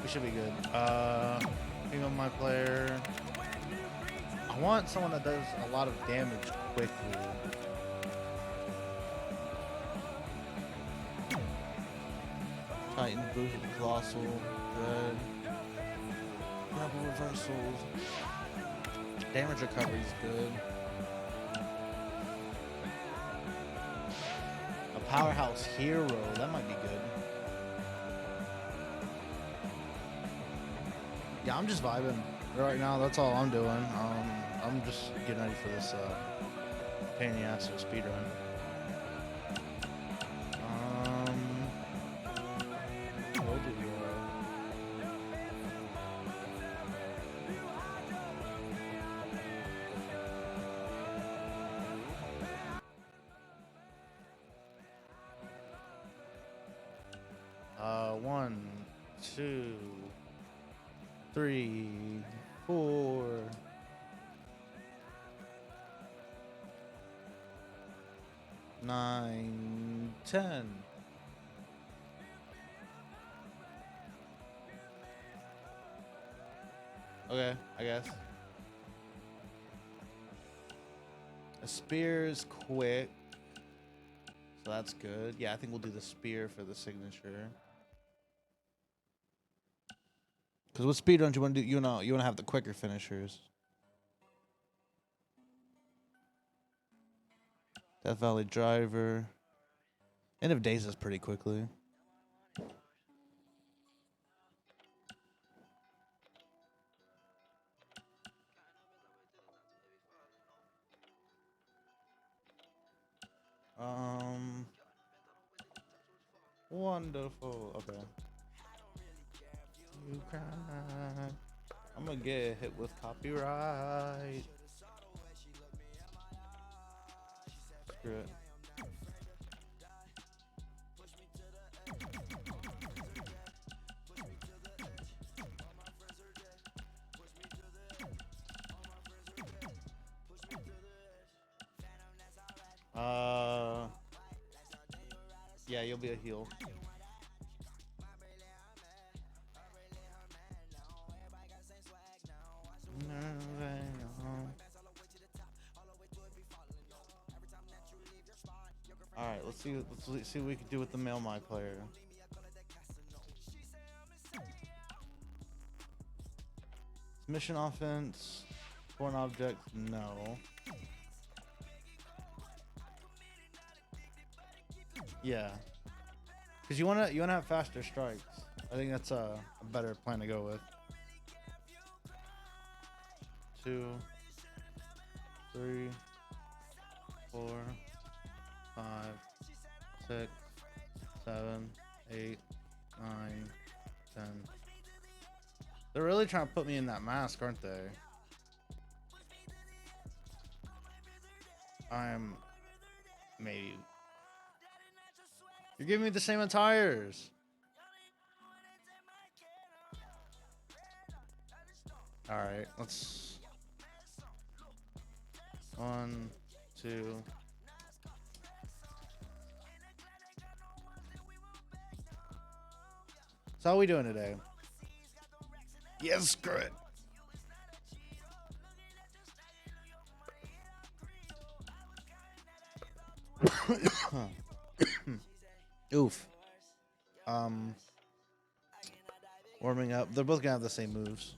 We should be good. Female MyPlayer. I want someone that does a lot of damage quickly. Titan boosted colossal. Good. Grapple reversals. Damage recovery is good. A powerhouse hero. That might be good. Yeah, I'm just vibing right now. That's all I'm doing. I'm just getting ready for this pain in the ass of a speedrun. What did you? One, two, 3, 4. 9, 10. Okay, I guess. A spear is quick, so that's good. Yeah, I think we'll do the spear for the signature. Because what speedruns you want to do? You want to have the quicker finishers. Death Valley Driver. End of Days is pretty quickly. Wonderful. Okay. You cry. I'm gonna get hit with copyright. Screw it. Yeah, you'll be a heel. All right, let's see what we can do with the male MyPlayer. Mission offense, foreign object, no. Yeah, because you wanna have faster strikes. I think that's a better plan to go with. 2, 3, 4, 5, 6, 7, 8, 9, 10. They're really trying to put me in that mask, aren't they? I'm maybe. You're giving me the same attires. All right, let's. 1, 2. So how are we doing today? Yes, screw it. Oof. Warming up. They're both gonna have the same moves.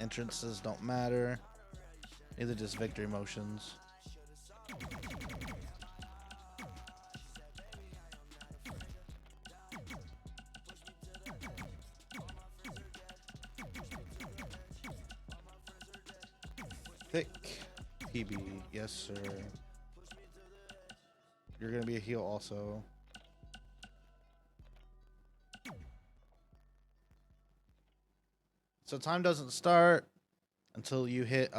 Entrances don't matter. Either just victory motions. Thick PB, yes sir. You're gonna be a heel also. So time doesn't start until you hit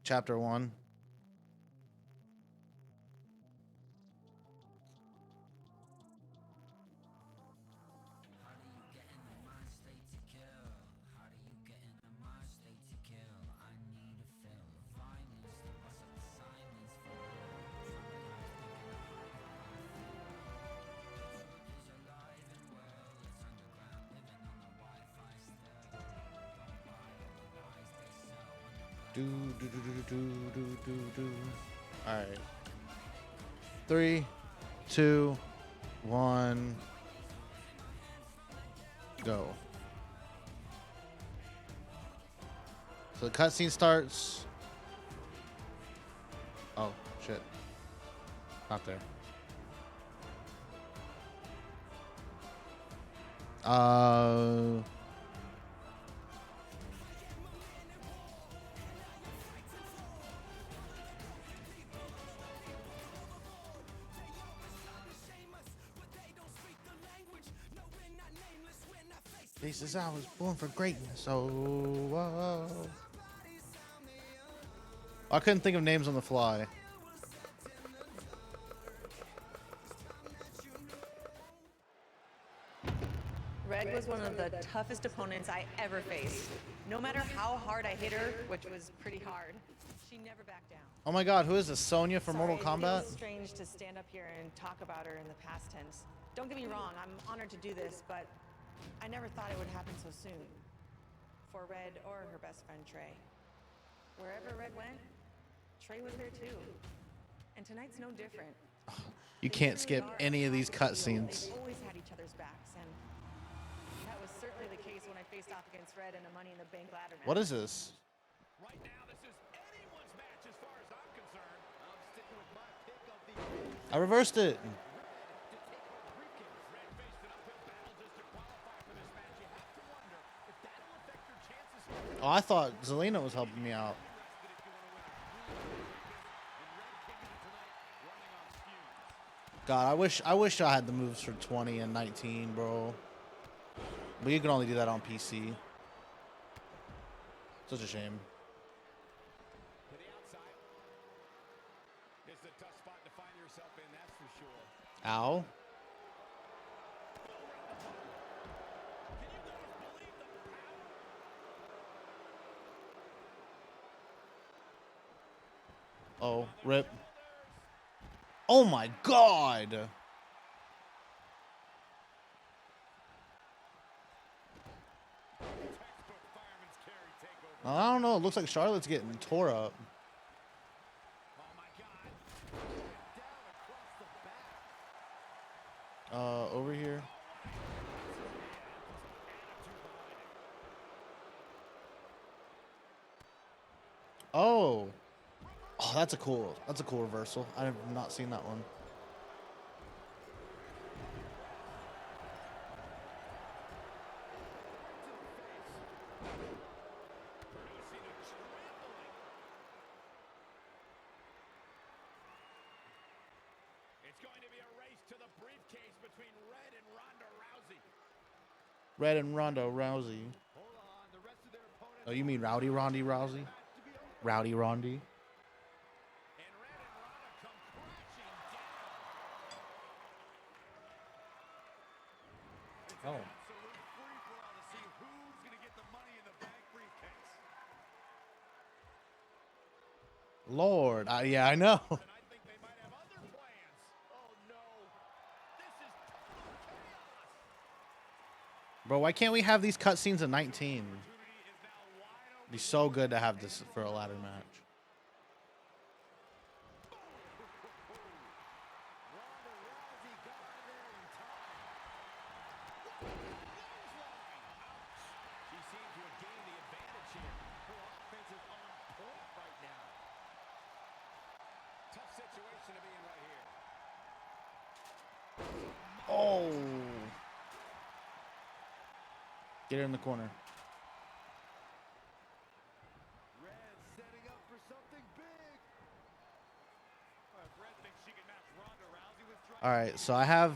chapter 1. Do do do do do do do do. All right. 3, 2, 1, go. So the cutscene starts. Oh shit! Not there. This is I was born for greatness. Oh, I couldn't think of names on the fly. Red was one of the toughest opponents I ever faced. No matter how hard I hit her, which was pretty hard, she never backed down. Oh my god, who is this? Sonya from Mortal Kombat? It feels strange to stand up here and talk about her in the past tense. Don't get me wrong, I'm honored to do this, but I never thought it would happen so soon. For Red or her best friend Trey. Wherever Red went, Trey was there too. And tonight's no different. You can't skip any of these cutscenes. They always had each other's backs, and that was certainly the case when I faced off against Red in a Money in the Bank ladder match. What is this? Right now, this is anyone's match as far as I'm concerned. I'm sticking with my pick of the... I reversed it. Oh, I thought Zelina was helping me out. God, I wish I had the moves for 20 and 19, bro. But you can only do that on PC. Such a shame. To the outside. It's a tough spot to find yourself in, that's for sure. Ow. Oh, rip. Oh my god! I don't know, it looks like Charlotte's getting tore up. Over here. Oh. Oh, that's a cool reversal. I have not seen that one. It's going to be a race to the briefcase between Red and Ronda Rousey. Red and Ronda Rousey. Hold on, the rest of their opponents. Oh, you mean Rowdy Rondy Rousey? Rowdy Rondy. Oh. Lord, yeah, I know. Bro, why can't we have these cutscenes in 19? It'd be so good to have this for a ladder match. Oh. Get her in the corner. Red setting up for something big. Red thinks she can match Ronda Rousey with All right, so I have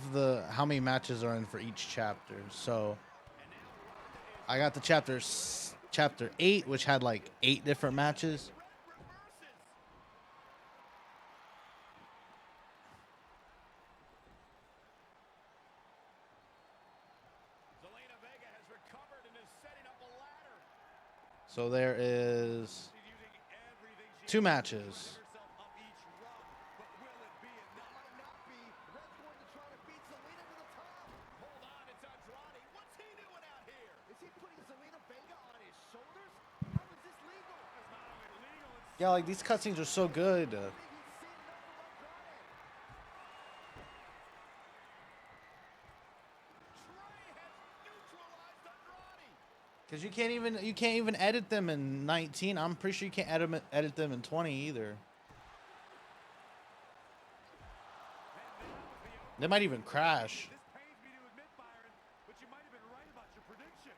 how many matches are in for each chapter. So I got the chapter 8, which had like 8 different matches. So there is 2 matches. Yeah, like these cutscenes are so good. Cause you can't even edit them in 19. I'm pretty sure you can't edit them in 20 either. They might even crash. This pains me to admit, Byron, but you might have been right about your prediction.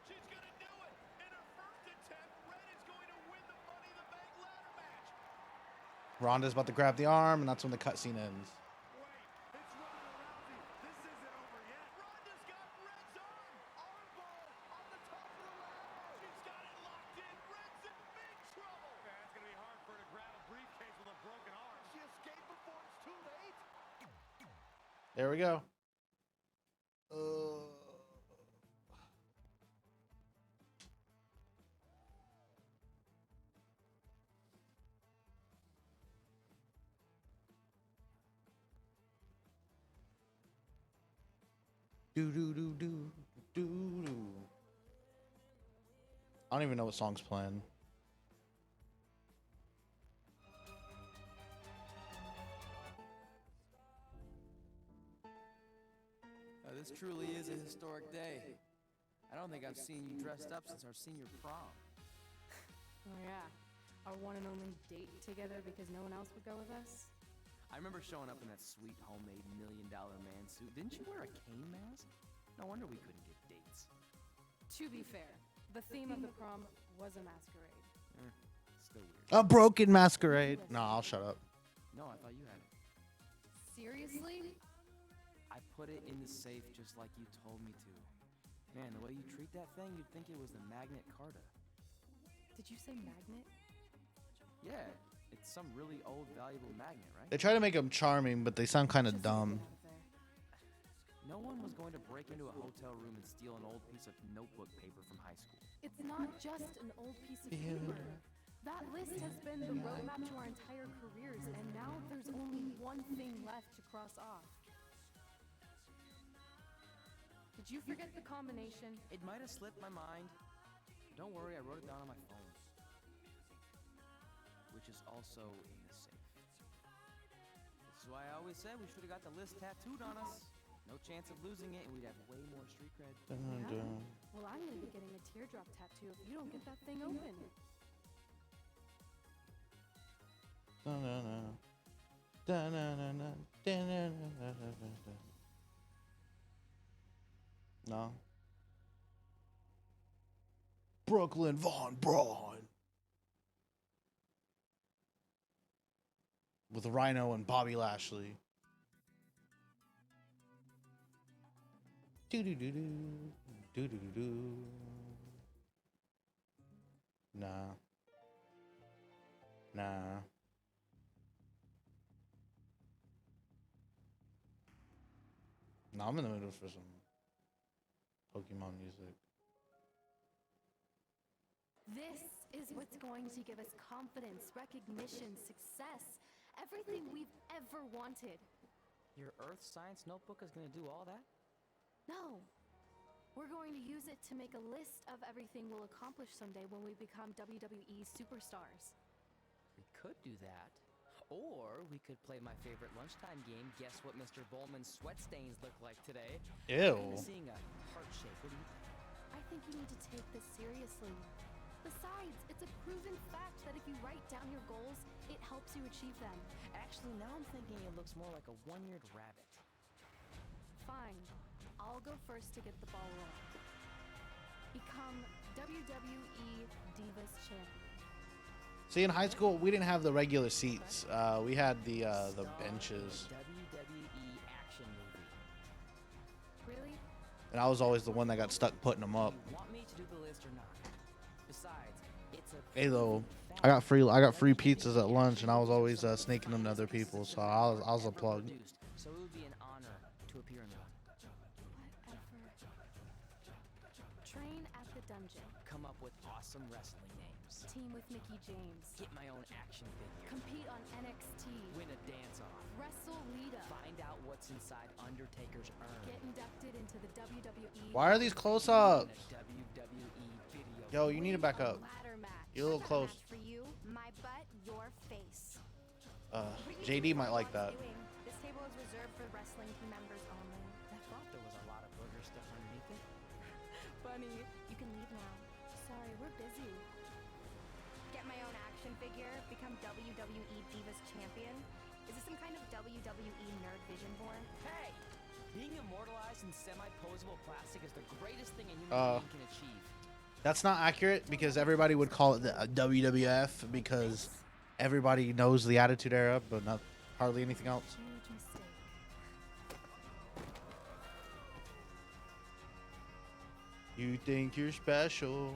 She's going to do it. In her first attempt, Red is going to win the Money in the Bank ladder match. Ronda's about to grab the arm, and that's when the cutscene ends. Wait, it's Ronda Rousey. This isn't over yet. Ronda's got Red's arm. Armbar on the top of the ladder. She's got it locked in. Red's in big trouble. Yeah, it's going to be hard for her to grab a briefcase with a broken arm. She escaped before it's too late. There we go. Do do do do do do. I don't even know what song's playing. This truly is a historic day. I don't think I've seen you dressed up since our senior prom. Oh yeah, our one and only date together because no one else would go with us. I remember showing up in that sweet homemade $1 million man suit. Didn't you wear a cane mask? No wonder we couldn't get dates. To be fair, the theme of the prom was a masquerade. Still weird. A broken masquerade. No, I'll shut up. No, I thought you had it. Seriously? I put it in the safe just like you told me to. Man, the way you treat that thing, you'd think it was the Magnet Carta. Did you say magnet? Yeah, it's some really old, valuable magnet, right? They try to make them charming, but they sound kind of Just dumb. leave it out there. No one was going to break into a hotel room and steal an old piece of notebook paper from high school. It's not just an old piece of paper. That list has been the roadmap to our entire careers, and now there's only one thing left to cross off. Did you forget the combination? It might have slipped my mind. Don't worry, I wrote it down on my phone. Which is also in the safe. This is why I always said we should have got the list tattooed on us. No chance of losing it, and we'd have way more street cred. Yeah? Well, I'm gonna be getting a teardrop tattoo if you don't get that thing open. No. Brooklyn Von Braun. With Rhino and Bobby Lashley. Do do do do do do do do. Nah. Nah. No, I'm in the middle for some Pokemon music. This is what's going to give us confidence, recognition, success, everything we've ever wanted. Your Earth Science notebook is going to do all that? No. We're going to use it to make a list of everything we'll accomplish someday when we become WWE superstars. We could do that. Or we could play my favorite lunchtime game, Guess What Mr. Bowman's sweat stains look like today. Ew. I'm seeing a heart shape. What do you think? I think you need to take this seriously. Besides, it's a proven fact that if you write down your goals, it helps you achieve them. Actually, now I'm thinking it looks more like a one-eared rabbit. Fine. I'll go first to get the ball rolling. Become WWE Divas Champion. See, in high school, we didn't have the regular seats. We had the benches. WWE action movie. Really? And I was always the one that got stuck putting them up. You want me to do the list or not? Besides, it's a Hey, though, I got free pizzas at lunch, and I was always snaking them to other people, so I was a plug. So it would be an honor to appear in one. Whatever. Train at the dungeon. Come up with awesome wrestling names. Team with Mickey James. Get my own action figure. Compete on NXT. Win a dance-off. Wrestle Lita. Find out what's inside Undertaker's urn. Get inducted into the WWE. Why are these close-ups? Win a WWE video. Yo, you need to back up. Ladder match. You're a little close. Match for you, my JD might like that. This table is reserved for wrestling team members only. I thought there was a lot of burger stuff underneath it. Bunny, you can leave now. Sorry, we're busy. Get my own action figure, become WWE Divas Champion. Is this some kind of WWE nerd vision board? Hey! Being immortalized in semi-posable plastic is the greatest thing a human being can achieve. That's not accurate because everybody would call it the WWF because everybody knows the Attitude Era, but not hardly anything else. Huge mistake. You think you're special.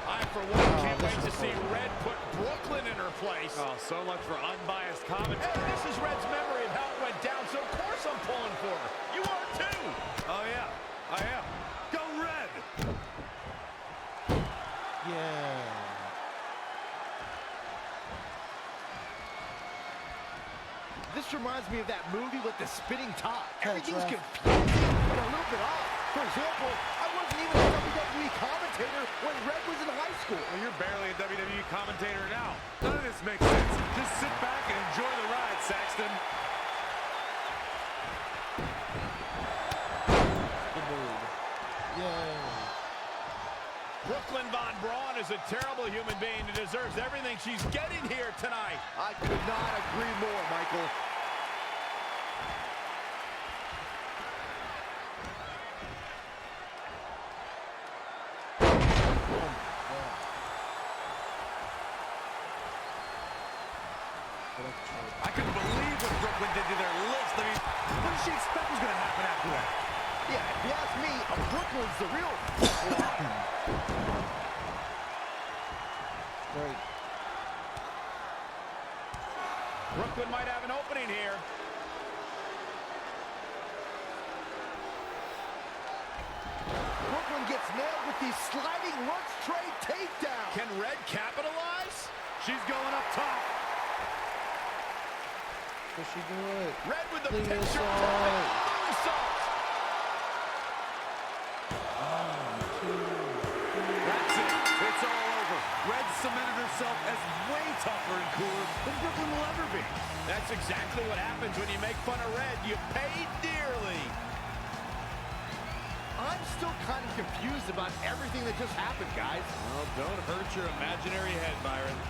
I, for one, can't wait to see Red put Brooklyn in her place. Oh, so much for unbiased commentary. Hey, this is Red's memory of how it went down, so of course I'm pulling for her. You are too. Oh, yeah, I am. Go Red. Yeah. This reminds me of that movie with the spinning top. That's Everything's right. confusing and a little bit off. For example, I wasn't even a WWE commentator when Red was in high school. Well, you're barely a WWE commentator now. None of this makes sense. Just sit back and enjoy the ride, Saxton. Good move. Yay. Brooklyn Von Braun is a terrible human being who deserves everything she's getting here tonight. I could not agree more, Michael. I couldn't believe what Brooklyn did to their list. I mean, what did she expect was going to happen after that? Yeah, if you ask me, Brooklyn's the real... Great. Brooklyn might have an opening here. Brooklyn gets nailed with these sliding lunch tray takedowns. Can Red capitalize? She's going up top. Does she do it? Red with the Please, picture Saul. perfect moonsault. That's it. It's all over. Red cemented herself as way tougher and cooler than Brooklyn will ever be. That's exactly what happens when you make fun of Red. You pay dearly. I'm still kind of confused about everything that just happened, guys. Well, don't hurt your imaginary head, Byron.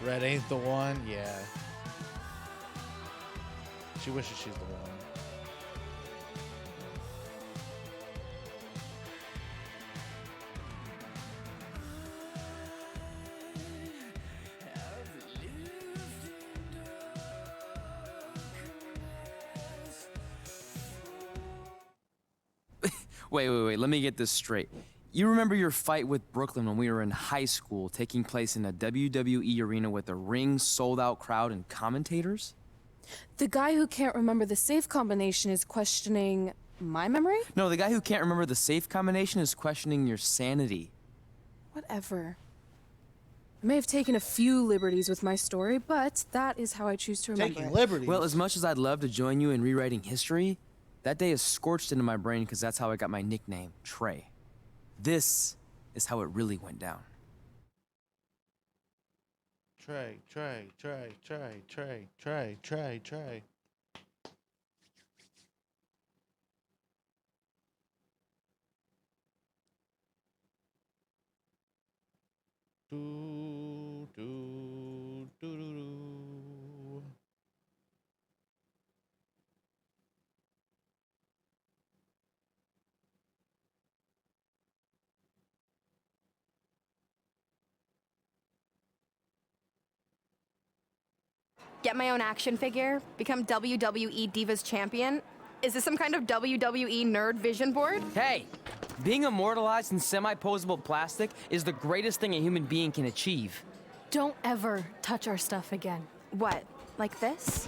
Red ain't the one. Yeah. She wishes she's the one. Wait, let me get this straight. You remember your fight with Brooklyn when we were in high school, taking place in a WWE arena with a ring, sold-out crowd, and commentators? The guy who can't remember the safe combination is questioning my memory? No, the guy who can't remember the safe combination is questioning your sanity. Whatever. I may have taken a few liberties with my story, but that is how I choose to remember Taking it. liberties. Well, as much as I'd love to join you in rewriting history, that day is scorched into my brain because that's how I got my nickname, Trey. This is how it really went down. Trey. Do. Get my own action figure, become WWE Divas Champion. Is this some kind of WWE nerd vision board? Hey! Being immortalized in semi-posable plastic is the greatest thing a human being can achieve. Don't ever touch our stuff again. What, like this?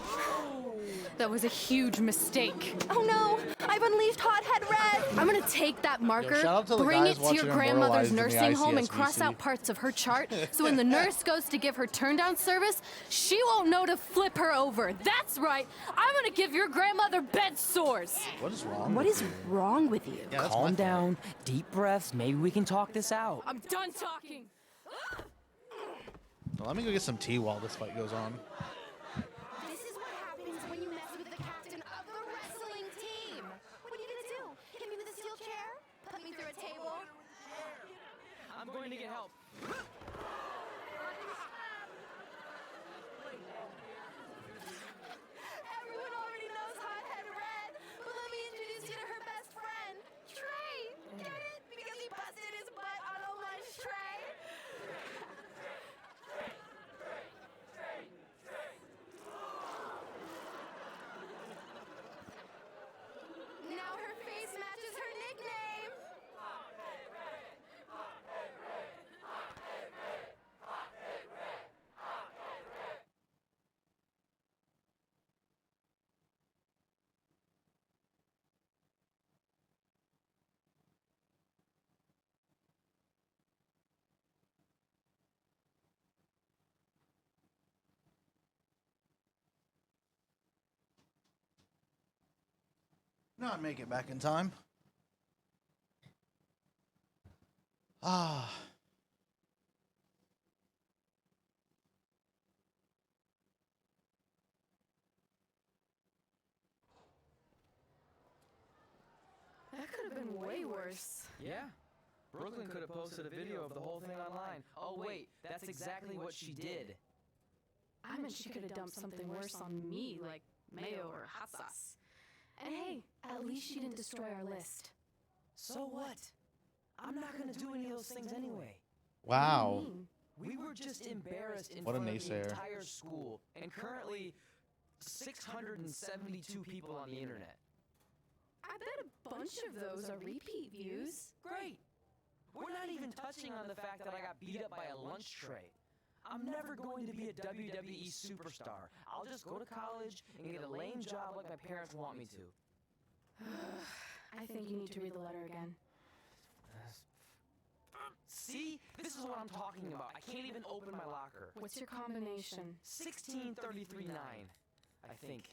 That was a huge mistake. Oh no, I've unleashed Hothead Red! I'm gonna take that marker, shout out to the bring guys it to your watching grandmother's Immortalized in the nursing home, and cross ICSVC. out parts of her chart, so when the nurse goes to give her turn-down service, she won't know to flip her over. That's right, I'm gonna give your grandmother bed sores. What is wrong? What with is you? wrong with you? Yeah, that's my Calm fault. down, deep breaths, maybe we can talk this out. I'm done talking. Well, let me go get some tea while this fight goes on. This is what happens when you mess with the captain of the wrestling team. What are you gonna do? Hit me with a steel chair? Put me through a table? I'm going to get help. Everyone already knows Hothead Red, but let me introduce you to her best friend, Trey. Get it? Because he busted his butt on a lunch tray. Now her face matches her nickname. Not make it back in time. Ah. That could have been way worse. Yeah. Brooklyn could have posted a video of the whole thing online. Oh wait, that's exactly what she did. I meant she could have dumped something worse on me, like mayo or hot sauce. And hey, at least she didn't destroy our list. So what? I'm not gonna do any of those things anyway. Wow. We were just embarrassed in What a front of the naysayer. entire school, and currently 672 people on the internet. I bet a bunch of those are repeat views. Great. We're not even touching on the fact that I got beat up by a lunch tray. I'm never going to be a WWE superstar. I'll just go to college and get a lame job like my parents want me to. I think you need to read the letter again. See? This is what I'm talking about. I can't even open my locker. What's your combination? 1633-9, I think.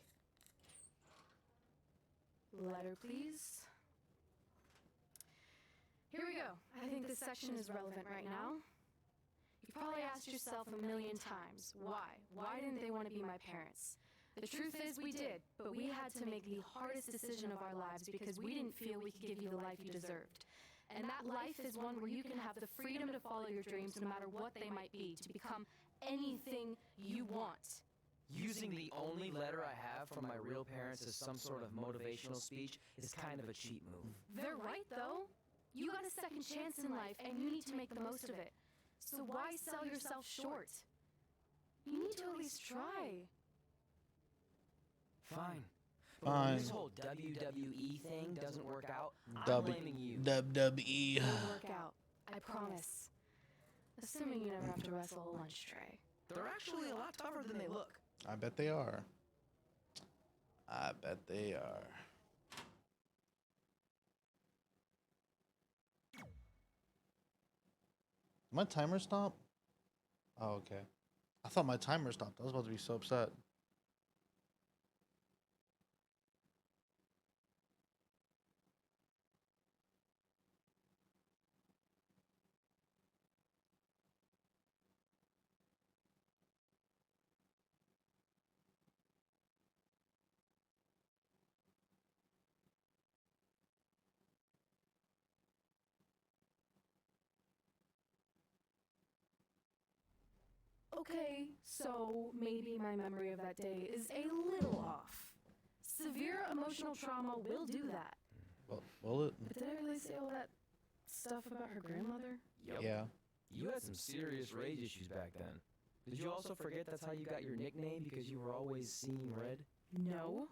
Letter, please. Here we go. I think this section is relevant right now. You've probably asked yourself a million times, why? Why didn't they want to be my parents? The truth is we did, but we had to make the hardest decision of our lives because we didn't feel we could give you the life you deserved. And that life is one where you can have the freedom to follow your dreams no matter what they might be, to become anything you want. Using the only letter I have from my real parents as some sort of motivational speech is kind of a cheap move. They're right, though. You got a second chance in life, and you need to make the most of it. So why sell yourself short? You need to at least try. Fine. But when Fine. this whole WWE thing doesn't work out, I'm W- blaming you. WWE. It'll work out. I promise. Assuming you never have to wrestle a lunch tray. They're actually a lot tougher than they look. I bet they are. I bet they are. Did my timer stop? Oh, okay. I thought my timer stopped. I was about to be so upset. Okay, so maybe my memory of that day is a little off. Severe emotional trauma will do that. Well, will it? But did I really say all that stuff about her grandmother? Yep. Yeah. You had some serious rage issues back then. Did you also forget that's how you got your nickname because you were always seeing red? No,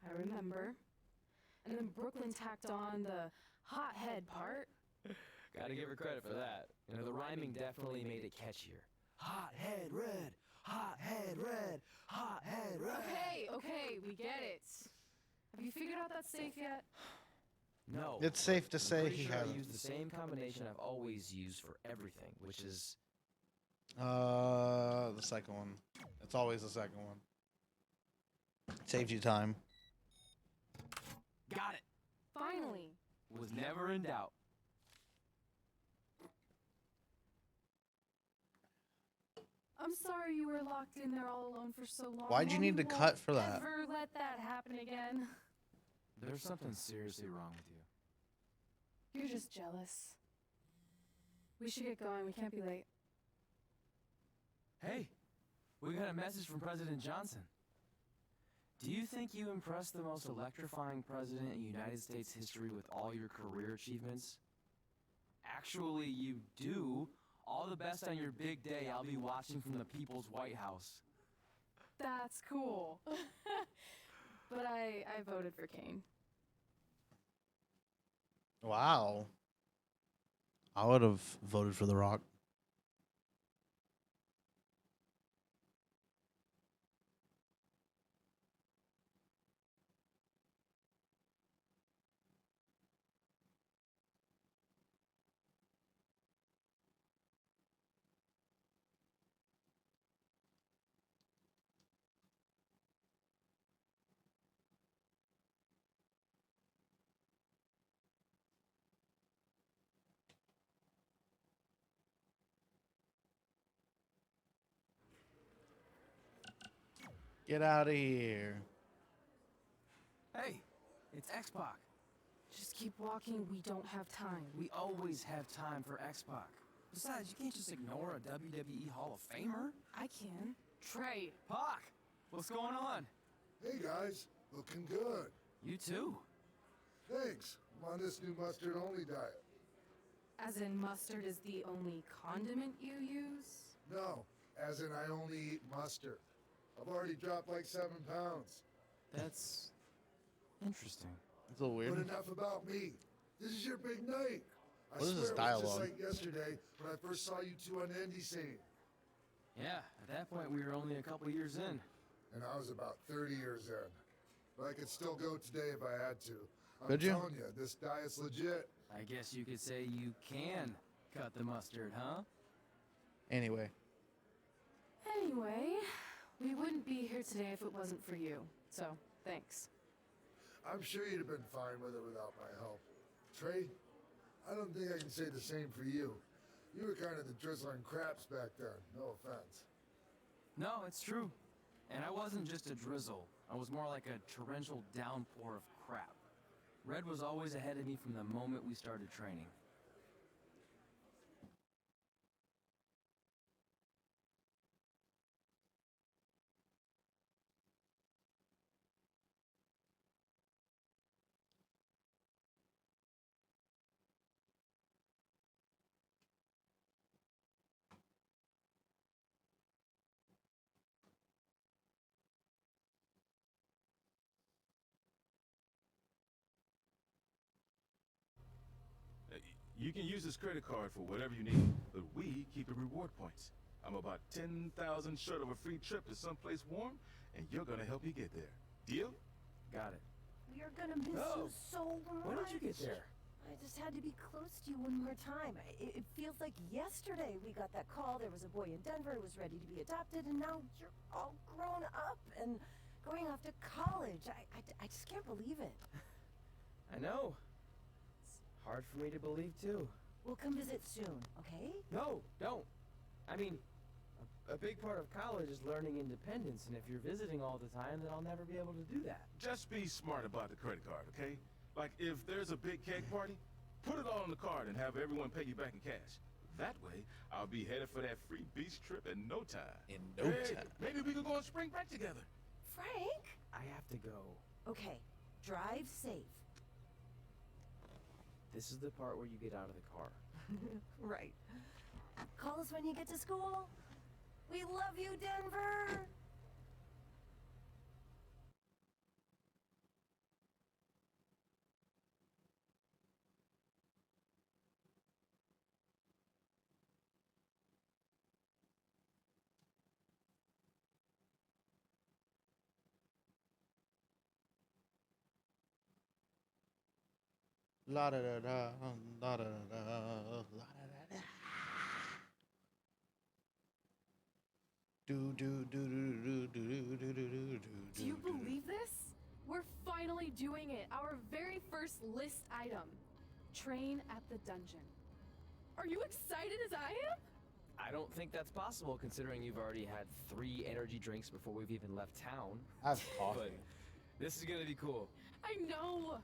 I remember. And then Brooklyn tacked on the hot head part. Gotta give her credit for that. You know, the rhyming definitely made it catchier. Hot head red, hot head red, hot head red. Okay, we get it. Have you figured out that safe yet? No. It's safe to I'm say pretty he sure I hasn't. use the same combination I've always used for everything, which is The second one. It's always the second one. Saved you time. got it. Finally. Was never in doubt. I'm sorry you were locked in there all alone for so long. Why'd you need to won't cut for that? Ever let that happen again? There's something seriously wrong with you. You're just jealous. We should get going. We can't be late. Hey, we got a message from President Johnson. Do you think you impressed the most electrifying president in United States history with all your career achievements? Actually, you do. All the best on your big day. I'll be watching from the People's White House. That's cool. But I voted for Kane. Wow. I would have voted for The Rock. Get out of here. Hey, it's X-Pac. Just keep walking. We don't have time. We always have time for X-Pac. Besides, you can't just ignore a WWE Hall of Famer. I can. Trey. Pac, what's going on? Hey guys, looking good. You too. Thanks. I'm on this new mustard only diet. As in mustard is the only condiment you use? No, as in I only eat mustard. I've already dropped like 7 pounds. That's interesting. It's a little But weird. enough about me. This is your big night. I What is swear this it was dialogue? just like yesterday when I first saw you two on the indie scene. Yeah, at that point we were only a couple years in. And I was about 30 years in. But I could still go today if I had to. I'm Could you? telling you, this diet's legit. I guess you could say you can cut the mustard, huh? Anyway. Anyway, we wouldn't be here today if it wasn't for you. So, thanks. I'm sure you'd have been fine with it without my help. Trey, I don't think I can say the same for you. You were kind of the drizzling craps back then, no offense. No, it's true. And I wasn't just a drizzle. I was more like a torrential downpour of crap. Red was always ahead of me from the moment we started training. You can use this credit card for whatever you need, but we keep the reward points. I'm about 10,000 short of a free trip to someplace warm, and you're gonna help me get there. Deal? Got it. We are gonna miss you so much. When did you get there? I just had to be close to you one more time. It feels like yesterday we got that call. There was a boy in Denver who was ready to be adopted, and now you're all grown up and going off to college. I just can't believe it. I know. It's hard for me to believe, too. We'll come visit soon, okay? No, don't. I mean, a big part of college is learning independence, and if you're visiting all the time, then I'll never be able to do that. Just be smart about the credit card, okay? Like, if there's a big cake party, put it all on the card and have everyone pay you back in cash. That way, I'll be headed for that free beach trip in no time. In no time. Maybe we could go on spring break together. Frank? I have to go. Okay, drive safe. This is the part where you get out of the car. Right. Call us when you get to school. We love you, Denver! La da da da, la da da da, la da da da. Do do do do do do do do do. Do you believe this? We're finally doing it. Our very first list item. Train at the dungeon. Are you excited as I am? I don't think that's possible considering you've already had 3 energy drinks before we've even left town. That's coffee. But this is gonna be cool. I know.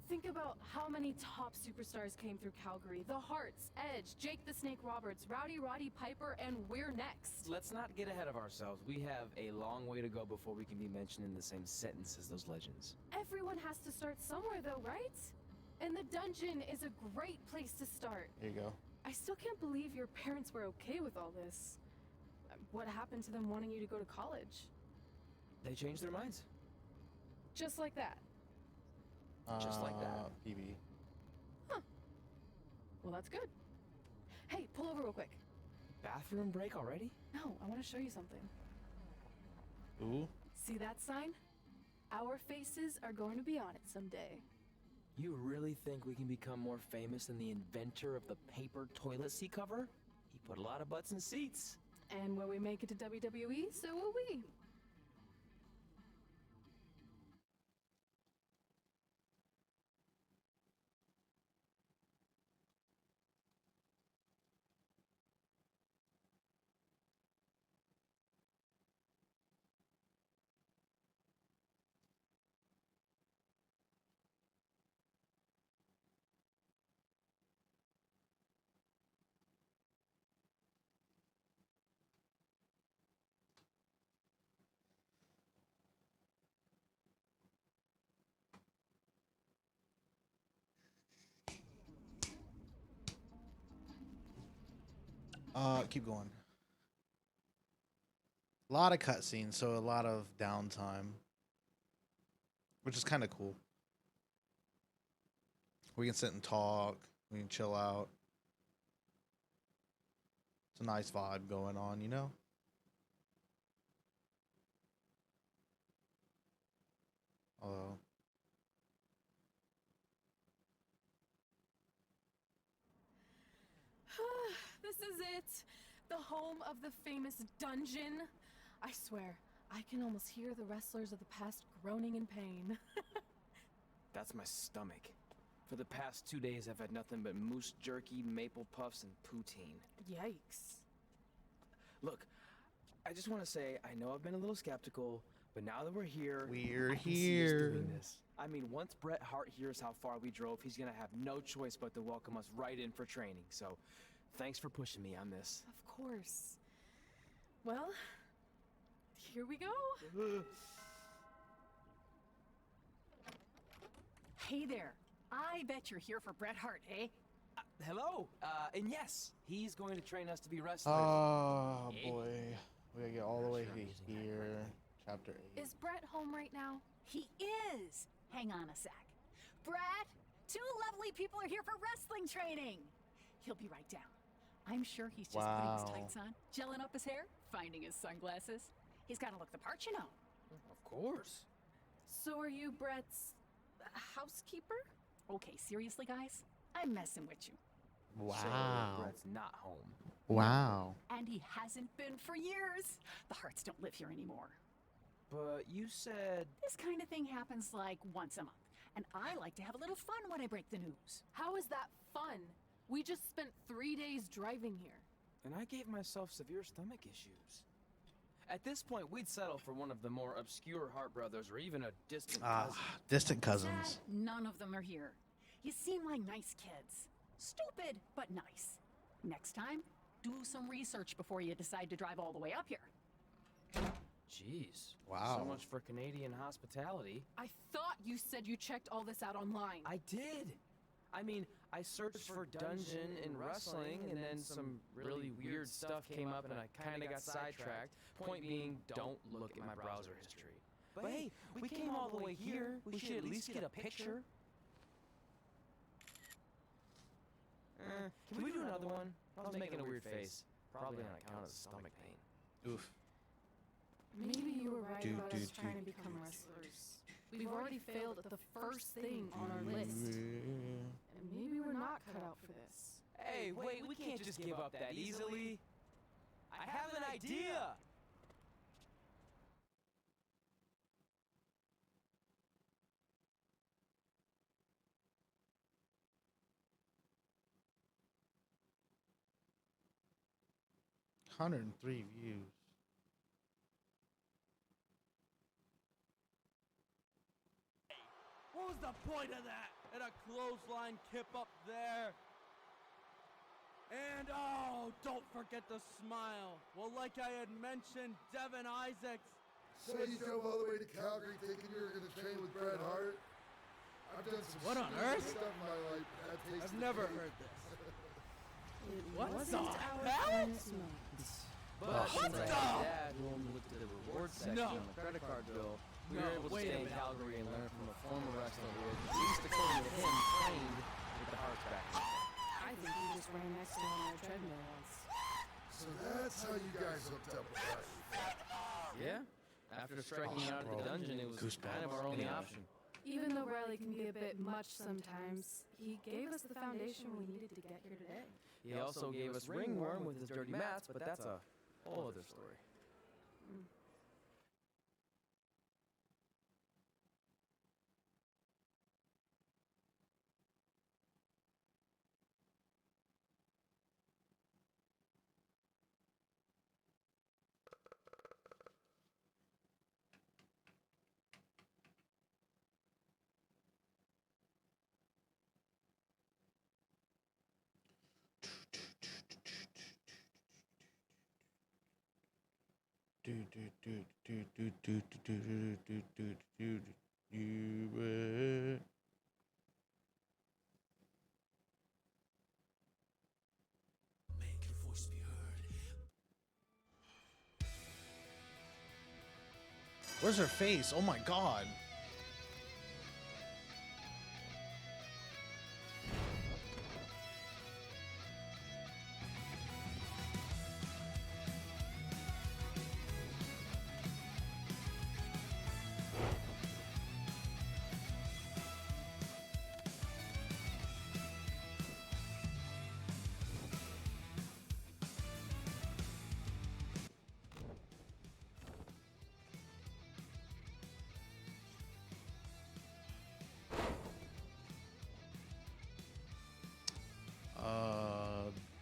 Think about how many top superstars came through Calgary. The Hearts, Edge, Jake the Snake Roberts, Rowdy Roddy Piper, and we're next. Let's not get ahead of ourselves. We have a long way to go before we can be mentioned in the same sentence as those legends. Everyone has to start somewhere though, right? And the dungeon is a great place to start. There you go. I still can't believe your parents were okay with all this. What happened to them wanting you to go to college? They changed their minds. Just like that. Just like that. PB. Well, that's good. Hey, pull over real quick. Bathroom break already? No, I want to show you something. Ooh. See that sign? Our faces are going to be on it someday. You really think we can become more famous than the inventor of the paper toilet seat cover? He put a lot of butts in seats. And when we make it to WWE, so will we. Keep going. A lot of cutscenes, so a lot of downtime, which is kind of cool. We can sit and talk. We can chill out. It's a nice vibe going on, you know? Although, This is it. The home of the famous dungeon. I swear, I can almost hear the wrestlers of the past groaning in pain. That's my stomach. For the past 2 days, I've had nothing but moose jerky, maple puffs, and poutine. Yikes. Look, I just want to say, I know I've been a little skeptical, but now that we're here, we're I can see us here. doing this. I mean, once Bret Hart hears how far we drove, he's gonna have no choice but to welcome us right in for training. So, thanks for pushing me on this. Of course. Well, here we go. Hey there. I bet you're here for Bret Hart, eh? Hello, and yes, he's going to train us to be wrestlers. Oh Eh? boy, we gotta get all the way to here. Chapter 8. Is Brett home right now? He is. Hang on a sec. Bret, 2 lovely people are here for wrestling training. He'll be right down. I'm sure he's just putting his Wow. tights on, gelling up his hair, finding his sunglasses. He's got to look the part, you know. Of course. So are you Brett's housekeeper? Okay, seriously, guys? I'm messing with you. So, Wow. Bret's not home. Wow. And he hasn't been for years. The Harts don't live here anymore. But you said... This kind of thing happens like once a month. And I like to have a little fun when I break the news. How is that fun? We just spent 3 days driving here. And I gave myself severe stomach issues. At this point, we'd settle for one of the more obscure Hart brothers or even a distant cousin. Distant Sad, cousins. none of them are here. You seem like nice kids. Stupid, but nice. Next time, do some research before you decide to drive all the way up here. Jeez. Wow. So much for Canadian hospitality. I thought you said you checked all this out online. I did. I mean, I searched for dungeon in wrestling, and then some really weird stuff came up, and I kind of got sidetracked. Point being, don't look at my browser history. But hey, we came all the way here. We should at least get a picture. Can we do another one? I was making a weird face. Probably on account of stomach pain. Oof. Maybe you were right about us trying to become wrestlers. We've already failed at the first thing on our list. And maybe we're not cut out for this. Hey, wait, we can't just give up that easily. I have an idea! Hundred and 103 views. What was the point of that? And a clothesline kip up there. And oh, don't forget the smile. Well, like I had mentioned, Devin Isaacs. So you drove all the way to Calgary thinking you were going to train with Bret Hart? I've done some What on stupid earth? stuff in my life. That takes I've the never cake. heard this. What the hell? But What since I the? had Dad who only looked at the rewards section No. on the credit card bill, we No, were able to wait a stay in minute. Calgary and learn from a former wrestler who, at least according to him, trained with the Hearts back then. I think we just ran next to him on a treadmill once. So that's how you guys hooked up with us. Yeah. After striking out at the dungeon, it was kind of our only option. Even though Riley can be a bit much sometimes, he gave us the foundation we needed to get here today. He also gave us ringworm with his dirty mats, but that's a whole other story. Where's her face? Oh my god.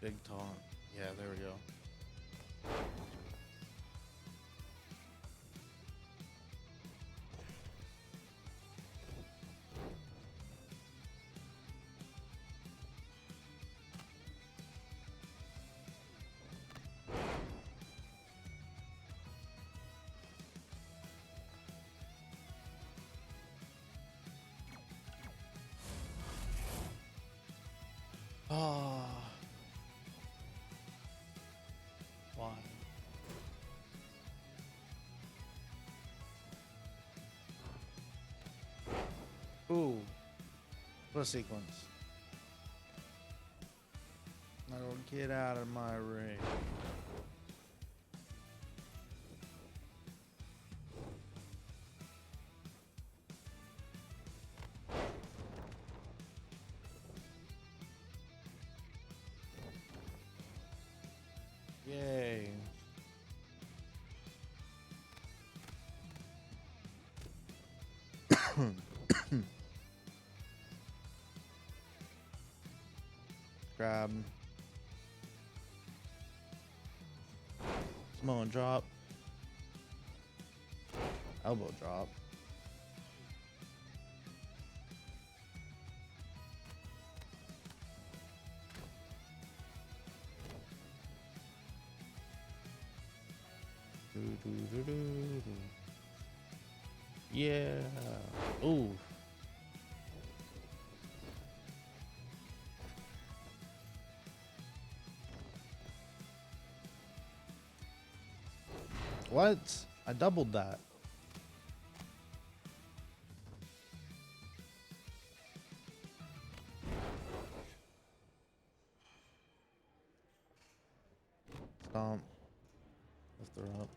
Big taunt. Yeah, there we go. Ah. Why? Ooh. What a sequence. Now get out of my ring. Yay. Grab. Samoan drop. Elbow drop. Yeah. Ooh. What? I doubled that. Stomp. Lift her up.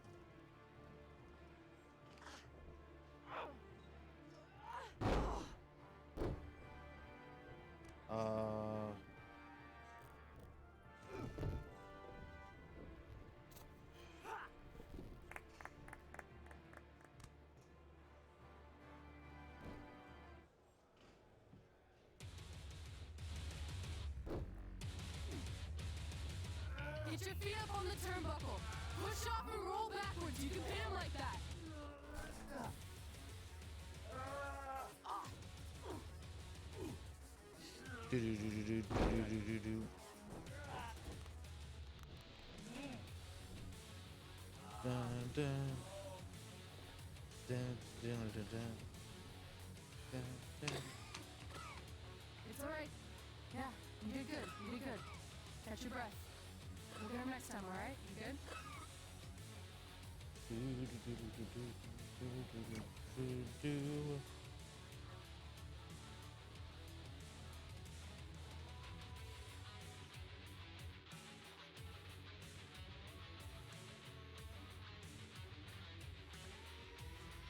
Get your feet up on the turnbuckle. Push off and roll backwards. You can pin him like that. Do do do do do do do do. Dun dun. Dun dun dun dun. Dun dun. It's alright. Yeah, you did good. You did good. Catch your breath. We'll get him next time, alright? You good? Do do do do do do do do do.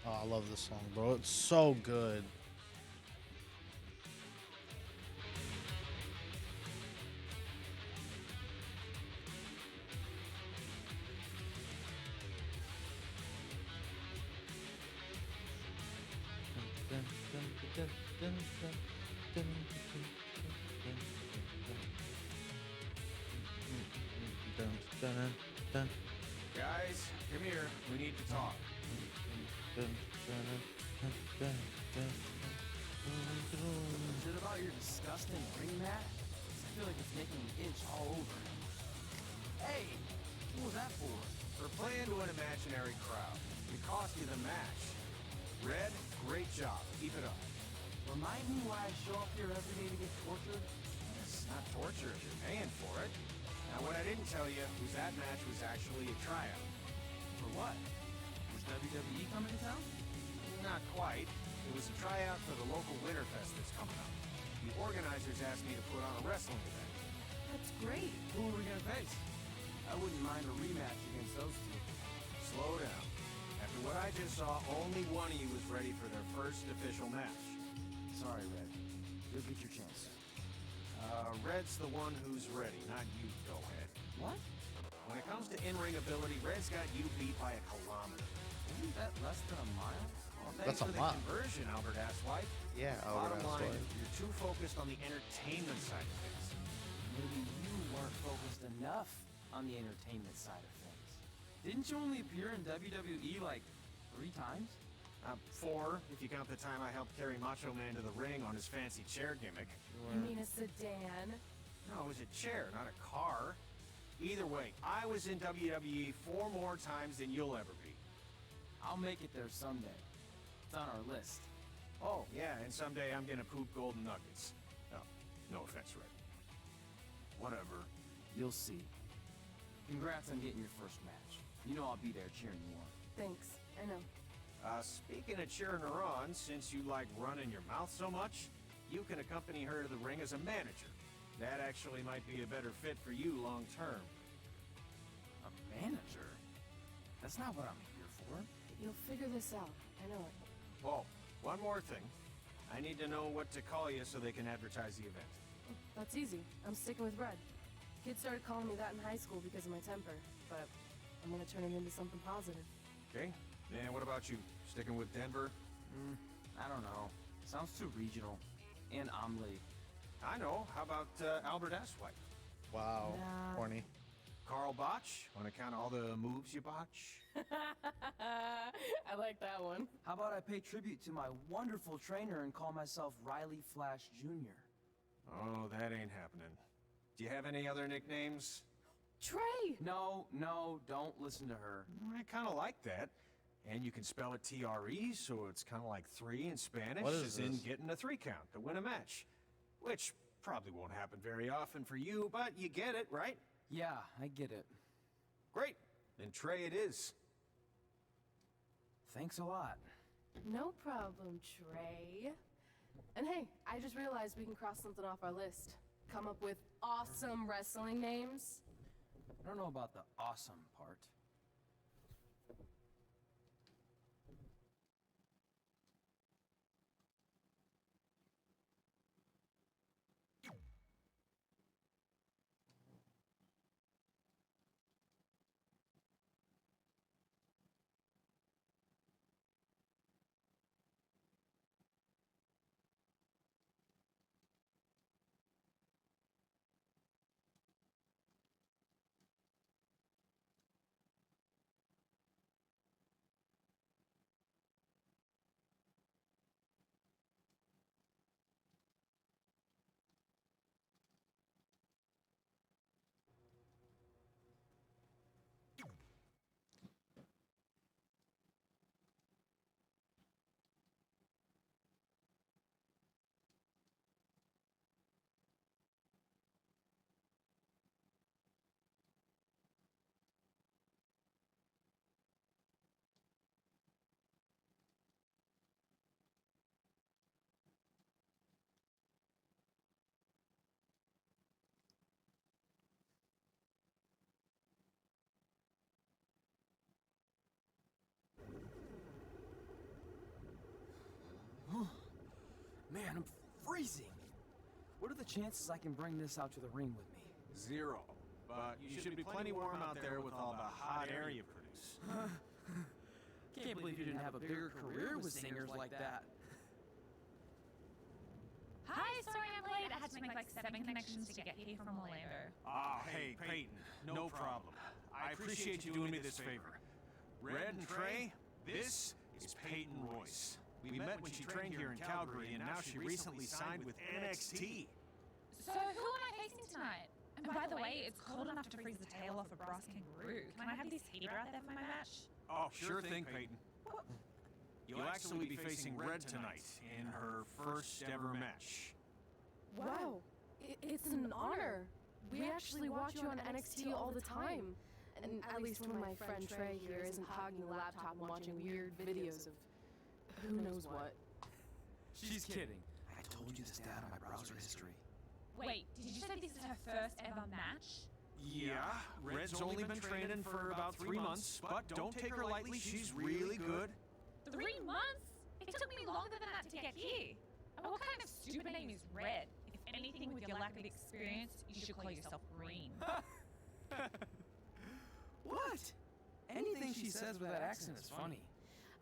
Oh, I love this song, bro. It's so good. Guys, come here. We need to talk. Is it about your disgusting ring mat? I feel like it's making me itch all over. Hey, what was that for? For playing to an imaginary crowd. It cost you the match. Red, great job. Keep it up. Remind me why I show up here every day to get tortured? It's not torture if you're paying for it. Now, what I didn't tell you was that match was actually a tryout. For what? Was WWE coming to town? Not quite. It was a tryout for the local Winterfest that's coming up. The organizers asked me to put on a wrestling event. That's great. Who are we gonna face? I wouldn't mind a rematch against those two. Slow down. After what I just saw, only one of you was ready for their first official match. Sorry, Red. You'll get your chance. Red's the one who's ready, not you, go-ahead. What? When it comes to in-ring ability, Red's got you beat by a kilometer. Isn't that less than a mile? Well, That's thanks a for the lot. conversion, Albert Asswipe. Yeah, Bottom line, you're too focused on the entertainment side of things. Maybe you weren't focused enough on the entertainment side of things. Didn't you only appear in WWE like 3 times? 4, if you count the time I helped carry Macho Man to the ring on his fancy chair gimmick. You mean a sedan? No, it was a chair, not a car. Either way, I was in WWE 4 more times than you'll ever be. I'll make it there someday. It's on our list. Oh, yeah, and someday I'm gonna poop golden nuggets. Oh, no offense, Red. Whatever. You'll see. Congrats on getting your first match. You know I'll be there cheering you on. Thanks. I know. Speaking of cheering her on, since you like running your mouth so much, you can accompany her to the ring as a manager. That actually might be a better fit for you long term. A manager? That's not what I'm here for. You'll figure this out. I know it. Oh, one more thing. I need to know what to call you so they can advertise the event. That's easy. I'm sticking with Red. Kids started calling me that in high school because of my temper, but I'm gonna turn it into something positive. Okay? And what about you? Sticking with Denver? I don't know. Sounds too regional. And I'm late. I know. How about Albert Asswipe? Wow. Nah. Corny. Carl Botch? On account of all the moves you botch? I like that one. How about I pay tribute to my wonderful trainer and call myself Riley Flash Jr.? Oh, that ain't happening. Do you have any other nicknames? Trey! No, don't listen to her. I kind of like that. And you can spell it T-R-E, so it's kind of like 3 in Spanish, What is as in this? getting a 3 count to win a match. Which probably won't happen very often for you, but you get it, right? Yeah, I get it. Great. Then Trey it is. Thanks a lot. No problem, Trey. And hey, I just realized we can cross something off our list. Come up with awesome wrestling names. I don't know about the awesome part. Man, I'm freezing. What are the chances I can bring this out to the ring with me? 0. But you should be plenty warm out there with all the hot air you produce. Can't believe you didn't have a bigger career with singers like that. Hi, sorry I'm late. I had to make like 7 connections to get here from Orlando. Ah, hey, Peyton. No problem. I appreciate you doing me this favor. Red and Trey, this is Peyton Royce. We met when she trained here in Calgary, and now she recently signed with NXT. So who am I facing tonight? And by the way, it's cold enough to freeze the tail off a brass kangaroo. Can I have this heater out there for my match? Oh, sure thing, Peyton. You'll actually be facing Red tonight in her first ever match. Wow, it's an honor. We actually watch you on NXT all the time. And at least when my friend Trey here isn't hogging the laptop and watching weird videos of who knows what. She's kidding. I told you this data on my browser history. Wait, did you say this is her first ever match? Yeah, Red's only been training for about 3 months, but don't take her lightly, she's really good. 3 months? It took me longer than that to get here. And what kind of stupid name is Red? If anything, with your lack of experience, you should call yourself Green. What? Anything she says with that accent is funny.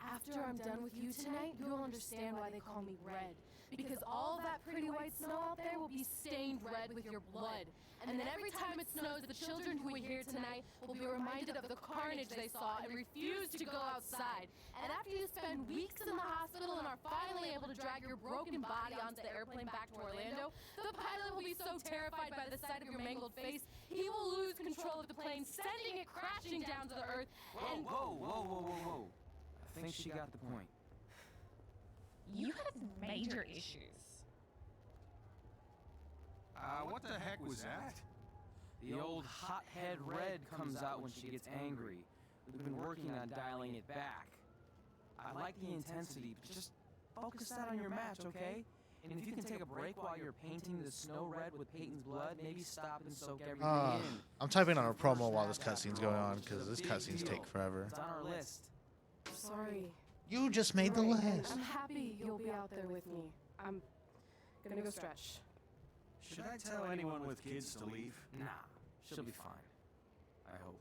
After I'm done with you tonight, you'll understand why they call me Red. Because all that pretty white snow out there will be stained red with your blood. And then every time it snows, the children who are here tonight will be reminded of the carnage they saw and refuse to go outside. And after you spend weeks in the hospital and are finally able to drag your broken body onto the airplane back to Orlando, the pilot will be so terrified by the sight of your mangled face, he will lose control of the plane, sending it crashing down to the earth. And Whoa. I think she got the point. You have major issues. What the heck was that? The old hothead Red comes out when she gets angry. We've been working on dialing it back. I like the intensity, but just focus that on your match, okay? And if you can take a break while you're painting the snow red with Peyton's blood, maybe stop and soak everything in. I'm typing on a promo while this cutscene's going on because this cutscenes take forever. It's on our list. sorry. You just made the list. I'm happy you'll be out there with me. I'm gonna go stretch. Should I tell anyone with kids to leave? Nah, she'll be fine. I hope.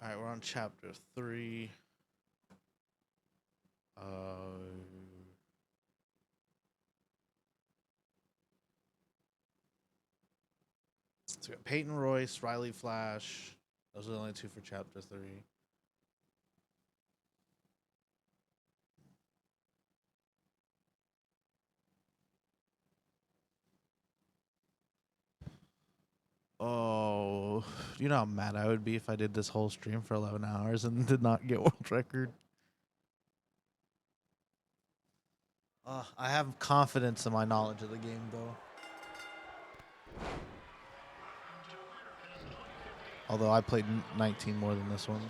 All right, we're on chapter 3. So we got Peyton Royce, Riley Flash. Those are the only two for chapter 3. Oh, you know how mad I would be if I did this whole stream for 11 hours and did not get world record. I have confidence in my knowledge of the game, though. Although I played 19 more than this one.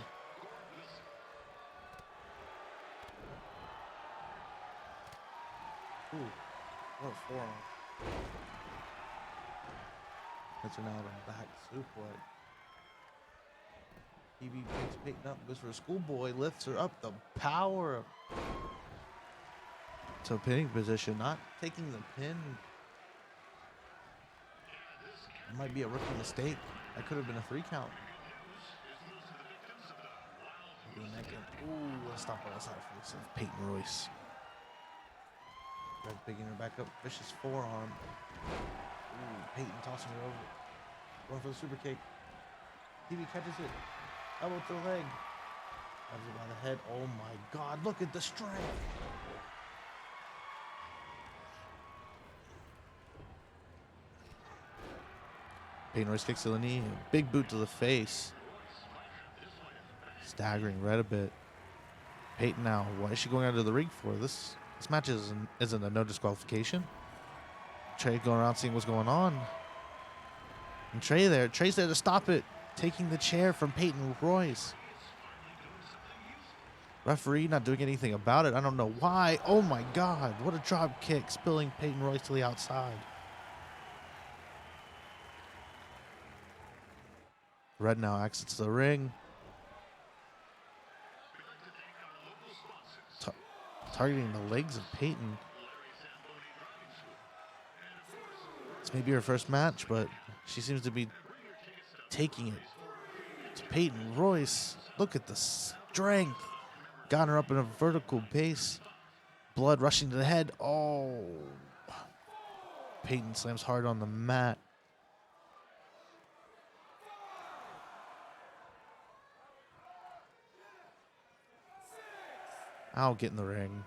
Ooh, what a forearm. Hits her now with a back suplex. PB picks Peyton up, goes for a schoolboy, lifts her up, the power to a pinning position, not taking the pin. It might be a rookie mistake. That could have been a 3 count. Ooh, a stop on the side face of Peyton Royce. Red picking her back up, vicious forearm. Ooh, Peyton tossing her over. Going for the super kick. TV catches it. Elbow to the leg. Grabs it by the head. Oh my God, look at the strength. Peyton Royce kicks to the knee. Big boot to the face. Staggering Red a bit. Peyton now, what is she going out of the ring for? This match isn't a no disqualification. Trey going around seeing what's going on. And Trey's there to stop it. Taking the chair from Peyton Royce. Referee not doing anything about it. I don't know why. Oh my God, what a drop kick, spilling Peyton Royce to the outside. Red now exits the ring. Targeting the legs of Peyton. It's maybe her first match, but she seems to be taking it to Peyton Royce. Look at the strength. Got her up in a vertical base. Blood rushing to the head. Oh. Peyton slams hard on the mat. I'll get in the ring.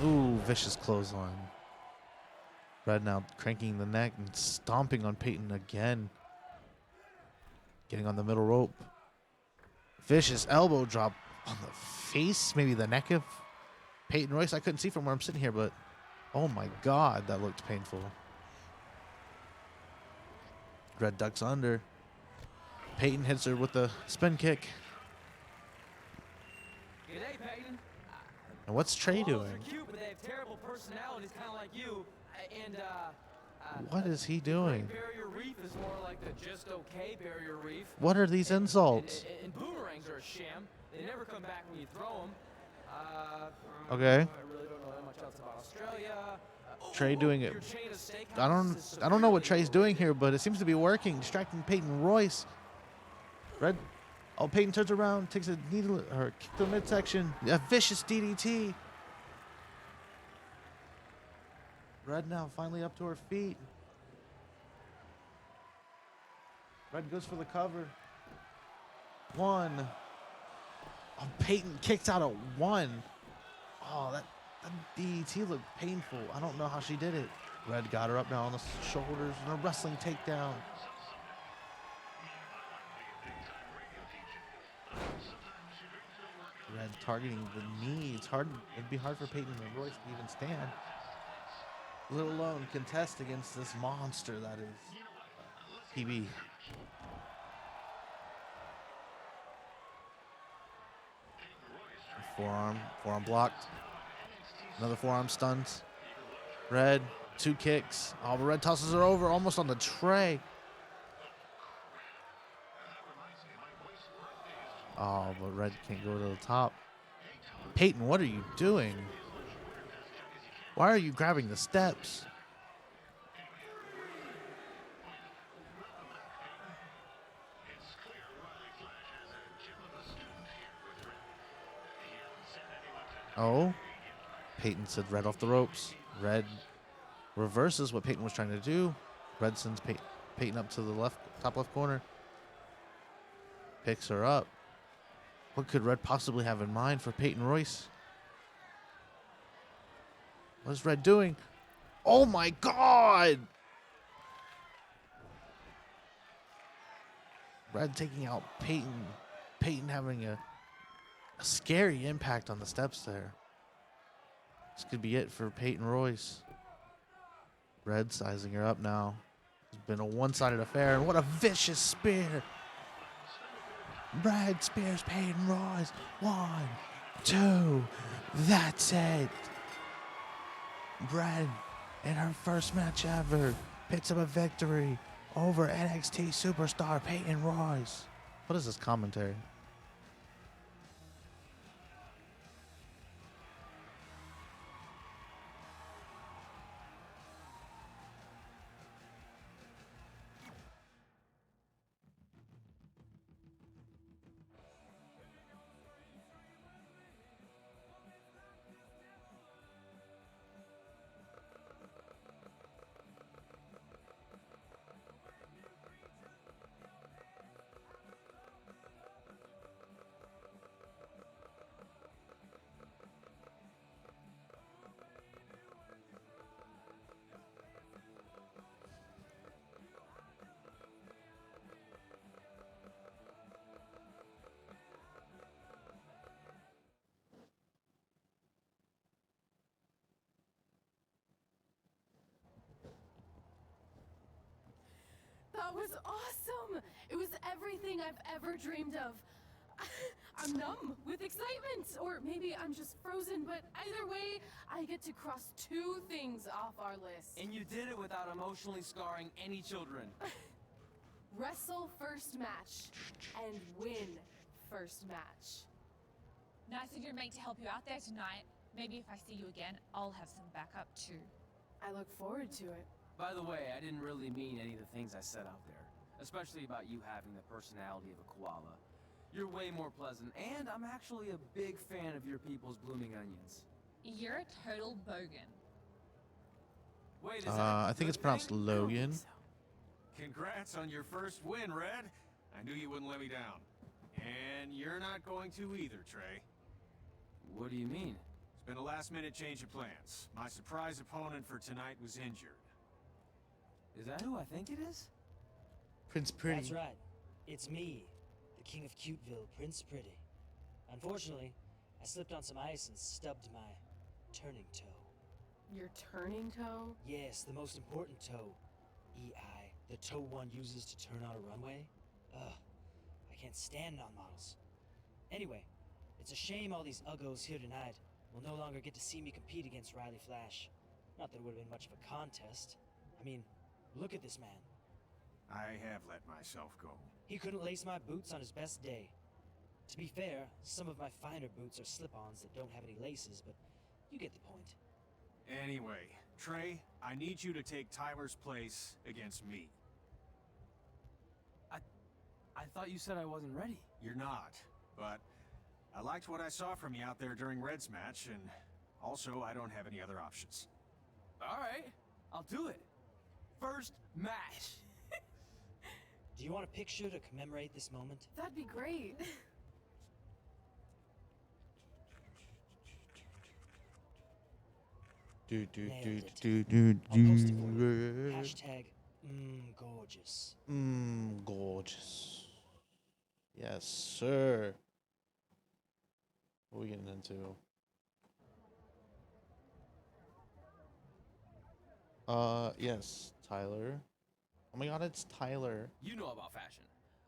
Ooh, vicious clothesline. Red now cranking the neck and stomping on Peyton again. Getting on the middle rope. Vicious elbow drop on the face, maybe the neck of Peyton Royce. I couldn't see from where I'm sitting here, but oh my God, that looked painful. Red ducks under. Peyton hits her with the spin kick. G'day, Peyton. And what's Trey doing? Are cute, but they have terrible personalities, kind of like you. And What is he doing? Barrier Reef is more like the just okay Barrier Reef. What are these insults? And boomerangs are a sham. They never come back when you throw them. Okay. I really don't know much else about Australia. Trey doing it. I don't know what Trey's doing here, but it seems to be working, distracting Peyton Royce. Red. Oh, Peyton turns around, takes a needle or kick to the midsection. A vicious DDT. Red now finally up to her feet. Red goes for the cover. 1. Oh, Peyton kicks out at 1. Oh, that DDT looked painful. I don't know how she did it. Red got her up now on the shoulders and a wrestling takedown. Red targeting the knee. It'd be hard for Peyton and Royce to even stand, let alone contest against this monster that is PB. Forearm blocked. Another forearm stuns. Red, 2 kicks. Oh, but Red tosses her over almost on the tray. Oh, but Red can't go to the top. Peyton, what are you doing? Why are you grabbing the steps? Oh. Peyton said Red off the ropes. Red reverses what Peyton was trying to do. Red sends Peyton up to the left, top left corner. Picks her up. What could Red possibly have in mind for Peyton Royce? What is Red doing? Oh my God! Red taking out Peyton. Peyton having a scary impact on the steps there. This could be it for Peyton Royce. Red sizing her up now. It's been a one-sided affair, and what a vicious spear. Red spears Peyton Royce. 1, 2, that's it. Red, in her first match ever, picks up a victory over NXT superstar Peyton Royce. What is this commentary? That was awesome! It was everything I've ever dreamed of. I'm numb with excitement, or maybe I'm just frozen, but either way, I get to cross 2 things off our list. And you did it without emotionally scarring any children. Wrestle first match and win first match. Nice of your mate to help you out there tonight. Maybe if I see you again, I'll have some backup too. I look forward to it. By the way, I didn't really mean any of the things I said out there. Especially about you having the personality of a koala. You're way more pleasant, and I'm actually a big fan of your people's blooming onions. You're a total bogan. Wait, is that I think it's pronounced Logan. Congrats on your first win, Red. I knew you wouldn't let me down. And you're not going to either, Trey. What do you mean? It's been a last-minute change of plans. My surprise opponent for tonight was injured. Is that who I think it is? Prince Pretty. That's right. It's me, the King of Cuteville, Prince Pretty. Unfortunately, I slipped on some ice and stubbed my turning toe. Your turning toe? Yes, the most important toe. EI, the toe one uses to turn on a runway. Ugh, I can't stand non-models. Anyway, it's a shame all these uggos here tonight will no longer get to see me compete against Riley Flash. Not that it would have been much of a contest. I mean, look at this man. I have let myself go. He couldn't lace my boots on his best day. To be fair, some of my finer boots are slip-ons that don't have any laces, but you get the point. Anyway, Trey, I need you to take Tyler's place against me. I thought you said I wasn't ready. You're not, but I liked what I saw from you out there during Red's match, and also I don't have any other options. Alright, I'll do it. First match. Do you want a picture to commemorate this moment? That'd be great. Do do Nailed do it. do do I'll post it for you. do. Hashtag, gorgeous. Gorgeous. Yes, sir. What are we getting into? Yes, Tyler. Oh my God, it's Tyler. You know about fashion.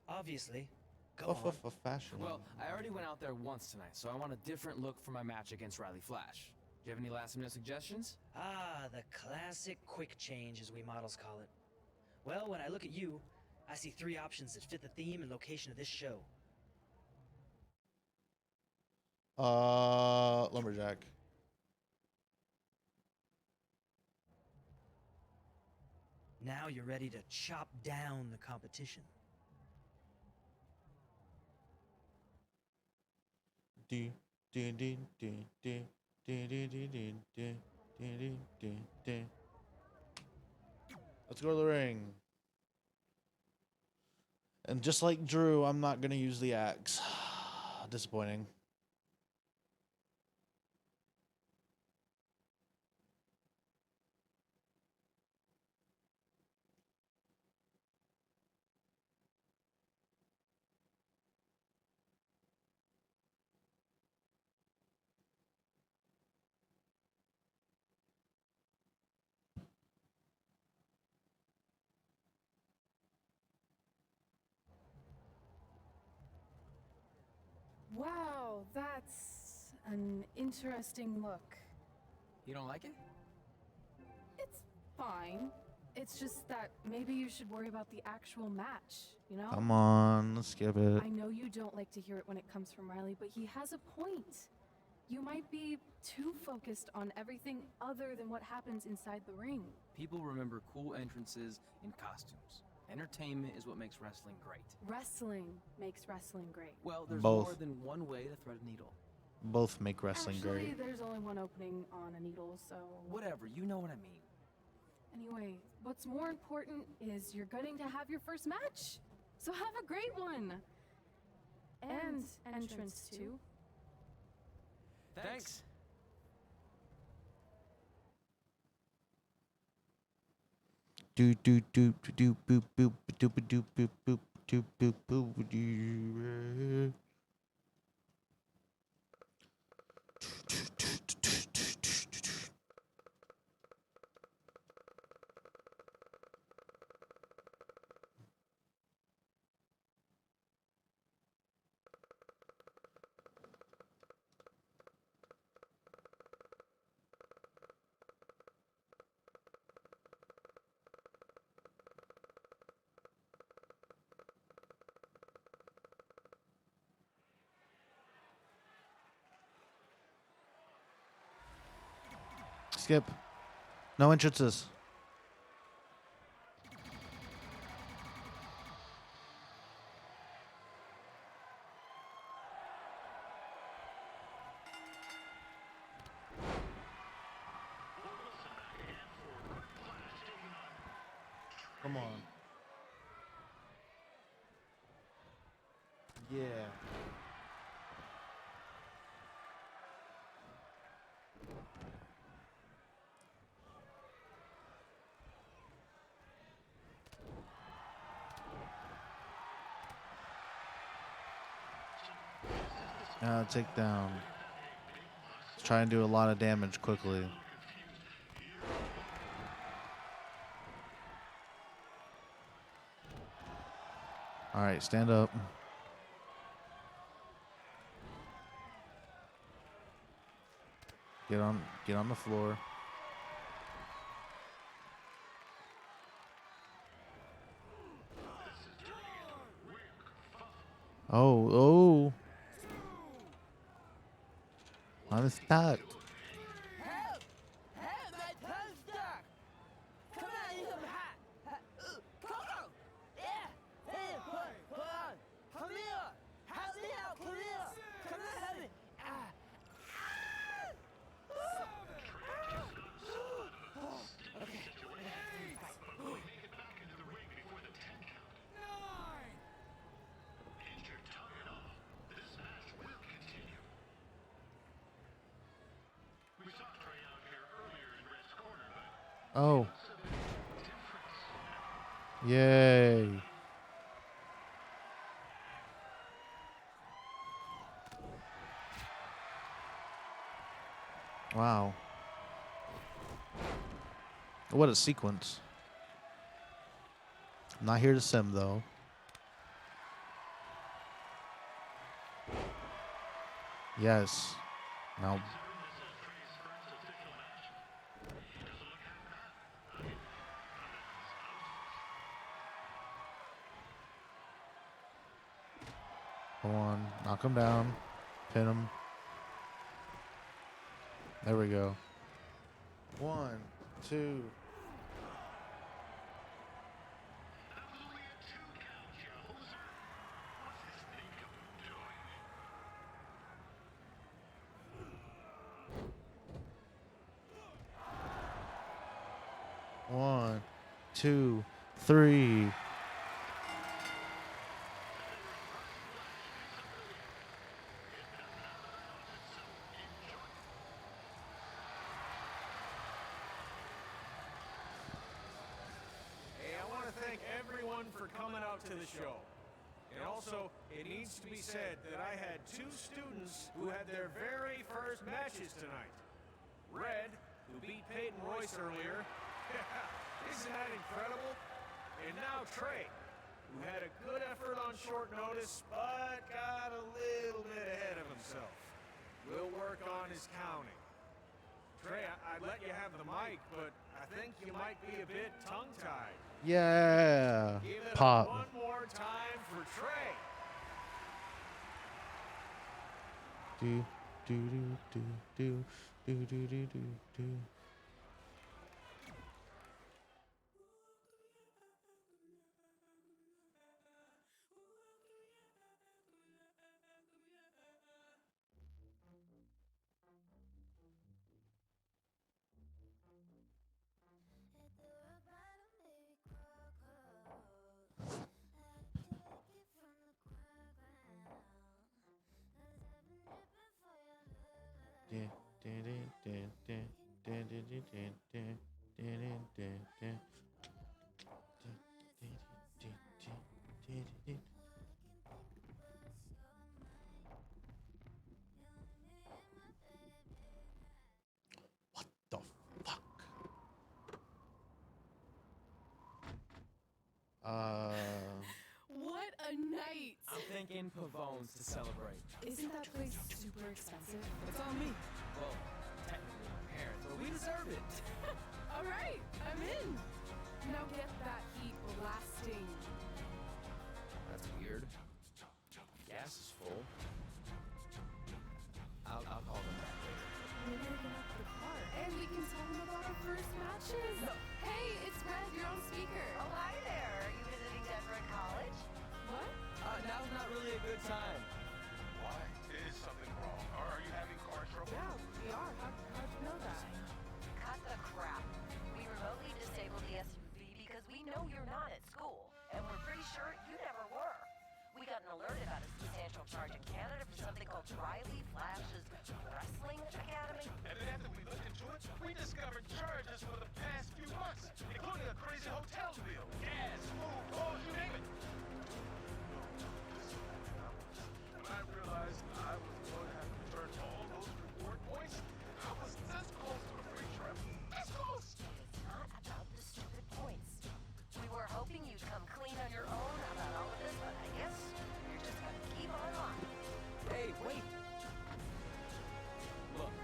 Obviously. Go Off on. of fashion. Well, I already went out there once tonight, so I want a different look for my match against Riley Flash. Do you have any last-minute suggestions? Ah, the classic quick change, as we models call it. Well, when I look at you, I see 3 options that fit the theme and location of this show. Lumberjack. Now you're ready to chop down the competition. Do do do do do do do do do do do do do. Let's go to the ring. And just like Drew, I'm not gonna use the axe. Disappointing. That's an interesting look. You don't like it? It's fine. It's just that maybe you should worry about the actual match, you know? Come on, let's skip it. I know you don't like to hear it when it comes from Riley, but he has a point. You might be too focused on everything other than what happens inside the ring. People remember cool entrances and costumes. Entertainment is what makes wrestling great. Wrestling makes wrestling great. Well, there's Both. more than one way to thread a needle. Both make wrestling Actually, great. there's only one opening on a needle, so... Whatever, you know what I mean. Anyway, what's more important is you're going to have your first match. So have a great one. And entrance too. Thanks. Do do do do boop boop doop doop boop boop doop boop boop doo. Skip. No entrances. Come on. Yeah. Take down. Let's try and do a lot of damage quickly. All right, stand up. Get on the floor. Oh. I'm stuck. Help! Help! My tongue's stuck! Come on, you come hot! Coco! Yeah! Hey, hold on! Come here! Help me out! Come here! Come on, help me! Oh. Yay. Wow. What a sequence. I'm not here to sim though. Yes. Now. Go on. Knock him down. Pin him. There we go. 1, 2. One, 2, 3. For coming out to the show. And also, it needs to be said that I had 2 students who had their very first matches tonight. Red, who beat Peyton Royce earlier. Isn't that incredible? And now Trey, who had a good effort on short notice, but got a little bit ahead of himself. work on his counting. Trey, I'd let you have the mic, but I think you might be a bit tongue-tied. Yeah. Give it Pop. one more time for Trey. Do do do do do do do do do do. What the fuck? What a night! I'm thinking Pavone's to celebrate. Isn't that place super expensive? It's on me. Well, technically my parents, but we deserve it. All right, I'm in. Now get that heat blasting. That's weird. Gas is full. I'll call them back later. We're gonna get out the car, and we can tell them about our first matches. Hey, it's Red. You're on speaker. Oh, hi there. Are you visiting Denver College? What? Now's not really a good time. Why? Is something wrong? Are you having car trouble? Yeah, we are. How'd you know that? Cut the crap. We remotely disabled the SUV because we know you're not at school, and we're pretty sure you never were. We got an alert about a substantial charge in Canada for something called Riley Flash's Wrestling Academy. And then after we looked into it, we discovered charges for the past few months, including a crazy hotel bill, gas, food, oh, you name it. When I realized I was going to have to return all those reward points, I was this close to a free trip. This close! It's not about the stupid points. We were hoping you'd come clean on your own about all of this, but I guess you're just gonna keep on lying. Hey, wait! Look,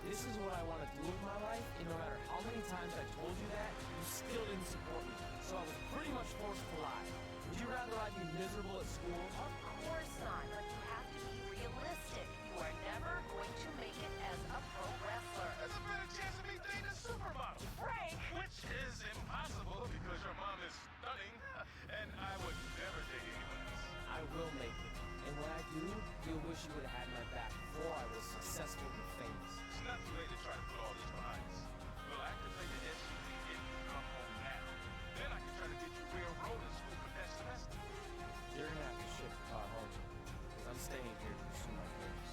this is what I want to do with my life, and no matter how many times I told you that, you still didn't support me. So I was pretty much forced to lie. Would you rather I be miserable at school? Of course not, but you have to be realistic. You are never going to make it as a pro wrestler. There's a better chance of me dating a supermodel. Frank! Which is impossible because your mom is stunning, and I would never date anyone else. I will make it. And when I do, you'll wish you would have had my back before I was successful and famous. It's not too late to try to put all this behind us. We'll activate the SUV if you come home now. Then I can try to get you railroaded school for that semester. You're gonna have to ship the car home. Because I'm staying here to pursue my dreams.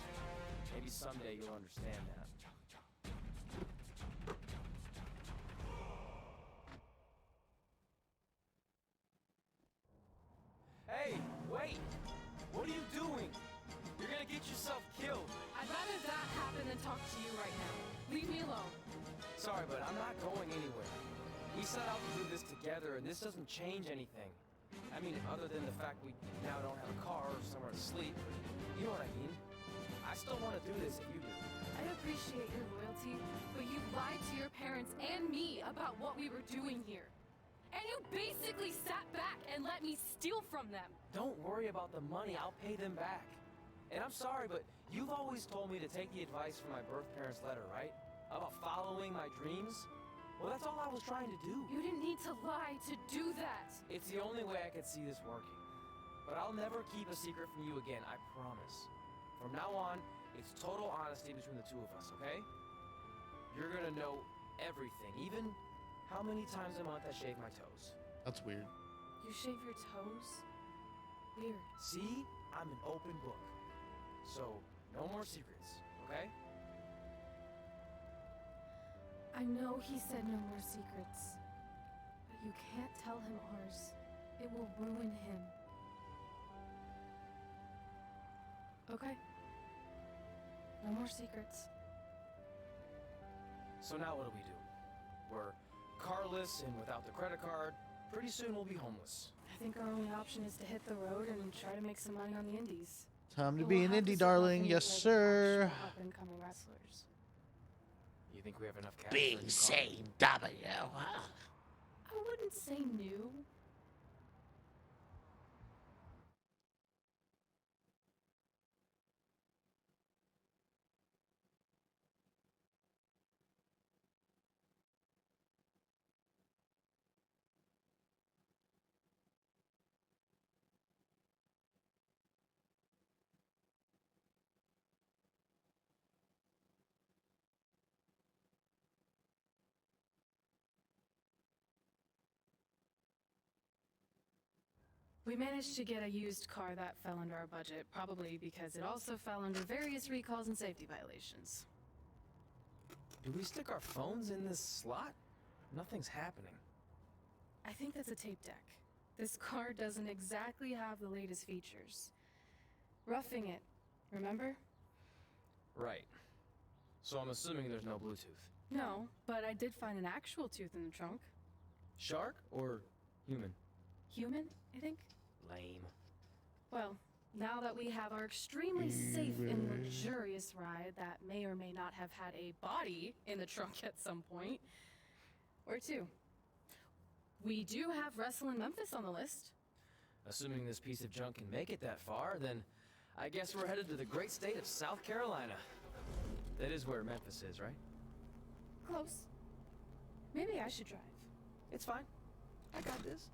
Maybe someday you'll understand that. Hey, wait! What are you doing? You're gonna get yourself killed. I'd rather that happen than talk to you right now. Leave me alone. Sorry, but I'm not going anywhere. We set out to do this together, and this doesn't change anything. I mean, other than the fact we now don't have a car or somewhere to sleep. You know what I mean? I still want to do this if you do. I appreciate your loyalty, but you lied to your parents and me about what we were doing here. And you basically sat back and let me steal from them. Don't worry about the money. I'll pay them back. And I'm sorry, but you've always told me to take the advice from my birth parents' letter, right? About following my dreams? Well, that's all I was trying to do. You didn't need to lie to do that. It's the only way I could see this working. But I'll never keep a secret from you again, I promise. From now on, it's total honesty between the two of us, okay? You're gonna know everything, even how many times a month I shave my toes. That's weird. You shave your toes? Weird. See? I'm an open book. So, no more secrets, okay? I know he said no more secrets, but you can't tell him ours. It will ruin him. Okay. No more secrets. So now what do? We're carless and without the credit card. Pretty soon we'll be homeless. I think our only option is to hit the road and try to make some money on the indies. Time to But be we'll an have to indie start darling. roughing Yes, it like sir. actual up-and-coming wrestlers. You think we have enough cash? Big for a new car? CW. I wouldn't say new. We managed to get a used car that fell under our budget, probably because it also fell under various recalls and safety violations. Do we stick our phones in this slot? Nothing's happening. I think that's a tape deck. This car doesn't exactly have the latest features. Roughing it, remember? Right. So I'm assuming there's no Bluetooth. No, but I did find an actual tooth in the trunk. Shark or human? Human, I think? Lame. Well, now that we have our extremely safe and luxurious ride that may or may not have had a body in the trunk at some point, or two. We do have Wrestle in Memphis on the list. Assuming this piece of junk can make it that far, then I guess we're headed to the great state of South Carolina. That is where Memphis is, right? Close. Maybe I should drive. It's fine. I got this.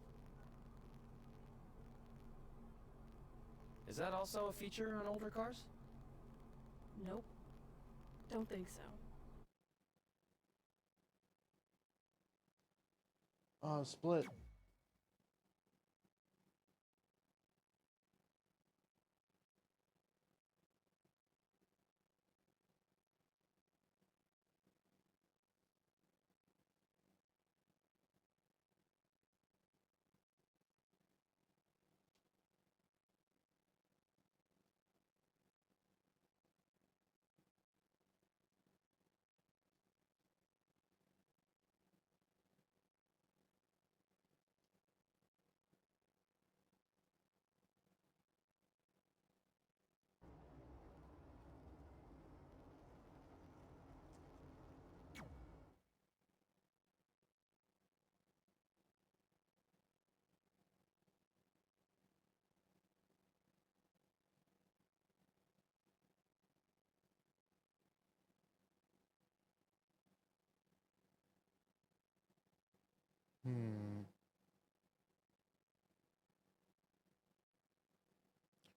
Is that also a feature on older cars? Nope. Don't think so. Oh, split.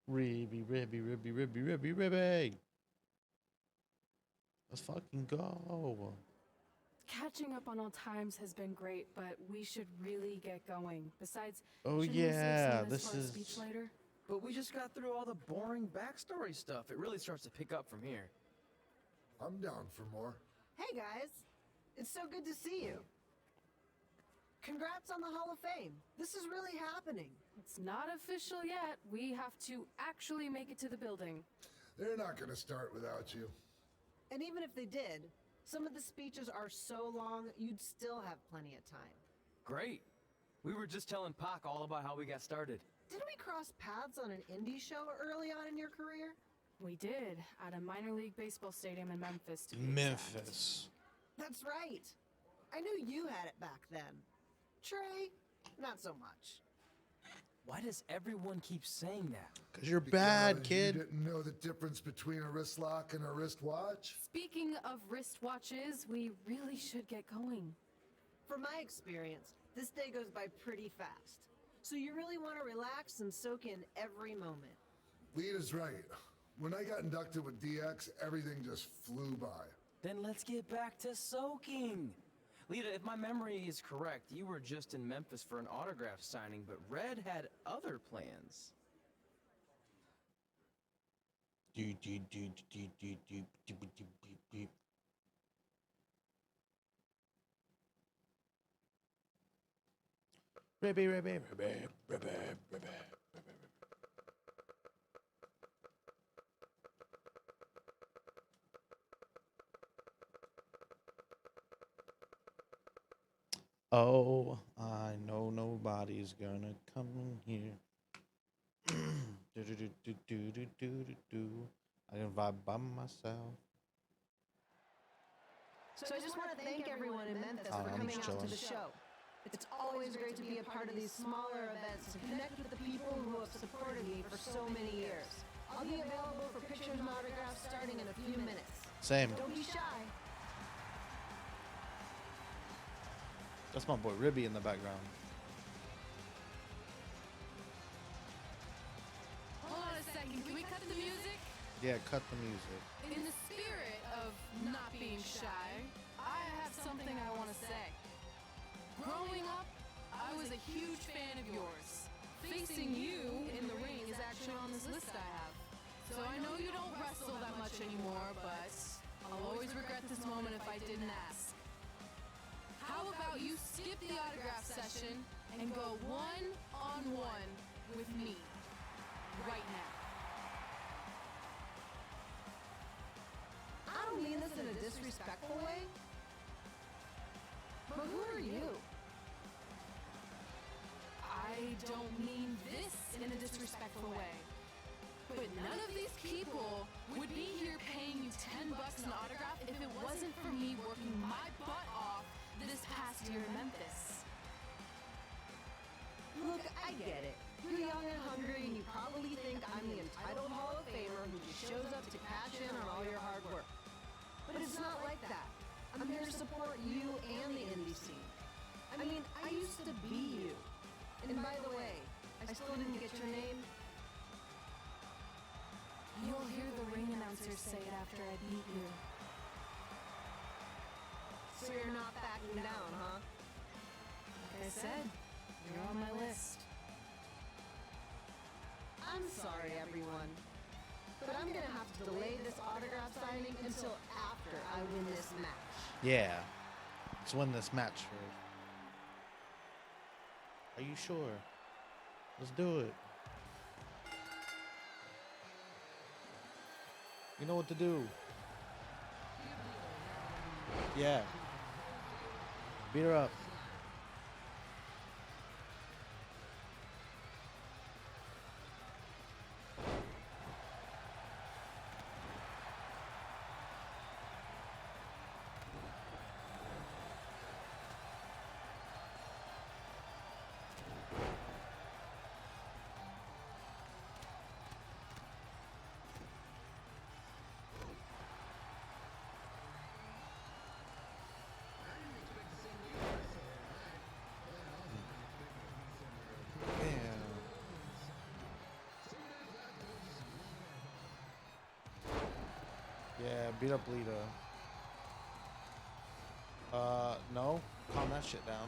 Ribby. Let's fucking go. Catching up on all times has been great, but we should really get going. Besides, Oh shouldn't we save some yeah, of this for our is. speech later? But we just got through all the boring backstory stuff. It really starts to pick up from here. I'm down for more. Hey guys, it's so good to see you. Congrats on the Hall of Fame. This is really happening. It's not official yet. We have to actually make it to the building. They're not gonna start without you. And even if they did, some of the speeches are so long, you'd still have plenty of time. Great. We were just telling Pac all about how we got started. Didn't we cross paths on an indie show early on in your career? We did, at a minor league baseball stadium in Memphis, to be exact. Memphis. That's right. I knew you had it back then. Trey, not so much. Why does everyone keep saying that? Cause you're bad, kid. You didn't know the difference between a wrist lock and a wristwatch? Speaking of wristwatches, we really should get going. From my experience, this day goes by pretty fast. So you really want to relax and soak in every moment. Lita's right. When I got inducted with DX, everything just flew by. Then let's get back to soaking. Lita, if my memory is correct, you were just in Memphis for an autograph signing, but Red had other plans. Ribby. Oh, I know nobody's gonna come in here. Do do do do do do do do do. I can vibe by myself. So I just want to thank everyone in Memphis for I'm coming just out to chilling. the show. It's always great to be a part of these smaller events and connect with the people who have supported me for so many years. I'll be available for pictures and autographs starting in a few minutes. Same. Don't be shy. That's my boy Ribby in the background. Hold on a second. Can we cut the music? Yeah, cut the music. In the spirit of not being shy, I have something I want to say. Growing up, I was a huge fan of yours. Facing you in the ring is actually on this list I have. So I know you don't wrestle that much anymore, but I'll always regret this moment if I didn't ask. How about you skip the autograph session and go one-on-one with me right now? I don't mean this in a disrespectful way, but who are you? I don't mean this in a disrespectful way. But none of these people would be here paying you $10 an autograph if it wasn't for me working my butt off this past year in Memphis. Look, I get it. You're young and hungry, and you probably think I'm the entitled Hall of Famer who just shows up to cash in on all your hard work. But it's not like that. I'm here to support you and the indie scene. I mean, I used to be you. And by the way, I still didn't get your name. You'll hear the ring announcer say it after I beat you. So you're not backing down, huh? Like I said, you're on my list. I'm sorry, everyone. But I'm gonna have to delay this autograph signing until after I win this match. Yeah. Let's win this match first. Are you sure? Let's do it. You know what to do. Yeah. Beat her up. Yeah, beat up Lita. No. Calm that shit down.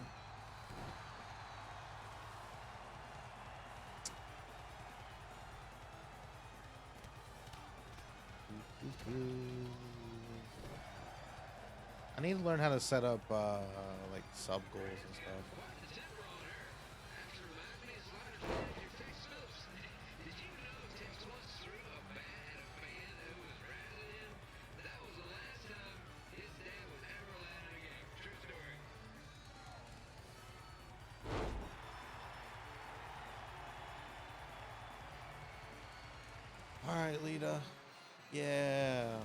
I need to learn how to set up, like, sub goals and stuff. Alright, Lita. Yeah.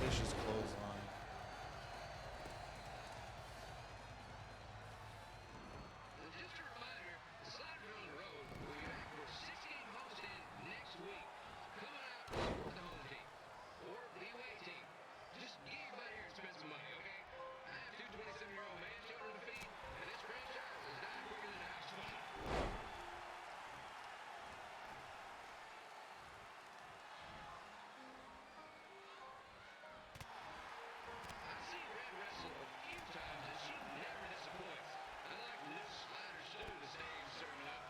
Vicious clothesline. Just a reminder, the Sliders on the road will be back for 6-game homestand next week. Coming out to support the home team or the away team. Just get your butt here and spend some money, okay? I have two 27-year-old man children to feed, and this franchise is dying quicker than a house fire. I've seen Red wrestle a few times, and she never disappoints. Unlike this Slider stew the stage serving up.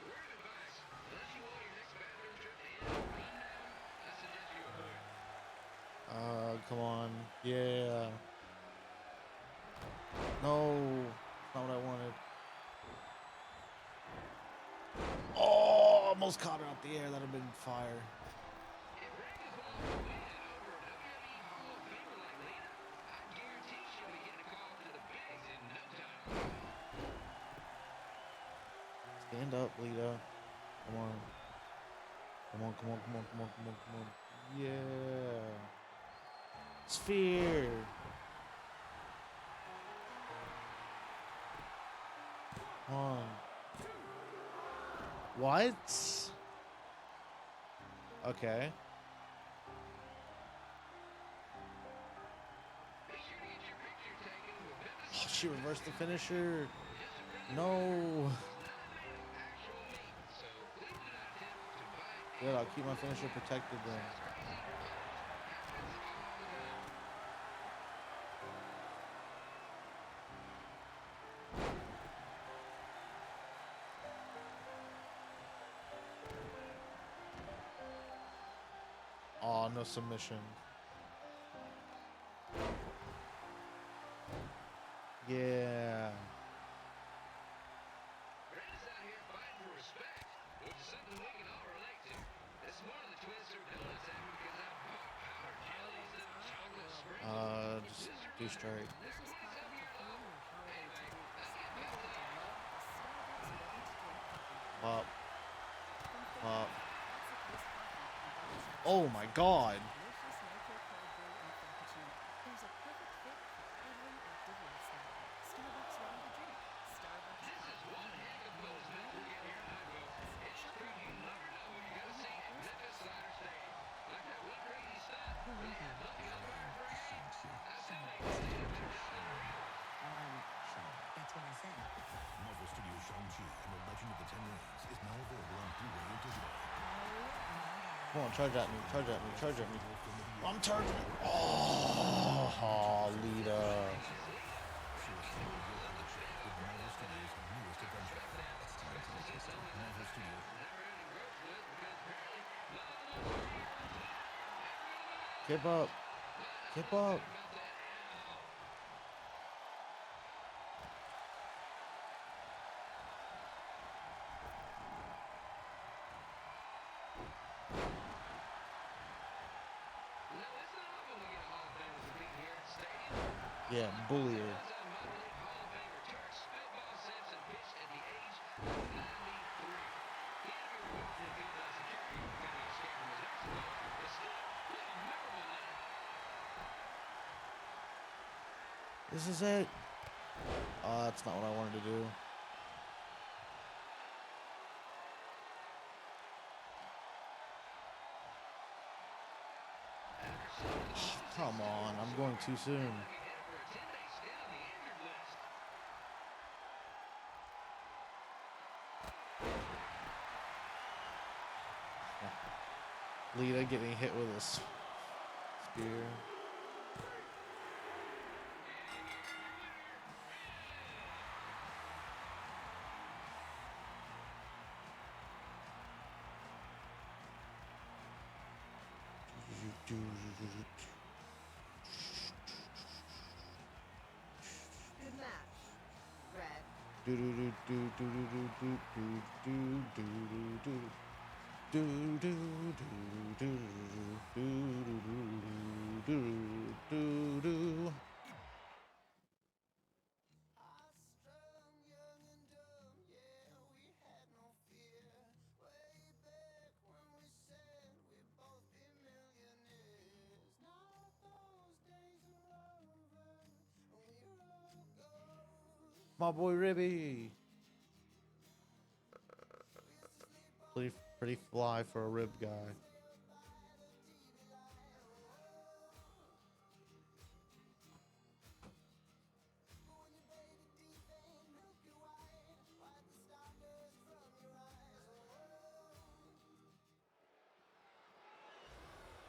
Word of advice, unless you want your next bathroom trip to end in a rundown, I suggest you avoid. Come on. Yeah. No. Not what I wanted. Oh, almost caught her out the air. That'd have been fire. If Ravens wants to win over a WWE Hall of Famer like Lita, I guarantee she'll be getting a call to the bigs in no time. Stand up, Lita. Come on. Come on, come on, come on, come on, come on, come on. Yeah. Sphere. Come on. What? Okay. Oh, she reversed the finisher. No. Good, I'll keep my finisher protected then. Oh, no submission. Yeah. Just do straight. Up. Up. Oh my god. That's what I said. Marvel Studios Shang-Chi and the Legend of the Ten Rings is now available on Blu-ray and digital. Come on, charge at me, charge at me, charge at me. I'm charging. Oh, Lita. Keep up. Keep up. Yeah, bully her. This is it. Oh, that's not what I wanted to do. Come on, I'm going too soon. Lita getting hit with a spear. Good match, Red. Do do do do do do do do do do do do do do do do do. My boy Ribby. Pretty fly for a rib guy.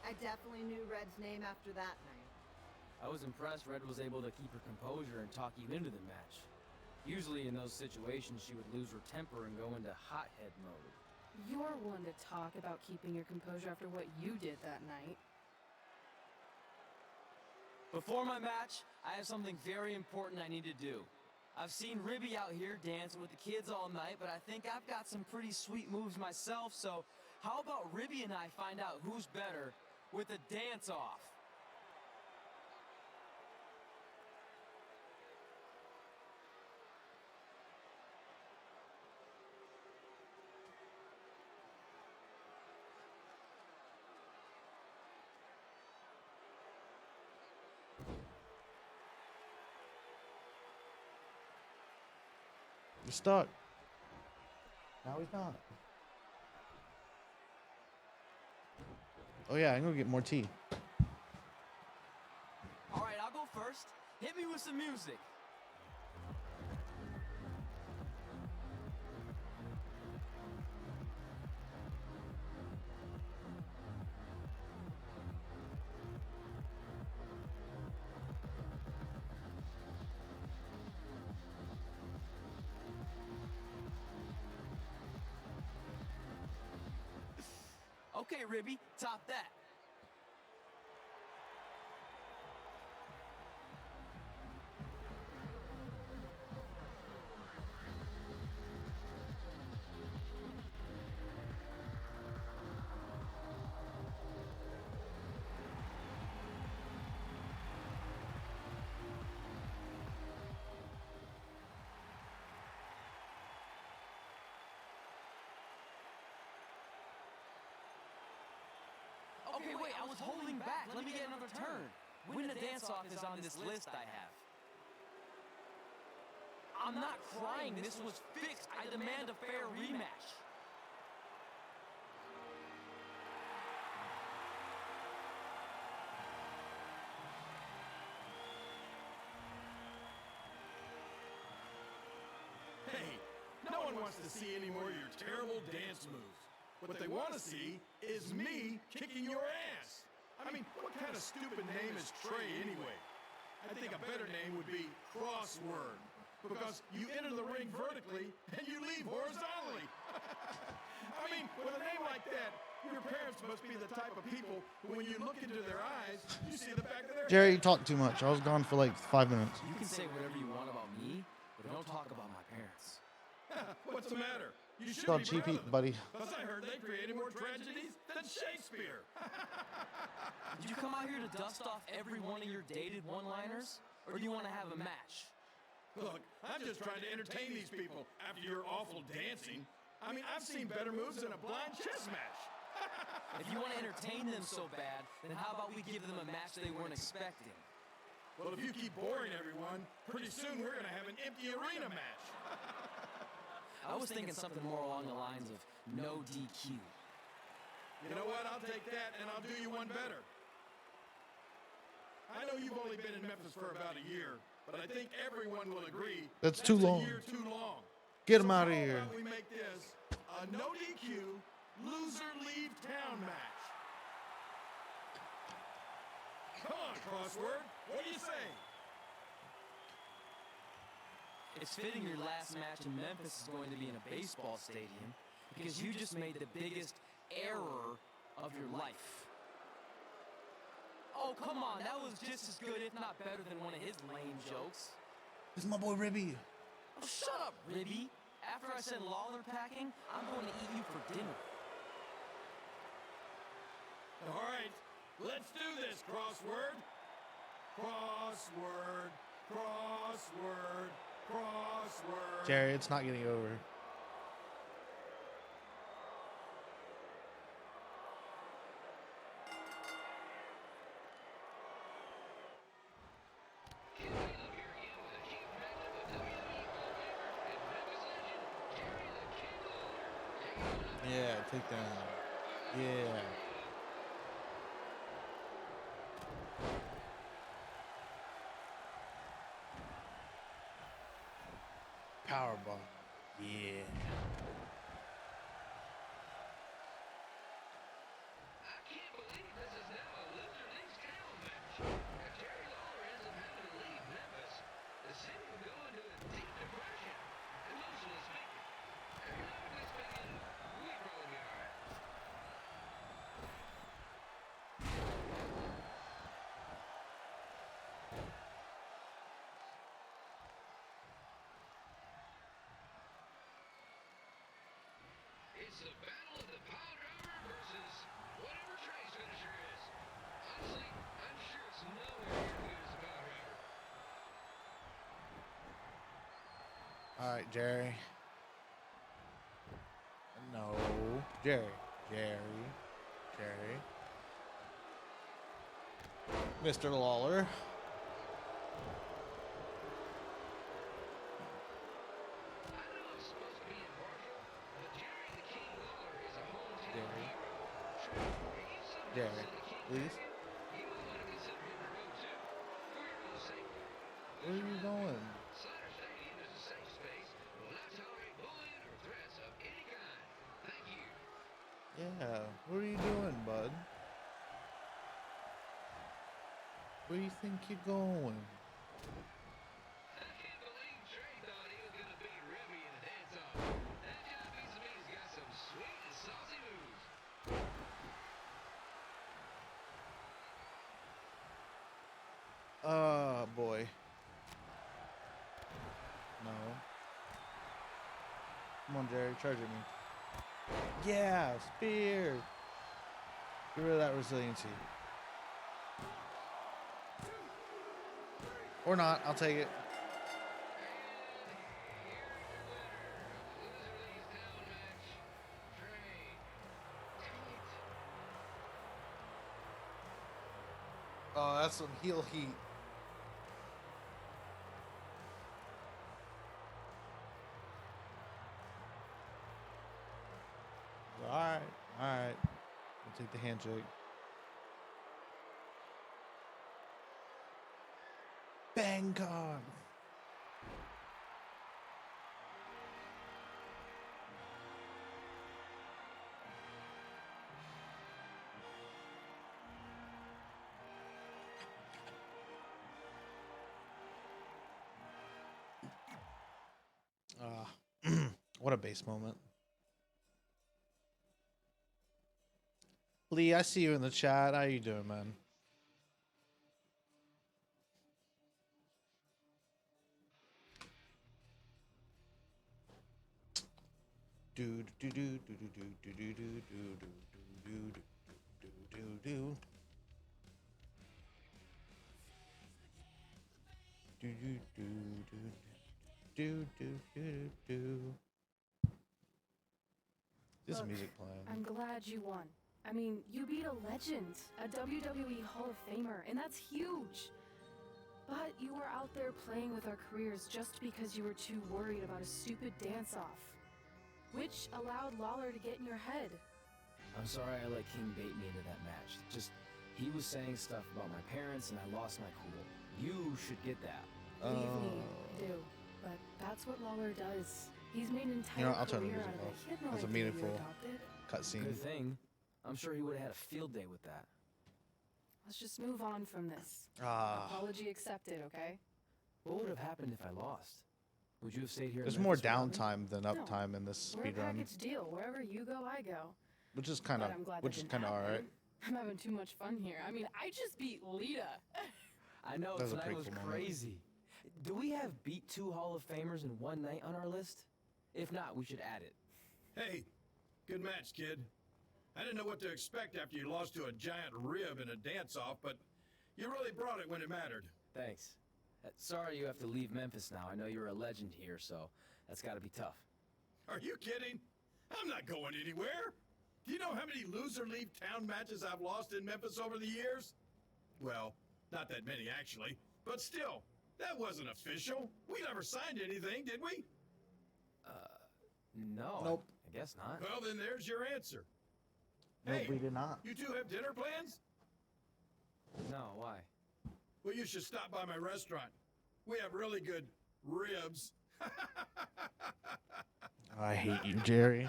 I definitely knew Red's name after that night. I was impressed Red was able to keep her composure and talk you into the match. Usually in those situations she would lose her temper and go into hothead mode. You're one to talk about keeping your composure after what you did that night. Before my match, I have something very important I need to do. I've seen Ribby out here dancing with the kids all night, but I think I've got some pretty sweet moves myself, so how about Ribby and I find out who's better with a dance-off? You're stuck. Now he's not. Oh yeah, I'm gonna get more tea. All right, I'll go first. Hit me with some music. Okay, Ribby, top that. Okay, wait, I was holding back. Let me get another turn. Win the dance-off is on this list I have. I'm not crying. This was fixed. I demand a fair rematch. Hey, no one wants to see any more of your terrible dance moves. What they want to see is me kicking your ass. I mean, what kind of stupid name is Trey anyway? I think a better name would be Crossword, because you enter the ring vertically and you leave horizontally. I mean, with a name like that, your parents must be the type of people who, when you look into their eyes, you see the back of their Jerry, head. you talk too much. I was gone for like 5 minutes. You can say whatever you want about me, but don't talk about my parents. What's the matter? You It's should called be cheap proud eat, of them, buddy. because I heard they created more tragedies than Shakespeare. Did you come out here to dust off every one of your dated one-liners? Or do you want to have a match? Look, I'm just trying to entertain these people after your awful dancing. I mean, I've seen better moves than a blind chess match. If you want to entertain them so bad, then how about we give them a match they weren't expecting? Well, if you keep boring everyone, pretty soon we're going to have an empty arena match. I was thinking something more along the lines of no DQ. You know what? I'll take that, and I'll do you one better. I know you've only been in Memphis for about a year, but I think everyone will agree That's too long. a year too long. Get him So out of how here. about we make this a no DQ, loser leave town match. Come on, Crossword. What do you say? It's fitting your last match in Memphis is going to be in a baseball stadium because you just made the biggest error of your life. Oh, come on. That was just as good, if not better, than one of his lame jokes. This is my boy Ribby. Oh, shut up, Ribby. After I send Lawler packing, I'm going to eat you for dinner. All right, let's do this, Crossword. Crossword, crossword, crossword. Jerry, it's not getting over. Yeah, take that. Yeah. Powerbomb. Yeah. I can't believe this is now a loser leaves town match. If Jerry Lawler ends up having to leave Memphis, the city will go into a deep depression. Emotionally speaking. Economically speaking, we probably be all right. It's the battle of the pile driver versus whatever Trey's finisher is. Honestly, I'm sure it's nowhere near as good as the pile driver. All right, Jerry. No. Jerry. Jerry. Mr. Lawler. I know Jerry, please. You might want to consider hitting the road too, for your own safety. Where are you going? Slider Stadium is a safe space and will not tolerate bullying or threats of any kind. Thank you. Yeah, what are you doing, bud? Where do you think you're going? I can't believe Trey thought he was gonna beat Remy in a dance-off. That just beats me. He's got some sweet and saucy moves. Boy. No. Come on, Jerry, charge at me. Yeah, spear. Get rid of that resiliency. Or not, I'll take it. Oh, that's some heel heat. Alright, alright. We'll take the handshake. Bangkok! What a base moment. Lee, I see you in the chat. How you doing, man? Do do do do do do do do do do do do do do. Do do do do do do do. This Look, music playing. I'm glad you won. I mean, you beat a legend, a WWE Hall of Famer, and that's huge. But you were out there playing with our careers just because you were too worried about a stupid dance-off, which allowed Lawler to get in your head. I'm sorry I let King bait me into that match. Just, he was saying stuff about my parents and I lost my cool. You should get that. Believe me, I do. But that's what Lawler does. He's made an entire I'll turn the career music out of it. off. He had no That's a idea you were meaningful adopted. cutscene. Good thing. I'm sure he would have had a field day with that. Let's just move on from this. Ah. Apology accepted, okay? What would have happened if I lost? Would you have stayed here? There's in more Memphis without me? downtime than uptime in this We're a speedrun, package deal. Wherever you go, I go. which is kind of But I'm glad that didn't all right. happen. I'm having too much fun here. I mean, I just beat Lita. I know, That was a tonight pretty was cool moment. crazy. Do we have beat 2 Hall of Famers in one night on our list? If not, we should add it. Hey, good match, kid. I didn't know what to expect after you lost to a giant rib in a dance-off, but you really brought it when it mattered. Thanks. Sorry you have to leave Memphis now. I know you're a legend here, so that's got to be tough. Are you kidding? I'm not going anywhere. Do you know how many loser leave town matches I've lost in Memphis over the years? Well, not that many actually, but still, that wasn't official. We never signed anything, did we? No. Nope. I guess not. Well, then there's your answer. Nope, Hey, we did not. you two have dinner plans? No, why? Well, you should stop by my restaurant. We have really good ribs. I hate you, Jerry.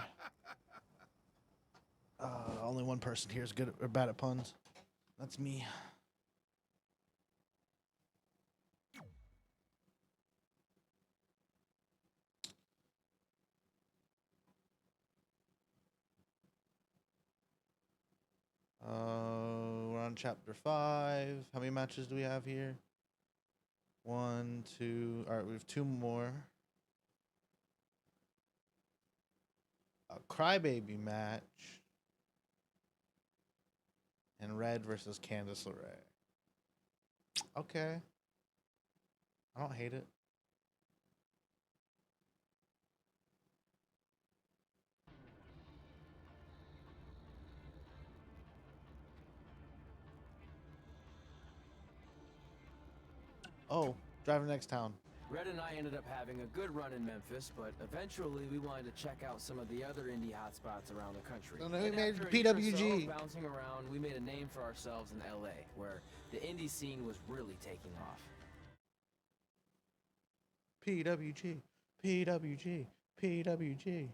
Only one person here is good or bad at puns. That's me. We're on chapter 5. How many matches do we have here? 1, 2. All right, we have 2 more. A crybaby match. And Red versus Candice LeRae. Okay. I don't hate it. Oh, driving next town. Red and I ended up having a good run in Memphis, but eventually we wanted to check out some of the other indie hotspots around the country. So then we made after a year or so PWG. of bouncing around, we made a name for ourselves in LA, where the indie scene was really taking off. PWG, PWG, PWG.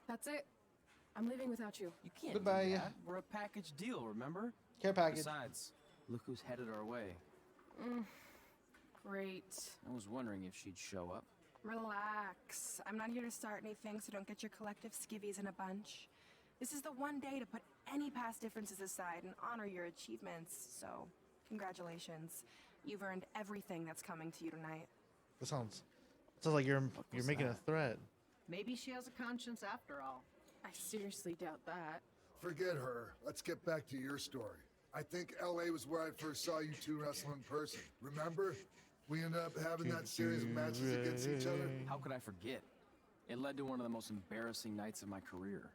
That's it. I'm leaving without you. You can't Goodbye. do that. We're a package deal, remember? Care package. Besides, look who's headed our way. Great. I was wondering if she'd show up. Relax. I'm not here to start anything, so don't get your collective skivvies in a bunch. This is the one day to put any past differences aside and honor your achievements, so congratulations. You've earned everything that's coming to you tonight. That sounds like you're making a threat. Maybe she has a conscience after all. I seriously doubt that. Forget her. Let's get back to your story. I think LA was where I first saw you two wrestle in person. Remember? We ended up having that series of matches against each other. How could I forget? It led to one of the most embarrassing nights of my career.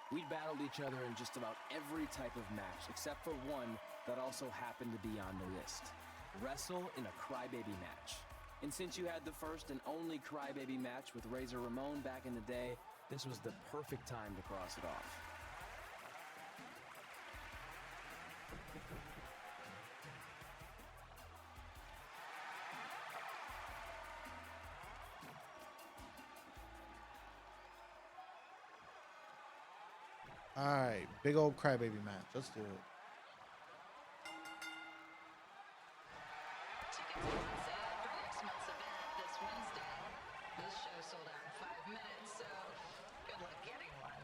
We'd battled each other in just about every type of match, except for one that also happened to be on the list. Wrestle in a Crybaby match. And since you had the first and only Crybaby match with Razor Ramon back in the day, this was the perfect time to cross it off. All right, big old crybaby match. Let's do it. Tickets are on sale for next month's event this Wednesday. This show sold out in 5 minutes, so good luck getting one.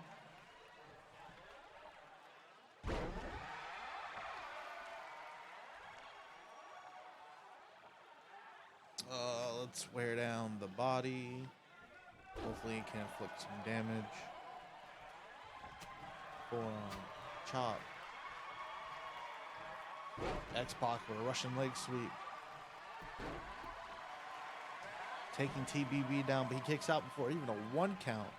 Let's wear down the body. Hopefully it can inflict some damage. Forearm, chop. X-Pac with a Russian leg sweep. Taking TBB down, but he kicks out before even a 1 count.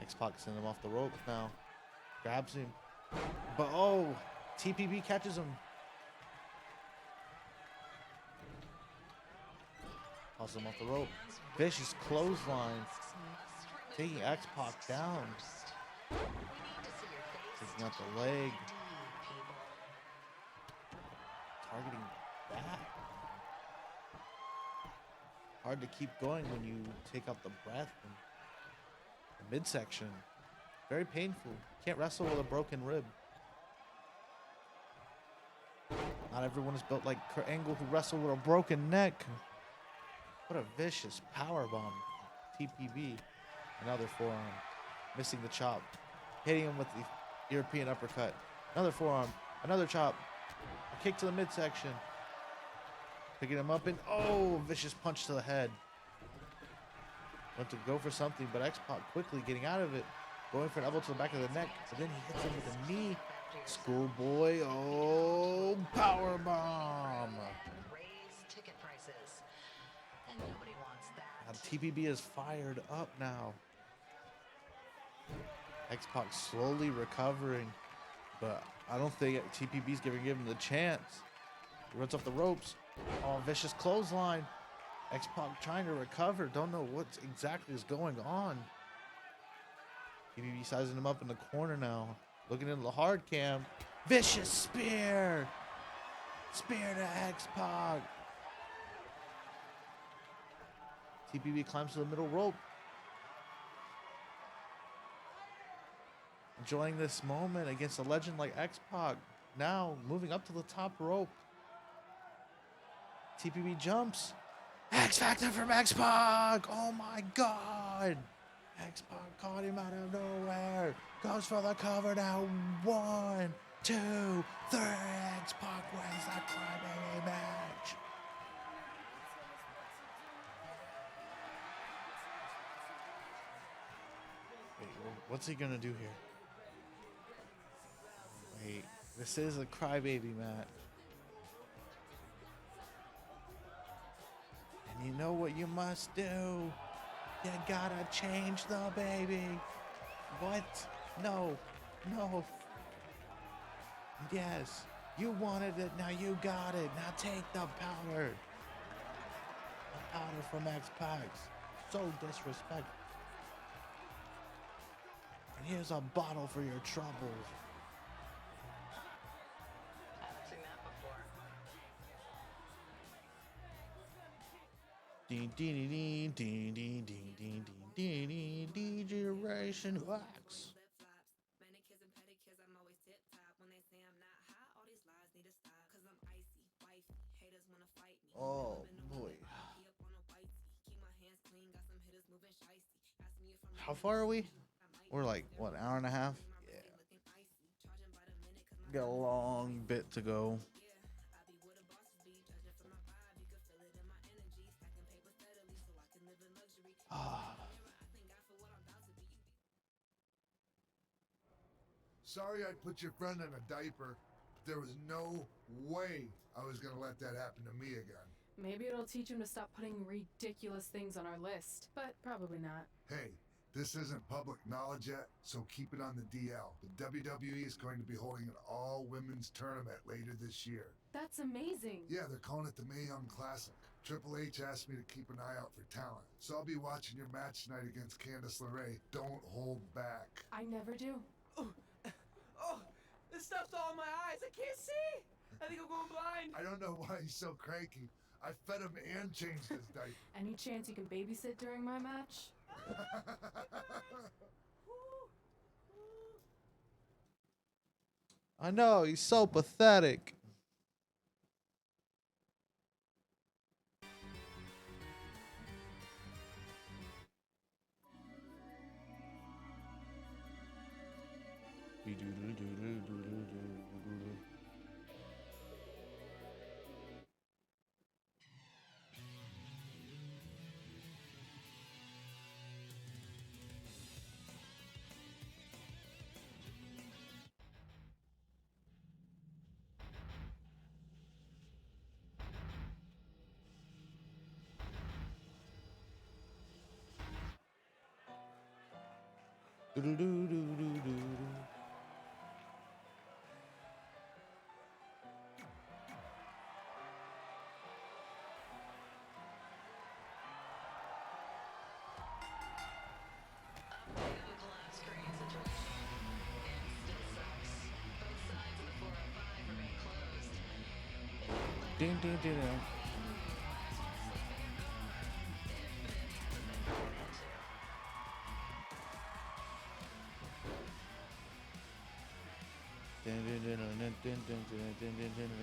X-Pac sends him off the ropes now. Grabs him. But oh, TPB catches him. Tosses him off the rope. Vicious clothesline. Taking X-Pac down. Taking out the leg. Targeting back. Hard to keep going when you take out the breath in the midsection. Very painful. Can't wrestle with a broken rib. Not everyone is built like Kurt Angle who wrestled with a broken neck. What a vicious powerbomb. TPB. Another forearm. Missing the chop. Hitting him with the European uppercut. Another forearm. Another chop. A kick to the midsection. Picking him up and oh, vicious punch to the head. Went to go for something, but X-Pac quickly getting out of it. Going for an elbow to the back of the neck, but then he hits him with a knee. Schoolboy, oh, powerbomb. Raise ticket prices, and nobody wants that. TPB is fired up now. X-Pac slowly recovering, but I don't think TPB's giving him the chance. He runs off the ropes. Oh, vicious clothesline. X-Pac trying to recover. Don't know what exactly is going on. TBB sizing him up in the corner now. Looking into the hard cam. Vicious spear. Spear to X-Pac. TBB climbs to the middle rope. Enjoying this moment against a legend like X-Pac. Now moving up to the top rope. TPB jumps. X Factor from X-Pac. Oh my God. X-Pac caught him out of nowhere. Goes for the cover now. 1, 2, 3. X-Pac wins that crybaby match. Wait, what's he gonna do here? Wait, this is a crybaby match. And you know what you must do? You gotta change the baby. What? No. No. Yes. You wanted it, now you got it. Now take the powder. The powder from X-Pac. So disrespectful. And here's a bottle for your troubles. Haven't seen that before. Ding ding ding ding ding ding ding ding ding ding Generation Wax. Oh boy. How far are we? We're like what, hour and a half? Yeah. Got a long bit to go. Sorry I put your friend in a diaper, but there was no way I was gonna let that happen to me again. Maybe it'll teach him to stop putting ridiculous things on our list, but probably not. Hey, this isn't public knowledge yet, so keep it on the DL. The WWE is going to be holding an all-women's tournament later this year. That's amazing. Yeah, they're calling it the Mae Young Classic. Triple H asked me to keep an eye out for talent, so I'll be watching your match tonight against Candice LeRae. Don't hold back. I never do. Oh, this stuff's all in my eyes. I can't see. I think I'm going blind. I don't know why he's so cranky. I fed him and changed his diaper. Any chance you can babysit during my match? I know, he's so pathetic. Ding, ding, ding,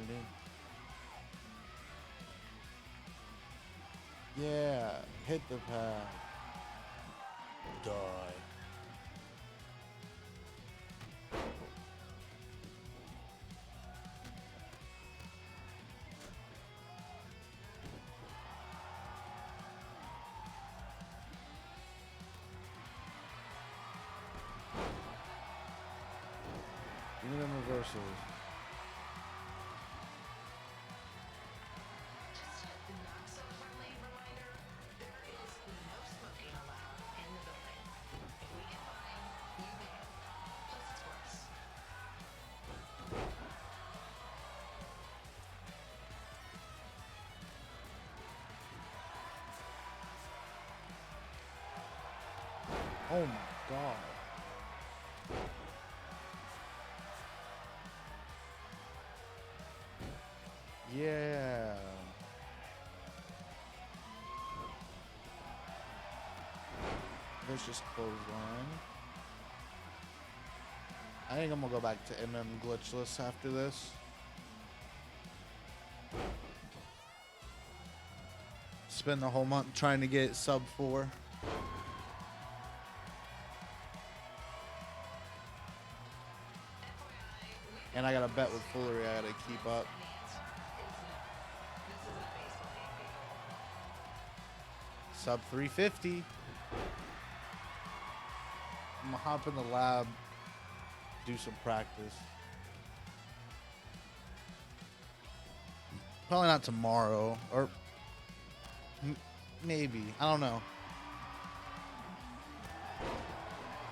ding. Yeah, hit the pad. Die. Give me them reversals. Oh my god. Yeah. Vicious clothesline. I think I'm gonna go back to MM glitchless after this. Spend the whole month trying to get sub 4. And I got a bet with Foolery I gotta keep up. Sub 350. I'm gonna hop in the lab, do some practice. Probably not tomorrow, or maybe. I don't know.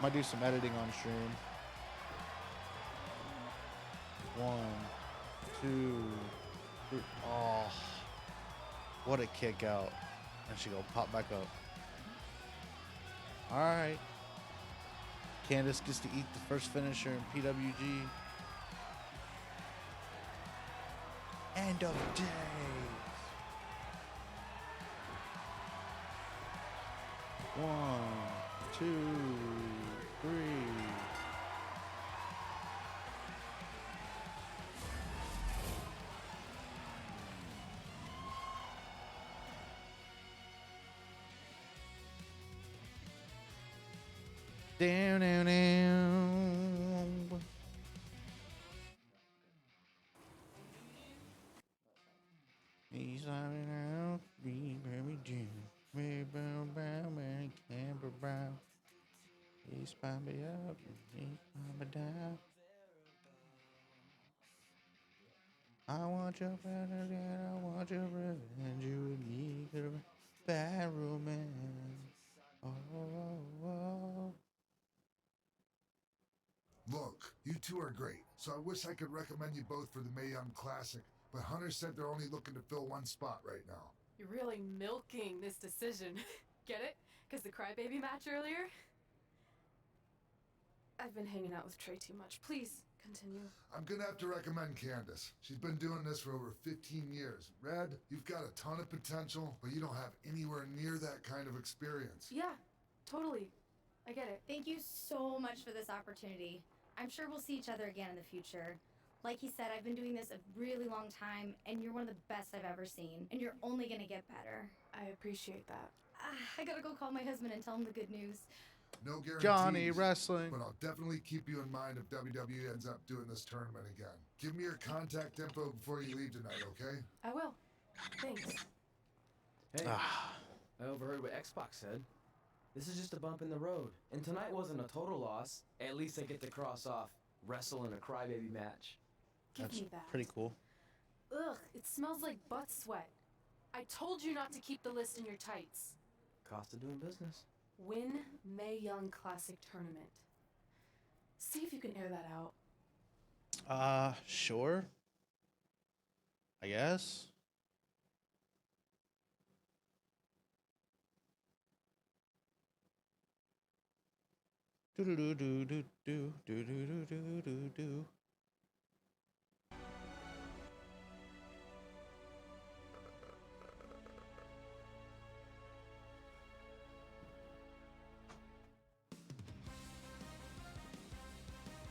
Might do some editing on stream. 1, 2, 3. Oh, what a kick out. And she go pop back up. All right. Candace gets to eat the first finisher in PWG. End of day. One, 2, 3. Down, down, down. He's living out, be very June. Very brown, brown, man, camper brown. He's me up, he's me down. I want your better, I want your revenge. You and me could have been bad romance. Oh, oh, oh. Look, you two are great, so I wish I could recommend you both for the Mae Young Classic, but Hunter said they're only looking to fill one spot right now. You're really milking this decision. Get it? Because the crybaby match earlier? I've been hanging out with Trey too much. Please, continue. I'm gonna have to recommend Candace. She's been doing this for over 15 years. Red, you've got a ton of potential, but you don't have anywhere near that kind of experience. Yeah, totally. I get it. Thank you so much for this opportunity. I'm sure we'll see each other again in the future. Like he said, I've been doing this a really long time, and you're one of the best I've ever seen. And you're only gonna get better. I appreciate that. I gotta go call my husband and tell him the good news. No guarantees. Johnny Wrestling. But I'll definitely keep you in mind if WWE ends up doing this tournament again. Give me your contact info before you leave tonight, okay? I will. Thanks. Hey, I overheard what Xbox said. This is just a bump in the road. And tonight wasn't a total loss. At least I get to cross off wrestle in a crybaby match. Give me that. Pretty cool. Ugh, it smells like butt sweat. I told you not to keep the list in your tights. Cost of doing business. Win Mae Young Classic Tournament. See if you can air that out. Sure. I guess. Do do do do do do do do do do do.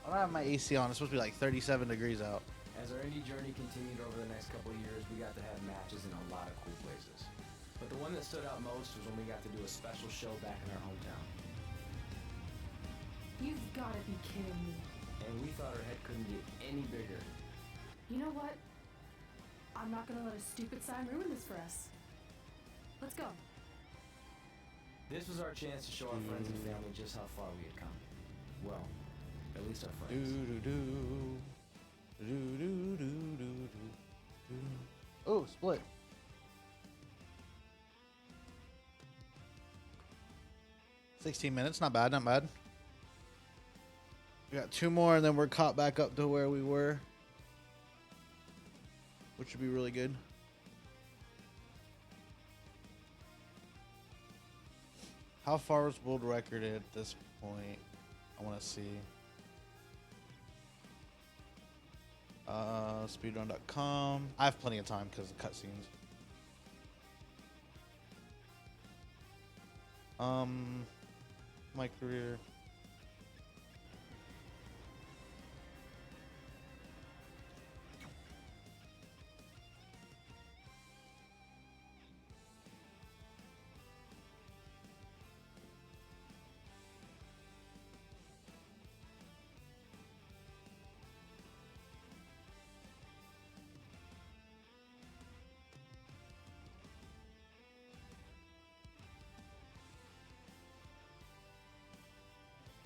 I don't have my AC on. It's supposed to be like 37 degrees out. As our indie journey continued over the next couple of years, we got to have matches in a lot of cool places. But the one that stood out most was when we got to do a special show back in our hometown. You've gotta be kidding me. And we thought our head couldn't get any bigger. You know what? I'm not gonna let a stupid sign ruin this for us. Let's go. This was our chance to show our friends and family just how far we had come. Well, at least our friends. Oh, split. $16 minutes, not bad, not bad. We got 2 more and then we're caught back up to where we were, which would be really good. How far is world record at this point? I want to see. Speedrun.com. I have plenty of time because of cutscenes. MyCareer.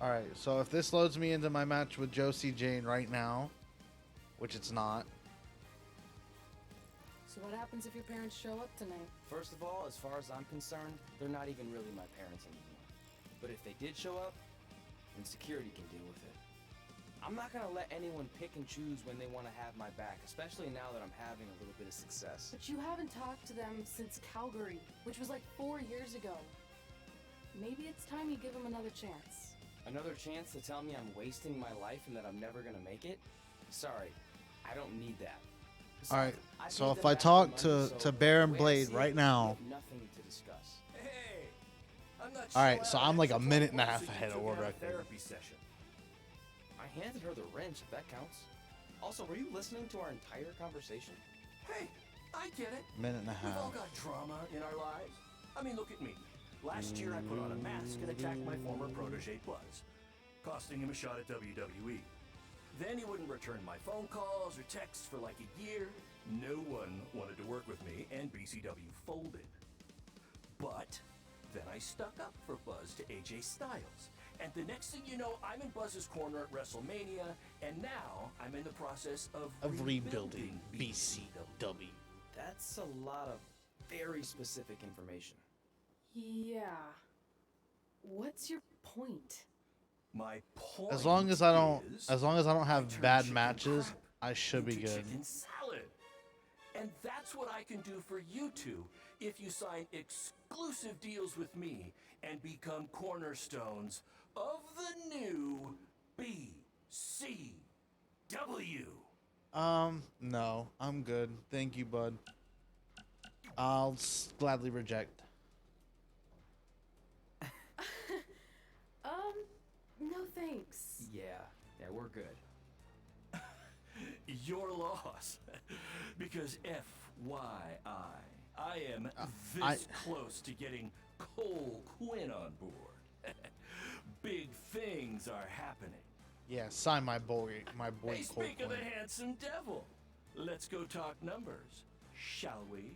Alright, so if this loads me into my match with Josie Jane right now, which it's not. So what happens if your parents show up tonight? First of all, as far as I'm concerned, they're not even really my parents anymore. But if they did show up, then security can deal with it. I'm not gonna let anyone pick and choose when they want to have my back, especially now that I'm having a little bit of success. But you haven't talked to them since Calgary, which was like 4 years ago. Maybe it's time you give them another chance. Another chance to tell me I'm wasting my life and that I'm never gonna make it? Sorry, I don't need that. Alright, so if I talk to Bear and Blade right now. Nothing to discuss. Hey, I'm not Alright, so I'm like a minute and a half ahead of world record. therapy session. I handed her the wrench, if that counts. Also, were you listening to our entire conversation? Hey, I get it. Minute and a We've all half. got drama in our lives. I mean, look at me. Last year I put on a mask and attacked my former protege Buzz, costing him a shot at WWE. Then he wouldn't return my phone calls or texts for like a year. No one wanted to work with me, and BCW folded. But then I stuck up for Buzz to AJ Styles. And the next thing you know, I'm in Buzz's corner at WrestleMania, and now I'm in the process of rebuilding BCW. That's a lot of very specific information. Yeah. What's your point? My point As long as I don't is have turn bad chicken matches, crap I should be into good. chicken salad. And that's what I can do for you two if you sign exclusive deals with me and become cornerstones of the new BCW. No, I'm good. Thank you, bud. I'll gladly reject. No thanks. Yeah, we're good. Your loss. Because FYI, I am this I- close to getting Cole Quinn on board. Big things are happening. Yeah, sign my boy Hey, Cole speak of the Quinn. handsome devil. Let's go talk numbers, shall we?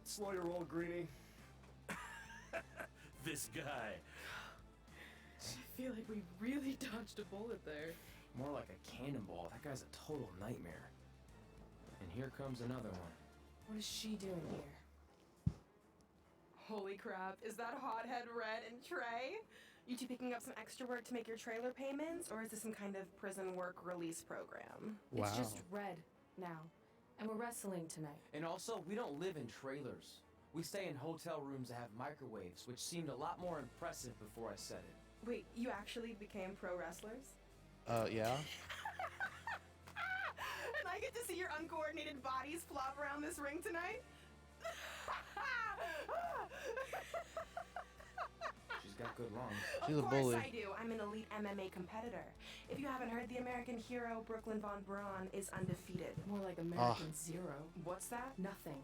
Slow your roll, Greenie. This guy. I feel like we really dodged a bullet there. More like a cannonball. That guy's a total nightmare. And here comes another one. What is she doing here? Holy crap, is that hothead Red and Trey? You two picking up some extra work to make your trailer payments, or is this some kind of prison work release program? Wow. It's just Red now. And we're wrestling tonight. And also, we don't live in trailers. We stay in hotel rooms that have microwaves, which seemed a lot more impressive before I said it. Wait, you actually became pro wrestlers? Yeah. And I get to see your uncoordinated bodies flop around this ring tonight? She's got good lungs. She's a Of course bully. I do. I'm an elite MMA competitor. If you haven't heard, the American hero, Brooklyn Von Braun, is undefeated. More like American Zero. What's that? Nothing.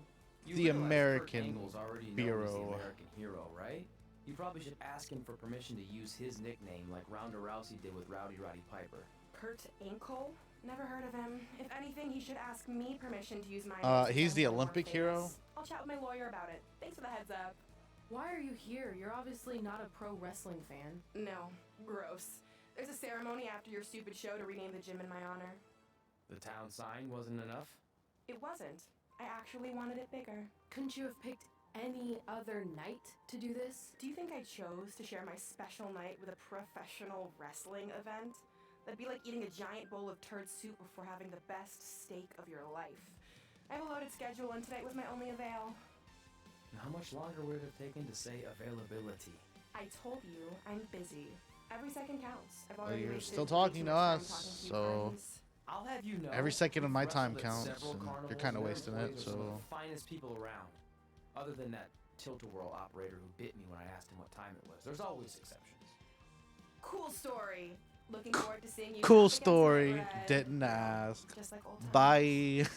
You The realize Kurt American Angle's already known as Bureau. the American hero, right? You probably should ask him for permission to use his nickname like Ronda Rousey did with Rowdy Roddy Piper. Kurt Angle? Never heard of him. If anything, he should ask me permission to use my He's the name to Olympic sound more hero? famous. I'll chat with my lawyer about it. Thanks for the heads up. Why are you here? You're obviously not a pro wrestling fan. No. Gross. There's a ceremony after your stupid show to rename the gym in my honor. The town sign wasn't enough? It wasn't. I actually wanted it bigger. Couldn't you have picked any other night to do this? Do you think I chose to share my special night with a professional wrestling event? That'd be like eating a giant bowl of turd soup before having the best steak of your life. I have a loaded schedule and tonight was my only avail. And how much longer would it have taken to say availability? I told you, I'm busy. Every second counts. I've Well, already you're wasted still way talking too to much time us, talking to you so friends. I'll have you know, every second of we've my time wrestled at counts, several and you're carnivals, kind of and their wasting it. employees are some of So the finest people around. Other than that tilt-a-whirl operator who bit me when I asked him what time it was. There's always exceptions. Cool story. Looking forward to seeing you. cool back against my story. Red. Didn't Yeah, ask. just like old times. Bye.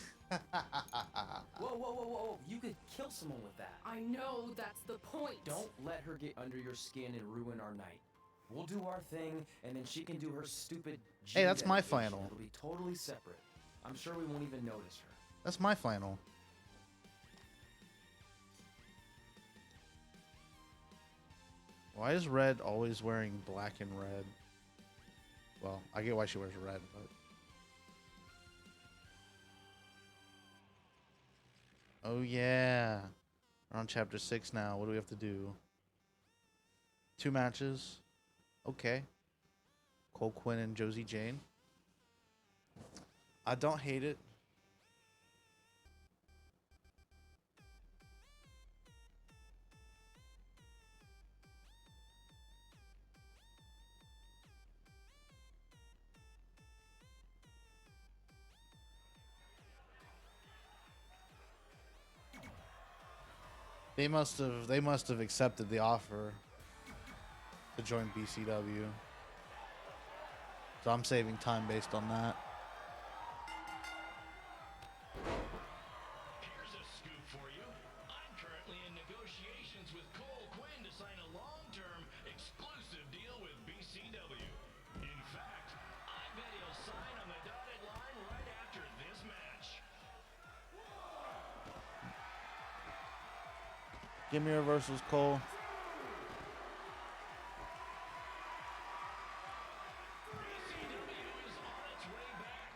Whoa. You could kill someone with that. I know, that's the point. Don't let her get under your skin and ruin our night. We'll do our thing, and then she can do her stupid Hey, that's my dedication. flannel. It'll be totally separate. I'm sure we won't even notice her. That's my flannel. Why is Red always wearing black and red? Well, I get why she wears red, but... Oh, yeah. We're on chapter 6 now. What do we have to do? 2 matches. Okay. Cole Quinn and Josie Jane. I don't hate it. They must have accepted the offer to join BCW. So I'm saving time based on that. Here's a scoop for you. I'm currently in negotiations with Cole Quinn to sign a long-term exclusive deal with BCW. In fact, I bet he'll sign on the dotted line right after this match. Give me reversals, Cole. BCW is on its way back.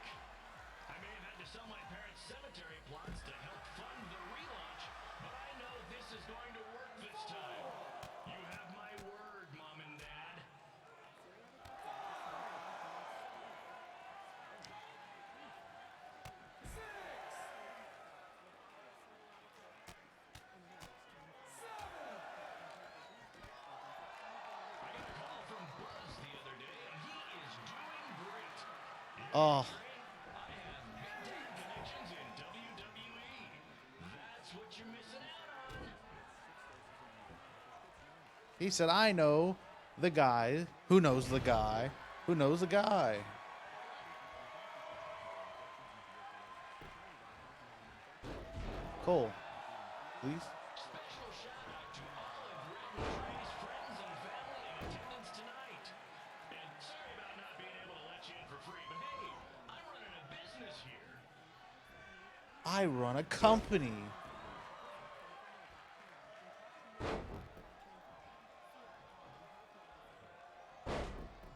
I may have had to sell my parents' cemetery plots to help fund the relaunch, but I know this is going to work this time. You have my word, Mom and Dad. I got a call from Buzz the other day, and he is doing great. Oh. I have big-time connections in WWE. That's what you're missing out on. He said, I know the guy who knows the guy who knows the guy. Cole, please. Special shout out to all of Red and Trey's friends and family in attendance tonight. And sorry about not being able to let you in for free, but hey, I'm running a business here. I run a company.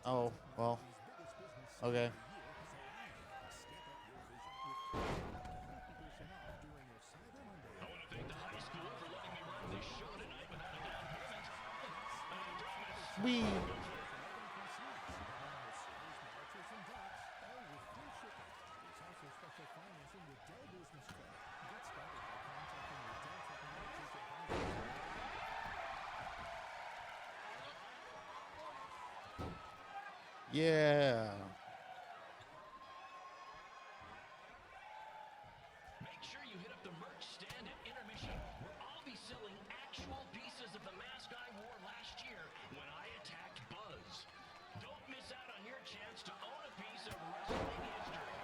Oh, well. Okay. I want to thank the high school for letting me run this show tonight without a down payment. I promise. Sweet. Yeah. Make sure you hit up the merch stand at intermission, where I'll be selling actual pieces of the mask I wore last year when I attacked Buzz. Don't miss out on your chance to own a piece of wrestling history.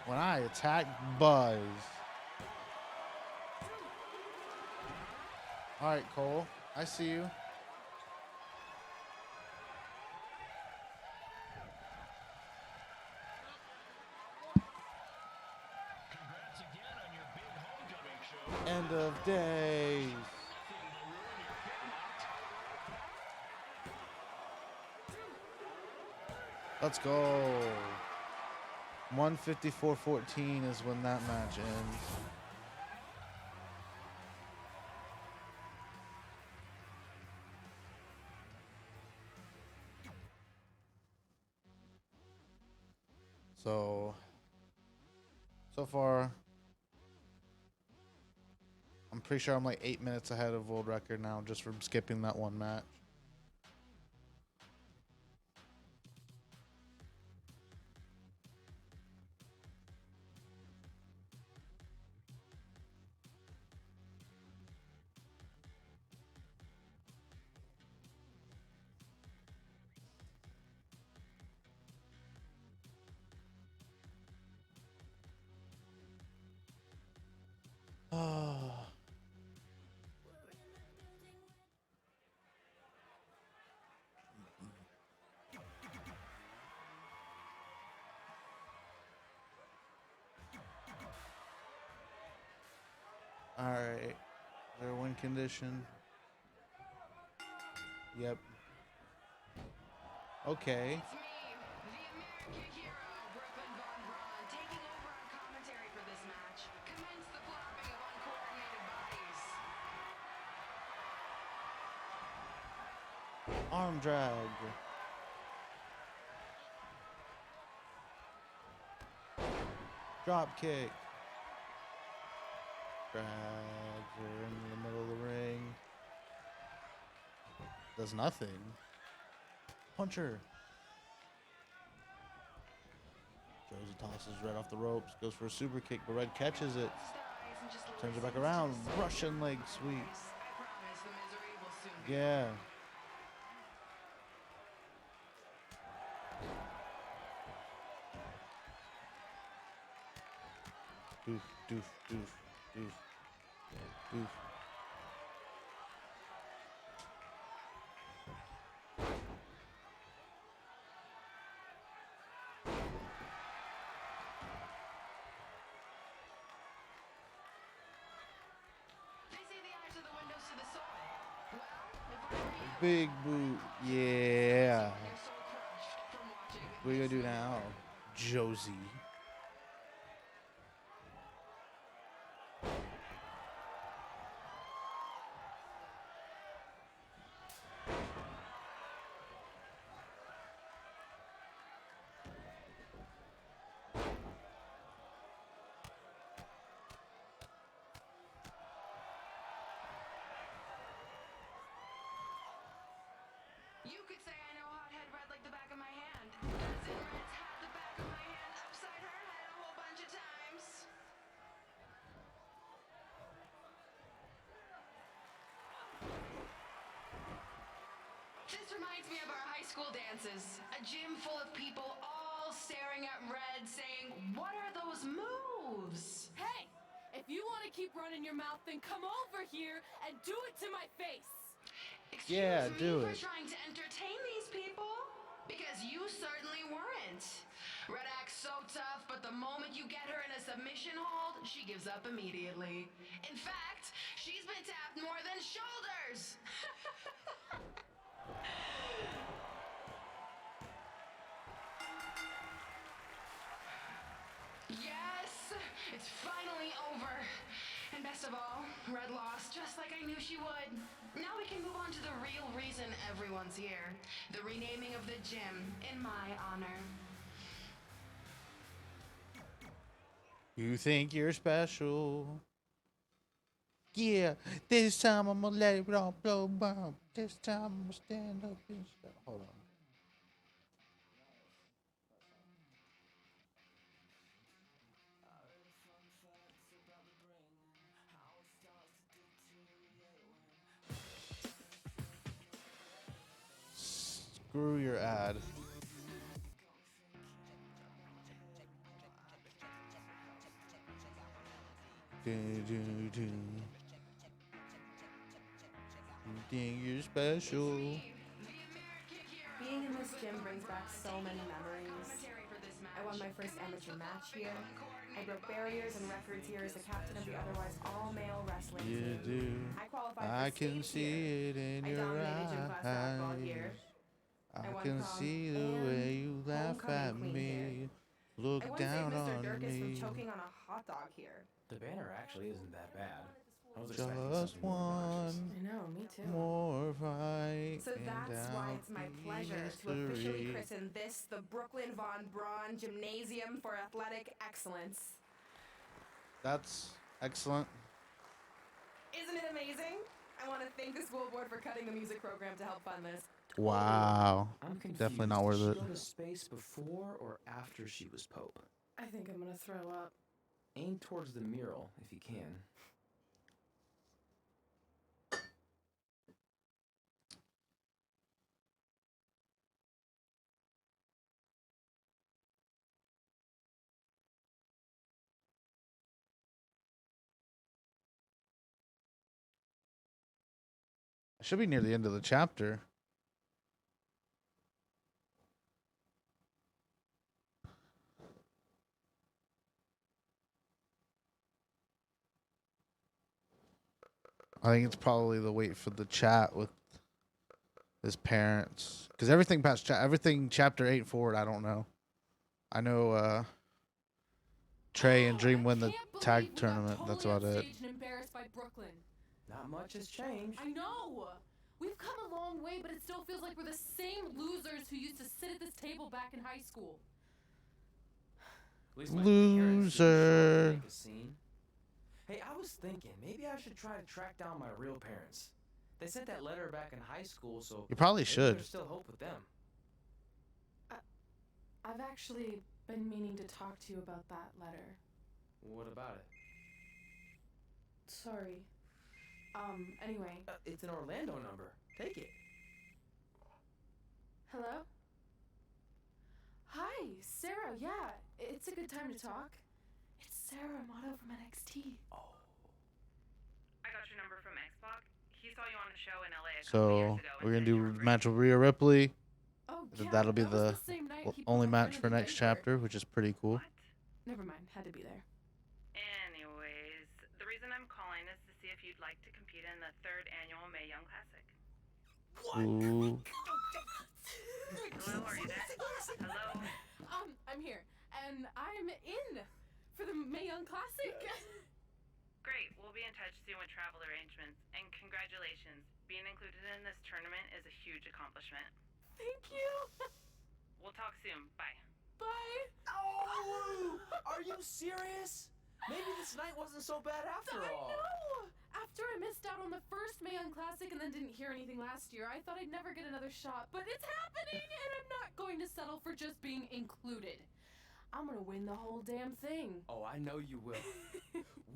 When I attack Buzz. All right, Cole. I see you. Congrats again on your big homecoming show. End of days. Nothing will ruin your big night. Let's go. 154-14 is when that match ends. So far, I'm pretty sure I'm like 8 minutes ahead of world record now just from skipping that one match. Oh. All right. Their win condition. Yep. Okay. Arm drag. Drop kick. Drags her into the middle of the ring. Does nothing. Puncher. Josie tosses Red off the ropes. Goes for a super kick, but Red catches it. Turns it back around. Russian leg sweep. Yeah. Doof, doof, doof, doof, doof. Big boot. Yeah. What are you gonna do now, Josie? You could say I know Hothead Red like the back of my hand. As in Red's had the back of my hand upside her head a whole bunch of times. This reminds me of our high school dances. A gym full of people all staring at Red saying, "What are those moves?" Hey, if you want to keep running your mouth, then come over here and do it to my face. Yeah, do for it. trying to entertain these people? Because you certainly weren't. Red acts so tough, but the moment you get her in a submission hold, she gives up immediately. In fact, she's been tapped more than shoulders. Yes, it's finally over. And best of all, Red lost just like I knew she would. Now we can move on to the real reason everyone's here. The renaming of the gym in my honor. You think you're special? Yeah, this time I'm gonna let it all blow bomb. This time I'm gonna stand up and stuff. Hold on. Screw your ad. Do, do, do. You think you're special? Being in this gym brings back so many memories. I won my first amateur match here. I broke barriers and records here as the captain of the otherwise all-male wrestling You team. do. I qualified I for can states see it in I your dominated gym class dodgeball here. eyes. I won can prom see the and way you laugh homecoming at queen me. here. Look I once down saved Mr. on Durkis from me. choking on a hot dog here. The banner actually isn't that bad. I was Just expecting something more obnoxious. one I know, me too. more fight. So that's and why I'll it's my be pleasure to officially history. christen this the Brooklyn Von Braun Gymnasium for Athletic Excellence. That's excellent. Isn't it amazing? I want to thank the school board for cutting the music program to help fund this. Wow. I'm confused. Definitely not worth Did it. she go to space before or after she was Pope? I think I'm gonna throw up. Aim towards the mural if you can. It should be near the end of the chapter. I think it's probably the wait for the chat with his parents, because everything past everything chapter 8 forward, I don't know. I know Trey and Dream win the tag tournament. That's about it. And embarrassed by Brooklyn. Not much has changed. I know. We've come a long way, but it still feels like we're the same losers who used to sit at this table back in high school. At least my parents didn't show up Loser. to make a scene. Hey, I was thinking maybe I should try to track down my real parents. They sent that letter back in high school, so You probably maybe should. There's still hope with them. I've actually been meaning to talk to you about that letter. What about it? Sorry. Anyway. It's an Orlando number. Take it. Hello? Hi, Sarah. Yeah, it's a good time to talk. It's Sarah Amato from NXT. Oh. I got your number from Xbox. He saw you on the show in LA a couple So years ago. we're gonna do match with Rhea Ripley. Oh, That'll be that was the the same night he only put my match friend for in the next diaper. chapter, which is pretty cool. Never mind, had to be there. Anyways, the reason I'm calling is to see if you'd like to compete in the 3rd annual Mae Young Classic. Ooh. Hello, are you there? Hello? I'm here, and I'm in for the Mae Young Classic. Great, we'll be in touch soon with travel arrangements. And congratulations, being included in this tournament is a huge accomplishment. Thank you. We'll talk soon. Bye. Bye. Oh! Are you serious? Maybe this night wasn't so bad after all. I know! After I missed out on the first Mae Young Classic and then didn't hear anything last year, I thought I'd never get another shot. But it's happening, and I'm not going to settle for just being included. I'm gonna win the whole damn thing. Oh, I know you will.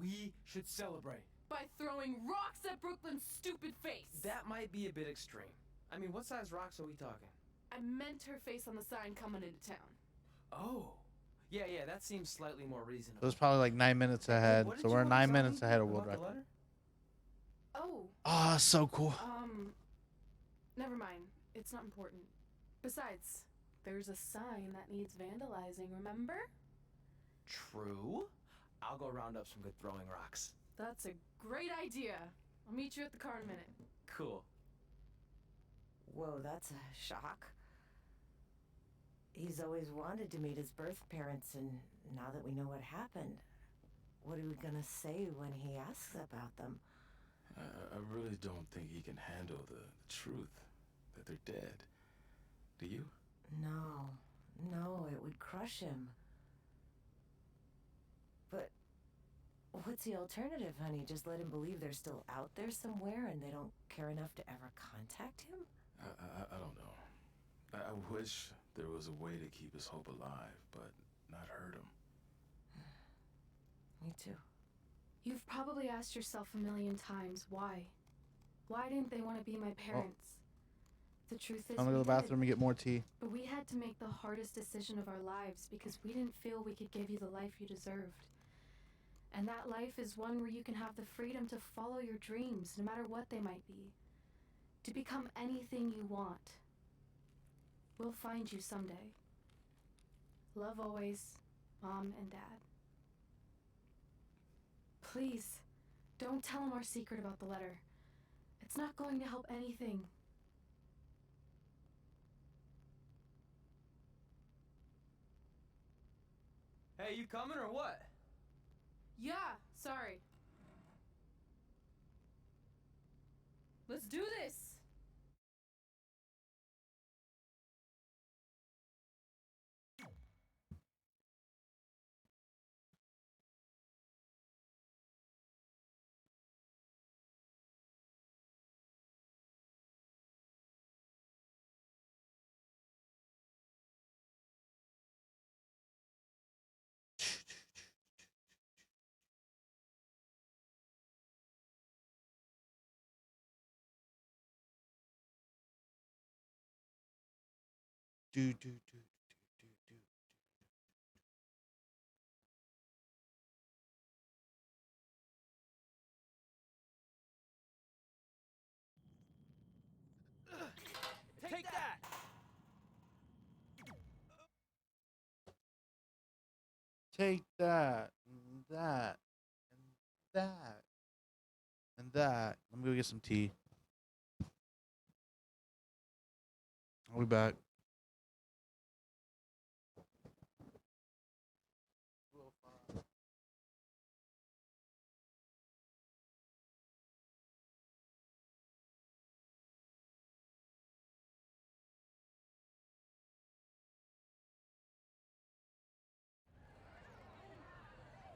We should celebrate. By throwing rocks at Brooklyn's stupid face. That might be a bit extreme. I mean, what size rocks are we talking? I meant her face on the sign coming into town. Oh. Yeah, that seems slightly more reasonable. It was probably like 9 minutes ahead, What did so you we're want to 9 tell minutes me ahead of world about the record. letter? Oh. Ah, so cool. Never mind. It's not important. Besides, there's a sign that needs vandalizing, remember? True. I'll go round up some good throwing rocks. That's a great idea. I'll meet you at the car in a minute. Cool. Whoa, that's a shock. He's always wanted to meet his birth parents, and now that we know what happened, what are we gonna say when he asks about them? I really don't think he can handle the truth that they're dead. Do you? No, it would crush him. But what's the alternative, honey? Just let him believe they're still out there somewhere and they don't care enough to ever contact him? I don't know. I wish there was a way to keep his hope alive, but not hurt him. Me too. You've probably asked yourself a million times why. Why didn't they want to be my parents? The truth is, I'm gonna go to the bathroom and get more tea. But we had to make the hardest decision of our lives because we didn't feel we could give you the life you deserved. And that life is one where you can have the freedom to follow your dreams, no matter what they might be. To become anything you want. We'll find you someday. Love always, Mom and Dad. Please, don't tell him our secret about the letter. It's not going to help anything. Hey, you coming or what? Yeah, sorry. Let's do this! do, do, do. Take that! Take that, and that, and that, and that. Let me go get some tea. I'll be back.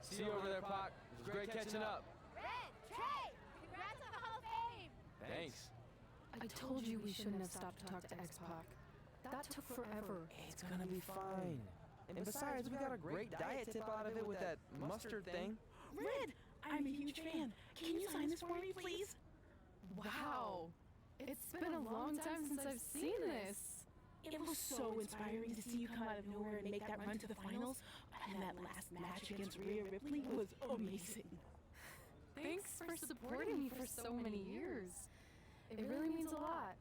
See you over there, Pac. It was great catching up. Red, Trey, congrats on the Hall of Fame. Thanks. I told you we shouldn't have stopped to talk to X-Pac. That took forever. It's gonna be fine. And besides, we got a great diet tip out of it with that mustard thing. Red, I'm a huge fan. Can you sign this for me, please? Wow. It's been a long time since I've seen this. It was so inspiring to see you come out of nowhere and make that run to the finals. And that last match against Rhea Ripley was amazing. Thanks for supporting me for so many years. It really means a lot.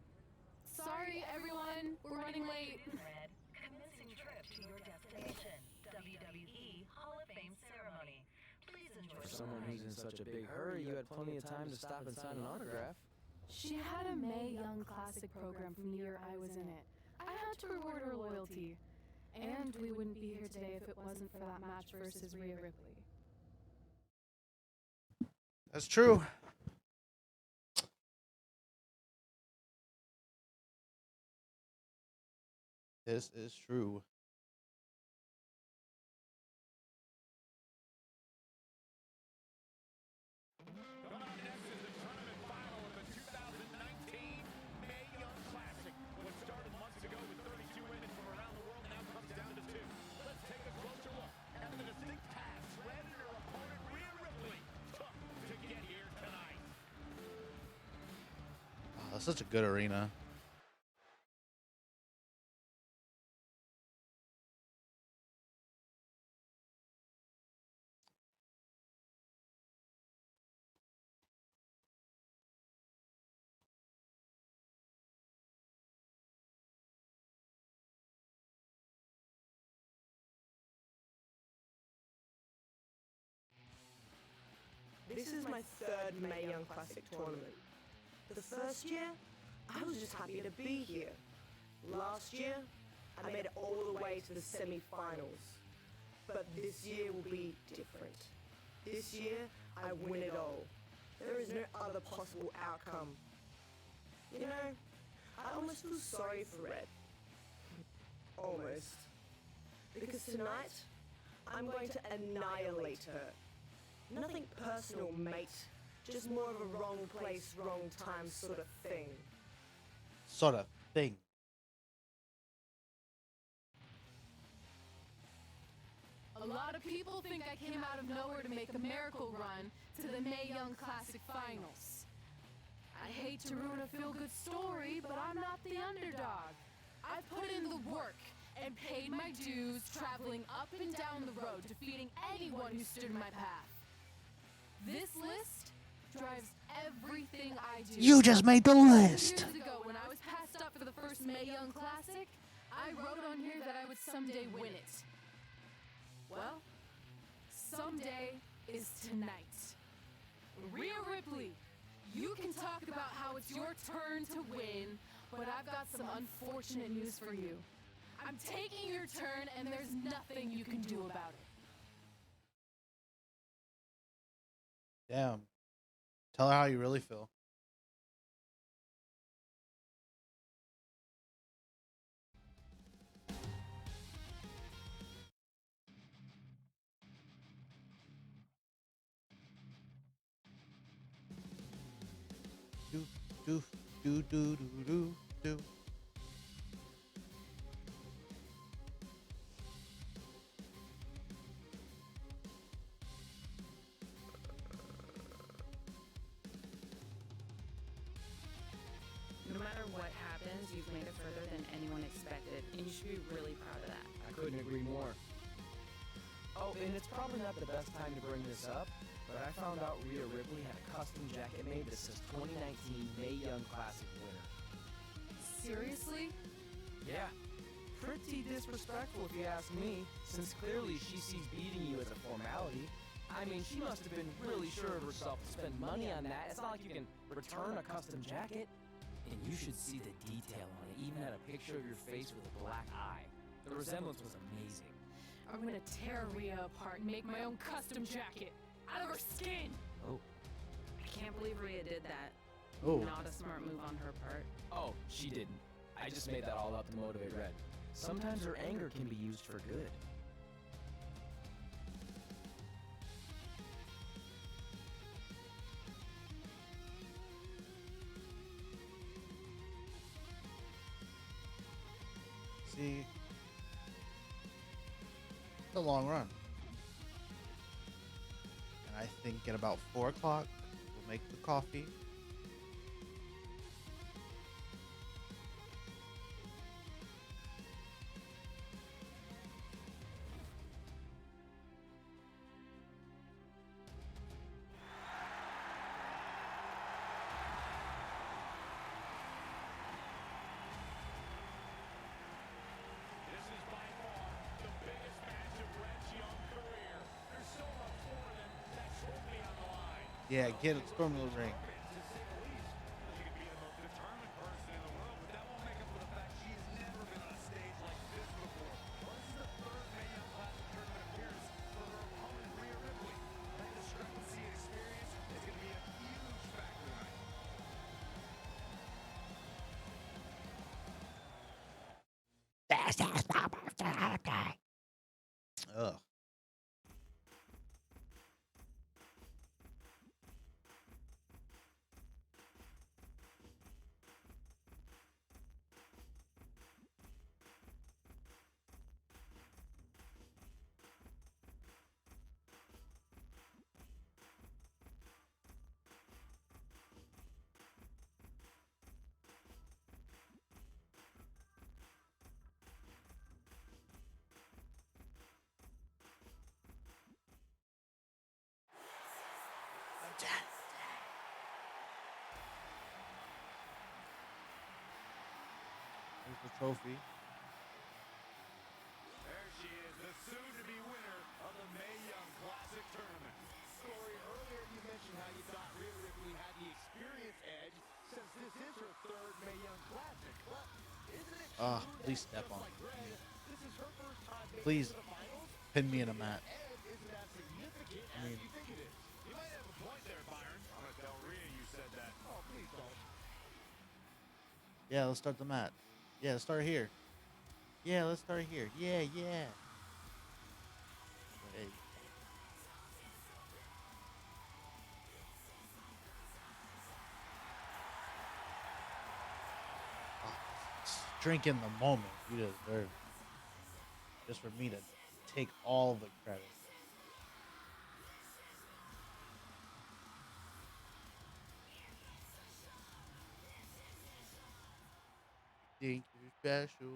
Sorry, everyone. We're running late. Red, commencing trip to your destination. WWE Hall of Fame ceremony. Please enjoy. For someone who's in such a big hurry, you had plenty of time to stop and sign an autograph. She had a Mae Young Classic program from the year I was in it. I had to reward her loyalty. And we wouldn't be here today if it wasn't for that match versus Rhea Ripley. That's true. This is true. Coming up next is the tournament final of the 2019 Mae Young Classic. What started months ago with 32 women from around the world now comes down to 2. Let's take a closer look at the distinct paths Red and her opponent Rhea Ripley took to get here tonight. Oh, that's such a good arena. This is my third Mae Young Classic tournament. The first year, I was just happy to be here. Last year, I made it all the way to the semi-finals. But this year will be different. This year, I win it all. There is no other possible outcome. You know, I almost feel sorry for Red. Almost. Because tonight, I'm going to annihilate her. Nothing personal, mate. Just more of a wrong place, wrong time sort of thing. Sort of thing. A lot of people think I came out of nowhere to make a miracle run to the Mae Young Classic Finals. I hate to ruin a feel-good story, but I'm not the underdog. I've put in the work and paid my dues traveling up and down the road, defeating anyone who stood in my path. This list drives everything I do. You just made the list. Years ago, when I was passed up for the first Mae Young Classic, I wrote on here that I would someday win it. Well, someday is tonight. Rhea Ripley, you can talk about how it's your turn to win, but I've got some unfortunate news for you. I'm taking your turn, and there's nothing you can do about it. Damn. Tell her how you really feel. Do do do do do do do. No matter what happens, you've made it further than anyone expected, and you You should be really proud of that. I couldn't agree more. Oh, and it's probably not the best time to bring this up, but I found out Rhea Ripley had a custom jacket made that says 2019 Mae Young Classic winner. Seriously? Yeah. Pretty disrespectful if you ask me, since clearly she sees beating you as a formality. I mean, she must have been really sure of herself to spend money on that. It's not like you can return a custom jacket. And you should see the detail on it. Even had a picture of your face with a black eye. The resemblance was amazing. I'm gonna tear Rhea apart and make my own custom jacket out of her skin. Oh. I can't believe Rhea did that. Oh. Not a smart move on her part. Oh, she didn't. I just made that all up to motivate Red. Sometimes her anger can be used for good. See, it's a long run. And I think at about 4 o'clock, we'll make the coffee. This is by far the biggest match of Red's young career. There's so much more than that trophy on the line. Yeah, get it, storm the ring. To say the least, she could be the most determined person in the world, but that won't make up for the fact she has never been on a stage like this before. Well, this is the third Mae Young Classic tournament appearance for her opponent, Rhea Ripley. That discrepancy in experience is going to be a huge factor tonight. Ugh. Here's the trophy. There she is, the soon-to-be winner of the Mae Young Classic tournament. Corey, earlier you mentioned how you thought Rhea Ripley had the experience edge since this is her third Mae Young Classic. But isn't it true Please that step just on like Red, this is her first time making Please it to the finals? pin me in a mat. Edge isn't as significant as you think it is. You might have a point there, Byron. I'm gonna tell Rhea you said that. Oh, please don't. Yeah, let's start the mat. Yeah, let's start here. Yeah, let's start here. Yeah, yeah. Hey. Drink in the moment. You deserve it. Just for me to take all the credit. Think you're special.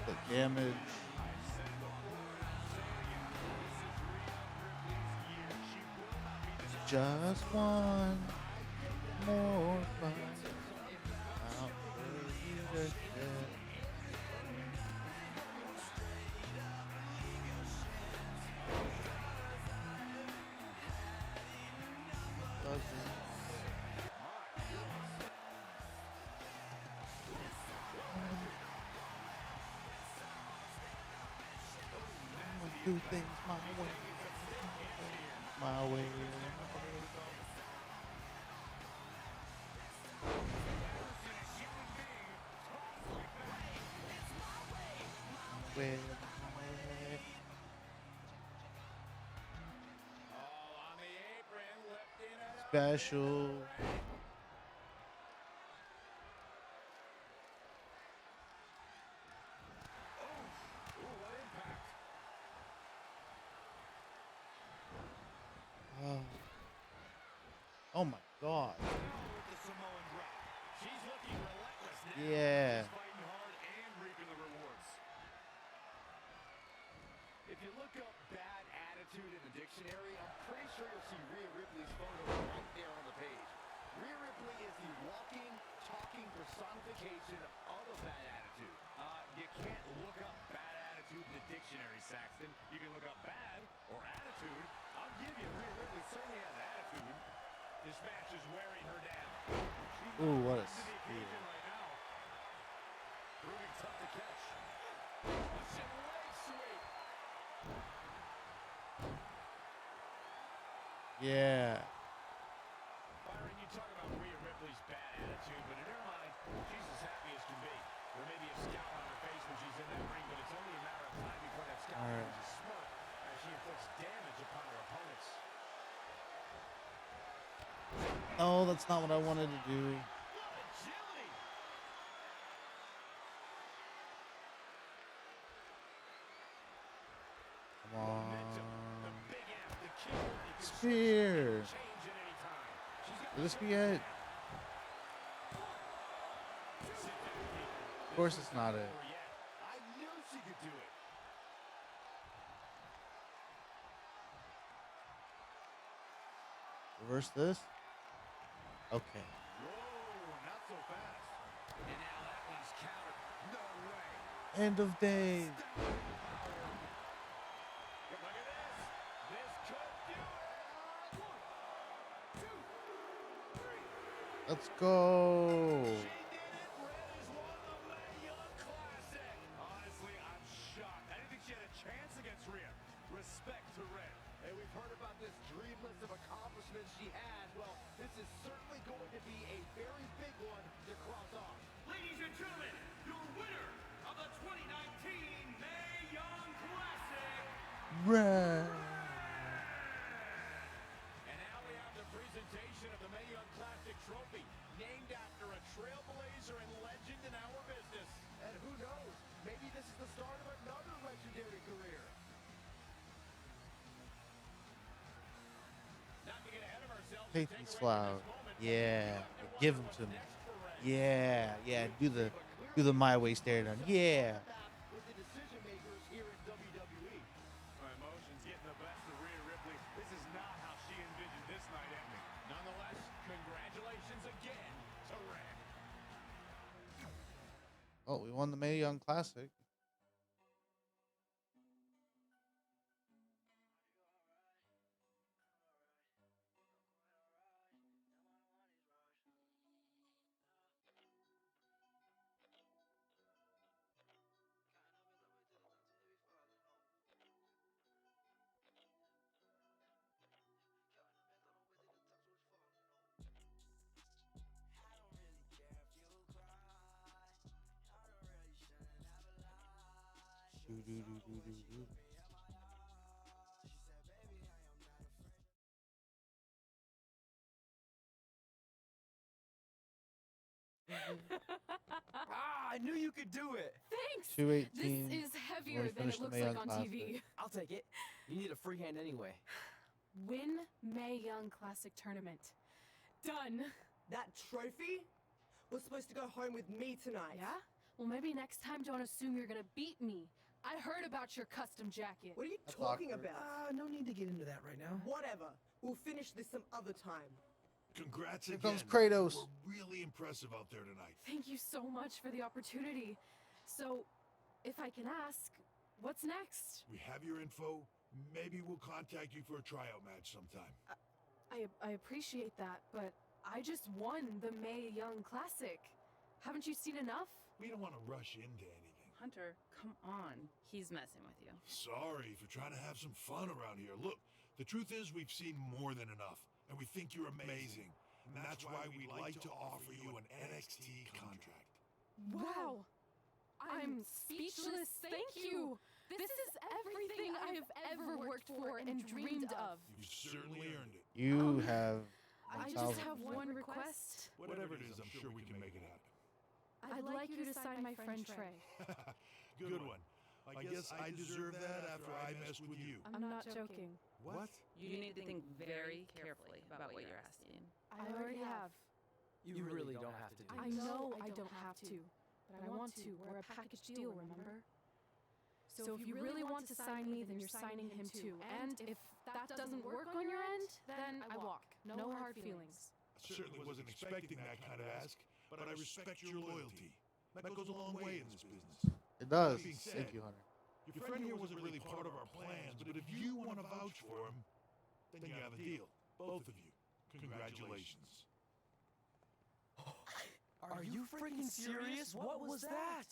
The damage. Just one more fight. Out for you to get. Do things my way. My way. Special. Oh my god. Now with the Samoan drop. She's looking relentless now. Yeah. She's fighting hard and reaping the rewards. If you look up bad attitude in the dictionary, I'm pretty sure you'll see Rhea Ripley's photo right there on the page. Rhea Ripley is the walking, talking personification of a bad attitude. You can't look up bad attitude in the dictionary, Saxton. You can look up bad or attitude. I'll give you Rhea Ripley certainly has attitude. This match is wearing her down. She's Ooh, what a up to the spear. occasion right now. Proving tough to catch. Russian leg sweep. Yeah. Byron, you talk about Rhea Ripley's bad attitude, but in her mind, she's as happy as can be. There may be a scowl on her face when she's in that ring, but it's only a matter of time before that scowl All right. becomes a smirk as she inflicts damage upon her opponents. No, that's not what I wanted to do. What agility! Come on. The big F, the keyword, you can Spear. change at any time. She's got Will this be it? Of course it's not it. I knew she could do it. Reverse this. Okay. Whoa, not so fast. And now that one's countered. No way. End of day. Look at this. This could do it. 1, 2, 3. Let's go. She did it. Red has won the Mae Young Classic. Honestly, I'm shocked. I didn't think she had a chance against Rhea. Respect to Red. And we've heard about this dream list of accomplishments she had. Well, this is certainly going to be a very big one to cross off. Ladies and gentlemen, your winner of the 2019 Mae Young Classic. Red. And now we have the presentation of the Mae Young Classic trophy, named after a trailblazer and legend in our business. And who knows, maybe this is the start of another legendary career. Not to get ahead of ourselves. Take these flowers. Yeah. Give them to me. Yeah. Yeah. Do the my way stare down. Yeah. With the decision makers here at WWE. My emotions getting the best of Rhea Ripley. This is not how she envisioned this night ending. Nonetheless, congratulations again to Red. Oh, we won the Mae Young Classic. Do. I knew you could do it. Thanks. 218. This is heavier when we than finish it the looks Mae like Young on Classic. TV. I'll take it. You need a free hand anyway. Win Mae Young Classic tournament. Done. That trophy was supposed to go home with me tonight. Yeah? Well, maybe next time don't assume you're gonna beat me. I heard about your custom jacket. What are you That's talking awkward. about? No need to get into that right now. Whatever. We'll finish this some other time. Congrats Here again. comes Kratos. You were really impressive out there tonight. Thank you so much for the opportunity. So, if I can ask, what's next? We have your info. Maybe we'll contact you for a tryout match sometime. I appreciate that, but I just won the Mae Young Classic. Haven't you seen enough? We don't want to rush into anything. Hunter, come on. He's messing with you. Sorry for trying to have some fun around here. Look, the truth is we've seen more than enough, and we think you're amazing. And that's why we'd like to offer you an NXT contract. Wow! I'm speechless. Thank you. This is everything I have ever worked for and dreamed of. You certainly earned it. You have I 1,000. just have one request. Whatever it is, I'm sure we can make it happen. I'd like you to sign my friend Trey. Good one. I guess I deserve that after I messed with you. I'm not joking. What? You need to think very carefully about what you're asking. I already have. You really don't have to do I this. know I don't have to, but I want to. We're a package deal, remember? So if you really want to sign me, then you're signing him too. And if that doesn't work on your end, then I walk. No hard feelings. I certainly wasn't expecting that kind of ask, but I respect your loyalty. That goes a long way in this business. It does. That being said, Thank you, Hunter. Your friend here wasn't really part of our plans, but if you want to vouch for him, then you have a deal. Both of you. Congratulations. Are you freaking serious? What was that?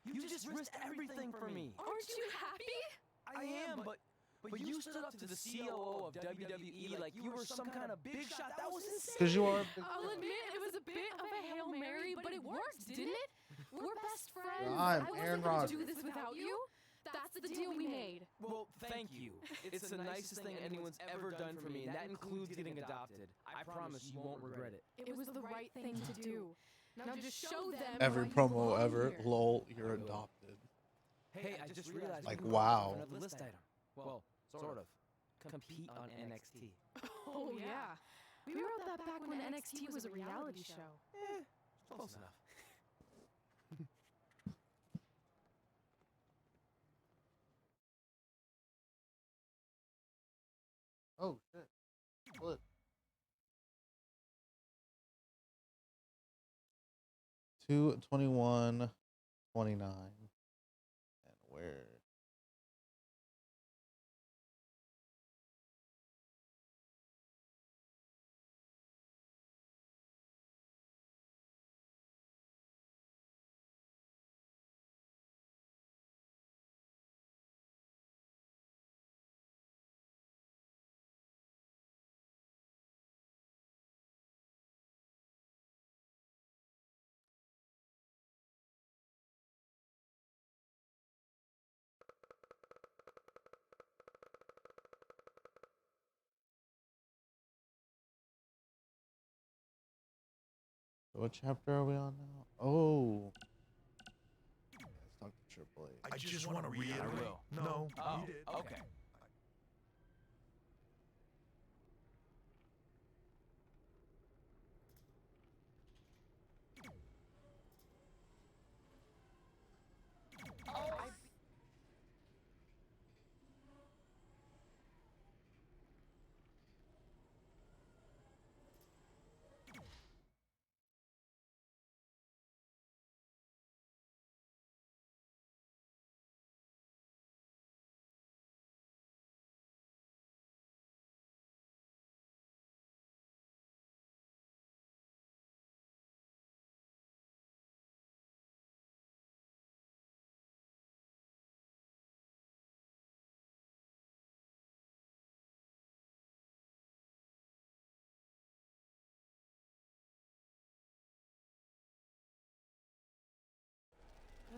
You just risked everything for me. Aren't you happy? I am, but you stood up to the COO of WWE like you were some kind of big shot. That was insane. Because you are. I'll admit it was a bit of a Hail Mary, but it worked, didn't it? We're best friends. I'm I Aaron wasn't going Rodgers. to do this without you. That's the deal we made. Well, thank you. It's the nicest thing anyone's ever done for me, and that includes getting adopted. I promise you won't regret it. It was the right thing to do. Now just show them Every why you promo belong ever. here. Lol, you're adopted. Hey, I just realized. Like, we wow. have another list item. Well, sort of. Compete on NXT. Oh, yeah. We wrote that back when NXT was a reality show. Close enough. Oh, shit. Split. 2:21:29. And where? What chapter are we on now? Oh. Let's talk to Triple H. I just want to reiterate. I will. No, Oh, you did. okay.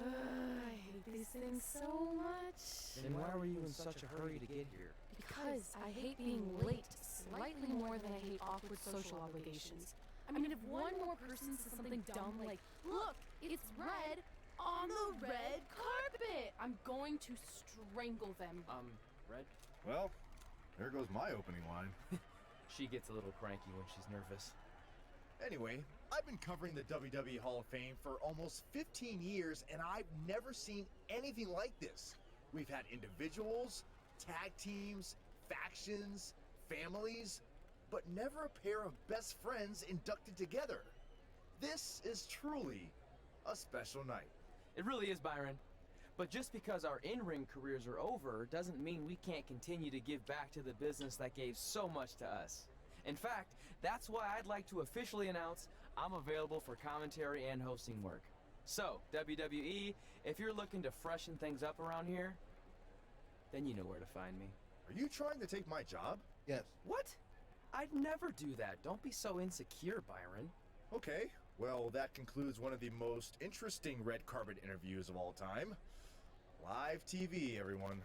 I hate these things so much. Then why were you in such a hurry to get here? Because I hate being late slightly more than I hate awkward social obligations. I mean, if one more person says something dumb like, "Look, it's red on the red carpet," I'm going to strangle them. Red? Well, there goes my opening line. She gets a little cranky when she's nervous. Anyway, I've been covering the WWE Hall of Fame for almost 15 years, and I've never seen anything like this. We've had individuals, tag teams, factions, families, but never a pair of best friends inducted together. This is truly a special night. It really is, Byron. But just because our in-ring careers are over doesn't mean we can't continue to give back to the business that gave so much to us. In fact, that's why I'd like to officially announce I'm available for commentary and hosting work. So, WWE, if you're looking to freshen things up around here, then you know where to find me. Are you trying to take my job? Yes. What? I'd never do that. Don't be so insecure, Byron. Okay, well, that concludes one of the most interesting red carpet interviews of all time. Live TV, everyone.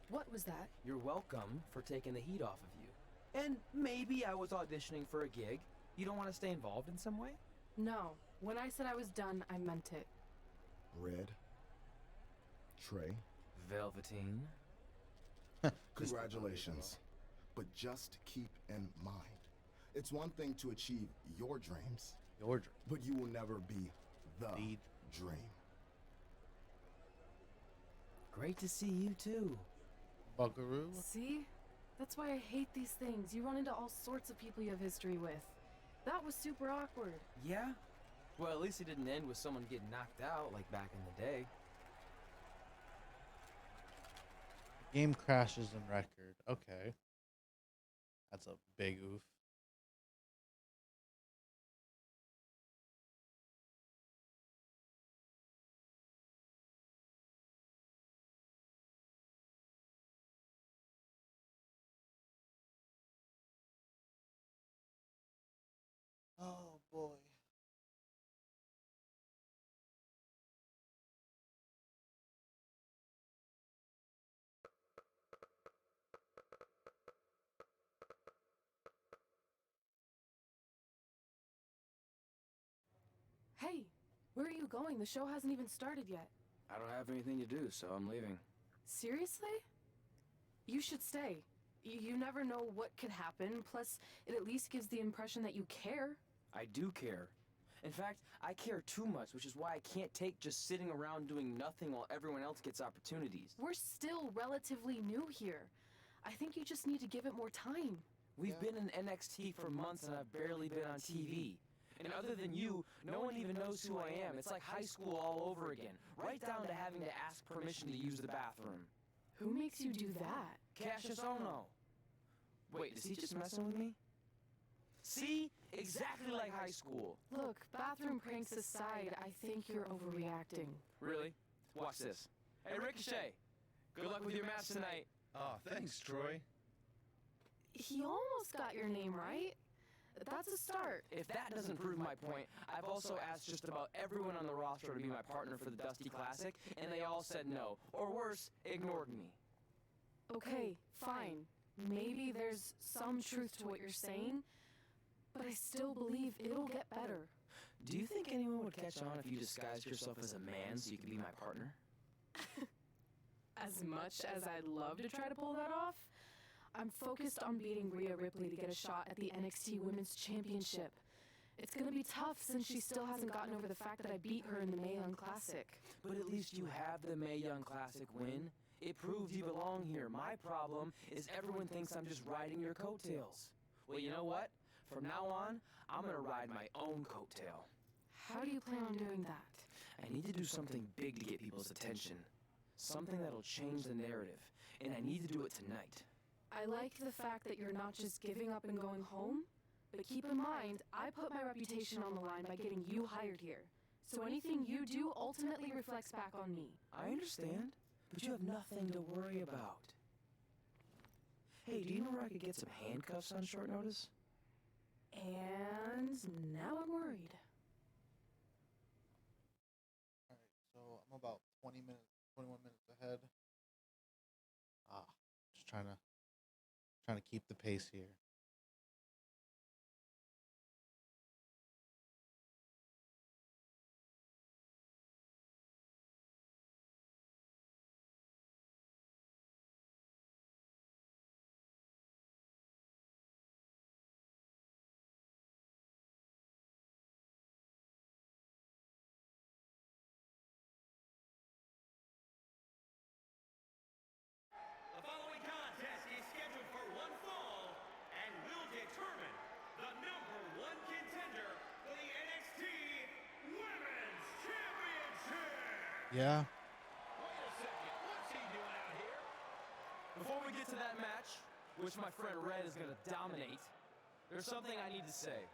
What was that? You're welcome for taking the heat off of you. And maybe I was auditioning for a gig. You don't want to stay involved in some way? No. When I said I was done, I meant it. Red? Trey. Velveteen. Congratulations. But just keep in mind, it's one thing to achieve your dreams, but you will never be the dream. Great to see you too. Buckaroo. See? That's why I hate these things. You run into all sorts of people you have history with. That was super awkward. Yeah? Well, at least it didn't end with someone getting knocked out like back in the day. Game crashes in record. Okay. That's a big oof. Oh boy. Hey, where are you going? The show hasn't even started yet. I don't have anything to do, so I'm leaving. Seriously? You should stay. You never know what could happen, plus it at least gives the impression that you care. I do care. In fact, I care too much, which is why I can't take just sitting around doing nothing while everyone else gets opportunities. We're still relatively new here. I think you just need to give it more time. We've been in NXT for months and I've barely been on TV. And other than you, no one even knows who I am. It's like high school all over again, right down to having to ask permission to use the bathroom. Who makes you do that? Cassius Ohno. Wait, is he just messing with me? See? Exactly like high school. Look, bathroom pranks aside, I think you're overreacting. Really? Watch this. Hey, Ricochet! Good luck with your match tonight. Oh, thanks, Troy. He almost got your name right. That's a start. If that doesn't prove my point, I've also asked just about everyone on the roster to be my partner for the Dusty Classic, and they all said no. Or worse, ignored me. Okay, fine. Maybe there's some truth to what you're saying, but I still believe it'll get better. Do you think anyone would catch on if you disguised yourself as a man so you could be my partner? As much as I'd love to try to pull that off, I'm focused on beating Rhea Ripley to get a shot at the NXT Women's Championship. It's gonna be tough since she still hasn't gotten over the fact that I beat her in the Mae Young Classic. But at least you have the Mae Young Classic win. It proves you belong here. My problem is everyone thinks I'm just riding your coattails. Well, you know what? From now on, I'm gonna ride my own coattail. How do you plan on doing that? I need to do something big to get people's attention. Something that'll change the narrative. And I need to do it tonight. I like the fact that you're not just giving up and going home, but keep in mind, I put my reputation on the line by getting you hired here. So anything you do ultimately reflects back on me. I understand, but you have nothing to worry about. Hey, do you know where I could get some handcuffs on short notice? And now I'm worried. Alright, so I'm about 21 minutes ahead. Just trying to keep the pace here. The following contest is scheduled for one fall and will determine the #1 contender for the NXT Women's Championship. Yeah. Wait a second, what's he doing out here? Before we get to that match, which my friend Red is going to dominate, there's something I need to say.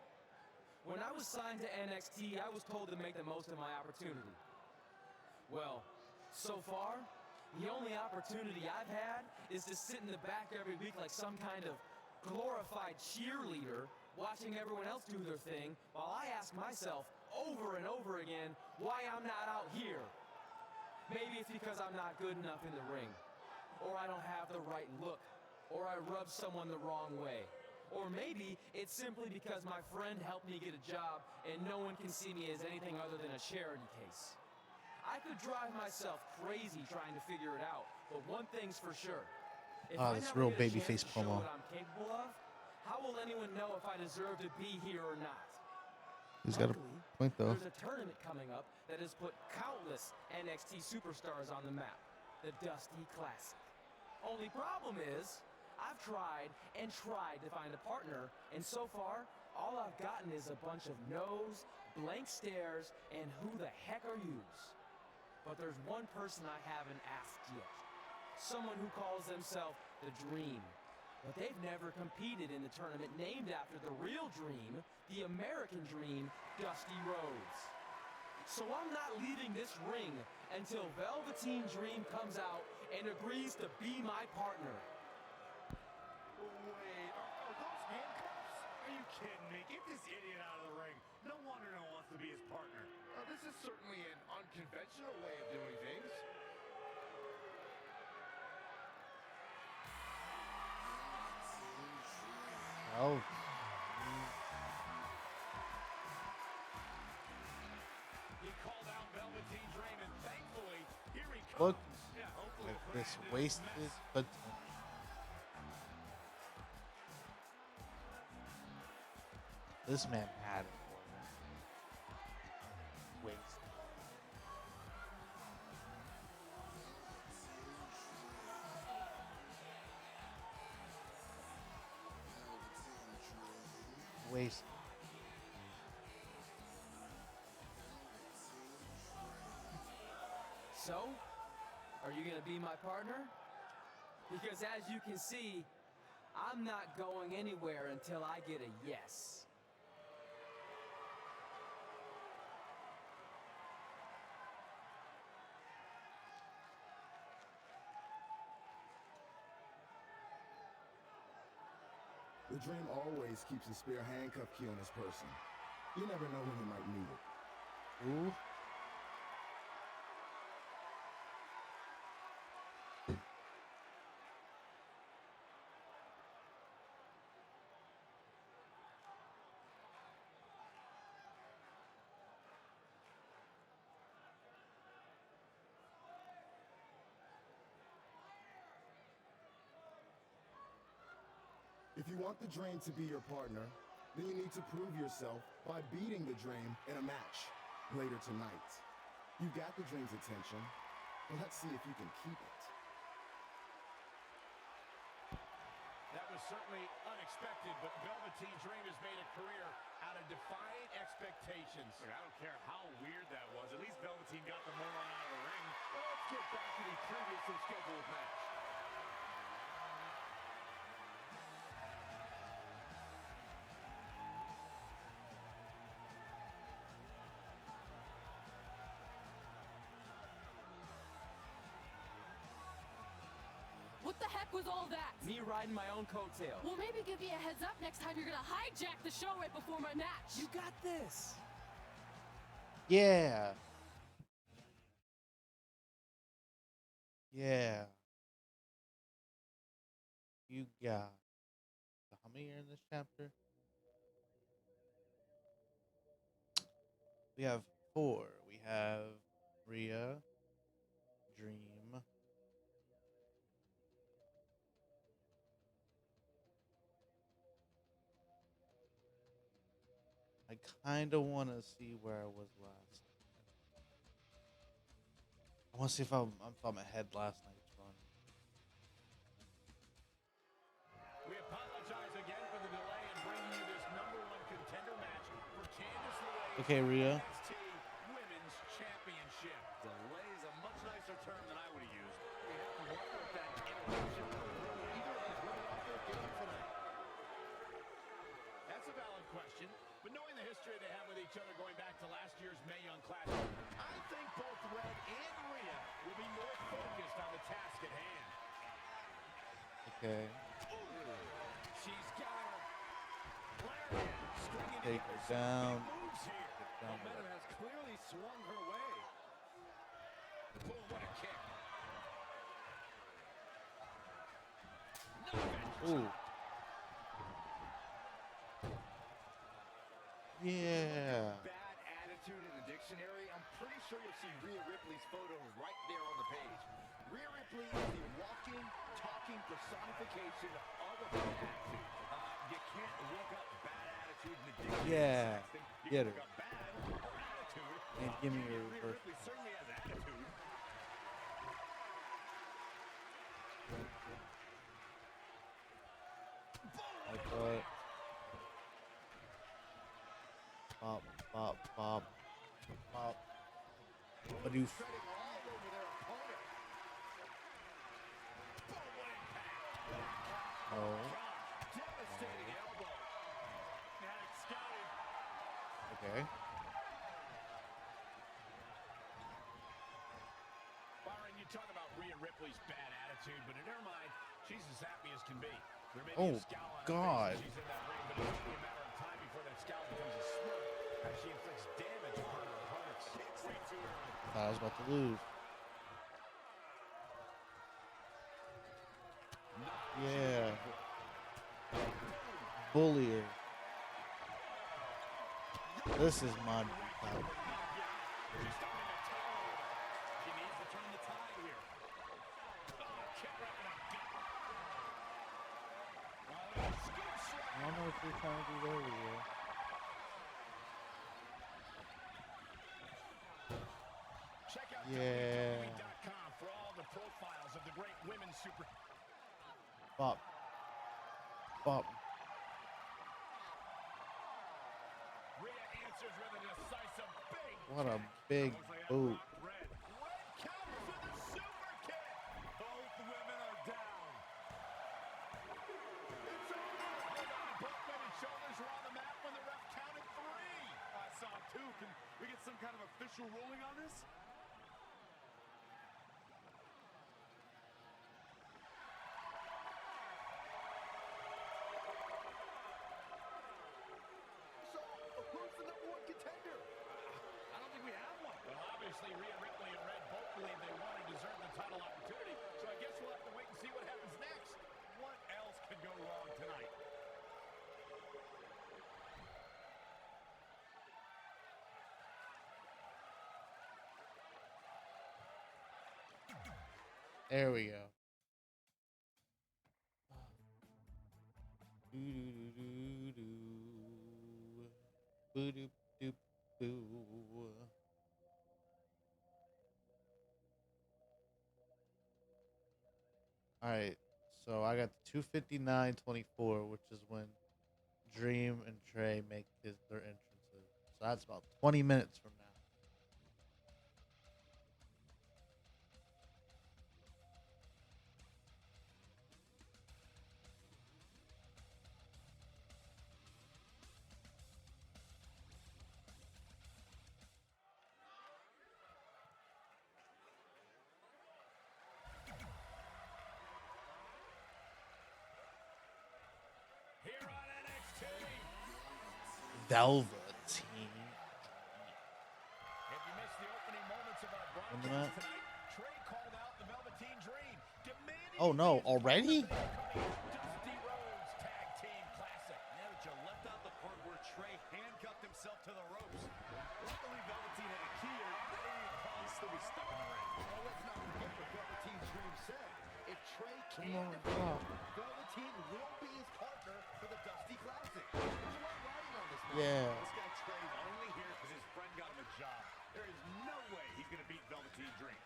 When I was signed to NXT, I was told to make the most of my opportunity. Well, so far, the only opportunity I've had is to sit in the back every week like some kind of glorified cheerleader, watching everyone else do their thing, while I ask myself over and over again why I'm not out here. Maybe it's because I'm not good enough in the ring, or I don't have the right look, or I rub someone the wrong way. Or maybe it's simply because my friend helped me get a job and no one can see me as anything other than a charity case. I could drive myself crazy trying to figure it out, but one thing's for sure. If Oh, I this never real get a chance babyface to show promo. what I'm capable of, how will anyone know if I deserve to be here or not? He's got a point though. There's a tournament coming up that has put countless NXT superstars on the map, the Dusty Classic. Only problem is, I've tried and tried to find a partner, and so far, all I've gotten is a bunch of no's, blank stares, and who the heck are yous? But there's one person I haven't asked yet. Someone who calls themselves the Dream. But they've never competed in the tournament named after the real Dream, the American Dream, Dusty Rhodes. So I'm not leaving this ring until Velveteen Dream comes out and agrees to be my partner. Wait, are those handcuffs? Are you kidding me? Get this idiot out of the ring. No wonder no one wants to be his partner. This is certainly an unconventional way of doing things. Oh. He called out Velveteen Dream, and thankfully, here he comes. Look Yeah, hopefully at the this brand new wasted mess. potential. This man had it. Waste. Waste. So, are you gonna be my partner? Because as you can see, I'm not going anywhere until I get a yes. The Dream always keeps a spare handcuff key on his person. You never know when he might need it. Ooh. If you want the Dream to be your partner, then you need to prove yourself by beating the Dream in a match later tonight. You got the Dream's attention, but let's see if you can keep it. That was certainly unexpected, but Velveteen Dream has made a career out of defying expectations. Look, I don't care how weird that was. At least Velveteen got the moron out of the ring. Well, let's get back to the previously scheduled match. What the heck was all that? Me riding my own coattail. Well, maybe give me a heads up next time you're gonna hijack the show right before my match. You got this. Yeah. Yeah. You got. So how many are in this chapter? We have 4. We have Rhea, Dream, I kind of want to see where I was last. I want to see if I'm ahead last night's run. We apologize again for the delay in bringing you this #1 contender match for Candice LeRae Okay, Rhea. NXT Women's Championship. Delay is a much nicer term than I would have used. We have to wonder if that interruption will throw either of these women off their game tonight. That's a valid question, but knowing the history they have with each other going back to last year's Mae Young Classic, I think both Red and Rhea will be more focused on the task at hand. Okay. She's got her. Lariat stringing Take her together some down. big moves here. Take her down. Momentum has clearly swung her way. Boom, what a kick. Ooh. Yeah. Bad attitude and addiction dictionary, I'm pretty sure you'll see Rhea Ripley's photo right there on the page. Rhea Ripley is the walking, talking personification of a bad attitude. You can't look up bad attitude in the dictionary. Yeah, You get can it. look up bad or attitude. And give me Rhea your reverse. Ripley certainly has attitude. Like what? Pop, pop, pop, pop. What do you? Treading all over their opponent. Boom, what impact. Oh. Devastating elbow. Had it scouted. Okay. Byron, you talk about Rhea Ripley's bad attitude, but in her mind, she's as happy as can be. There may be Oh a scowl on her God. face as she's in that ring, but it's only a matter of time before that scowl becomes a smirk as she inflicts damage upon her opponents. Way too early. Thought I was about to lose. Yeah. Bullier. This is my battle. She's starting to tire with her. She needs to turn the tide here. Oh, kick right in the gut. Scoop slap. I don't know what you're trying to do there, Leo. Check out Yeah. WWE.com for all the profiles of the great women's super. Bop. Bop. Rhea answers with a decisive big. What a big boot. Red counters with a super kick. Both women are down. It's over. Both women's shoulders were on the mat when the ref counted 3. I saw it too. Can we get some kind of official ruling on this? So, who's the number 1 contender? I don't think we have one. Well, obviously, Rhea Ripley and Red both believe they want to deserve the title opportunity, so I guess we'll have to wait and see what happens next. What else could go wrong tonight? There we go. Alright, so I got the 259.24, which is when Dream and Trey make their entrances. So that's about 20 minutes from now. Here on NXT. Velveteen. If you missed the opening moments of our Remember broadcast that? tonight, Trey called out the Velveteen Dream, demanding Oh no, already? Dusty Rhodes Tag Team Classic. Yeah, but you left out the part where Trey handcuffed himself to the ropes. Luckily, Velveteen had a key or they would probably still be stuck in the ring. Well, let's not forget what Velveteen's Dream said. If Trey Come can on, defeat come on. him, Velveteen will be his partner for the Dusty Classic. There's a lot riding on this man. Yeah. This guy Trey's only here because his friend got him a job. There is no way he's going to beat Velveteen Dream.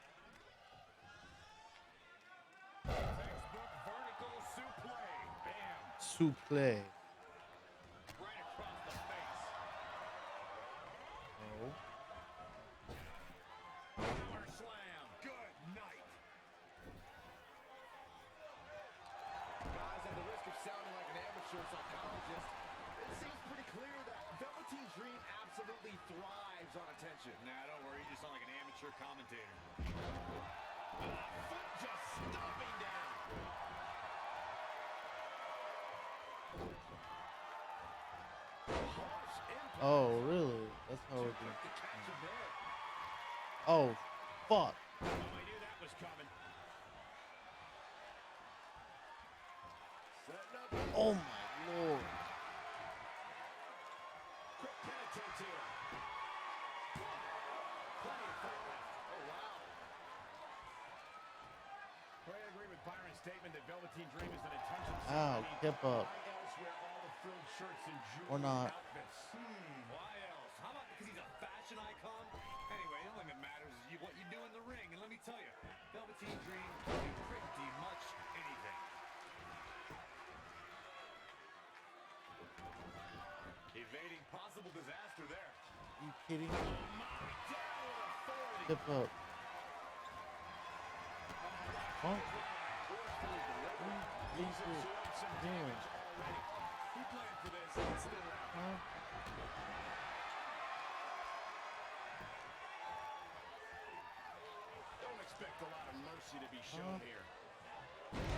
Textbook vertical suplex. Bam. Suplex. Right across the face. Oh. Power slam. Good night. Guys, at the risk of sounding like an amateur psychologist, it seems pretty clear that Velveteen Dream absolutely thrives on attention. Nah, don't worry, you just sound like an amateur commentator. Foot just stomping down. Harsh impact. Oh, really? That's how it Quick to catch him there. Oh, fuck. Oh, I knew that was coming. Setting up. Oh my lord. Quick penitence here. statement that Velveteen Dream is an attention Ow, kip up. Why else wear all the frilled shirts and jewelry Or not. outfits? Why else? How about because he's a fashion icon? Anyway, the only thing that matters is what you do in the ring. And let me tell you, Velveteen Dream can do pretty much anything. Evading possible disaster there. You kidding me? Tip up. Huh? What is it doing? Huh? Don't expect a lot of mercy to be shown here. Lights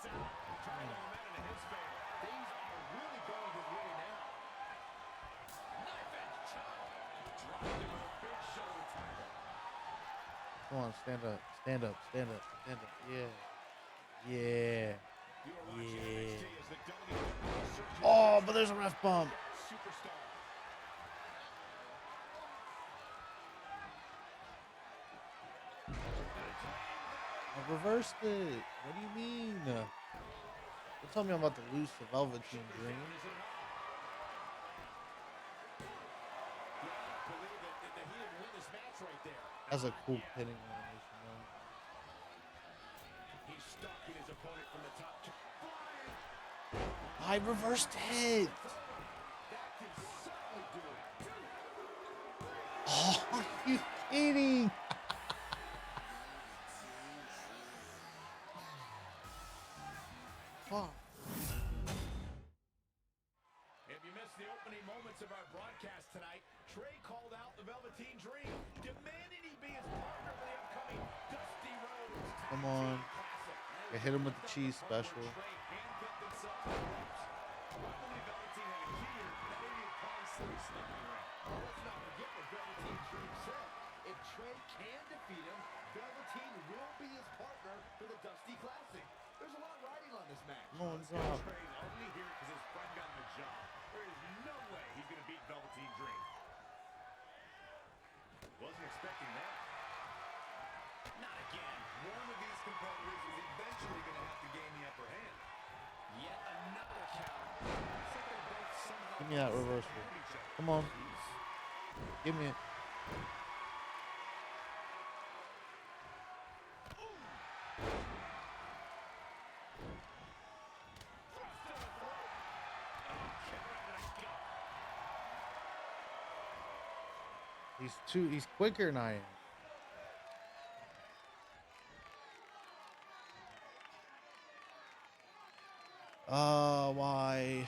out. Trying to momentum in his favor. Things are really going his way now. Knife edge chop. Dropped him with a big shoulder tackle. Come on, stand up, stand up, stand up, stand up. Yeah. Yeah. Yeah. Oh, but there's a ref bump. Superstar. I reversed it. What do you mean? Don't tell me I'm about to lose to Velveteen Dream. That's a cool pinning animation, though. He's stuck in his opponent from the top. I reversed it. Oh, are you kidding? Fuck. If you missed the opening moments of our broadcast tonight, Trey called out the Velveteen Dream, demanding he be his partner for the upcoming Dusty Rhodes Come on. I hit him with the cheese special. Let's not forget what Velveteen Dream said. If Trey can defeat him, Velveteen will be his partner for the Dusty Classic. There's a lot riding on this match. Come on, drop. Trey's only here because his friend got him a job. There is no way he's going to beat Velveteen Dream. Wasn't expecting that. Not again. One of these competitors is eventually going to have to gain the upper hand. Yet another count. Give me that reversal. Come on. Give me it. He's quicker than I am. Why?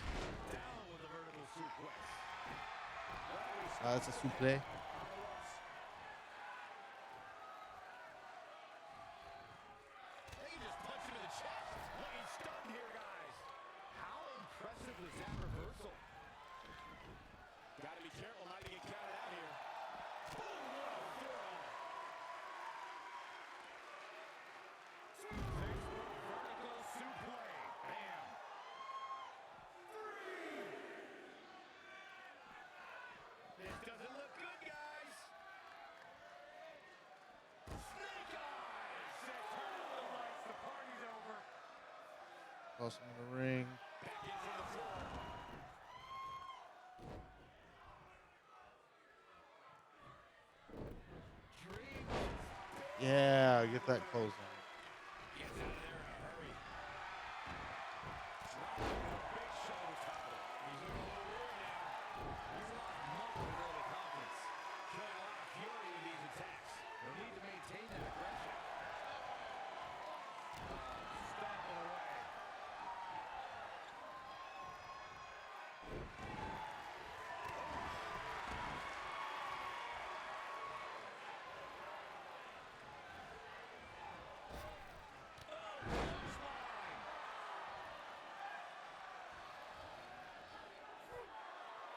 That's a suplex. Toss him in the ring. Yeah, get that close on.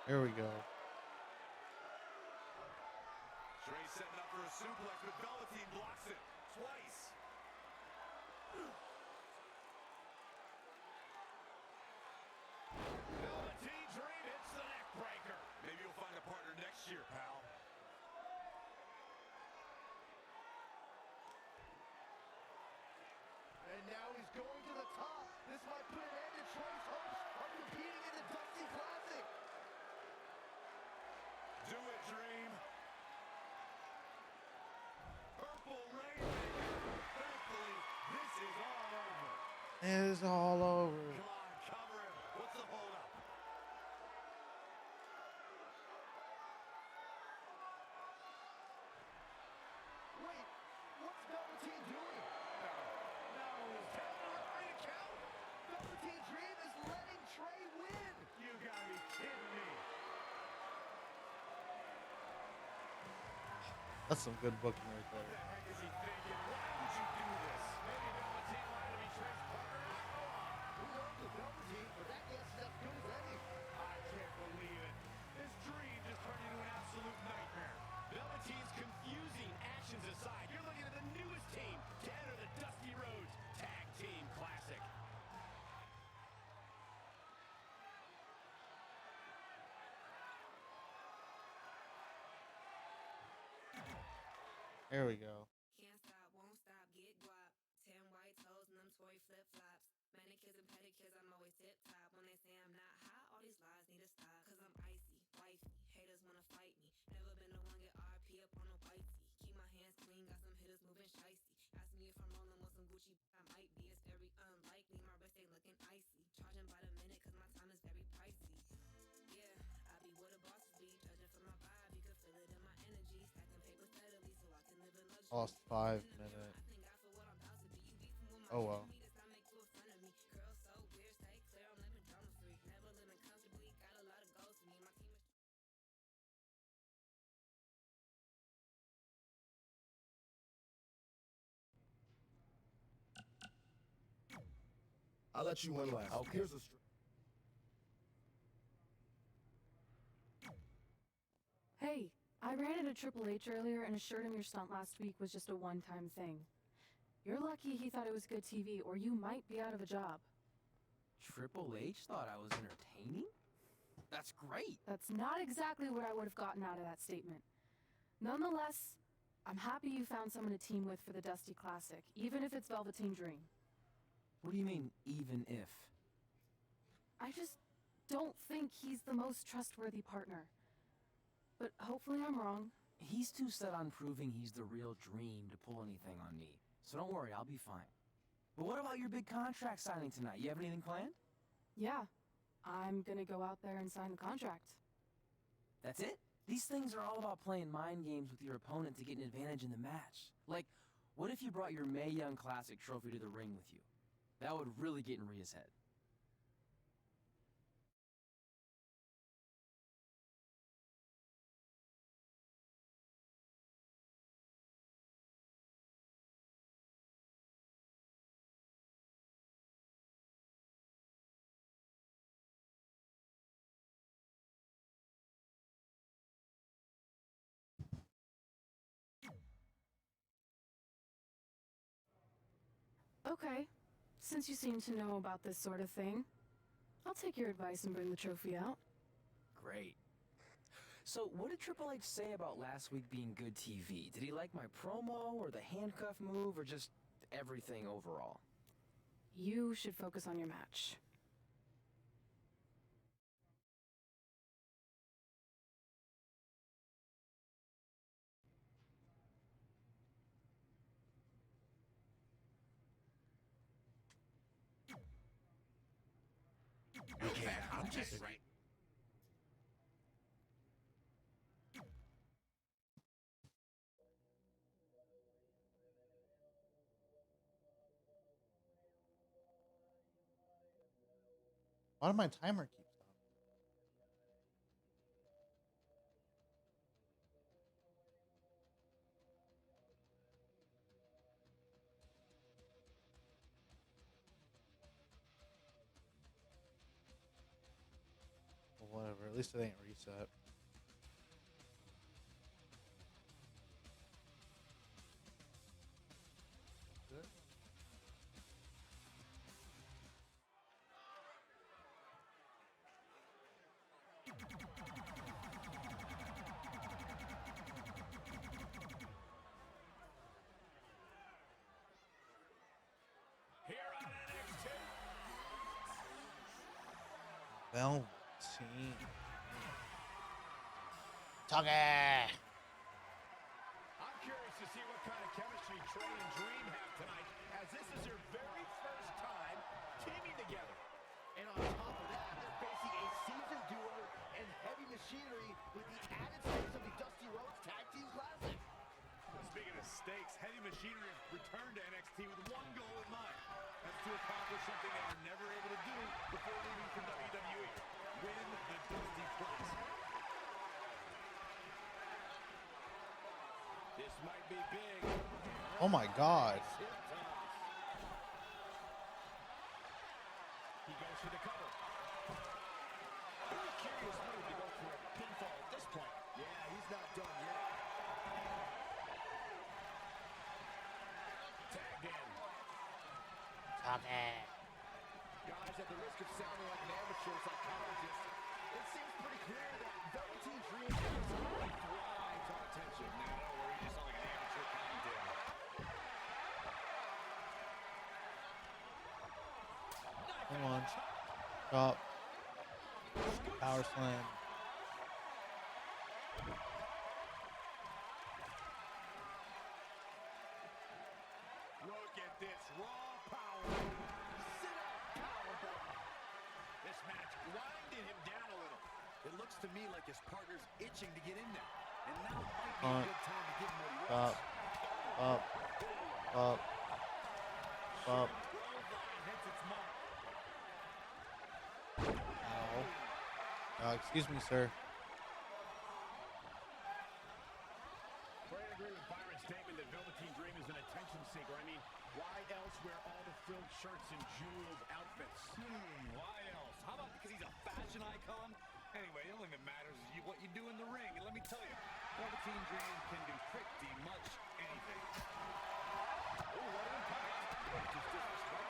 Here we go. Trey setting up for a suplex, but Velveteen blocks it twice. Velveteen Dream hits the neck breaker. Maybe you'll find a partner next year, pal. It's all over. Come on, cover him. What's the holdup? Wait, what's Double Team doing? No, is telling the referee to count? Double Team Dream is letting Trey win. You gotta be kidding me. That's some good booking right there. What the heck is he thinking? Why would you do this? Maybe Velveteen wanted to be Trey's partner to go on. Who knows with Velveteen, but that guess is as good as any. I can't believe it. This dream just turned into an absolute nightmare. Velveteen's confusing actions aside, you're looking at the newest team to enter the Dusty Rhodes Tag Team Classic. There we go. Can't stop, won't stop, get guap. 10 white toes and them toy flip flops. Manicures and pedicures, I'm always tip top. When they say I'm not hot, all these lies need to stop. Cause I'm icy, wifey, haters wanna fight me. Never been the one get RP up on a white tee. Keep my hands clean, got some hitters moving shicey. Ask me if I'm rolling with some Gucci, I might be. It's very unlikely, my wrist ain't looking icy. Charging by the minute cause my time is very pricey. Yeah, I be where the bosses be. Judging from my vibe, you can feel it in my energy. Stacking paper steadily so I can live in luxury. Lost 5 minutes. Oh well. Girl so weird, stay clear, I'm living drama free. Never living comfortably, got a lot of goals for me. My team is I'll let you win last. Okay. Here's a Hey, I ran into Triple H earlier and assured him your stunt last week was just a one-time thing. You're lucky he thought it was good TV, or you might be out of a job. Triple H thought I was entertaining? That's great. That's not exactly what I would have gotten out of that statement. Nonetheless, I'm happy you found someone to team with for the Dusty Classic, even if it's Velveteen Dream. What do you mean, even if? I just don't think he's the most trustworthy partner. But hopefully I'm wrong. He's too set on proving he's the real Dream to pull anything on me. So don't worry, I'll be fine. But what about your big contract signing tonight? You have anything planned? Yeah, I'm gonna go out there and sign the contract. That's it? These things are all about playing mind games with your opponent to get an advantage in the match. Like, what if you brought your Mae Young Classic trophy to the ring with you? That would really get in Rhea's head. Okay, since you seem to know about this sort of thing, I'll take your advice and bring the trophy out. Great. So, what did Triple H say about last week being good TV? Did he like my promo, or the handcuff move, or just everything overall? You should focus on your match. Okay, I'm just right. Why did my timer keep stopping? Well, whatever. At least it ain't reset. Good. Here on NXT. Velveteen. Tuggy! I'm curious to see what kind of chemistry Trey and Dream have tonight, as this is their very first time stakes, Heavy Machinery has returned to NXT with one goal in mind. That's to accomplish something they were never able to do before leaving for WWE. Win the Dusty Classic. This might be big. Oh my God. He goes for the cover. Pretty curious move to go for a pinfall at this point. Yeah, he's not done yet. Tagged in. Okay. Guys, at the risk of sounding like an amateur psychologist, it seems pretty clear that Velveteen Dream absolutely thrives on attention. No, don't worry, you sound like an amateur commentator. Come on. Chop. Power slam. Look at this raw power. Sit-up powerbomb. This match grinded him down a little. It looks to me like his partner's itching to get in there. And now might be a good time to give him what he wants. Up. Up. Up. Ow. Excuse me, sir. Quite agree with Byron's statement that Velveteen Dream is an attention seeker. I mean, why else wear all the frilled shirts and jeweled outfits? Why else? How about because he's a fashion icon? Anyway, the only thing that matters is what you do in the ring. And let me tell you, Velveteen Dream can do pretty much anything. Oh, what an impact. Just disrespectful.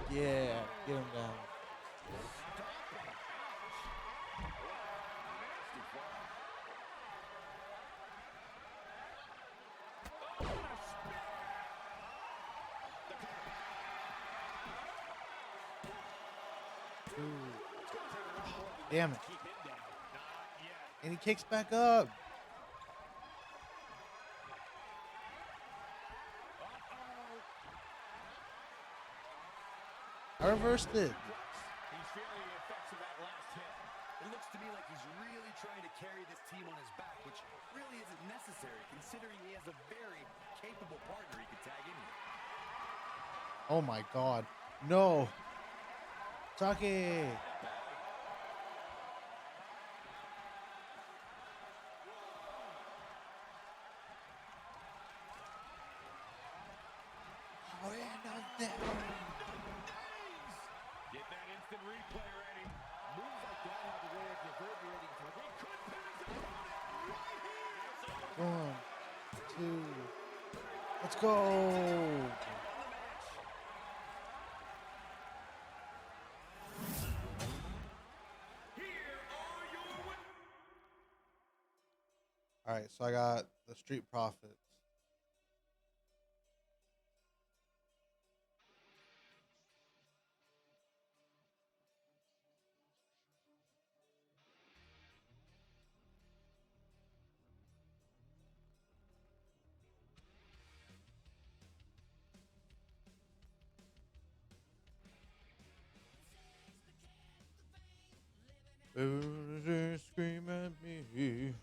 Yeah, get him down. Damn it. And he kicks back up. I reversed it. He's feeling the effects of that last hit. It looks to me like he's really trying to carry this team on his back, which really isn't necessary considering he has a very capable partner he could tag in here. Oh my God. No. Taki. Get that instant replay ready. Moves like that have a way of reverberating for he could pin his opponent right here. 1, 2. Let's go. All right, so I got the Street Profits. Scream at me.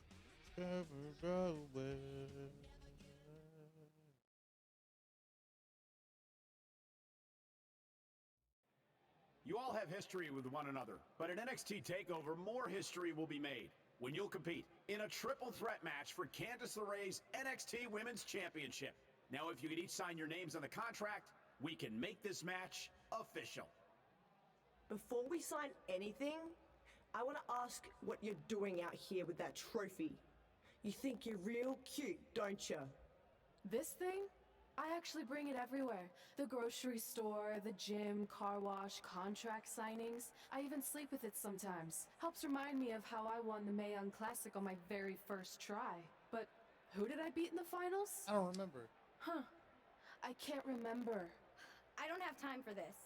You all have history with one another, but at NXT TakeOver, more history will be made when you'll compete in a triple threat match for Candice LeRae's NXT Women's Championship. Now, if you could each sign your names on the contract, we can make this match official. Before we sign anything, I want to ask what you're doing out here with that trophy. You think you're real cute, don't you? This thing? I actually bring it everywhere. The grocery store, the gym, car wash, contract signings. I even sleep with it sometimes. Helps remind me of how I won the Mae Young Classic on my very first try. But who did I beat in the finals? I don't remember. Huh. I can't remember. I don't have time for this.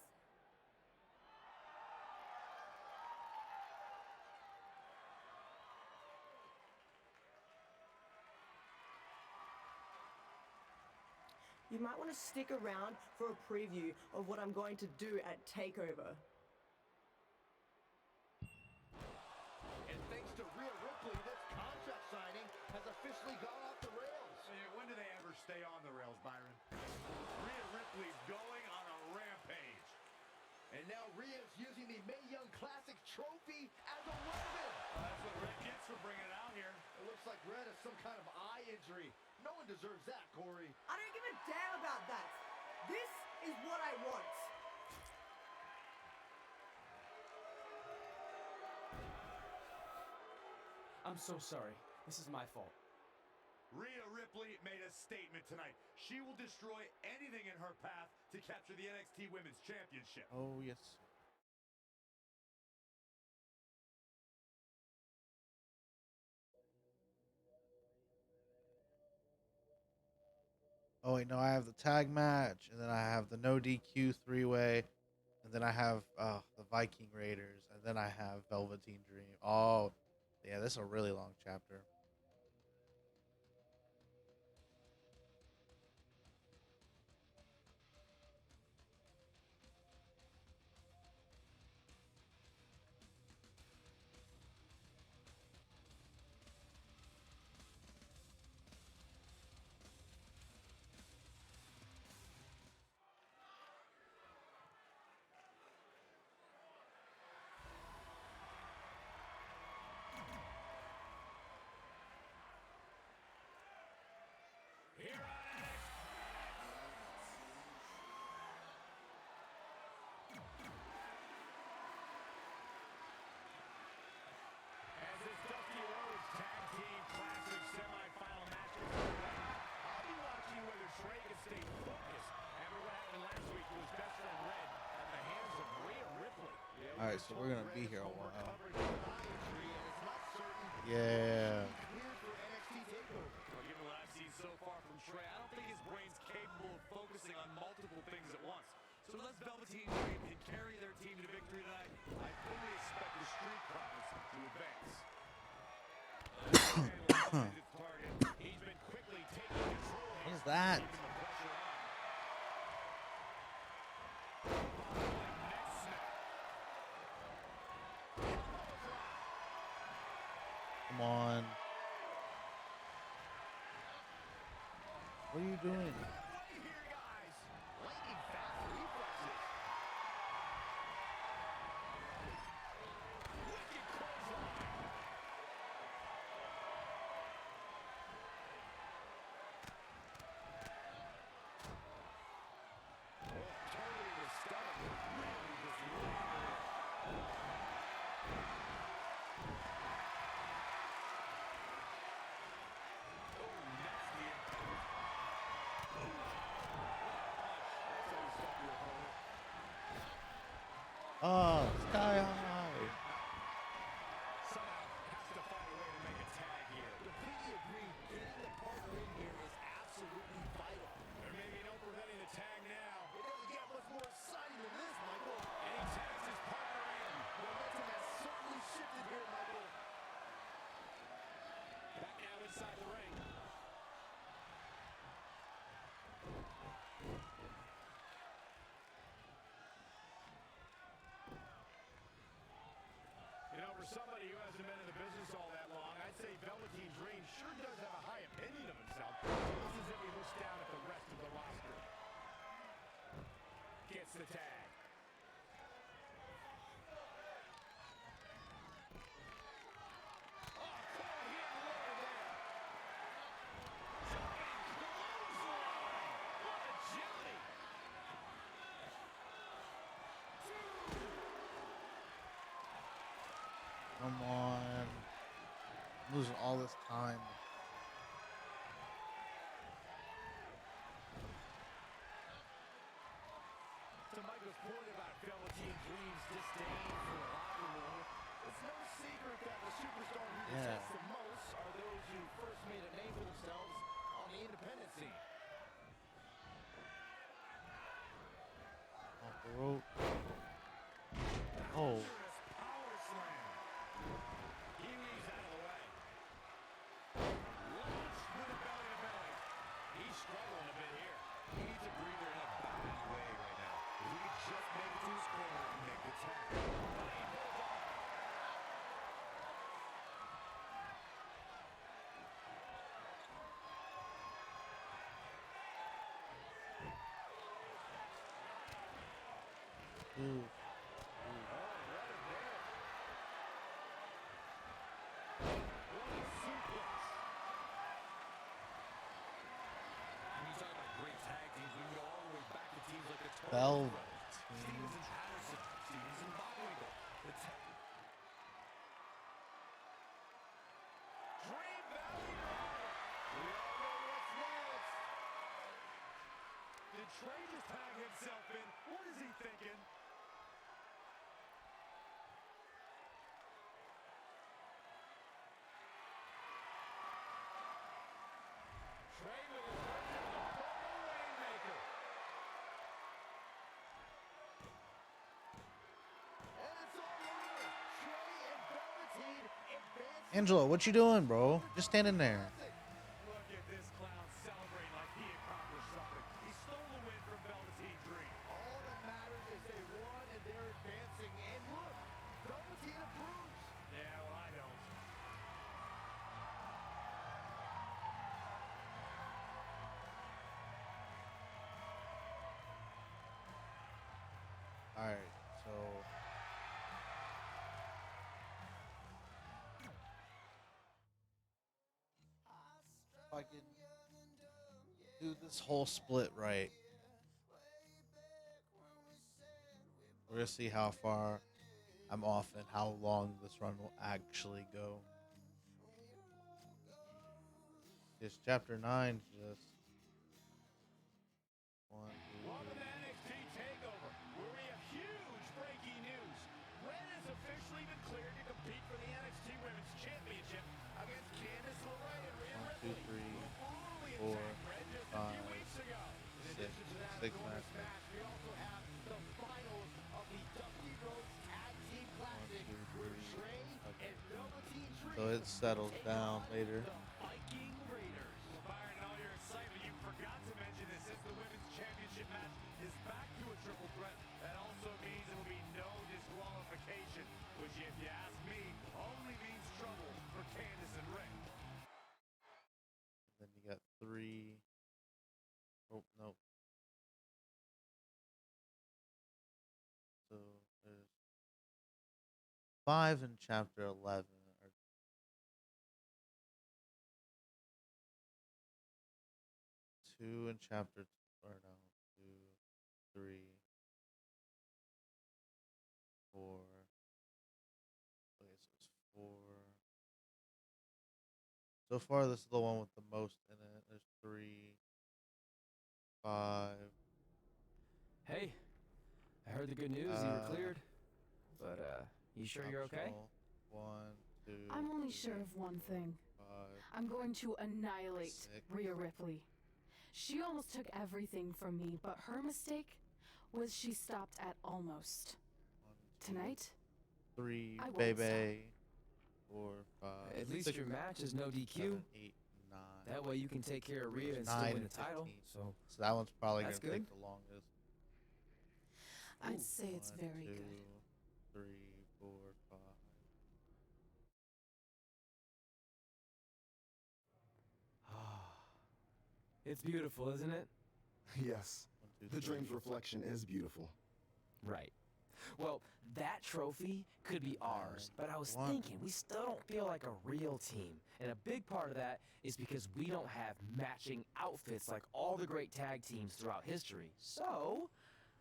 You might want to stick around for a preview of what I'm going to do at TakeOver. And thanks to Rhea Ripley, this contract signing has officially gone off the rails. When do they ever stay on the rails, Byron? Rhea Ripley going on a rampage. And now Rhea's using the Mae Young Classic trophy as a weapon. That's what Red gets for bringing it out here. It looks like Red has some kind of eye injury. No one deserves that, Corey. I don't give a damn about that. This is what I want. I'm so sorry. This is my fault. Rhea Ripley made a statement tonight. She will destroy anything in her path to capture the NXT Women's Championship. Oh, yes. Oh, wait, no, I have the tag match, and then I have the no DQ three-way, and then I have the Viking Raiders, and then I have Velveteen Dream. Oh, yeah, this is a really long chapter. As this Dusty Rhodes Tag Team Classic semifinal match is underway, I'll be watching whether Trey can stay focused after what happened last week to his best friend Red at the hands of Rhea Ripley. All right, so we're going to be here a while. Yeah. Well, given what I've seen so far from Trey, I don't think his brain's capable of focusing on multiple things at once. So unless Velveteen Dream can carry their team to victory tonight, I fully expect the Street Profits to advance. He's been quickly taking control. What is that? Come on. What are you doing? Oh, sky high. Somehow has to find a way to make a tag here. Completely agree. Getting the partner in here is absolutely vital. There may be no preventing the tag now. It doesn't get much more exciting than this, Michael. And he tags his partner in. Momentum has certainly shifted here, Michael. Back now inside the ring. You know, for somebody who hasn't been in the business all that long, I'd say Velveteen Dream sure does have a high opinion of himself. Just as if he looks down at the rest of the roster. Gets the tag. Come on. I'm losing all this time. To Michael's point about Velveteen Dream's disdain for the locker room, It's no secret that the superstar who Yeah. detests the most are those who first made a name for themselves on the independent scene. Off the rope. Oh. power slam. He weaves out of the way. Launch with a belly to belly. He's struggling a bit here. He needs a breather in a bad way right now. If he could just make it to his corner and make the tag. Ooh. Velvet. Did Trey just tag himself in? What is he thinking? Trey with his version of the Purple Rainmaker. And it's all over. Trey and Velveteen advancing. Angela, what you doing, bro? Just standing there. Look at this clown celebrating like he accomplished something. He stole the win from Velveteen Dream. All that matters is they won and they're advancing. And look, Velveteen approves. Yeah, well, I don't. All right, so if I could do this whole split right, we're gonna see how far I'm off and how long this run will actually go. It's chapter 9, just one, two, Welcome to NXT TakeOver, where we have huge breaking news. Red has officially been cleared to compete for the NXT Women's Championship against Candice LeRae and Rhea 1, 2, Ripley, 3, who brutally 4, attacked Red just a 5, few weeks ago. In 6, addition to that 6 enormous matches. match, we also have the finals of the Dusty Rhodes Tag Team Classic, where Trey and Velveteen Dream So it settles take down on later. the Viking Raiders. Well, Byron, in all your excitement, you forgot to mention that since the Women's Championship match is back to a triple threat, that also means there will be no disqualification, which, if you ask me, only means trouble for Candice and Rick. Then you got 3. Oh, no. So there's 5 in chapter 11. Or 2 in chapter, or no, 2, 3, 4. Okay, so it's 4. So far, this is the one with the most in it. There's 3, 5. Hey, I heard the good news. You were cleared. But, you sure you're okay? Optional. 1, 2. I'm only 3, sure of one 4, thing. 5. I'm going to annihilate 6. Rhea Ripley. She almost took everything from me, but her mistake was she stopped at almost. 1, 2, Tonight, 3, I won't baby. 4, 5. At least 6, your match is no DQ. 7, 8, 9. That way you can take care of Rhea and still 9, win the title. 15. So So that one's probably that's gonna good. take the longest. I'd say it's 1, very 2, good. 3, 4, 5. It's beautiful, isn't it? Yes. 1, 2, The 3. Dream's reflection is beautiful. Right. Well, that trophy could be ours, but I was 1. thinking we still don't feel like a real team. And a big part of that is because we don't have matching outfits like all the great tag teams throughout history. So,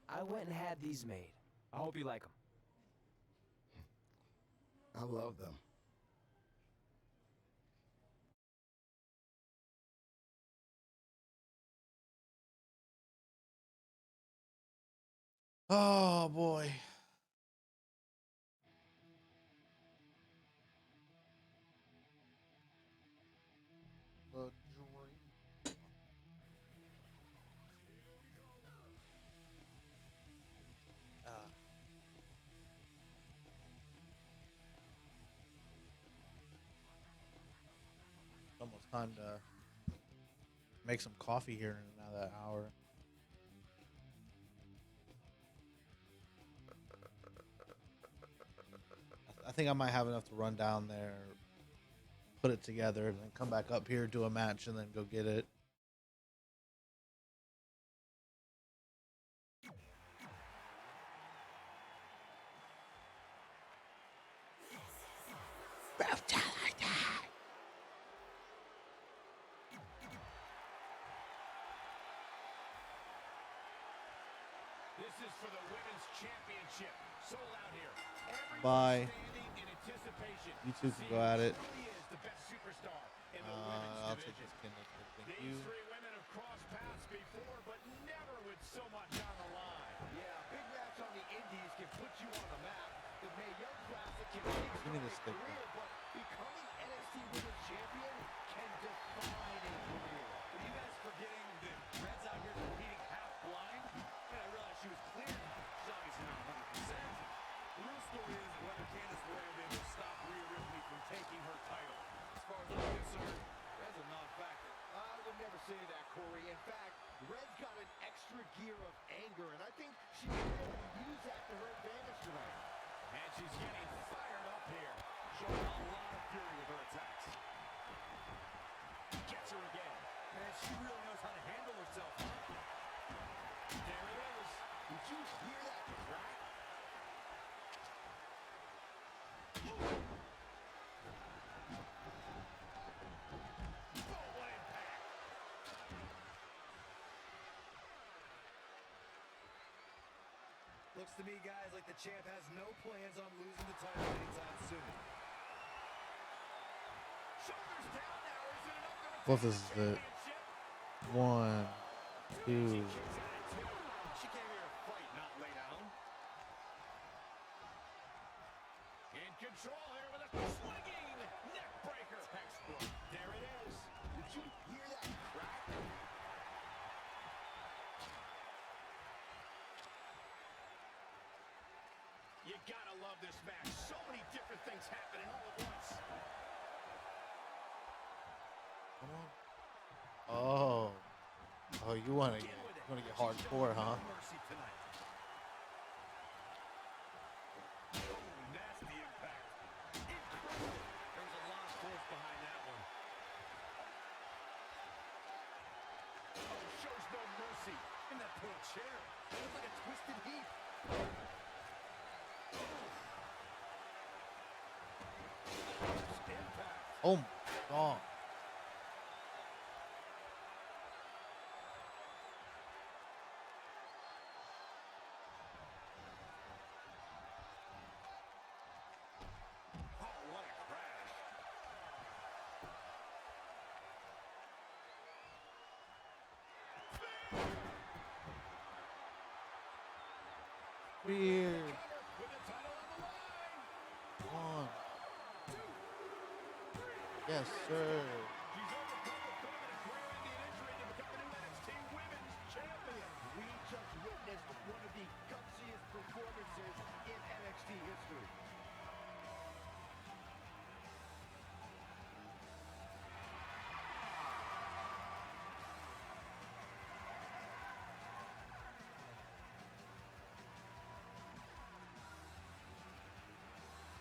I went and had these made. I hope you like them. I love them. Oh boy. The Dream. Almost time to make some coffee here in another hour. I think I might have enough to run down there, put it together, and then come back up here, do a match, and then go get it. is for the women's championship. Sold out here. Bye. Standing in anticipation. You two can go at it. Who is the best superstar in the women's I'll take division. this Kindle stick. Thank These you. three women have crossed paths before, but never with so much on the line. Yeah, big match on the Indies can put you on the map. The Mae Young Classic can Give me this stick. career, but becoming NXT Women's Champion can define a career. Are you guys forgetting that Red's out here competing half blind? And I realized she was clear. She's obviously not 100%. The real story is whether Candice LeRae will be able to stop Rhea Ripley from taking her title. As far as I'm concerned, that's a non-factor. I would never say that, Corey. In fact, Red's got an extra gear of anger, and I think she can use that to her advantage tonight. And she's getting fired up here, showing a lot of fury with her attacks. Gets her again. Man, she really knows how to handle herself. There it is. Did you hear that crack? Looks to me, guys, like the champ has no plans on losing the title anytime soon. Shoulders down now. Is it enough to What is it? 1, 2. She came here to fight, not lay down. In control here with a swinging neck breaker. Textbook. There it is. Did you hear that crack? You gotta love this match. So many different things happening all at once. Oh. Oh, you wanna get hardcore, huh? Mercy tonight. Nasty impact. Incredible. There's a lot of force behind that one. Oh, shows no mercy. In that poor chair. It looks like a twisted heap. Impact. Oh my god. Oh, what a crash. Weird. With the title on the line. 1. Yes, sir. She's overcome what could have been a career-ending injury to become the new NXT Women's Champion. We just witnessed one of the gutsiest performances in NXT history.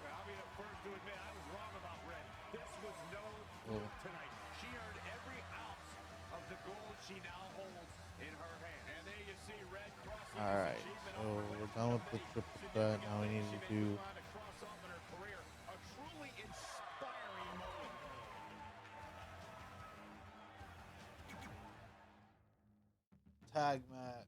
Well, I'll be the first to admit I was wrong about Red. This was no fluke tonight. She earned every ounce of the gold she now holds in her hand. And there you see Red crossing this Alright, achievement so off. we're done with the triple threat. Now we need to do To cross off in her career. A truly inspiring moment. tag match.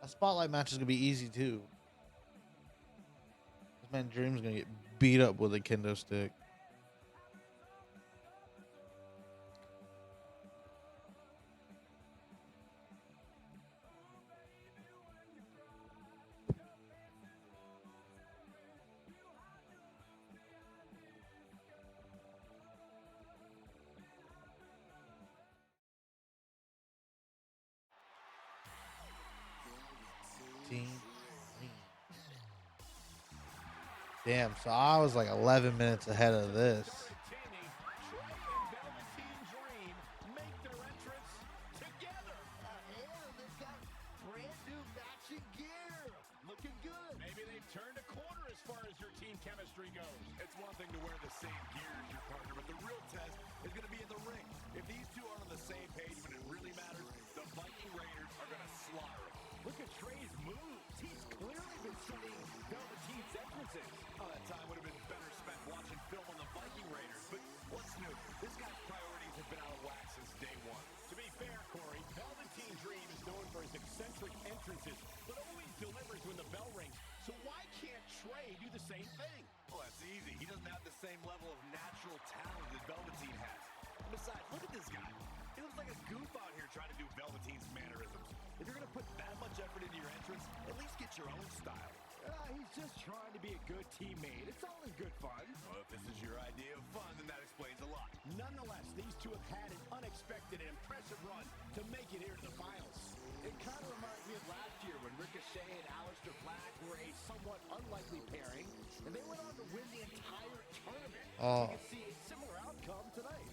A spotlight match is gonna be easy too. This man Dream's gonna get beat up with a kendo stick. Damn, so I was like 11 minutes ahead of this. Brand new matching gear. Looking good. Maybe they've turned a corner as far as your team chemistry goes. It's one thing to wear the same gear as your partner, but the real test is going to be in the ring. If these two aren't on the same page when it really matters, the Viking Raiders are going to slaughter them. Look at Trey's moves. He's clearly been studying Velveteen's entrances. Oh, that time would have been better spent watching film on the Viking Raiders. shoehorned into your entrance, at least get your own style. He's just trying to be a good teammate. It's all in good fun. Well, if this is your idea of fun, then that explains a lot. Nonetheless, these two have had an unexpected and impressive run to make it here to the finals. It kind of reminds me of last year when Ricochet and Aleister Black were a somewhat unlikely pairing, and they went on to win the entire tournament. Oh. You can see a similar outcome tonight.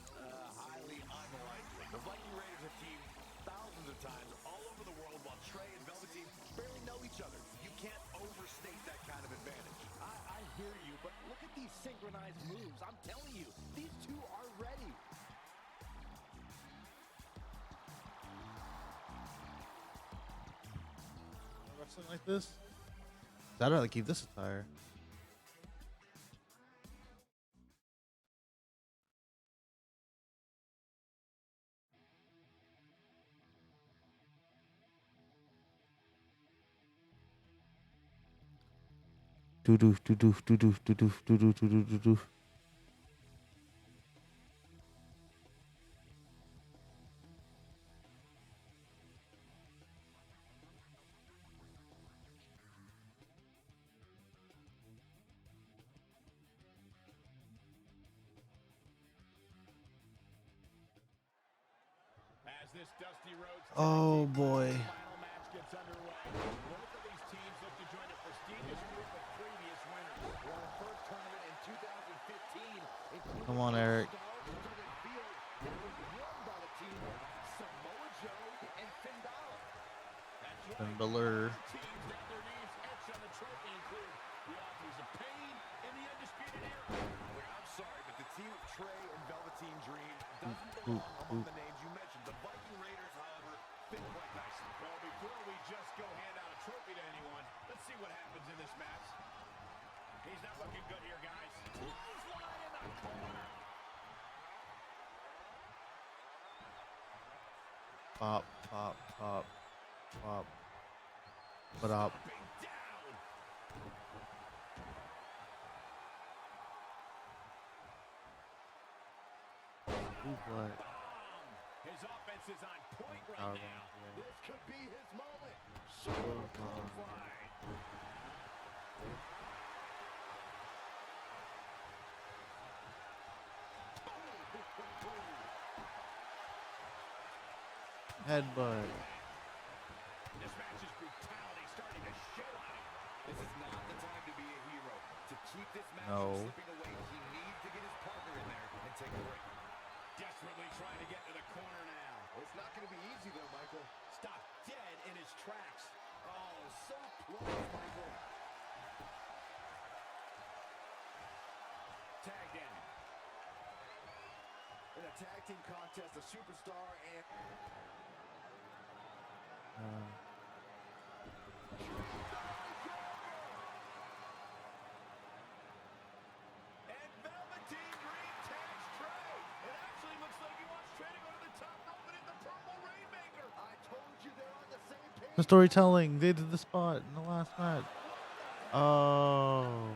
Highly unlikely. The Viking Raiders have teamed thousands of times all over the world while Trey and Velveteen barely know each other. You can't overstate that kind of advantage. I hear you, but look at these synchronized moves. I'm telling you, these two are ready. Wrestling like this? I'd rather keep this attire. Do do do do do do do do do do do do do. As this Dusty Rhodes Oh boy. final match gets underway, both of these teams look to join a prestigious group of previous winners. Won the first tournament in 2015. Come on, Eric. And Balor. I'm sorry, but the team of Trey and Velveteen Dream doesn't belong among the names you mentioned. The Viking Raiders, however, fit quite nicely. Well, before we just go hand out a trophy to anyone, let's see what happens in this match. He's not looking good here, guys. Clothesline in the corner. Pop, pop, pop, pop. What up? What? His offense is on point right Oh, now. yeah. This could be his moment. Headbutt. This match's brutality starting to show out. This is not the time to be a hero. To keep this match No. from slipping away, he needs to get his partner in there and take a break. Desperately trying to get to the corner now. It's not going to be easy, though, Michael. Stopped dead in his tracks. Oh, so close, Michael. Tagged in. In a tag team contest, a superstar and... And Velveteen Dream tags Trey. It actually looks like he wants Trey to go to the top rope and hit the Purple Rainmaker. I told you they're on the same page. The storytelling. They did the spot in the last match. Oh.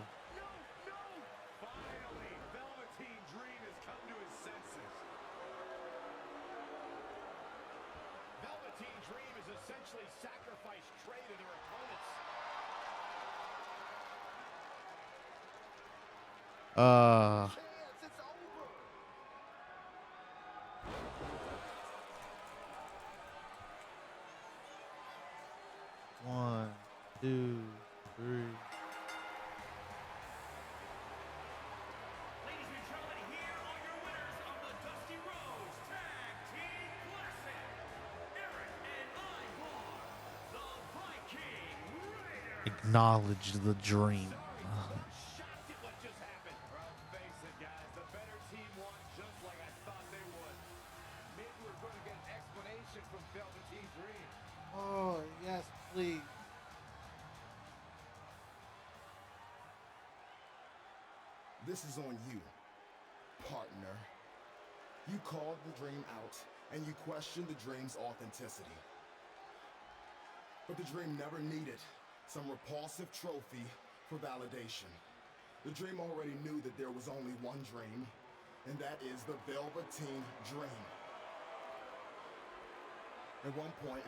Finally, Velveteen Dream has come to his senses. Velveteen Dream has essentially sacrificed Trey to their opponents. One, two, three. Ladies and gentlemen, here are your winners of the Dusty Rhodes Tag Team Classic. Eric and Ivar, the Viking Raiders. Acknowledge the dream. Shocked at what just happened. Well, face it, guys. The better team won just like I thought they would. Maybe we're going to get an explanation from Velveteen Dream. Oh, yes, please. This is on you, partner. You called the dream out, and you questioned the dream's authenticity. But the dream never needed some repulsive trophy for validation. The dream already knew that there was only one dream, and that is the Velveteen Dream. At one point,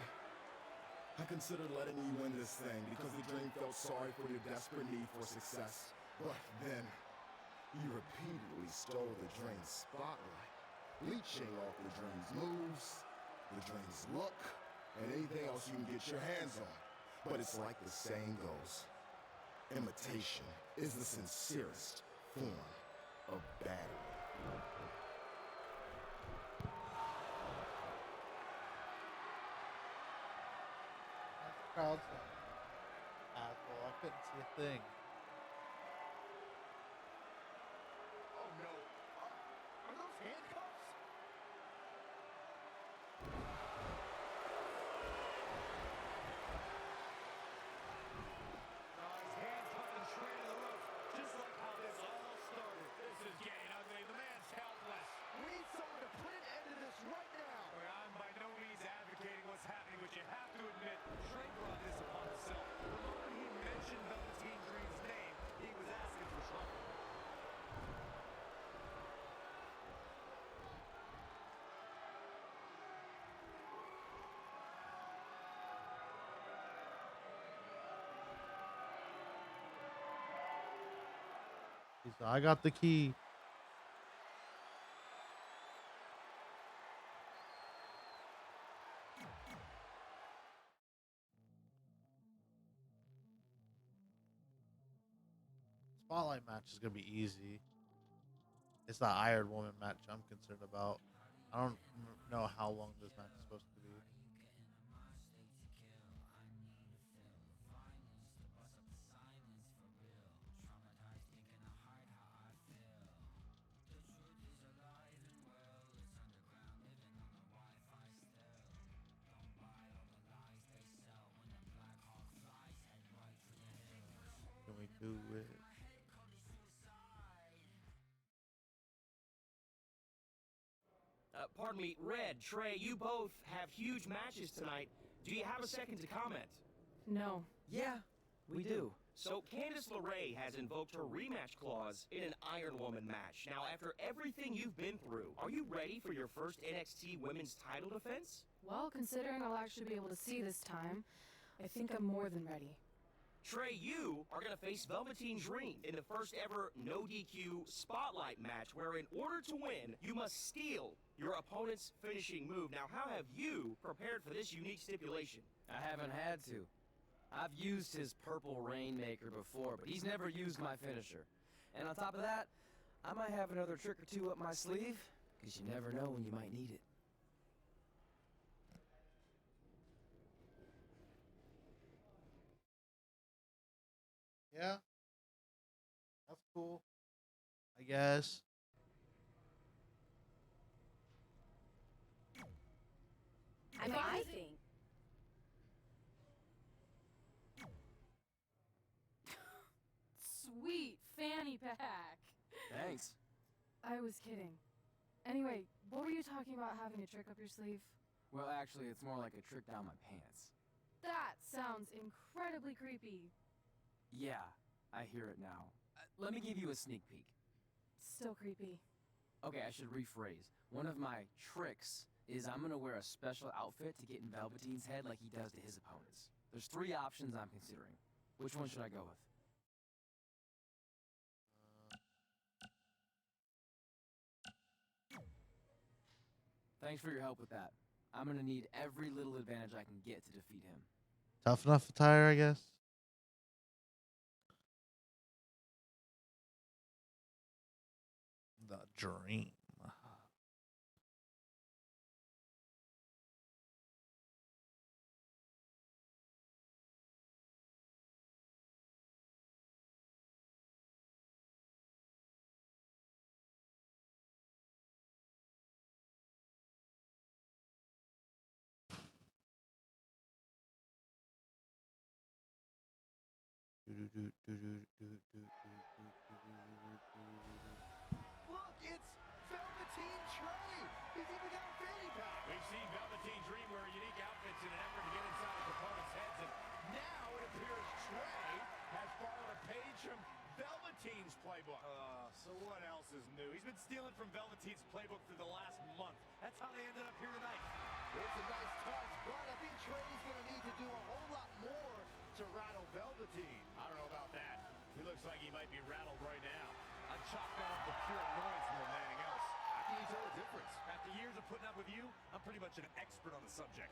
I considered letting you win this thing because the Dream felt sorry for your desperate need for success. But then, you repeatedly stole the Dream's spotlight, leeching off the Dream's moves, the Dream's look, and anything else you can get your hands on. But it's like the saying goes, imitation is the sincerest form of battery. Crowd's like, asshole, I couldn't see a thing. Oh no. Are those handcuffs? He's handcuffing straight to the roof, just like how this all started. This is getting ugly. The man's helpless. We need someone to put an end to this right now. Well, I'm by no means advocating what's happening, but you have to admit, Trey brought this upon himself. The moment he mentioned Velveteen Dream's name, he was asking for trouble. He said, I got the key. Spotlight match is gonna be easy. It's the Iron Woman match I'm concerned about. I don't know how long this match is supposed to be. Can we do it? Pardon me, Red, Trey, you both have huge matches tonight. Do you have a second to comment? No. Yeah, we do. So Candice LeRae has invoked her rematch clause in an Iron Woman match. Now, after everything you've been through, are you ready for your first NXT Women's title defense? Well, considering I'll actually be able to see this time, I think I'm more than ready. Trey, you are going to face Velveteen Dream in the first ever no DQ spotlight match where in order to win, you must steal your opponent's finishing move. Now, how have you prepared for this unique stipulation? I haven't had to. I've used his purple Rainmaker before, but he's never used my finisher. And on top of that, I might have another trick or two up my sleeve, because you never know when you might need it. Yeah. That's cool. I guess. I think. Sweet fanny pack. Thanks. I was kidding. Anyway, what were you talking about having a trick up your sleeve? Well, actually, it's more like a trick down my pants. That sounds incredibly creepy. Yeah, I hear it now. Let me give you a sneak peek. Still creepy. Okay, I should rephrase. One of my tricks is I'm gonna wear a special outfit to get in Velveteen's head like he does to his opponents. There's 3 options I'm considering. Which one should I go with? Thanks for your help with that. I'm gonna need every little advantage I can get to defeat him. Tough enough attire, I guess. The Dream. Look, it's Velveteen Trey. He's even got a fanny pack. We've seen Velveteen Dream wear unique outfits in an effort to get inside his opponent's heads, and now it appears Trey has borrowed a page from Velveteen's playbook. So what else is new? He's been stealing from Velveteen's playbook for the last month. That's how they ended up here tonight. It's a nice touch, but I think Trey's going to need to do a to rattle Velveteen. I don't know about that. He looks like he might be rattled right now. I chalk that up to pure annoyance more than anything else. How can you tell the difference? After years of putting up with you, I'm pretty much an expert on the subject.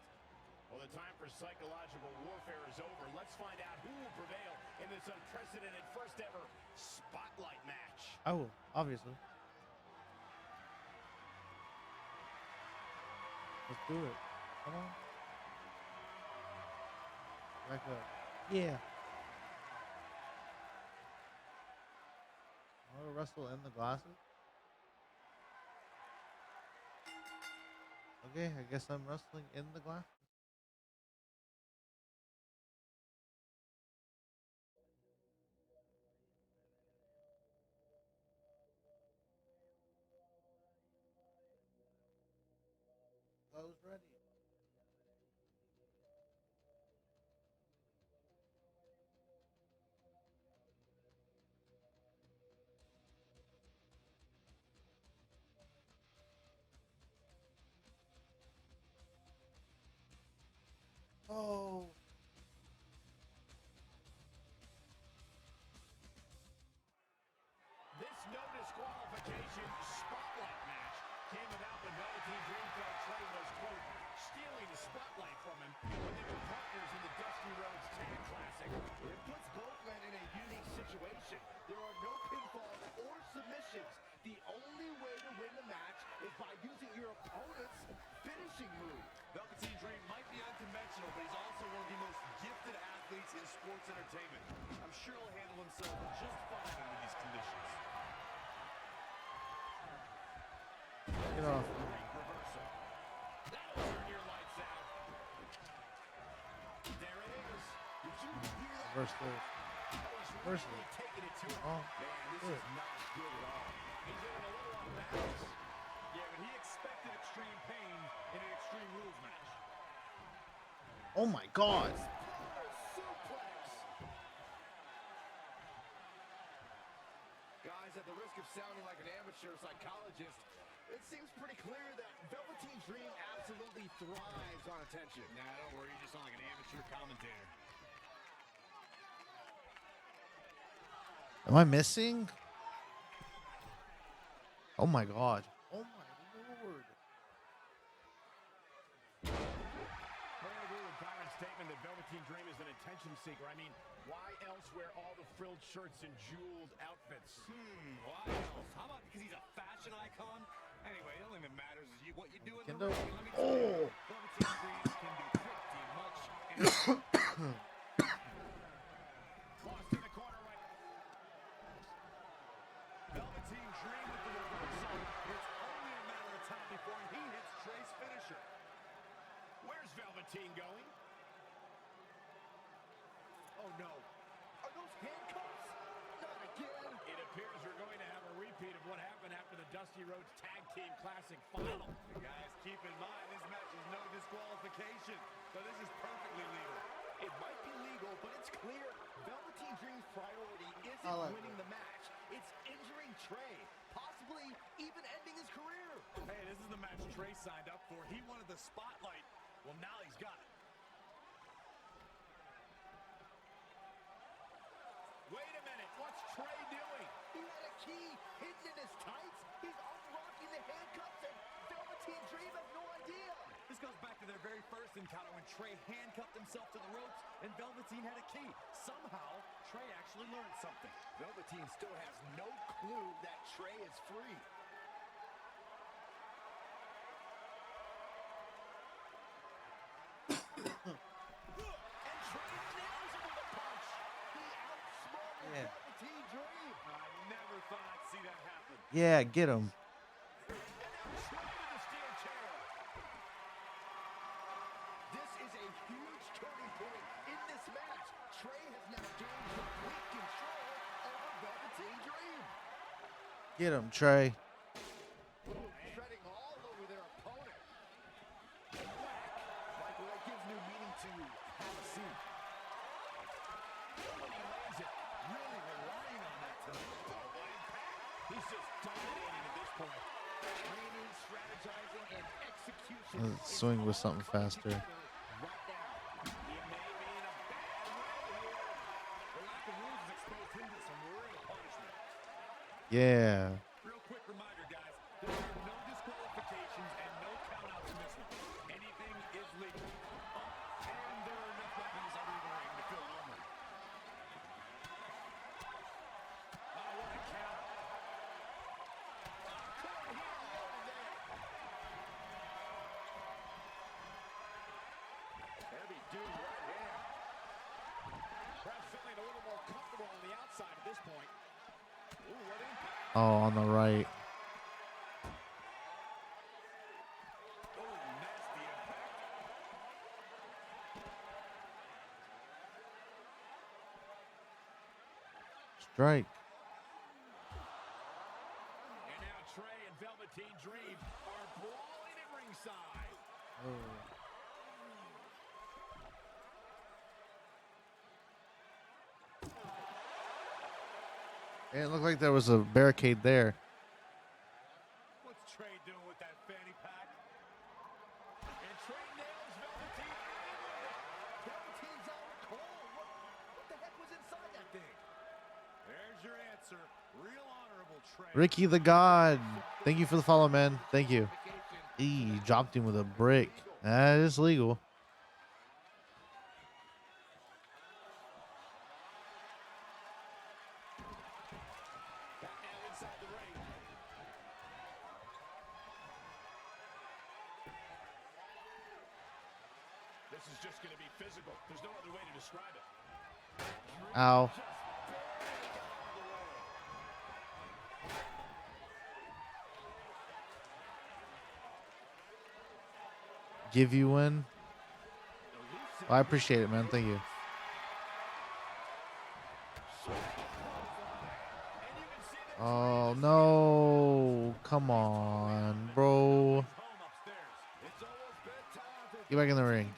Well, the time for psychological warfare is over. Let's find out who will prevail in this unprecedented first ever Spotlight match. Oh, obviously. Let's do it. Come on. Back up. Yeah. I want to wrestle in the glasses. Okay, I guess I'm wrestling in the glasses. Clothes ready. Oh. This no disqualification Spotlight match came about when Velveteen Dream felt Trey was, quote, stealing the spotlight from him when they were partners in the Dusty Rhodes Tag Classic. It puts both men in a unique situation. There are no pinfalls or submissions. The only way to win the match is by using your opponent's finishing move. Velveteen Dream might be unconventional, but he's also one of the most gifted athletes in sports entertainment. I'm sure he'll handle himself just fine under these conditions. Get off. Reversal. That'll turn your lights out. There it is. Did you hear that? Reverse those. Reverse Really it. taking it to him. Oh, Man, this good. is not good at all. He's getting a little off balance. Yeah, but he expected extreme pain in an Extreme Rules match. Oh my God. Guys, at the risk of sounding like an amateur psychologist, it seems pretty clear that Velveteen Dream absolutely thrives on attention. Nah, don't worry, you just sound like an amateur commentator. Am I missing? Oh my God. Oh my Lord. I agree with Byron's statement that Velveteen Dream is an attention seeker. I mean, why else wear all the frilled shirts and jeweled outfits? Why else? How about because he's a fashion icon? Anyway, the only thing that matters is what you do in the Kendo. ring. Let me tell Oh. you, Velveteen Dream can do pretty much anything. Lost in the corner right. Velveteen Dream with the reversal. It's only a matter of time before he hits Trey's finisher. Where's Velveteen going? Oh no. Are those handcuffs? Not again. It appears we're going to have a repeat of what happened after the Dusty Rhodes Tag Team Classic final. Guys, keep in mind, this match is no disqualification, so this is perfectly legal. It might be legal, but it's clear Velveteen Dream's priority isn't I like winning the match. It's injuring Trey, possibly even ending his career. Hey, this is the match Trey signed up for. He wanted the spotlight. Well, now he's got it. Wait a minute, what's Trey doing? He had a key hidden in his tights. He's unlocking the handcuffs, and Velveteen Dream has no idea. This goes back to their very first encounter when Trey handcuffed himself to the ropes and Velveteen had a key. Somehow, Trey actually learned something. Velveteen still has no clue that Trey is free. And Trey nails him with a punch. He outsmarted Yeah. Velveteen Dream. I never thought I'd see that happen. Yeah, get him. And now Trey with the steel chair. This is a huge turning point in this match. Trey has now gained complete control over Velveteen Dream. Get him, Trey. Treading all over their opponent. Whack. Michael, that gives new meaning to have a seat. He lands it, really relying on that tonight. Oh, what impact. He's just dominating at this point. Training, strategizing, and execution. Let's swing with something faster. Right now. He may be in a bad way. Yeah. Real quick reminder, guys. There are no disqualifications and no countouts in this one. Anything is legal. And there are enough weapons under the ring to feel lonely. Oh, what a count. Heavy duty right hand. Perhaps feeling a little more comfortable on the outside at this point. Ooh, what impact. Oh, on the right. Oh, nasty impact. Strike. And now Trey and Velveteen Dream are brawling at ringside. It looked like there was a barricade there. What's Trey doing with that fanny pack? And Trey nails Velveteen Dream with it. Velveteen's out cold. What the heck was inside that thing? There's your answer. Real honorable Trey. Ricky the God. Thank you for the follow, man. Thank you. He dropped him with a brick. That is legal. This is just going to be physical. There's no other way to describe it. Ow. Give you one. I appreciate it, man. Thank you. Oh, no. Come on, bro. Get back in the ring.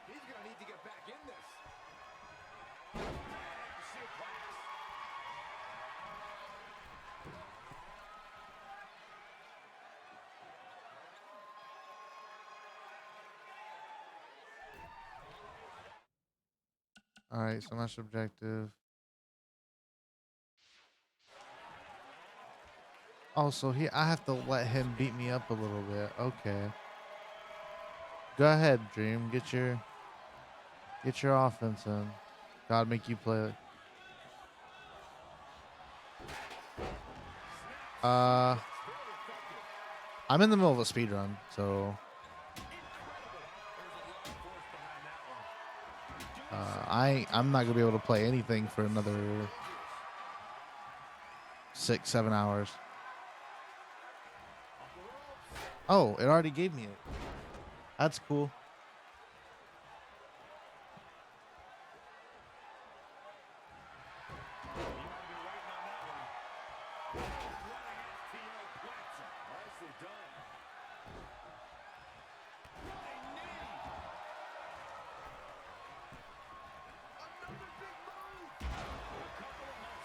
He's going to need to get back in this. All right, so match objective. Oh, so I have to let him beat me up a little bit. Okay. Go ahead, Dream. Get your offense in. Gotta make you play it. I'm in the middle of a speed run, so I'm not gonna be able to play anything for another 6-7 hours. Oh, it already gave me it. That's cool.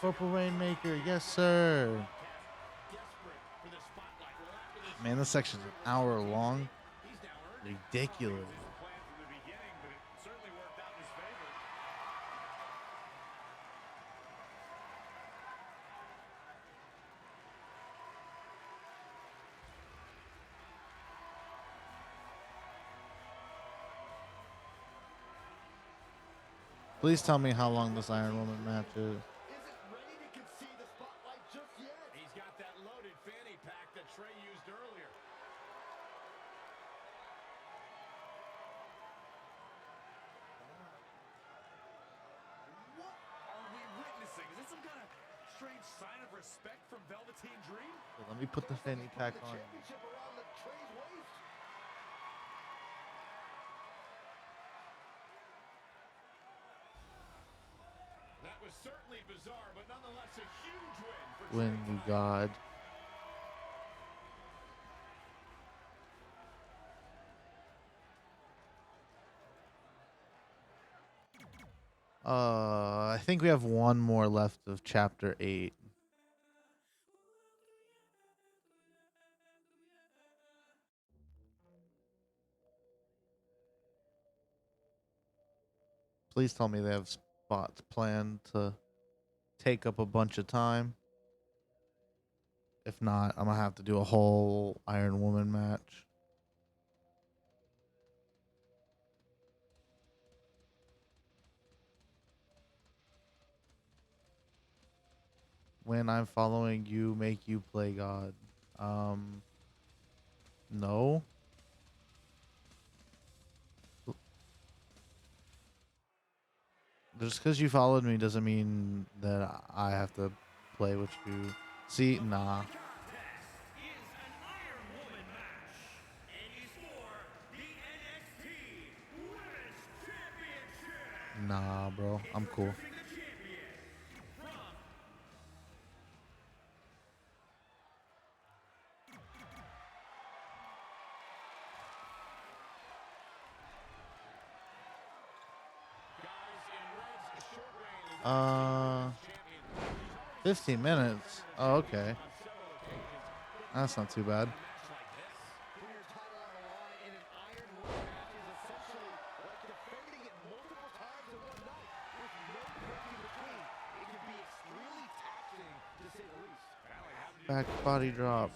Purple Rainmaker, yes sir. Man, this section's an hour long. Ridiculous. Please tell me how long this Iron Woman match is. He's got that loaded fanny pack that Trey used earlier. What are we witnessing? Is this some kind of strange sign of respect from Velveteen Dream? So let me put the fanny pack on. That was certainly bizarre, but nonetheless a huge win for When you God. I think we have one more left of chapter 8. Please tell me they have spots planned to take up a bunch of time. If not, I'm gonna have to do a whole Iron Woman match. When I'm following you, make you play God. No. Just because you followed me doesn't mean that I have to play what you see. Nah. Nah, bro. I'm cool. Uh, 15 minutes. Oh, okay. That's not too bad. Back body drop.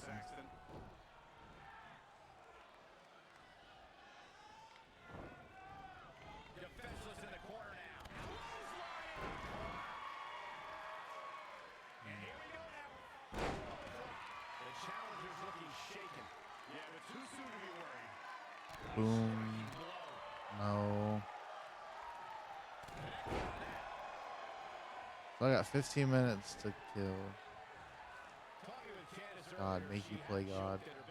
Boom. No. So I got 15 minutes to kill. God, make you play God. Forget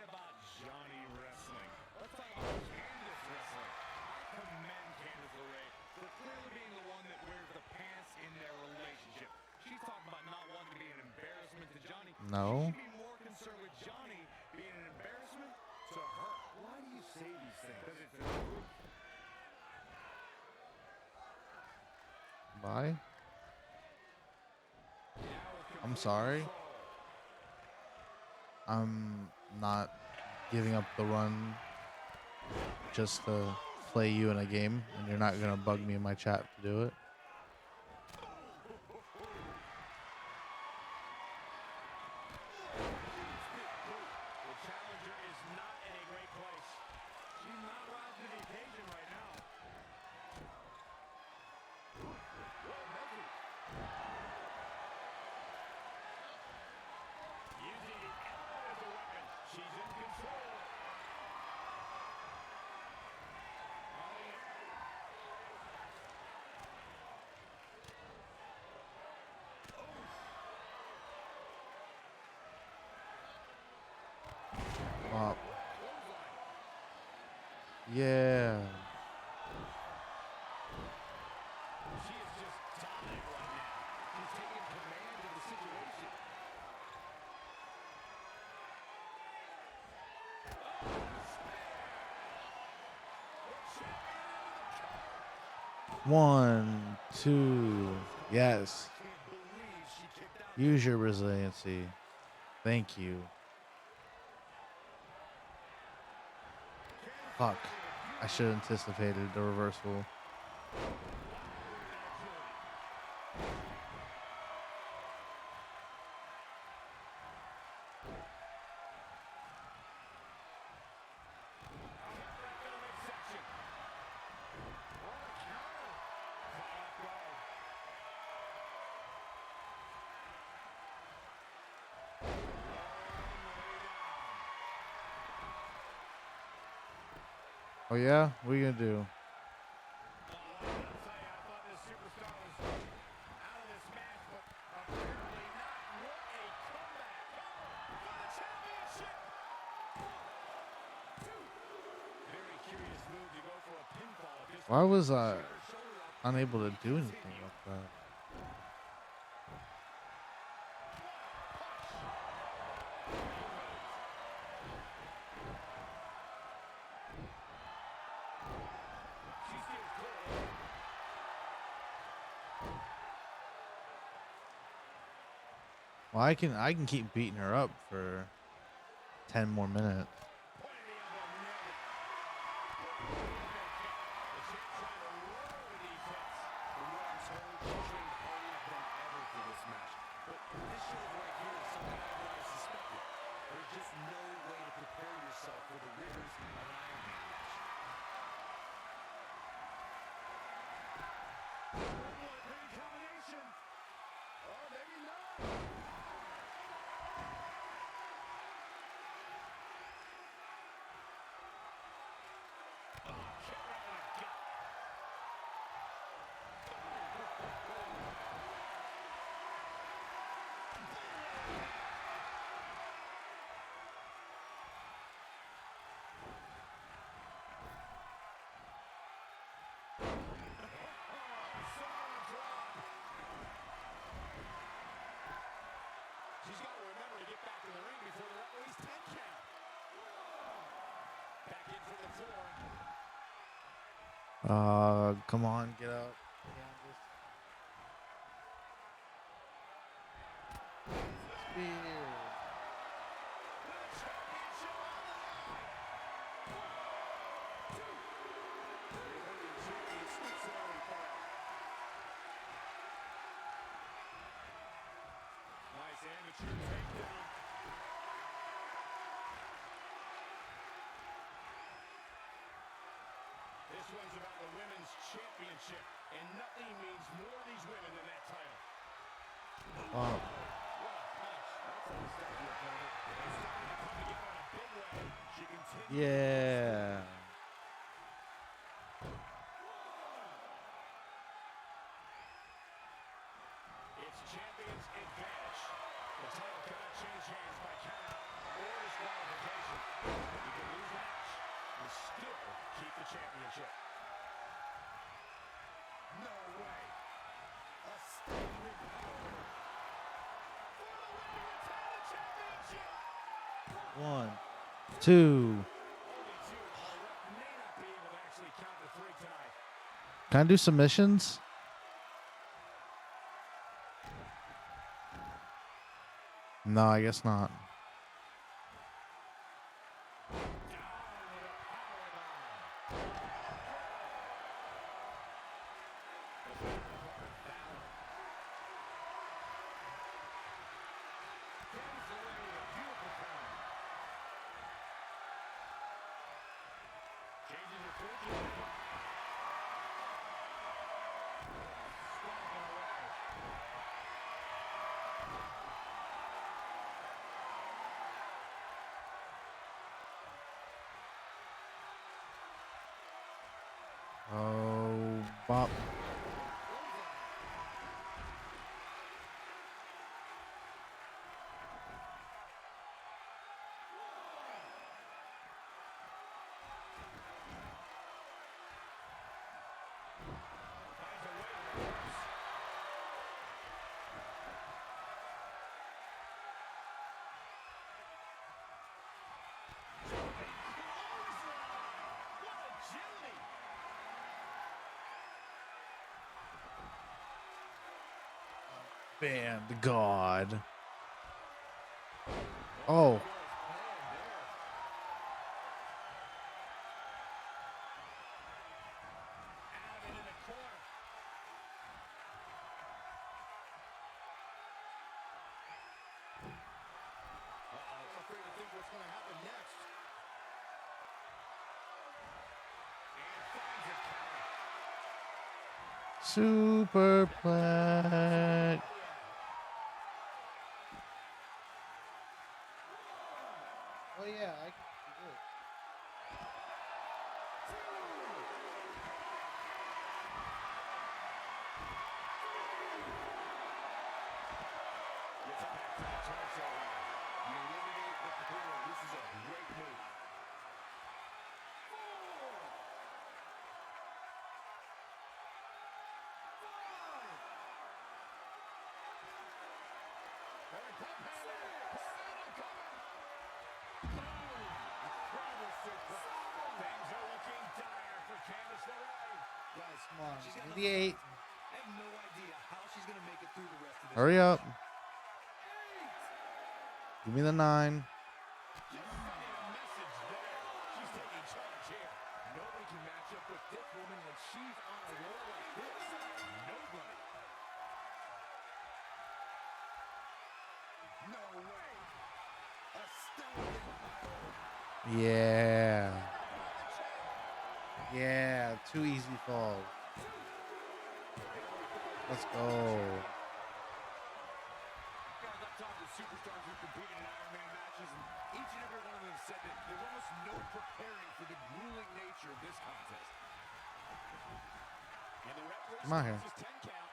about Johnny wrestling. Let's talk about Candice wrestling. I commend Candice LeRae for clearly being the one that wears the pants in their relationship. She's talking about not wanting to be an embarrassment to Johnny. No. She should be more concerned with Johnny being an embarrassment to her. Why do you say these things? Because it's the truth. Bye. I'm sorry. I'm not giving up the run just to play you in a game, and you're not gonna bug me in my chat to do it. Yeah. She is just dominant right now. She's taking command of the situation. One, two. Yes. Use your resiliency. Thank you. Fuck. I should have anticipated the reversal. Oh yeah? What are you gonna do? Why was I unable to do anything like that? Well, I can keep beating her up for 10 more minutes. shows right here is something I've always suspected. There's just no way to prepare yourself for the rigors of an Iron Man match. Big combination. Oh, maybe not. She's got to remember to get back in the ring before the referee's 10 count. Back in from the floor. Come on, get up. Spear. Nice amateur takedown. This one's about the women's championship, and nothing means more to these women than that title. Oh. What a punch. That's how you stop the opponent. It's starting to come together in a big way. She continues. Yeah. It's champion's advantage. The title cannot change hands by countout or disqualification. You can lose the match and still keep the championship. No way. A statement for the win to retain the championship. 1, 2. May not be able to actually count to 3 tonight. Can I do submissions? No, I guess not. Changing your fortune. Stomping away. Oh, bop. Band God. Oh. I'm afraid to think what's going to happen next. And finds a Superplex. Oh yeah, I can do it. Gets back to the torso. You eliminate the pillar. This is a great move. Things are looking dire for Candice LeRae. Guys, come on. She's got 88. I have no idea how she's going to make it through the rest of this. Hurry up. Give me the 9. Just sending a message there. She's taking charge here. Nobody can match up with this woman when she's on a roll like this. Nobody. Yeah. Yeah, 2 easy falls. Let's go. Guys, I've talked to superstars who've competed in Iron Man matches, and each and every one of them said that there's almost no preparing for the grueling nature of this contest. And the referee Come on here. scores his 10 count.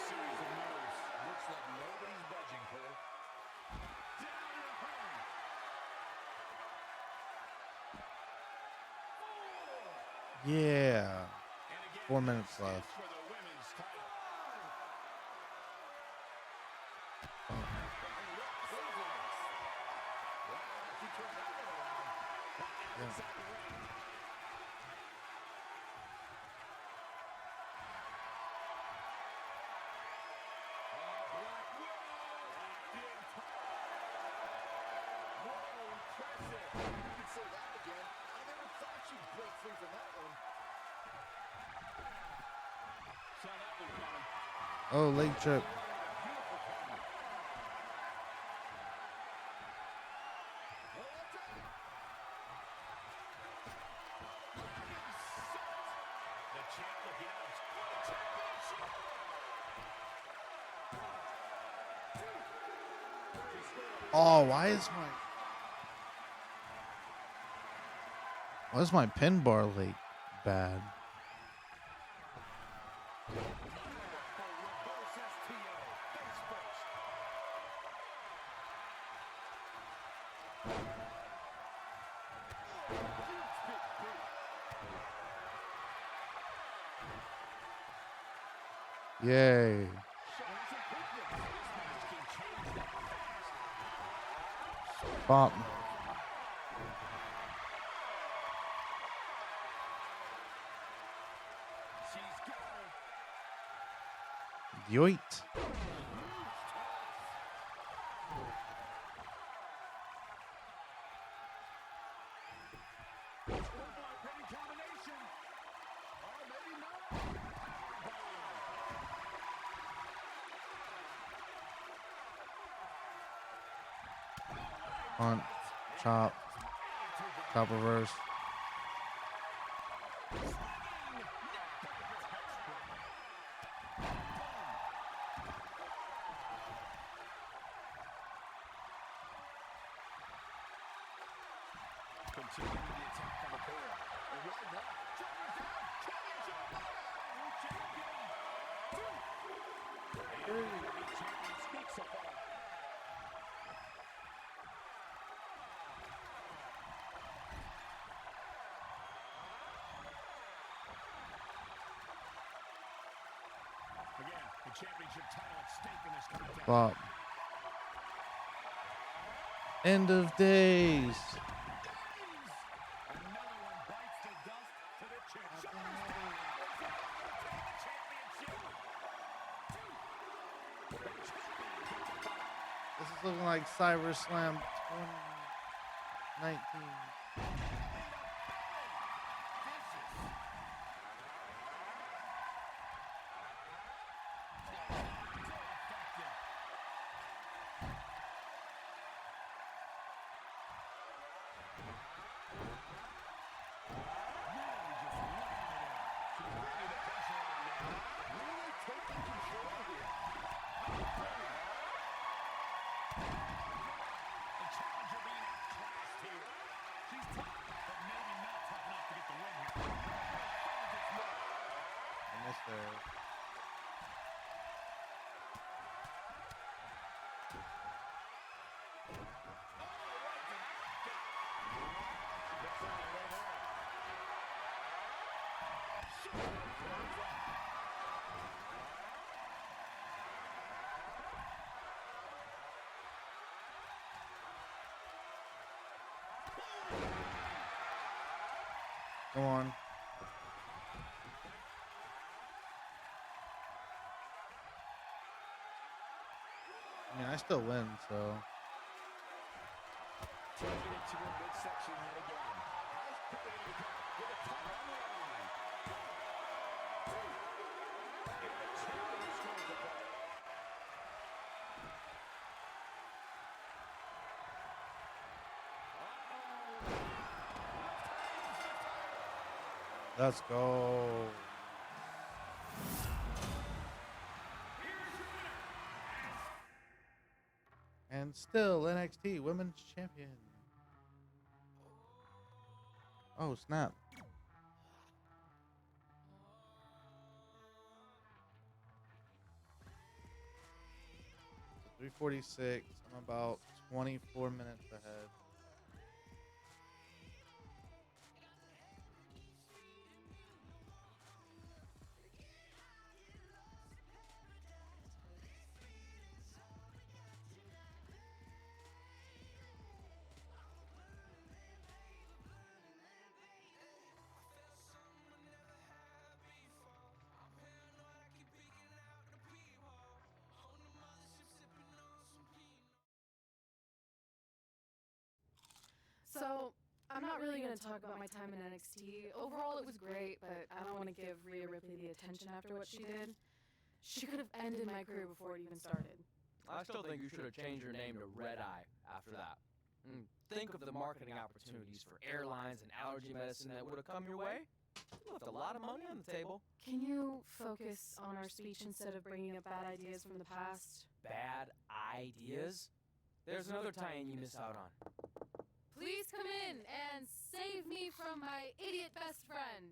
Series of moves. Looks like nobody's budging, Cole. Down to her. 4. Yeah. 4 minutes left. For the women's title. Yeah. Oh, leg trip. Oh, why is my pin bar late bad? Yay. Bop. Yoit. Punt, chop, chop reverse. Continuing the attack on the core. And why not? Champion speaks so far. Again, the championship title at stake in this contest. Bop. End of days. This is looking like Cyber Slam 2019. Almost there. Go on. I mean, I still win, so. Taking it to her midsection yet again. Has created a cover with a title on the line. And the champion strikes apart. Let's go. And still NXT Women's Champion. Oh, snap. So 3:46. I'm about 24 minutes ahead. So, I'm not really going to talk about my time in NXT. Overall, it was great, but I don't want to give Rhea Ripley the attention after what she did. She could have ended my career before it even started. I still think you should have changed your name to Red Eye after that. Think of the marketing opportunities for airlines and allergy medicine that would have come your way. You left a lot of money on the table. Can you focus on our speech instead of bringing up bad ideas from the past? Bad ideas? There's another tie-in you miss out on. Please come in and save me from my idiot best friend.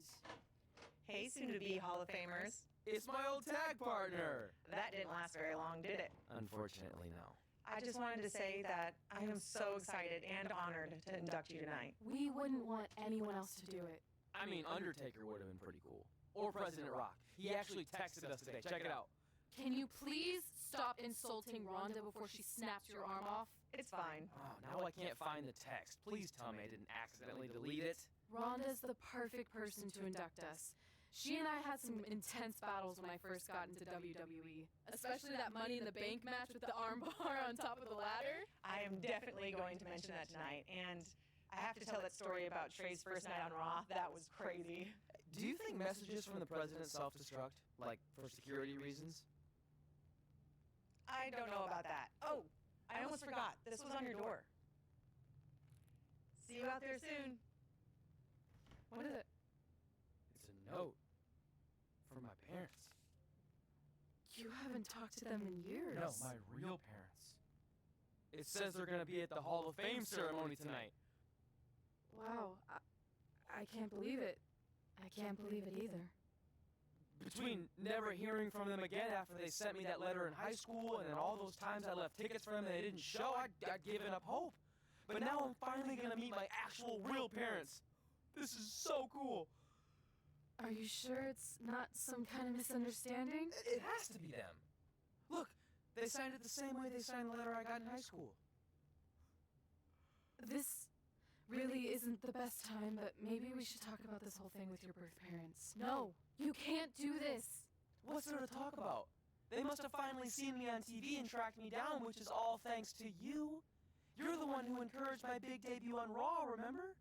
Hey, soon-to-be Hall of Famers. It's my old tag partner. That didn't last very long, did it? Unfortunately, no. I just wanted to say that I am so excited and honored to induct you tonight. We wouldn't want anyone else to do it. I mean, Undertaker would have been pretty cool. Or President Rock. He actually texted us today. Check it out. Can you please stop insulting Rhonda before she snaps your arm off? It's fine. Oh, now I can't find the text. Please tell me I didn't accidentally delete it. Rhonda's the perfect person to induct us. She and I had some intense battles when I first got into WWE, especially that Money in the Bank match with the arm bar on top of the ladder. I am definitely going to mention that tonight, and I have to tell that story about Trey's first night on Raw. That was crazy. Do you think messages from the president self-destruct? Like, for security reasons? I don't know about that. Oh, I almost forgot. This was on your door. See you out there soon. What is it? It's a note. From my parents. You haven't talked to them in years. No, my real parents. It says they're gonna be at the Hall of Fame ceremony tonight. Wow, I can't believe it. I can't believe it either. Between never hearing from them again after they sent me that letter in high school and then all those times I left tickets for them and they didn't show, I'd given up hope. But now I'm finally gonna meet my actual real parents. This is so cool. Are you sure it's not some kind of misunderstanding? It has to be them. Look, they signed it the same way they signed the letter I got in high school. This really isn't the best time, but maybe we should talk about this whole thing with your birth parents. No, you can't do this. What's there to talk about? They must have finally seen me on TV and tracked me down, which is all thanks to you. You're the one who encouraged my big debut on Raw, remember?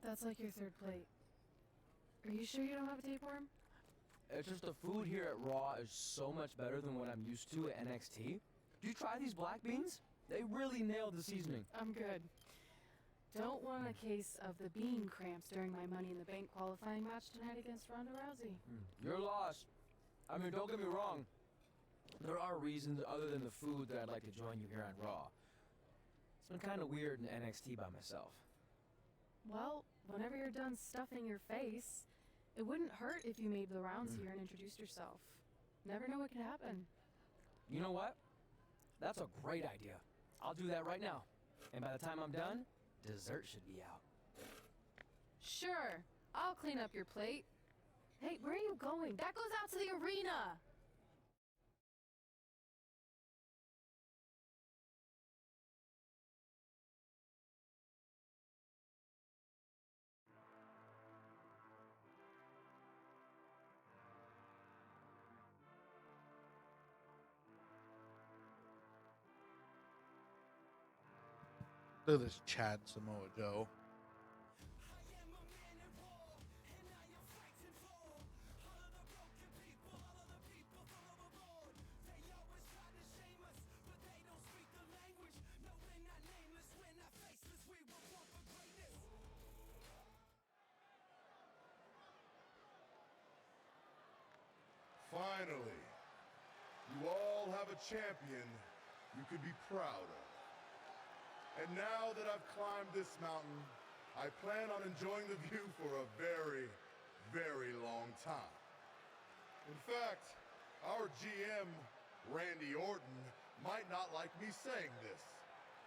That's like your third plate. Are you sure you don't have a tapeworm? It's just the food here at Raw is so much better than what I'm used to at NXT. Do you try these black beans? They really nailed the seasoning. I'm good. Don't want a case of the bean cramps during my Money in the Bank qualifying match tonight against Ronda Rousey. You're lost. I mean, don't get me wrong. There are reasons other than the food that I'd like to join you here on Raw. It's been kind of weird in NXT by myself. Well, whenever you're done stuffing your face, It wouldn't hurt if you made the rounds here and introduced yourself. Never know what could happen. You know what? That's a great idea. I'll do that right now. And by the time I'm done, dessert should be out. Sure, I'll clean up your plate. Hey, where are you going? That goes out to the arena! Look at this Chad Samoa Joe. Finally, you all have a champion you could be proud of. And now that I've climbed this mountain, I plan on enjoying the view for a very, very long time. In fact, our GM, Randy Orton, might not like me saying this,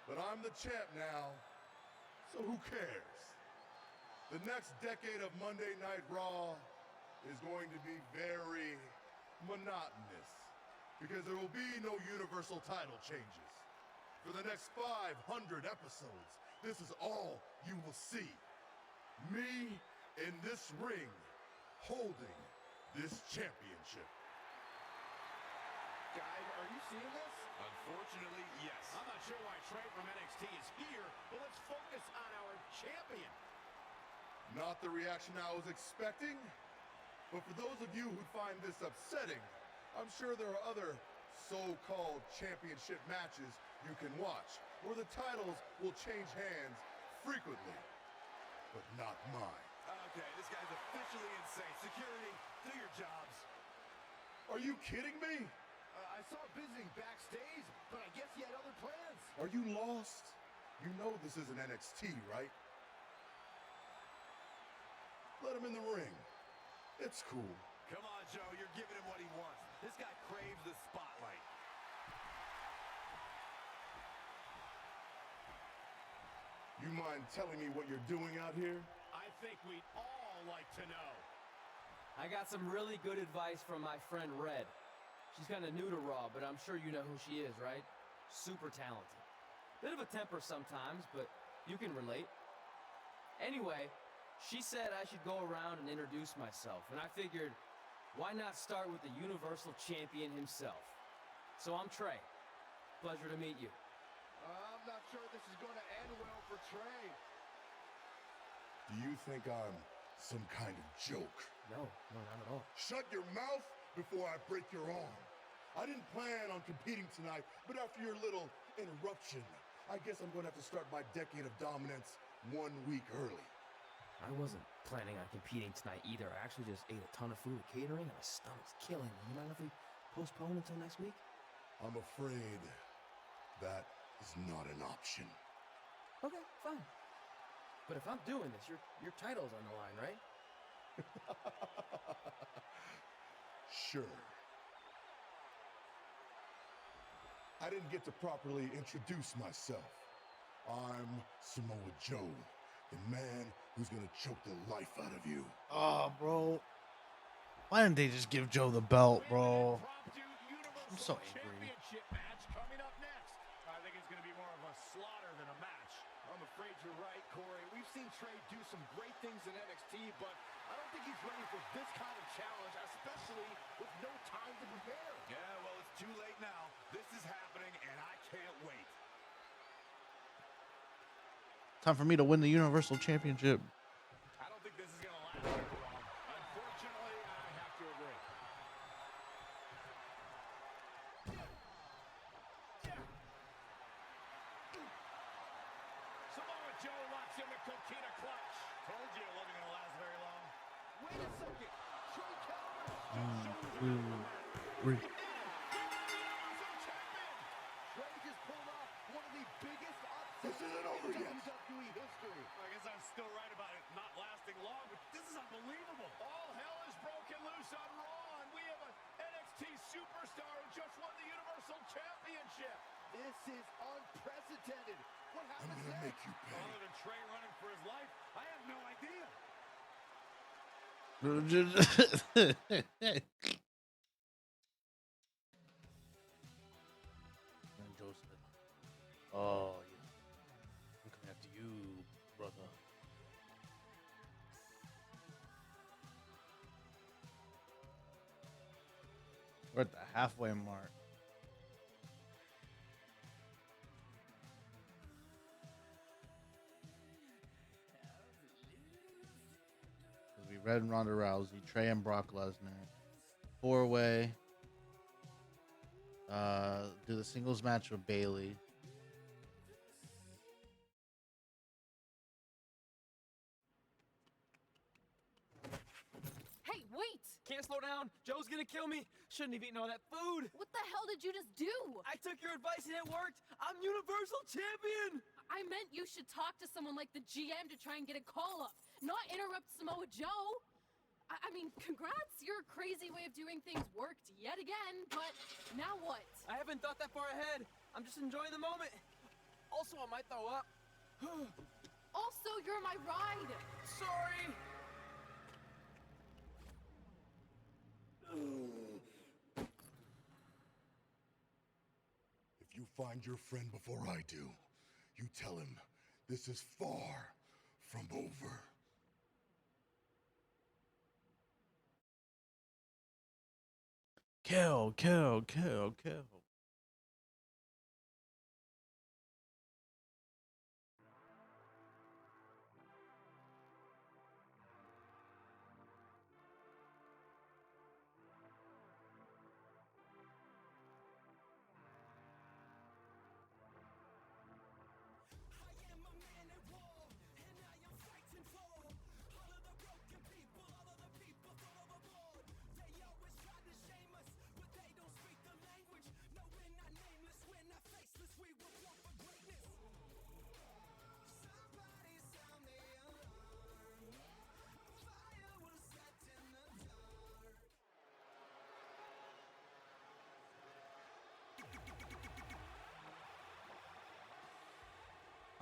but I'm the champ now, so who cares? The next decade of Monday Night Raw is going to be very monotonous because there will be no universal title changes. For the next 500 episodes, this is all you will see. Me in this ring, holding this championship. Guys, are you seeing this? Unfortunately, yes. I'm not sure why Trey from NXT is here, but let's focus on our champion. Not the reaction I was expecting, but for those of you who find this upsetting, I'm sure there are other so-called championship matches you can watch, where the titles will change hands frequently, but not mine. Okay, this guy's officially insane. Security, do your jobs. Are you kidding me? I saw visiting backstage, but I guess he had other plans. Are you lost? You know this isn't NXT, right? Let him in the ring. It's cool. Come on, Joe, you're giving him what he wants. This guy craves the spotlight. You mind telling me what you're doing out here? I think we'd all like to know. I got some really good advice from my friend Red. She's kind of new to Raw, but I'm sure you know who she is, right? Super talented. Bit of a temper sometimes, but you can relate. Anyway, she said I should go around and introduce myself, and I figured, why not start with the Universal Champion himself? So I'm Trey. Pleasure to meet you. I'm not sure this is going to end well for Trey. Do you think I'm some kind of joke? No, not at all. Shut your mouth before I break your arm. I didn't plan on competing tonight, but after your little interruption, I guess I'm going to have to start my decade of dominance 1 week early. I wasn't planning on competing tonight either. I actually just ate a ton of food at catering and my stomach's killing me. You mind if we postpone until next week? I'm afraid that is not an option. Okay, fine. But if I'm doing this, your title's on the line, right? Sure. I didn't get to properly introduce myself. I'm Samoa Joe, the man who's gonna choke the life out of you. Oh, bro. Why didn't they just give Joe the belt, bro? I'm so angry. Championship match coming up next. I think it's going to be more of a slaughter than a match. I'm afraid you're right, Corey. We've seen Trey do some great things in NXT, but I don't think he's ready for this kind of challenge, especially with no time to prepare. Yeah, well, it's too late now. This is happening, and I can't wait. Time for me to win the Universal Championship. I don't think this is going to last very long. Unfortunately, I have to agree. Samoa Joe locks in the Coquina clutch. Told you it wasn't going to last very long. Wait a second. Trey counters. 1, 2, 3. Trey just pulled off one of the biggest upsets This isn't over in yet. WWE history. I guess I'm still right about it not lasting long, but this is unbelievable. All superstar who just won the Universal Championship. This is unprecedented. What I'm happens gonna make next? you pay. Other than Trey running for his life, I have no idea. And Joe said, "Oh, yeah, I'm coming after you, brother." We're at the halfway mark. We read Ronda Rousey, Trey and Brock Lesnar, 4-way. Do the singles match with Bailey. Hey, wait! Can't slow down. Joe's gonna kill me. Shouldn't have eaten all that food. What the hell did you just do? I took your advice and it worked. I'm Universal Champion. I meant you should talk to someone like the GM to try and get a call up, not interrupt Samoa Joe. I mean, congrats. Your crazy way of doing things worked yet again, but now what? I haven't thought that far ahead. I'm just enjoying the moment. Also, I might throw up. Also, you're my ride. Sorry. If you find your friend before I do, you tell him this is far from over. Kill, kill, kill, kill.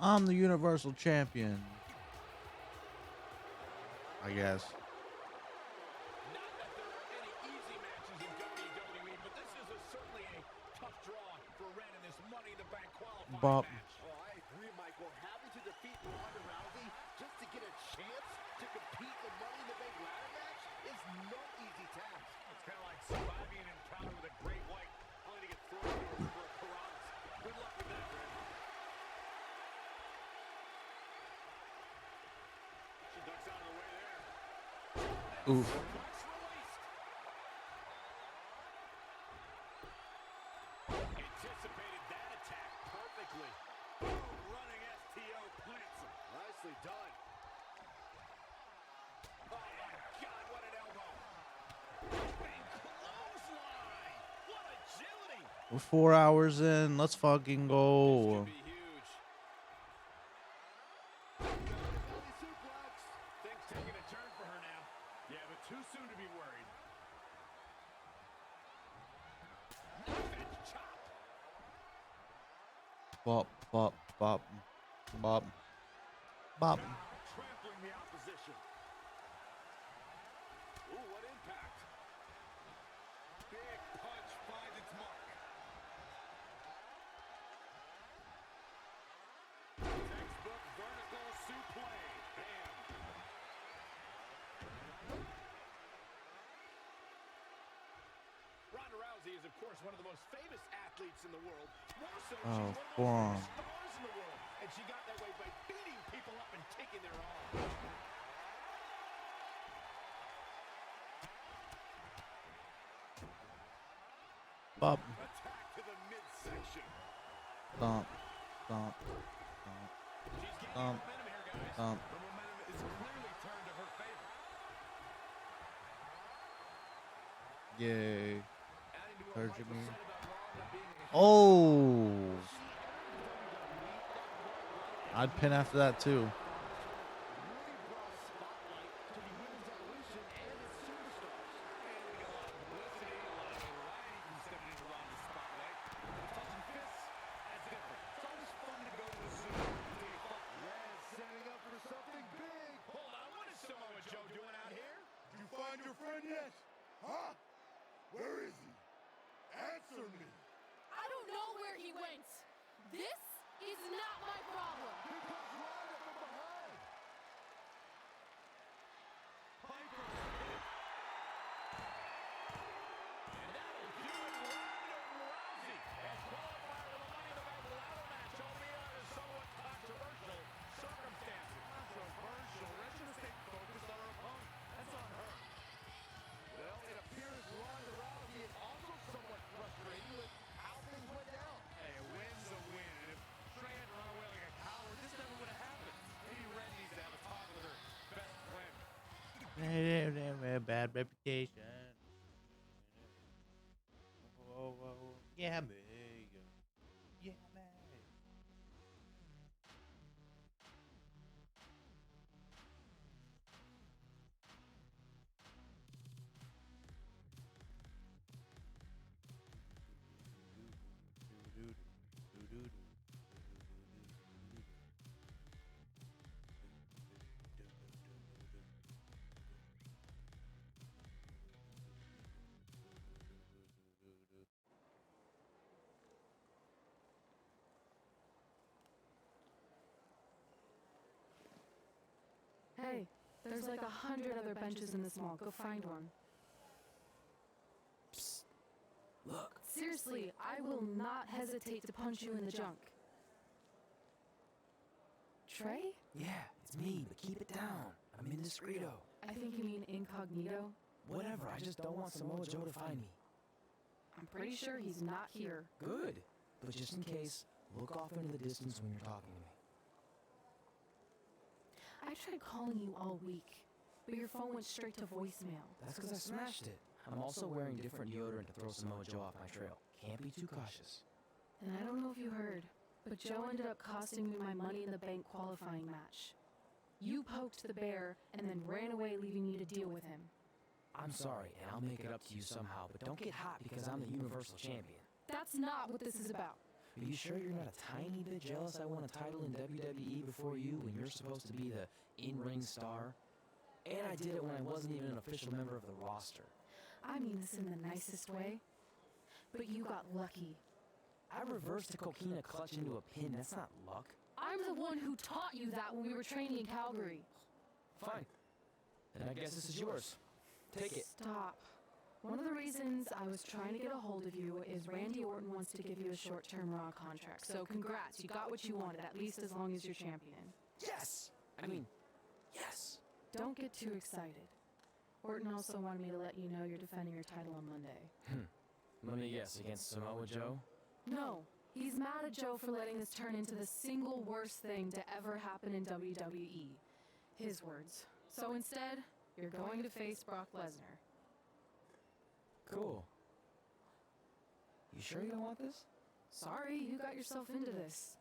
I'm the Universal Champion. I guess. Not that there are any easy matches in WWE, but this is certainly a tough draw for Red in this Money in the Bank qualifying match. Oh, I agree, Michael. Having to defeat Ronda Rousey just to get a chance to compete in the Money in the Bank ladder match is no easy task. It's kind of like surviving an encounter with a great white, only to get thrown into a river of piranhas. Good luck with that, Red. She ducks out of the way there. Oof. Anticipated that attack perfectly. Boom, running STO plants him. Nicely done. Oh my God, what an elbow. Big clothesline. What agility. We're 4 hours in. Let's fucking go. Be huge. Belly suplex. Things taking a turn for her now. Yeah, but too soon to be worried. Knife-edge chop. Bop, bop, bop, bop, bop. Trampling the opposition. Ooh, what impact. Big punch finds its mark. Textbook vertical suplex. Bam. Ronda Rousey is, of course, one of the most famous athletes in the world. More so, she's one of the forearm. most famous stars in the world. And she got that way by beating people up and taking their arms. Bop. Attack to the midsection. Stomp. Stomp. Stomp. Stomp. Stomp. The momentum is clearly turned to her favor. Yay. Heard you, man. Oh. I'd pin after that too. he went. This is not my problem. Bad reputation. Whoa, whoa. Yeah, man. Yeah, man. Hey, there's like 100 other benches in this mall. Go find one. Psst. Look. Seriously, I will not hesitate to punch you in the junk. Trey? Yeah, it's me, but keep it down. I'm indiscreto. I think you mean incognito. Whatever, I just don't want Samoa Joe to find me. I'm pretty sure he's not here. Good. But just in case, look off into the distance when you're talking to me. I tried calling you all week, but your phone went straight to voicemail. That's because I smashed it. I'm also wearing different deodorant to throw Samoa Joe off my trail. Can't be too cautious. And I don't know if you heard, but Joe ended up costing me my Money in the Bank qualifying match. You poked the bear and then ran away, leaving me to deal with him. I'm sorry, and I'll make it up to you somehow, but don't get hot because I'm the Universal Champion. That's not what this is about. Are you sure you're not a tiny bit jealous I won a title in WWE before you when you're supposed to be the in-ring star? And I did it when I wasn't even an official member of the roster. I mean this in the nicest way. But you got lucky. I reversed a coquina clutch into a pin. That's not luck. I'm the one who taught you that when we were training in Calgary. Fine. Then I guess this is yours. Take it. Stop. One of the reasons I was trying to get a hold of you is Randy Orton wants to give you a short-term Raw contract. So congrats, you got what you wanted, at least as long as you're champion. Yes! I mean, yes! Don't get too excited. Orton also wanted me to let you know you're defending your title on Monday. Let me guess, against Samoa Joe? No. He's mad at Joe for letting this turn into the single worst thing to ever happen in WWE. His words. So instead, you're going to face Brock Lesnar. Cool. You sure you don't want this? Sorry, you got yourself into this.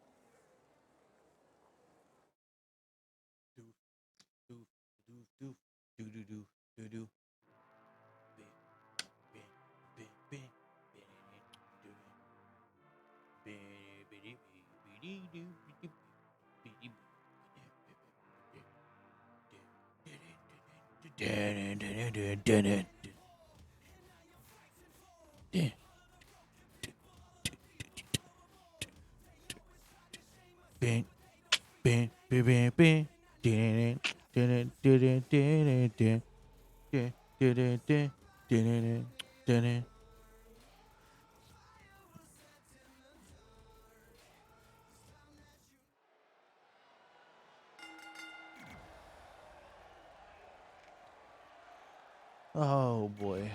Oh boy.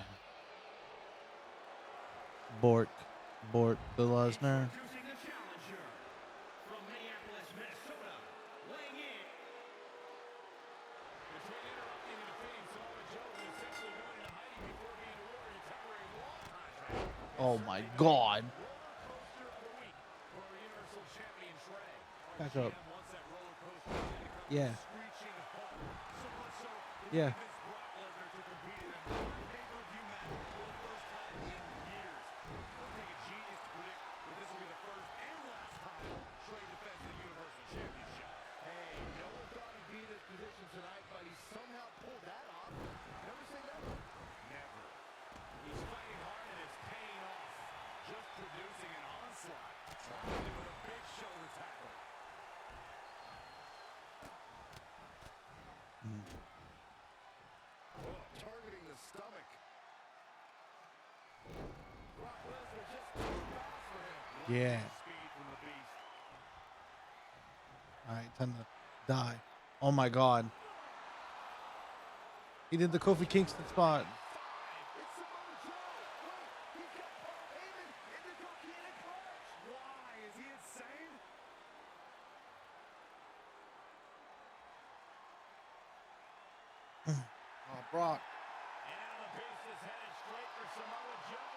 Bork the Lesnar. Oh my God. Back up. Yeah. Yeah. Responded with a big shoulder tackle. Oh, targeting the stomach. Brock Lesnar just too fast for him. Yeah. Speed from the beast. All right, time to die. Oh my God. He did the Kofi Kingston spot. It's Samoa Joe. Wait, he's got Paul Heyman in the Coquina clutch. Why? Is he insane? Oh, Brock. And the beast is headed straight for Samoa Joe.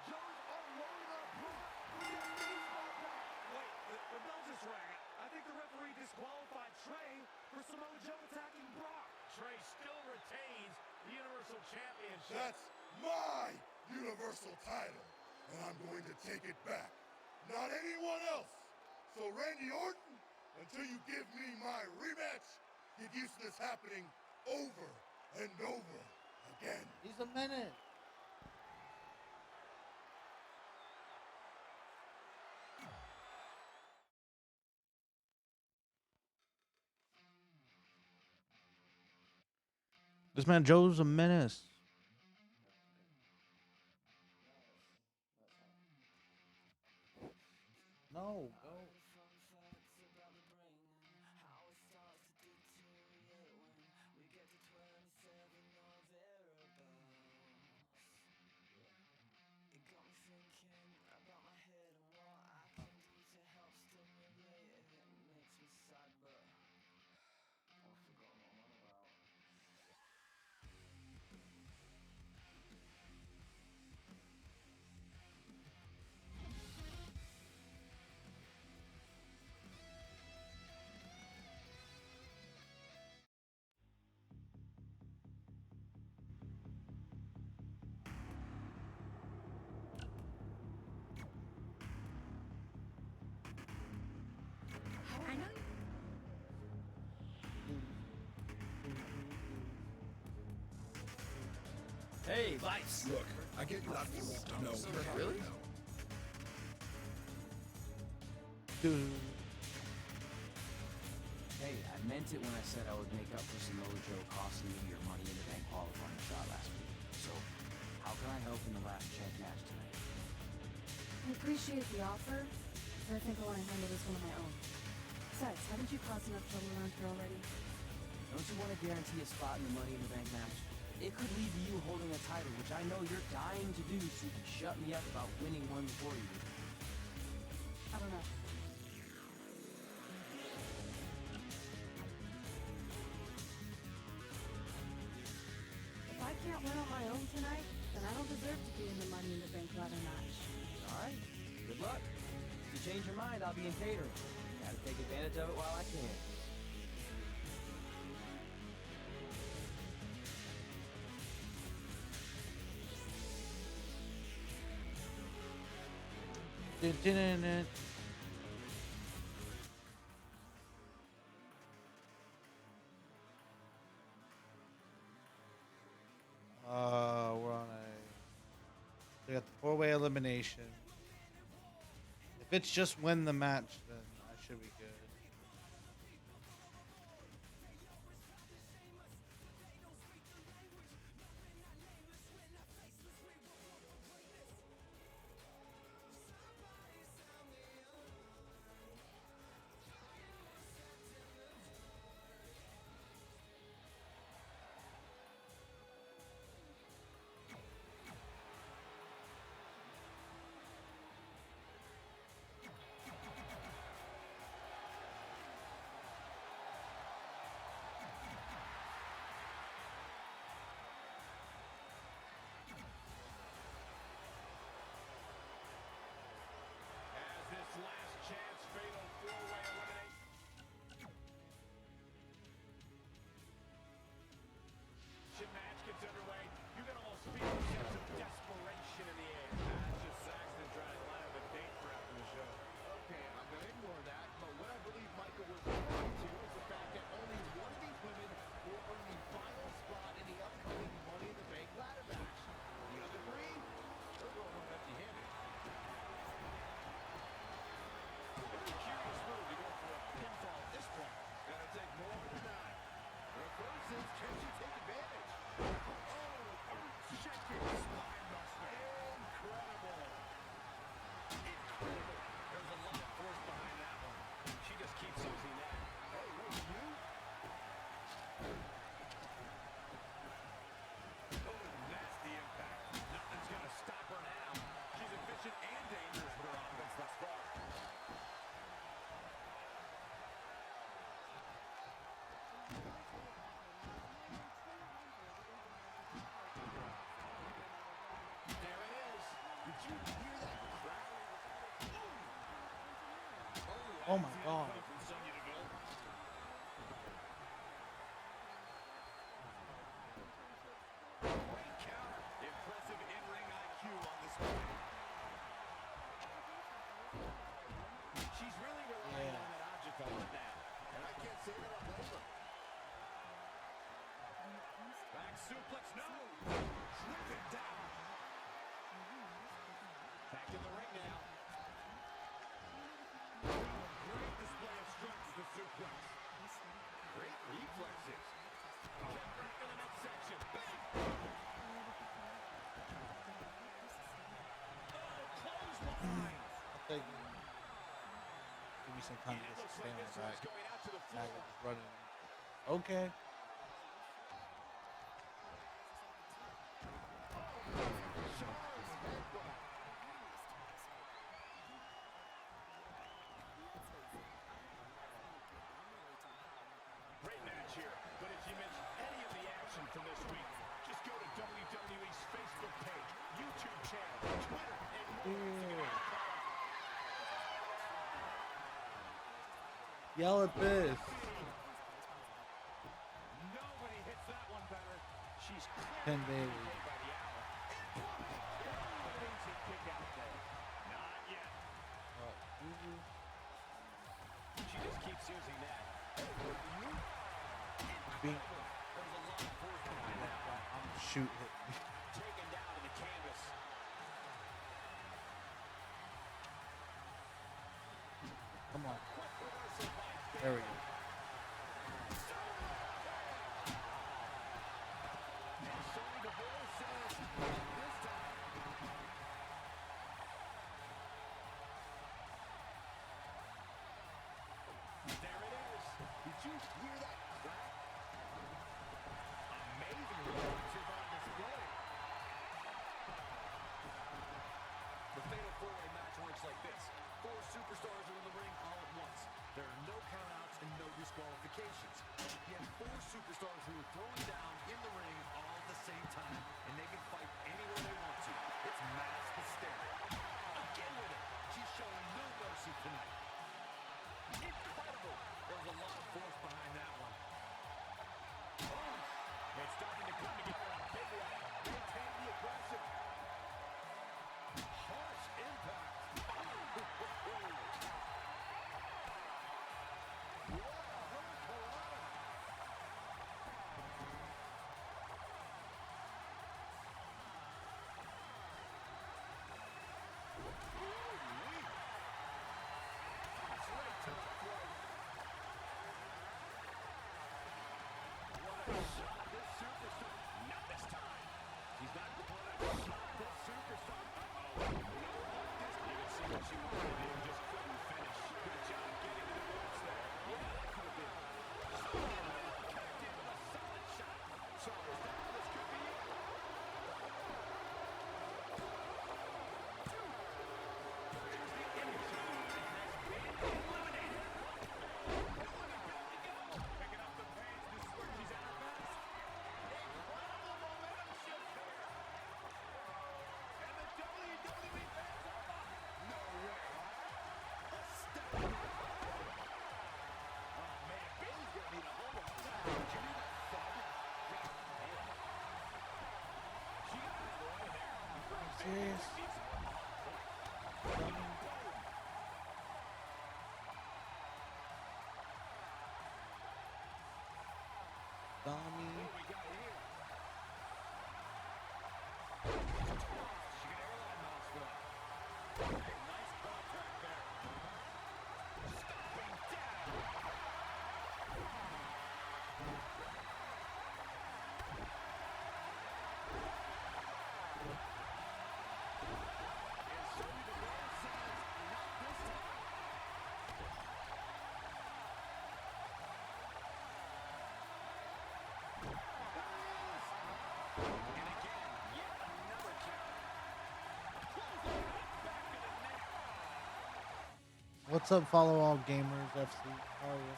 Joe's unloading on Brock with that baseball bat. Wait, the bell just rang. I think the referee disqualified Trey for Samoa Joe attacking Brock. Trey still retains the Universal Championship. That's my Universal title, and I'm going to take it back. Not anyone else. So Randy Orton, until you give me my rematch, get used to this happening over and over again. He's a minute. This man Joe's a menace. No, go. I know. Hey, Vice. Look, I get you not want to know. Really? Dude. Hey, I meant it when I said I would make up for Samoa Joe costing you your Money in the Bank qualifying shot last week. So, how can I help in the last champ match tonight? I appreciate the offer, but I think I want to handle this one on my own. Besides, haven't you caused enough trouble around here already? Don't you want to guarantee a spot in the Money in the Bank match? It could lead to you holding a title, which I know you're dying to do, so you can shut me up about winning one before you do. I don't know. If I can't win on my own tonight, then I don't deserve to be in the Money in the Bank ladder match. Alright, good luck. If you change your mind, I'll be in catering. Gotta take advantage of it while I can. We're on we got the four-way elimination. If it's just win the match, then I should be good. Oh my god. Impressive in-ring IQ on display. She's really relying on that object a lot now. And I can't say that I'm blame her. Back suplex, no! Driven down. Back in the ring now. Great display of strength as the suplex. Great reflexes. Counter in the midsection. Bang! I'll take it. Give me some time to just stay on the back. Tag it, just running. Okay. Great match here, but if you miss any of the action from this week, just go to WWE's Facebook page, YouTube channel, Twitter, and more. Yell at this. Nobody hits that one better. She's 10 days. by the hour. Easy kick out there. Not yet. She just keeps using that. Being There's a lot of force behind that one. shoot hit me. Taken down to the canvas. Come on. There we go. There it is. Did you hear that crack? Amazing reflexes on display. The fatal four-way match works like this. 4 superstars are in the ring all at once. There are no countouts and no disqualifications. You have 4 superstars who are throwing down in the ring all at the same time, and they can fight anywhere they want to. It's mass hysteria. Again with it. She's showing no mercy tonight. Incredible. There's a lot of force behind that one. Oh, it's starting to come together in a big way. Maintain the aggressive. Harsh impact. Serious? Dummy. What's up, follow all gamers FC? How are you?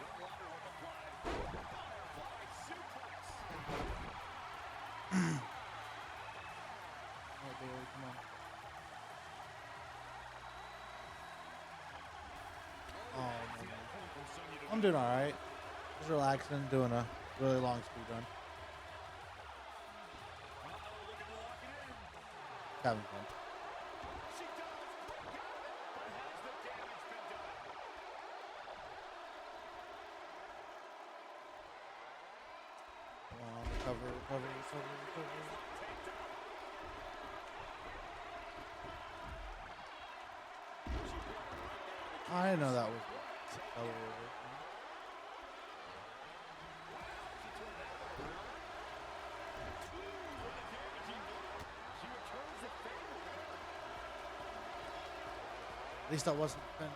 Alright, Bailey, come on. Oh, no. I'm doing alright. Just relaxing, doing a really long speed run. Having fun. Come on, recover. I didn't know that was working. At least I wasn't defending.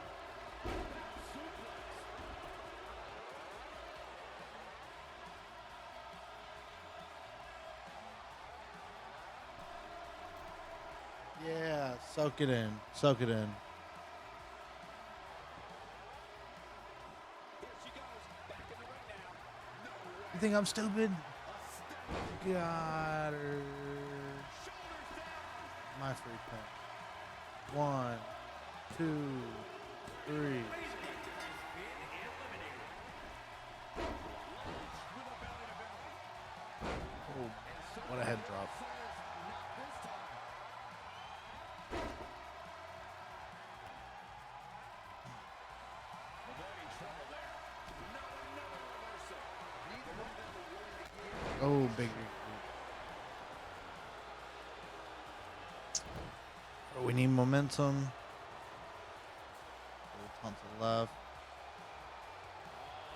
Yeah, soak it in. Soak it in. You think I'm stupid? Got her. My free pin. 1, 2, 3. Oh, what a head drop. Oh, big. Oh, we need momentum. On to the left.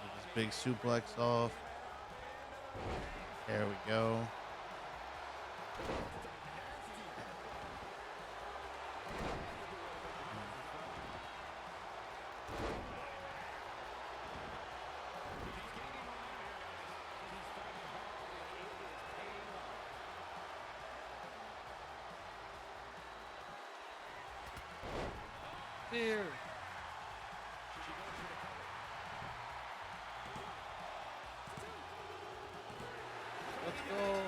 Get this big suplex off. There we go. Here. Let's go.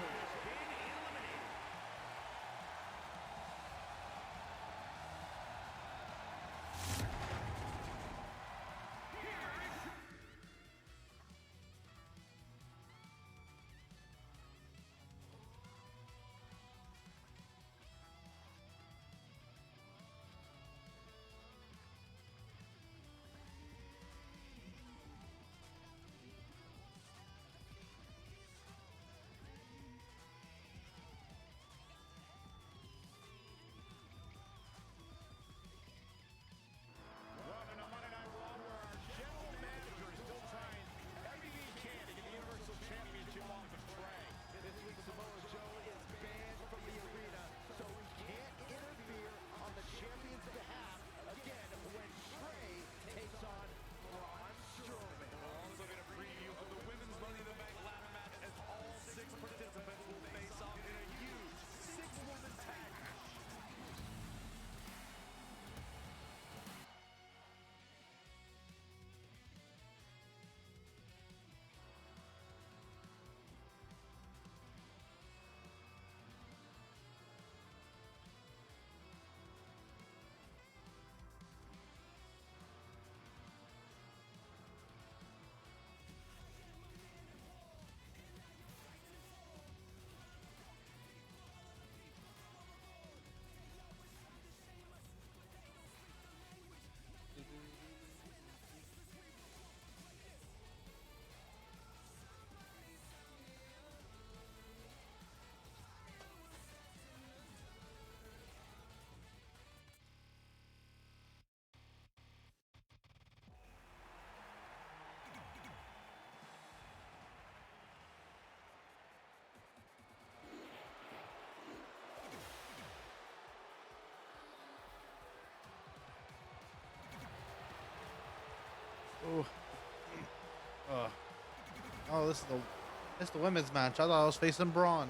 Oh. Oh, this is the women's match. I thought I was facing Braun.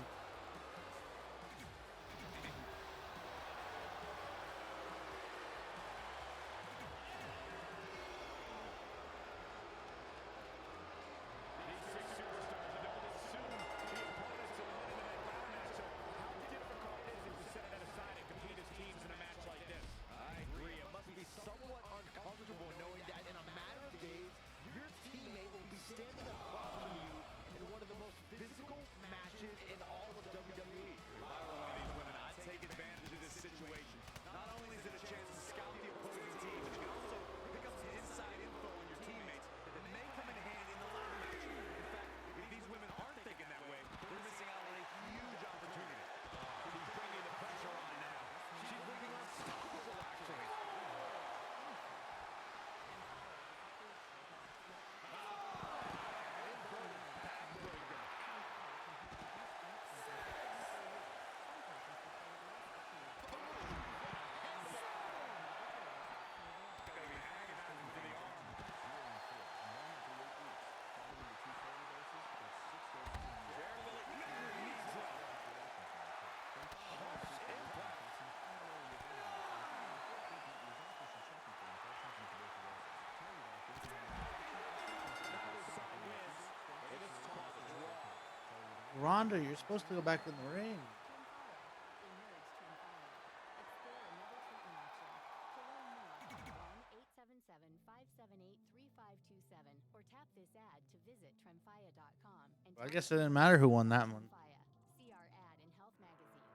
Somewhat uncomfortable knowing that in a matter of days, your team Rhonda, you're supposed to go back in the ring. Or tap this ad to visit tremfaya.com and I guess it didn't matter who won that one. see our ad in Health Magazine.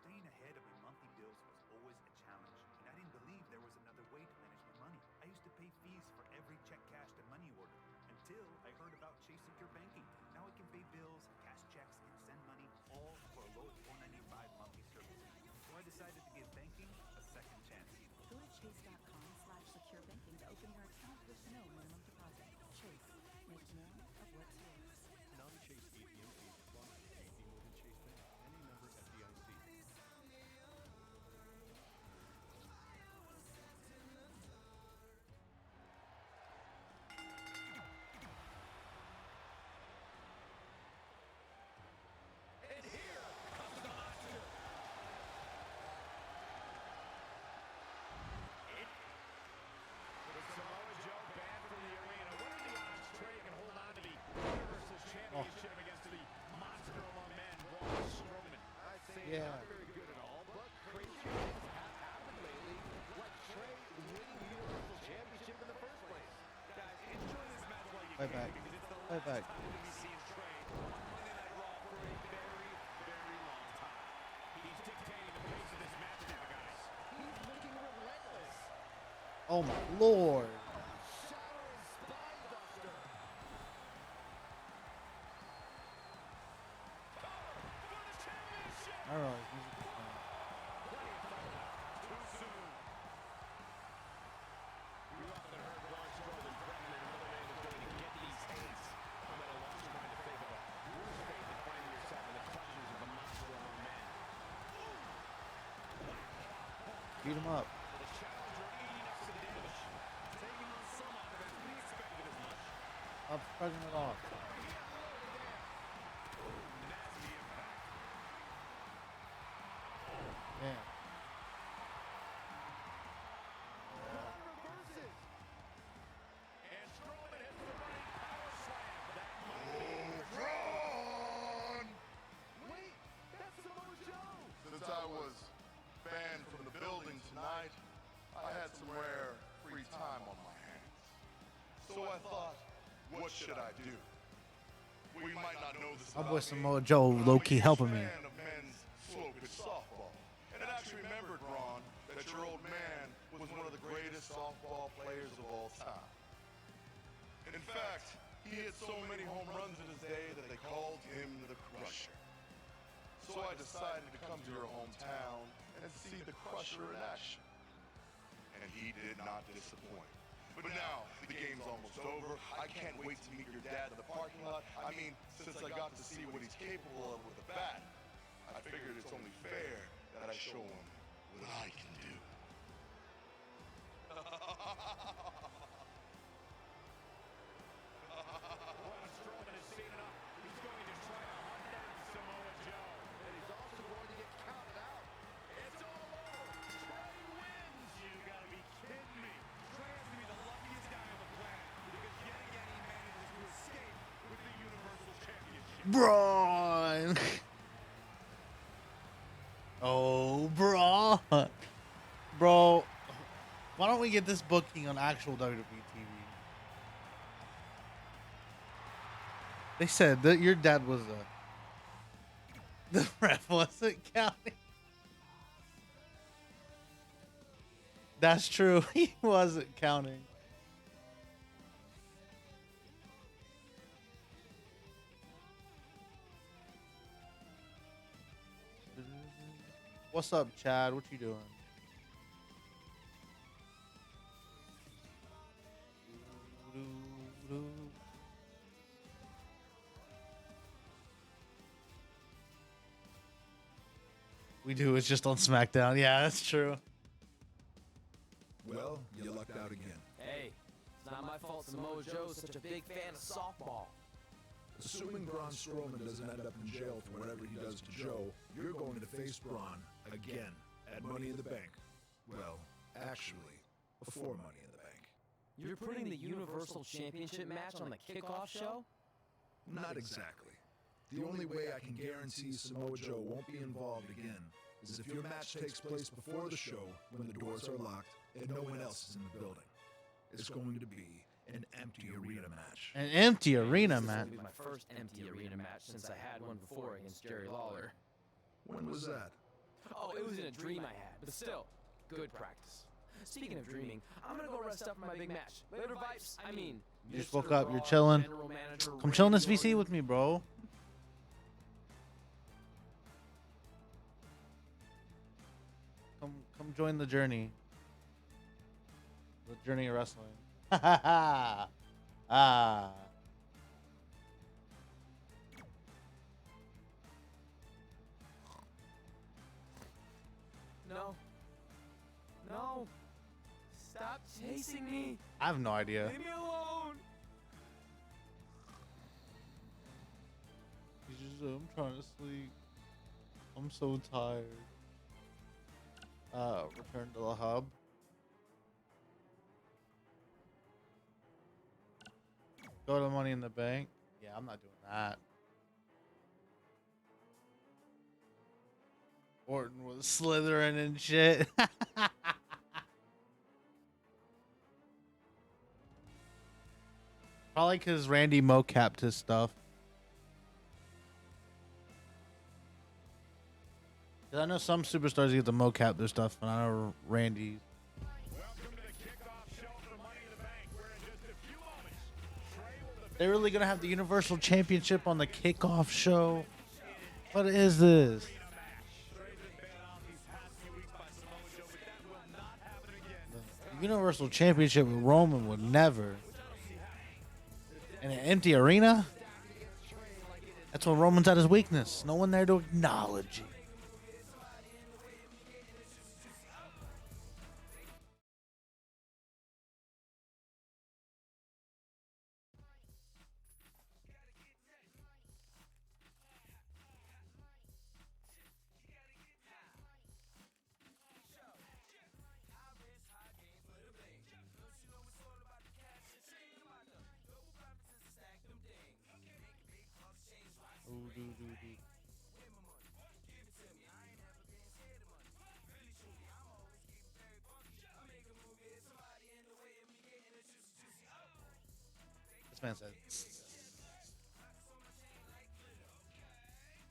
Staying ahead of my monthly bills was always a challenge, and I didn't believe there was another way to manage my money. I used to pay fees for every check cashed and money order until I heard about Chase Secure Banking. Now I can pay bills, cash checks, and send money all for a low $4.95 monthly service. So I decided to give banking a second chance. Go to chase.com/secure banking to open your account with no minimum deposit. Chase, make more of what's yours. Non-Chase ATM fees apply. Anything more than Chase Bank. Any member FDIC. And here comes the monster. With Samoa Joe banned from the arena, what are the odds Trey can hold on to the Universal Championship against the monster among men, Braun Strowman? I'd say not very good at all, but crazy things have happened lately, like Trey winning the Universal Championship in the first place. Guys, enjoy this match while you Right can, back. because it's the Right last back. time we'll be seeing Trey on Monday Night Raw for a very, very long time. He's dictating the pace of this match now, guys. He's looking relentless. Oh my lord. Shattering spine buster. For the championship. I don't know. His music is fine. Plenty of fight left. Too soon. We often heard Braun Strowman threaten that another man was going to get these hits. I'm at a loss trying to think of a worse fate than finding yourself in the clutches of the monster among men. Beat him up. The challenger eating up some damage. Taking on some offense. We expected as much. I'm fucking it off. Nasty impact. Damn. Braun reverses. And Strowman hits the running power slam. That might be Braun! Wait, that's Samoa Joe. Since I was banned from the building tonight, I had some rare free time on my hands. So I thought, what should I do? We might not know this My about boy me, Samoa Joe but I'm low a key huge helping me. fan of men's slow pitch softball. And I actually remembered, Ron, that your old man was one of the greatest softball players of all time. In fact, he hit so many home runs in his day that they called him the Crusher. So I decided to come to your hometown and see the Crusher in action. And he did not disappoint. But now, the game's almost over. I can't wait to meet your dad in the parking lot. I mean, since I got to see what he's capable of with a bat, I figured it's only fair that I show him what I can do. Braun Strowman has seen enough. He's going to try to hunt down Samoa Joe. And he's also going to get counted out. It's all over. Trey wins. You gotta be kidding me. Trey has to be the luckiest guy on the planet because yet again he manages to escape with the Universal Championship. Braun. Oh, bro. Bro, why don't we get this booking on actual WWE TV? They said that your dad was the ref wasn't counting. That's true. He wasn't counting. What's up, Chad? What you doing? We do. It's just on SmackDown. Yeah, that's true. Well, you lucked out again. Hey, it's not my fault Samoa Joe's such a big fan of softball. Assuming Braun Strowman doesn't end up in jail for whatever he does to Joe, you're going to face Braun again at Money in the Bank. Well, actually, before Money in the Bank. You're putting the Universal Championship match on the kickoff show? Not exactly. The only way I can guarantee Samoa Joe won't be involved again is if your match takes place before the show when the doors are locked and no one else is in the building. It's going to be an empty arena match. An empty arena This match. will be my first empty arena match since I had one before against Jerry Lawler. When was that? Oh, it was in a dream I had, but still, good practice. Speaking of dreaming, I'm gonna go rest up for my big match. Later, Vipes. I mean, You just Mr. woke up. You're Raw, chilling. General Manager Come chill in this Randy VC Orton. with me, bro. Come join the journey. The journey of wrestling. Ha ha ha. Ah. No. No. Stop chasing me. I have no idea. Leave me alone. He's just, I'm trying to sleep. I'm so tired. Return to the hub. Go to Money in the Bank. Yeah, I'm not doing that. Orton was slithering and shit. Probably because Randy mocapped his stuff. 'Cause I know some superstars get to mocap their stuff, and I know Randy's. They're really gonna have the Universal Championship on the kickoff show. What is this? The Universal Championship with Roman would never. In an empty arena? That's when Roman's at his weakness. No one there to acknowledge it. This man said.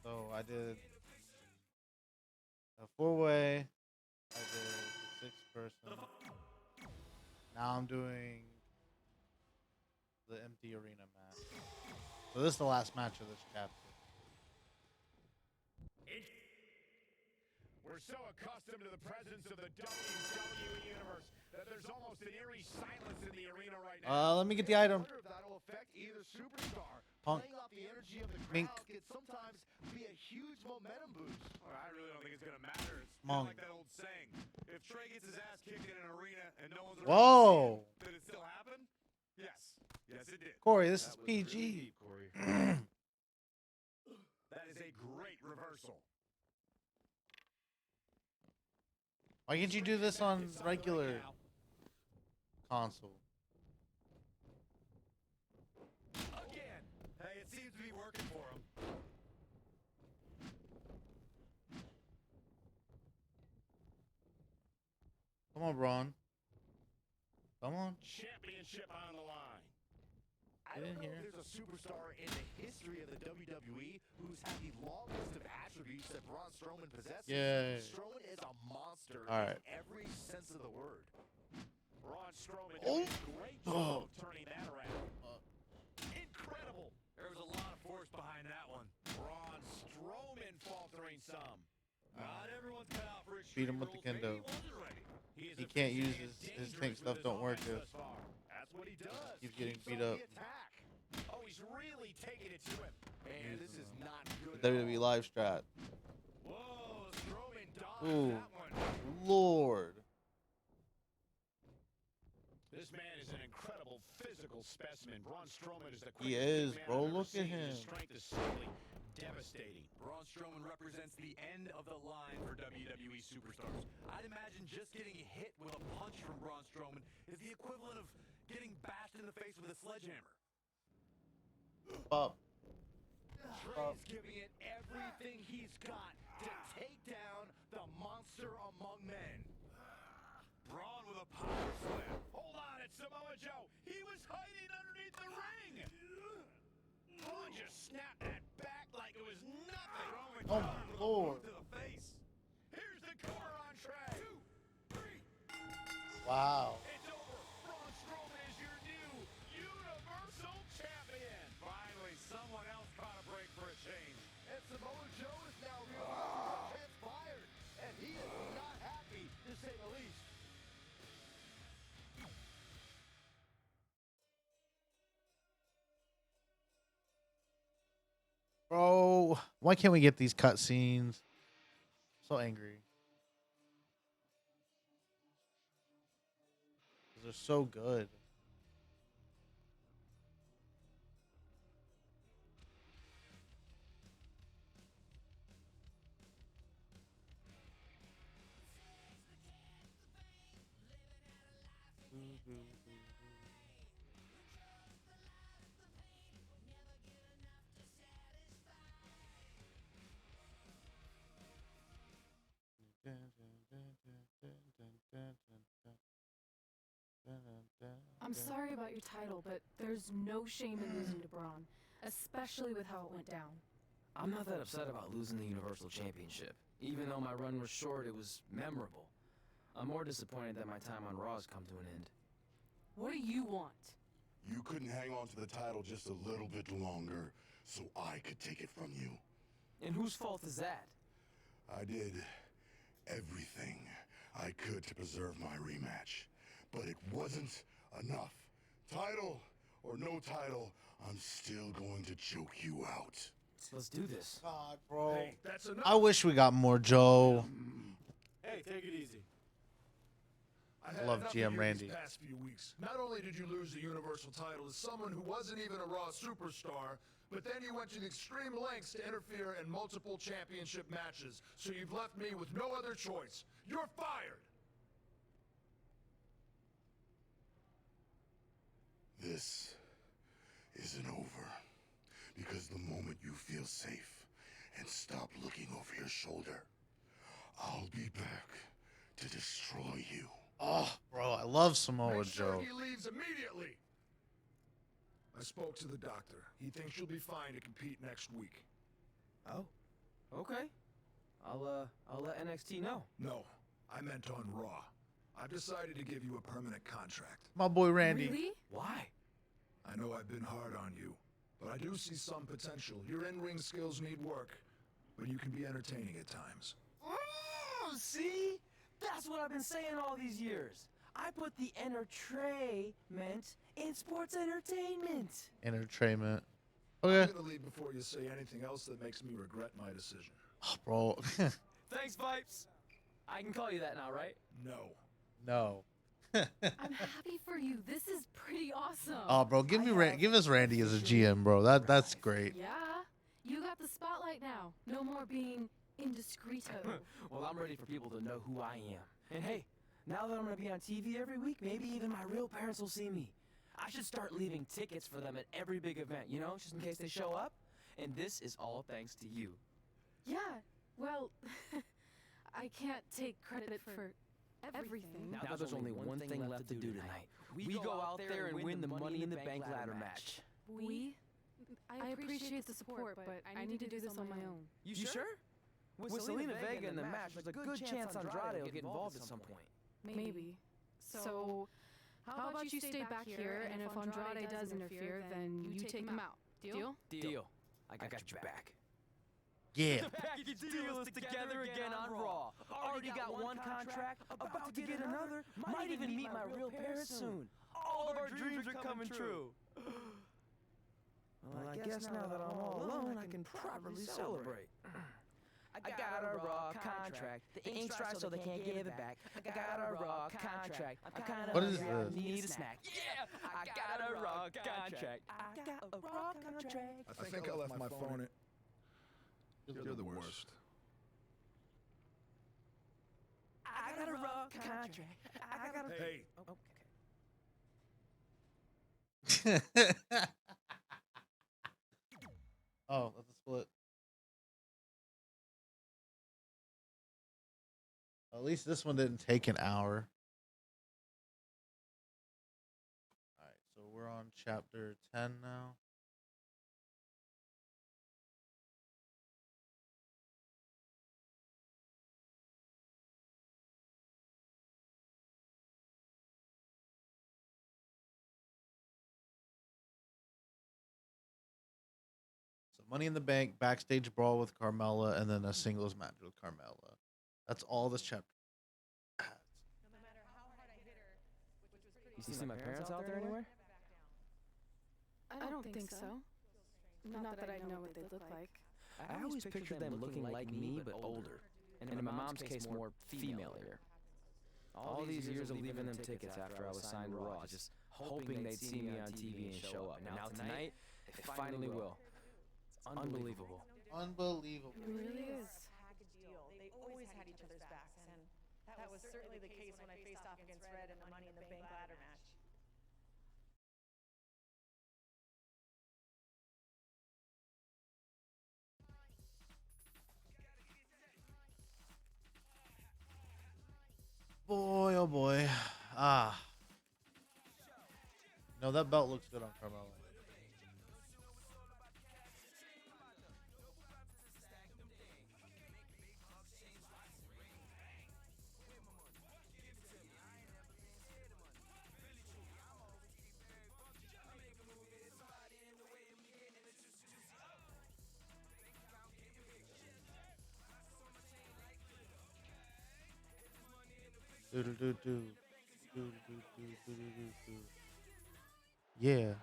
So I did a 4-way. I did a 6-person. Now I'm doing the empty arena match. So this is the last match of this chapter. We're so accustomed to the presence of the WWE Universe that there's almost an eerie silence in the arena right now. Let me get the item. I wonder if that'll affect either superstar. Punk. Playing off the energy of the Mink. crowd can sometimes be a huge momentum boost. Well, I really don't think it's going to matter. It's Monk. like that old saying. If Trey gets his ass kicked in an arena and no one's Whoa. around to see it, did it still happen? Yes. Yes, it did. Corey, this is That was PG. really deep, Corey. That is a great reversal. Why can't you do this on regular console? Again. Hey, it seems to be working for him. Come on, Braun. Come on. Championship on the line. I don't know if there's a superstar in the history of the WWE who's had the long list of attributes that Braun Strowman possesses. Yay. Strowman is a monster All right. in every sense of the word. Braun Strowman Oh. did a great job of turning that around. Incredible. There was a lot of force behind that one. Braun Strowman faltering some. Not everyone's cut out for Beat him with the kendo. He can't use his tank stuff. Don't work. That's what he does. Keeps getting beat The up. attack. Oh, he's really taking it to him. Man, this is not good. The WWE live strat. Whoa, Strowman Ooh, dodged that one. Lord. This man is an incredible physical specimen. Braun Strowman is the He quickest is, big man bro. I've ever Look at seen, and him. His strength is simply devastating. Braun Strowman represents the end of the line for WWE superstars. I'd imagine just getting hit with a punch from Braun Strowman is the equivalent of getting bashed in the face with a sledgehammer. Up. Trey Rey's giving it everything he's got to take down the monster among men. Braun with a power slam. Hold on, it's Samoa Joe. He was hiding underneath the ring. Braun just snapped that back like it was nothing. Oh my Lord. To the face. Here's the cover on track. 2, 3. Wow. It's over. Braun Strowman is your new Universal Champion. Finally, someone else caught a break for a change. And Samoa Joe is now realizing what transpired. And he is not happy, to say the least. Bro, why can't we get these cutscenes? So angry. They're so good. I'm sorry about your title, but there's no shame in losing to Braun, especially with how it went down. I'm not that upset about losing the Universal Championship. Even though my run was short, it was memorable. I'm more disappointed that my time on Raw has come to an end. What do you want? You couldn't hang on to the title just a little bit longer, so I could take it from you. And whose fault is that? I did everything I could to preserve my rematch, but it wasn't enough. Title or no title, I'm still going to choke you out. Let's do this. God, bro. Hey, that's enough. I wish we got more Joe. Hey, take it easy. I love enough GM of you Randy. These past few weeks. Not only did you lose the Universal title as someone who wasn't even a Raw superstar, but then you went to the extreme lengths to interfere in multiple championship matches. So you've left me with no other choice. You're fired. This isn't over, because the moment you feel safe and stop looking over your shoulder, I'll be back to destroy you. Oh, bro, I love Samoa Make sure Joe. he leaves immediately. I spoke to the doctor. He thinks you'll be fine to compete next week. Oh, okay. I'll let NXT know. No, I meant on Raw. I've decided to give you a permanent contract. My boy Randy. Really? Why? I know I've been hard on you, but I do see some potential. Your in-ring skills need work, but you can be entertaining at times. See? That's what I've been saying all these years. I put the entertainment in sports entertainment. Entertainment. I'm Okay. gonna leave before you say anything else that makes me regret my decision. Oh, bro. Thanks, Vipes. I can call you that now, right? No. No. I'm happy for you. This is pretty awesome. Oh, bro, give us Randy as a GM, bro. That's great. Yeah, you got the spotlight now. No more being indiscreto. Well, I'm ready for people to know who I am. And hey, now that I'm gonna be on TV every week, maybe even my real parents will see me. I should start leaving tickets for them at every big event, you know, just in case they show up. And this is all thanks to you. Yeah, well, I can't take credit for everything. Now there's only one thing left to do tonight. We go out there and win the Money in the Bank ladder match. I appreciate the support, but I need to do this on my own. You sure? With Selena Vega in the match, there's a good chance Andrade will get involved at some point. Maybe. So, how about you stay back here, and if Andrade does interfere, then you take him out. Deal? Deal. I got your back. Yeah. The package deal is together again on Raw. Already got one contract, about to get another, might even meet my real parents soon. All of our dreams are coming true. Well, I guess now that I'm all alone, I can properly celebrate. I got a Raw contract. The ink's dry so they can't give it back. I got a Raw contract. I'm kinda What is hungry, I this? need a snack. Yeah! I got a Raw contract. I got a Raw contract. I think I left my phone in. You're the worst. I got a Raw contract. I got a... Hey. Okay. Oh, that's a split. At least this one didn't take an hour. All right, so we're on chapter 10 now. So Money in the Bank, backstage brawl with Carmella, and then a singles match with Carmella. That's all this chapter has. You see my parents out there anywhere? I don't think so. Not that I know what they look like. I always pictured them looking like me, but older. And in my mom's case, more female-ier. All these years of leaving them tickets after I was signed to Raw, just hoping they'd see me on TV and show up. And now tonight, they finally will. It's unbelievable. Unbelievable. It really is. Package deal. They always had each other's backs, and that was certainly the case when I faced off against Red in the Money in the Bank ladder match. Boy, oh boy. Ah. No, that belt looks good on Carmella. Do do do do. Do do do do do do do. Yeah.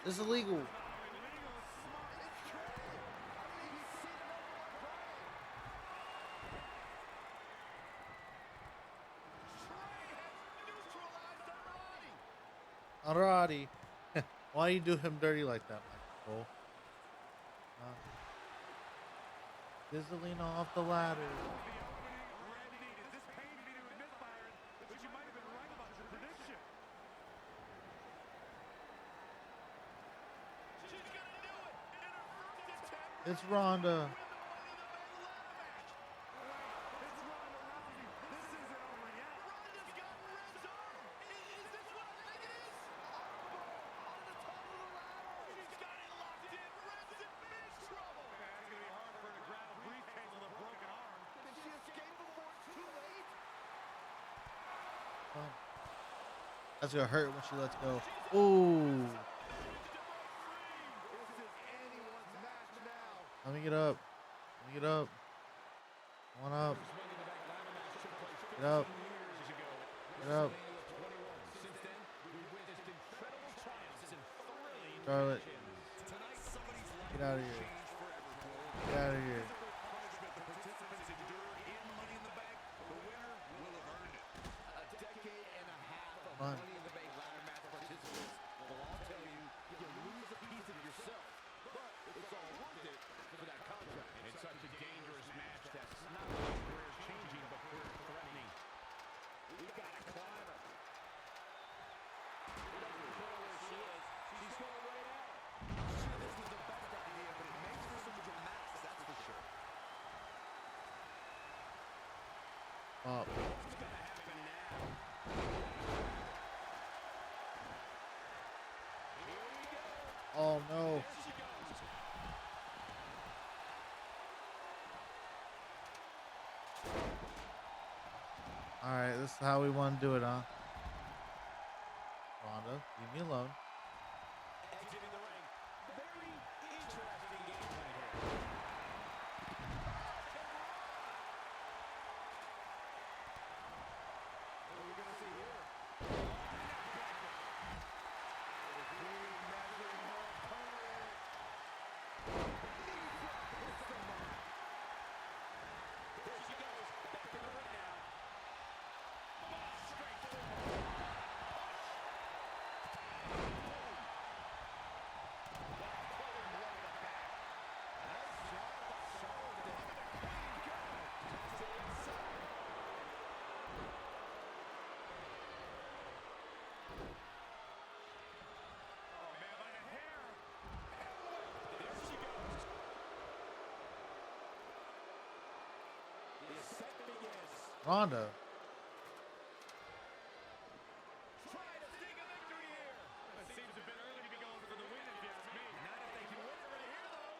This is illegal. Alrighty. Why you do him dirty like that, Michael? Fizzling off the ladder. It's Ronda. That's gonna hurt when she lets go. Ooh. Let me get up. Let me get up. One up. Get up. Get up. Charlotte. Get out of here. Get out of here. Come on. Up. Oh no. Alright, this is how we want to do it, huh? Ronda, leave me alone. Ronda. Trying to sneak a victory here. It seems a bit early to be going for the win, if you ask me. Not if they can win it right here, though.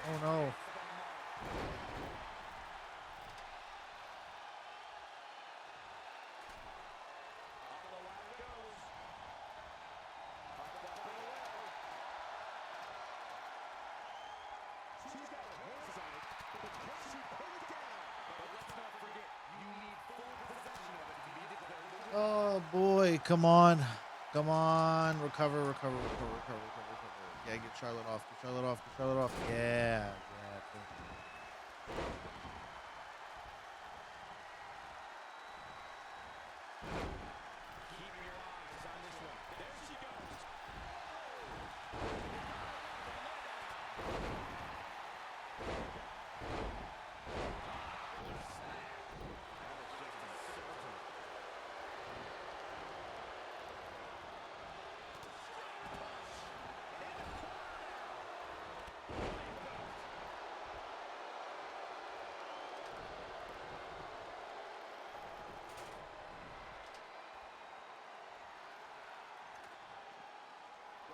Oh no. She's got her hands on it, but can she put it down? But let's not forget, you need full possession of it to be declared. Oh boy, come on. Come on. Recover, recover, recover, recover, recover, recover. Yeah, get Charlotte off. Get Charlotte off. Get Charlotte off. Yeah. Yeah. Keep your eyes on this one. There she goes.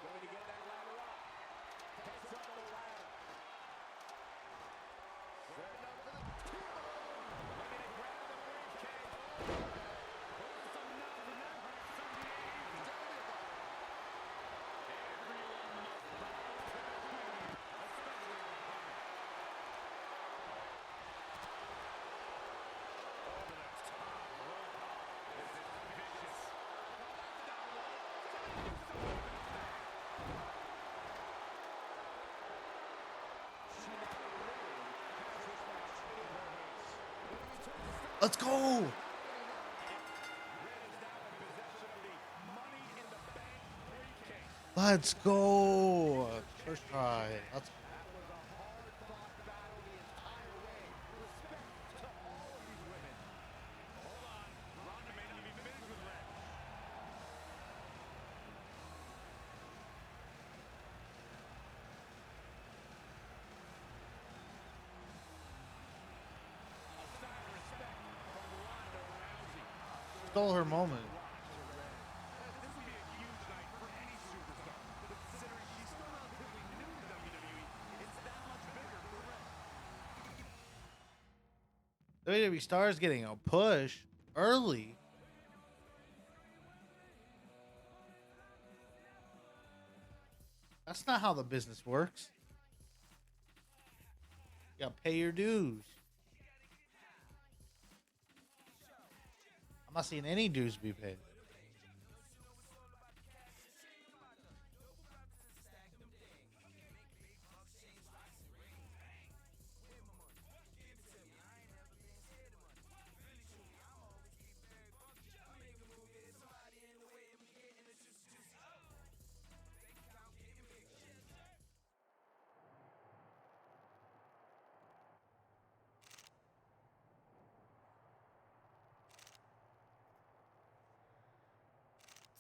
Going to get that ladder up. Takes up the ladder. Setting up for the two. Looking to grab the briefcase. Pulling something out from that brass. Everyone must bow to the queen, especially the opponent. Over the top rope. This is vicious. Let's go. Let's go. First try. Let's go. Stole her moment. This would be a huge night for any superstar, but considering she's still relatively new to WWE, it's that much bigger for Red. WWE stars getting a push early. That's not how the business works. You gotta pay your dues. I'm not seeing any dues be paid.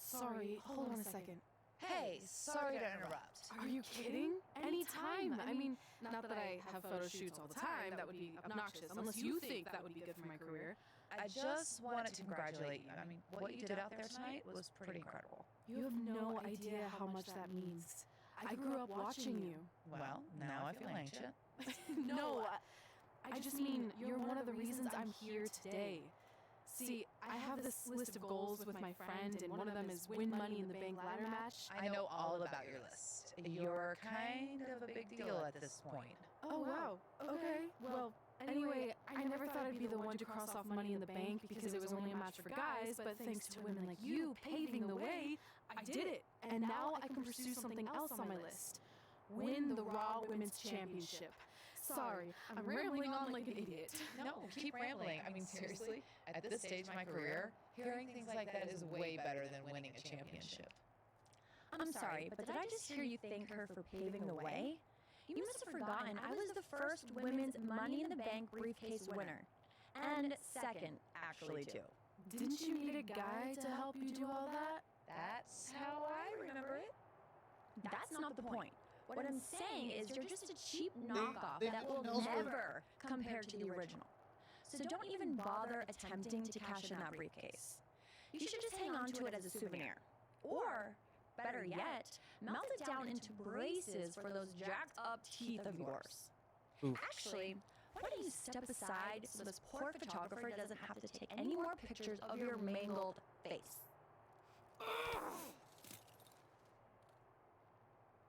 Sorry, hold on a second. Hey, sorry to interrupt. Are you kidding? Anytime. I mean, not that I have photo shoots all the time. That would be obnoxious. Unless you think that would be good for my career. I just wanted to congratulate you. I mean, what you did out there tonight was pretty incredible. You have no idea how much that means. I grew up watching you. Well, now I feel ancient. No, I just mean you're one of the reasons I'm here today. See, I have this list of goals with my friend, and one of them is win Money in the Bank ladder match. I know all about your list. You're kind of a big deal at this point. Oh, wow. Okay. Well, anyway, I never thought I'd be the one to cross off Money in the Bank because it was only a match for guys, but thanks to women like you paving the way, I did it. And now I can pursue something else on my list. Win the Raw Women's Championship. Sorry, I'm rambling on like an idiot. No, keep rambling. I mean, seriously, at this stage of my career, hearing things like that is way better than winning a championship. I'm sorry, but did I just hear you thank her for paving the way? You must have forgotten I was the first women's Money in the Bank briefcase winner. And second, actually, too. Didn't you need a guy to help you do all that? That's how I remember it. That's not the point. What I'm saying is you're just a cheap knockoff they that will never compare to the original. So don't even bother attempting to cash in that briefcase. You should just hang on to it as a souvenir. Or, better yet, melt it down into braces for those jacked up teeth of yours. Oof. Actually, why don't you step aside so this poor photographer doesn't have to take any more pictures of your mangled face?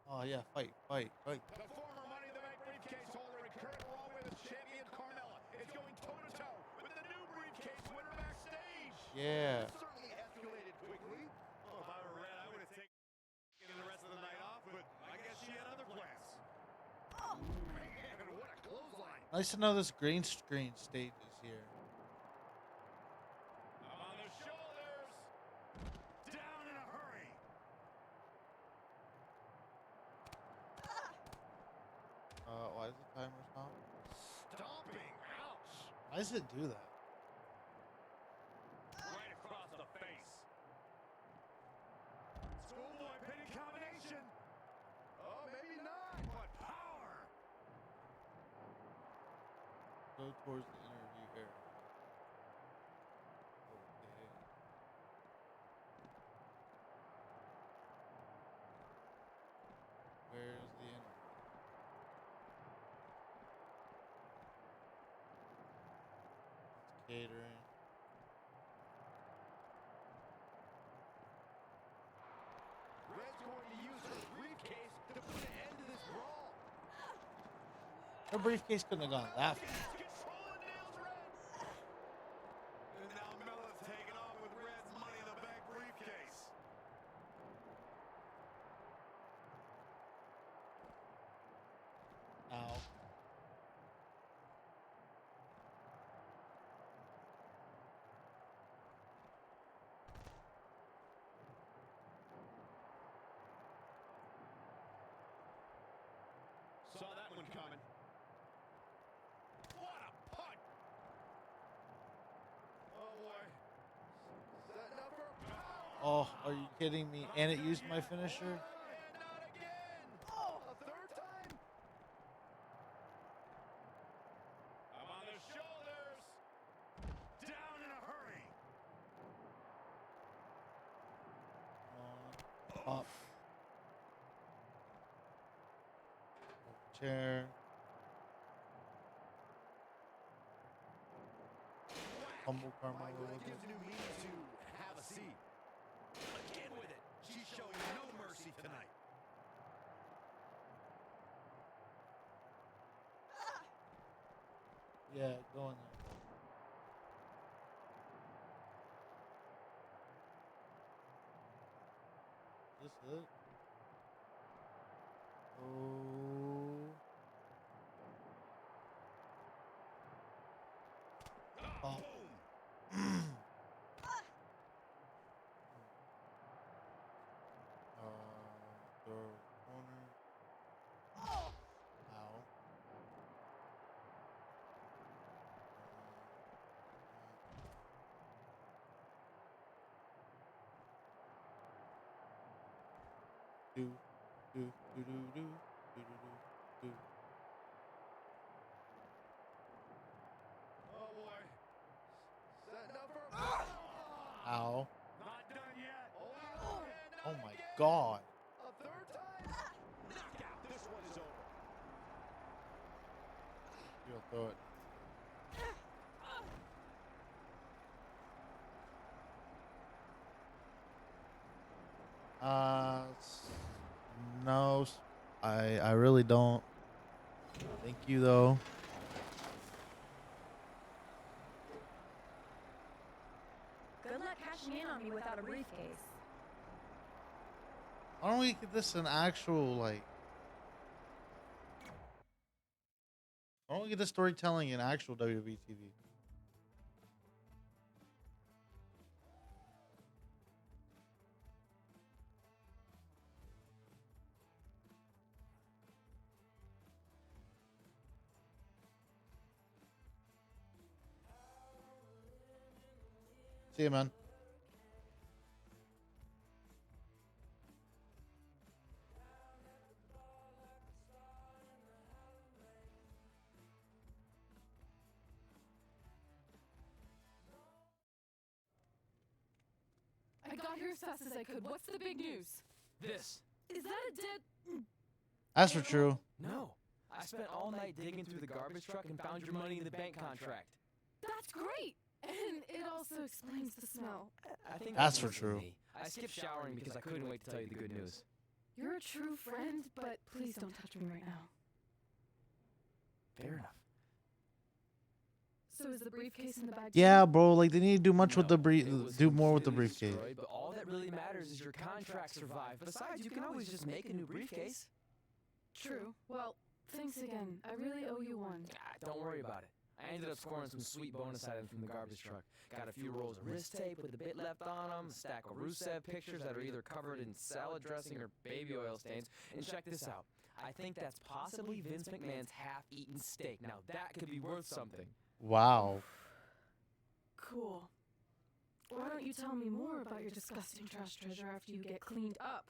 Oh yeah, fight. The former Money in the Bank briefcase holder and current Raw Women's Champion Carmella is going toe-to-toe with the new briefcase winner backstage. Yeah. It certainly escalated quickly. Well, if I were Red, I would have taken the rest of the night off, but I guess she had other plans. Oh, man, what a clothesline. Nice to know this green screen stage is here. I'm on the shoulders. Down in a hurry. Why does the timer stop? Stomping. Ouch. Why does it do that? Right across the face. Schoolboy pinning combination. Oh, maybe not. What power. Go towards the interview area. Okay. Where's the interview? It's catering. Red's going to use her briefcase to put an end to this brawl. Her briefcase couldn't have gone that far. And now Mella's taking off with Red's Money in the Bank briefcase. Ow. Saw that one coming. What a punt! Oh boy. Setting up her power. Oh, are you kidding me? And it used my finisher? And not again. Oh, a third time? I'm on the shoulders. Down in a hurry. Come on. Up. Chair. Humble Carmelo My God, with gives it. new meaning to have a seat. Again with it. She's showing no mercy tonight. Yeah, go in there. This it? Oh. Oh. Throw corner. Ow. Do, do, do, do, do, do, do, do, do. Oh boy. Setting up her. Ow. Not done yet. Oh my god. A third time? Knockout. This one is over. You'll throw it. No, I really don't. Thank you though. Good luck cashing in on me without a briefcase. Why don't we get this an actual like Why don't we get the storytelling in actual WWE TV? See you, man. I got here as fast as I could. What's the big news? This. Is that a dead... That's for true. No. I spent all night digging through the garbage truck and found your money in the bank contract. That's great! And it also explains the smell. I think That's for mostly true. me. I skipped showering because I couldn't wait to tell you the good news. You're a true friend, but please don't touch me right now. Fair enough. So is the briefcase in the bag? Yeah, bro. Like they need to do much with the It was do more with the completely briefcase. destroyed, but all that really matters is your contract survived. Besides, you can always just make a new briefcase. True. Well, thanks again. I really owe you one. Don't worry about it. I ended up scoring some sweet bonus items from the garbage truck. Got a few rolls of wrist tape with a bit left on them, a stack of Rusev pictures that are either covered in salad dressing or baby oil stains. And check this out. I think that's possibly Vince McMahon's half-eaten steak. Now that could be worth something. Wow. Cool. Why don't you tell me more about your disgusting trash treasure after you get cleaned up?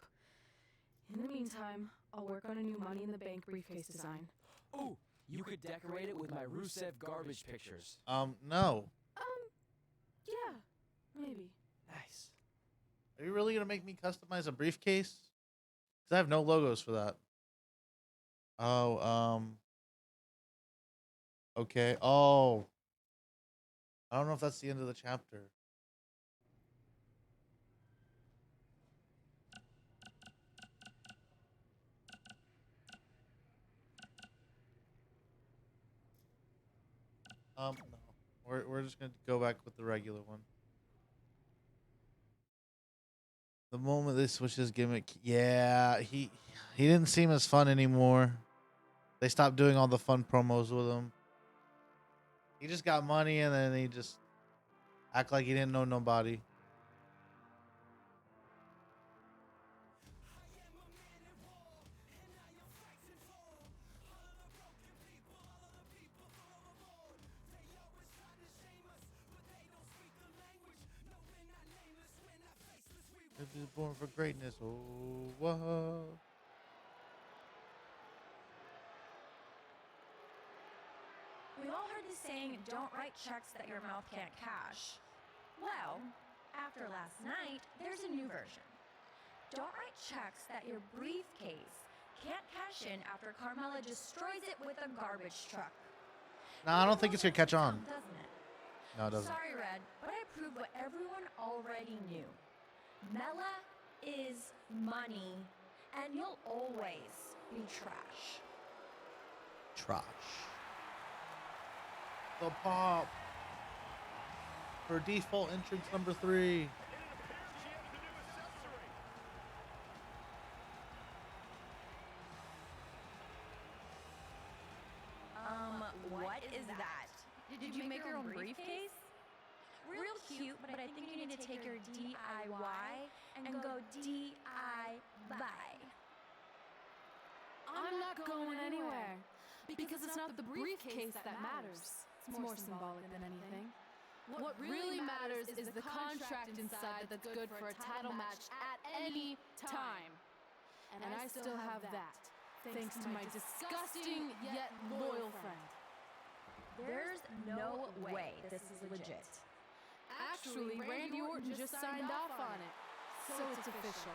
In the meantime, I'll work on a new Money in the Bank briefcase design. Ooh, you could decorate it with my Rusev garbage pictures. No. Yeah, maybe. Nice. Are you really gonna make me customize a briefcase? Cause I have no logos for that. Oh, okay. Oh. I don't know if that's the end of the chapter. No. We're just gonna go back with the regular one. The moment they switched his gimmick, yeah, he didn't seem as fun anymore. They stopped doing all the fun promos with him. He just got money and then he just act like he didn't know nobody. If he's born for greatness, oh, whoa. We've all heard the saying, don't write checks that your mouth can't cash. Well, after last night, there's a new version. Don't write checks that your briefcase can't cash in after Carmella destroys it with a garbage truck. No, I don't think it's gonna catch on. Doesn't it? No, it doesn't. Sorry, Red, but I proved what everyone already knew. Mela is money, and you'll always be trash. Trash. The pop. Her default entrance number 3. What is that? Did you make your own briefcase? Real cute, but I think you need to take your DIY and go DI-buy. I'm not going anywhere. Because it's not the briefcase that matters. It's more symbolic than anything. What really matters is the contract inside that's good for a title match at any time. And I still have that, thanks to my disgusting yet loyal friend. There's no way this is legit. Actually, Randy Orton just signed off on it, so it's official.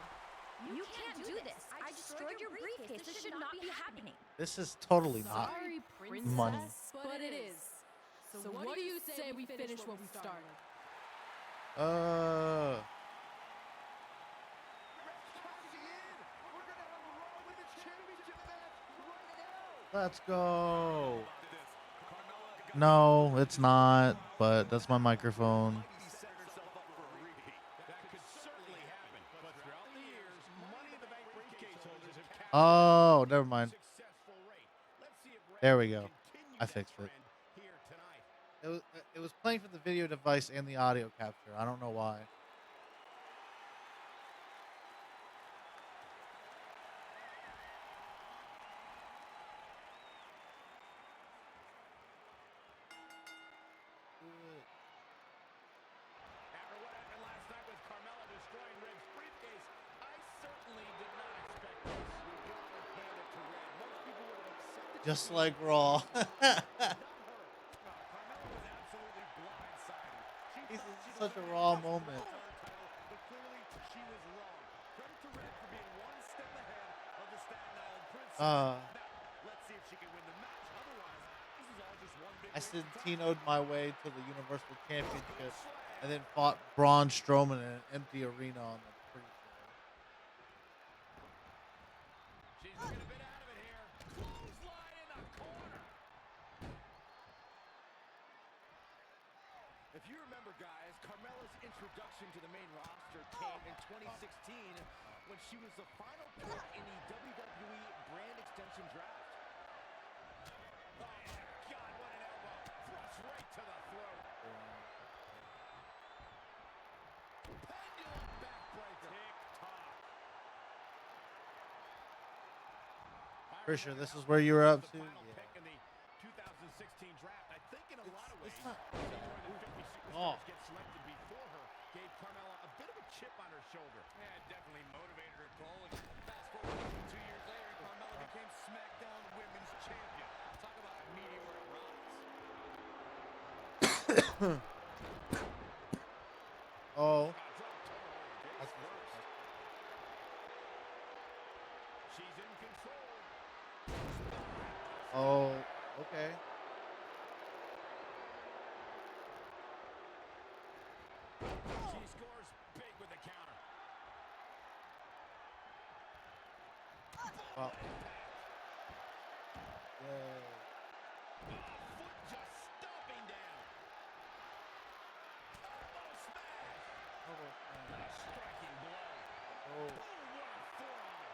You can't do this. I destroyed your briefcase. This should not be happening. This is totally not Sorry, princess, money. but it is. So what do you say we finish what we started? Let's go. No, it's not, but that's my microphone. Oh, never mind. There we go. I fixed it. It was playing from the video device and the audio capture. I don't know why. After what happened last night with Carmella destroying Red's briefcase, I certainly did not expect this. You gotta hand it to Red. Most people would have accepted Just like Raw. This is such a Raw moment. But clearly she was wrong. Credit to Red for being one step ahead of the Staten Island Princess. Now, let's see if she can win the match. Otherwise, this is all just one big I waste of time. Santino'd my way to the Universal Championship and then fought Braun Strowman in an empty arena on the pre-show. She's looking a bit out of it here. Clothesline in the corner. If you remember, guys, Carmella's introduction to the main roster came in 2016 when she was the final pick in the WWE brand extension draft. Oh, God, what an elbow. Thrust right to the throat. Pendulum backbreaker. Tick-tock. Pretty sure this is where you were up to. Pick in the 2016 draft. I think in a lot of ways, It's not. Superstars get selected before her gave Carmella a bit of a chip on her shoulder. Yeah, it definitely motivated her, Cole. And fast forward 2 years later, Carmella became SmackDown Women's Champion. Talk about a meteoric rise. Oh. That's worse. She's in control. Oh, okay. She scores big with the counter. Well. Foot just stomping down. Elbow smash. Striking blow. Oh. What a forearm.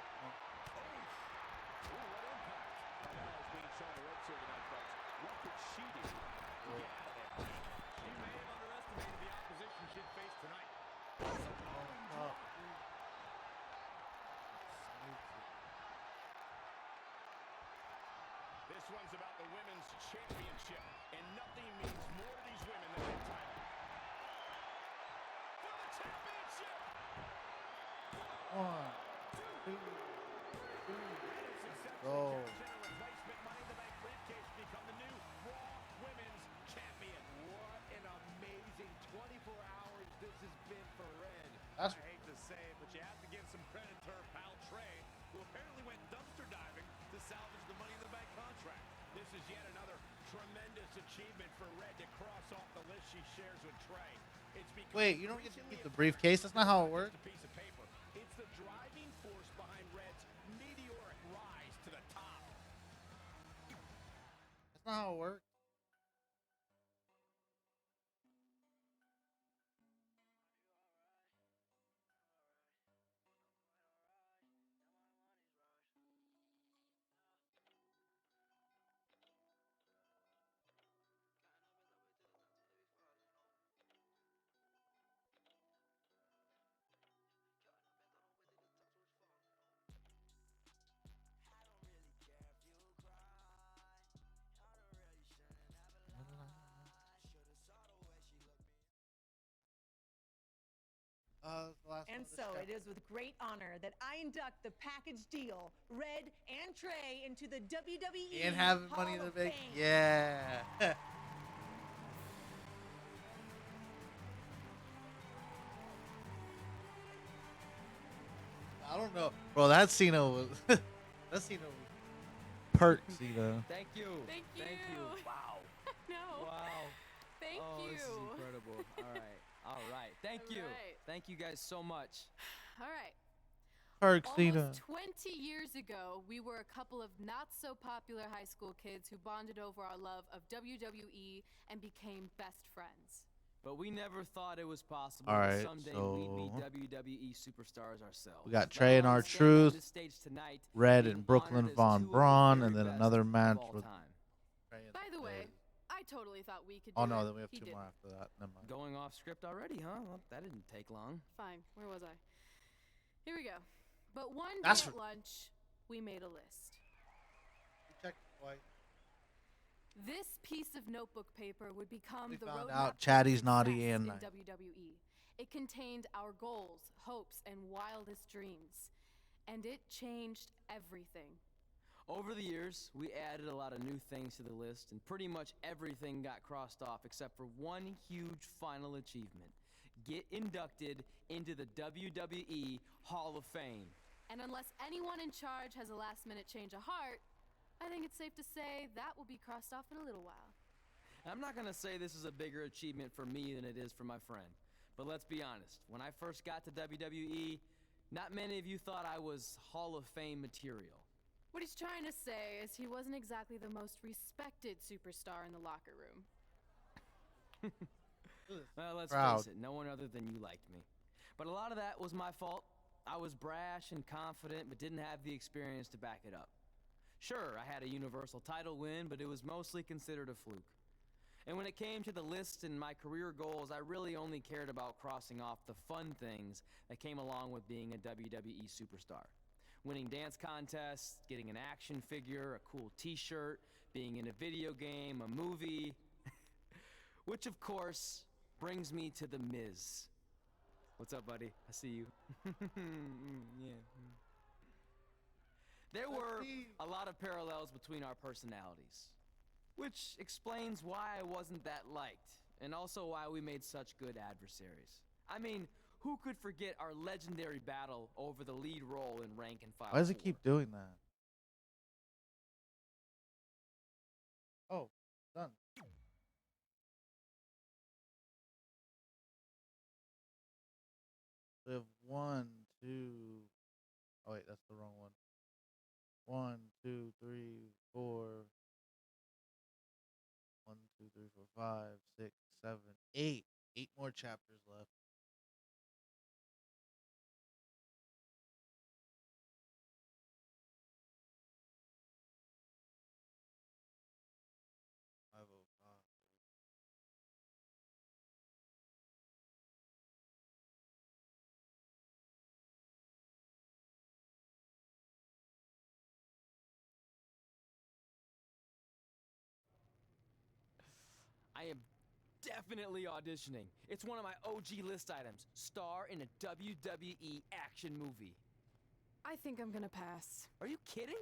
Ooh, what impact. Carmella's being shown the ropes here tonight, folks. What could she do to get out of there? She may have underestimated the opposition she'd face tonight. This one's about the women's championship, and nothing means more to these women than that title. For the championship! 1, 2, 3, go. Replacement Money in the Bank briefcase become the new Raw Women's Champion. What an amazing 24 hours this has been for Red. I hate to say it, but you have to give some credit to her pal Trey, who apparently went dumpster diving to salvage the Money in the Bank contract. This is yet another tremendous achievement for Red to cross off the list she shares with Trey. Wait, you don't get to keep the briefcase? That's not how it works. Piece of paper. It's the driving force behind Red's meteoric rise to the top. That's not how it works. And so it is with great honor that I induct the package deal, Red and Trey, into the WWE And having Hall Money in the of Bank. Fame. Yeah. I don't know. Bro, that Cena was that Cena was perk Cena. Thank you. Thank you. Thank you. Wow. No. Wow. Thank Oh, you. this is incredible. All right. All right. Thank you. right. Thank you guys so much. All right. Perk Cena. Almost 20 years ago, we were a couple of not so popular high school kids who bonded over our love of WWE and became best friends. But we never thought it was possible All that right, someday we'd be WWE superstars ourselves. We got Let Trey and alone R stand on Truth, this stage tonight Red being and Brooklyn honored as Von two of the Braun, very and then best another of match all with time. By the Anyway, is. I totally thought we could Oh do no, it. then we have He 2 didn't. more after that. Never mind. Going off script already, huh? Well, that didn't take long. Fine. Where was I? Here we go. But one day That's at lunch, we made a list. Check twice. This piece of notebook paper would become We the found roadmap out to Chatty's success naughty and in nice. WWE. It contained our goals, hopes, and wildest dreams. And it changed everything. Over the years, we added a lot of new things to the list, and pretty much everything got crossed off except for one huge final achievement. Get inducted into the WWE Hall of Fame. And unless anyone in charge has a last-minute change of heart, I think it's safe to say that will be crossed off in a little while. I'm not gonna say this is a bigger achievement for me than it is for my friend. But let's be honest, when I first got to WWE, not many of you thought I was Hall of Fame material. What he's trying to say is he wasn't exactly the most respected superstar in the locker room. Well, let's Proud. face it, no one other than you liked me. But a lot of that was my fault. I was brash and confident, but didn't have the experience to back it up. Sure, I had a Universal title win, but it was mostly considered a fluke. And when it came to the list and my career goals, I really only cared about crossing off the fun things that came along with being a WWE superstar. Winning dance contests, getting an action figure, a cool t-shirt, being in a video game, a movie. Which, of course, brings me to The Miz. What's up, buddy? I see you. Yeah. There were a lot of parallels between our personalities, which explains why I wasn't that liked, and also why we made such good adversaries. I mean, who could forget our legendary battle over the lead role in Rank and File Why does it 4? keep doing that? Oh, done. We have 1, 2. Oh wait, that's the wrong one. 1, 2, 3, 4. 1, 2, 3, 4, 5, 6, 7, 8. 8 more chapters left. I am definitely auditioning. It's one of my OG list items. Star in a WWE action movie. I think I'm gonna pass. Are you kidding?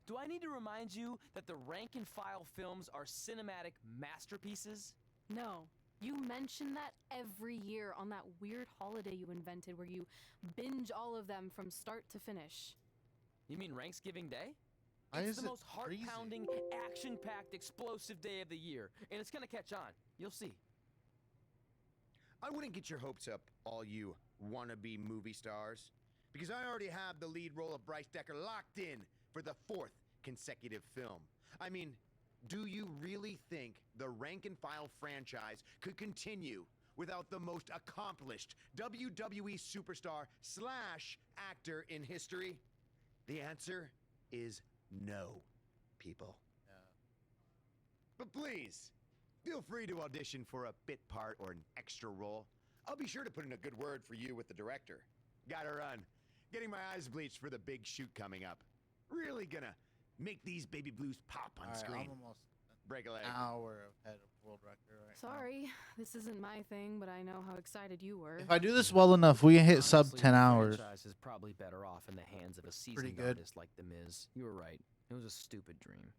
Do I need to remind you that the Rank and File films are cinematic masterpieces? No. You mention that every year on that weird holiday you invented where you binge all of them from start to finish. You mean Ranksgiving Day? Why It's is the it most heart-pounding, action-packed, explosive day of the year, and it's gonna catch on. You'll see. I wouldn't get your hopes up, all you wannabe movie stars, because I already have the lead role of Bryce Decker locked in for the 4th consecutive film. I mean, do you really think the Rank and File franchise could continue without the most accomplished WWE superstar / actor in history? The answer is no, people. But please, feel free to audition for a bit part or an extra role. I'll be sure to put in a good word for you with the director. Gotta run. Getting my eyes bleached for the big shoot coming up. Really gonna make these baby blues pop on screen. I'm almost Break a leg. an hour ahead of world record right now. Sorry, this isn't my thing, but I know how excited you were. If I do this well enough, we can hit sub Honestly, 10 the hours. franchise is probably better off in the hands of a Pretty seasoned good. artist like The Miz. You were right. It was a stupid dream.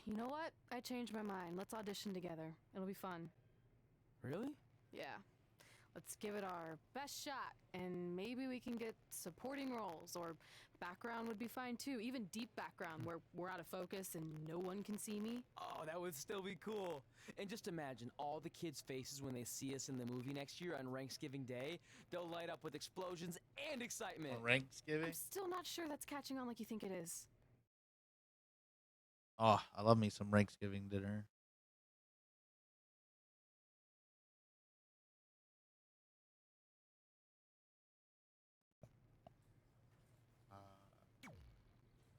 You know what? I changed my mind. Let's audition together. It'll be fun. Really? Yeah. Let's give it our best shot, and maybe we can get supporting roles, or background would be fine too. Even deep background where we're out of focus and no one can see me. Oh, that would still be cool. And just imagine all the kids' faces when they see us in the movie next year on Ranksgiving Day. They'll light up with explosions and excitement. On Ranksgiving? I'm still not sure that's catching on like you think it is. Oh, I love me some Ranksgiving dinner.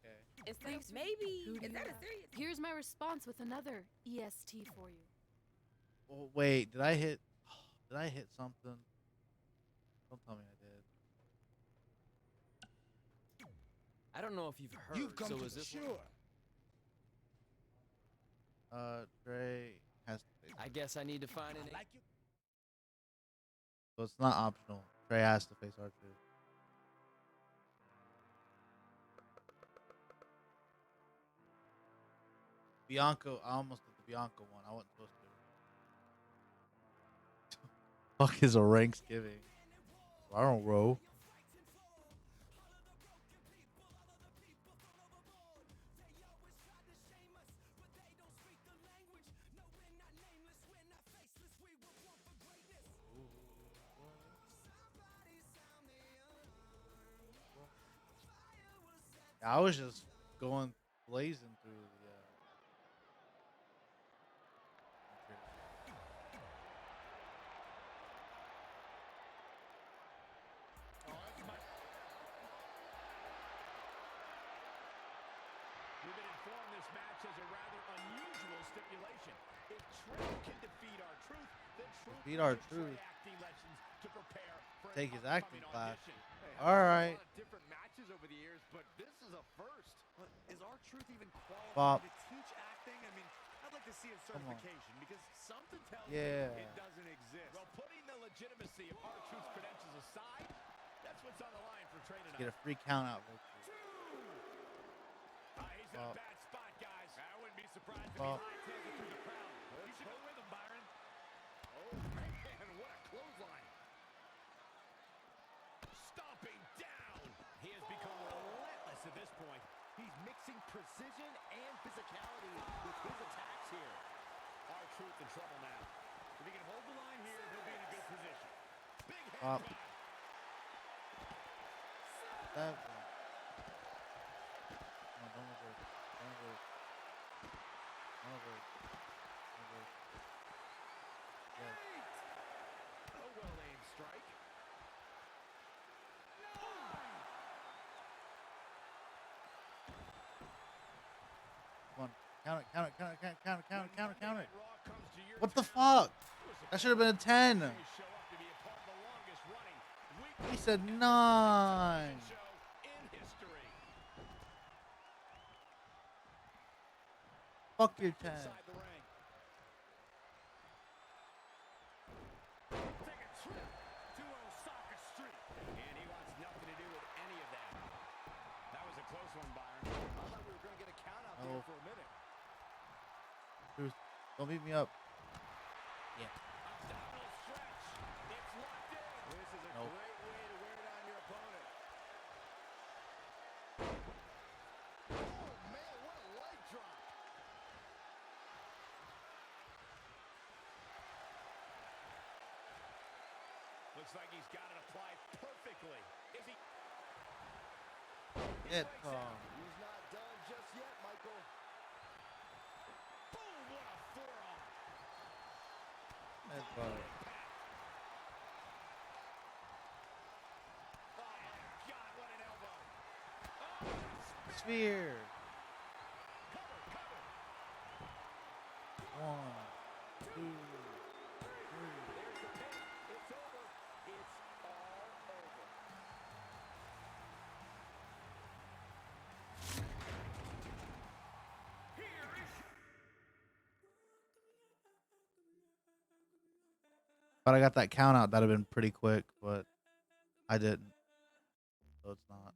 Okay. Thanks. Maybe. Is that a serious? Here's my response with another EST for you. Oh, wait, did I hit? Did I hit something? Don't tell me I did. I don't know if you've heard. You've come so to is the this shore. Trey has to face. I guess I need to find an. So it's not optional. Trey has to face R2. Bianco, I almost did the Bianco one. I wasn't supposed to. Fuck is a Ranksgiving? I don't row. I was just going blazing through the. We've been informed this match has a rather unusual stipulation. If Trey can defeat R-Truth, then Truth Defeat will R-Truth. Trey acting lessons to prepare for Take an his acting upcoming class. audition. All right. A lot of different matches over the years, but this is a first. Is R-Truth even qualified Bop. to teach acting? I mean, I'd like to see his Come on. certification because Something tells Yeah. me it doesn't exist. Well, putting the legitimacy of R-Truth's credentials aside, that's what's on the line for Trey tonight. Get a free count out victory. He's in a bad spot, guys. I wouldn't be surprised if Bop. he hightails it through the crowd. You should go with him, Byron. Oh, man, what a clothesline. Stomping down. He has become relentless at this point. He's mixing precision and physicality with his attacks here. R-Truth in trouble now. If he can hold the line here, he'll be in a good position. Big head Bop. drive. That one. No, don't reverse. Don't reverse. Don't reverse. Don't reverse. Yes. A well-aimed strike. Come on. Count it, count it, count it, count it, count it, count it, count it, count it. What the fuck? That should have been a 10. He said 9. Fuck your 10. Oh. Truth, don't beat me up. Yeah. This is a Nope. great way to wear down your opponent. Oh, man, what a leg drop. Looks like he's got it applied perfectly. Is he? Get He's not done just yet, Michael. Boom, what a forearm. That's fine. God, what an elbow. Sphere. 1, 2, 3. There's the pin. It's over. It's all over. Here is But I got that count out, that'd have been pretty quick, but I didn't. So it's not.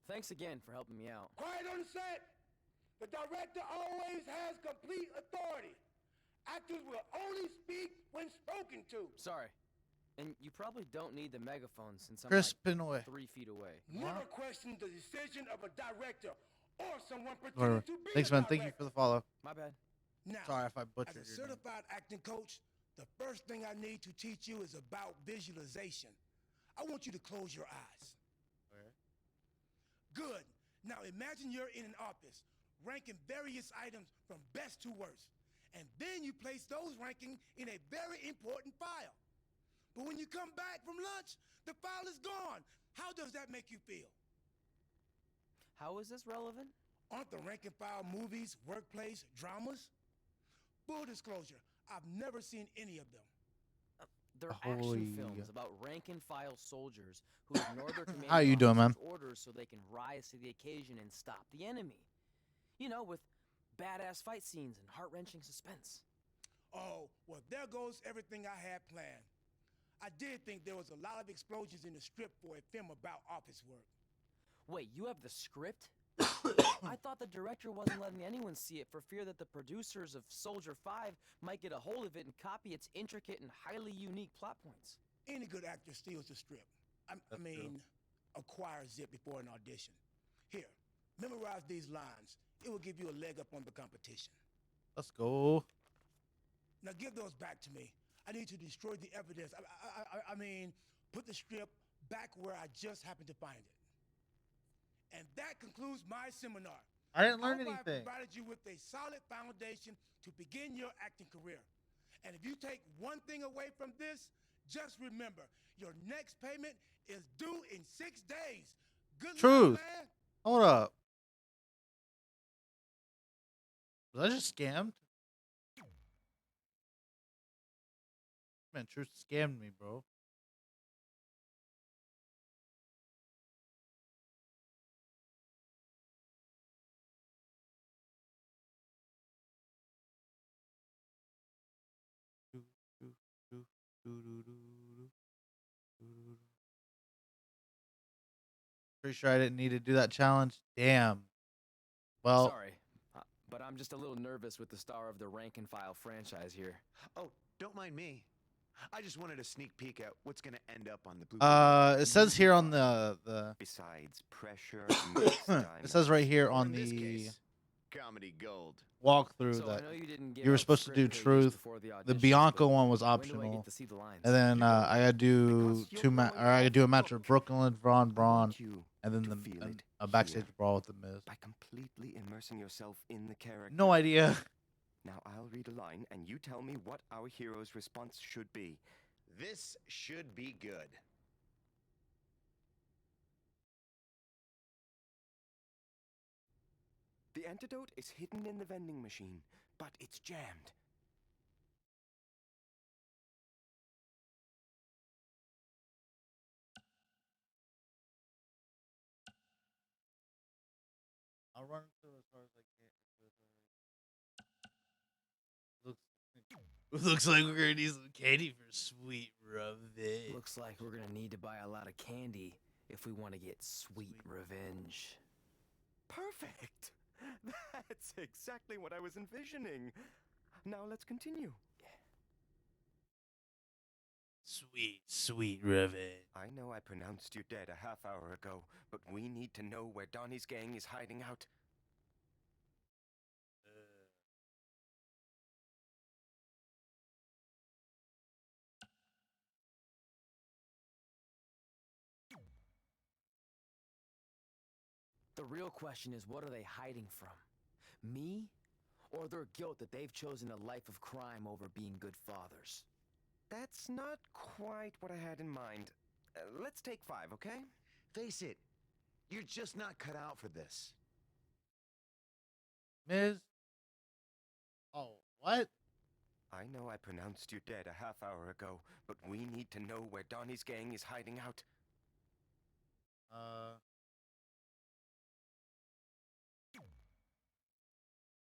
Thanks again for helping me out. Quiet on the set. The director always has complete authority. Actors will only speak when spoken to. Sorry. And you probably don't need the megaphone since I'm Chris like Pinoy. 3 feet away. Never question the decision of a director or someone Whatever. pretending to be Thanks, a man. director. Thank you for the follow. My bad. Now, Sorry if I as butchered a your name. certified acting coach, the first thing I need to teach you is about visualization. I want you to close your eyes. Good. Now imagine you're in an office, ranking various items from best to worst. And then you place those rankings in a very important file. But when you come back from lunch, the file is gone. How does that make you feel? How is this relevant? Aren't the rank and file movies, workplace, dramas? Full disclosure, I've never seen any of them. They're Holy- action films about rank-and-file soldiers who ignore their commanding How you doing, man? officer's orders so they can rise to the occasion and stop the enemy. You know, with badass fight scenes and heart-wrenching suspense. Oh, well, there goes everything I had planned. I did think there was a lot of explosions in the script for a film about office work. Wait, you have the script? I thought the director wasn't letting anyone see it for fear that the producers of Soldier 5 might get a hold of it and copy its intricate and highly unique plot points. Any good actor steals the script. I mean, acquires it before an audition. Here, memorize these lines. It will give you a leg up on the competition. Let's go. Now give those back to me. I need to destroy the evidence. I mean, put the script back where I just happened to find it. And that concludes my seminar. I didn't learn I hope anything. I provided you with a solid foundation to begin your acting career. And if you take one thing away from this, just remember, your next payment is due in 6 days. Good Truth. luck, man. Hold up. Was I just scammed? Man, Truth scammed me, bro. Pretty sure I didn't need to do that challenge. Damn. Well, Sorry, but I'm just a little nervous with the star of the rank-and-file franchise here. Oh, don't mind me. I just wanted a sneak peek at what's going to end up on the blue. it says here on the Besides pressure, it says right here Or on in this the case, comedy gold. walkthrough So I that know you didn't give you were out supposed to do script pages Truth. before the The audition, Bianca but one was when do I optional, get to see the lines? and then I gotta do I gotta do a match with Brooklyn Braun, and then a backstage brawl with the Miz. by completely immersing yourself in the character. No idea. Now I'll read a line, and you tell me what our hero's response should be. This should be good. The antidote is hidden in the vending machine, but it's jammed. I'll run through as far as I can. Looks like we're gonna need some candy for sweet revenge. Looks like we're gonna need to buy a lot of candy if we want to get sweet revenge. Perfect! That's exactly what I was envisioning. Now let's continue. Sweet revenge. I know I pronounced you dead a half hour ago, but we need to know where Donnie's gang is hiding out. The real question is, what are they hiding from? Me? Or their guilt that they've chosen a life of crime over being good fathers? That's not quite what I had in mind. Let's take 5, okay? Face it, you're just not cut out for this. Miz. Oh, what? I know I pronounced you dead a half hour ago, but we need to know where Donnie's gang is hiding out.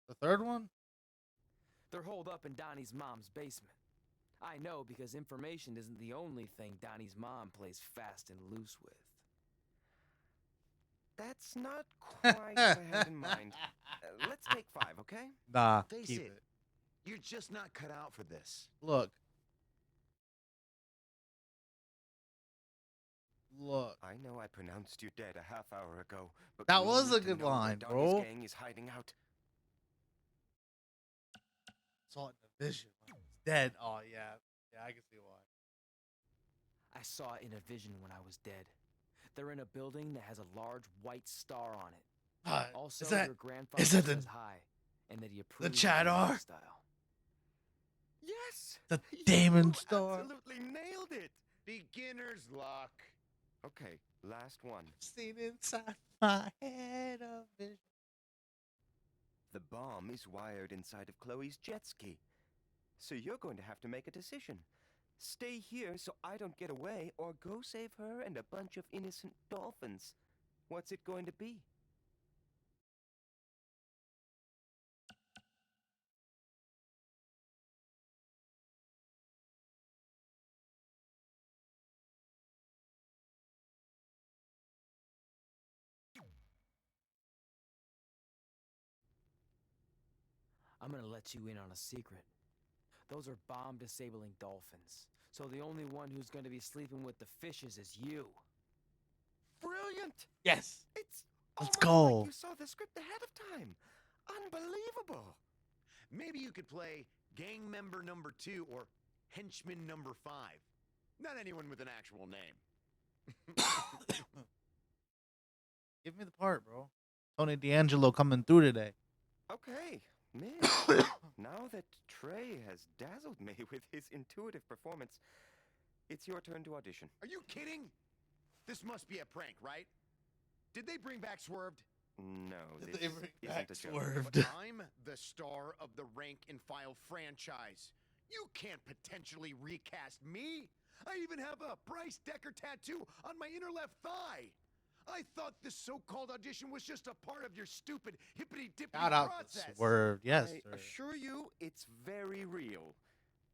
The third one? They're holed up in Donnie's mom's basement. I know because information isn't the only thing Donnie's mom plays fast and loose with. That's not quite what I had in mind. Let's take 5, okay? Nah, Face keep it, it. you're just not cut out for this. Look. I know I pronounced you dead a half hour ago, but That we was need a to good know where line, Donnie's bro. gang is hiding out. Saw it in a vision. When I was dead. Oh yeah, I can see why. I saw it in a vision when I was dead. They're in a building that has a large white star on it. Also, is that your grandfather the says hi, and that he approves Chad of your R? lifestyle. Yes! The Damon You Star. absolutely nailed it! Beginner's luck. Okay, last one. Seen inside my head of vision. The bomb is wired inside of Chloe's jet ski. So you're going to have to make a decision. Stay here so I don't get away, or go save her and a bunch of innocent dolphins. What's it going to be? I'm gonna let you in on a secret. Those are bomb-disabling dolphins. So the only one who's gonna be sleeping with the fishes is you. Brilliant! Yes. It's Let's almost go. like you saw the script ahead of time. Unbelievable! Maybe you could play gang member number 2 or henchman number 5. Not anyone with an actual name. Give me the part, bro. Tony D'Angelo coming through today. Okay, Miz. Now that Trey has dazzled me with his intuitive performance, it's your turn to audition. Are you kidding? This must be a prank, right? Did they bring back Swerved? No, Did this they bring back isn't a joke. Swerved? But I'm the star of the rank and file franchise. You can't potentially recast me. I even have a Bryce Decker tattoo on my inner left thigh. I thought this so-called audition was just a part of your stupid hippity-dippity Shout out process. to Swerve. Yes, I sir. assure you, it's very real.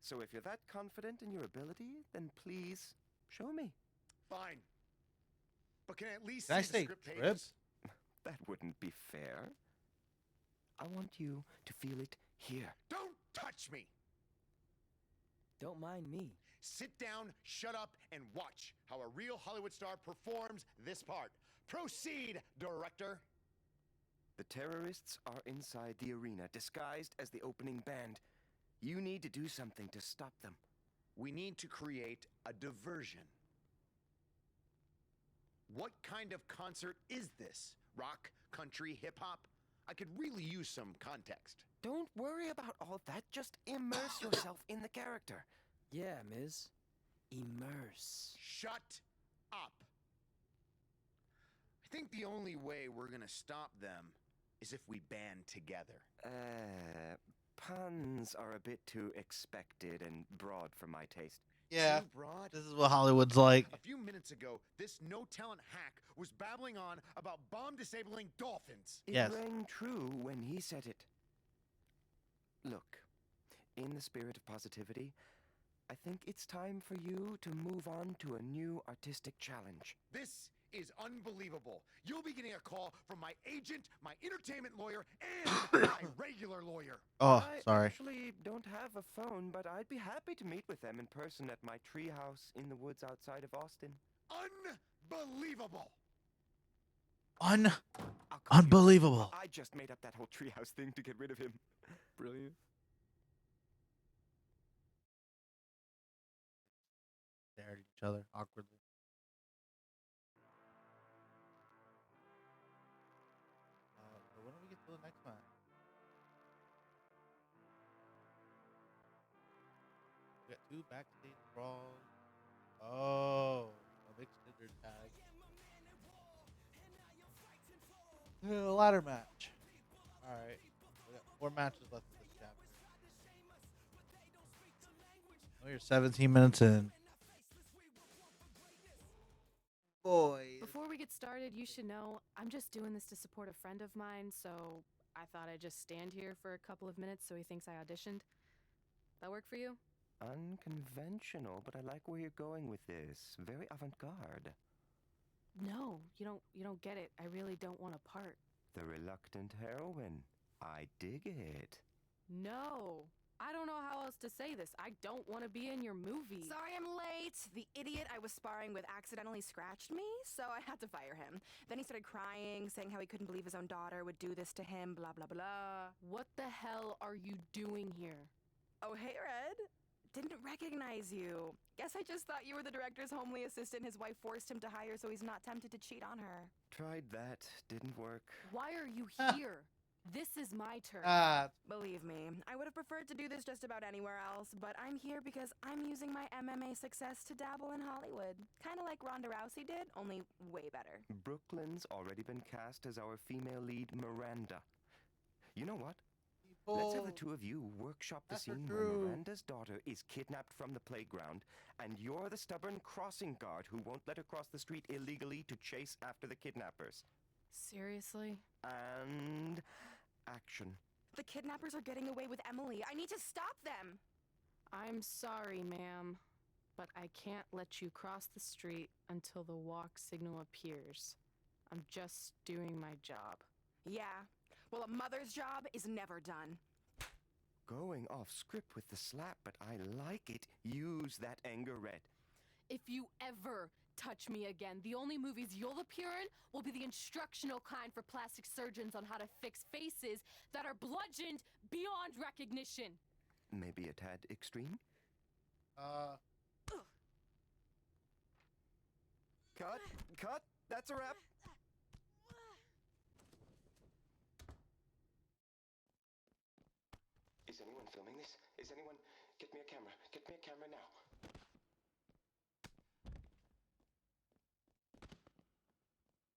So if you're that confident in your ability, then please show me. Fine. But can I at least Did I see the say script trip? pages? That wouldn't be fair. I want you to feel it here. Don't touch me! Don't mind me. Sit down, shut up, and watch how a real Hollywood star performs this part. Proceed, director. The terrorists are inside the arena, disguised as the opening band. You need to do something to stop them. We need to create a diversion. What kind of concert is this? Rock, country, hip-hop? I could really use some context. Don't worry about all that. Just immerse yourself in the character. Yeah, Miz. Immerse. Shut up. I think the only way we're gonna stop them is if we band together. Puns are a bit too expected and broad for my taste. Yeah, Too broad? this is what Hollywood's like. A few minutes ago, this no-talent hack was babbling on about bomb-disabling dolphins. It Yes. rang true when he said it. Look, in the spirit of positivity, I think it's time for you to move on to a new artistic challenge. This is unbelievable. You'll be getting a call from my agent, my entertainment lawyer, and my regular lawyer. Oh, I sorry. actually don't have a phone, but I'd be happy to meet with them in person at my treehouse in the woods outside of Austin. Unbelievable. I'll call you. Unbelievable. I just made up that whole treehouse thing to get rid of him. Brilliant. Stare at each other awkwardly. So when do we get to the next match? We got 2 backstage brawls. Oh, a big scissor tag. A ladder match. All right, we got 4 matches left of this chapter. We're 17 minutes in. Boys. Before we get started, you should know I'm just doing this to support a friend of mine, so I thought I'd just stand here for a couple of minutes so he thinks I auditioned. That work for you? Unconventional, but I like where you're going with this. Very avant-garde. No, you don't get it. I really don't want a part. The reluctant heroine. I dig it. No. I don't know how else to say this. I don't want to be in your movie. Sorry I'm late. The idiot I was sparring with accidentally scratched me, so I had to fire him. Then he started crying, saying how he couldn't believe his own daughter would do this to him, blah, blah, blah. What the hell are you doing here? Oh, hey, Red. didn't recognize you. Guess I just thought you were the director's homely assistant his wife forced him to hire so he's not tempted to cheat on her. Tried that, didn't work. Why are you here? This is my turn. Believe me, I would have preferred to do this just about anywhere else, but I'm here because I'm using my MMA success to dabble in Hollywood. Kind of like Ronda Rousey did, only way better. Brooklyn's already been cast as our female lead, Miranda. You know what? Let's have the two of you workshop the scene where Miranda's daughter is kidnapped from the playground, and you're the stubborn crossing guard who won't let her cross the street illegally to chase after the kidnappers. Seriously? And action. The kidnappers are getting away with Emily. I need to stop them! I'm sorry, ma'am, but I can't let you cross the street until the walk signal appears. I'm just doing my job. Yeah. Well, a mother's job is never done. Going off script with the slap, but I like it. Use that anger red. If you ever touch me again, the only movies you'll appear in will be the instructional kind for plastic surgeons on how to fix faces that are bludgeoned beyond recognition. Maybe a tad extreme? Cut! Cut! That's a wrap! Is anyone filming this? Is anyone... Get me a camera. Get me a camera now.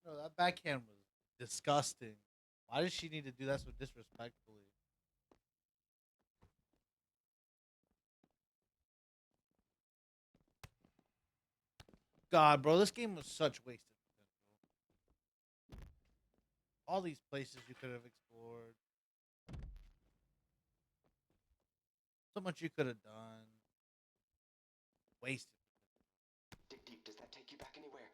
No, that backhand was disgusting. Why does she need to do that so disrespectfully? God, bro, this game was such wasted potential. All these places you could have explored. So much you could have done. Wasted. Dig deep. Does that take you back anywhere?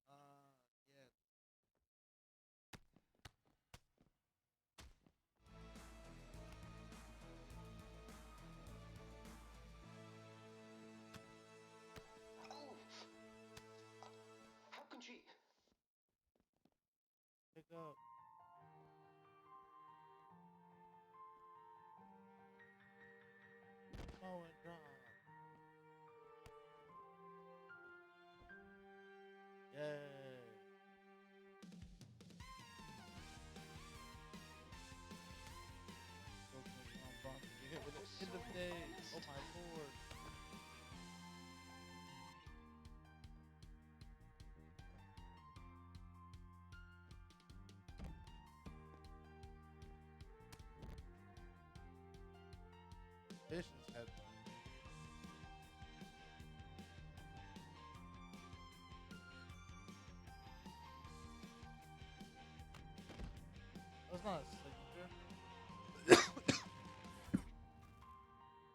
Yeah. Oh! How can she... Pick up. Oh, and drop. Yay. You hit with the end of day. Oh my lord. Vicious headbutt. That's not a signature.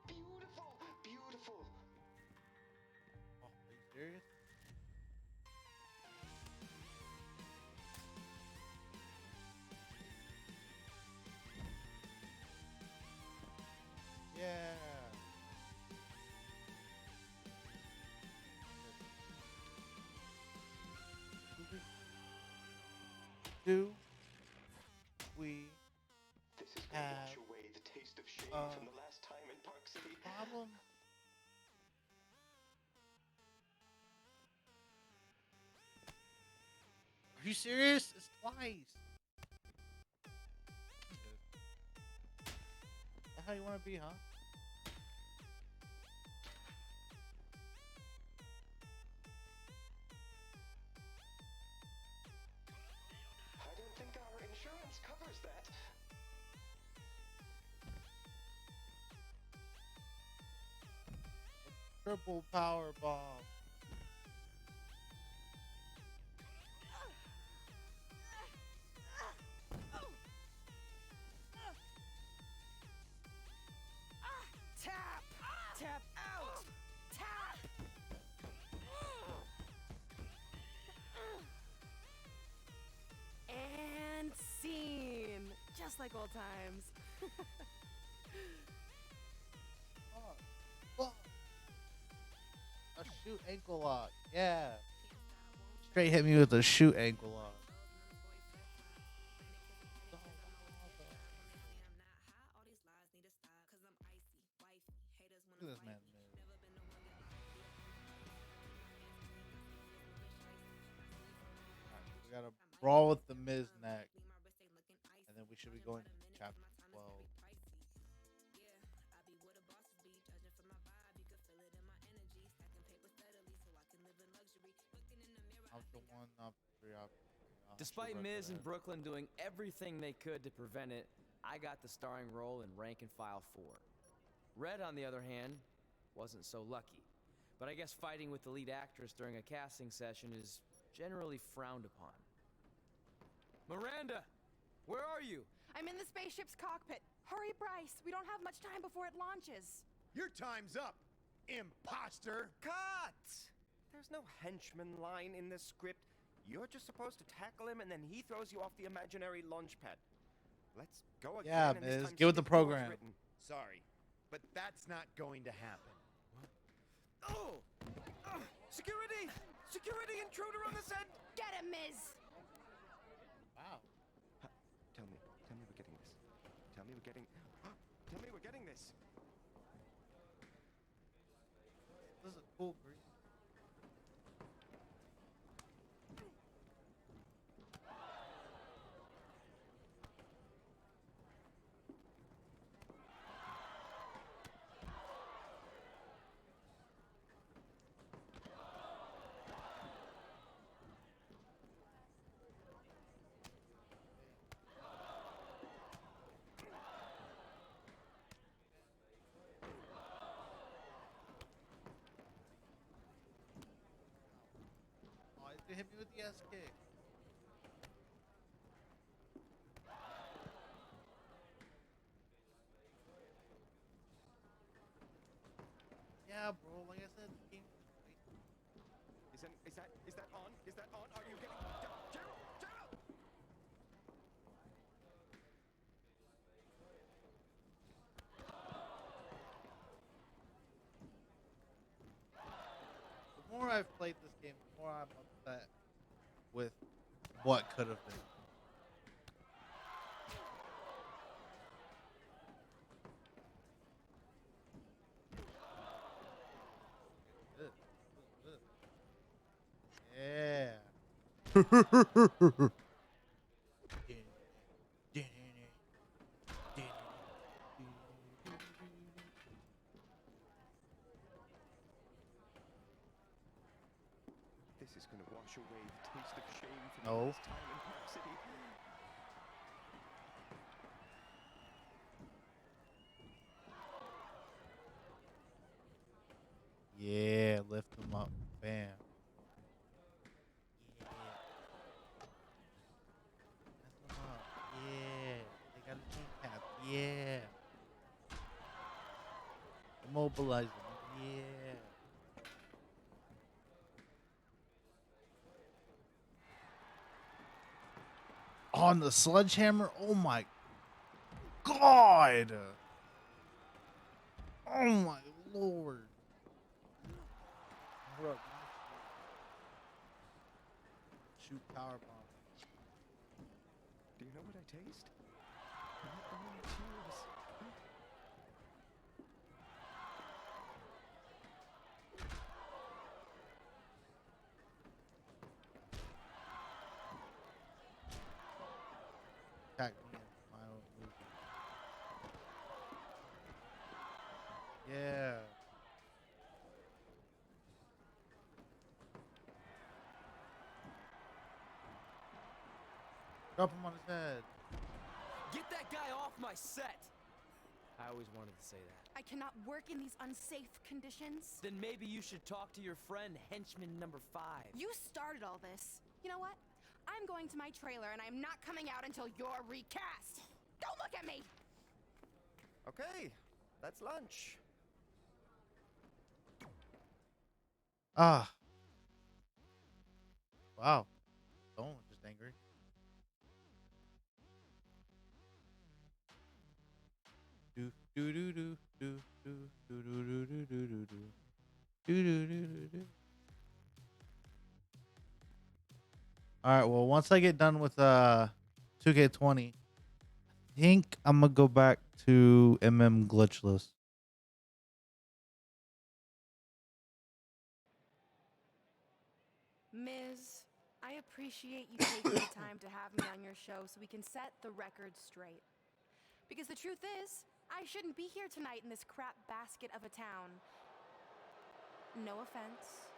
Beautiful! Beautiful! Oh, are you serious? Yeah. Do we This is gonna have wash away the taste of shame from the last time in Park City. problem? Are you serious? It's twice. That's how you want to be, huh? I don't think our insurance covers that. Triple power bomb. Tap! Tap out! Tap! And scene! Just like old times. Oh, fuck. A shoot ankle lock. Yeah. Straight hit me with a shoot ankle lock. Look at this man. Alright, we gotta brawl with the Miz next. And then we should be going to chapter 12. Option 1, option 3, option 4. Despite Miz and Brooklyn doing everything they could to prevent it, I got the starring role in Rank and File 4. Red, on the other hand, wasn't so lucky. But I guess fighting with the lead actress during a casting session is generally frowned upon. Miranda! Where are you? I'm in the spaceship's cockpit. Hurry, Bryce. We don't have much time before it launches. Your time's up, imposter! Cut! There's no henchman line in this script. You're just supposed to tackle him and then he throws you off the imaginary launch pad. Let's go again. Yeah, and this Miz, time get with the stick to what's program. written. Sorry, but that's not going to happen. Oh! Security! Security intruder on the set! Get him, Miz! Wow. Tell me we're getting this. Tell me we're getting... Tell me we're getting this. This is a cool breeze. Oh, he hit me with the S kick. Yeah, bro. Like I said, the game. Is that on? Is that on? Are you getting... Gerald! Gerald! The more I've played this game, the more I'm upset with what could have been. Yeah. This is going to wash away the taste of shame from No. this time in Park City. Yeah, lift them up. Bam. Yeah. Lift them up. Yeah. They got a kneecap. Yeah. Immobilize them. Yeah. On the sledgehammer? Oh my God. Oh my Lord. Bro, shoot power bomb. Do you know what I taste? My own tears. Attack me in my own movie. Yeah. Drop him on his head. Get that guy off my set! I always wanted to say that. I cannot work in these unsafe conditions. Then maybe you should talk to your friend, henchman number 5. You started all this. You know what? I'm going to my trailer and I'm not coming out until you're recast. Don't look at me! Okay, that's lunch. Ah. Wow. Someone was just angry. Do do do do do do do do do do do do do do do do do. All right. Well, once I get done with 2K20, I think I'm gonna go back to glitchless. Miz, I appreciate you taking the time to have me on your show so we can set the record straight. Because the truth is, I shouldn't be here tonight in this crap basket of a town. No offense.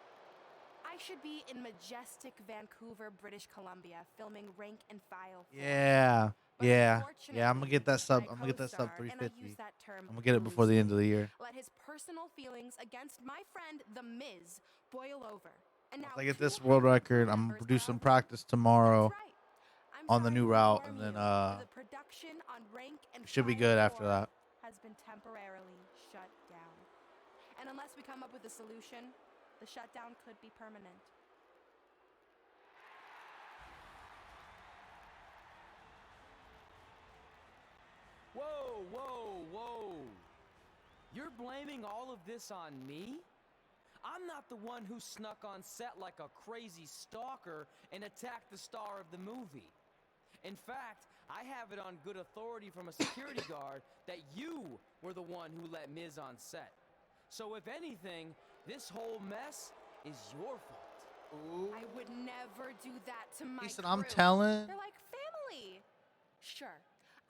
I should be in majestic Vancouver, British Columbia, filming Rank and File. Yeah. Yeah. Yeah. I'm gonna get that sub. I'm gonna get that sub And I 350. use that term I'm gonna get it before the end of the loosely. year. Let his personal feelings against my friend The Miz boil over. And now Once I get this world record, I'm gonna produce some practice tomorrow on the new route, and then the production on Rank and it should be File good after 4 that. has been temporarily shut down. And unless we come up with a solution, the shutdown could be permanent. Whoa, whoa, whoa. You're blaming all of this on me? I'm not the one who snuck on set like a crazy stalker and attacked the star of the movie. In fact, I have it on good authority from a security guard that you were the one who let Miz on set. So if anything, this whole mess is your fault. Ooh. I would never do that to my He said, crew. "I'm telling." They're like family. Sure,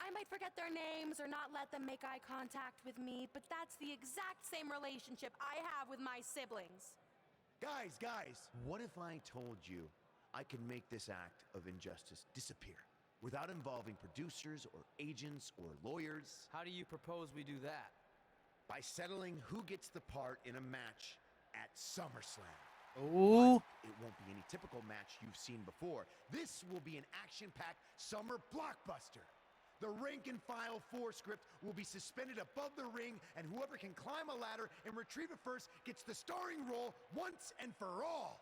I might forget their names or not let them make eye contact with me, but that's the exact same relationship I have with my siblings. Guys, what if I told you I can make this act of injustice disappear without involving producers or agents or lawyers? How do you propose we do that? By settling who gets the part in a match at SummerSlam. Ooh. It won't be any typical match you've seen before. This will be an action-packed summer blockbuster. The Rank and File 4 script will be suspended above the ring, and whoever can climb a ladder and retrieve it first gets the starring role once and for all.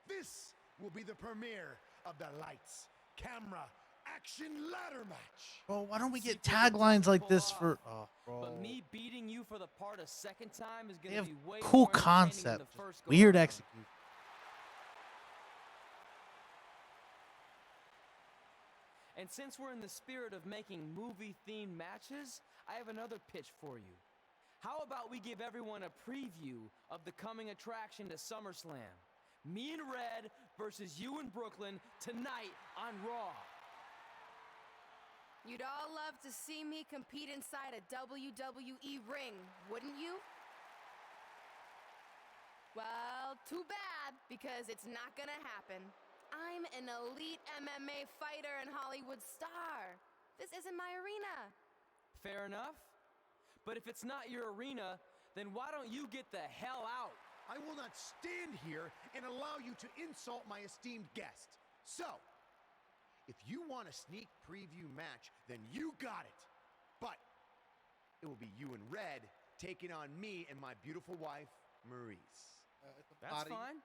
This will be the premiere of the Lights, Camera, Action Ladder match. Bro, why don't we get taglines like this for? Oh, bro. But me beating you for the part a second time is They going have to be way cool more entertaining than concept, the first go weird around. execution. And since we're in the spirit of making movie-themed matches, I have another pitch for you. How about we give everyone a preview of the coming attraction to SummerSlam? Me and Red versus you in Brooklyn tonight on Raw. You'd all love to see me compete inside a WWE ring, wouldn't you? Well, too bad, because it's not gonna happen. I'm an elite MMA fighter and Hollywood star. This isn't my arena. Fair enough. But if it's not your arena, then why don't you get the hell out? I will not stand here and allow you to insult my esteemed guest. So, if you want a sneak preview match, then you got it. But it will be you and Red taking on me and my beautiful wife, Maurice. That's fine.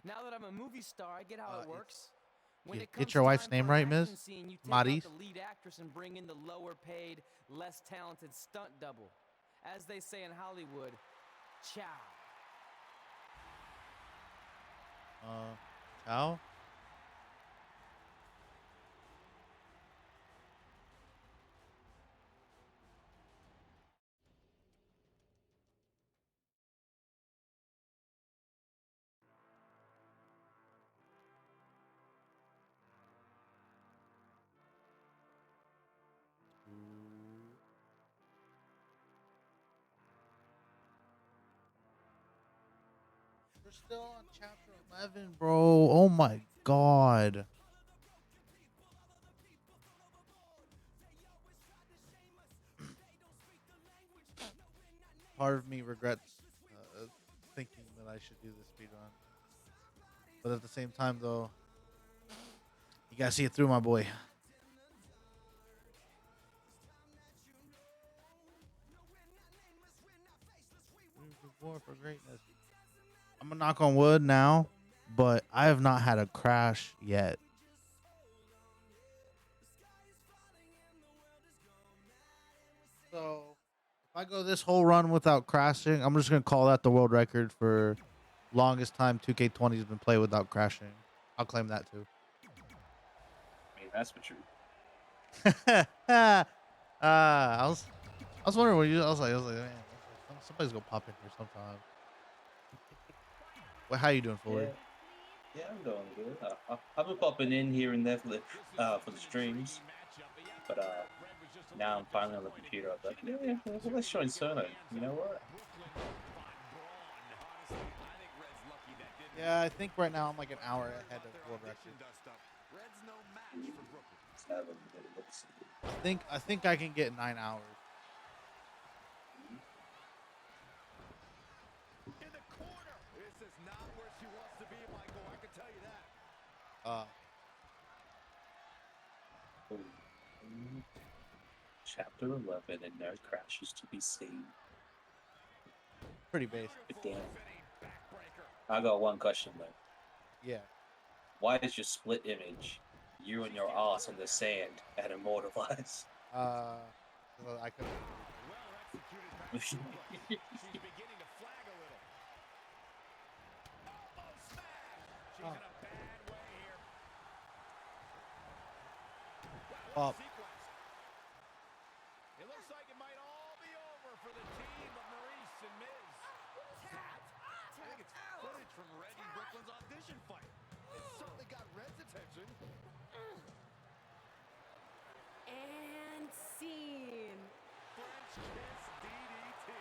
Now that I'm a movie star, I get how it works. When it Get comes your wife's time name for an right, Miss? action scene, you take Maurice? out the lead actress and bring in the lower-paid, less talented stunt double. As they say in Hollywood, ciao. Ciao. We're still on chapter 11, bro. Oh my god. Part of me regrets thinking that I should do this speedrun. But at the same time, though, you gotta see it through, my boy. War for greatness. I'm gonna knock on wood now, but I have not had a crash yet. So if I go this whole run without crashing, I'm just gonna call that the world record for longest time 2K20 has been played without crashing. I'll claim that too. That's for true. I was wondering what you. I was like, man, somebody's gonna pop in here sometime. Well, how you doing, Fuller? Yeah. Yeah, I'm doing good. I've been popping in here and there for the streams, but now I'm finally on the computer. I was like, yeah, let's join Cerno. You know what? Yeah, I think right now I'm like an hour ahead of world record. I think I can get 9 hours. In the corner. This is not where she wants to be, Michael. I can tell you that. Chapter 11 and no crashes to be seen. Pretty basic. But damn. I got one question though. Yeah. Why is your split image you and your ass in the sand and immortalized? Well, I couldn't. She's beginning to flag a little. Elbow smash. She's in a bad way here. Wow, what a sequence. It looks like it might all be over for the team of Maurice and Miz. I think it's footage from Red and Brooklyn's audition fight. It certainly got Red's attention. And scene. French kiss DDT.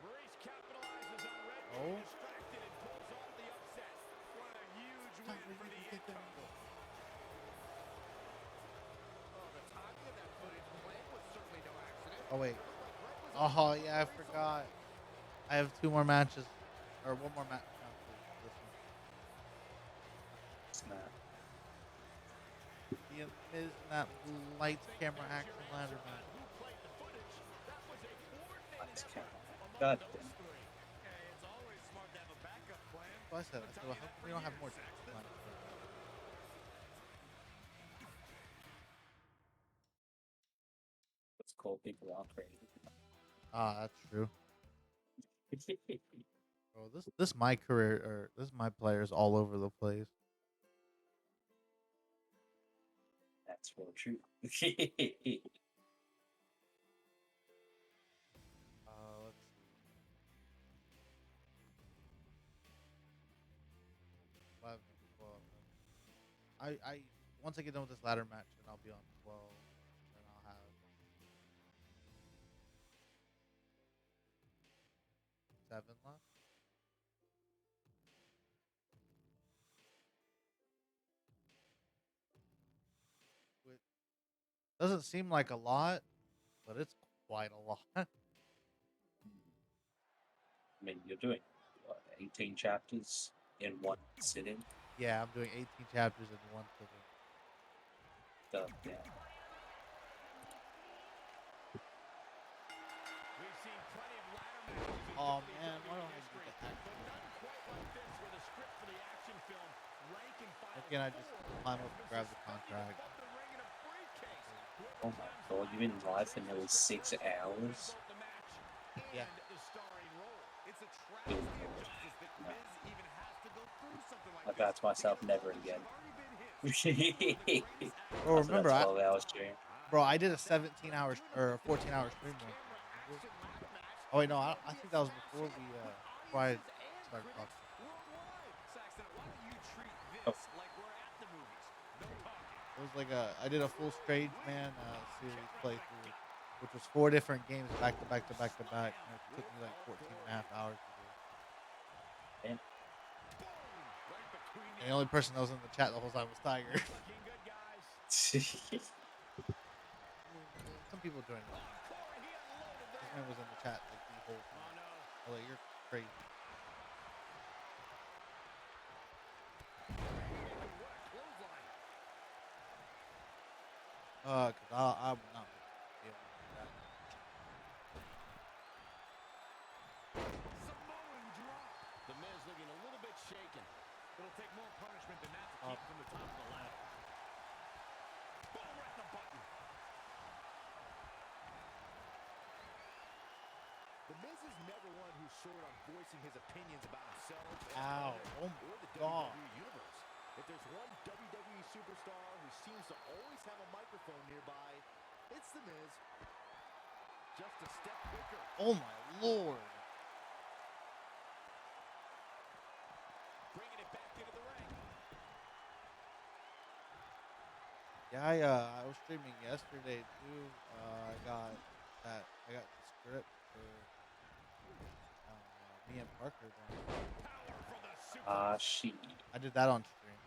Maurice capitalizes on Red being distracted and pulls off the upset. What a huge win for the incoming. Oh, the timing of that footage played was certainly no accident. Oh wait. Oh yeah, I forgot. I have 2 more matches, or 1 more match. No, this one. Snap. The Miz in that lights, camera, action ladder match. Lights, camera. God damn. So I said, how come we don't have more time? Let's call people out crazy. Ah, that's true. Bro, this MyCareer or this MyPlayer is all over the place. That's real true. Let's see. 11, 12. I once I get done with this ladder match, then I'll be on 12. And I'll have 7 left. Which doesn't seem like a lot, but it's quite a lot. I mean, you're doing what, 18 chapters in one sitting? Yeah, I'm doing 18 chapters in one sitting. Yeah. We've seen plenty of ladder matches. Oh man, why don't I do that? But none quite like this with a script for the action film. Rank and file. Again, I just climb up and grab the contract. Oh my god, you've been live for nearly 6 hours? Yeah. Good lord. No. I vowed to myself never again. Bro, remember, I did a 17-hour or a 14-hour stream once. Oh wait, no, I think that was before I started talking. Oh. It was like I did a full Strange Man series playthrough, which was 4 different games back to back to back to back. And it took me like 14.5 hours to do. Damn. And the only person that was in the chat the whole time was Tiger. Some people joined us. This man was in the chat like the whole time. Oh, like, you're crazy. Cause I would not be able to do that. Samoan drop. The Miz looking a little bit shaken. It'll take more punishment than that to keep him from the top of the ladder. Boom, right in the button. The Miz is never one who's short on voicing his opinions about himself Ow! Oh my god! WWE universe. If there's one WWE superstar who seems to always have a microphone nearby, it's The Miz. Just a step quicker. Oh my lord. Bringing it back into the ring. Yeah, I was streaming yesterday too. I got the script for me and Parker. She. I did that on stream.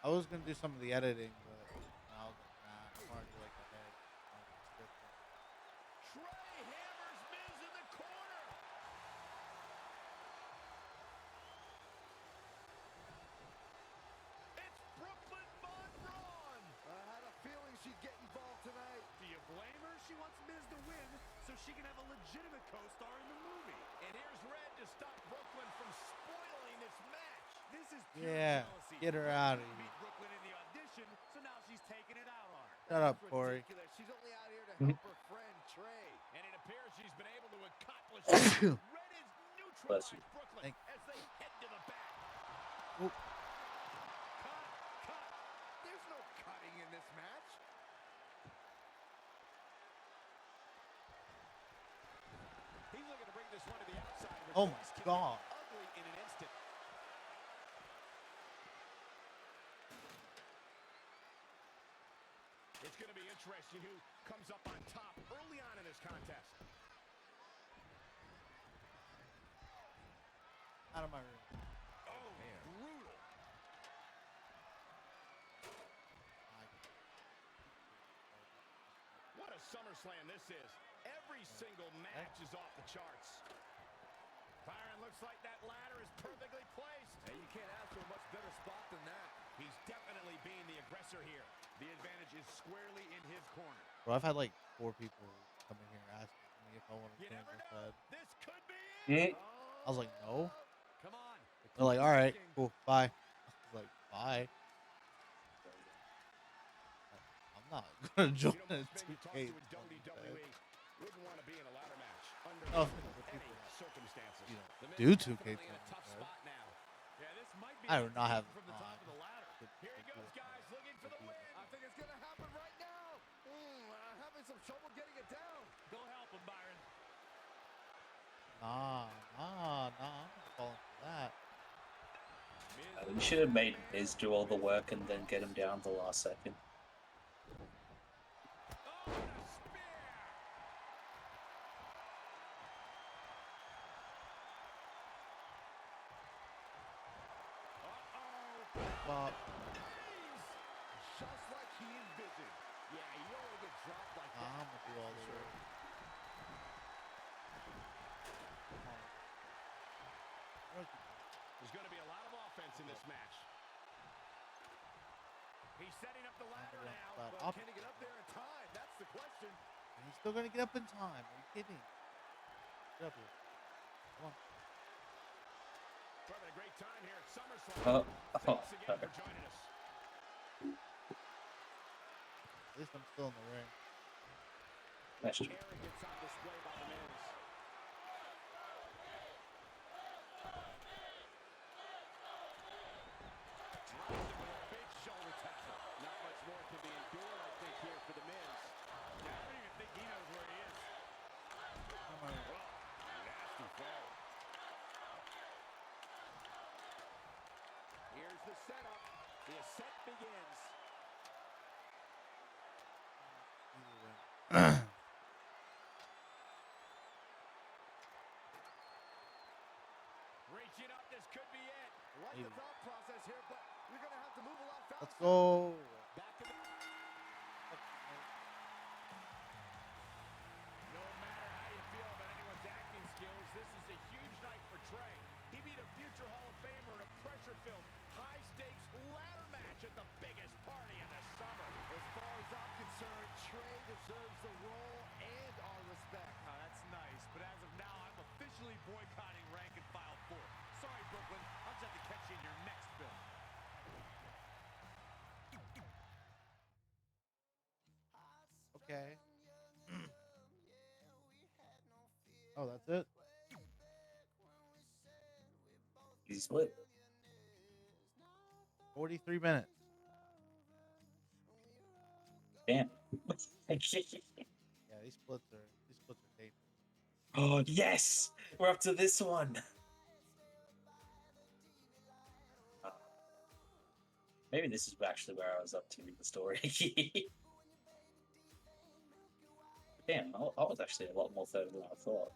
I was gonna do some of the editing, but I was like, nah, I want to do like the head on the script. Trey hammers Miz in the corner. It's Brooklyn Von Braun. I had a feeling she'd get involved tonight. Do you blame her? She wants Miz to win so she can have a legitimate co-star in the movie. And here's Red to stop Brooklyn from spoiling this match. This is pure jealousy. Get her out of here. Beat Brooklyn in the audition, so now she's taking it out on her. Shut up, Corey. Ridiculous. She's only out here to help her friend Trey. And it appears she's been able to accomplish it. Red is neutralized Brooklyn as they head to the back. Oh. Cut. There's no cutting in this match. He's looking to bring this one to the outside. Oh my god. Ugly in an instant. It's going to be interesting who comes up on top early on in this contest. Out of my room. Oh, brutal. What a SummerSlam this is. Every single match is off the charts. Byron, looks like that ladder is perfectly placed. And you can't ask for a much better spot than that. He's definitely being the aggressor here. The advantage is squarely in his corner. Bro, I've had like 4 people come in here asking me if I want to change their head. This could be it. I was like, no. Come on. They're like, all right, cool, bye. I was like, bye. I'm not gonna join a 2K. Wouldn't want to be in a ladder match under any circumstances. Do 2K. I do not have from the top of the ladder. Here he goes, guys, looking for the win. I think it's going to happen right now. Having some trouble getting it down. Go help him, Byron. Nah, I'm not falling for that. You should have made Miz do all the work and then get him down the last second. Well, just like he envisioned. Yeah, you don't want to get dropped like that. I'm gonna do all the work. There's going to be a lot of offense in this match. He's setting up the ladder now, but can he get up there in time? That's the question. And he's still gonna get up in time. Are you kidding? Get up here. Come on. We're having a great time here at SummerSlam. Thanks again for joining us. At least I'm still in the ring. That's true. Arrogance on display by the Miz. Drops him with a big shoulder tackle. Not much more can be endured, I think, here for the Miz. Yeah, I don't even think he knows where he is. Nasty fall. Here's the setup. The ascent begins. Reaching up, this could be it. Like the thought process here, but you're going to have to move a lot faster. Let's go. Back to the... No matter how you feel about anyone's acting skills, this is a huge night for Trey. He beat a future Hall of Famer in a pressure-filled, high-stakes ladder match at the biggest party in the summer. As far as I'm concerned, Trey deserves the role and our respect. Oh, that's nice, but as of now, I'm officially boycotting Rank and File 4. Sorry, Brooklyn. I'll just have to catch you in your next film. Okay. Oh, that's it? He's he split? 43 minutes. Damn. Yeah, these splits are dangerous. Oh yes, we're up to this one. Maybe this is actually where I was up to in the story. Damn, I was actually a lot more further than I thought.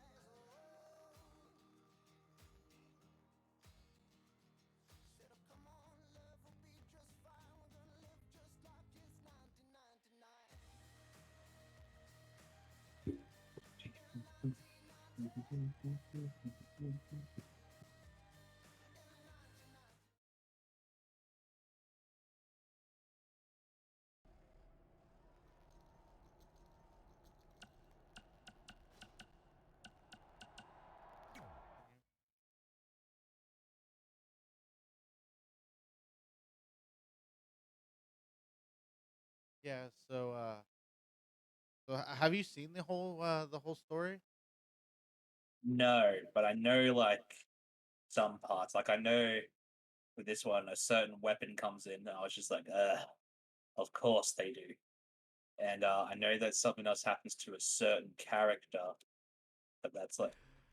Yeah, so have you seen the whole story? No, but I know like some parts. Like I know with this one, a certain weapon comes in, and I was just like, of course they do. And I know that something else happens to a certain character, but that's like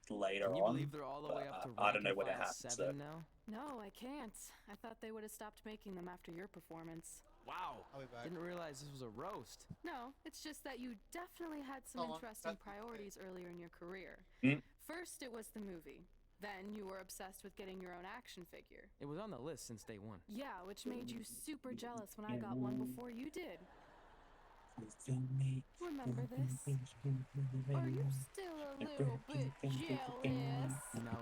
later Can you on. believe they're all the way But up to I don't know rank when it and file happens. 7 now? No, I can't. I thought they would have stopped making them after your performance. Wow. I'll be back. Didn't realize this was a roast. No, it's just that you definitely had some Hold on. interesting priorities earlier in your career. Mm. First, it was the movie. Then you were obsessed with getting your own action figure. It was on the list since day 1. Yeah, which made you super jealous when I got one before you did. Remember this? Are you still a little bit jealous? No.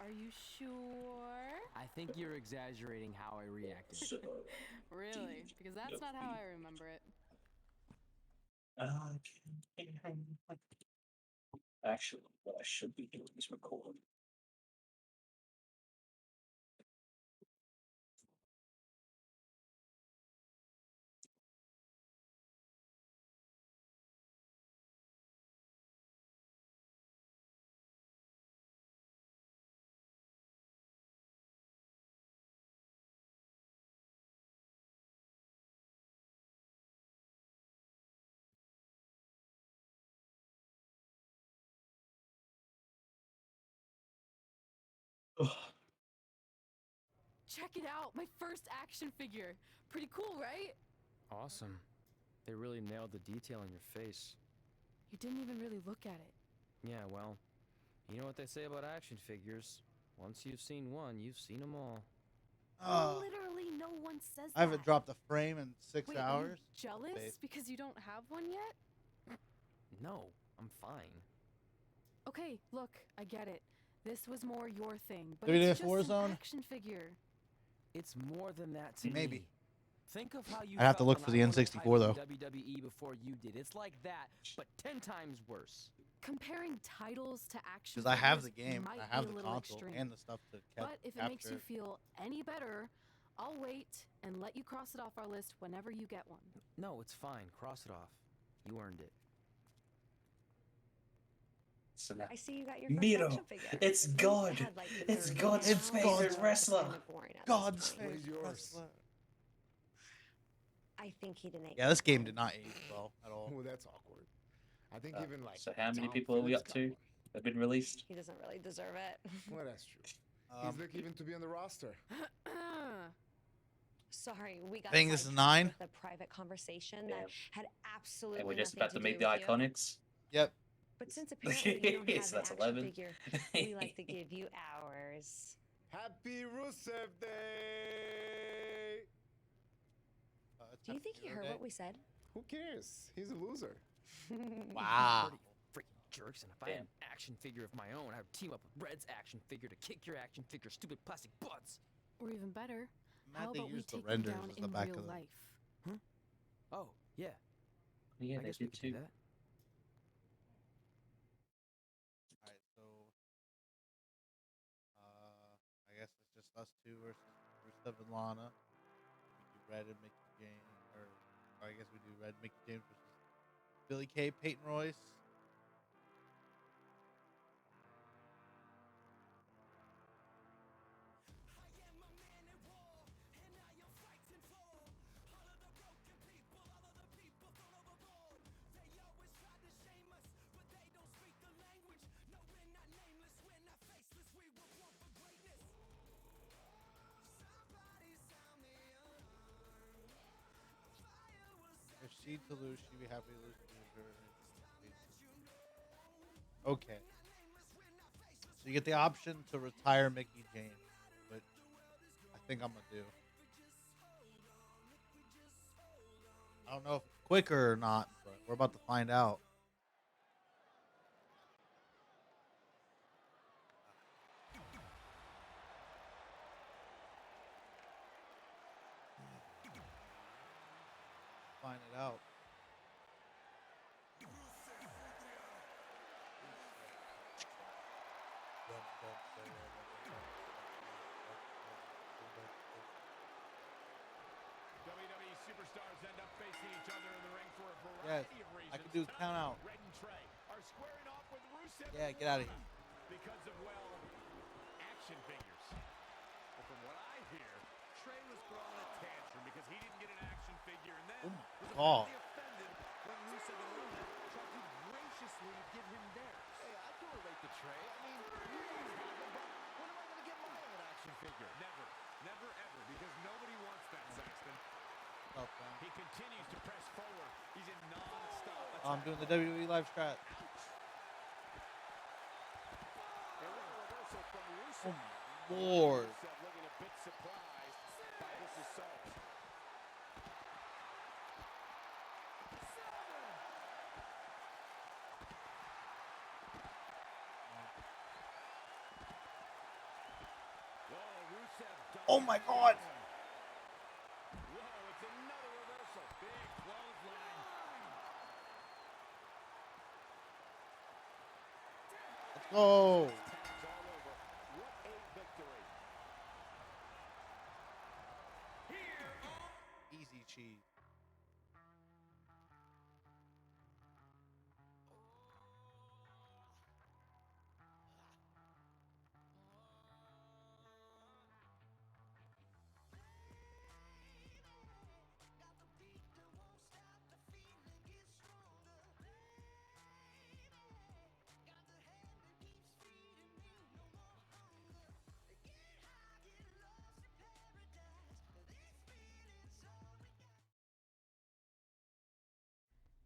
Are you sure? I think you're exaggerating how I reacted. Really? Because that's not how I remember it. Actually, what I should be doing is record. Check it out! My first action figure! Pretty cool, right? Awesome. They really nailed the detail on your face. You didn't even really look at it. Yeah, well, you know what they say about action figures. Once you've seen one, you've seen them all. Literally no one says that. I haven't dropped a frame in 6 Wait, hours. Are you jealous Face. because you don't have one yet? No, I'm fine. Okay, look, I get it. This was more your thing, but WWE it's just an Warzone? action figure. It's more than that to Maybe. me. Think of how you I'd have to felt look when for I the won a N64 title though. in WWE before you did. It's like that, but 10 times worse. Comparing titles to action Because I have the figures game, might I have be a the little console extreme. and the stuff to But if it makes you feel any better, I'll wait and let you cross it off our list whenever you get one. No, it's fine. Cross it off. You earned it. So now, I see you got your first Miro, action figure. it's At least God. it had, like, the It's third God's now. favorite wrestler. Kinda boring at this God's point. favorite wrestler. I think he didn't. Yeah, this game did not age well at all. Oh, that's awkward. I think even like. So how many Tom people are we Phillips up got to? one. Have been released? He doesn't really deserve it. Well, that's true. He's lucky even to be on the roster. Sorry, we got I think this is sidetracked 9. with a private conversation Damn. that had absolutely And we're just nothing about to do meet the with you. Iconics. Yep. But since apparently you don't have So an that's action 11. figure, we like to give you ours. Happy Rusev Day! Do you think he heard what we said? Who cares? He's a loser. Wow. Freaking jerks. And if I had an action figure of my own, I would team up with Red's action figure to kick your action figure, stupid plastic butts. Or even better, how they about we used the take them renders down as the in back real of the- life? Oh, yeah. Yeah, I they guess we did could do too. that. Alright, so I guess it's just us two versus Rusev and Lana. We do Red and Mickey James, or I guess we do Red Mickey James versus Billy Kay, Peyton Royce. Concede to lose. She'd be happy to lose to her. Okay. So you get the option to retire Mickey James, which I think I'm gonna do. I don't know if it's quicker or not, but we're about to find out. Find it out. WWE superstars end up facing each other in the ring for a Yes, variety of reasons. I can do count out. Red and Trey are squaring off with Rusev. Yeah, get out of here. Because of, well, action figures. But from what I hear, Trey was throwing a tantrum because he didn't get an action figure, and then was God. apparently offended when Rusev and Luna tried to graciously give him theirs. Hey, I can relate to Trey. I mean, you guys have them, but when am I going to get my own action figure? Never. Never, ever, because nobody wants that, Saxton. Oh, man. He continues to press forward. He's in non-stop attack. I'm doing the WWE live strat. Oh, Lord. Looking a bit surprised by this assault. Oh my God. Whoa, it's another reversal. Big clothesline. Let's go. Tags all over. What a victory. Easy cheese.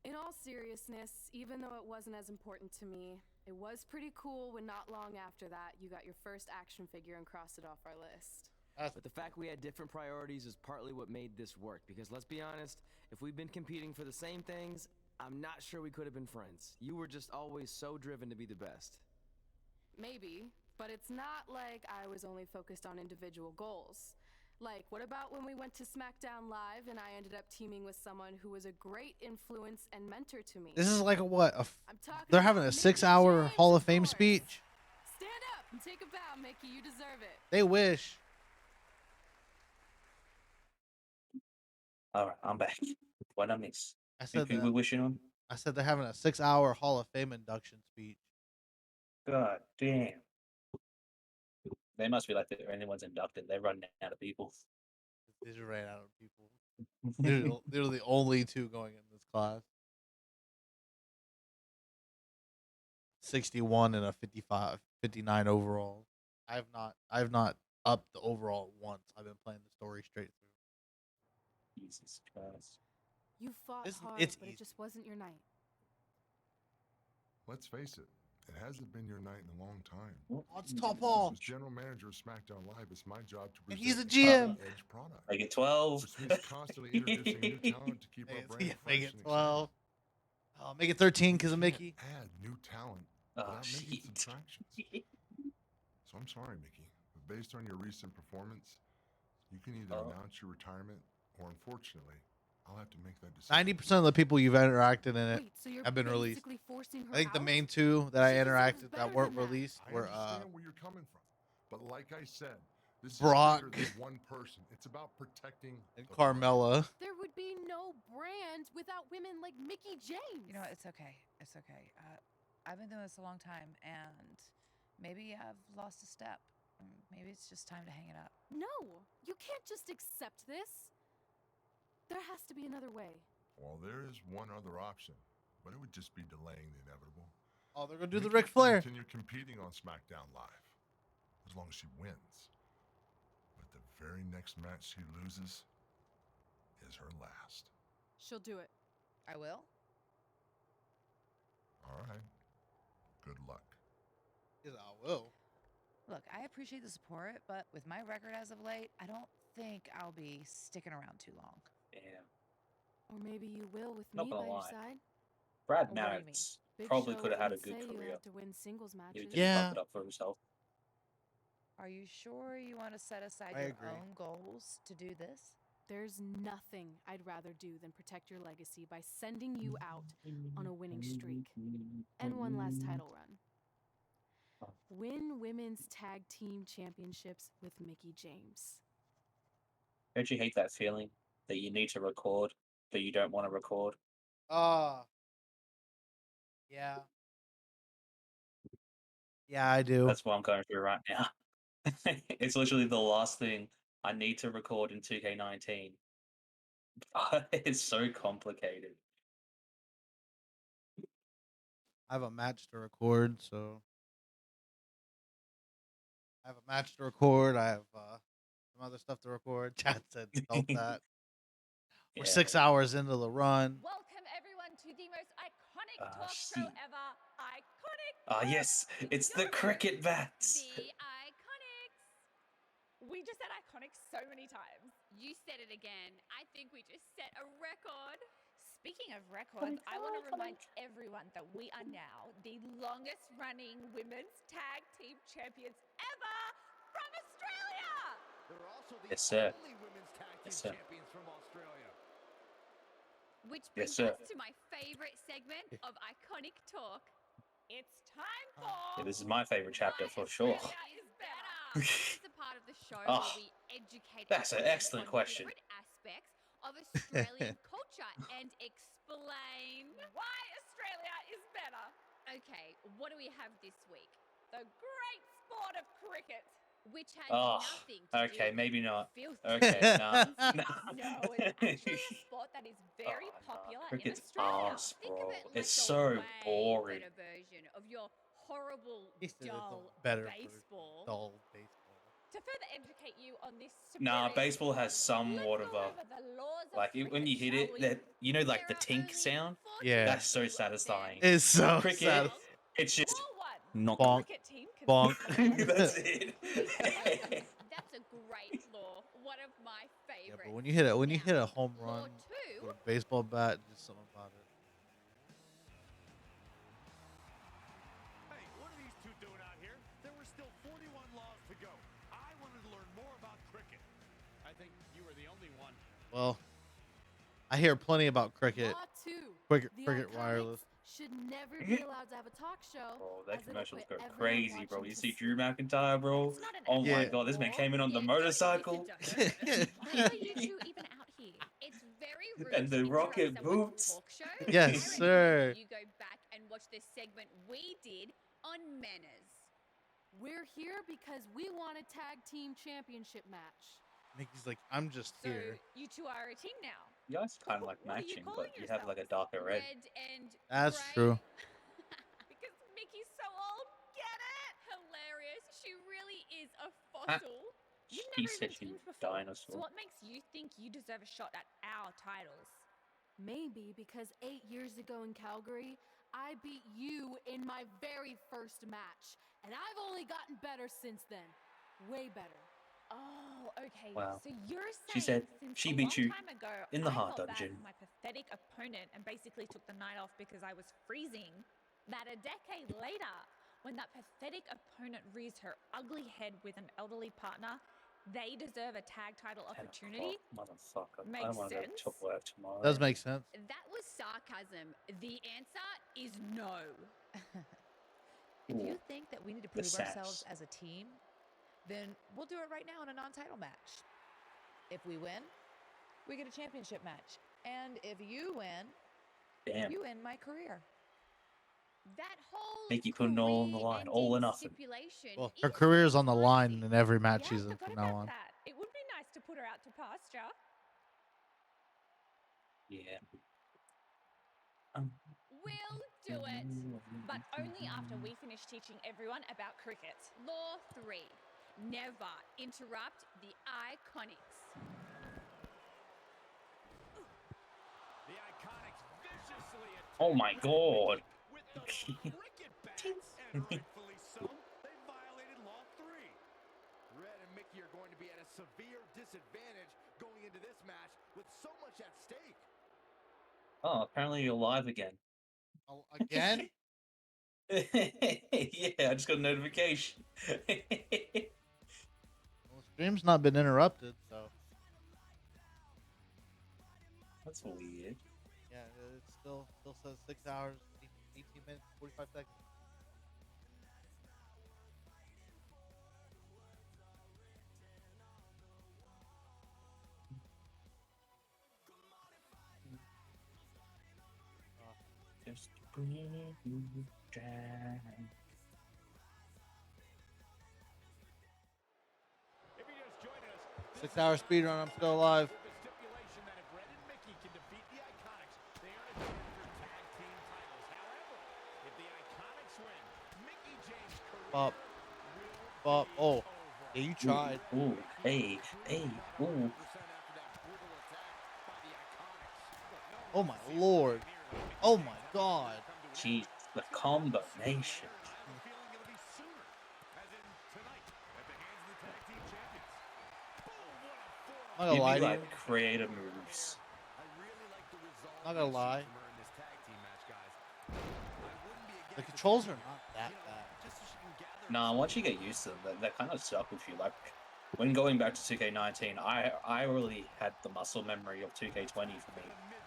In all seriousness, even though it wasn't as important to me, it was pretty cool when not long after that you got your first action figure and crossed it off our list. But the fact we had different priorities is partly what made this work, because let's be honest, if we'd been competing for the same things, I'm not sure we could have been friends. You were just always so driven to be the best. Maybe, but it's not like I was only focused on individual goals. Like, what about when we went to SmackDown Live and I ended up teaming with someone who was a great influence and mentor to me? This is like a what? I'm talking They're having a about 6-hour Mickey Hall James, of Fame course. speech. Stand up and take a bow, Mickey. You deserve it. They wish. All right, I'm back. What I miss? I said Who we that. wishing on? I said they're having a 6-hour Hall of Fame induction speech. God damn. They must be like the only ones inducted. They're running out of people. They just ran out of people. They're the only two going in this class. 61 and a 59 overall. I've not upped the overall once. I've been playing the story straight through. Jesus Christ. You fought It's- hard, it's but easy. it just wasn't your night. Let's face it, it hasn't been your night in a long time. Oh, it's top off. As general manager of SmackDown Live, it's my job to And present he's a the GM. cutting edge product. Make it 12. Which means constantly introducing new talent to keep our brand fresh Make and it 12. Oh, make it 13 because of Mickey. add new talent Oh, without making shit. subtractions. So I'm sorry, Mickey, but based on your recent performance, you can either announce your retirement or, unfortunately, I'll have to make that decision. 90% of the people you've interacted in it Wait, so you're have been released. basically forcing her I think the out? main two that I She deserves interacted better that weren't than that. released I were understand where you're coming from, but like I said, this Brock. is bigger than one person. It's about protecting and the Carmella. There would be no brand without women like Mickey James. You know what? It's okay. It's okay. I've been doing this a long time, and maybe I've lost a step. Maybe it's just time to hang it up. No, you can't just accept this. There has to be another way. Well, there is one other option, but it would just be delaying the inevitable. Oh, they're gonna do the Mickey Ric can Flair. Continue competing on SmackDown Live, as long as she wins. But the very next match she loses is her last. She'll do it. I will. All right. Good luck. Yes, I will. Look, I appreciate the support, but with my record as of late, I don't think I'll be sticking around too long. Damn. Or maybe you will with Not me gonna by your lie. side. Brad What do you mean? Maddox Big probably Show could have had a wouldn't good say you career. have to win singles He matches. didn't fuck it up for himself. Are you sure you want to set aside I your agree. own goals to do this? There's nothing I'd rather do than protect your legacy by sending you out on a winning streak. And one last title run. Win women's tag team championships with Mickie James. Don't you hate that feeling that you need to record, but you don't want to record? Yeah. Yeah, I do. That's what I'm going through right now. It's literally the last thing I need to record in 2K19. It's so complicated. I have a match to record, so I have a match to record. I have some other stuff to record. Chat said, "Stop that." We're Yeah. 6 hours into the run. Welcome everyone to the most iconic Ah, talk show shit. ever. Iconic. Ah, yes, it's the cricket bats. The Iconics. We just said iconic so many times. You said it again. I think we just set a record. Speaking of records, I want to remind everyone that we are now the longest running women's tag team champions ever from Australia. They're also the Yes, sir. only women's tag team Yes, sir. champions from Australia. Which Yes, brings sir. us to my favorite segment of Iconic Talk. It's time for Yeah, this is my favorite chapter for sure. Australia is better. This is the part of the show Oh, where we educate that's an everyone excellent on question. different aspects of Australian culture and explain why Australia is better. Okay, what do we have this week? The great sport of cricket, which has Oh, nothing to okay, do maybe with not. filthy Okay, nah. nonsense. No, it's actually a sport that is very popular in Cricket's Australia. ass, Think bro. of it like It's a so way boring. better version of your horrible, He said it's dull better baseball. for dull baseball. To further educate you on this Nah, superior baseball has sport, somewhat let's of go a over the laws of like when you hit cricket, it, shall we? that you know, like the There are tink only sound. 42 Yeah. That's so satisfying. It's so Cricket, sad. it's just Law 1. not Bonk. Cricket team Bonk. consists of That's it. That's a great law. One of my Yeah, favorites. but when you hit it, when you hit a home Law run 2. with a baseball bat, just something about it. Hey, what are these two doing out here? There were still 41 laws to go. I wanted to learn more about cricket. I think you were the only one. Well, I hear plenty about cricket. Law 2. Cricket The Wireless. Iconics should never be allowed to have a talk show. Bro, that as it'll commercials put go everyone crazy, bro. watching You to see sleep. Drew McIntyre, bro. It's not an Oh my Yeah. god, this man law. came in on the Yeah, motorcycle. Why are you two even out here? It's very rude And the to interrupt rocket someone's boots. talk show. Yes, I recommend sir. that you go back and watch this segment we did on manners. We're here because we want a tag team championship match. Mickey's like, I'm just So here. you two are a team now. You guys kind of like What are you matching, calling but you have like a yourselves? darker red. Red and That's gray? true. Because Mickey's so old. Get it? Hilarious. She really is a Ah, fossil. You've she never said even she teamed before. dinosaur. So what makes you think you deserve a shot at our titles? Maybe because 8 years ago in Calgary, I beat you in my very first match. And I've only gotten better since then. Way better. Oh, okay. Wow. So you're saying She said since she a beat long you time ago, in the I heart felt bad dungeon. for my pathetic opponent and basically took the night off because I was freezing. That a decade later, when that pathetic opponent rears her ugly head with an elderly partner, they deserve a tag title 10 opportunity? o'clock, motherfucker. I Makes want to go sense. to work tomorrow. Does make sense. That was sarcasm. The answer is no. If you Ooh, think that we need to the prove ourselves sass. as a team, then we'll do it right now in a non-title match. If we win, we get a championship match. And if you win, Damn. you end my career. That whole Mickey putting it all on the line, all or nothing. stipulation Well, her is career's on the line spicy. in every match Yeah, she's I in forgot from now about on. that. It would be nice to put her out to pasture. Yeah. We'll do it, but only after we finish teaching everyone about cricket. Law 3. Never interrupt the Iconics. The Iconics Oh my god. With those cricket bats. And rightfully so. They violated Law 3. Red and Mickey are going to be at a severe disadvantage going into this match with so much at stake. Oh, apparently you're live again. Oh, again? Yeah, I just got a notification. Well, the stream's not been interrupted, so That's weird. yeah, it still says 6 hours, 18 minutes, 45 seconds. Just bring you down. If you just joined us, 6 hour speedrun, I'm still alive. with the stipulation that if Red and Mickey can defeat the Iconics, they earn a chance for tag team titles. However, if the Iconics win, Mickey James' career Bop. Bop. Oh. Yeah, you tried. Ooh, hey, ooh. Oh my lord. Oh my god. Jeez, the combination. I'm not gonna lie Give to me you. like creative moves. I'm not gonna lie. The controls are not that bad. Nah, once you get used to them, they kind of suck with you. Like when going back to 2K19, I really had the muscle memory of 2K20 for me.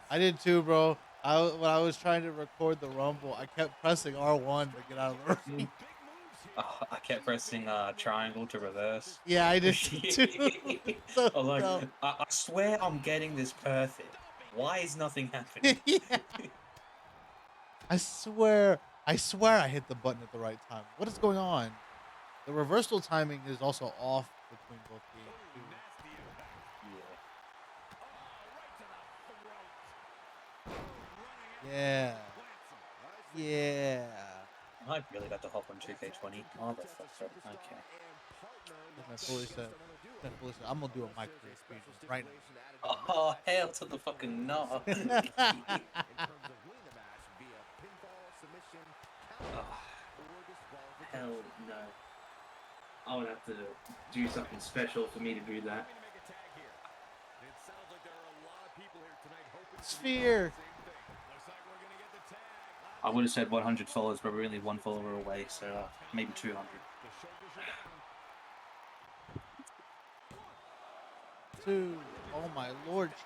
I did too, bro. When I was trying to record the Rumble, I kept pressing R1 to get out of the ring. I kept pressing triangle to reverse. Yeah, I did too. So I was like, dumb. I swear I'm getting this perfect. Why is nothing happening? Yeah. I swear I hit the button at the right time. What is going on? The reversal timing is also off between both games too. Yeah. Yeah. I really got to hop on 2K20. Motherfucker. Okay. I fully said, I'm gonna do a MyCareer speedrun right now. Oh, hell to the fucking no. Oh, hell no. I would have to do something special for me to do that. Sphere. I would have said 100 followers, but we're only one follower away, so maybe 200. Two. Oh my lord, she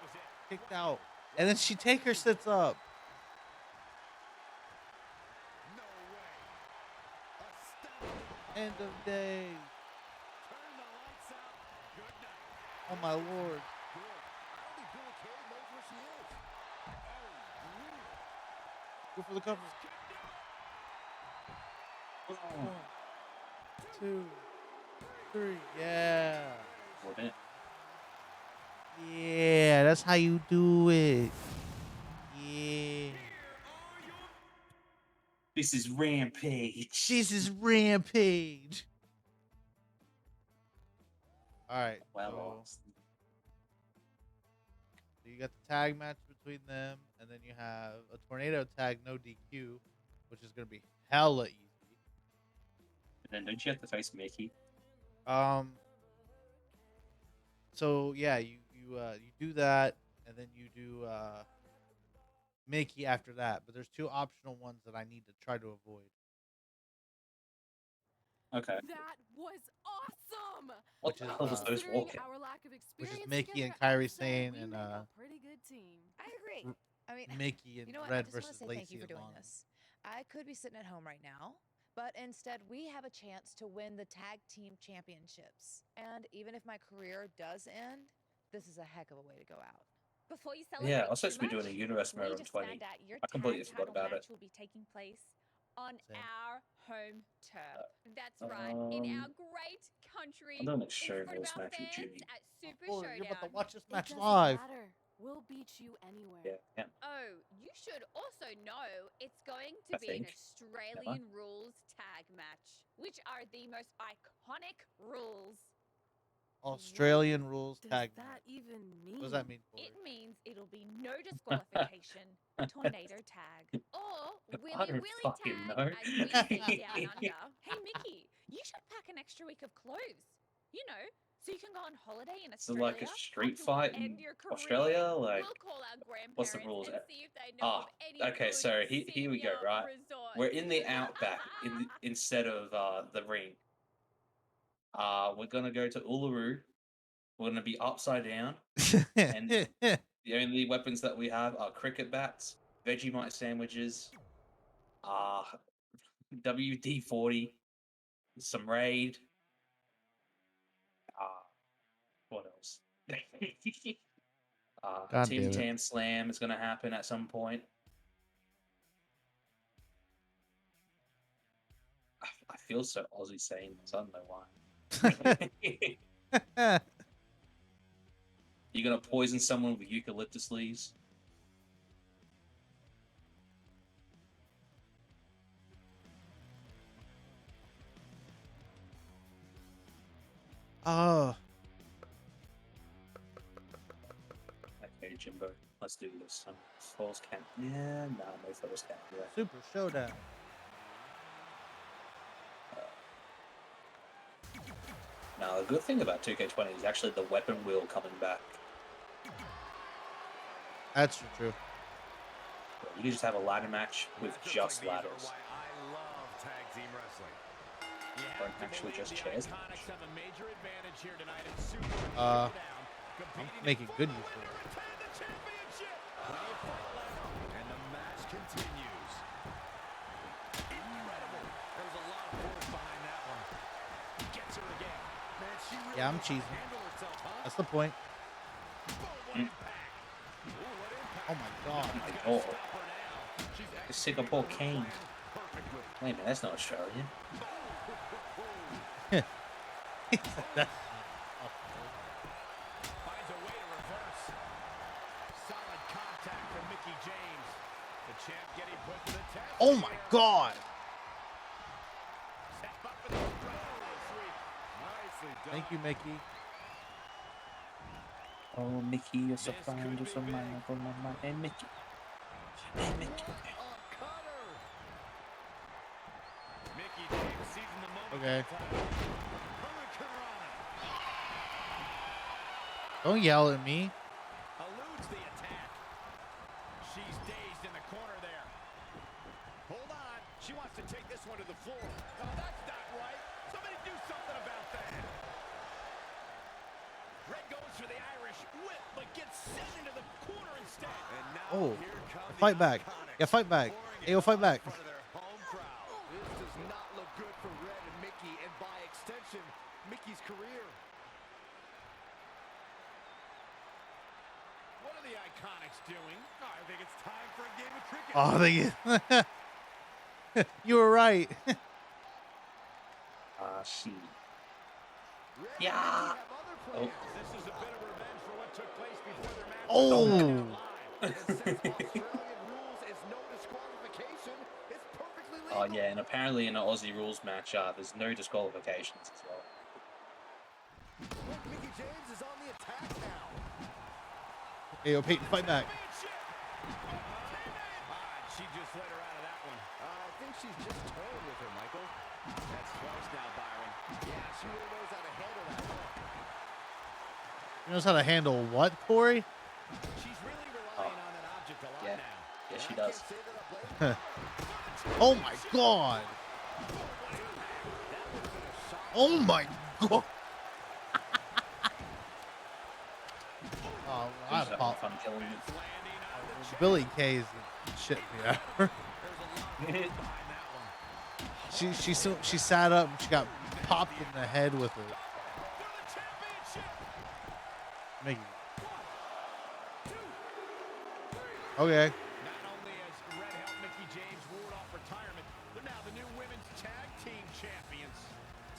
kicked out. And then she take her sits up. End of day. Oh my lord. Go for the cover. 1, 2, 3. Yeah. Yeah, that's how you do it. Yeah. This is Rampage. This is Rampage. All right. Well, So you got the tag match between them, and then you have a tornado tag, no DQ, which is gonna be hella easy. And then don't you have to face Mickey? So yeah, you do that, and then you do Mickey after that. But there's 2 optional ones that I need to try to avoid. Okay. That was awesome. What the hell was those walking? Our lack of Which experience is Mickey and together, Kyrie I'd say Sane we and make a pretty good team. I agree. I mean, Mickey and you know what? Red I just want versus to say thank Lacey you for and doing Lana. this. I could be sitting at home right now, but instead we have a chance to win the tag team championships. And even if my career does end, this is a heck of a way to go out. Before you celebrate Yeah, I was too supposed to be doing a much, universe we mode on just 20. found out your I completely tag forgot title about match it. will be taking place on Same. our home turf. That's right, in our great country, I'm doing a in show front of voice our match with fans Jimmy. at Super Oh, Showdown. you're about to watch this match It doesn't live. matter. We'll beat you anywhere. Yeah. Oh, you should also know it's going to I be an think. Australian rules tag match, which are the most iconic rules. Australian rules tag match. that even mean? What does that mean, Corey? It means it'll be no disqualification, tornado tag, or I willy don't willy fucking tag, know. as we say down under. Hey, Mickey, you should pack an extra week of clothes. You know, so you can go on holiday in So Australia. like a street after we fight end in your career. Australia? Like, We'll call our what's the grandparents rules? and see if they know Ah, of any okay. good So here we go. senior Right, resorts. we're in the outback instead of the ring. We're gonna go to Uluru. We're gonna be upside down, and the only weapons that we have are cricket bats, Vegemite sandwiches, WD-40, some Raid. What else? God Tim damn it. Tam Slam is gonna happen at some point. I feel so Aussie saying this. I don't know why. You're gonna poison someone with eucalyptus leaves. Oh, Okay, Jimbo, let's do this. Falls count. Yeah, no falls count. Yeah. Super Showdown. Now, the good thing about 2K20 is actually the weapon wheel coming back. That's true. You can just have a ladder match with just like these are ladders. why I love tag team wrestling. You Or have to actually believe just the chairs. Iconics have a major advantage here tonight in Super I'm Showdown, making good use of it. retain the championship. Plenty of fight left, and the match continues. Incredible. There was a lot of force behind that one. Gets her again. Man, she really Yeah, I'm knows how to cheesing. handle herself, huh? That's the point. Boom, what impact. Ooh, what impact. Oh my god. Oh my god. The Singapore King. Wait a minute, that's not Australian. That's Finds a way to reverse. Solid contact from Mickey James. The champ getting put to the test. oh my god. Step up for the Australian sweep. Nicely done. Thank you, Mickey. Oh, Mickey, you're so fine, you're so mine, oh my, hey Mickey. Hey Mickey. Mickey James seizing the moment. Okay. Hurricanrana Don't yell at me. eludes the attack. She's dazed in the corner there. Hold on. She wants to take this one to the floor. Oh, that's not right. Somebody do something about that. Red goes for the Irish whip, but gets sent into the corner instead. And now Oh, here come fight back. Yeah, fight back. Hey, yo, fight back. This does not look good for Red and Mickey, and by extension, Mickey's career. What are the Iconics doing? Oh, I think it's time for a game of cricket. Oh, you were right. She. Red and Yeah. Mickey have other Oh. plans. This is a bit of revenge for what took place before their match. Oh. And since Australian rules is no disqualification, it's perfectly legal. Oh yeah, and apparently in an Aussie rules match, there's no disqualifications as well. Look, Mickey James is on the attack now. Hey, yo, Peyton, fight back. She just let her out of that one. I think she's just toying with her, Michael. That's twice now, Byron. Yeah, she really knows how to handle that one. She knows how to handle what, Corey? She's really relying on that object a lot Yeah. now. Yes, she does. Oh my god. Oh my god. Oh, I Who's having apologize. fun killing you? Billy K's shit me out. She sat up and she got popped in the head with it. Mickey. Okay. Not only has Red helped Mickey James ward off retirement, they're now the new women's tag team champions.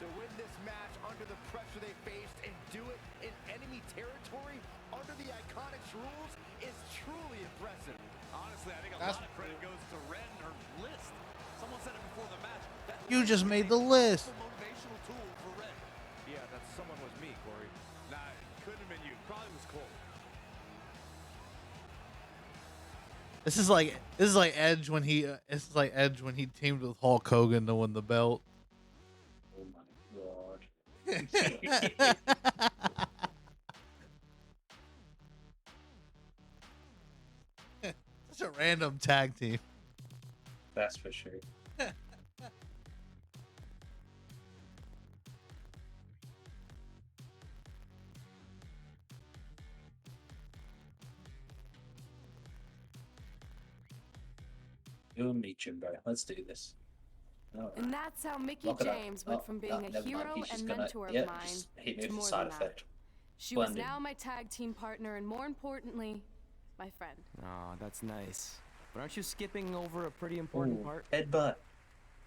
To win this match under the pressure they faced and do it in enemy territory under the Iconics rules is truly impressive. Honestly, I think a lot of credit goes to Red and her list. Someone said it before the match. That You just made the list. motivational tool for Red. Yeah, that someone was me, Corey. This is like Edge when he teamed with Hulk Hogan to win the belt. Oh my god. Such a random tag team. That's for sure. You'll meet him, bro. Let's do this. All And right. that's how Mickey Lock it up. James went Oh, from no, being a never mind. hero He's just and gonna- mentor yeah, of mine just hit me to with the more side than that. effect. She was Blended. now my tag team partner and more importantly, my friend. Oh, that's nice. But aren't you skipping over a pretty important Ooh, part? headbutt.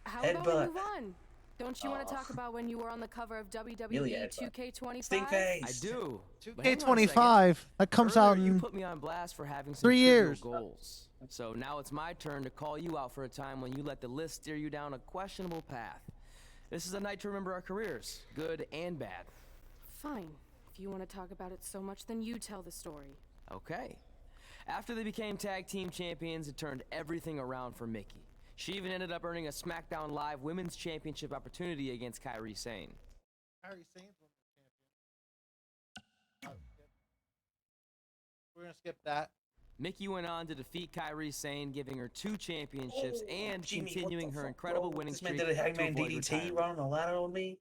How about we Headbutt. move on? Don't you want to talk about when you were on the cover of Nearly WWE a headbutt. 2K25? Stink face. I do. But hang on a 2K25. second. That comes Earlier, out you in put me on blast for having some 3 trivial years. goals. So now it's my turn to call you out for a time when you let the list steer you down a questionable path. This is a night to remember our careers, good and bad. Fine. If you want to talk about it so much, then you tell the story. Okay. After they became tag team champions, it turned everything around for Mickey. She even ended up earning a SmackDown Live Women's Championship opportunity against Kairi Sane. Kairi Sane's champion. We're gonna skip that. Mickey went on to defeat Kairi Sane, giving her 2 championships and Jimmy, what continuing the her fuck, incredible bro? winning This man streak did a to Hangman avoid DDT retirement. run on a ladder on me.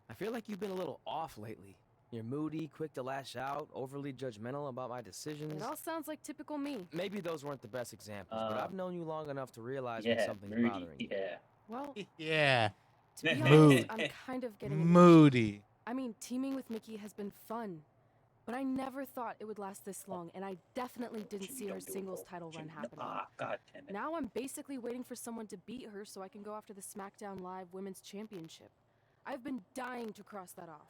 I feel like you've been a little off lately. You're moody, quick to lash out, overly judgmental about my decisions. It all sounds like typical me. Maybe those weren't the best examples, but I've known you long enough to realize when Yeah, something's moody. bothering you. Yeah. Well, Yeah. to be Moody. honest, I'm kind of getting Moody. I mean, teaming with Mickey has been fun, but I never thought it would last this long, and I definitely didn't see her singles title run happening. Ah, god damn it. Now I'm basically waiting for someone to beat her so I can go after the SmackDown Live Women's Championship. I've been dying to cross that off.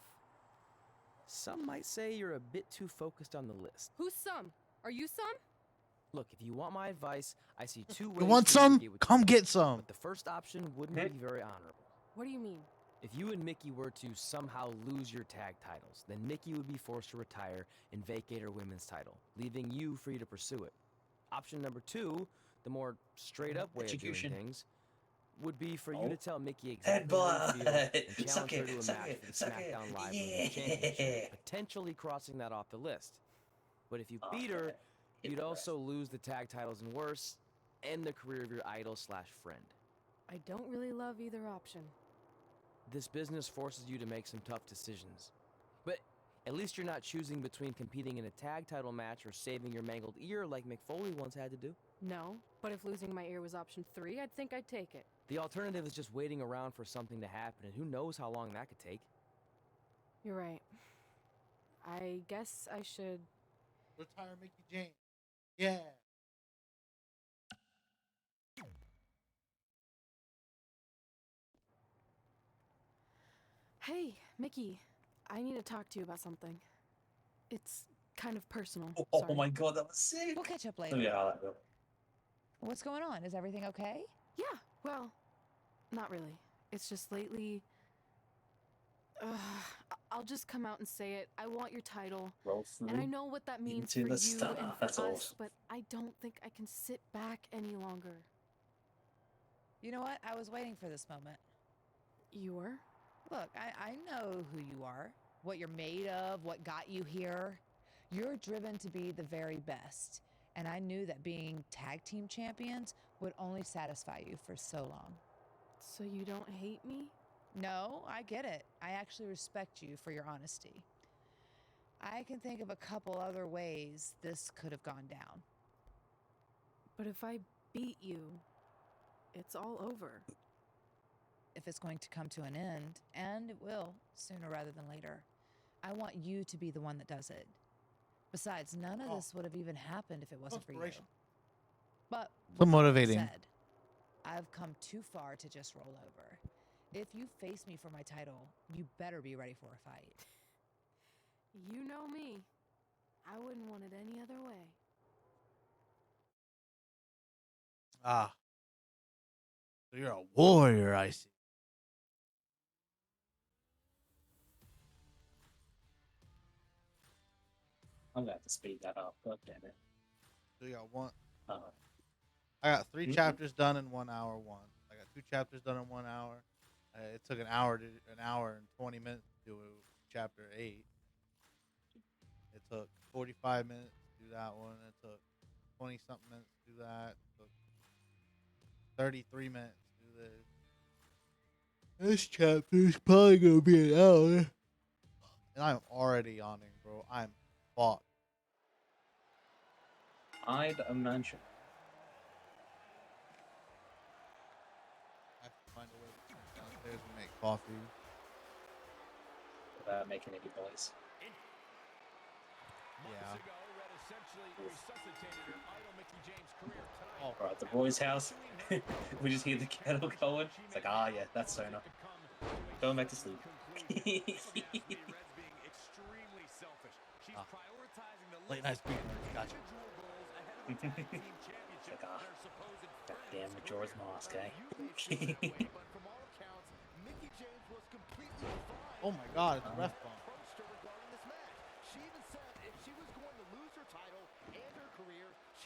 Some might say you're a bit too focused on the list. Who's some? Are you some? Look, if you want my advice, I see 2 ways. You want for some? to get what you Come want. get some. But the first option wouldn't be very honorable. What do you mean? If you and Mickey were to somehow lose your tag titles, then Mickey would be forced to retire and vacate her women's title, leaving you free to pursue it. Option number 2, the more straight-up way Execution. of doing things, would be for you Oh. to tell Mickey exactly how you feel and challenge Suck her it, to a suck match it, for the suck it. SmackDown Live Yeah. Women's Championship, potentially crossing that off the list. But if you beat her, you'd also lose the tag titles and worse, end the career of your idol/friend. I don't really love either option. This business forces you to make some tough decisions. But at least you're not choosing between competing in a tag title match or saving your mangled ear like Mick Foley once had to do. No, but if losing my ear was option 3, I'd think I'd take it. The alternative is just waiting around for something to happen, and who knows how long that could take. You're right. I guess I should... Retire Mickey James. Yeah. Hey, Mickey. I need to talk to you about something. It's kind of personal. Oh Sorry. my god, that was sick. We'll catch up Let later. me get how that go. What's going on? Is everything okay? Yeah, well, not really. It's just lately... I'll just come out and say it. I want your title. Roll through And I know what that means into for the you star. and for That's us, awesome. but I don't think I can sit back any longer. You know what? I was waiting for this moment. You were? Look, I know who you are, what you're made of, what got you here. You're driven to be the very best. And I knew that being tag team champions would only satisfy you for so long. So you don't hate me? No, I get it. I actually respect you for your honesty. I can think of a couple other ways this could have gone down. But if I beat you, it's all over. If it's going to come to an end, and it will, sooner rather than later, I want you to be the one that does it. Besides, none of this would have even happened if it wasn't for you. But So with that motivating. said, I've come too far to just roll over. If you face me for my title, you better be ready for a fight. You know me. I wouldn't want it any other way. Ah. So you're a warrior, I see. I'm gonna have to speed that up. God damn it. So you got one. Uh, I got 3 Mhm. chapters done in 1 hour. I got 2 chapters done in 1 hour. It took an hour and 20 minutes to do chapter 8. It took 45 minutes to do that one. It took 20 something minutes to do that. It took 33 minutes to do this. This chapter is probably gonna be an hour. And I'm already yawning, bro. I'm fucked. I'd imagine. I have to find a way to come downstairs and make coffee. Without making any noise. Yeah. Oh, right, the boys' house. We just hear the kettle going. It's like, ah, yeah, that's Sona. Going back to sleep. Late night speedrun. Gotcha. It's like, ah, goddamn Majora's Mask, eh? Oh my god, it's a ref bump.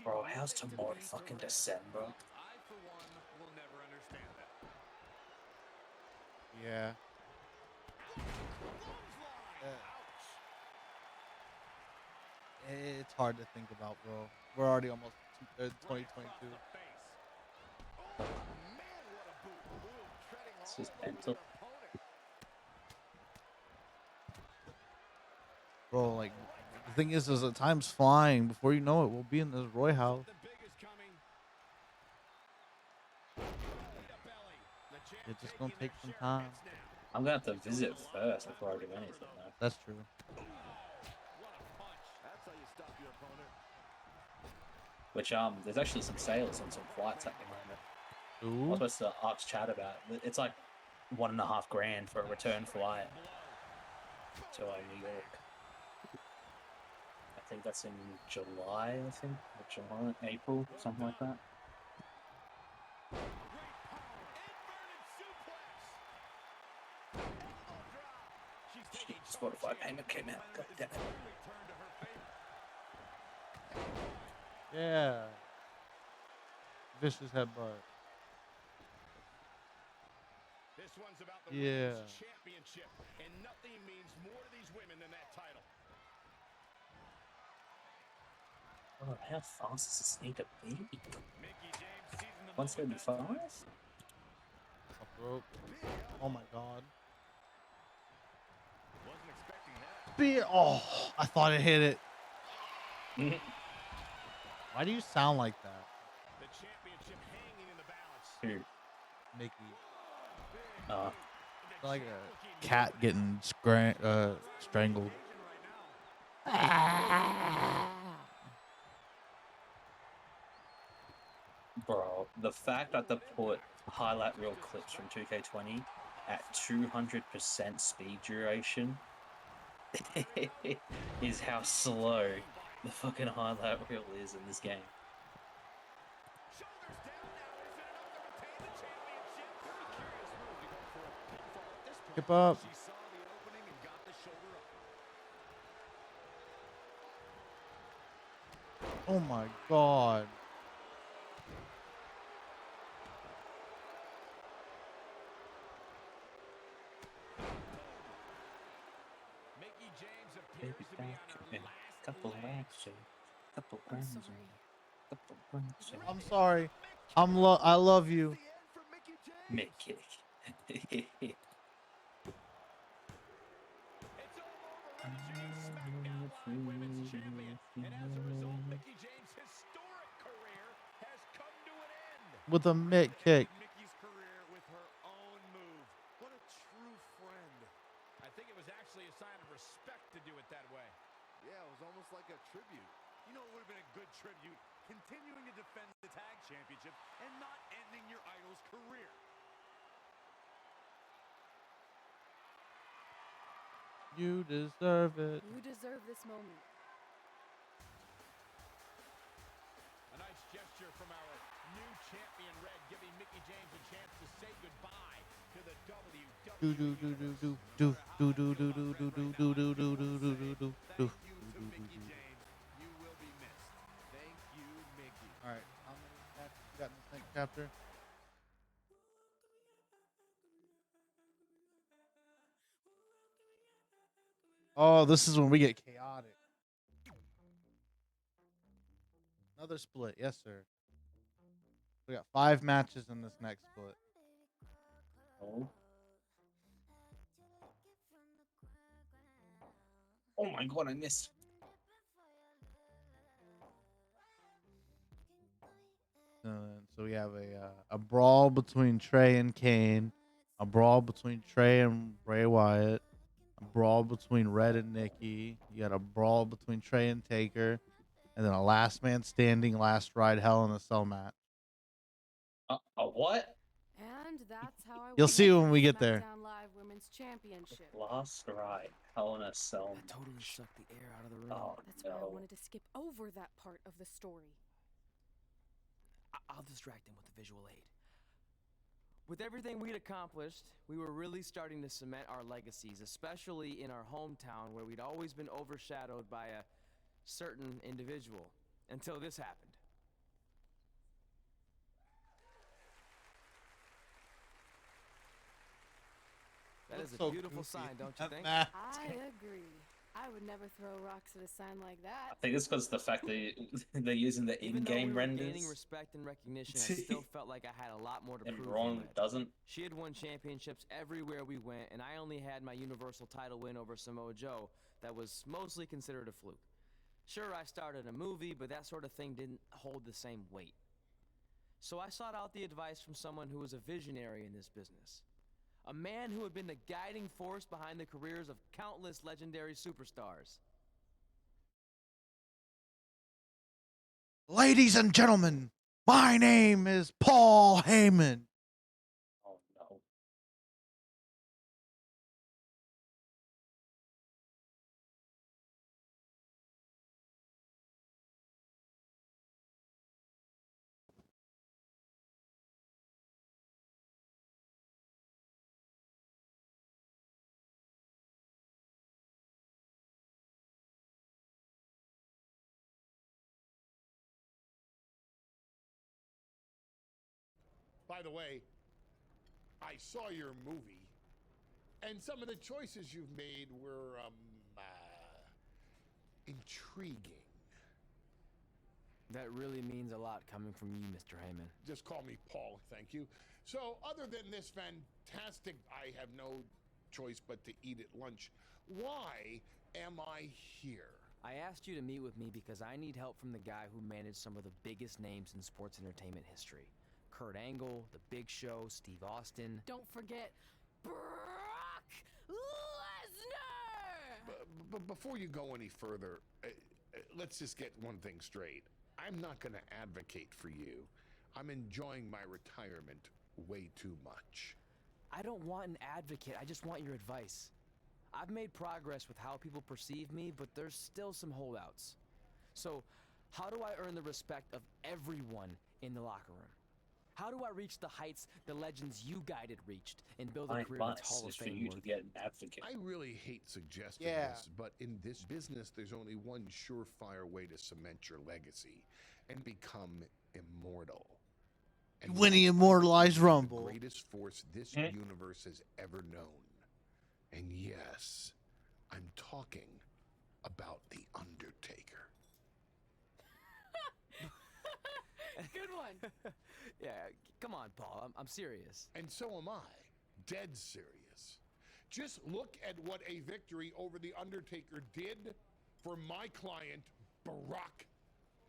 Bro, how's tomorrow fucking December? Yeah. It's hard to think about, bro. We're already almost 2022. It's just mental. Bro, like, the thing is the time's flying. Before you know it, we'll be in this Roy house. It's just gonna take some time. I'm gonna have to visit first before I do anything, though. That's true. Which, there's actually some sales on some flights at the moment. I was supposed to ask Chad about it. It's like $1.5 grand for a return flight to New York. I think that's in July, I think. Or July, April, something like that. Spotify payment came out. God damn it. Yeah. Vicious headbutt. This one's about the Yeah. women's championship, and nothing means more to these women than that title. Oh, how fast does this need to be? 175? Up rope. Oh my god. Oh, I thought it hit it. Why do you sound like that? The championship hanging in the balance. Who? Mickey. It's like a cat getting strangled. Bro, the fact that they put highlight reel clips from 2K20 at 200% speed duration is how slow the fucking highlight reel is in this game. Skip up. Oh my god. Baby back in a couple laps, couple runs, couple runs. I'm sorry. I love you. Mid kick. With a mid kick. Mickey's career with her own move. What a true friend. I think it was actually a sign of respect to do it that way. Yeah, it was almost like a tribute. championship and not ending your idol's career. You deserve it. You deserve this moment. A nice gesture from our new champion, Red, giving Mickie James a chance to say goodbye to the WWE. Do do do do do do do do do do do do do do do do do do do. Thank you to Mickie James. You will be missed. Thank you, Mickie. All right, how many matches you got in this next chapter? Oh, this is when we get chaotic. Another split, yes, sir. We got 5 matches in this next split. Oh. Oh my god, I missed. So we have a brawl between Trey and Kane, a brawl between Trey and Bray Wyatt, a brawl between Red and Nikki. You got a brawl between Trey and Taker, and then a last man standing, last ride Hell in a Cell match. A what? And that's how I You'll won see the when we get there. SmackDown Live Women's Championship. Last ride. Hell in a Cell. That totally sucked the air out of the room. Oh, That's why I wanted to skip over that part of the story. I'll distract him with a visual aid. With everything we'd accomplished, we were really starting to cement our legacies, especially in our hometown where we'd always been overshadowed by a certain individual, until this happened. That is So a beautiful goofy. sign, don't you think? I agree. I would never throw rocks at a sign like I that. think it's because the fact that they're using the Even though in-game we were renders. gaining respect and recognition, I still felt like I had a lot more to And prove. Braun than that. doesn't. She had won championships everywhere we went, and I only had my Universal title win over Samoa Joe that was mostly considered a fluke. Sure, I started a movie, but that sort of thing didn't hold the same weight. So I sought out the advice from someone who was a visionary in this business. A man who had been the guiding force behind the careers of countless legendary superstars. Ladies and gentlemen, my name is Paul Heyman. Oh no. By the way, I saw your movie, and some of the choices you've made were intriguing. That really means a lot coming from you, Mr. Heyman. Just call me Paul, thank you. So, other than this fantastic, I have no choice but to eat at lunch, why am I here? I asked you to meet with me because I need help from the guy who managed some of the biggest names in sports entertainment history. Kurt Angle, The Big Show, Steve Austin. Don't forget Brock Lesnar! But before you go any further, let's just get one thing straight. I'm not going to advocate for you. I'm enjoying my retirement way too much. I don't want an advocate, I just want your advice. I've made progress with how people perceive me, but there's still some holdouts. So, how do I earn the respect of everyone in the locker room? How do I reach the heights the legends you guided reached and build a My career that's advice Hall of is for Fame you to worthy? get an advocate. I really hate suggesting this, but in this business, there's only one surefire way to cement your legacy and become immortal. And Win the that's immortalized the Rumble. greatest force this universe has ever known. And yes, I'm talking about The Undertaker. Good one. Yeah, come on, Paul. I'm serious. And so am I. Dead serious. Just look at what a victory over The Undertaker did for my client, Brock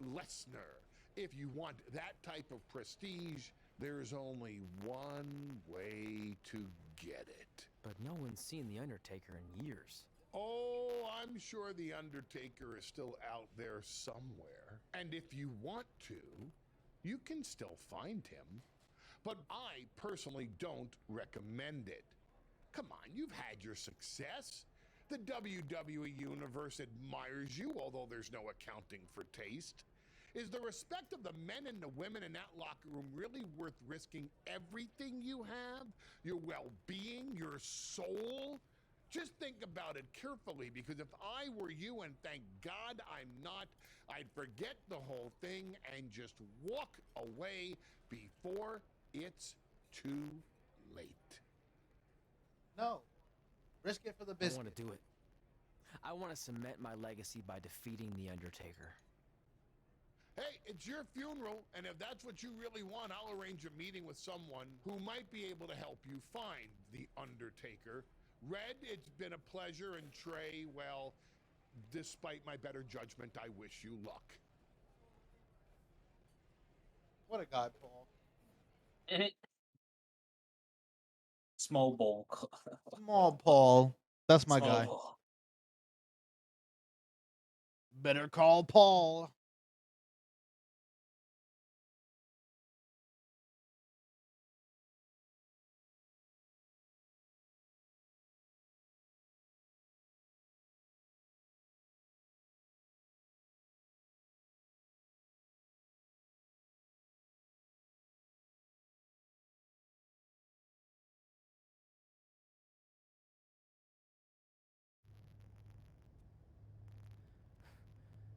Lesnar. If you want that type of prestige, there's only one way to get it. But no one's seen The Undertaker in years. Oh, I'm sure The Undertaker is still out there somewhere. And if you want to, you can still find him. But I personally don't recommend it. Come on, you've had your success. The WWE Universe admires you, although there's no accounting for taste. Is the respect of the men and the women in that locker room really worth risking everything you have? Your well-being, your soul? Just think about it carefully, because if I were you, and thank God I'm not, I'd forget the whole thing and just walk away before it's too late. No. Risk it for the I biscuit. want to do it. I want to cement my legacy by defeating The Undertaker. Hey, it's your funeral, and if that's what you really want, I'll arrange a meeting with someone who might be able to help you find The Undertaker. Red, it's been a pleasure, and Trey, well, despite my better judgment, I wish you luck. What a guy, Paul. Small ball. Small Paul. That's my Small guy. ball. Better call Paul.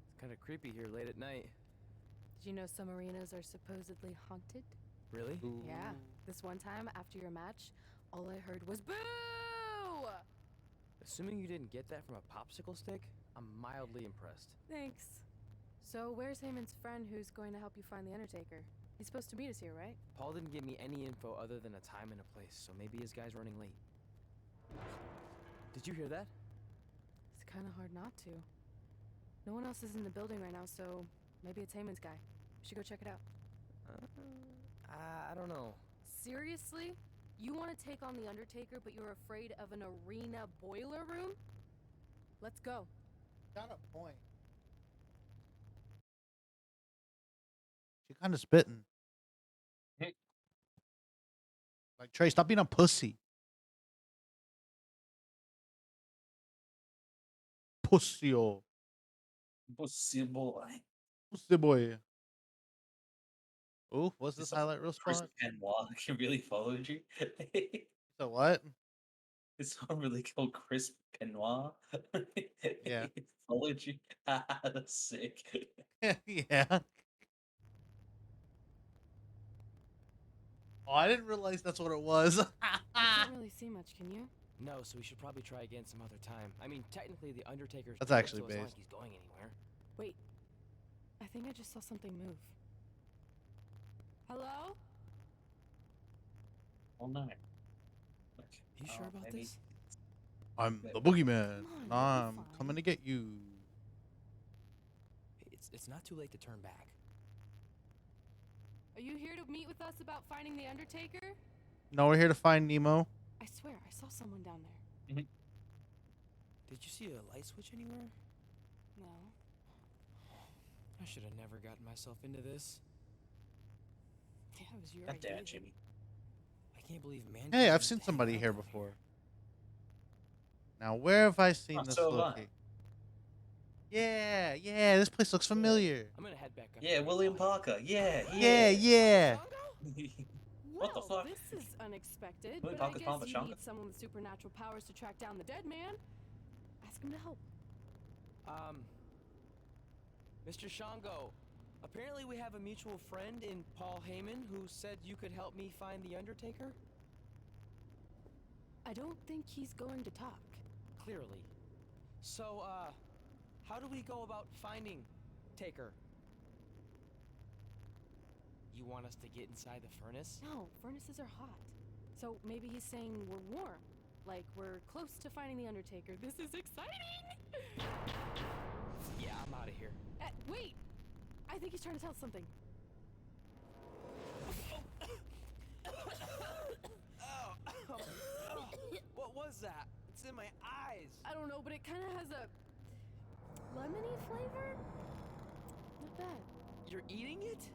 It's kind of creepy here late at night. Did you know some arenas are supposedly haunted? Really? Yeah. This one time after your match, all I heard was boo! Assuming you didn't get that from a popsicle stick, I'm mildly impressed. Thanks. So where's Heyman's friend who's going to help you find The Undertaker? He's supposed to meet us here, right? Paul didn't give me any info other than a time and a place, so maybe his guy's running late. Did you hear that? It's kind of hard not to. No one else is in the building right now, so maybe it's Heyman's guy. We should go check it out. I don't know. Seriously? You want to take on The Undertaker, but you're afraid of an arena boiler room? Let's go. Got a point. She kind of spitting. Like, Trey, stop being a pussy. Pussy-o. Pussy boy. Pussy boy. Oh, what's this highlight reel Chris spot? Benoit really followed you. So what? It's not really called Chris Benoit. Yeah. He followed you. That's sick. Yeah. Oh, I didn't realize that's what it was. I can't really see much, can you? No, so we should probably try again some other time. I mean, technically, The Undertaker's That's dead, actually so it's not based. like he's going anywhere. Wait. I think I just saw something move. Hello? Oh no. You sure about this? I'm the boogeyman. And I'm coming to get you. It's not too late to turn back. Are you here to meet with us about finding The Undertaker? No, we're here to find Nemo. I swear, I saw someone down there. Did you see a light switch anywhere? No. I should have never gotten myself into this. Yeah, it was your God idea. damn, Jimmy. I can't believe man. Hey, I've seen somebody here before. Now, where have I seen this so have I. location? Yeah, this place looks familiar. I'm gonna head back up. Yeah, William Parker. Yeah. Yeah. What the fuck? This is unexpected, William but I Parker's guess Palmer you Shanka? need someone with supernatural powers to track down the dead man. Ask him to help. Mr. Shango, apparently we have a mutual friend in Paul Heyman who said you could help me find The Undertaker? I don't think he's going to talk. Clearly. So, how do we go about finding Taker? You want us to get inside the furnace? No, furnaces are hot. So maybe he's saying we're warm. Like we're close to finding The Undertaker. This is exciting! Yeah, I'm out of here. Wait! I think he's trying to tell us something. What was that? It's in my eyes. I don't know, but it kind of has a lemony flavor? Not bad. You're eating it?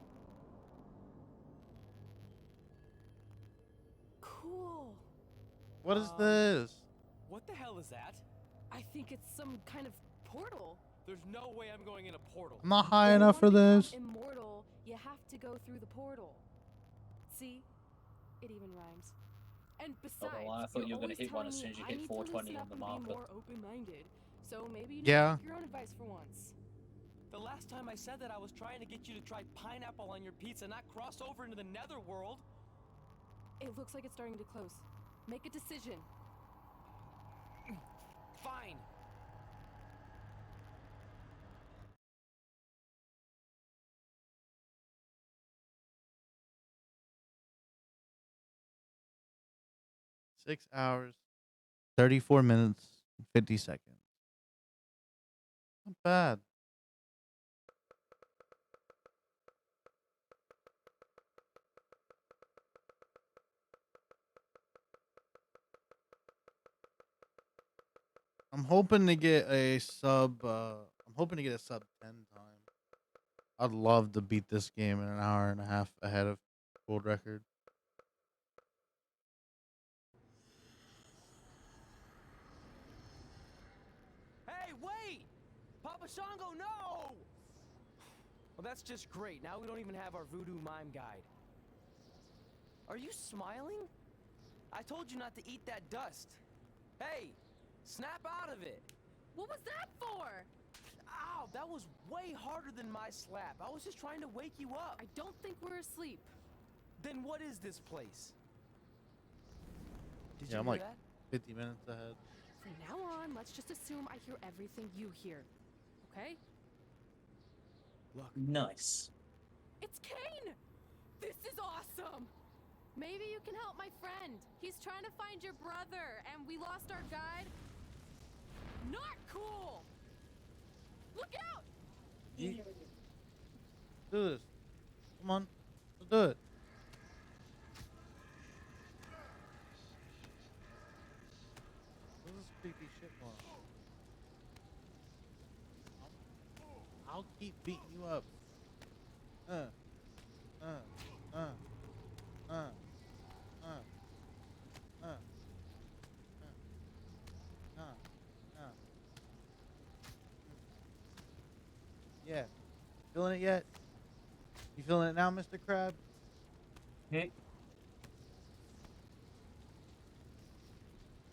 What is this? What the hell is that? I think it's some kind of portal. There's no way I'm going in a portal. I'm not high If you enough for wanna this. become immortal, you have to go through the portal. See? It even rhymes. And besides, I thought you were going to always hit one telling as me soon as you I hit need to 420 listen on up the and be marker. more open-minded. So maybe you need Yeah. to take your own advice for once. The last time I said that, I was trying to get you to try pineapple on your pizza, not cross over into the netherworld. It looks like it's starting to close. Make a decision. Fine. Six hours, 34 minutes, 50 seconds. Not bad. I'm hoping to get a sub. I'm hoping to get a sub 10 time. I'd love to beat this game in an hour and a half ahead of world record. Hey, wait! Papa Shango, no! Well, that's just great. Now we don't even have our voodoo mime guide. Are you smiling? I told you not to eat that dust. Hey, snap out of it. What was that for? Ow, that was way harder than my slap. I was just trying to wake you up. I don't think we're asleep. Then what is this place? Did Yeah, you I'm hear like that? 50 minutes ahead. From now on, let's just assume I hear everything you hear. Okay? Look. Nice. It's Kane! This is awesome! Maybe you can help my friend. He's trying to find your brother, and we lost our guide. Not cool! Look out! Do this. Come on. Let's do it. What's this creepy shit going on? I'll keep beating you up. Uh. Uh. Uh. Uh. Uh. Uh. Uh. Uh. Yeah. Feeling it yet? You feeling it now, Mr. Crab? Hey.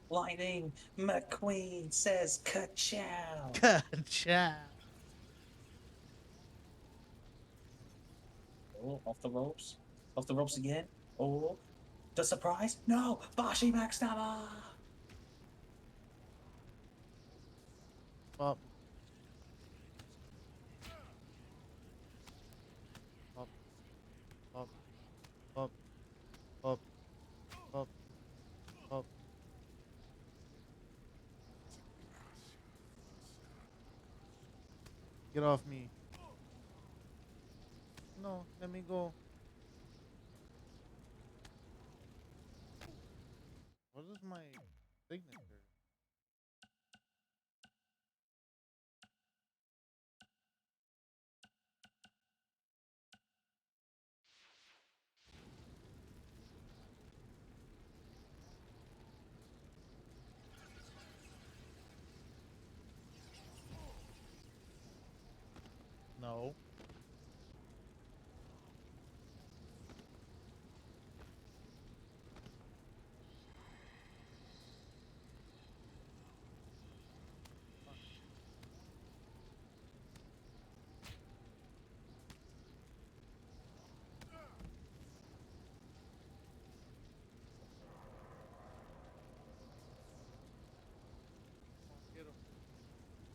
Lightning McQueen says ka-chow. Ka-chow. Oh, off the ropes. Off the ropes again. Oh, the surprise? No, Bashi backstabber. Up. Up. Up. Up. Up. Up. Up. Get off me. No, let me go. What is my signature? No.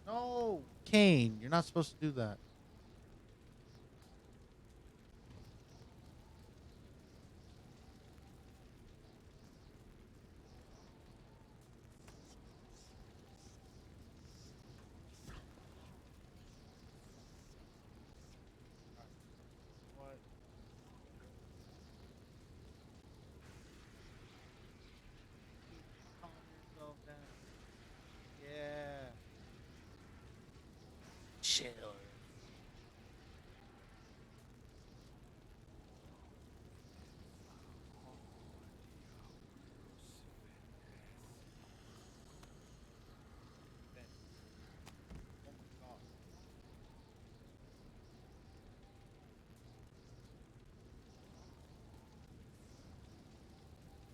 No, Kane, you're not supposed to do that. What? Calm yourself down. Yeah. Chill.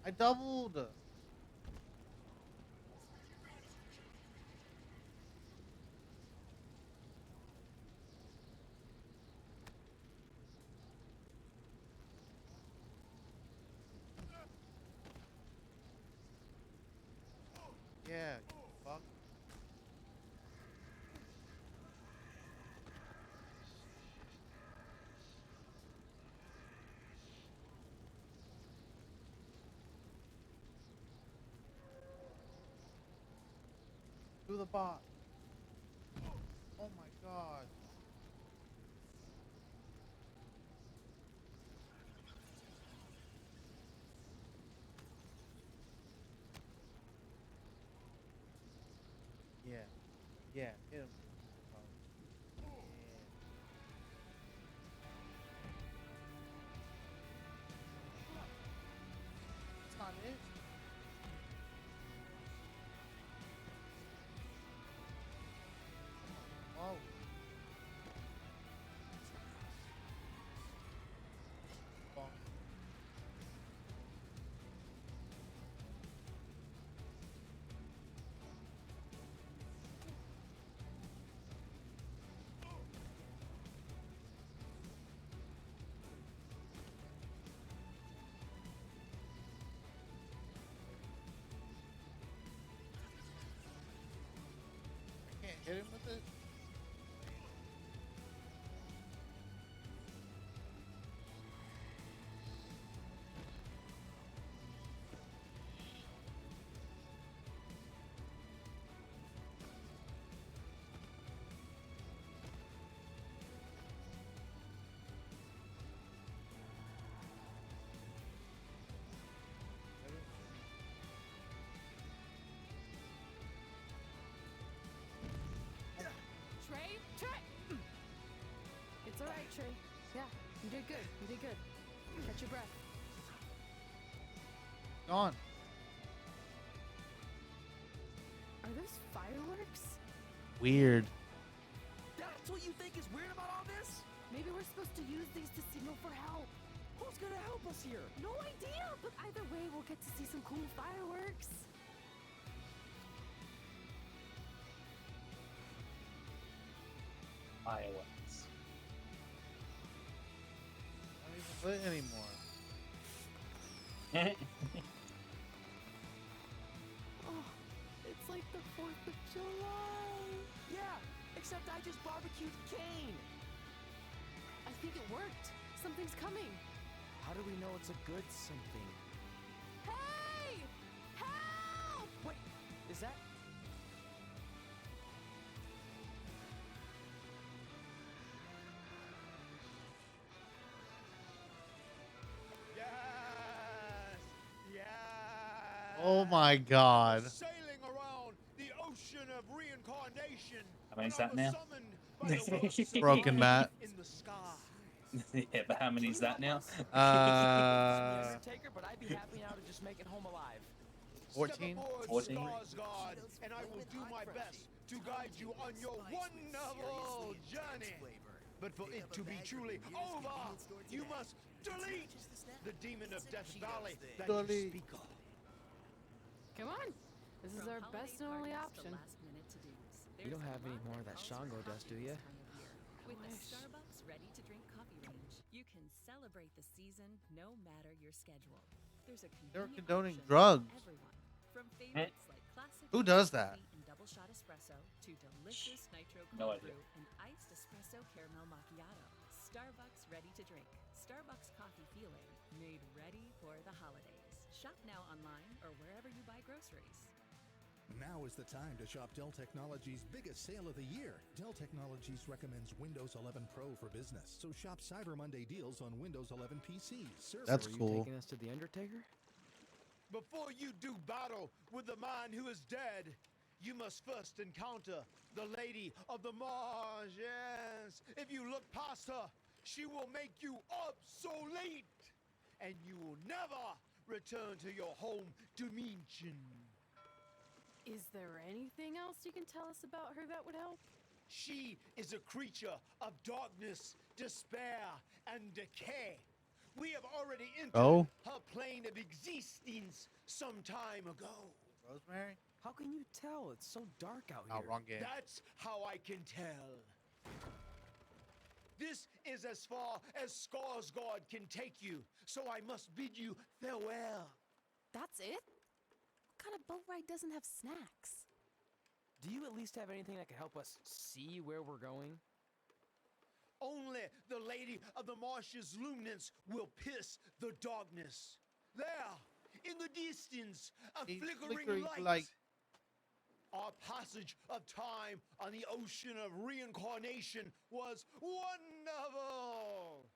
I doubled. Yeah, you fuck. To the bot. Oh my god. Yeah. Yeah, hit him. Yeah. That's not it. Oh. Bonk. I can't hit him with it. Trey? Trey! It's alright, Trey. Yeah, you did good. You did good. Catch your breath. Gone. Are those fireworks? Weird. That's what you think is weird about all this? Maybe we're supposed to use these to signal for help. Who's gonna help us here? No idea, but either way, we'll get to see some cool fireworks. Fireworks. Not even lit anymore. Oh, it's like the 4th of July. Yeah, except I just barbecued Kane. I think it worked. Something's coming. How do we know it's a good something? Hey! Help! Wait, is that... Oh my god. Sailing around the ocean of reincarnation. How many is that now? Broken Matt. In the sky. Yeah, but how many is that now? Undertaker, but I'd be happy now to just make it home alive. 14? 14? God, and I will do my best to guide you on your wonderful journey. But for it to be truly over, you must delete the demon of Death Valley that you speak of. Come on. This is our best and only option. You don't have any more of that Shango dust, do you? With the Starbucks ready-to-drink coffee range, you can celebrate the season no matter your schedule. There's a They're convenient condoning option for drugs. everyone, from favorites like classic Who does that? coffee and double shot espresso to delicious nitro No cold idea. brew and iced espresso caramel macchiato. Starbucks ready to drink. Starbucks coffee feeling made ready for the holidays. Shop now online or wherever you buy groceries. Now is the time to shop Dell Technologies' biggest sale of the year. Dell Technologies recommends Windows 11 Pro for business, so shop Cyber Monday deals on Windows 11 PCs. That's Are you cool. taking us to the Undertaker? Before you do battle with the man who is dead, you must first encounter the Lady of the Mars. Yes. If you look past her, she will make you obsolete, and you will never return to your home dimension. Is there anything else you can tell us about her that would help? She is a creature of darkness, despair, and decay. We have already entered Oh. her plane of existence some time ago. Rosemary? How can you tell? It's so dark out Oh, here. wrong game. That's how I can tell. This is as far as Skarsgård can take you, so I must bid you farewell. That's it? What kind of boat ride doesn't have snacks? Do you at least have anything that can help us see where we're going? Only the Lady of the Marshes luminance will pierce the darkness. There, in the distance, a flickering light. Our passage of time on the ocean of reincarnation was wonderful.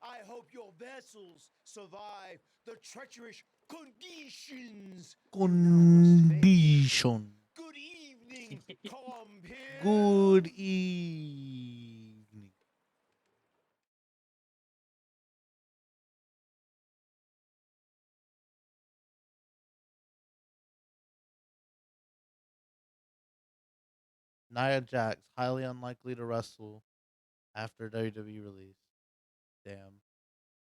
I hope your vessels survive the treacherous conditions. Condition. Good evening, compeers. Good evening. Nia Jax, highly unlikely to wrestle after WWE release. Damn.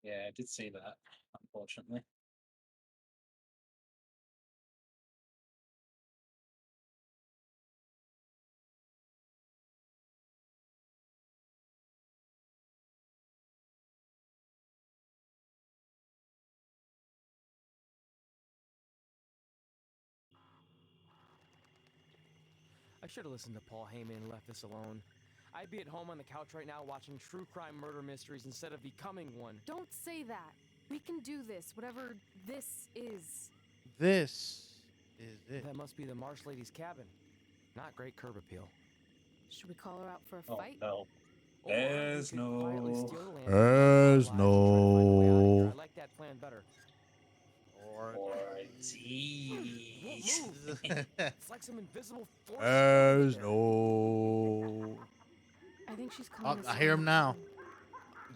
Yeah, I did see that, unfortunately. I should have listened to Paul Heyman and left this alone. I'd be at home on the couch right now watching true crime murder mysteries instead of becoming one. Don't say that. We can do this, whatever this is. This is it. That must be the Marsh Lady's cabin. Not great curb appeal. Should we call her out for a Oh, fight? no. Or we There's could quietly no. steal the land, There's lives, and try to find a way out of here. no. I like that plan better. Ortiz. Won't move. It's like some invisible force. There's no. I think she's Oh, calling us. I hear him now.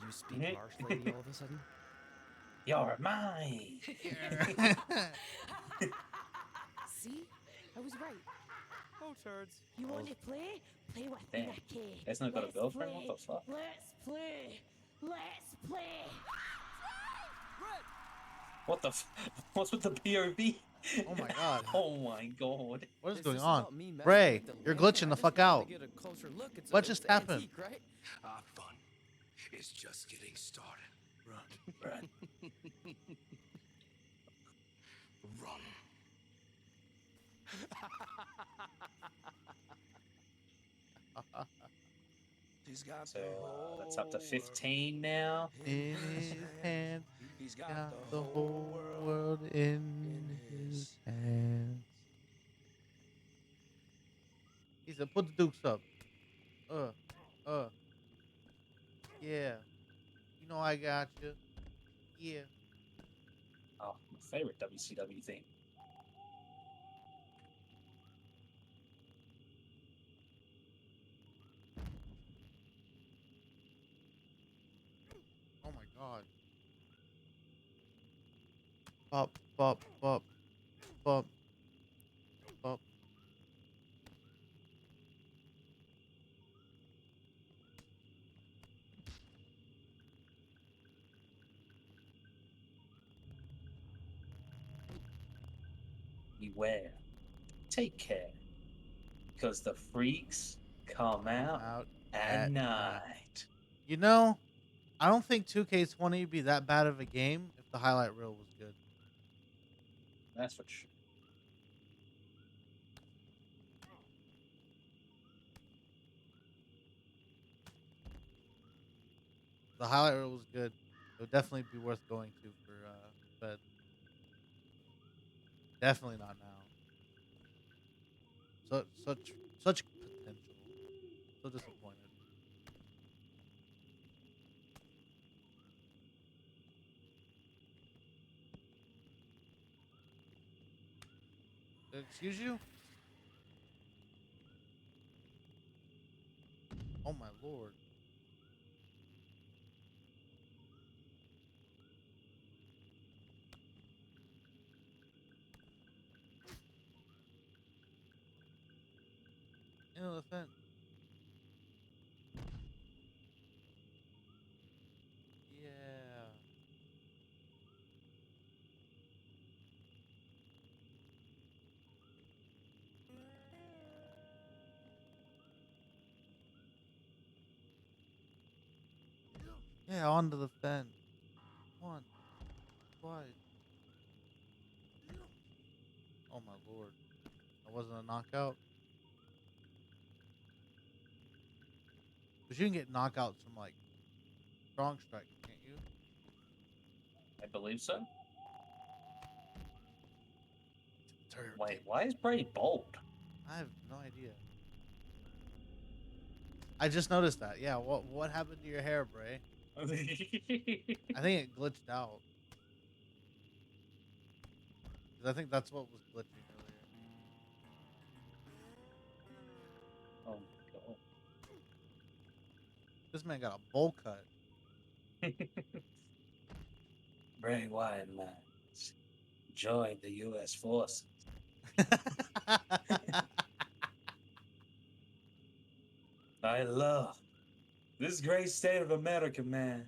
You speak Marsh Lady all of a sudden? You're mine. See? I was right. Oh, turds. You want to play? Play with Damn. me, kid. It's not got a Let's girlfriend? play. What the fuck? Let's play. Let's play. What the what's with the POV? Oh my god. Oh my god. What is Is going this on? about me messing Ray, with the you're lantern? glitching I the just fuck wanted out. to get a closer look. What just happened? Antique, right? Our fun is just getting started. Run. Run. Run. He's got So that's up to 15 now. In his hands, he's got the whole world in his hands. He said, "Put the dukes up." Yeah. You know I got you. Yeah. Oh, my favorite WCW theme. Oh my god. Bop, bop, bop, bop, bop. Beware. Take care. Because the freaks come out at night. You know, I don't think 2K20 would be that bad of a game if the highlight reel was good. That's for sure. If the highlight reel was good, it would definitely be worth going to for bed. Definitely not now. Such potential. So disappointed. Excuse you? Oh my lord. Elephant. Yeah. Yeah, onto the fence. One, twice. Oh my lord. That wasn't a knockout. But you can get knockouts from like strong strike, can't you? I believe so. Turn Wait, why is Brady bald? I have no idea. I just noticed that. Yeah, what happened to your hair, Bray? I think it glitched out. 'Cause I think that's what was glitching earlier. Oh my god. This man got a bowl cut. Bray Wyatt, man. Join the U.S. forces. I love this great state of America, man.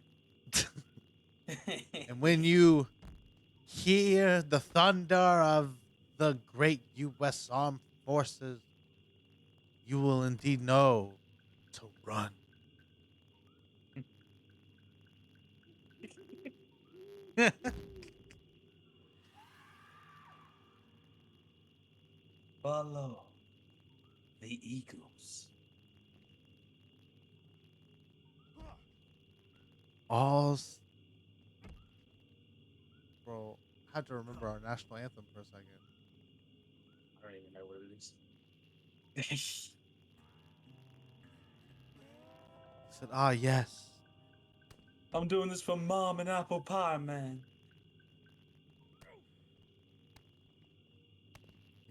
And when you hear the thunder of the great U.S. Armed Forces, you will indeed know to run. Follow the Eagles. Bro, I had to remember our national anthem for a second. I don't even know what it is. He said, "Ah, yes. I'm doing this for mom and apple pie, man."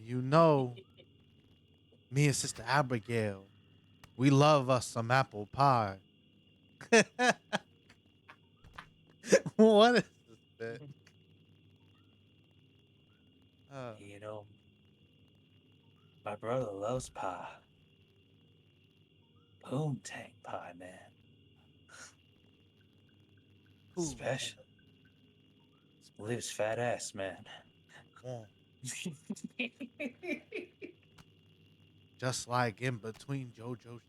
You know, me and Sister Abigail, we love us some apple pie." What is this bit? You know, my brother loves pie. Boom tank pie, man. Special. Lives fat ass, man. Just like in between JoJo's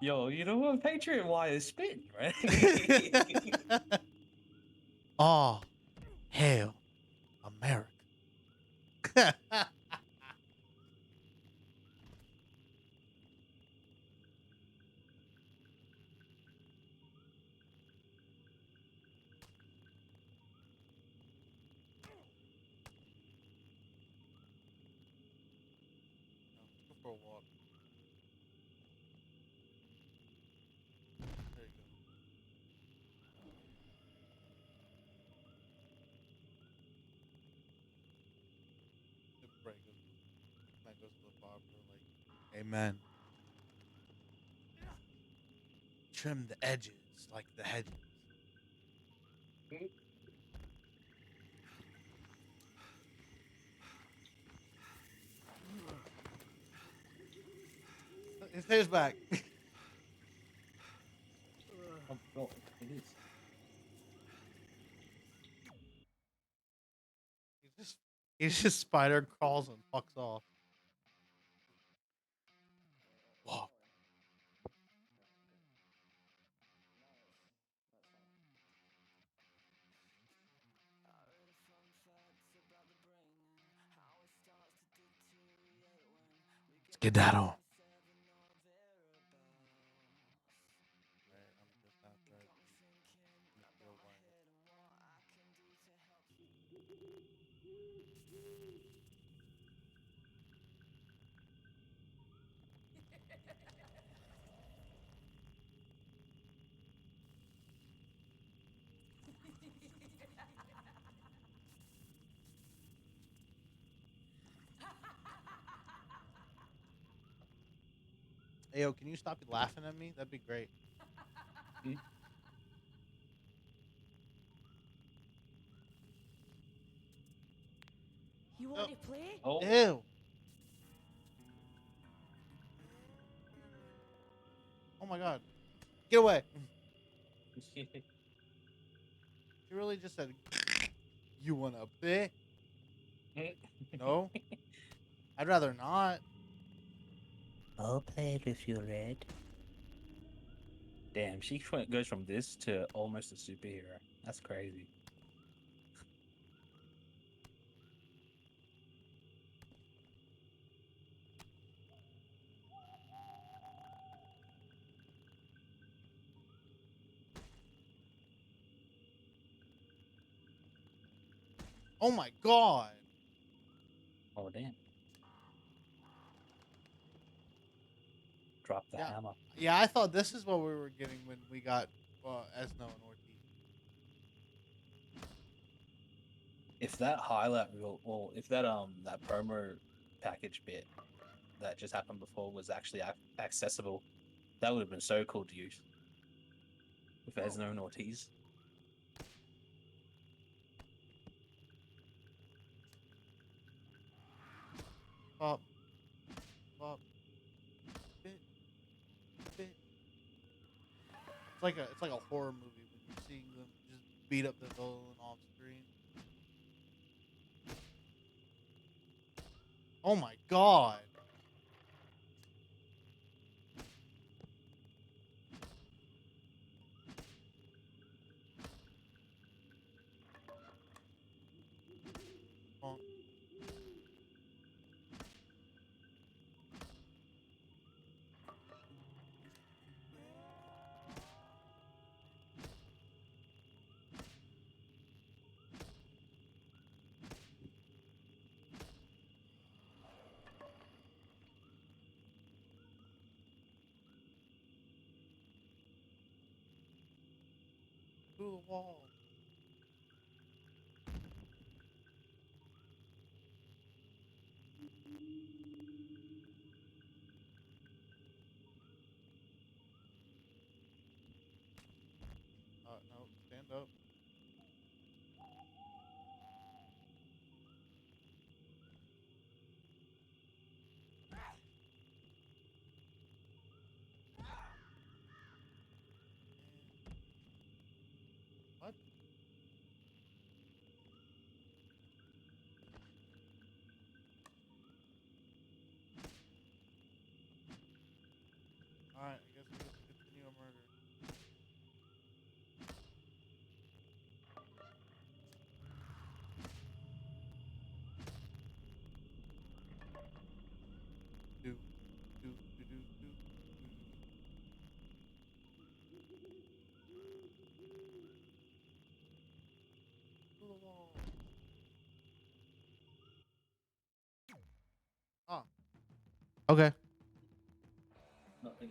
Yo, you know what? Patriot Wire is spitting, right? Oh, hail America. Let's go for a walk. There you go. Good break. Man goes to the barber like, amen. Trim the edges like the hedges. His hair's back. Oh god, it is. He just spider crawls and fucks off. Whoa. Skedaddle. Hey, yo, can you stop laughing at me? That'd be great. You want to play? Oh. Ew. Oh my god. Get away. He really just said, "You wanna play?" No. I'd rather not. I'll play it with you, Red. Damn, she goes from this to almost a superhero. That's crazy. Oh my god. Oh damn. Drop the Yeah. hammer. Yeah, I thought this is what we were getting when we got Esno and Ortiz. If that highlight reel, or if that that promo package bit that just happened before was actually accessible, that would have been so cool to use. With Esno and Ortiz. Up. Up. Bit. Bit. It's like a horror movie when you're seeing them just beat up the villain off screen. Oh my god. Oh. Through the wall. No, stand up. What? Alright, I guess we get to continue a murder. Do, do, do, do, do. Through the wall. Oh. Okay. Nothing.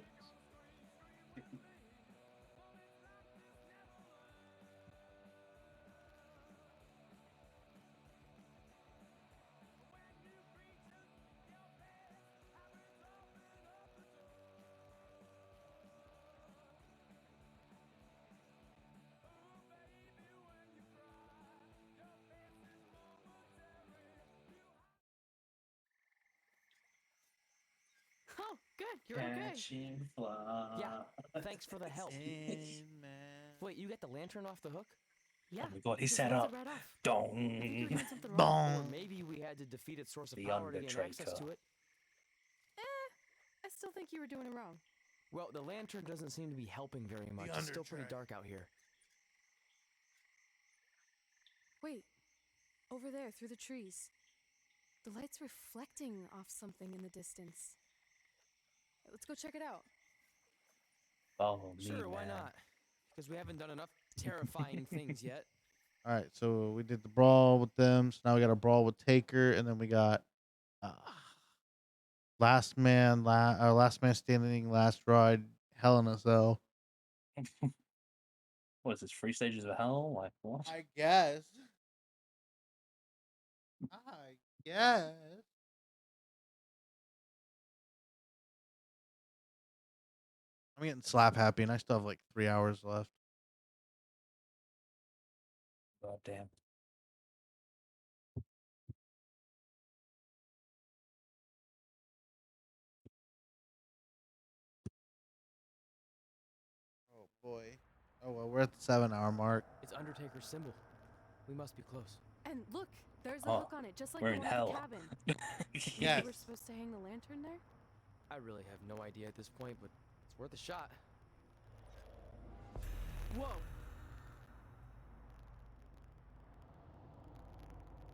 Oh, good. You're okay. Catching fly. Yeah. Thanks for the help. Man. Wait, you got the lantern off the hook? Oh my god, he just set lets up. it right off. Dong. I think you were doing something wrong. Or maybe we had to defeat its source of The power to gain access Undertaker. to it. I still think you were doing it wrong. Well, the lantern doesn't seem to be helping very much. It's still pretty dark out here. Wait, over there, through the trees. The light's reflecting off something in the distance. Let's go check it out. Follow me, Sure, why man. not? Because we haven't done enough terrifying things yet. Alright, so we did the brawl with them. So now we got a brawl with Taker, and then we got last man standing, last ride, Hell in a Cell. What is this? 3 stages of hell? Like what? I guess. I guess. I'm getting slap happy, and I still have like 3 hours left. God damn. Oh boy. Oh well, we're at the 7-hour mark. It's Undertaker's symbol. We must be close. And look, there's a Oh, hook on it, just like we're the in one at hell. the cabin. Yes. We're supposed to hang the lantern there? I really have no idea at this point, but it's worth a shot. Whoa!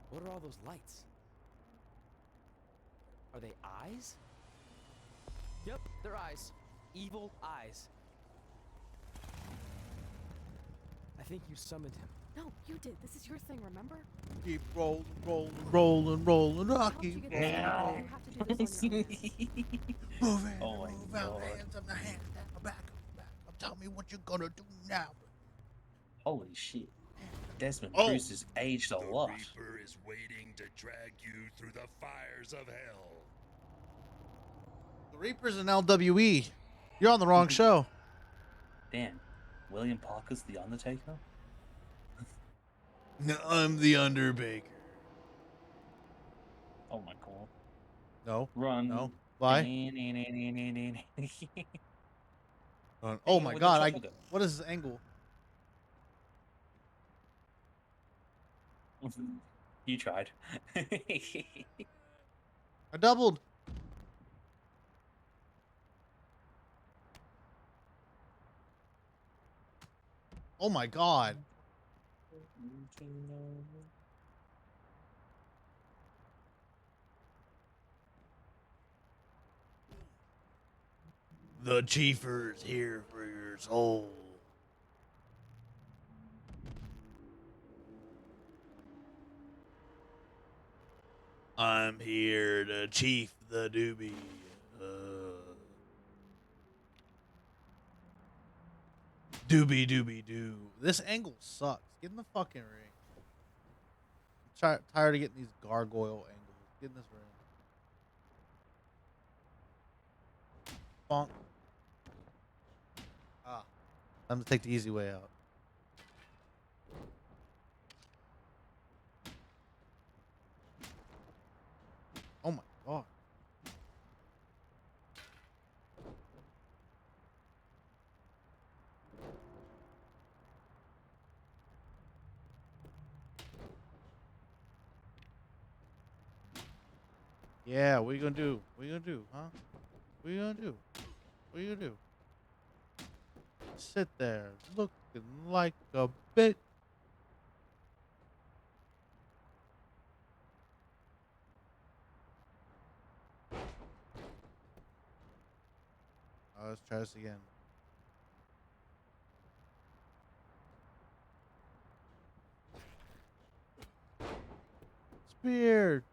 What are all those lights? Are they eyes? Yep, they're eyes. Evil eyes. I think you summoned him. No, you did. This is your thing, remember? Keep rolling, rolling, rolling, rolling. I keep You have to do this on your own. Move in, Oh my move out, God. hands up, the hands down, back up. Tell me what you're gonna do now. Holy shit. Desmond Oh. Bruce has aged a lot. Reaper is waiting to drag you through the fires of hell. The Reaper's in LWE. You're on the wrong show. Damn. William Parker's the Undertaker? No, I'm the Undertaker. Oh my god. No. Run. No. Why? Oh my with the god, chopper gun. what is this angle? You tried. I doubled. Oh my god. The Chiefer's here for your soul. I'm here to chief the doobie. Doobie doobie doo. This angle sucks. Get in the fucking ring. I'm tired of getting these gargoyle angles. Get in this ring. Bonk. Ah. I'm gonna take the easy way out. Oh my god. Yeah, what you gonna do? What you gonna do, huh? What you gonna do? What you gonna do? Sit there looking like a bitch. Let's try this again. Spear.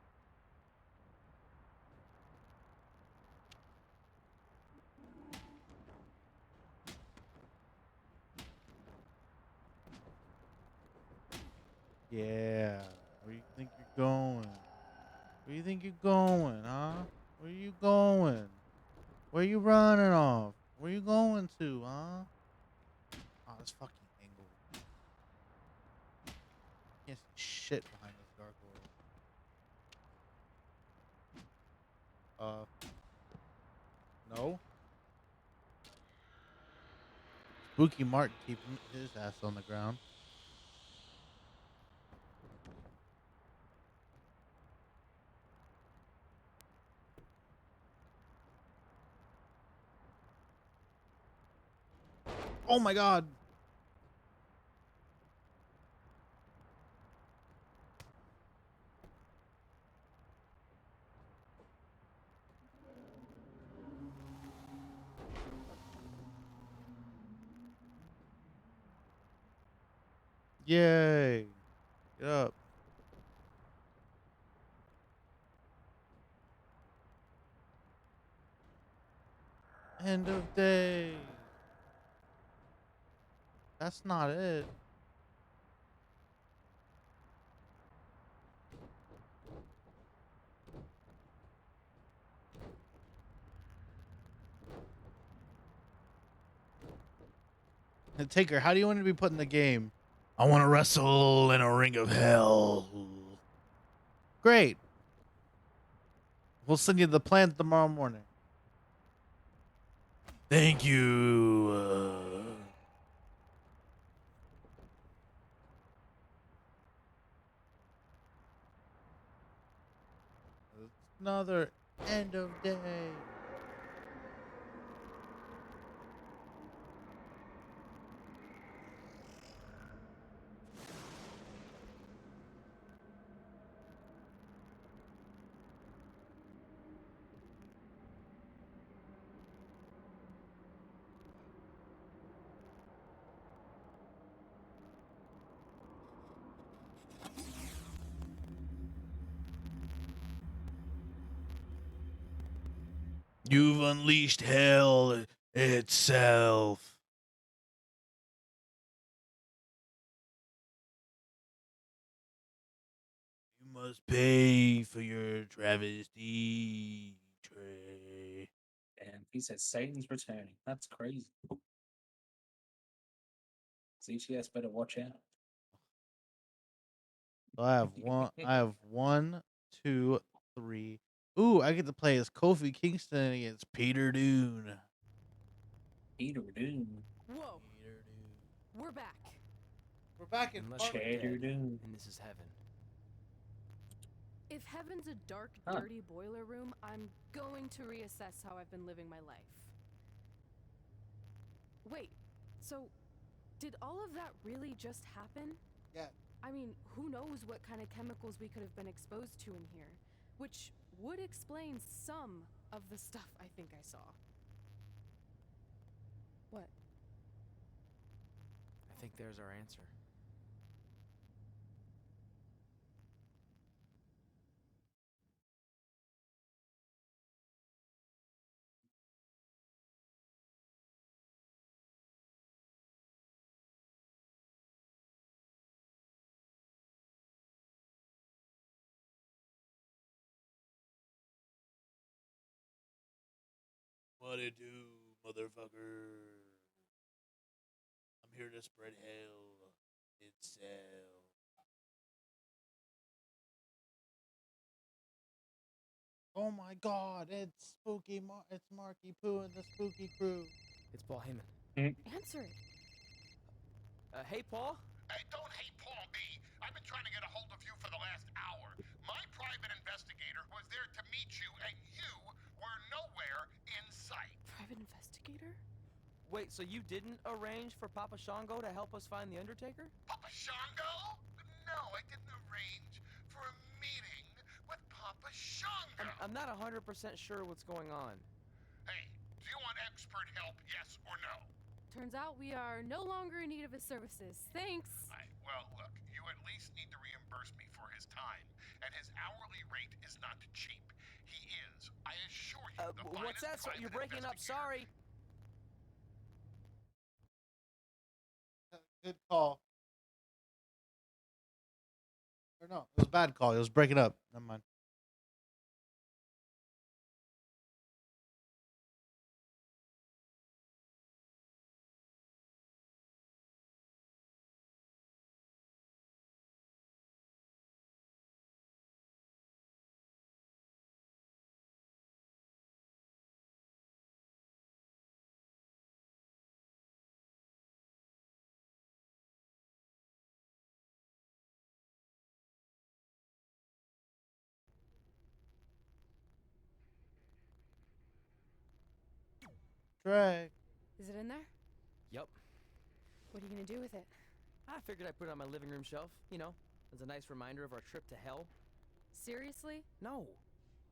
Yeah. Where you think you're going? Where you think you're going, huh? Where you going? Where you running off? Where you going to, huh? Oh, this fucking angle. Can't see shit behind this gargoyle. No. Spooky Mark keeping his ass on the ground. Oh my god. Yay. Get up. End of day. That's not it. And Taker, how do you want to be put in the game? I want to wrestle in a ring of hell. Great. We'll send you the plans tomorrow morning. Thank you. Another end of day. You've unleashed hell itself. You must pay for your travesty, Trey. And he says Satan's returning. That's crazy. CTS better watch out. So I have one. I have 1, 2, 3. Ooh, I get to play as Kofi Kingston against Peter Dune. Peter Dune. Whoa. We're back. We're back in Unless you're Peter dead, Dune. and this is heaven. If heaven's a dark, Huh. dirty boiler room, I'm going to reassess how I've been living my life. Wait, so did all of that really just happen? Yeah. I mean, who knows what kind of chemicals we could have been exposed to in here, which would explain some of the stuff I think I saw. What? I think there's our answer. What it do, motherfucker? I'm here to spread hell itself. Oh my God! It's Spooky. It's Marky Poo and the Spooky Crew. It's Paul Heyman. Answer it. Hey, Paul? Hey, don't hate Paul B. I've been trying to get a hold of you for the last hour. My private investigator was there to meet you, and you were nowhere in sight. Private investigator? Wait, so you didn't arrange for Papa Shango to help us find The Undertaker? Papa Shango? No, I didn't arrange for a meeting with Papa Shango. I'm not 100% sure what's going on. Hey, do you want expert help, yes or no? Turns out we are no longer in need of his services. Thanks. Well, look, you at least need to reimburse me for his time, and his hourly rate is not cheap. He is, I assure you, the What's that? finest You're private breaking up. Sorry. Good call. Or no, it was a bad call. It was breaking up. Never mind. Trey. Is it in there? Yep. What are you gonna do with it? I figured I'd put it on my living room shelf, you know, as a nice reminder of our trip to hell. Seriously? No.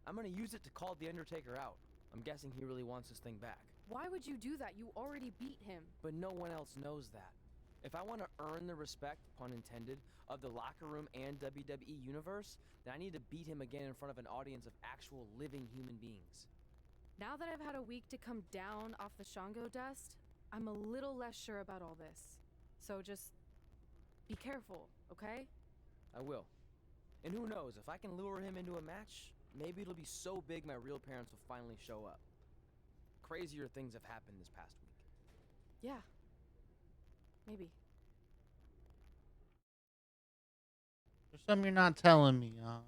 I'm gonna use it to call The Undertaker out. I'm guessing he really wants this thing back. Why would you do that? You already beat him. But no one else knows that. If I want to earn the respect, pun intended, of the locker room and WWE universe, then I need to beat him again in front of an audience of actual living human beings. Now that I've had a week to come down off the Shango dust, I'm a little less sure about all this. So just be careful, okay? I will. And who knows, if I can lure him into a match, maybe it'll be so big my real parents will finally show up. Crazier things have happened this past week. Yeah. Maybe. There's something you're not telling me, huh?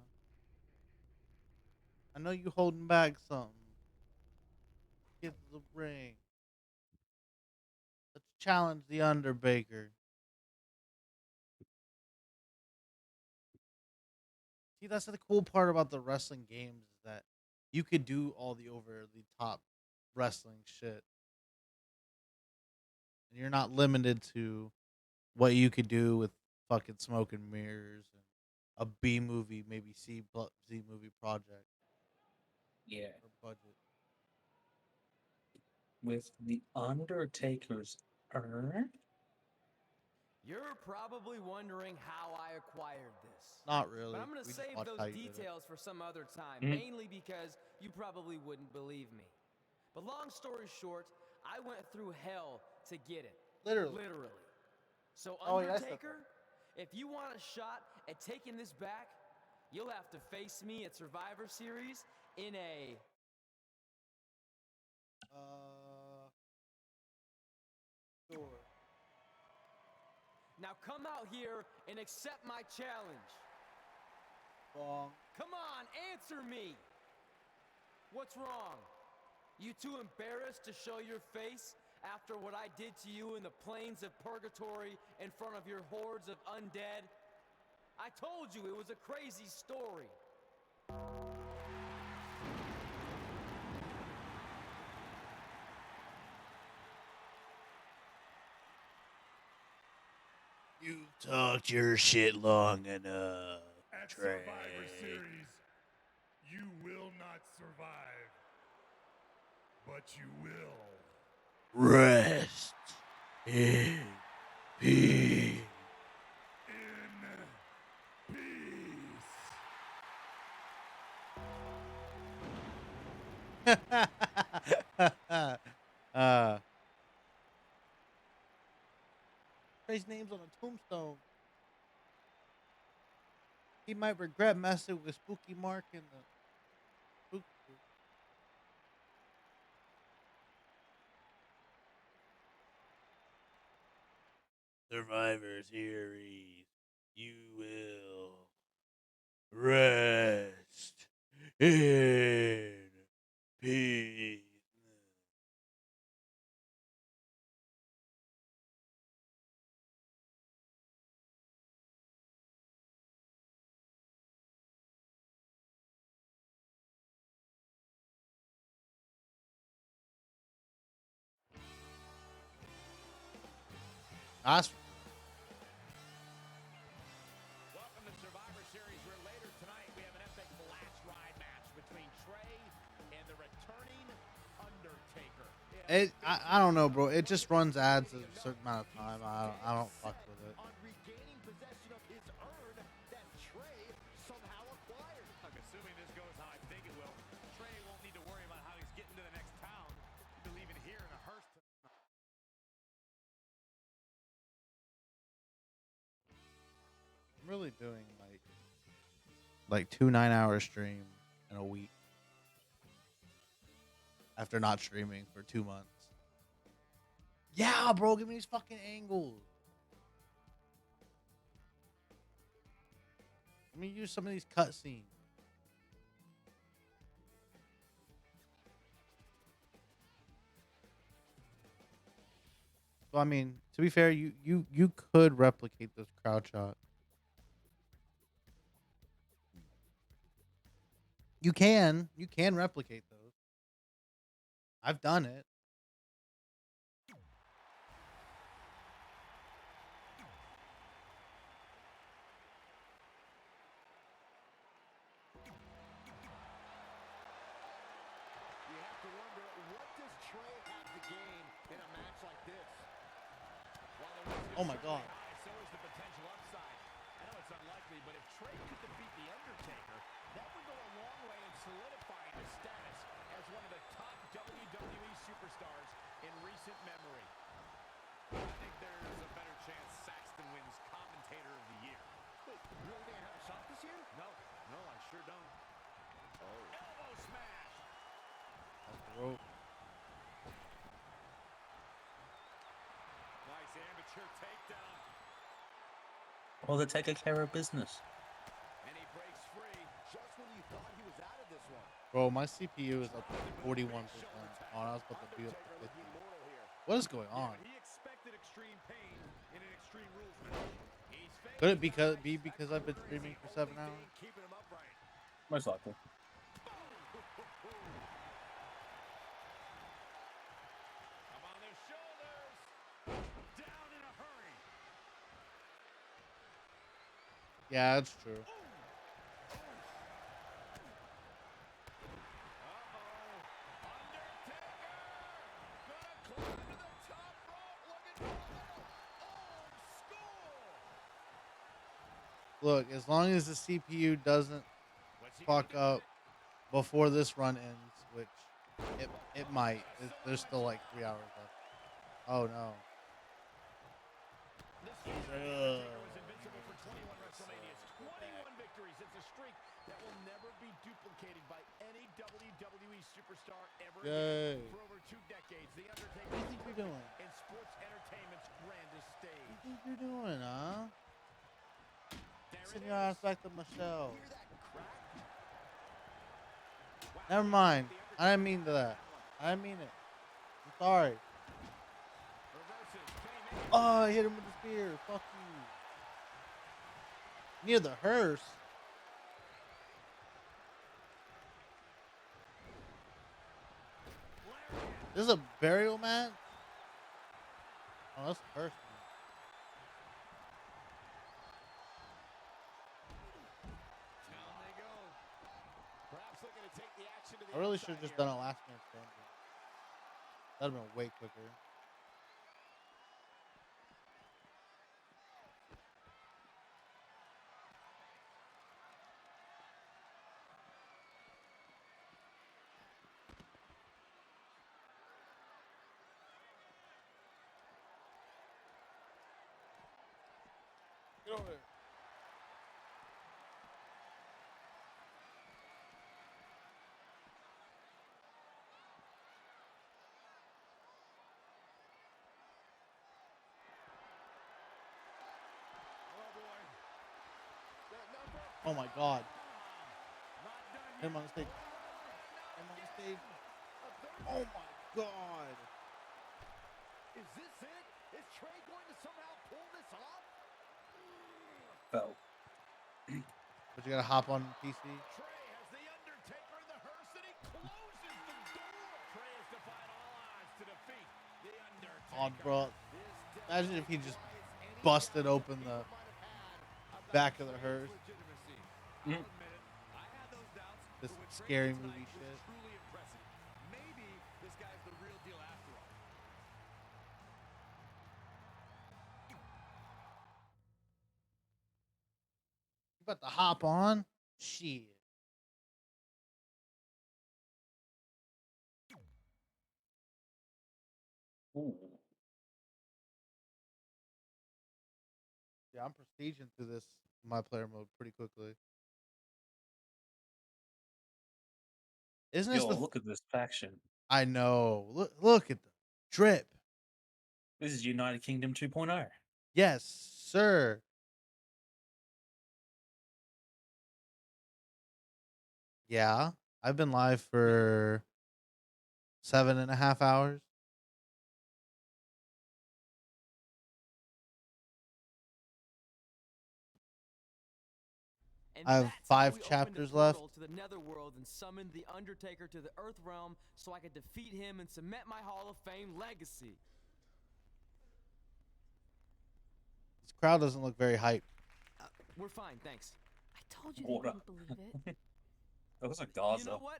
I know you holding back something. Get to the ring. Let's challenge the Undertaker. See, that's the cool part about the wrestling games is that you could do all the over the top wrestling shit. And you're not limited to what you could do with fucking smoke and mirrors and a B movie, maybe Z movie project. Yeah. Or budget. With The Undertaker's urn? You're probably wondering how I acquired this. Not really. But I'm gonna We just save watched those how you did it. details for some other time, Mhm. mainly because you probably wouldn't believe me. But long story short, I went through hell to get it. Literally. So Oh, yeah, that's the Undertaker, if you want a shot at taking this back, you'll have to face me at Survivor Series in a... Sure. Now come out here and accept my challenge. Wrong. Come on, answer me. What's wrong? You too embarrassed to show your face after what I did to you in the plains of purgatory in front of your hordes of undead? I told you it was a crazy story. You talked your shit long enough. At Trey. Survivor Series, you will not survive, but you will Rest in peace. in peace. Trey's name's on a tombstone. He might regret messing with Spooky Mark in the spook. Survivor Series, you will rest in peace. That's Welcome to Survivor Series, where later tonight we have an epic latch ride match between Trey and the returning Undertaker. I don't know, bro. It just runs ads a certain amount of time. I don't fuck with it. On regaining possession of his urn that Trey somehow acquired. I'm assuming this goes how I think it will. Trey won't need to worry about how he's getting to the next town. He'll be leaving here in a hearse. I'm really doing like 2 9-hour streams in a week after not streaming for 2 months. Yeah, bro, give me these fucking angles. Let me use some of these cutscenes. Well, I mean, to be fair, you could replicate this crowd shot. You can replicate those. I've done it. You have to wonder, what does Trey have to gain in a match like this? While the risk is Oh my God. certainly high, so is the potential upside. I know it's unlikely, but if Trey could defeat The Undertaker, that would go a long way in solidifying his status as one of the top WWE superstars in recent memory. I think there's a better chance Saxton wins Commentator of the Year. Wait, you really think I have a shot this year? No, I sure don't. Elbow smash. Off the rope. Nice amateur takedown. Well, they're taking care of business. And he breaks free. Just when you thought he was out of this one. Bro, my CPU is up to 41%. Oh, I was about to be up to 50. What is going on? He expected extreme pain in an extreme rules match. Could it be because I've been streaming for 7 hours? Keeping him upright. Most likely. Up on their shoulders. Down in a hurry. Yeah, that's true. Look, as long as the CPU doesn't fuck up before this run ends, which It might. There's still like 3 hours left. Oh no. This Undertaker was invincible for 21 WrestleManias, 21 victories. It's a streak that will never be duplicated by any WWE superstar ever Yay. again. For over 2 decades, The Undertaker What do you think you're doing? in sports entertainment's grandest What do stage. you think you're doing, huh? Send your ass back to Michelle. Never mind. I didn't mean that. I didn't mean it. I'm sorry. Oh, I hit him with the spear. Fuck you. Near the hearse. This is a burial match? Oh, that's the hearse. Down they go. Perhaps looking to take the action to the I really should outside have just here. done a last man standing. That'd have been way quicker. Get over there. Oh my god. Hit him on the stage. Hit him on the stage. Oh my god. Is this it? Is Trey going to somehow pull this off? Fell. But you gotta hop on PC. Trey has the Undertaker in the hearse and he closes the door. Trey has defied all odds to defeat the Undertaker. Oh, bro. Imagine if he just busted open the back of the hearse. Mm. This scary movie shit. Truly impressive. Maybe this guy's the real deal after all. You about to hop on? Shit. Ooh. Yeah, I'm prestiging through this MyPlayer mode pretty quickly. Isn't this Yo, the? look at this faction. I know. Look at the drip. This is United Kingdom 2.0. Yes, sir. Yeah, I've been live for 7.5 hours. And I have that's how 5 we opened a chapters left. portal to the Netherworld and summoned the Undertaker to the Earth Realm so I could defeat him and cement my Hall of Fame legacy. This crowd doesn't look very hyped. We're fine, thanks. I told you Water. they wouldn't believe it. That was a Gaza. You know what?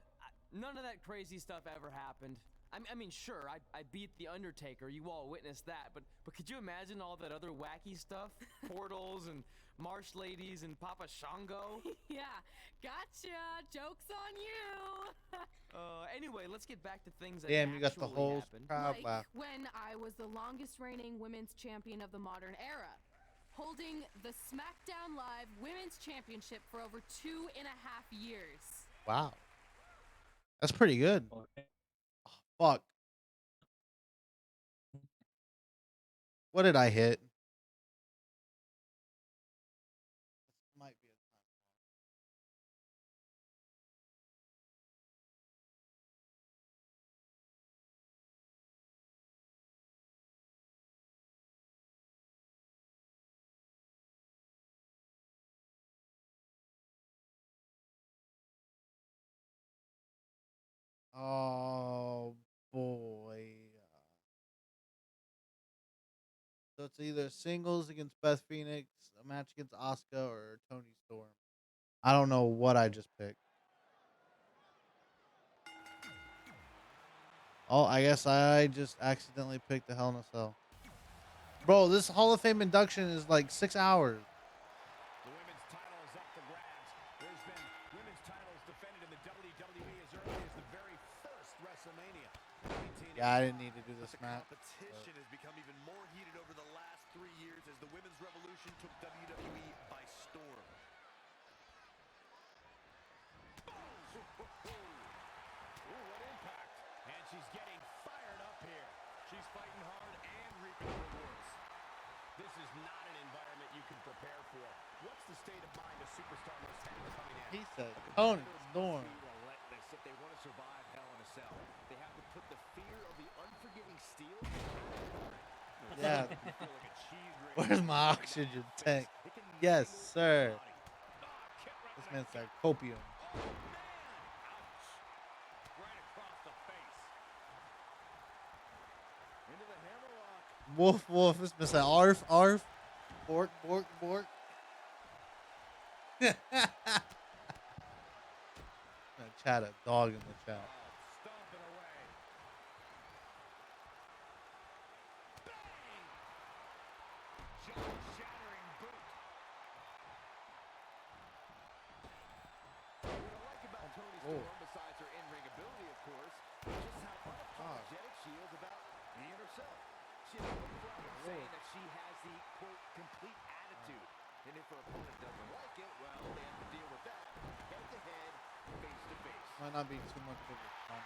None of that crazy stuff ever happened. I mean, sure, I beat the Undertaker. You all witnessed that, but could you imagine all that other wacky stuff? Portals and marsh ladies and Papa Shango. Yeah, gotcha. Joke's on you. Anyway, let's get back to things that Damn, you got the actually whole happened. crowd Like laugh. when I was the longest reigning women's champion of the modern era, holding the SmackDown Live Women's Championship for over 2.5 years. Wow. That's pretty good. Okay. Oh, fuck. What did I hit? This might be a time. Oh boy. So it's either singles against Beth Phoenix, a match against Asuka, or Tony Storm. I don't know what I just picked. Oh, I guess I just accidentally picked the Hell in a Cell. Bro, this Hall of Fame induction is like 6 hours. The women's title is up for grabs. There's been women's titles defended in the WWE as early as the very first WrestleMania. I didn't need to do this match. Competition has become even more heated over the last 3 years as the women's revolution took WWE by storm. Ooh, what impact. And she's getting fired up here. She's fighting hard and reaping the rewards. This is not an environment you can prepare for. What's the state of mind a superstar must have coming in? He said, Tony Storm. Be relentless if they want to survive Hell in a Cell. They have to put the fear of the unforgiving steel. Yeah. You feel like a cheese grater. Where's my oxygen tank? Yes, sir. This man said copium. Right across the face. Into the hammerlock. Woof, woof. This man said arf, arf. Bork, bork, bork. Chat a dog in the chat. Stomping away. Bang! Jaw-shattering boot. What I like about Toni Storm, besides her in-ring ability, of course, is just how unapologetic she is about being herself. She has no problem saying that she has the, quote, complete attitude. And if her opponent doesn't like it, well, they have to deal with that head-to-head, face-to-face. Might not be too much of a fun.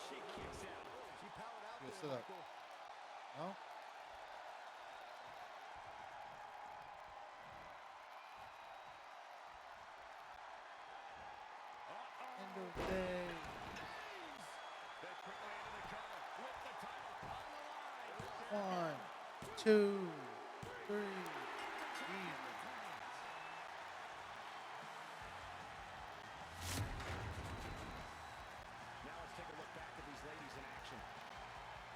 She kicks out. She powered out Sit there, up. Michael. No? End of day. They quickly into the cover with the title on the line. 1, 2, 3. Now let's take a look back at these ladies in action.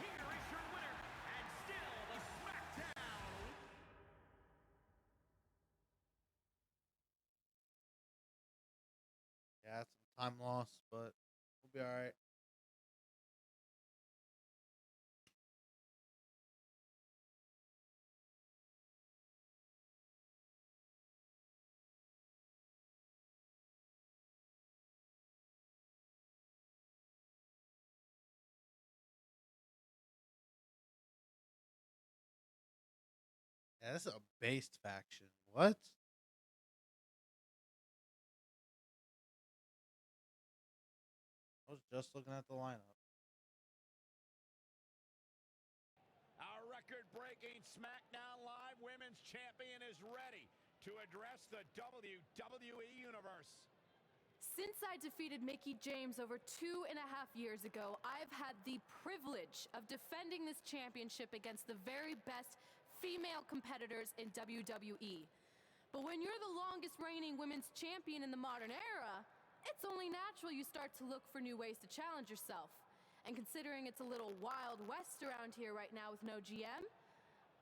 Here is your winner, and still the SmackDown. Yeah, it's some time loss, but we'll be alright. Yeah, this is a based faction. What? I was just looking at the lineup. Our record-breaking SmackDown Live Women's Champion is ready to address the WWE Universe. Since I defeated Mickie James over 2.5 years ago, I've had the privilege of defending this championship against the very best female competitors in WWE. But when you're the longest reigning women's champion in the modern era, it's only natural you start to look for new ways to challenge yourself. And considering it's a little Wild West around here right now with no GM,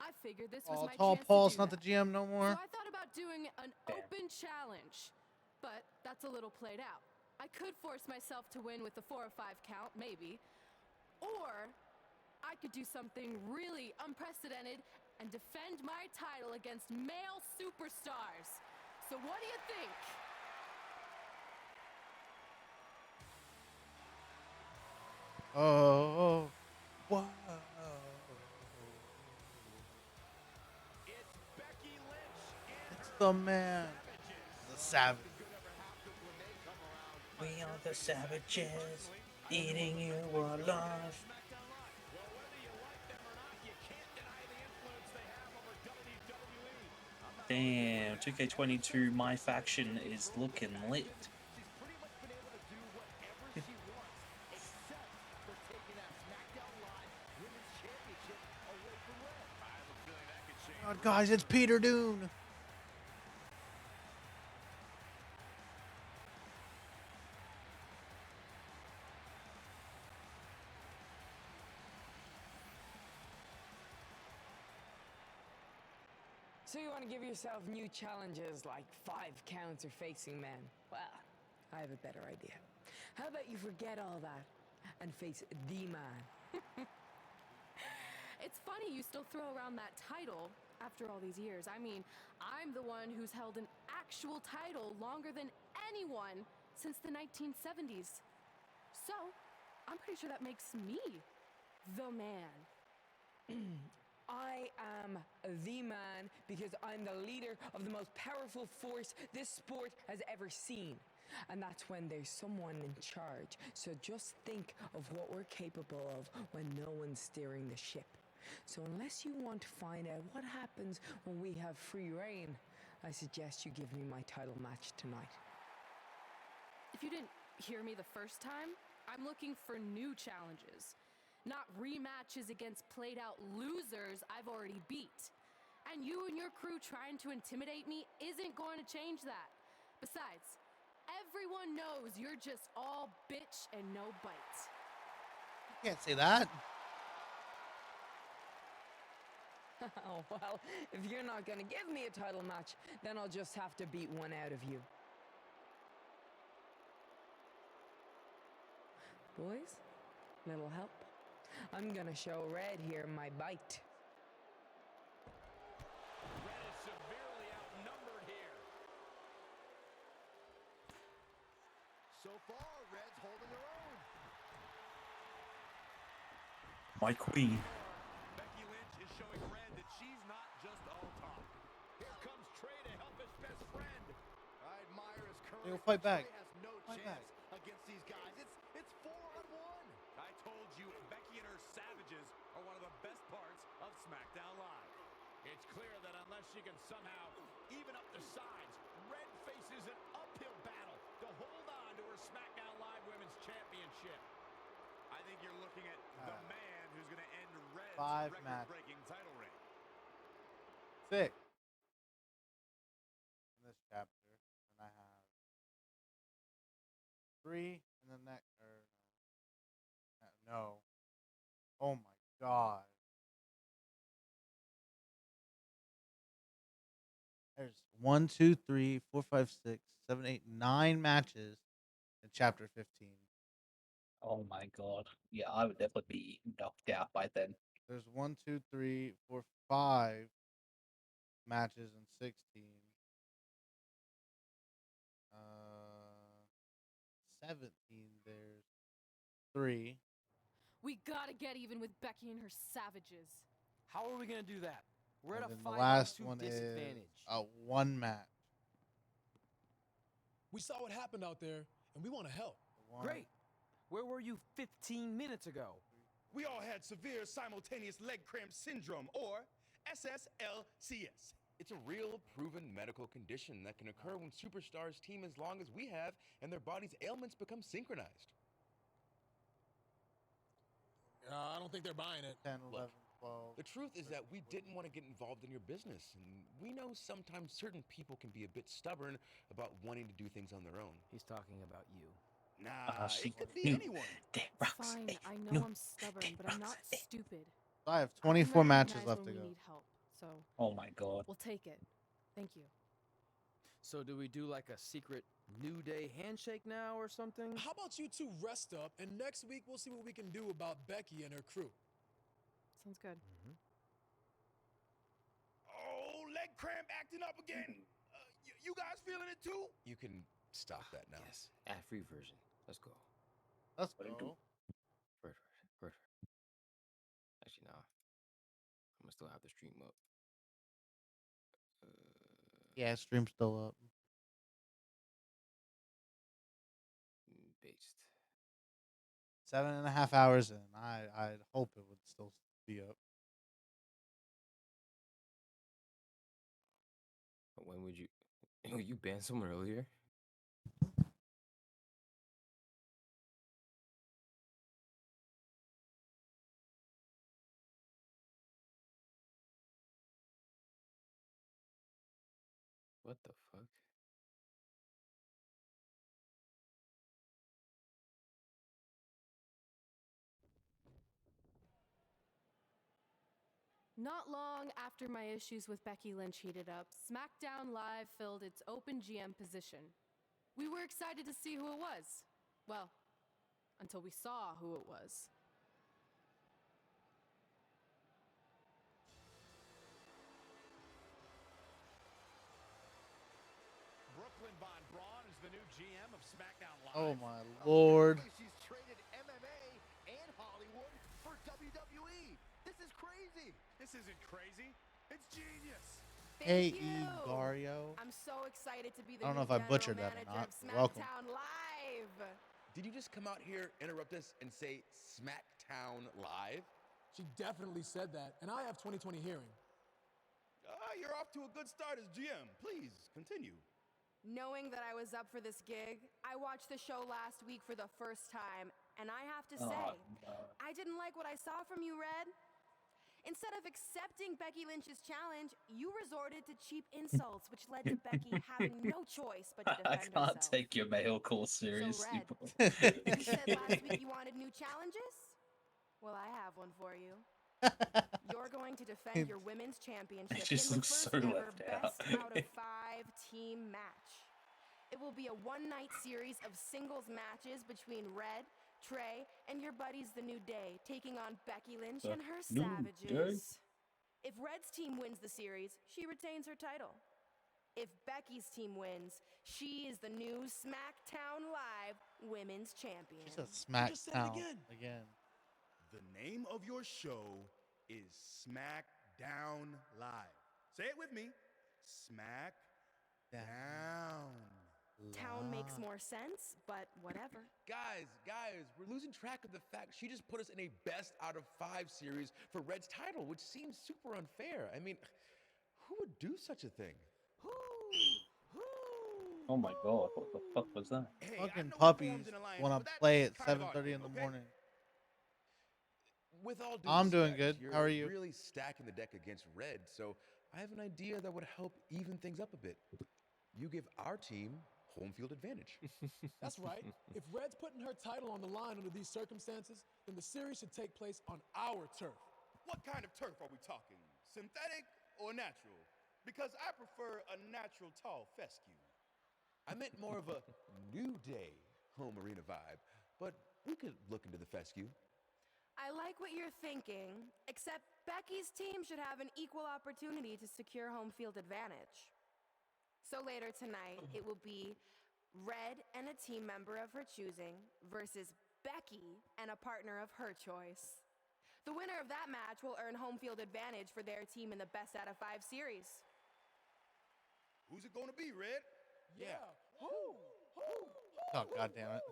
I figured this was my Tall chance Paul's to do not that. the GM no more. So I thought about doing an open challenge, but that's a little played out. I could force myself to win with the 4 or 5 count, maybe. Or I could do something really unprecedented and defend my title against male superstars. So what do you think? Oh, wow. It's Becky Lynch and It's the man, the savage. We are the savages, eating you alive. SmackDown Live. Well, whether you like them or not, you can't deny the influence they have over WWE. Damn, 2K22, my faction is looking lit. She's pretty much been able to do whatever she wants, except for taking that SmackDown Live Women's Championship away from Red. I have a feeling that could change. God, guys, it's Peter Dune. So you want to give yourself new challenges like 5 counts or facing men? Well, I have a better idea. How about you forget all that and face the man? It's funny you still throw around that title after all these years. I mean, I'm the one who's held an actual title longer than anyone since the 1970s. So, I'm pretty sure that makes me the man. I am the man because I'm the leader of the most powerful force this sport has ever seen. And that's when there's someone in charge. So just think of what we're capable of when no one's steering the ship. So unless you want to find out what happens when we have free reign, I suggest you give me my title match tonight. If you didn't hear me the first time, I'm looking for new challenges, not rematches against played-out losers I've already beat. And you and your crew trying to intimidate me isn't going to change that. Besides, everyone knows you're just all bitch and no bite. You can't say that. Oh, well, if you're not going to give me a title match, then I'll just have to beat one out of you. Boys, little help? I'm going to show Red here my bite. Red is severely outnumbered here. So far, Red's holding her own. My queen. Becky Lynch is showing Red that she's not just all talk. Here comes Trey to help his best friend. I admire his courage. He'll fight back. Trey has no Fight chance against these guys. It's 4-on-1. I told you, Becky and her savages are one of the best parts of SmackDown Live. It's clear that unless she can somehow even up the sides, Red faces an uphill battle to hold on to her SmackDown Live Women's Championship. I think you're looking at the man who's going to end Red's 5 record-breaking title reign. 6 in this chapter, and I have 3 in the next. No. Oh my God. There's 1, 2, 3, 4, 5, 6, 7, 8, 9 matches in chapter 15. Oh my god. Yeah, I would definitely be knocked out by then. There's 1, 2, 3, 4, 5 matches in 16. 17. There's 3. We gotta get even with Becky and her savages. How are we gonna do that? We're And at a then the 5-on-2 last one is disadvantage. a 1 match. We saw what happened out there, and we want to help. Great. Where were you 15 minutes ago? We all had severe simultaneous leg cramp syndrome, or SSLCS. It's a real, proven medical condition that can occur when superstars team as long as we have and their body's ailments become synchronized. I don't think they're buying it. 10, 11, Look, 12. the truth is that we didn't want to get involved in your business, and we know sometimes certain people can be a bit stubborn about wanting to do things on their own. He's talking about you. Nah, she it could be knew. anyone. Fine, I know I'm stubborn, but I'm not stupid. I have I 24 matches recognize left to when go. we need help, so Oh my god. we'll take it. Thank you. So do we do like a secret New Day handshake now or something? How about you two rest up, and next week we'll see what we can do about Becky and her crew. Sounds good. Oh, leg cramp acting up again. You guys feeling it too? You can stop that now. Yes, ad-free version. Let's go. Let's go. Word. Actually, nah. I'm gonna still have the stream up. Yeah, stream's still up. Based. 7.5 hours in. I'd hope it would still be up. But when would you? You banned someone earlier? What the fuck? Not long after my issues with Becky Lynch heated up, SmackDown Live filled its open GM position. We were excited to see who it was. Well, until we saw who it was. the new GM of SmackDown Live. Oh my lord. She's traded MMA and Hollywood for WWE. This is crazy. This isn't crazy. It's genius. Thank Hey, you. Gario. I'm so excited to be the I don't know new if I general butchered that or manager not. of You're welcome. SmackDown Live. Did you just come out here, interrupt us, and say SmackDown Live? She definitely said that, and I have 20/20 hearing. You're off to a good start as GM. Please continue. Knowing that I was up for this gig, I watched the show last week for the first time, and I have to say, I didn't like what I saw from you, Red. Instead of accepting Becky Lynch's challenge, you resorted to cheap insults, which led to Becky having no choice but to I defend can't herself. take your mail call seriously. Red, bro. You said last week you wanted new challenges? Well, I have one for you. You're going to defend your women's championship just in the looks first so ever left out. best out of 5 team match. It will be a one-night series of singles matches between Red, Trey, and your buddies The New Day, taking on Becky Lynch and her New savages. If Red's team wins the series, she retains her title. If Becky's team wins, she is the new SmackDown Live Women's Champion. She said Just say it SmackDown again. again. The name of your show is SmackDown Live. Say it with me. SmackDown. Town makes more sense, but whatever. Guys, we're losing track of the fact she just put us in a best out of 5 series for Red's title, which seems super unfair. I mean, who would do such a thing? Oh my god, what the fuck was that? Hey, Fucking puppies want to play at 7:30 in the morning. With all due I'm doing respect, good. How are you? You're really stacking the deck against Red, so I have an idea that would help even things up a bit. You give our team home field advantage. That's right. If Red's putting her title on the line under these circumstances, then the series should take place on our turf. What kind of turf are we talking? Synthetic or natural? Because I prefer a natural tall fescue. I meant more of a New Day home arena vibe, but we could look into the fescue. I like what you're thinking, except Becky's team should have an equal opportunity to secure home field advantage. So later tonight, it will be Red and a team member of her choosing versus Becky and a partner of her choice. The winner of that match will earn home field advantage for their team in the best out of 5 series. Who's it going to be, Red? Yeah. Oh, God damn it.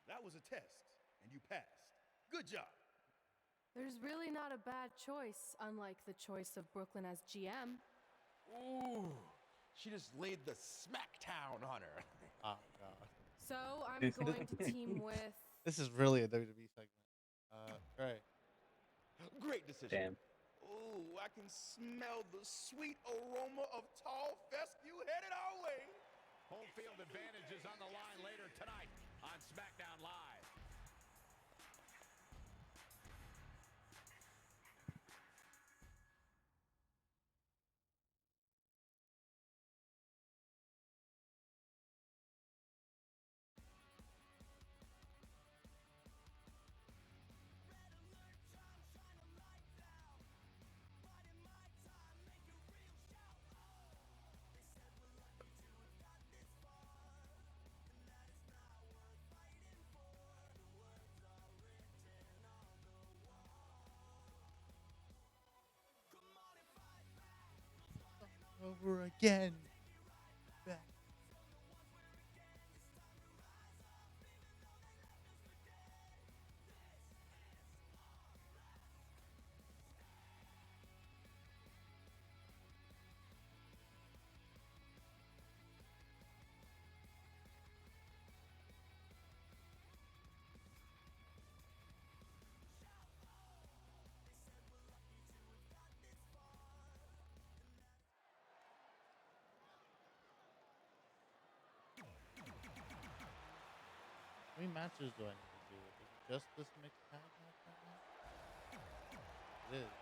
That was a test, and you passed. Good job. There's really not a bad choice, unlike the choice of Brooklyn as GM. Ooh, she just laid the smackdown on her. Oh, God. So I'm going to team with... This is really a WWE segment. Right. Great decision. Damn. Ooh, I can smell the sweet aroma of tall fescue headed our way. Home field advantage is on the line later tonight on SmackDown Live. Over again. Back. How many matches do I need to do? Is it just this mixed tag match right now? It is.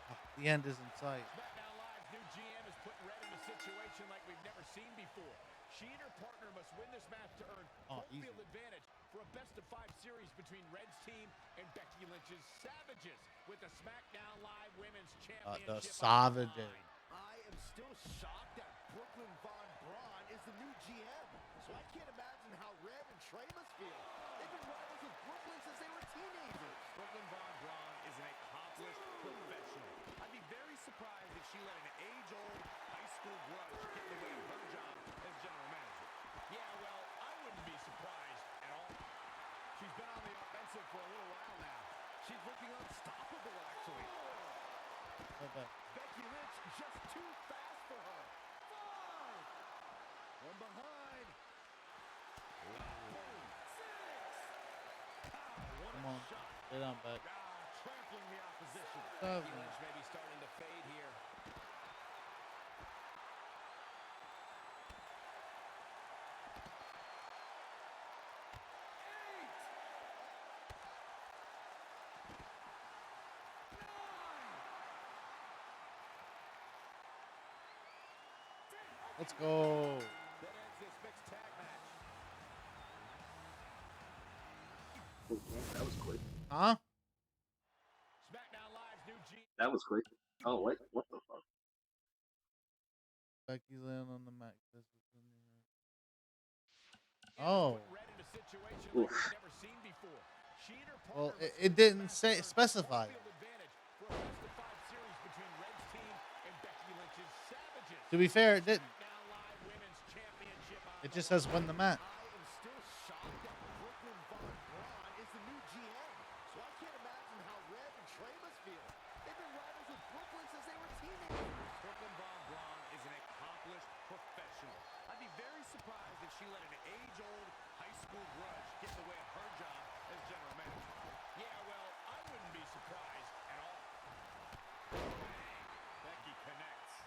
Oh, the end is in sight. SmackDown Live's new GM is putting Red in a situation like we've never seen before. She and her partner must win this match to earn home field advantage for a best-of-5 series between Red's team and Becky Lynch's Savages with the SmackDown Live Women's Championship. The Savages. I am still shocked that Brooklyn Von Braun is the new GM. So I can't imagine how Red and Trey must feel. They've been rivals with Brooklyn since they were teenagers. Brooklyn Von Braun is an accomplished professional. I'd be very surprised if she let an age-old high school grudge get in the way of her job as general manager. Yeah, well, I wouldn't be surprised at all. She's been on the offensive for a little while now. She's looking unstoppable, actually. Becky Lynch just too fast for her. 5. One behind. 6. Come on. Get on back. Trampling the opposition. 7. Becky Lynch may be starting to fade here. Let's go. That ends this mixed tag match. That was quick. Huh? SmackDown Live's new G. That was quick. Oh, wait. What the fuck? Becky Lynn on the Mac. Oh. Oof. Well, it didn't say specify. To be fair, it didn't. It just says win the match. I am still shocked that Brooklyn Von Braun is the new GM. So I can't imagine how Red and Trey must feel. They've been rivals with Brooklyn since they were teenagers. Brooklyn Von Braun is an accomplished professional. I'd be very surprised if she let an age-old high school grudge get in the way of her job as general manager. Yeah, well, I wouldn't be surprised at all. Becky connects.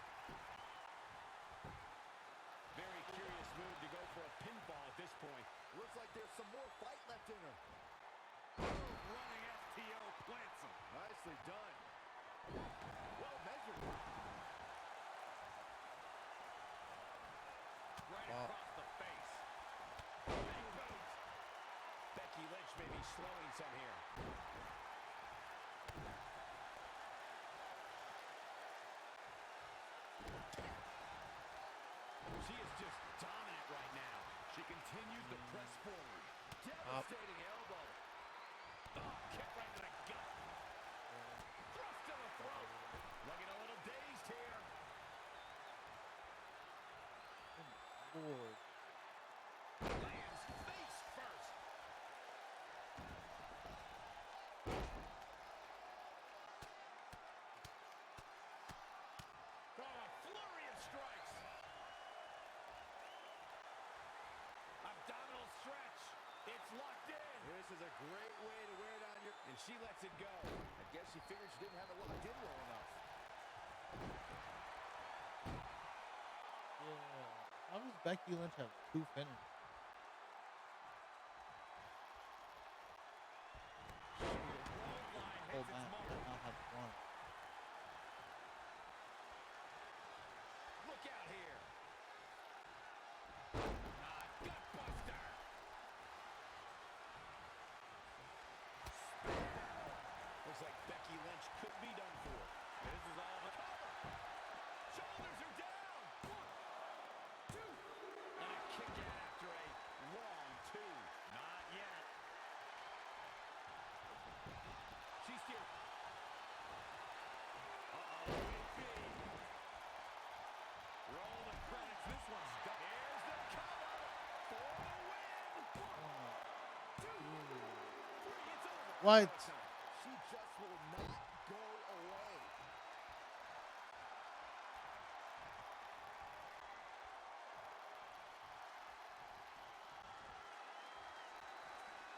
Very curious move to go for a pinfall at this point. Looks like there's some more fight left in her. Running FTO plants him. Nicely done. Well measured. Right across the face. Big boot. Becky Lynch may be slowing some here. She is just dominant right now. She continues to press forward. Devastating elbow. Oh, kick right to the gut. Thrust to the throat. Looking a little dazed here. Lord. Lands face first. Oh, a flurry of strikes. Abdominal stretch. It's locked in. This is a great way to wear down your... And she lets it go. I guess she figured she didn't have it locked in well enough. Yeah. How does Becky Lynch have 2 finishes? Whole match does not have 1. Look out here. Gutbuster. Looks like Becky Lynch could be done for. This is all the cover. Shoulders are down. 1, 2. And a kick out after a long 2. Not yet. She's here. Uh-oh, AP. Roll the credits. This one's done. Here's the cover for the win. 1, 2, 3. It's over. What? She just will not go away.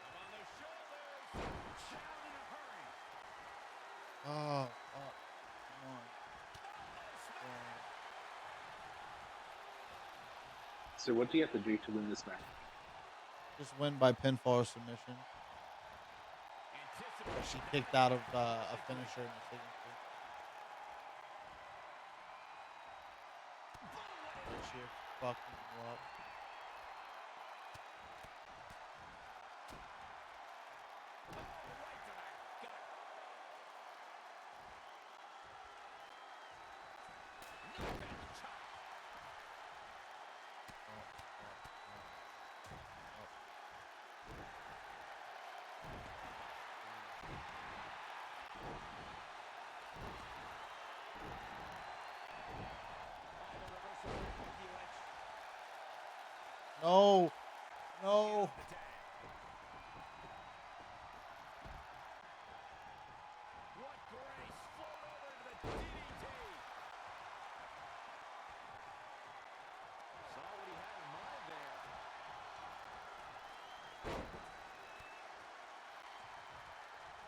Up on those shoulders. Down in a hurry. Oh, come on. So what do you have to do to win this match? Just win by pinfall or submission. She kicked out of a finisher in the signature. She fucking up. No. No. What grace! Float over to the DDT. Saw what he had in mind there.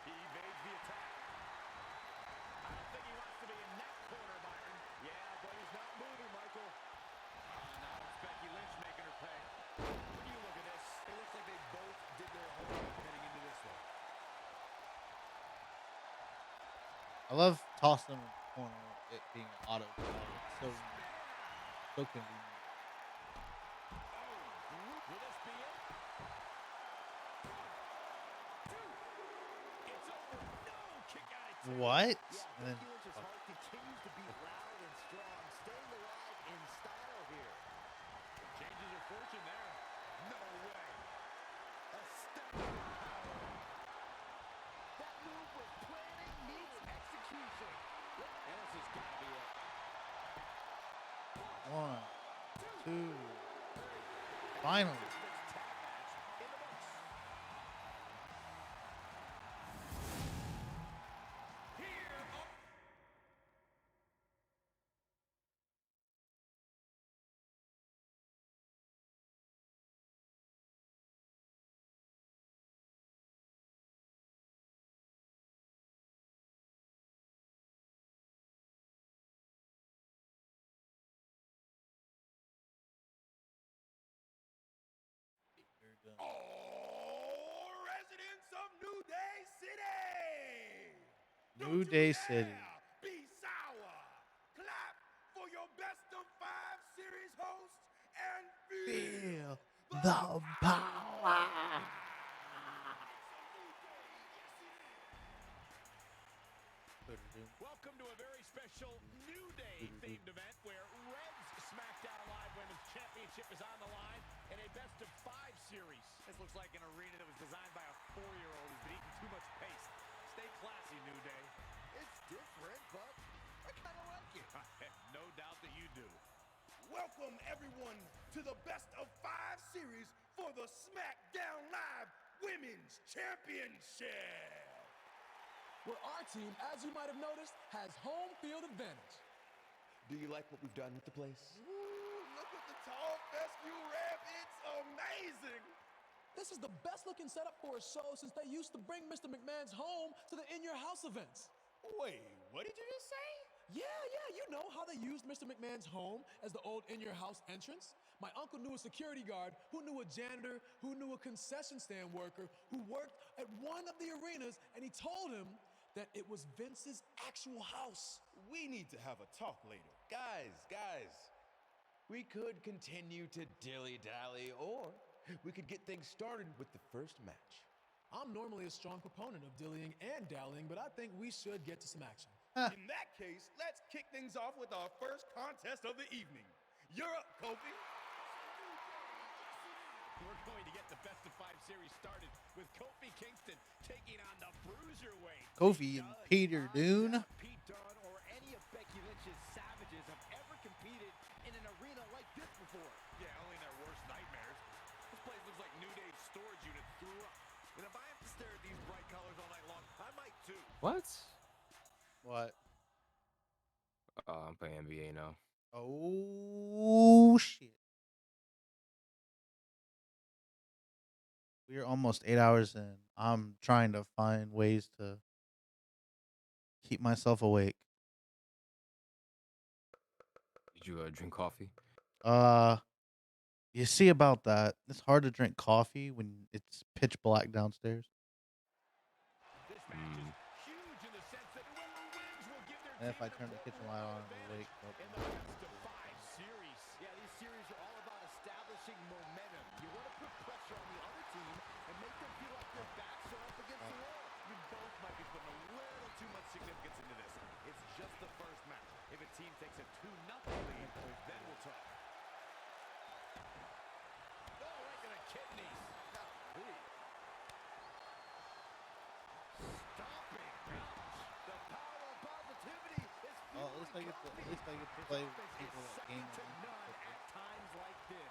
He evades the attack. I don't think he wants to be in that corner, Byron. Yeah, but he's not moving, Michael. Now it's Becky Lynch making her pay. When you look at this, it looks like they both did their homework heading into this one. I love tossing in the corner, it being auto. It's so convenient. Will this be it? It's over. No! Kick out at 2. What? Yeah, And then Becky Lynch's heart continues to beat loud and strong, staying alive in style here. Changes her fortune there. No way. A step of power. That move was planning meets execution. And this has got to be it. 1, 2. Finally. Oh, residents of New Day City! New Day City. Be sour! Clap for your best of 5 series host and feel the power. Welcome to a very special New Day themed event where Red's SmackDown Live Women's Championship is on the line in a best of 5 series. This looks like an arena that was designed by a 4-year-old who's been eating too much paste. Stay classy, New Day. It's different, but I kind of like it. I have no doubt that you do. welcome everyone to the best of 5 series for the SmackDown Live Women's Championship. Where our team, as you might have noticed, has home field advantage. Do you like what we've done with the place? Ooh, look at the tall fescue ramp. It's amazing. This is the best looking setup for a show since they used to bring Mr. McMahon's home to the In Your House events. Wait, what did you just say? Yeah, you know how they used Mr. McMahon's home as the old In Your House entrance? My uncle knew a security guard, who knew a janitor, who knew a concession stand worker, who worked at one of the arenas, and he told him that it was Vince's actual house. We need to have a talk later. Guys, we could continue to dilly-dally, or we could get things started with the first match. I'm normally a strong proponent of dillying and dallying, but I think we should get to some action. In that case, let's kick things off with our first contest of the evening. You're up, Kofi. We're going to get the best of 5 series started with Kofi Kingston taking on the Bruiserweight. Kofi and Peter Dune. Pete Dunne or any of Becky Lynch's savages have ever competed in an arena like this before. Yeah, only in their worst nightmares. This place looks like New Day's storage unit threw up. And if I have to stare at these bright colors all night long, I might too. What? What? I'm playing NBA now. Oh, shit. We're almost 8 hours in. I'm trying to find ways to keep myself awake. Did you drink coffee? You see about that. It's hard to drink coffee when it's pitch black downstairs. And if I turn the kitchen light on, it'll wake up. In the best of 5 series. Yeah, these series are all about establishing momentum. You want to put pressure on the other team and make them feel like their backs are up against the wall. You both might be putting a little too much significance into this. It's just the first match. If a team takes a 2-0 I get to play with people that game Second to on none Nintendo. at times like this.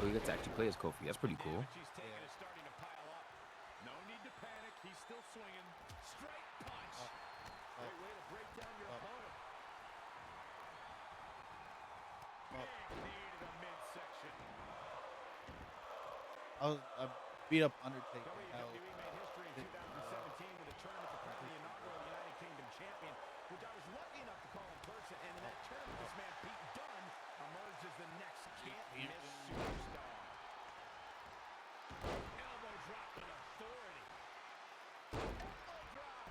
Oh, you get to actually play as Kofi. That's pretty cool. Damage he's taking is starting to pile up. No need to panic. He's still swinging. Straight punch. Great way to break down your opponent. Big knee to the midsection. I beat up Undertaker. Hell, WWE made history in 2017 with a tournament to crown the inaugural United Kingdom champion, which I was lucky enough to call in person. And in that tournament, this man Pete Dunne emerged as the next can't-miss superstar. Elbow drop with authority. Elbow drop.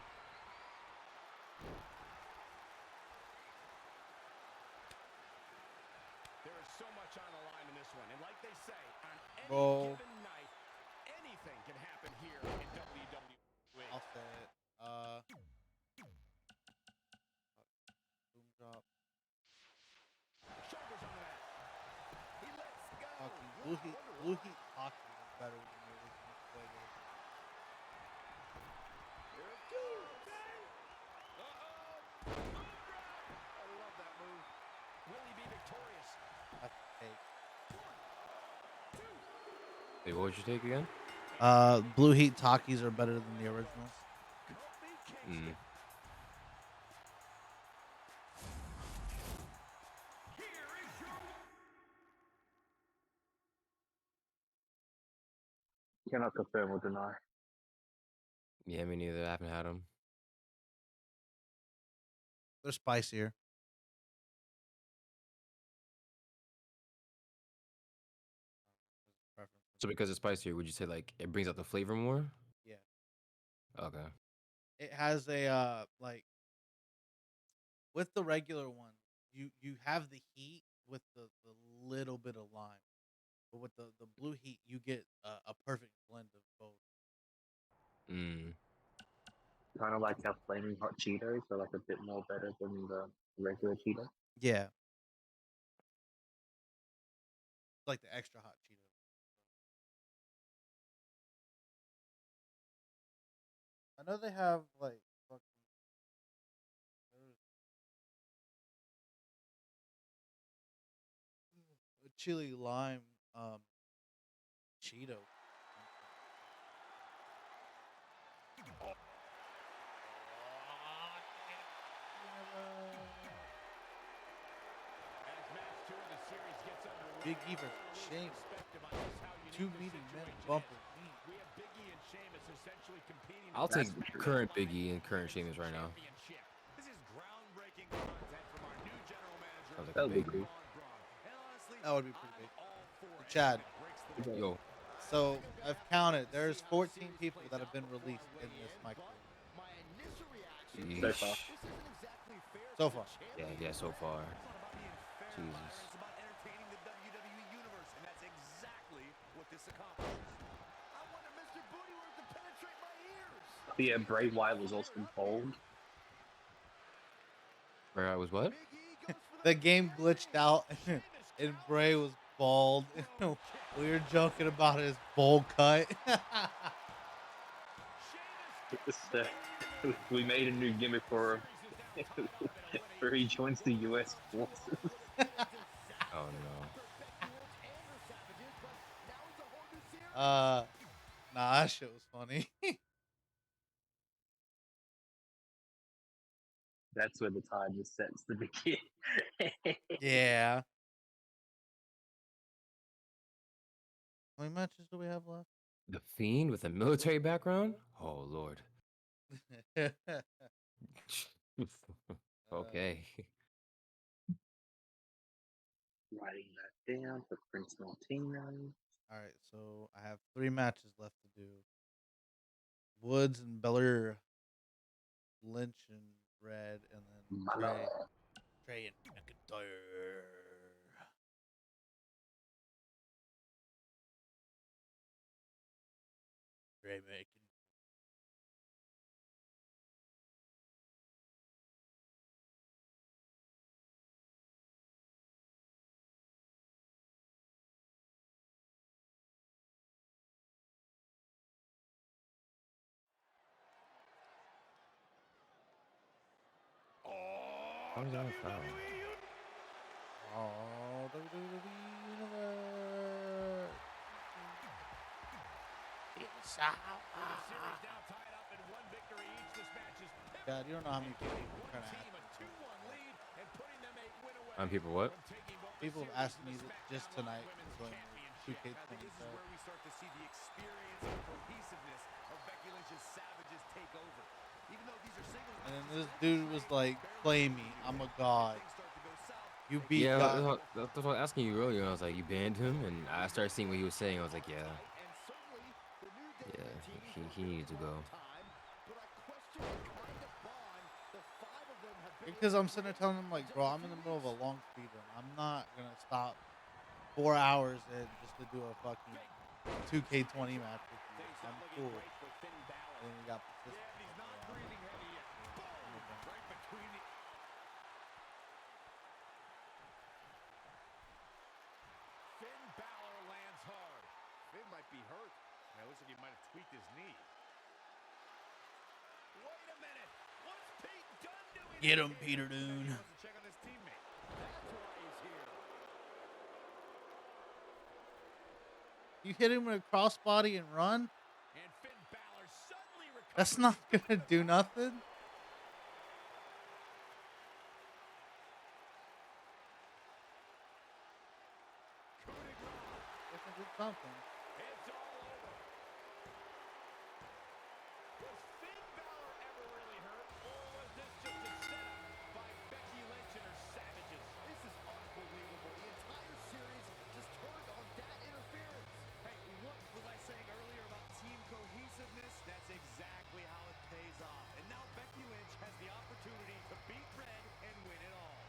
There is so much on the line in this one, and like they say, on any given night, anything can happen here in WWE. I'll say it. Boom drop. Shoulders on the mat. He lets go. Hockey. Blue Heat hockey is better than the original Fuego. Here it goes. Uh-oh. I love that move. Will he be victorious? That's a take. Wait, what would you take again? Blue Heat Takis are better than the originals. Mm. Cannot confirm or deny. Yeah, me neither. I haven't had them. They're spicier. So because it's spicier, would you say like it brings out the flavor more? Yeah. Okay. It has a like with the regular one, you have the heat with the little bit of lime. But with the Blue Heat, you get a perfect blend of both. Mm. Kind of like how flaming hot Cheetos are like a bit more better than the regular Cheeto. Yeah. It's like the extra hot Cheeto. I know they have like fucking a chili lime Cheeto. Big E versus Sheamus. Two meeting men bumping me. We have Biggie and Sheamus essentially competing. I'll take current Biggie and current Sheamus right now. This is groundbreaking content from our new general manager. That would be cool. That would be pretty big. Chad. Yo. So I've counted. There's 14 people that have been released in this MyCareer. So far. So far. Yeah, so far. Jesus. It's about entertaining the WWE universe, and that's exactly what this accomplishes. I wanted Mr. Bootyworth to penetrate my ears. Yeah, Bray Wyatt was also bold. Where I was what? The game glitched out and Bray was bald. We were joking about his bowl cut. We made a new gimmick for him. Where he joins the US forces. Oh no. Nah, that shit was funny. That's where the time is set to begin. Yeah. How many matches do we have left? The Fiend with a military background? Oh lord. Okay. Writing that down for Prince Martino. All right, so I have 3 matches left to do. Woods and Belair, Lynch and Red, and then Trey and McIntyre. Trey McIntyre. How is that a foul? Oh, WWE Universe. God, you don't know how many people are trying to ask me. People what? People have asked me just tonight when 2K20 where we start to see the experience and cohesiveness of Becky Lynch's Savages take over. Even though these are singles and then this dude was like, play me, I'm a god. You beat Yeah, God. that's what I was asking you earlier. I was like, you banned him, and I started seeing what he was saying. I was like, yeah, he needs to go. Because I'm sitting there telling him, like, bro, I'm in the middle of a long speed run. I'm not gonna stop 4 hours in just to do a fucking 2K20 match with you. I'm cool. And then he got persistent. Finn Balor lands hard. Finn might be hurt. It looks like he might have tweaked his knee. Wait a minute. What's Pete Dunne doing? Get him, Peter Dune. He wants to check on his teammate. That's why he's here. You hit him with a crossbody and run? And Finn Balor suddenly recovers. That's not gonna do nothing. If it did something. It's all over. Was Finn Balor ever really hurt, or was this just a setup by Becky Lynch and her Savages? This is unbelievable. The entire series just turned on that interference. Hey, what was I saying earlier about team cohesiveness? That's exactly how it pays off. And now Becky Lynch has the opportunity to beat Red and win it all.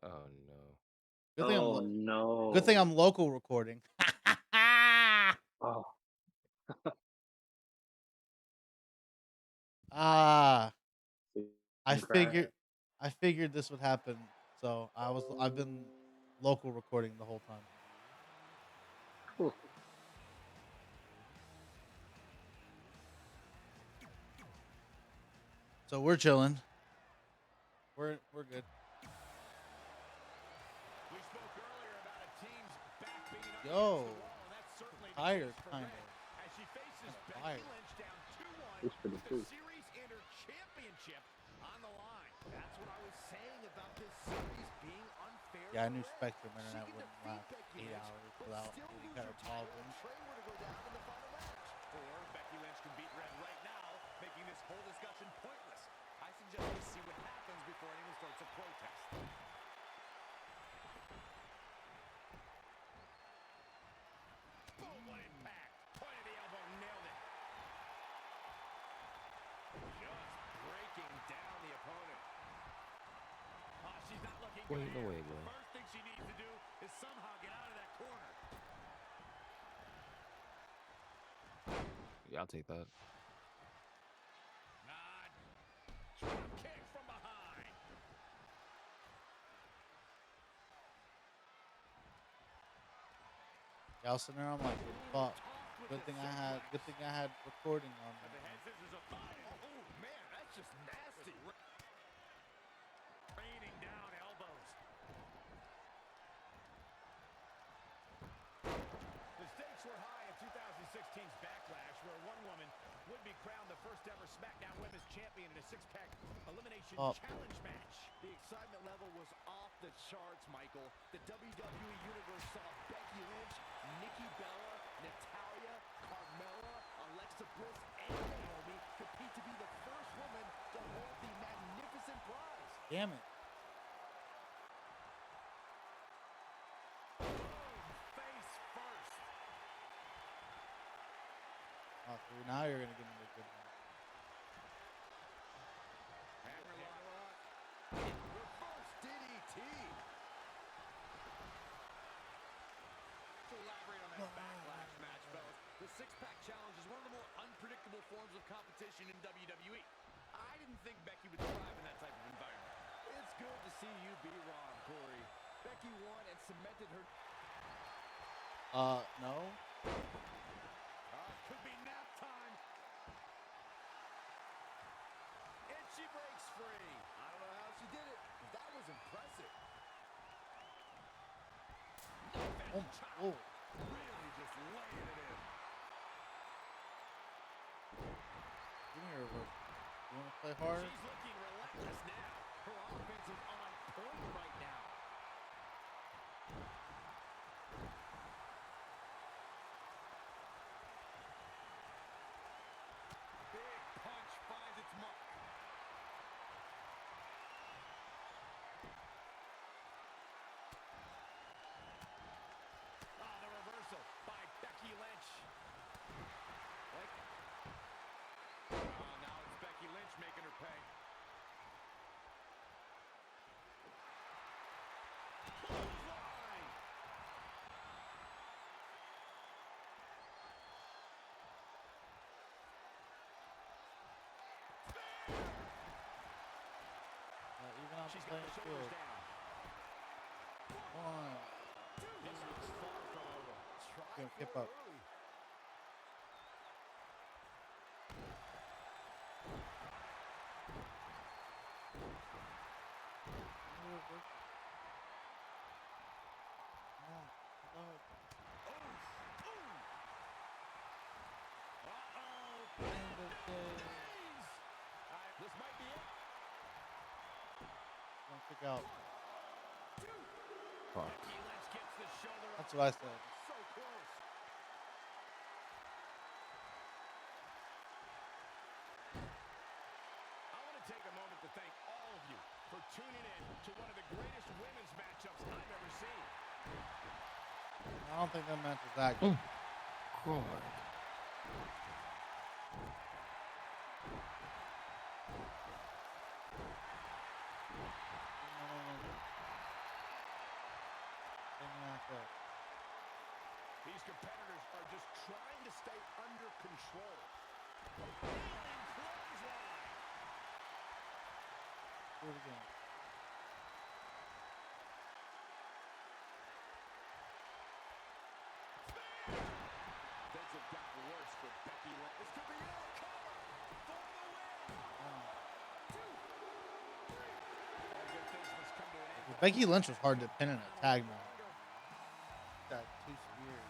Oh no. Good thing Oh no. Good thing I'm local recording. Oh. Ah. I Congrats. figured this would happen, so I've been local recording the whole time. Cool. So we're chilling. We're good. We spoke earlier about a team's back being up Yo, against the wall, and that's certainly the tired, case for kind Red. of. As she faces Becky Tired. Lynch down 2-1 It's pretty with cool. the series and her championship on the line. That's what I was saying about this series being unfair. Yeah, I for knew Red. Spectrum She Internet can wouldn't defeat last Becky 8 Lynch, hours but without still any lose kind her of title problems. if Trey were to go down in the final match. Or Becky Lynch can beat Red right now, making this whole discussion pointless. I suggest we see what happens before anyone starts a protest. Boom, what impact. Point of the elbow, nailed it. Just breaking down the opponent. She's not looking Wait, good no here. way, bro. The first thing she needs to do is somehow get out of that corner. Yeah, I'll take that. Drop kick from behind. Yeah, I was sitting there, I'm like, fuck. Good thing I had recording on And the me. head scissors of fire. Oh, man, that's just nasty. Raining down elbows. The stakes King's Backlash, where one woman would be crowned the first ever SmackDown Women's Champion in a six-pack elimination challenge match. The excitement level was off the charts, Michael. The WWE Universe saw Becky Lynch, Nikki Bella, Natalya, Carmella, Alexa Bliss, and Naomi compete to be the first woman to hold the magnificent prize. Damn it. Face first. Oh, so now you're gonna give me a good one. Hammerlock. Reverse DDT. To elaborate on that Backlash match, fellas, the six-pack challenge is one of the more unpredictable forms of competition in WWE. I didn't think Becky would thrive in that type of environment. It's good to see you be wrong, Corey. Becky won and cemented her. No. Could be nap time. And she breaks free. I don't know how she did it, but that was impressive. Oh. Really just laying it in. Give me a reverse. You want to play hard? She's looking relentless now. Her offense is on point right now. Big punch finds its mark. The reversal by Becky Lynch. Now it's Becky Lynch making her pay. Clothesline. Even on the She's got playing the field. shoulders down. One. This one's far from over. Gonna kip up. This might be it. Don't kick out. Fuck. Becky Lynch gets the shoulder up. That's what I said. So close. I want to take a moment to thank all of you for tuning in to one of the greatest women's matchups I've ever seen. I don't think that match is that good. God. These competitors are just trying to stay under control. Kneeling clothesline. Do it again. Things have gotten worse for Becky Lynch. This could be it. Cover for the win. All good things must come to an end. Becky Lynch was hard to pin in a tag match. Got too weird.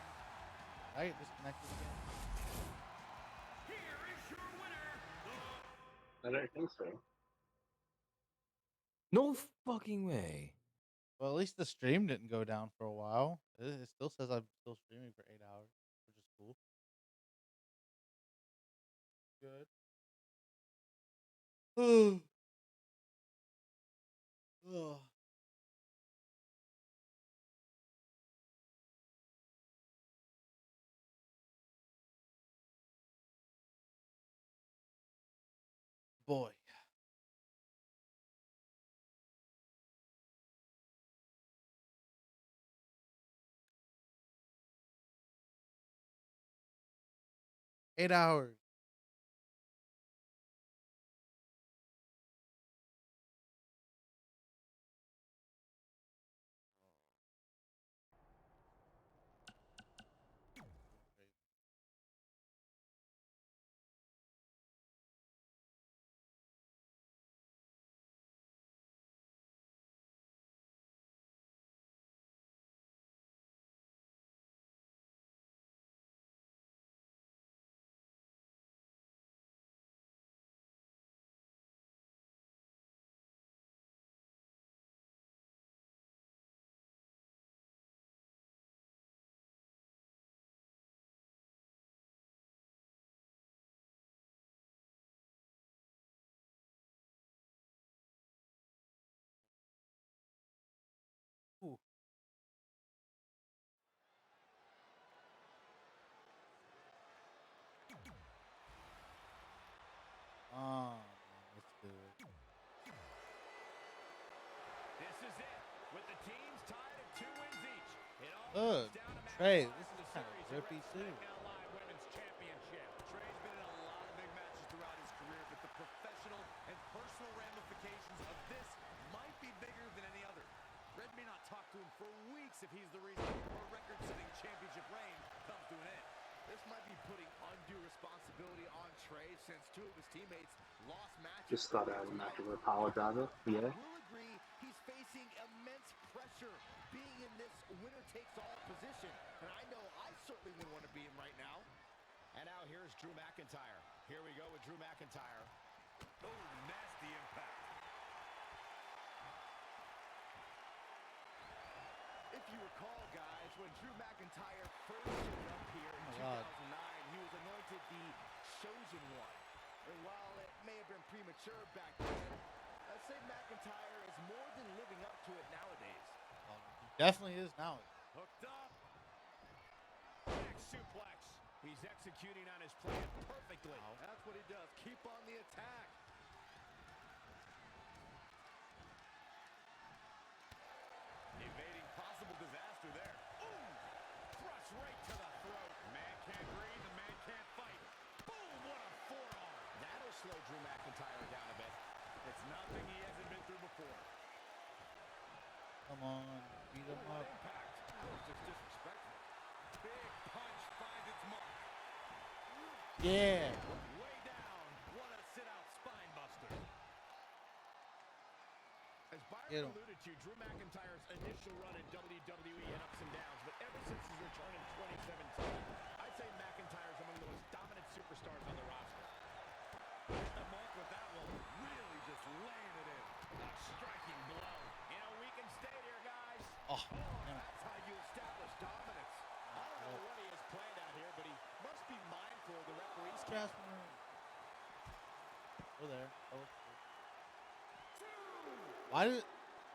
Right? Disconnected again. Here is your winner. I don't think so. No fucking way. Well, at least the stream didn't go down for a while. It still says I'm still streaming for 8 hours, which is cool. Good. Oh. Boy. Eight hours. teams tied at 2 wins each. It all Look, comes down to Trey, matchups this in is the kind of series drippy here at too. SmackDown Live Women's Championship. Trey's been in a lot of big matches throughout his career, but the professional and personal ramifications of this might be bigger than any other. Red may not talk to him for weeks if he's the reason her record-setting championship reign comes to an end. This might be putting undue responsibility on Trey since 2 of his teammates lost matches. Just thought I would have to apologize. Yeah. We'll agree he's facing immense pressure being in this winner-takes-all position. And I know I certainly wouldn't want to be in right now. And now here's Drew McIntyre. Here we go with Drew McIntyre. Oh, nasty impact. If you recall, guys, when Drew McIntyre first showed up here in 2009, he was anointed the Chosen One. And while it may have been premature back then, I'd say McIntyre is more than living up to it nowadays. He definitely is now. Hooked up. Back suplex. He's executing on his plan perfectly. That's what he does. Keep on the attack. Evading possible disaster there. Ooh! Thrust right to the throat. Man can't breathe, the man can't fight. Boom! What a forearm. That'll slow Drew McIntyre down a bit. It's nothing he hasn't been through before. Come on, beat him up. Impact. That was just disrespectful. Big punch finds its mark. Yeah. Way down. What a sit-out spine buster. As Byron alluded to, Drew McIntyre's initial run in WWE had ups and downs, but ever since his return in 2017, I'd say McIntyre's among the most dominant superstars on the roster. Hit the mark with that one, really just laying it in. A striking blow. You know, we can stay here, guys. Oh, that's how you establish dominance. I don't know what he has planned out here, but he must be mindful of the referee's count. Go there. Why do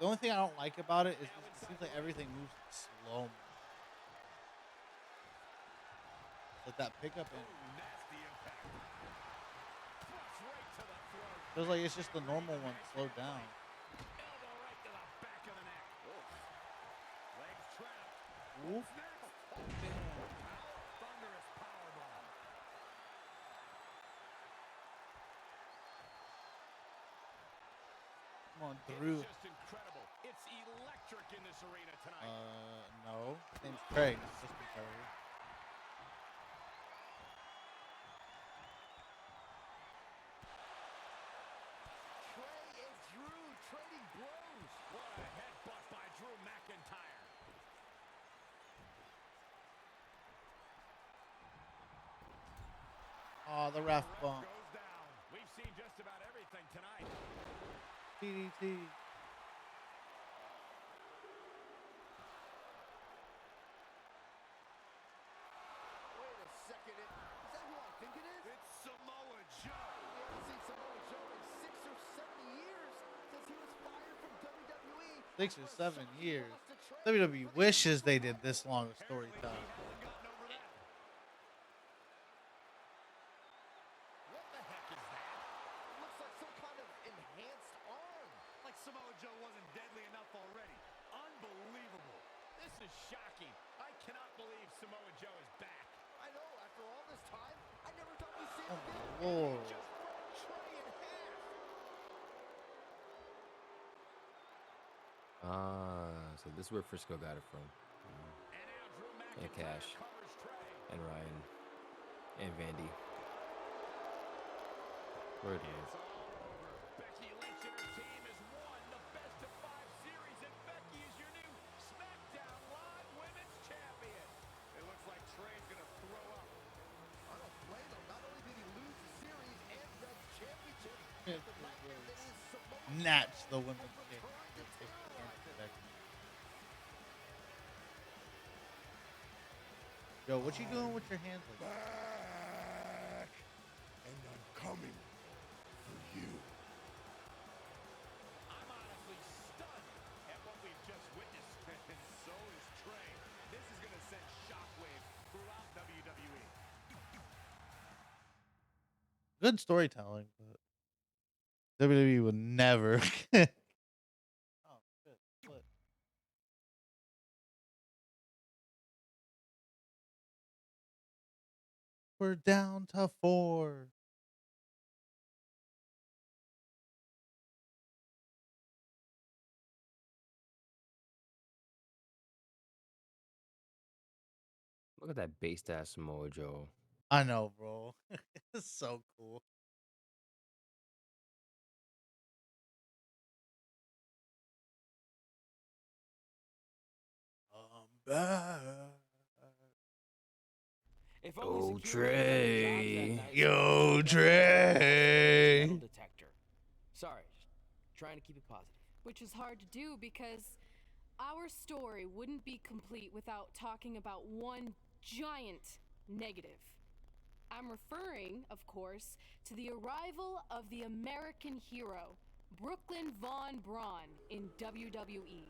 the only thing I don't like about it is it seems like everything moves slow. Like that pickup and nasty impact. Thrust right to the throat. feels like it's just the normal one slowed down. Elbow right to the back of the neck. Legs trapped. Oof. Next. Thunderous powerbomb. Come on, Drew. It's just incredible. It's electric in this arena tonight. No. His name's Craig. It's just Craig. Trey and Drew trading blows. What a headbutt by Drew McIntyre. Oh, the ref bump. Goes down. We've seen just about everything tonight. DDT. Wait a second. Is that who I think it is? It's Samoa Joe. We haven't seen Samoa Joe in 6 or 7 years since he was fired from WWE. 6 or 7 years. WWE wishes they did this long of storytelling. What the heck is that? It looks like some kind of enhanced arm. Like Samoa Joe wasn't deadly enough already. Unbelievable. This is shocking. I cannot believe Samoa Joe is back. I know, after all this time, I never thought we'd see Oh him again. my lord. Just broke Trey in half. So this is where Frisco got it from. And Cash. And Ryan. And Vandy. Where it is. Becky Lynch and her team has won the best of 5 series, and Becky is your new SmackDown Live Women's Champion. It looks like Trey's gonna throw up. I don't blame him. Not only did he lose the series and the championship, but the nightmare that is Samoa Natch the women's game. Yo, what you doing with your hands like that? Back, and I'm coming for you. I'm honestly stunned at what we've just witnessed, and so is Trey. This is gonna send shockwaves throughout WWE. Good storytelling, but WWE would never we're down to 4. Look at that based ass Samoa Joe. I know, bro. It's so cool. I'm back. If Yo, only security had jobs that Trey. night, so Yo, we could Trey. metal detector. Sorry, just trying to keep it positive. Which is hard to do because our story wouldn't be complete without talking about one giant negative. I'm referring, of course, to the arrival of the American hero, Brooklyn Von Braun, in WWE.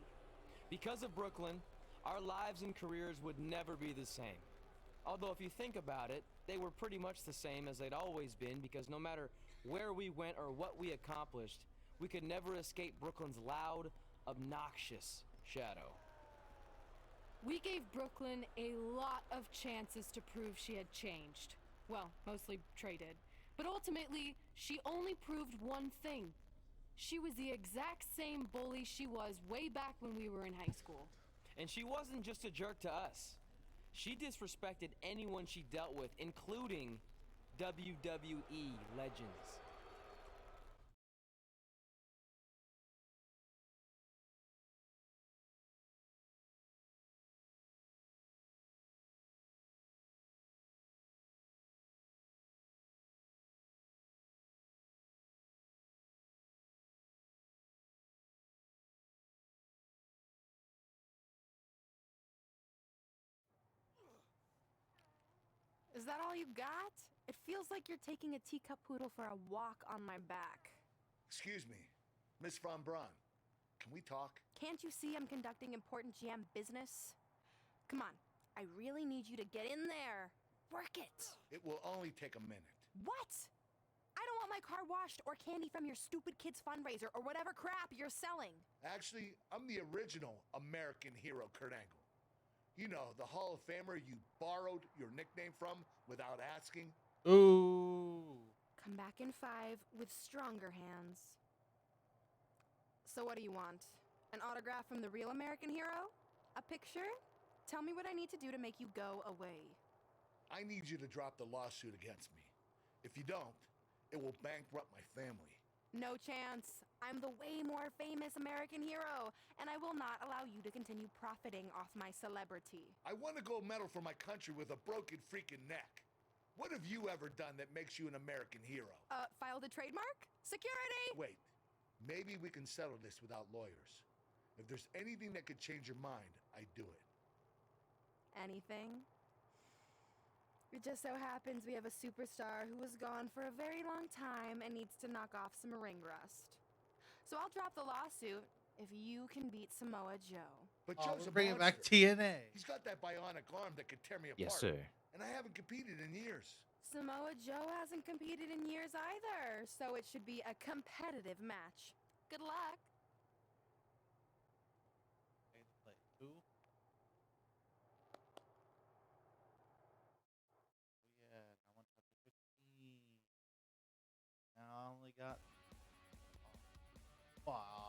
Because of Brooklyn, our lives and careers would never be the same. Although if you think about it, they were pretty much the same as they'd always been, because no matter where we went or what we accomplished, we could never escape Brooklyn's loud, obnoxious shadow. We gave Brooklyn a lot of chances to prove she had changed. Well, mostly Trey did. But ultimately, she only proved one thing. She was the exact same bully she was way back when we were in high school. And she wasn't just a jerk to us. She disrespected anyone she dealt with, including WWE legends. Is that all you got? It feels like you're taking a teacup poodle for a walk on my back. Excuse me, Miss Von Braun. Can we talk? Can't you see I'm conducting important GM business? Come on, I really need you to get in there. Work it. It will only take a minute. What? I don't want my car washed or candy from your stupid kids fundraiser or whatever crap you're selling. Actually, I'm the original American hero, Kurt Angle. You know, the Hall of Famer you borrowed your nickname from without asking. Ooh. Come back in 5 with stronger hands. So what do you want? An autograph from the real American hero? A picture? Tell me what I need to do to make you go away. I need you to drop the lawsuit against me. If you don't, it will bankrupt my family. No chance. I'm the way more famous American hero, and I will not allow you to continue profiting off my celebrity. I won a gold medal for my country with a broken freaking neck. What have you ever done that makes you an American hero? Filed a trademark? Security! Wait, maybe we can settle this without lawyers. If there's anything that could change your mind, I'd do it. Anything? It just so happens we have a superstar who was gone for a very long time and needs to knock off some ring rust. So I'll drop the lawsuit if you can beat Samoa Joe. But Oh, Joe's we're a bringing back monster. TNA. He's got that bionic arm that could tear me apart. Yes, sir. And I haven't competed in years. Samoa Joe hasn't competed in years either, so it should be a competitive match. Good luck. Like, who? Yeah, I want chapter 15. Now I only got. Fuck.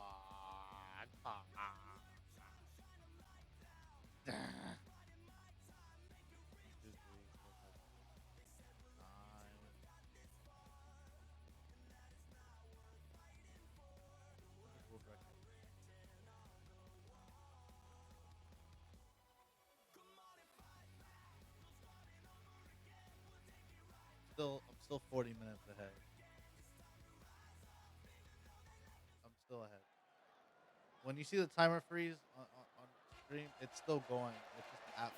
I'm still 40 minutes ahead. I'm still ahead. When you see the timer freeze on stream, it's still going. It's just the app.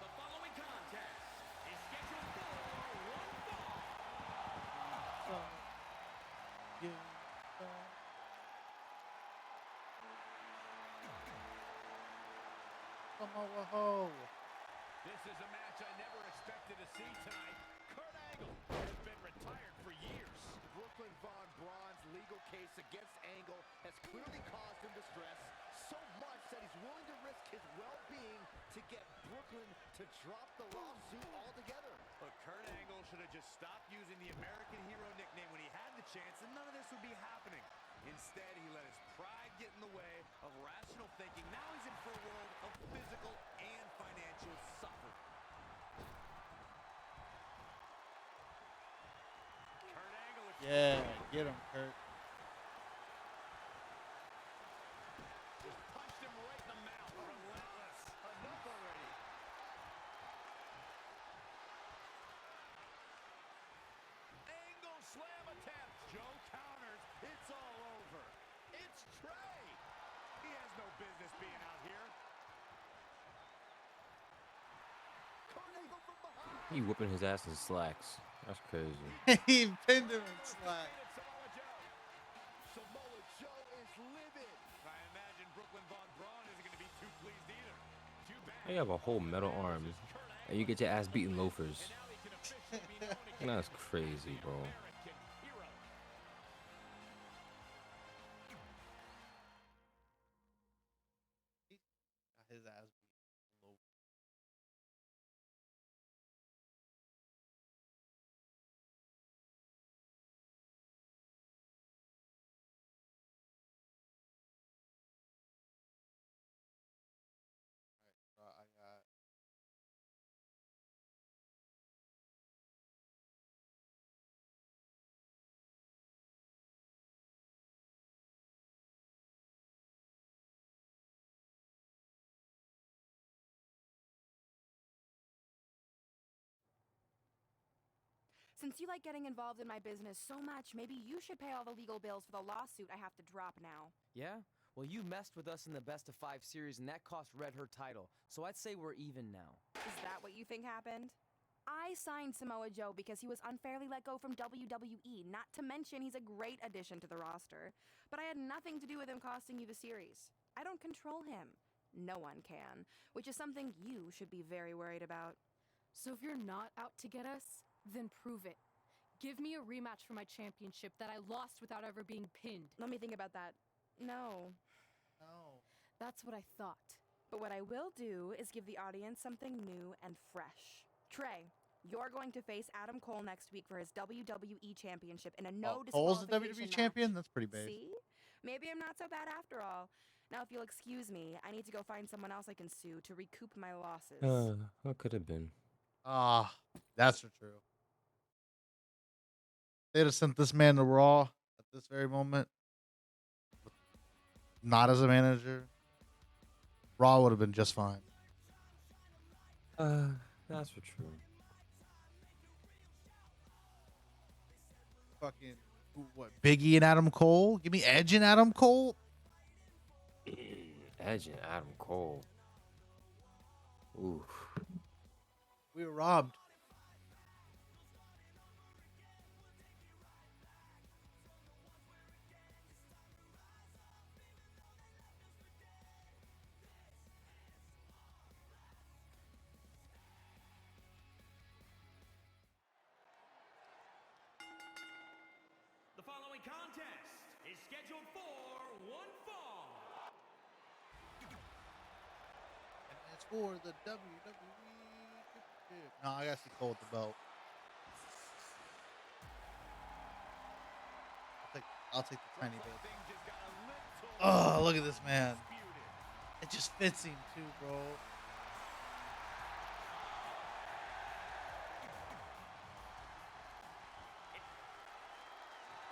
The following contest is scheduled for one fall. This is a match I never expected to see tonight. Kurt Angle has been retired for years. Brooklyn Von Braun's legal case against Angle has clearly caused him distress, so willing to risk his well-being to get Brooklyn to drop the lawsuit altogether. Look, Kurt Angle should have just stopped using the American Hero nickname when he had the chance, and none of this would be happening. Instead, he let his pride get in the way of rational thinking. Now he's in for a world of physical and financial suffering. Kurt Angle. Yeah, get him, Kurt. Just punched him right in the mouth. Relentless. Enough already. Angle slam attempt. Joe counters. It's all over. It's Trey. He has no business being out here. Kurt Angle from behind. He whooping his ass in slacks. That's crazy. He pinned him in slack. Samoa Joe is livid. I imagine Brooklyn Von Braun isn't going to be too pleased either. Too bad. You have a whole metal arm, and you get your ass beaten loafers. That's crazy, bro. Got his ass beat low. Alright, I got. Since you like getting involved in my business so much, maybe you should pay all the legal bills for the lawsuit I have to drop now. Yeah? Well, you messed with us in the best of 5 series, and that cost Red her title. So I'd say we're even now. Is that what you think happened? I signed Samoa Joe because he was unfairly let go from WWE, not to mention he's a great addition to the roster. But I had nothing to do with him costing you the series. I don't control him. No one can, which is something you should be very worried about. So if you're not out to get us, then prove it. Give me a rematch for my championship that I lost without ever being pinned. Let me think about that. No. No. That's what I thought. But what I will do is give the audience something new and fresh. Trey, you're going to face Adam Cole next week for his WWE Championship in a no Cole's the disqualification WWE match. champion? That's pretty big. See? Maybe I'm not so bad after all. Now, if you'll excuse me, I need to go find someone else I can sue to recoup my losses. What could have been? Ah, that's for true. They'd have sent this man to Raw at this very moment. Not as a manager. Raw would have been just fine. That's for true. Fucking what? Biggie and Adam Cole? Give me Edge and Adam Cole? Edge and Adam Cole. Oof. We were robbed. The following contest is scheduled for one fall. And it's for the WWE. No, I gotta see Cole with the belt. I'll take the tiny bit. Oh, look at this man. It just fits him too, bro.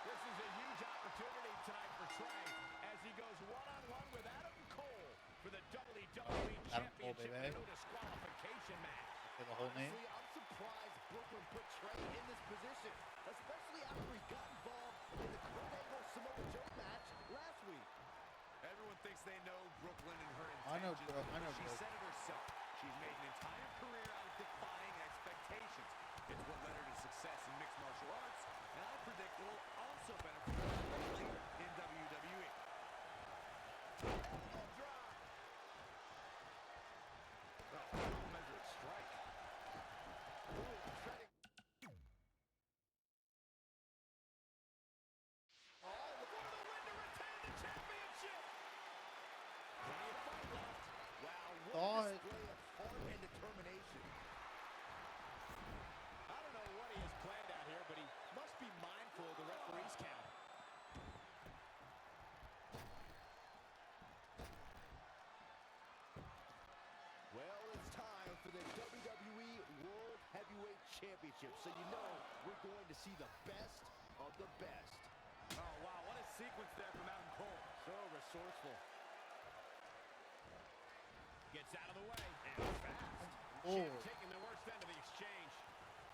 This is a huge opportunity tonight for Trey as he goes one-on-one with Adam Cole for the WWE Adam Cole, Championship baby. in a no disqualification match. Say the whole name. Honestly, I'm surprised Brooklyn put Trey in this position, especially after he got involved in the Kurt Angle Samoa Joe match last week. Everyone thinks they know Brooklyn and her I know, intentions. bro. I know, She bro. said it herself. She's made an entire career out of defying expectations. It's what led her to success in mixed martial arts, and I predict it will also benefit her later in WWE. Measured strike. Oh, for the win to retain the championship! Plenty of fight left. Championship, so you know we're going to see the best of the best. Oh, wow, what a sequence there from Adam Cole. So resourceful. Gets out of the way, and fast. Champ taking the worst end of the exchange.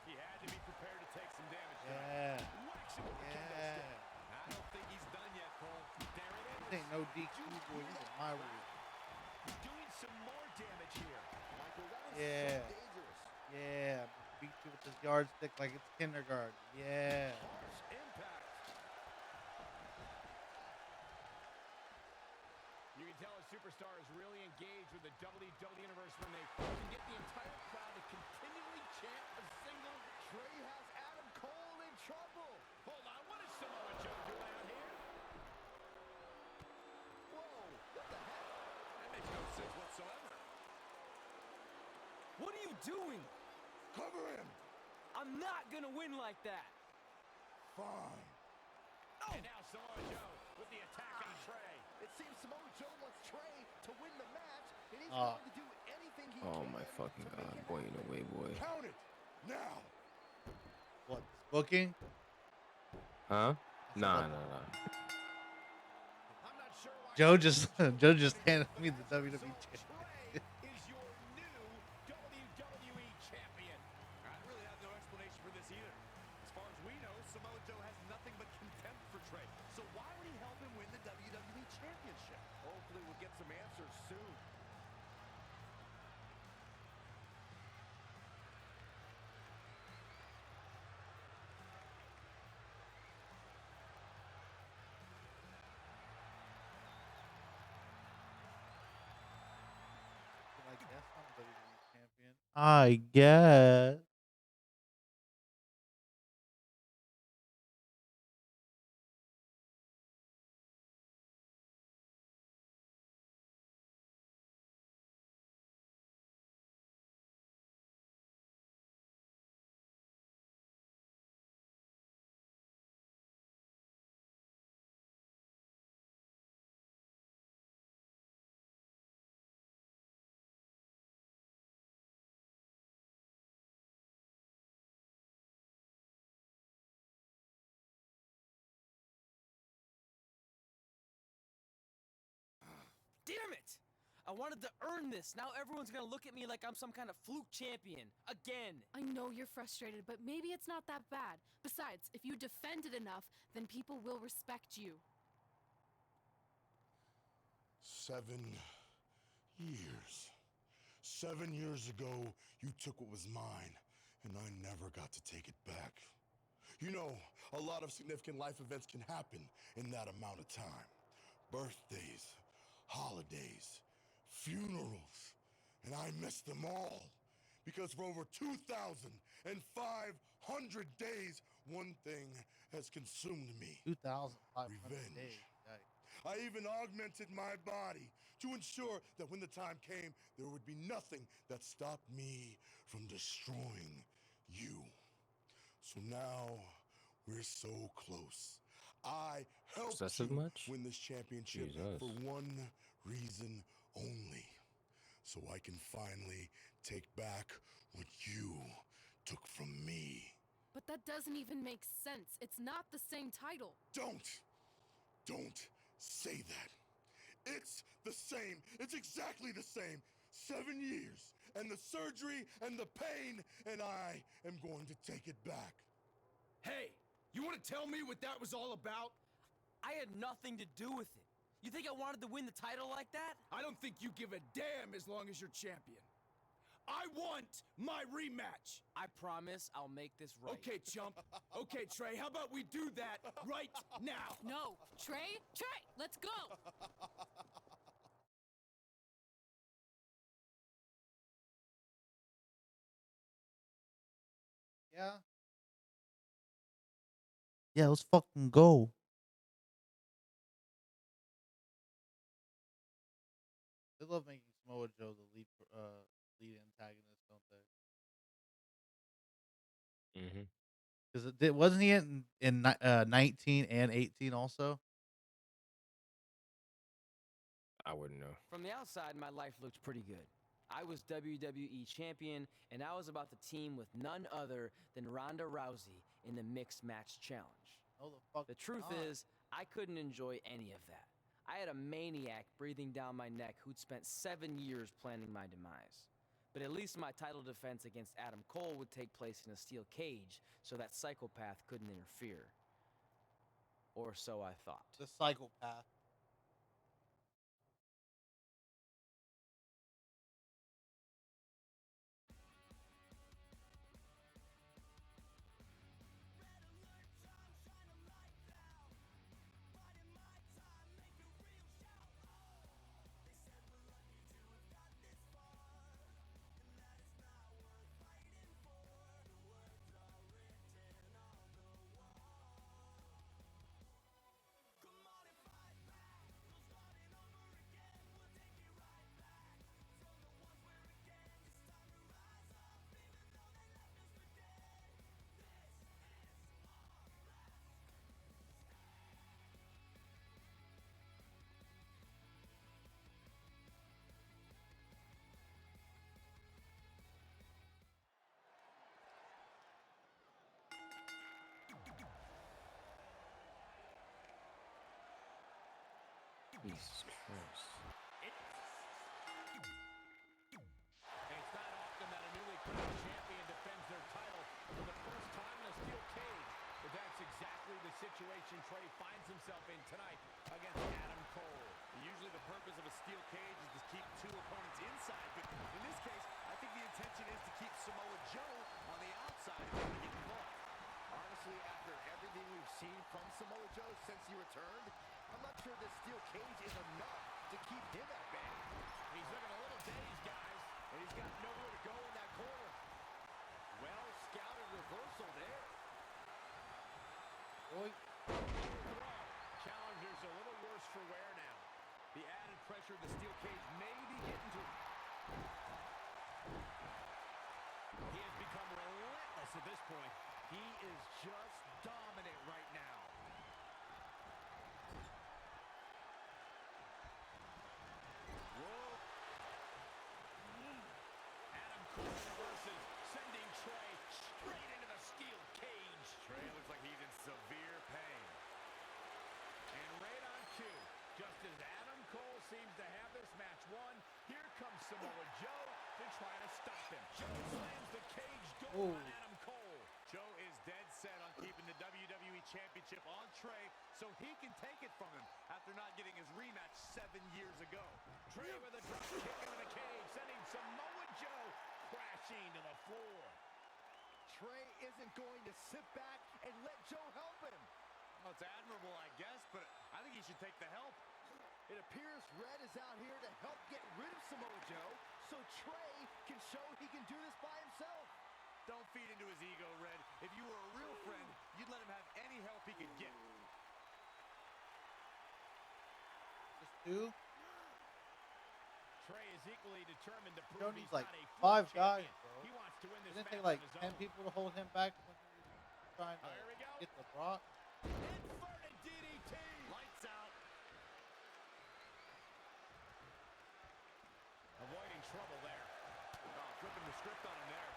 He had to be prepared to take some damage. Yeah. Whacks him with the kendo stick. I don't think he's done yet, Cole. There it is. This ain't no DQ, boy. This is my rule. Doing some more damage here. Michael, that is Yeah. so dangerous. Yeah. Beat you with this yardstick like it's kindergarten. Yeah. Harsh impact. You can tell a superstar is really engaged with the WWE Universe when they can get the entire crowd to continually chant a single. Trey has Adam Cole in trouble. Hold on, what is Samoa Joe doing out here? Whoa, what the heck? That makes no sense whatsoever. What are you doing? Cover him. I'm not gonna win like that. Fine. Oh. And now Samoa Joe with the attack on Trey. It seems Samoa Joe wants Trey to win the match, and he's going to do anything he Oh can. my fucking god. Boy, you know, way, boy. Count it. Now. What? Booking? Huh? Nah. I'm not sure why Joe just handed me the WWE championship. Trey is your new WWE champion. I really have no explanation for this either. As far as we know, Samoa Joe has nothing but contempt for Trey. So why would he help him win the WWE championship? Hopefully we'll get some answers soon. I guess. Damn it! I wanted to earn this. Now everyone's gonna look at me like I'm some kind of fluke champion. Again. I know you're frustrated, but maybe it's not that bad. Besides, if you defend it enough, then people will respect you. 7 years. 7 years ago, you took what was mine, and I never got to take it back. You know, a lot of significant life events can happen in that amount of time. Birthdays, holidays, funerals, and I missed them all. Because for over 2,500 days, one thing has consumed me. 2,500 Revenge. days. Yikes. I even augmented my body to ensure that when the time came, there would be nothing that stopped me from destroying you. So now we're so close. I helped Obsessive you much? win this championship Jesus. for one reason only. So I can finally take back what you took from me. But that doesn't even make sense. It's not the same title. Don't say that. It's the same. It's exactly the same. 7 years, and the surgery, and the pain, and I am going to take it back. Hey, you want to tell me what that was all about? I had nothing to do with it. You think I wanted to win the title like that? I don't think you give a damn as long as you're champion. I want my rematch. I promise I'll make this right. Okay, chump. Okay, Trey, how about we do that right now? No. Trey, let's go. Yeah. Yeah, let's fucking go. They love making Samoa Joe the lead antagonist, don't they? Mm-hmm. Because wasn't he in 19 and 18 also? I wouldn't know. From the outside, my life looks pretty good. I was WWE champion, and I was about to team with none other than Ronda Rousey in the Mixed Match Challenge. Oh, the fuck. The truth is, I couldn't enjoy any of that. I had a maniac breathing down my neck who'd spent 7 years planning my demise. But at least my title defense against Adam Cole would take place in a steel cage, so that psychopath couldn't interfere. Or so I thought. The psychopath. Jesus Christ. It's not often that a newly crowned champion defends their title for the first time in a steel cage, but that's exactly the situation Trey finds himself in tonight against Adam Cole. Usually the purpose of a steel cage is to keep two opponents inside, but in this case, I think the intention is to keep Samoa Joe on the outside if they get caught. Honestly, after everything we've seen from Samoa Joe since he returned, I'm not sure this steel cage is enough to keep him at bay. He's looking a little dazed, guys, and he's got nowhere to go in that corner. Well scouted reversal there. Boy. Challenger's a little worse for wear now. The added pressure of the steel cage may be getting to him. He has become relentless at this point. He is just dominant right now. Whoa. Adam Cole reverses, sending Trey straight into the steel cage. Trey looks like he's in severe pain. And right on cue, just as Adam Cole seems to have this match won, here comes Samoa Joe to try to stop him. Joe slams the cage door on Adam Cole. Joe is dead set on keeping the WWE Championship on Trey so he can take it from him after not getting his rematch 7 years ago. Trey with a drop kick into the cage, sending Samoa Joe crashing to the floor. Trey isn't going to sit back and let Joe help him. Well, it's admirable, I guess, but I think he should take the help. It appears Red is out here to help get rid of Samoa Joe so Trey can show he can do this by himself. Don't feed into his ego, Red. If you were a real friend, you'd let him have any help he could get. Just two. Trey is equally determined to prove he's like not a 5 guys, champion. bro. He wants to win this Didn't match it take like on his 10 own. people to hold him back when he was trying to get the Brock? Inverted DDT. Lights out. Avoiding trouble there. Oh, flipping the script on him there.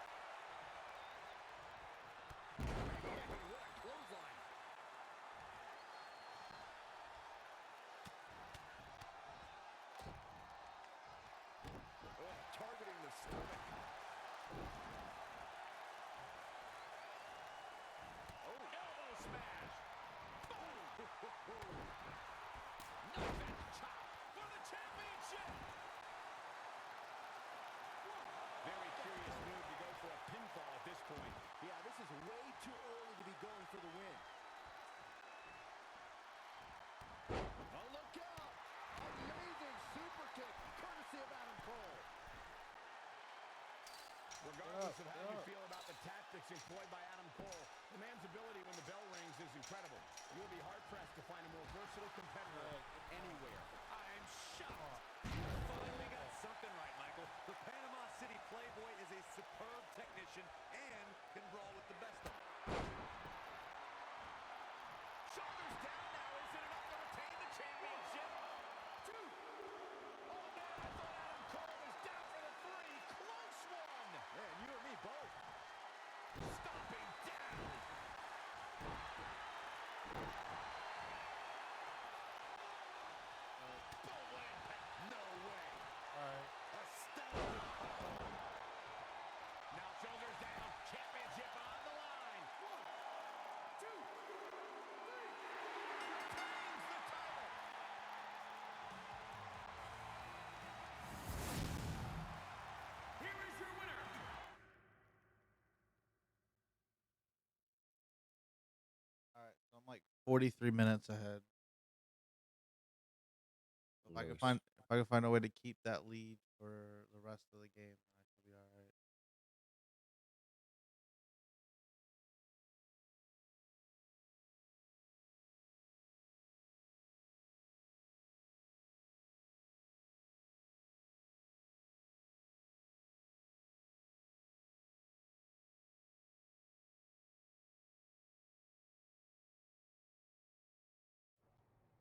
What a clothesline. Oh, targeting the stomach. Oh, elbow smash. Boom. Knockback chop for the championship. Very curious move to go for a pinfall at this point. Yeah, this is way too early to be going for the win. Oh, look out! Amazing super kick, courtesy of Adam Cole. Regardless of how you feel about the tactics employed by Adam Cole, the man's ability when the bell rings is incredible. You'll be hard-pressed to find a more versatile competitor anywhere. I'm shocked. You finally got something right, Michael. The Panama City Playboy is a superb technician and can brawl with the best of them. Shoulders down now. Is it enough to retain the championship? 2. Oh, man, I thought Adam Cole was down for the 3. like 43 minutes ahead. If I can find a way to keep that lead for the rest of the game, I should be all right.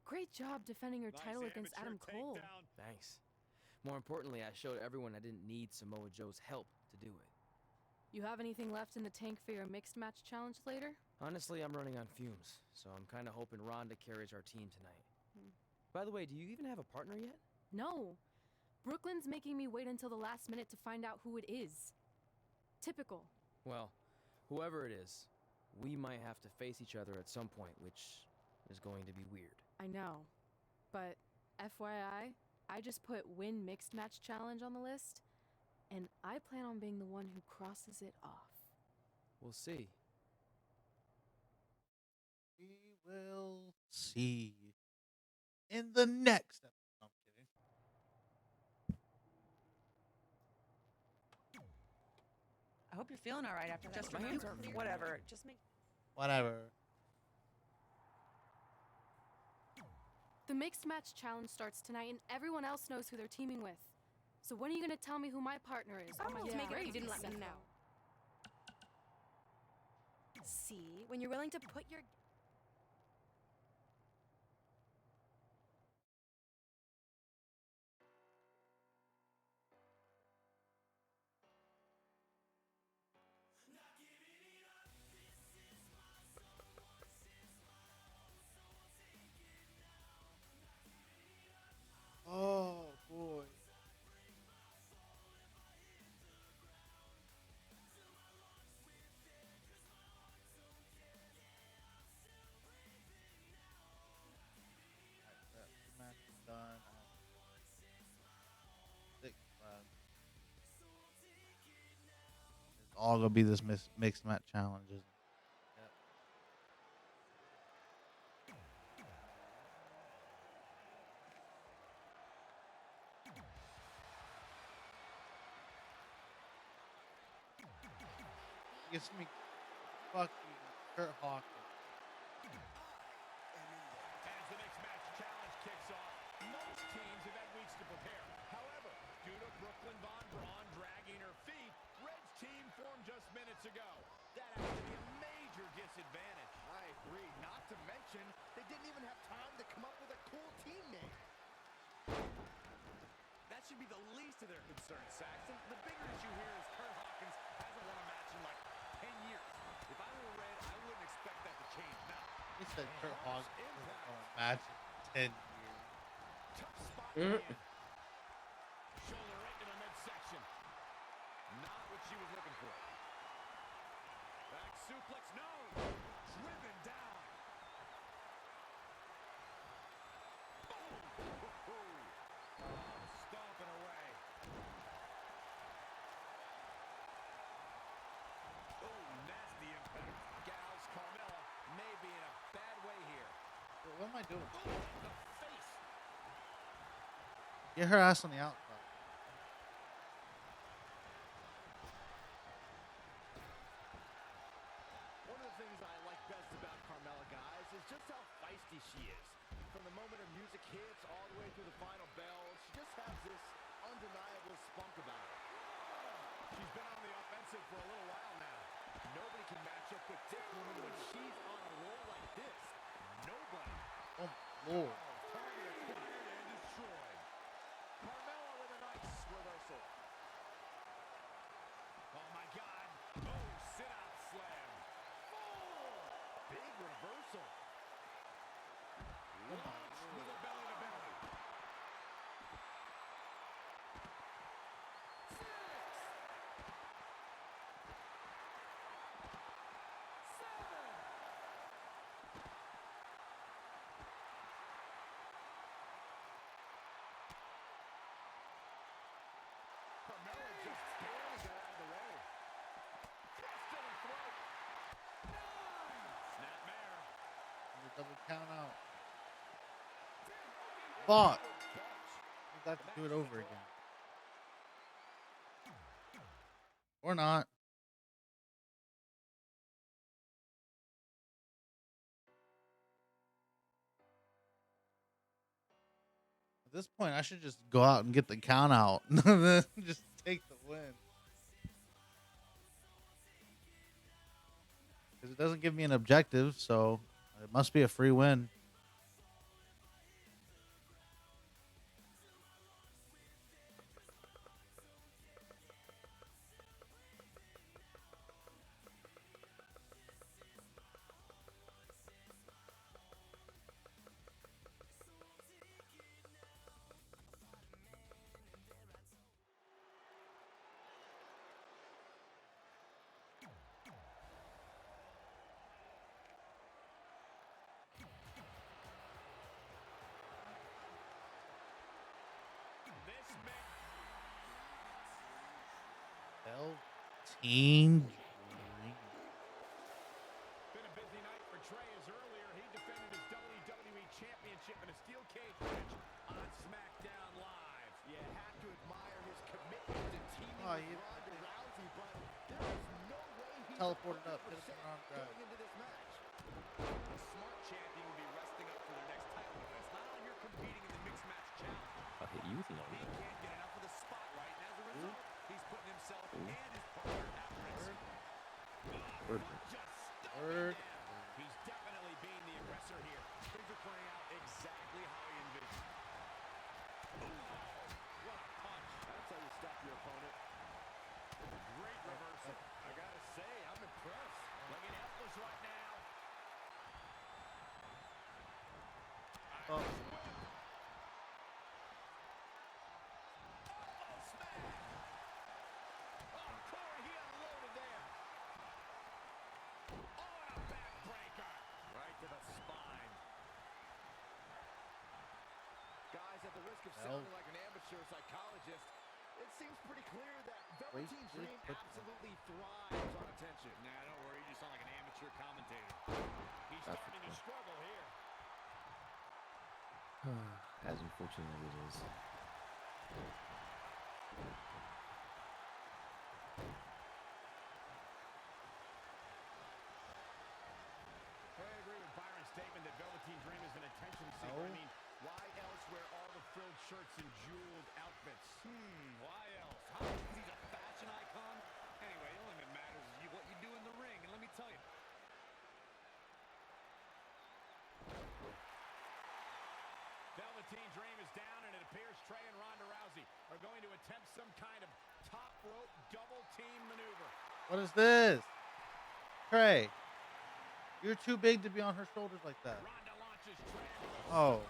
Great job defending your title against Adam Cole. Thanks. More importantly, I showed everyone I didn't need Samoa Joe's help to do it. You have anything left in the tank for your mixed match challenge later? Honestly, I'm running on fumes, so I'm kind of hoping Rhonda carries our team tonight. By the way, do you even have a partner yet? No. Brooklyn's making me wait until the last minute to find out who it is. Typical. Well, whoever it is, we might have to face each other at some point, which is going to be weird. I know. But FYI, I just put win mixed match challenge on the list, and I plan on being the one who crosses it off. We'll see. We will see in the next episode. No, I'm kidding. I hope you're feeling all right after that. Just remember, whatever. Just make. Whatever. The mixed match challenge starts tonight, and everyone else knows who they're teaming with. So when are you gonna tell me who my partner is? I won't Yeah, make it if you great, didn't let me Sepho. know. See, when you're willing to put your Oh boy. Alright, that match is done. Six left. It's all gonna be this mixed match challenge, isn't it? Yep. It's me fucking Kurt Hawkins. As the mixed match challenge kicks off, most teams have had weeks to prepare. However, due to Brooklyn Von Braun dragging her feet, Red's team formed just minutes ago. That has to be a major disadvantage. I agree. Not to mention, they didn't even have time to come up with a cool team name. That should be the least of their concerns, Saxton. The bigger issue here is Kurt Hawkins hasn't won a match in like 10 years. If I were Red, I wouldn't expect that to change now. He said Kurt Hawkins hasn't won a match in 10 years. Tough spot to be in. Shoulder right to the midsection. Not what she was looking for. Back suplex, no! Driven down. Boom! Stomping away. Oh, nasty impact. Gals, Carmella may be in a bad way here. What am I doing? Oh, the face. Get her ass on the outside. One of the things I like best about Carmella, guys, is just how feisty she is. From the moment her music hits all the way through the final bell, she just has this undeniable spunk about her. She's been on the offensive for a little while now. Nobody can match up with this woman when she's on a roll like this. Nobody. Oh, Lord. Target acquired and destroyed. Carmella with a nice reversal. Oh, my God. Oh, sit-out slam. Big reversal. Launch with a belly-to-belly. Double count out. Fuck. We have to do it over again. Or not. At this point, I should just go out and get the count out. Just take the win. Because it doesn't give me an objective, so it must be a free win. Team. Been a busy night for Trey as earlier he defended his WWE Championship in a steel cage match on SmackDown Live. You have to admire his commitment to teaming with Ronda Rousey, but there is no way he teleported up. Hit him on going into this match. A smart champion will be resting up for their next title defense. Not on you're competing in the mixed match challenge. I'll hit you with He can't get enough of the spotlight, and as a result, he's putting himself and his partner at risk. Word. He's definitely being the aggressor here. Things are playing out exactly how he envisioned. What a punch. That's how you stop your opponent. Great reversal. I gotta say, I'm impressed. Looking helpless right now. Oh. At the risk of sounding like an amateur psychologist, it seems pretty clear that Velveteen Dream absolutely thrives on attention. Nah, don't worry, you just sound like an amateur commentator. He's starting to struggle here. As unfortunate as it is. I agree with Byron's statement that Velveteen Dream is an attention seeker. I mean, why else wear all the frilled shirts and jeweled outfits? Why else? How much is he a fashion icon? Anyway, the only thing that matters is what you do in the ring, and let me tell you. Velveteen Dream is down, and it appears Trey and Ronda Rousey are going to attempt some kind of top rope double team maneuver. What is this? Trey, you're too big to be on her shoulders like that. Ronda launches Trey. Oh.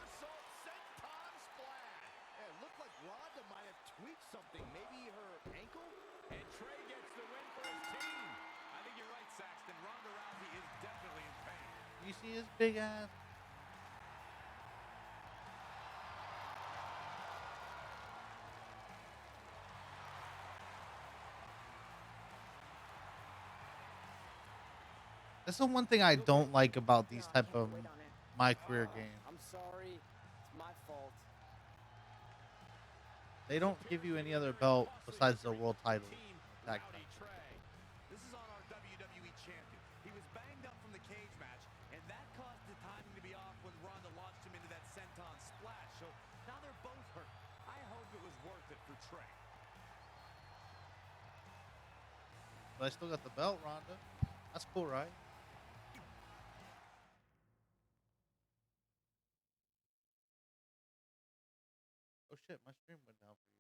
It looked like Ronda might have tweaked something. Maybe her ankle? And Trey gets the win for his team. I think you're right, Saxton. Ronda Rousey is definitely in pain. You see his big ass? That's the one thing I don't like about these type of MyCareer games. I'm sorry. It's my fault. They don't give you any other belt besides the world title. Tag team. This is on our WWE champion. He was banged up from the cage match, and that caused the timing to be off when Ronda launched him into that senton splash. So now they're both hurt. I hope it was worth it for Trey. But I still got the belt, Ronda. That's cool, right? Oh shit, my stream went down for you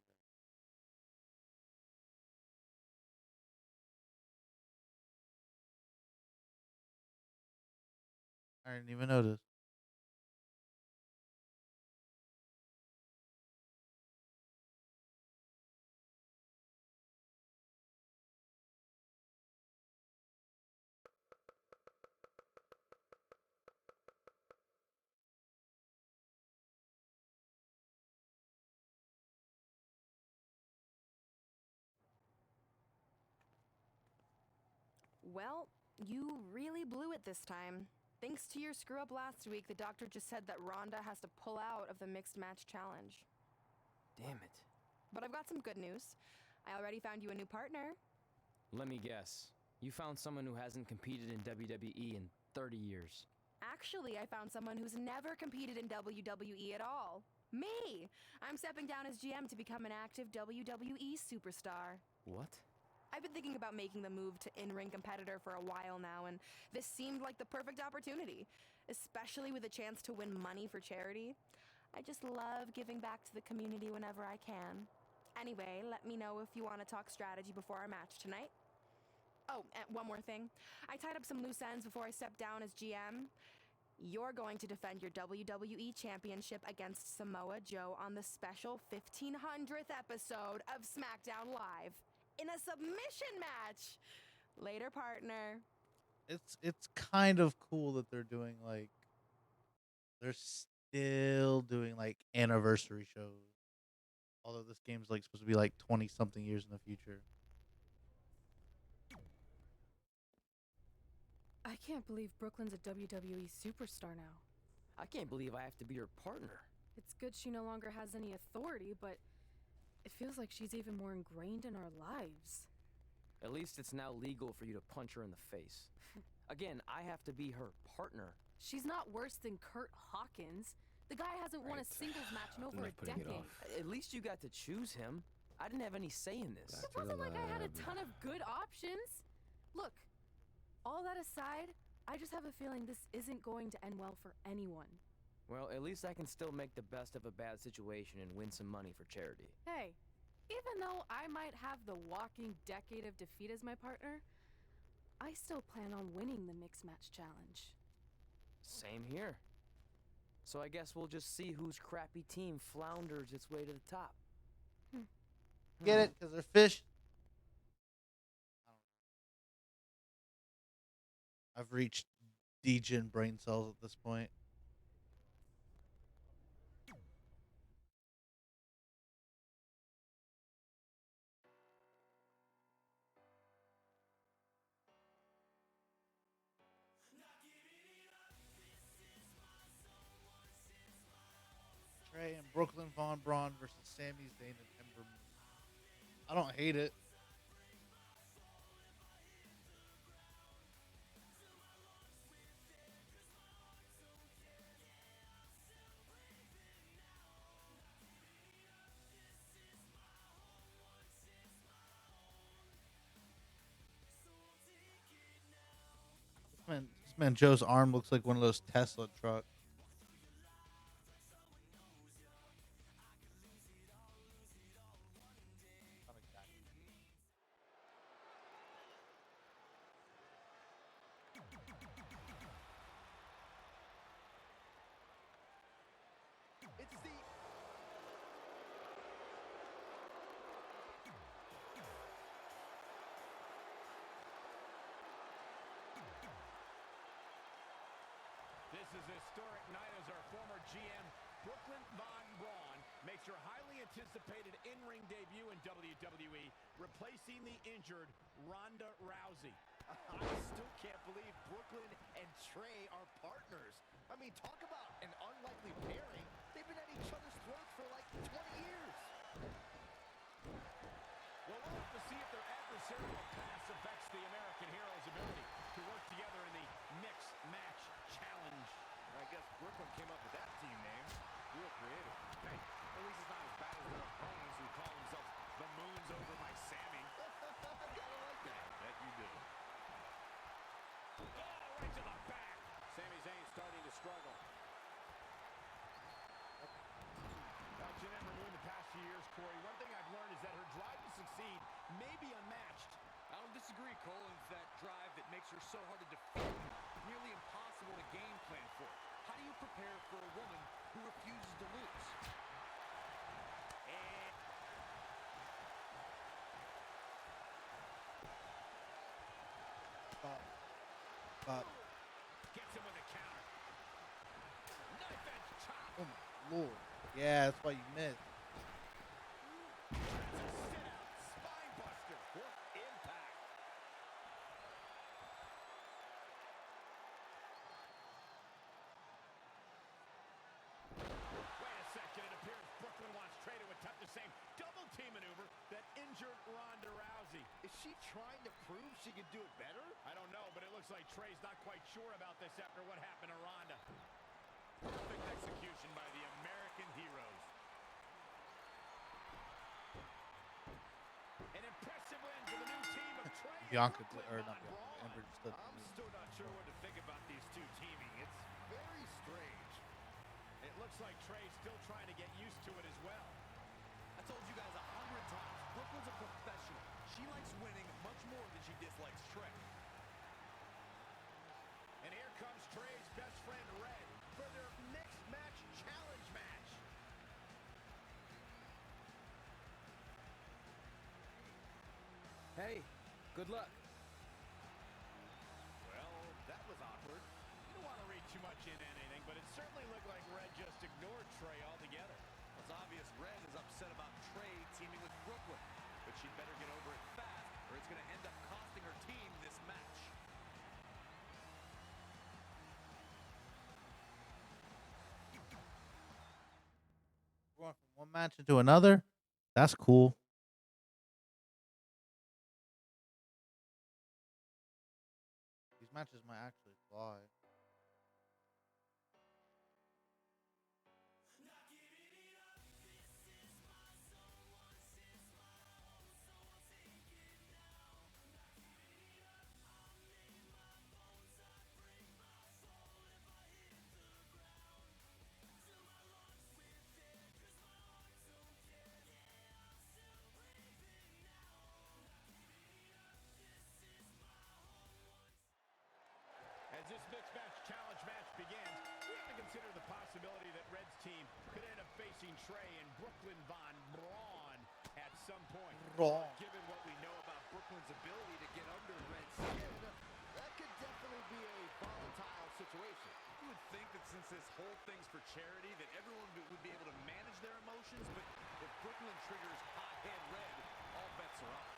guys. I didn't even notice. Well, you really blew it this time. Thanks to your screw up last week, the doctor just said that Ronda has to pull out of the mixed match challenge. Damn it. But I've got some good news. I already found you a new partner. Let me guess. You found someone who hasn't competed in WWE in 30 years. Actually, I found someone who's never competed in WWE at all. Me! I'm stepping down as GM to become an active WWE superstar. What? I've been thinking about making the move to in-ring competitor for a while now, and this seemed like the perfect opportunity, especially with a chance to win money for charity. I just love giving back to the community whenever I can. Anyway, let me know if you want to talk strategy before our match tonight. Oh, and one more thing. I tied up some loose ends before I stepped down as GM. You're going to defend your WWE Championship against Samoa Joe on the special 1500th episode of SmackDown Live in a submission match. Later, partner. It's kind of cool that they're doing like they're still doing like anniversary shows. Although this game's like supposed to be like 20 something years in the future. I can't believe Brooklyn's a WWE superstar now. I can't believe I have to be her partner. It's good she no longer has any authority, but it feels like she's even more ingrained in our lives. At least it's now legal for you to punch her in the face. Again, I have to be her partner. She's not worse than Kurt Hawkins. The guy hasn't won a singles match in over a decade. At least you got to choose him. I didn't have any say in this. It wasn't like I had a ton of good options. Look, all that aside, I just have a feeling this isn't going to end well for anyone. Well, at least I can still make the best of a bad situation and win some money for charity. Hey, even though I might have the walking decade of defeat as my partner, I still plan on winning the mixed match challenge. Same here. So I guess we'll just see whose crappy team flounders its way to the top. Get it? Because they're fish. I've reached degen brain cells at this point. Trey and Brooklyn Von Braun versus Sami Zayn and Ember Moon. I don't hate it. This man Joe's arm looks like one of those Tesla trucks. This is a historic night as our former GM, Brooklyn Von Braun, makes her highly anticipated in-ring debut in WWE, replacing the injured Ronda Rousey. I still can't believe Brooklyn and Trey are partners. I mean, talk about an unlikely pairing. They've been at each other's throats for like 20 years. Well, we'll have to see if their adversarial past affects the American hero's ability to work together in the mixed match challenge. I guess Brooklyn came up with that team name. Real creative. Hey, at least it's not as bad as their opponents who call themselves the Moons Over by Sammy. Gotta like that. Bet you do. Oh, right to the back. Sami Zayn starting to struggle. Watching Ember Moon the past few years, Corey, one thing I've learned is that her drive to succeed may be unmatched. I don't disagree, Cole. It's that drive that makes her so hard to defeat, nearly impossible to game plan for. How do you prepare for a woman who refuses to lose? And But gets him with a counter. Knife edge chop. oh my lord. Yeah, that's why you missed. That's a sit-out spine buster. What impact. she trying to prove she can do it better? I don't know, but it looks like Trey's not quite sure about this after what happened to Ronda. Perfect execution by the American heroes. An impressive win for the new team of Trey. Bianca, or not Bianca, Amber just did. I'm still not sure what to think about these two teaming. It's very strange. It looks like Trey's still trying to get used to it as well. I told you guys 100 times, Brooklyn's a professional. She likes winning much more than she dislikes Trey. And here comes Trey's best friend, Red, for their next match challenge match. Hey, good luck. Well, that was awkward. You don't want to read too much into anything, but it certainly looked like Red just ignored Trey altogether. It's obvious Red is upset about Trey teaming with Brooklyn, but she'd better get over it fast, or it's going to end up costing her team this match. Going from one match into another? That's cool. These matches might actually fly. As this mixed match challenge match begins, we have to consider the possibility that Red's team could end up facing Trey and Brooklyn Von Braun at some point. Braun. Given what we know about Brooklyn's ability to get under Red's skin, that could definitely be a volatile situation. You would think that since this whole thing's for charity, that everyone would be able to manage their emotions, but if Brooklyn triggers hot-head Red, all bets are off.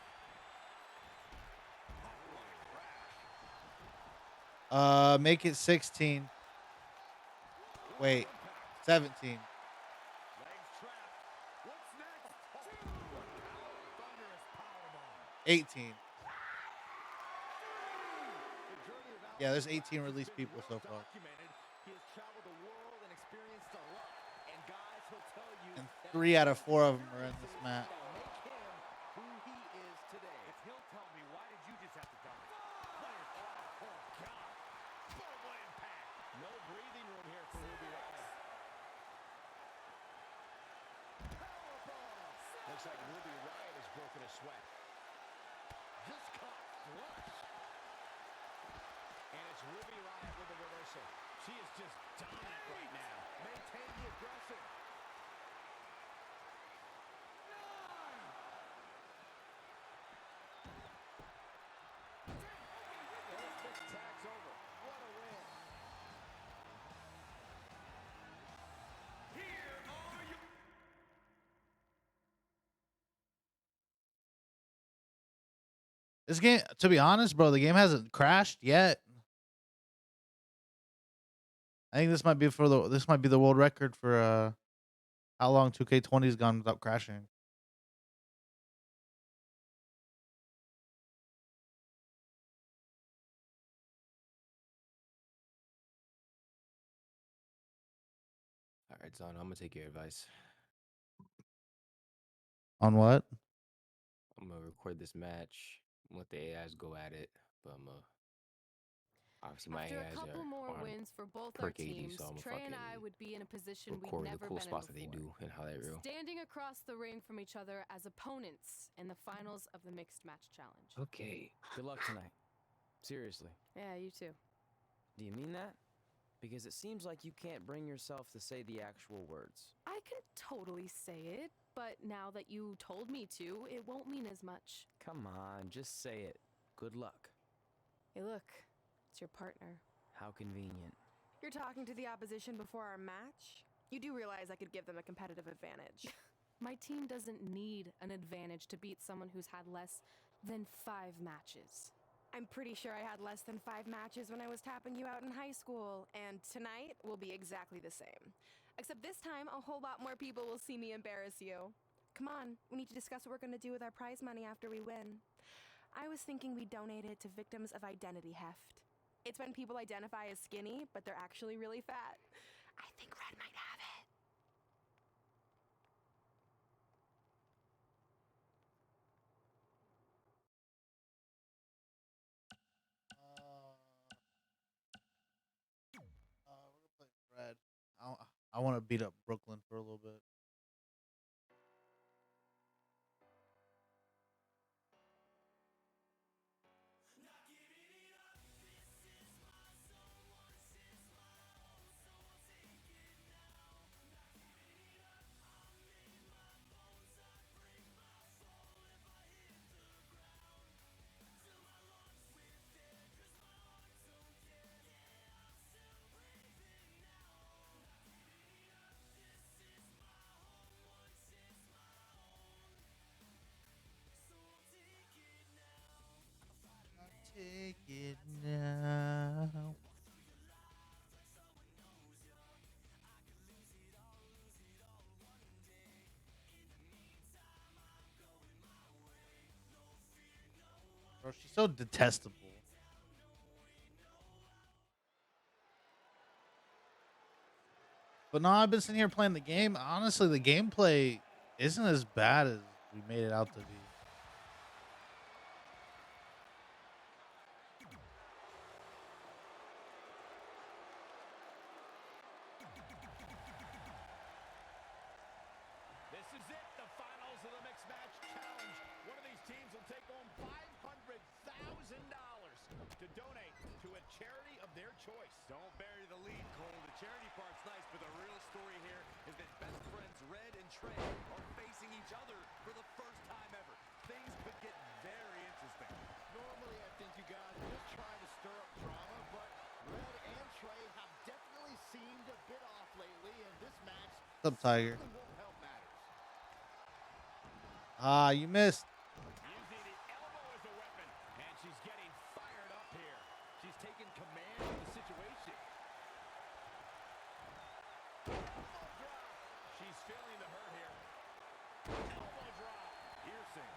Make it 16. Wait, 17. 18. Yeah, there's 18 released people so far. He has traveled the world and experienced a lot. And guys, he'll tell you And 3 out of 4 of them are in this match. make him who he is today. If he'll tell me, why did you just have to die? Oh, God. Boom impact. No breathing room here for Ruby Riott. Looks like Ruby Riott has broken a sweat. Just caught flush. And it's Ruby Riott with the reversal. She is just dominant right now. Maintain the aggression. This tag's over. What a win. Here are your... This game, to be honest, bro, the game hasn't crashed yet. I think this might be the world record for how long 2K20's gone without crashing. All right, Zon, I'm gonna take your advice. On what? I'm gonna record this match. Let the AIs go at it, but I'm gonna obviously my After AIs a couple are more on wins for both our perk 80, teams, so I'm gonna Trey and fucking I would be in a position we'd record the never cool been in spots that they before. do in highlight reel. Standing across the ring from each other as opponents in the finals of the mixed match challenge. Okay. Good luck tonight. Seriously. Yeah, you too. Do you mean that? Because it seems like you can't bring yourself to say the actual words. I can totally say it, but now that you told me to, it won't mean as much. Come on, just say it. Good luck. Hey, look, it's your partner. How convenient. You're talking to the opposition before our match? You do realize I could give them a competitive advantage. My team doesn't need an advantage to beat someone who's had less than 5 matches. I'm pretty sure I had less than 5 matches when I was tapping you out in high school, and tonight will be exactly the same. Except this time, a whole lot more people will see me embarrass you. Come on, we need to discuss what we're going to do with our prize money after we win. I was thinking we donate it to victims of identity heft. It's when people identify as skinny, but they're actually really fat. I think Red might have it. We're gonna play Red. I want to beat up Brooklyn for a little bit. Take it now. Bro, she's so detestable. But no, I've been sitting here playing the game. Honestly, the gameplay isn't as bad as we made it out to be. This is it, the finals of the Mixed Match Challenge. One of these teams will take home $500,000 to donate to a charity of their choice. Don't bury the lead, Cole. The charity part's nice, but the real story here is that best friends Red and Trey are facing each other for the first time ever. Things could get very interesting. Normally, I think you guys are just trying to stir up drama, but Red and Trey have definitely seemed a bit off lately, and this match What's up, Tiger? certainly won't help matters. Ah, you missed. Using the elbow as a weapon, and she's getting fired up here. She's taking command of the situation. Elbow drop. She's feeling the hurt here. Elbow drop. Piercing.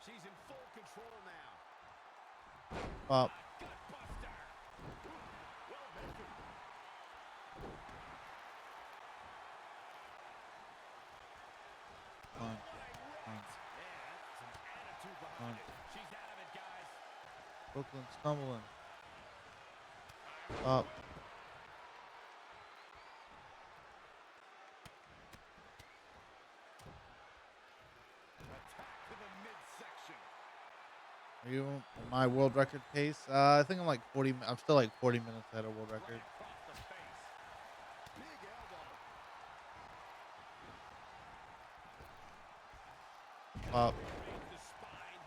She's in full control now. Up. Gut buster. Well measured. Punch. Yeah, that's some attitude behind it. She's out of it, guys. Brooklyn stumbling. Up. Attack to the midsection. Are you on my world record pace? I think I'm like 40. I'm still like 40 minutes ahead of world record. Across the face. Big elbow. Up. Raise the spine.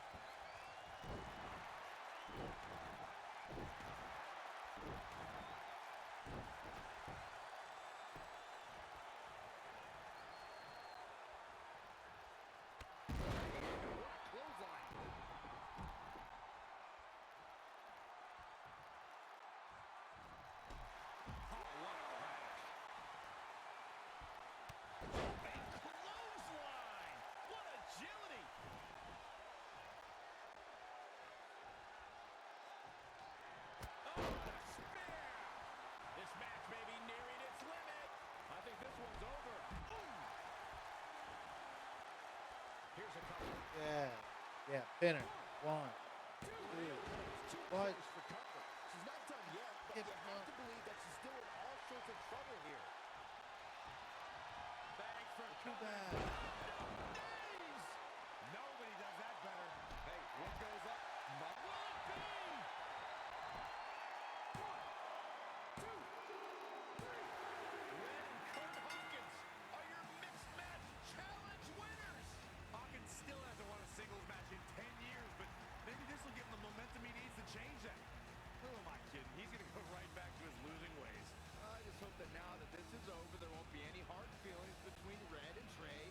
What a clothesline. Oh, what a crash. Jumping clothesline. What agility. Oh, the spear. This match may be nearing its limit. I think this one's over. Ooh. Here's a couple. Yeah. Yeah. Pinner. 1, 2. What? For cover. She's not done yet, but you have to believe that she's still in all sorts of trouble here. Bang for Too cover. bad. Knees. Nobody does that better. Hey, what goes up? Will it be? 1, 2, 3. Red and Kurt Hawkins are your Mixed Match Challenge winners. Hawkins still hasn't won a singles match in 10 years, but maybe this will give him the momentum he needs to change that. Who am I kidding? He's going to go right back to his losing ways. I just hope that now that this is over, there won't be any hard feelings between Red and Trey.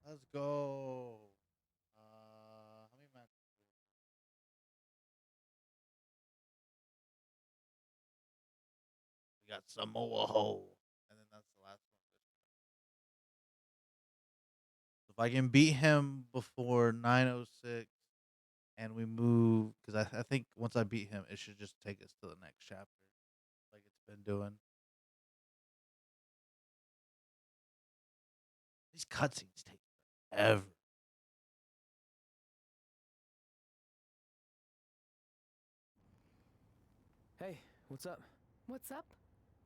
Let's go. How many matches? We got Samoa Ho, and then that's the last one. If I can beat him before 9:06, and we move, because I think once I beat him, it should just take us to the next chapter, like it's been doing. These cutscenes take forever. Hey, what's up? What's up?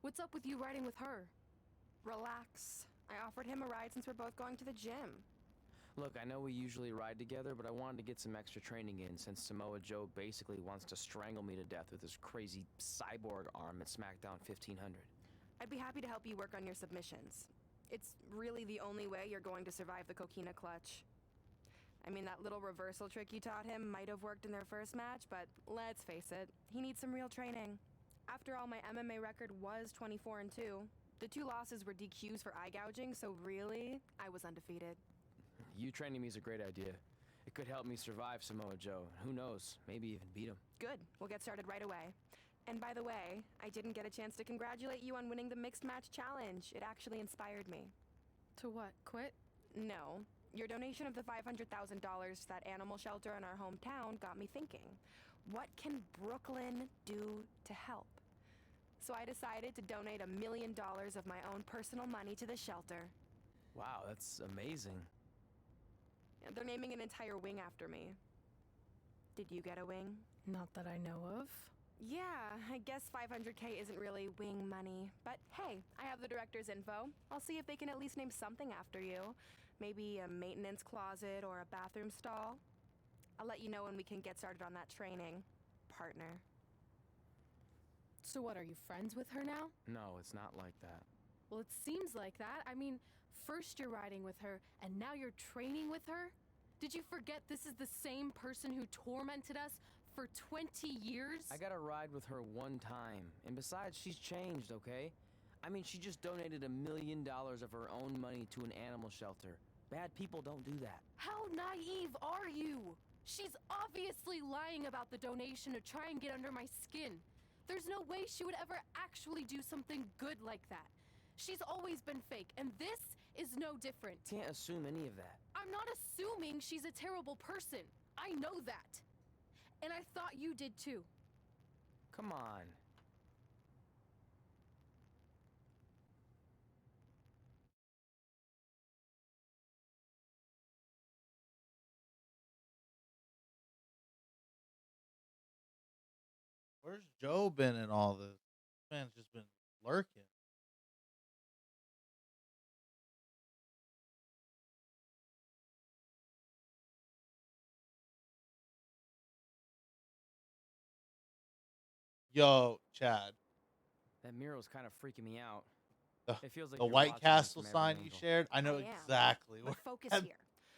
What's up with you riding with her? Relax. I offered him a ride since we're both going to the gym. Look, I know we usually ride together, but I wanted to get some extra training in since Samoa Joe basically wants to strangle me to death with his crazy cyborg arm at SmackDown 1500. I'd be happy to help you work on your submissions. It's really the only way you're going to survive the coquina clutch. I mean, that little reversal trick you taught him might have worked in their first match, but let's face it, he needs some real training. After all, my MMA record was 24-2. The 2 losses were DQs for eye gouging, so really, I was undefeated. You training me is a great idea. It could help me survive Samoa Joe. Who knows, maybe even beat him. Good. We'll get started right away. And by the way, I didn't get a chance to congratulate you on winning the Mixed Match Challenge. It actually inspired me. To what? Quit? No. Your donation of the $500,000 to that animal shelter in our hometown got me thinking. What can Brooklyn do to help? So I decided to donate $1 million of my own personal money to the shelter. Wow, that's amazing. They're naming an entire wing after me. Did you get a wing? Not that I know of. Yeah, I guess $500K isn't really wing money. But hey, I have the director's info. I'll see if they can at least name something after you. Maybe a maintenance closet or a bathroom stall. I'll let you know when we can get started on that training, partner. So what, are you friends with her now? No, it's not like that. Well, it seems like that. I mean, first you're riding with her, and now you're training with her? Did you forget this is the same person who tormented us for 20 years? I got a ride with her one time, and besides, she's changed, okay? I mean, she just donated $1 million of her own money to an animal shelter. Bad people don't do that. How naive are you? She's obviously lying about the donation to try and get under my skin. There's no way she would ever actually do something good like that. She's always been fake, and this is no different. Can't assume any of that. I'm not assuming she's a terrible person. I know that. And I thought you did too. Come on. Where's Joe been in all this? This man's just been lurking. Yo, Chad. That mural's kind of freaking me out. It feels like The you're White watching me Castle from every sign you angle. shared, I know I am, exactly but where focus that, here.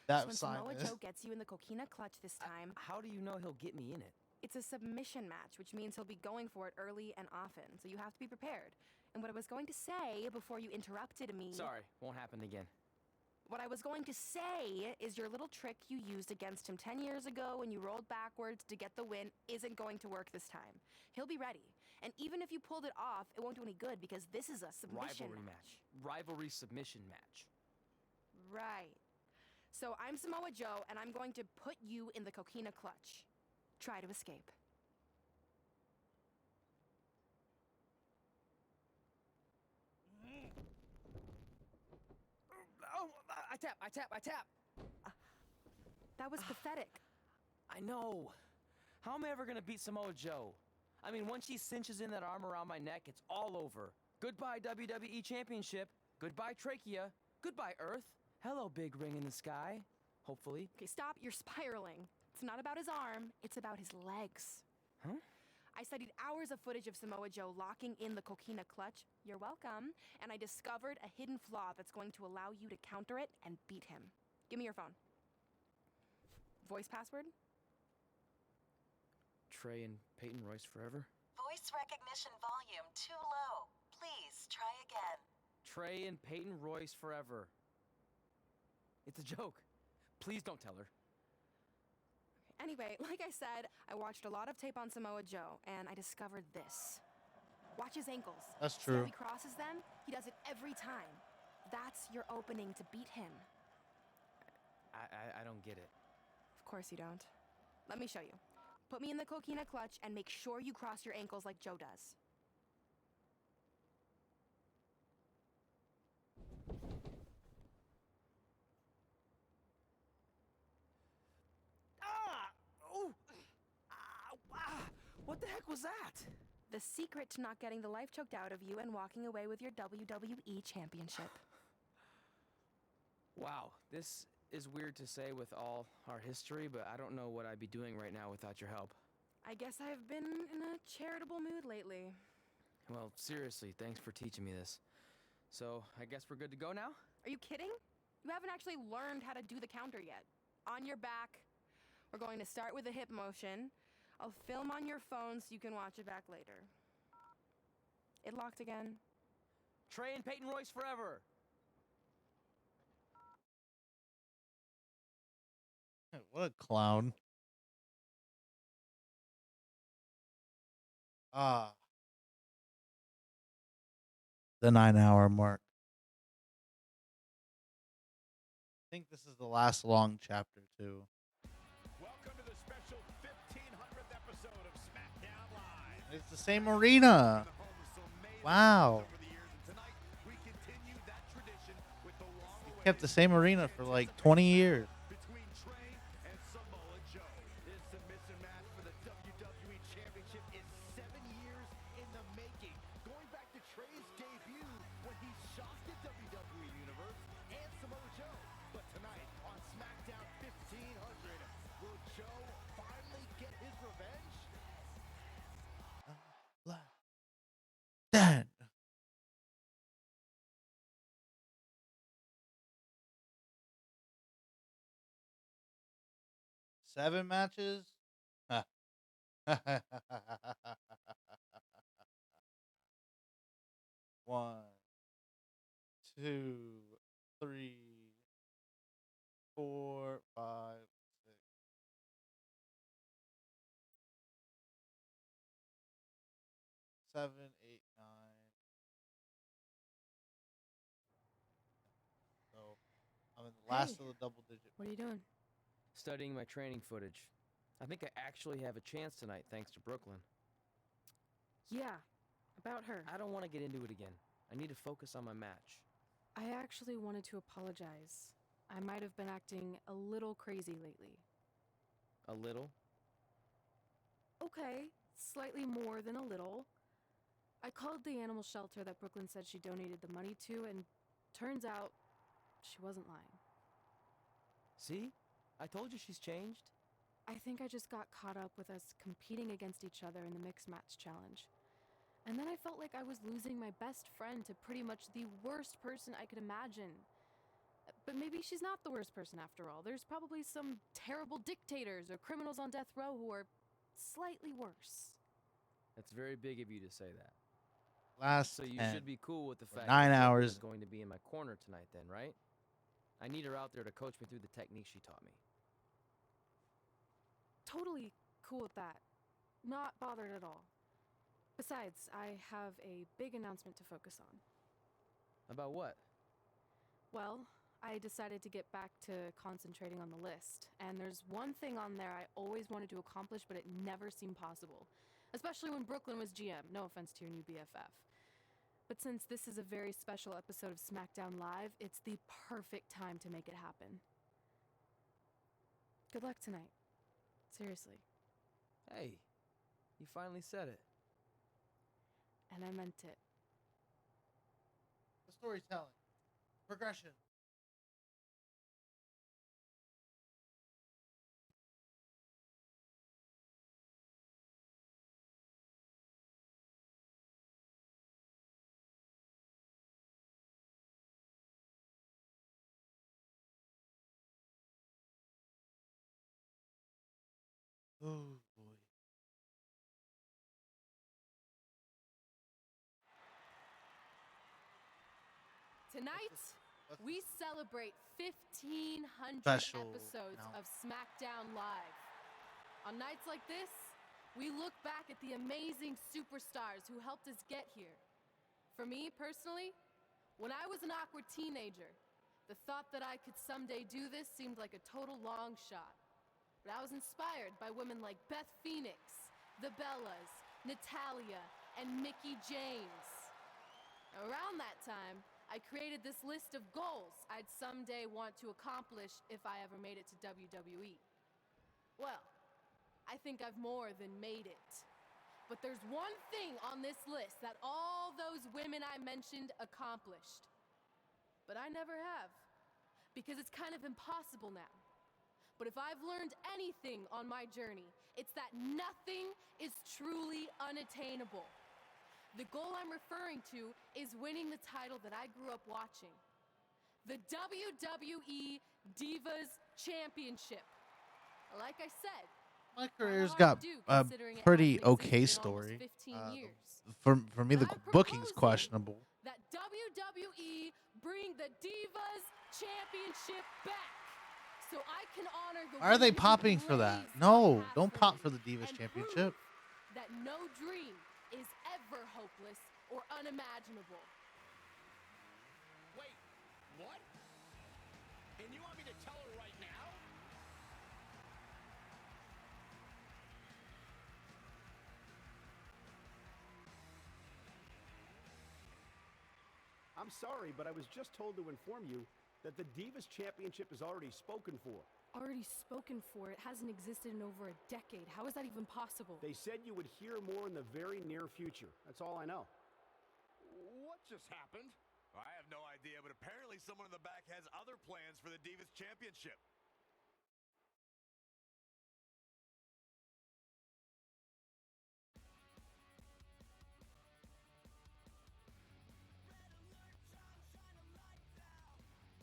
that So when sign Samoa is. Joe gets you in the coquina clutch this time, How do you know he'll get me in it? it's a submission match, which means he'll be going for it early and often, so you have to be prepared. And what I was going to say before you interrupted me... Sorry, won't happen again. What I was going to say is your little trick you used against him 10 years ago when you rolled backwards to get the win isn't going to work this time. He'll be ready. And even if you pulled it off, it won't do any good because this is a submission Rivalry match. Rivalry submission match. Right. So I'm Samoa Joe, and I'm going to put you in the coquina clutch. Try to escape. Oh, I tap. That was pathetic. I know. How am I ever gonna beat Samoa Joe? I mean, once she cinches in that arm around my neck, it's all over. Goodbye, WWE Championship. Goodbye, Trachea. Goodbye, Earth. Hello, big ring in the sky. Hopefully. Okay, stop. You're spiraling. It's not about his arm. It's about his legs. Huh? I studied hours of footage of Samoa Joe locking in the coquina clutch. You're welcome. And I discovered a hidden flaw that's going to allow you to counter it and beat him. Give me your phone. Voice password? Trey and Peyton Royce forever? Voice recognition volume too low. Please try again. Trey and Peyton Royce forever. It's a joke. Please don't tell her. Anyway, like I said, I watched a lot of tape on Samoa Joe, and I discovered this. Watch his ankles. That's See how true. he crosses them? He does it every time. That's your opening to beat him. I don't get it. Of course you don't. Let me show you. Put me in the coquina clutch and make sure you cross your ankles like Joe does. What the heck was that? The secret to not getting the life choked out of you and walking away with your WWE Championship. Wow, this is weird to say with all our history, but I don't know what I'd be doing right now without your help. I guess I've been in a charitable mood lately. Well, seriously, thanks for teaching me this. So, I guess we're good to go now? Are you kidding? You haven't actually learned how to do the counter yet. On your back. We're going to start with a hip motion. I'll film on your phone so you can watch it back later. It locked again. Trey and Peyton Royce forever! What a clown. The 9-hour mark. I think this is the last long chapter, too. Welcome to the special 1500th episode of SmackDown Live. It's the same arena. Wow. They kept the same arena for like 20 years. Between Trey and Samoa Joe. This submission match for the WWE Championship is 7 years in the making. Going back to Trey's debut when he shocked the WWE Universe and Samoa Joe. But tonight on SmackDown 1500, will Joe finally get his revenge? Dad. Seven matches? One, two, three, four, five, six. Seven, eight, nine. So I'm in the last of the double digit. What are you doing? Studying my training footage. I think I actually have a chance tonight thanks to Brooklyn. Yeah, about her. I don't want to get into it again. I need to focus on my match. I actually wanted to apologize. I might have been acting a little crazy lately. A little? Okay, slightly more than a little. I called the animal shelter that Brooklyn said she donated the money to, and turns out she wasn't lying. See? I told you she's changed. I think I just got caught up with us competing against each other in the mixed match challenge. And then I felt like I was losing my best friend to pretty much the worst person I could imagine. But maybe she's not the worst person after all. There's probably some terrible dictators or criminals on death row who are slightly worse. That's very big of you to say that. Last So you 10 should be cool with the for fact 9 that Brooklyn hours. is going to be in my corner tonight then, right? I need her out there to coach me through the technique she taught me. Totally cool with that. Not bothered at all. Besides, I have a big announcement to focus on. About what? Well, I decided to get back to concentrating on the list, and there's one thing on there I always wanted to accomplish, but it never seemed possible. Especially when Brooklyn was GM, no offense to your new BFF. But since this is a very special episode of SmackDown Live, it's the perfect time to make it happen. Good luck tonight. Seriously. Hey, you finally said it. And I meant it. The storytelling. Progression. Oh boy. Tonight, We celebrate 1,500 Special episodes now. of SmackDown Live. On nights like this, we look back at the amazing superstars who helped us get here. For me, personally, when I was an awkward teenager, the thought that I could someday do this seemed like a total long shot. But I was inspired by women like Beth Phoenix, the Bellas, Natalia, and Mickie James. Around that time, I created this list of goals I'd someday want to accomplish if I ever made it to WWE. Well, I think I've more than made it. But there's one thing on this list that all those women I mentioned accomplished. But I never have, because it's kind of impossible now. But if I've learned anything on my journey, it's that nothing is truly unattainable. The goal I'm referring to is winning the title that I grew up watching. The WWE Divas Championship. Like I said, My career's got a pretty okay story. For me, the booking's questionable. That WWE bring the Divas Championship back, so I can honor the Why are they women who popping for that? No, don't pop for the Divas Championship. that no dream is ever hopeless or unimaginable. Wait, what? And you want me to tell her right now? I'm sorry, but I was just told to inform you that the Divas Championship is already spoken for. Already spoken for. It hasn't existed in over a decade. How is that even possible? They said you would hear more in the very near future. That's all I know. What just happened? I have no idea, but apparently someone in the back has other plans for the Divas Championship.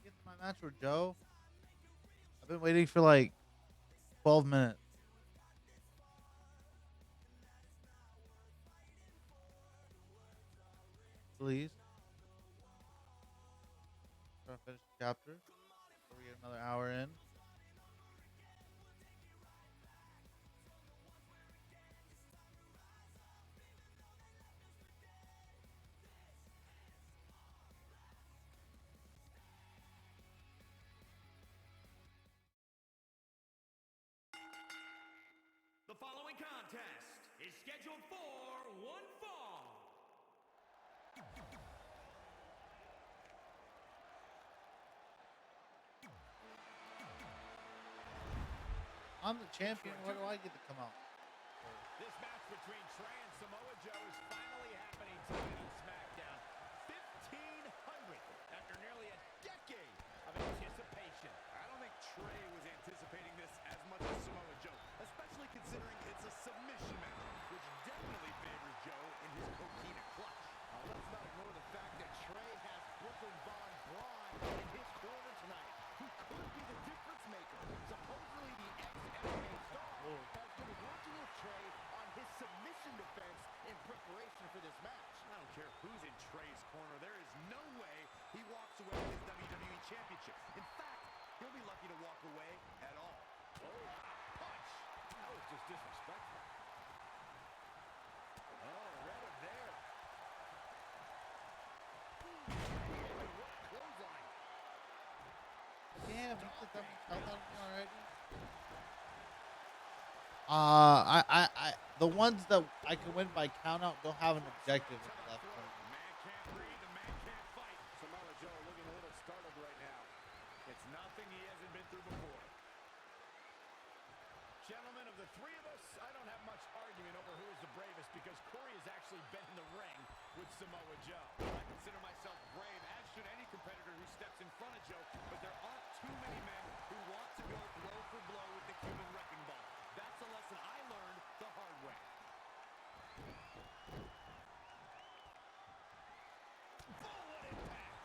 Get to my match with Joe. I've been waiting for like 12 minutes. Please. Trying to finish the chapter before we get another hour in. The following contest is scheduled for one fall. I'm the champion. Why do I get to come out? This match between Trey and Samoa Joe is finally happening tonight on SmackDown. 1,500 after nearly a decade of anticipation. I don't think Trey was anticipating this as much as Samoa Joe, especially considering it's a submission match, which definitely favors Joe in his coquina clutch. Let's not ignore the fact that Trey has Brooklyn Von Braun in his corner tonight, who could be the difference maker. Supposedly the ex-MMA star has been working with Trey on his submission defense in preparation for this match. I don't care who's in Trey's corner. There is no way he walks away with his WWE Championship. In fact, he'll be lucky to walk away at all. Oh, punch! That was just disrespectful. Oh, read him there. What a clothesline. Damn, you put that much health on me already? The ones that I can win by count out don't have an objective in the left corner. Man can't breathe, the man can't fight. Samoa Joe looking a little startled right now. It's nothing he hasn't been through before. Gentlemen, of the three of us, I don't have much argument over who is the bravest because Corey has actually been in the ring with Samoa Joe. I consider myself brave, as should any competitor who steps in front of Joe, but there aren't too many men who want to go blow for blow with the human wrecking ball. That's a lesson I learned the hard way. Forward impact.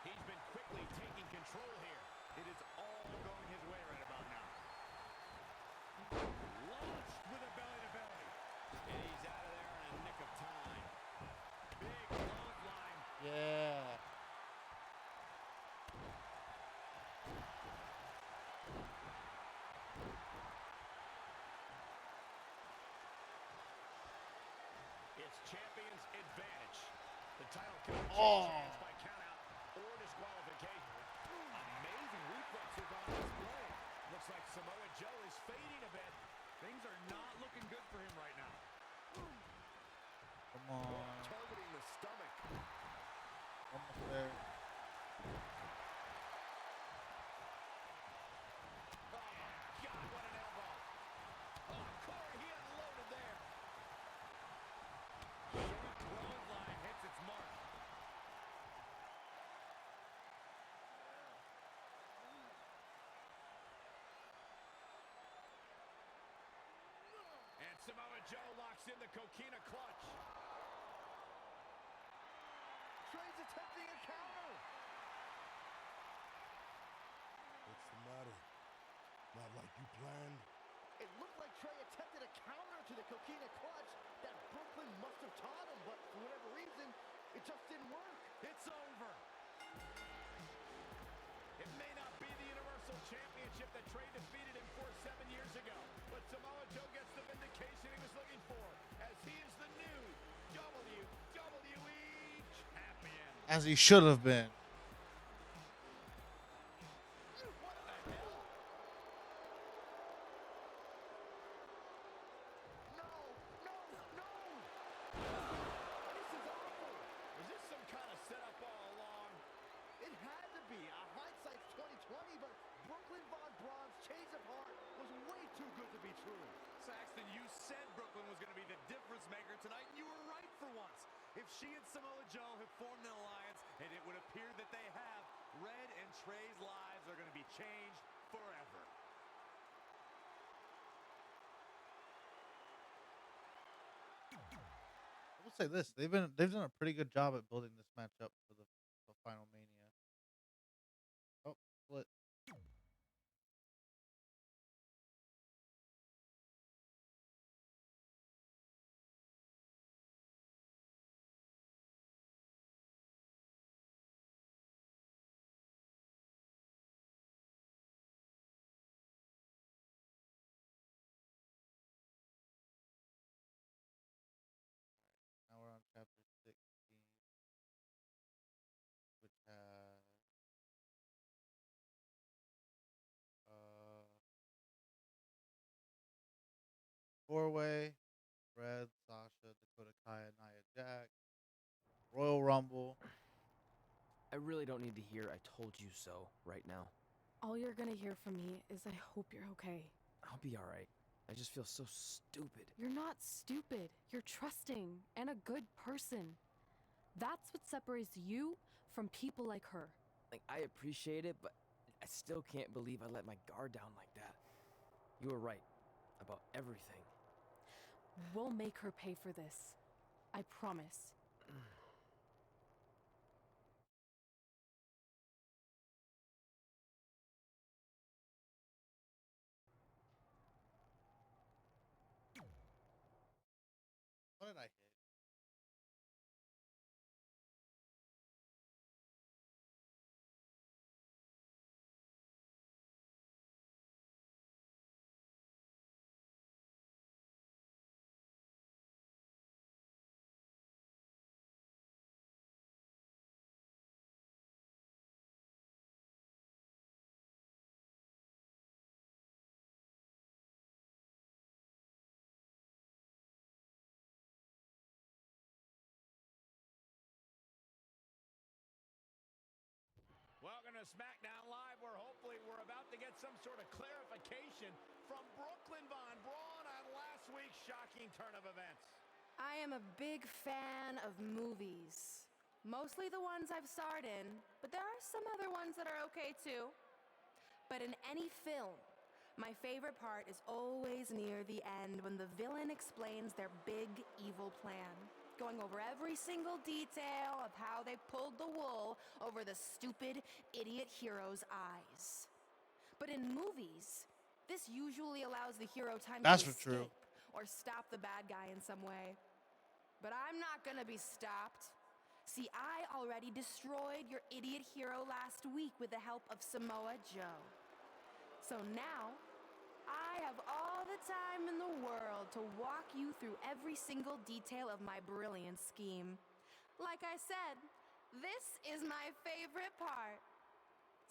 He's been quickly taking control here. It is all going his way right about now. Launched with a belly-to-belly. And he's out of there in a nick of time. Big clothesline. Yeah. Women's Champion's advantage. The title can change hands by countout or disqualification. Amazing reflexes on display. Looks like Samoa Joe is fading a bit. Things are not looking good for him right now. Come on. Targeting the stomach. Almost there. God, what an elbow. Oh, Corey, he unloaded there. Short clothesline hits its mark. And Samoa Joe locks in the coquina clutch. Trey's attempting a counter. What's the matter? Not like you planned? It looked like Trey attempted a counter to the coquina clutch that Brooklyn must have taught him, but for whatever reason, it just didn't work. It's over. It may not be the Universal Championship that Trey defeated him for 7 years ago, but Samoa Joe gets the vindication he was looking for, as he is the new WWE Champion. As he should have been. What the hell? No! This is awful. Was this some kind of setup all along? It had to be. Hindsight's 2020, but Brooklyn Von Braun's change of heart was way too good to be true. Saxton, you said Brooklyn was going to be the difference maker tonight, and you were right for once. If she and Samoa Joe have formed an alliance, and it would appear that they have, Red and Trey's lives are going to be changed forever. I will say this: they've done a pretty good job at building this match up for the final Mania. Oh, split. Now we're on chapter 16, which has four-way: Red, Sasha, Dakota Kai, and Nia Jax. Royal Rumble. I really don't need to hear "I told you so" right now. All you're gonna hear from me is I hope you're okay. I'll be alright. I just feel so stupid. You're not stupid. You're trusting and a good person. That's what separates you from people like her. Like, I appreciate it, but I still can't believe I let my guard down like that. You were right about everything. We'll make her pay for this. I promise. What did I hit? Welcome to SmackDown Live, where hopefully we're about to get some sort of clarification from Brooklyn Von Braun on last week's shocking turn of events. I am a big fan of movies. Mostly the ones I've starred in, but there are some other ones that are okay too. But in any film, my favorite part is always near the end when the villain explains their big evil plan, going over every single detail of how they pulled the wool over the stupid idiot hero's eyes. But in movies, this usually allows the hero time to escape or stop the bad guy in some way. But I'm not gonna be stopped. See, I already destroyed your idiot hero last week with the help of Samoa Joe. So now, I have all the time in the world to walk you through every single detail of my brilliant scheme. Like I said, this is my favorite part.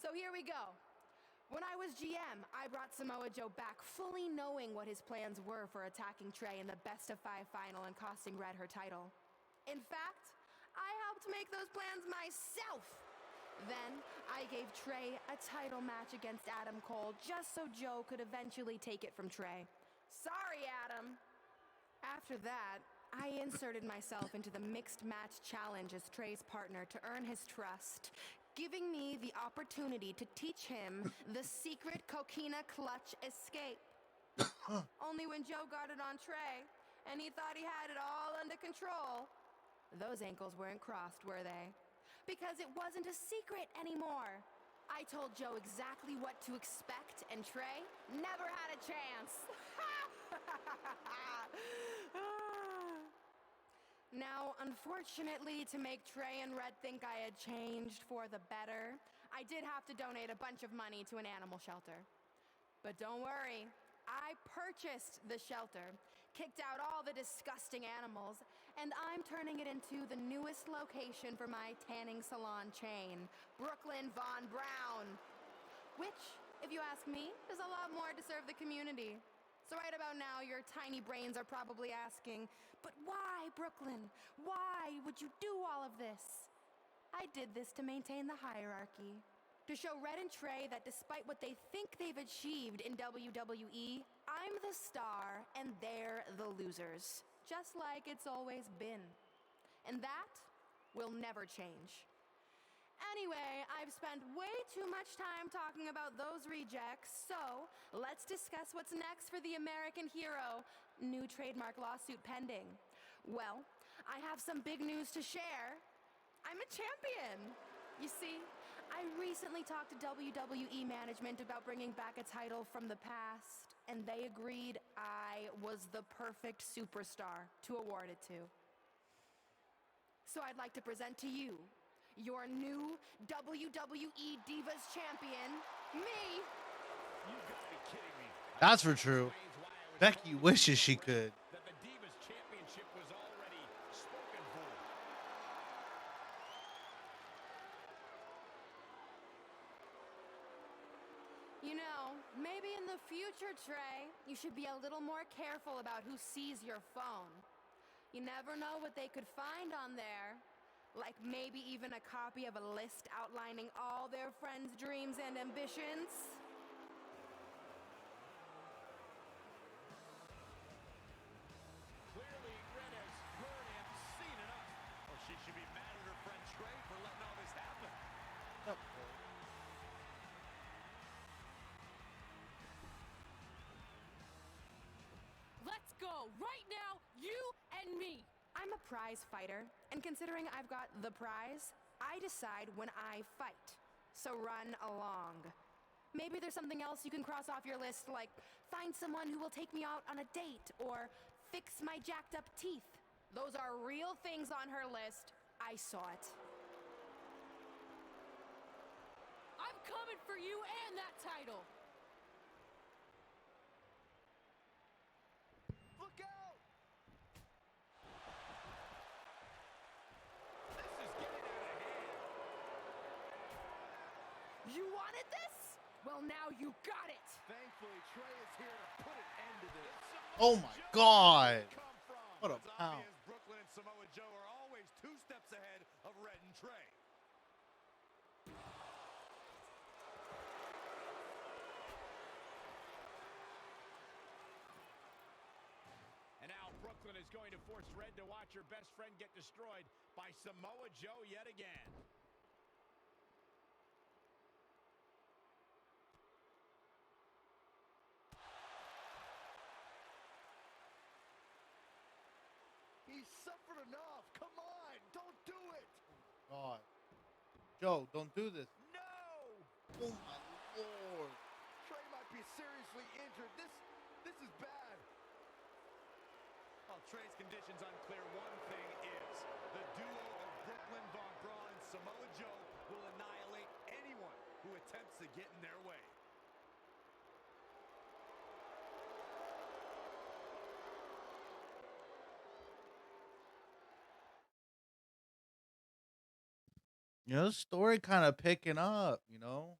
So here we go. When I was GM, I brought Samoa Joe back fully knowing what his plans were for attacking Trey in the best-of-5 final and costing Red her title. In fact, I helped make those plans myself. Then, I gave Trey a title match against Adam Cole just so Joe could eventually take it from Trey. Sorry, Adam. After that, I inserted myself into the mixed match challenge as Trey's partner to earn his trust, giving me the opportunity to teach him the secret coquina clutch escape. Only when Joe got it on Trey, and he thought he had it all under control, those ankles weren't crossed, were they? Because it wasn't a secret anymore. I told Joe exactly what to expect, and Trey never had a chance. Now, unfortunately, to make Trey and Red think I had changed for the better, I did have to donate a bunch of money to an animal shelter. But don't worry, I purchased the shelter, kicked out all the disgusting animals, and I'm turning it into the newest location for my tanning salon chain, Brooklyn Von Brown. Which, if you ask me, is a lot more to serve the community. So right about now, your tiny brains are probably asking, but why, Brooklyn? Why would you do all of this? I did this to maintain the hierarchy. To show Red and Trey that despite what they think they've achieved in WWE, I'm the star and they're the losers. Just like it's always been. And that will never change. Anyway, I've spent way too much time talking about those rejects, so let's discuss what's next for the American hero. New trademark lawsuit pending. Well, I have some big news to share. I'm a champion. You see, I recently talked to WWE management about bringing back a title from the past, and they agreed I was the perfect superstar to award it to. So I'd like to present to you your new WWE Divas champion, me. You gotta be kidding me. That's for true. Becky wishes she could. That the Divas Championship was already spoken for. You know, maybe in the future, Trey, you should be a little more careful about who sees your phone. You never know what they could find on there. Like maybe even a copy of a list outlining all their friends' dreams and ambitions. Clearly, Red has heard and seen enough. Well, she should be mad at her friend Trey for letting all this happen. Let's go right now, you and me. I'm a prize fighter, and considering I've got the prize, I decide when I fight. So run along. Maybe there's something else you can cross off your list, like find someone who will take me out on a date, or fix my jacked up teeth. Those are real things on her list. I saw it. I'm coming for you and that title. Look out! This is getting out of hand. You wanted this? Well, now you got it. Thankfully, Trey is here to put an end to this. Oh my God. What a It's pound. obvious Brooklyn and Samoa Joe are always 2 steps ahead of Red and Trey. And now Brooklyn is going to force Red to watch her best friend get destroyed by Samoa Joe yet again. He's suffered enough. Come on, don't do it. God. Joe, don't do this. No! Oh my Lord. Trey might be seriously injured. This is bad. While Trey's condition's unclear, one thing is the duo of Brooklyn Von Braun and Samoa Joe will annihilate anyone who attempts to get in their way. You know, the story kind of picking up. You know,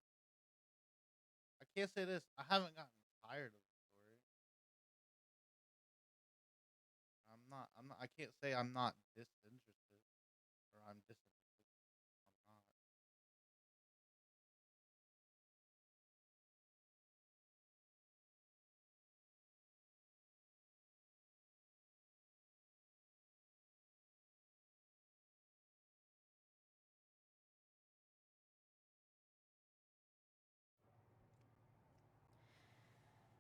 I can't say this. I haven't gotten tired of the story. I'm not. I'm not. I can't say I'm not disinterested or I'm disinterested. I'm not.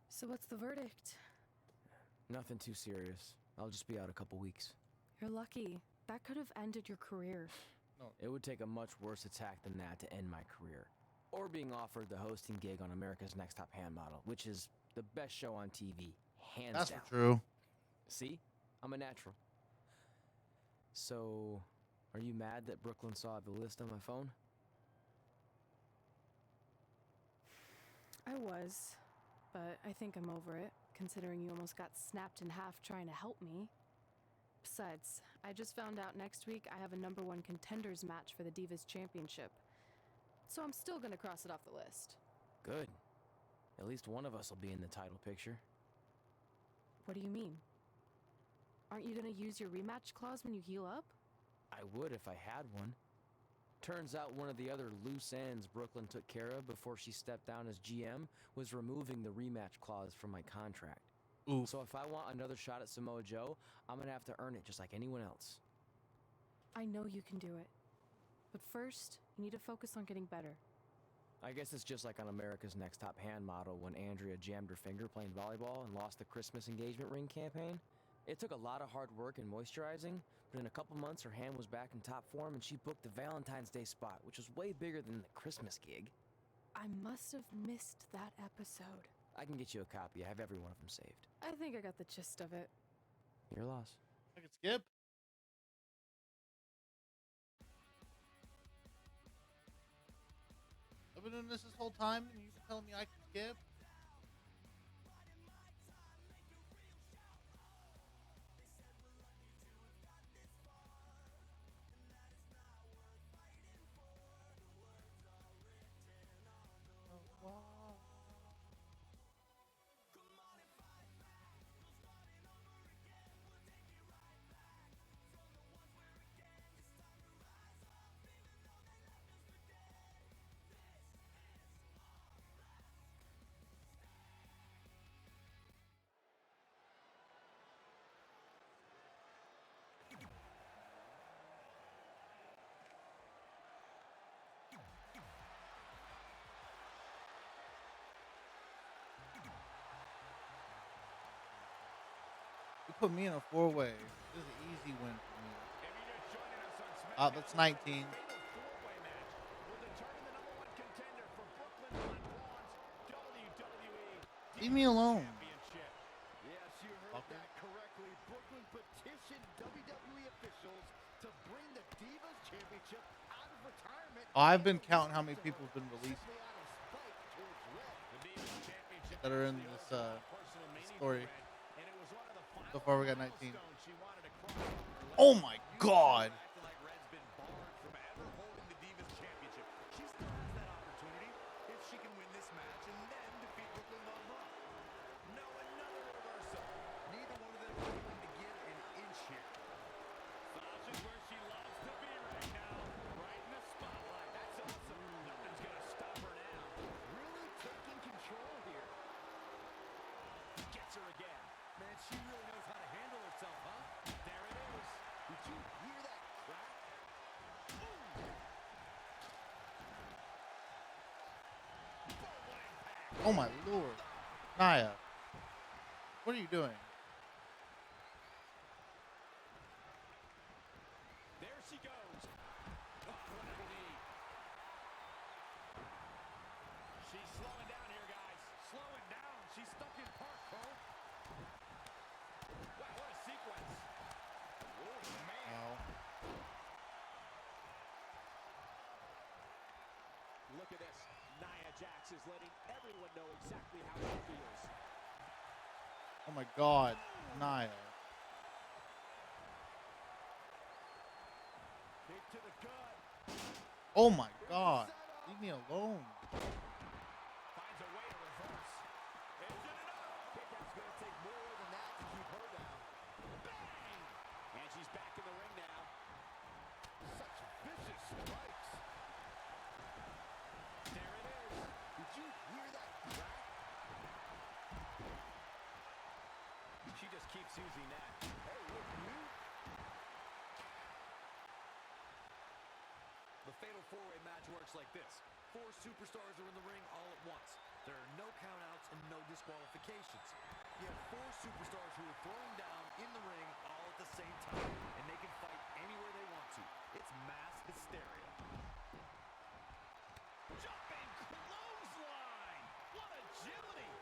So what's the verdict? Nothing too serious. I'll just be out a couple weeks. You're lucky. That could have ended your career. No. It would take a much worse attack than that to end my career. Or being offered the hosting gig on America's Next Top Hand Model, which is the best show on TV, hands That's down. for true. See? I'm a natural. So, are you mad that Brooklyn saw the list on my phone? I was, but I think I'm over it, considering you almost got snapped in half trying to help me. Besides, I just found out next week I have a #1 contenders match for the Divas Championship. So I'm still gonna cross it off the list. Good. At least one of us will be in the title picture. What do you mean? Aren't you gonna use your rematch clause when you heal up? I would if I had one. Turns out one of the other loose ends Brooklyn took care of before she stepped down as GM was removing the rematch clause from my contract. Oof. So if I want another shot at Samoa Joe, I'm gonna have to earn it just like anyone else. I know you can do it. But first, you need to focus on getting better. I guess it's just like on America's Next Top Hand Model when Andrea jammed her finger playing volleyball and lost the Christmas engagement ring campaign. It took a lot of hard work and moisturizing, but in a couple months her hand was back in top form and she booked the Valentine's Day spot, which was way bigger than the Christmas gig. I must have missed that episode. I can get you a copy. I have every one of them saved. I think I got the gist of it. Your loss. I can skip. I've been doing this whole time, and you're telling me I can skip? You put me in a 4-way. This is an easy win for me. That's 19. Leave me alone. Yes, you heard that correctly. Brooklyn petitioned WWE officials to bring the Divas Championship out of retirement. Oh, I've been counting how many people have been released that are in this story. So far, we got 19. Oh my God! She really knows how to handle herself, huh? There it is. Did you hear that crack? Oh my Lord, Nia, what are you doing? There she goes. She's slowing down here, guys. Slowing down. She's stuck in park, Cole. Wow, what a sequence. Oh, man. No. Look at this. Nia Jax is letting everyone know exactly how she feels. Oh my God, Nia. Kick to the gut. Oh my god. Leave me alone. Finds a way to reverse. Is it enough? Kick out's going to take more than that to keep her down. Bang! And she's back in the ring now. Such vicious strikes. There it is. Did you hear that crack? She just keeps using that. Hey, look, you. The fatal four-way match works like this. 4 superstars are in the ring all at once. There are no countouts and no disqualifications. You have 4 superstars who are thrown down in the ring all at the same time, and they can fight anywhere they want to. It's mass hysteria. Jumping clothesline! What agility!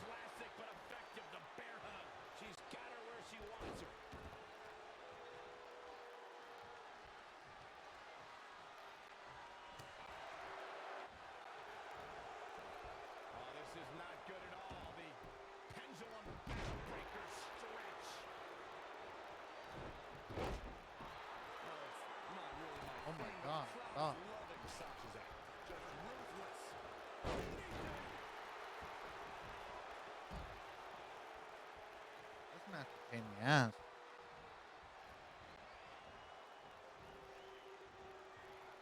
Classic but effective, the bear hug. She's got her where she wants her. Oh, this is not good at all. The pendulum backbreaker stretch. Well, it's not really my Oh my thing, god. but the Stop. crowd's loving Sasha's act. Just ruthless. This match is a pain in the ass.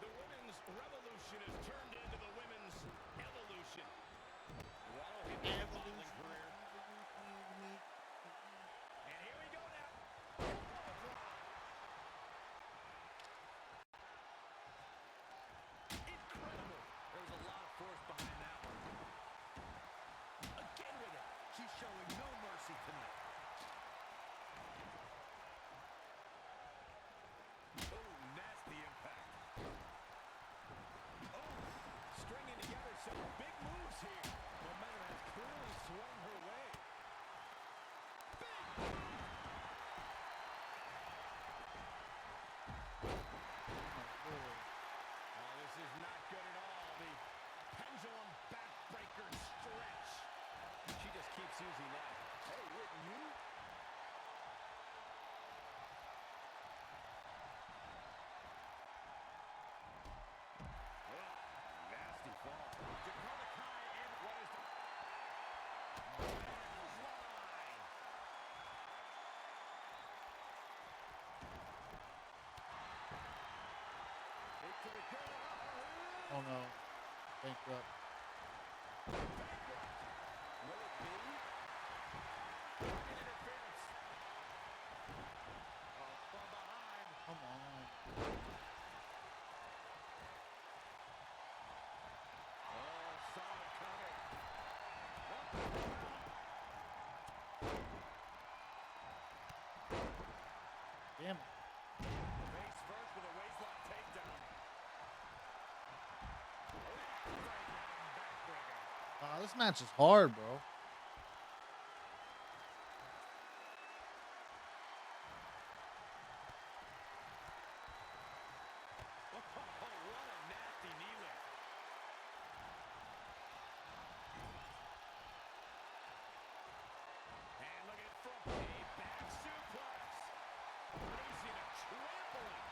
The women's revolution has turned into the women's evolution. Waddle hit the modeling career. And here we go now. Incredible. There was a lot of force behind that one. Again with it. She's showing no mercy tonight. Oh, nasty impact. Oh, stringing together some big moves here. Momentum has clearly swung her way. Big move. Oh, this is not good at all. The pendulum backbreaker stretch. She just keeps using that. Hey, wouldn't you? Oh, nasty fall. Dakota Kai and what is the... Clothesline. Into the goal. Oh no. Bankrupt. Will it be? Interference. Oh, from behind. Come on. Oh, saw it coming. Damn it. Face first with a waistlock takedown. Backbreaker. Wow, this match is hard, bro. Oh, what a nasty knee lift. And look at it from a back suplex. Raising a trampling.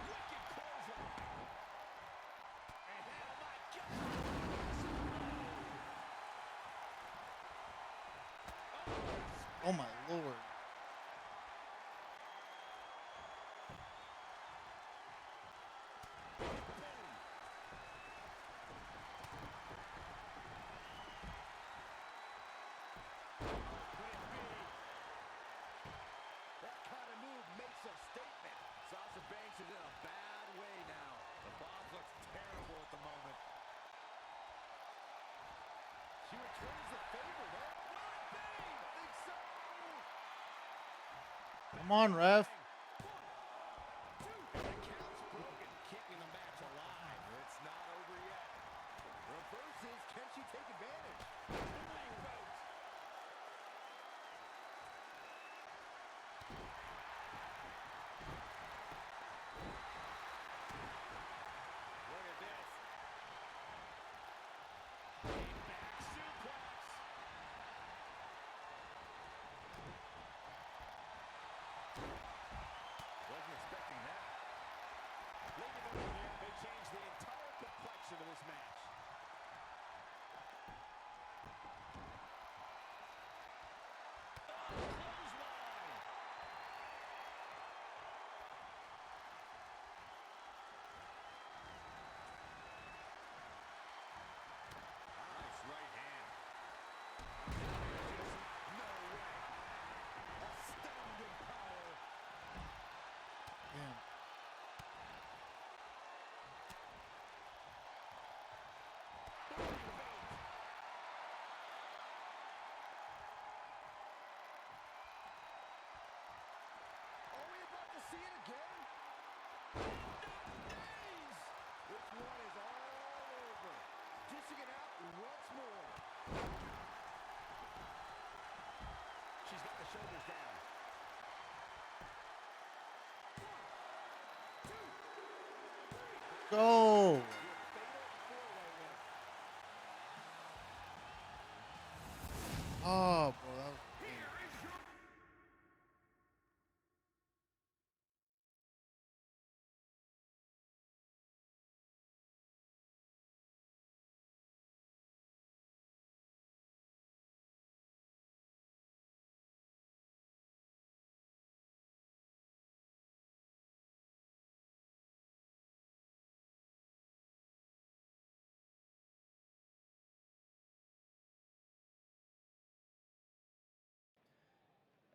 Wicked clothesline. And oh my God. Oh my lord. That kind of move makes a statement. Sasha Banks is in a bad way now. The boss looks terrible at the moment. She returns the favor, though. Will it be? I think so. Come on, ref. The count's broken, keeping the match alive. It's not over yet. Reverses. Can she take advantage? Big boat. Look at this. A back suplex. see it again? Nice! This one is all over. Dishing it out once more. She's got the shoulders down. Go. Oh, bro, that was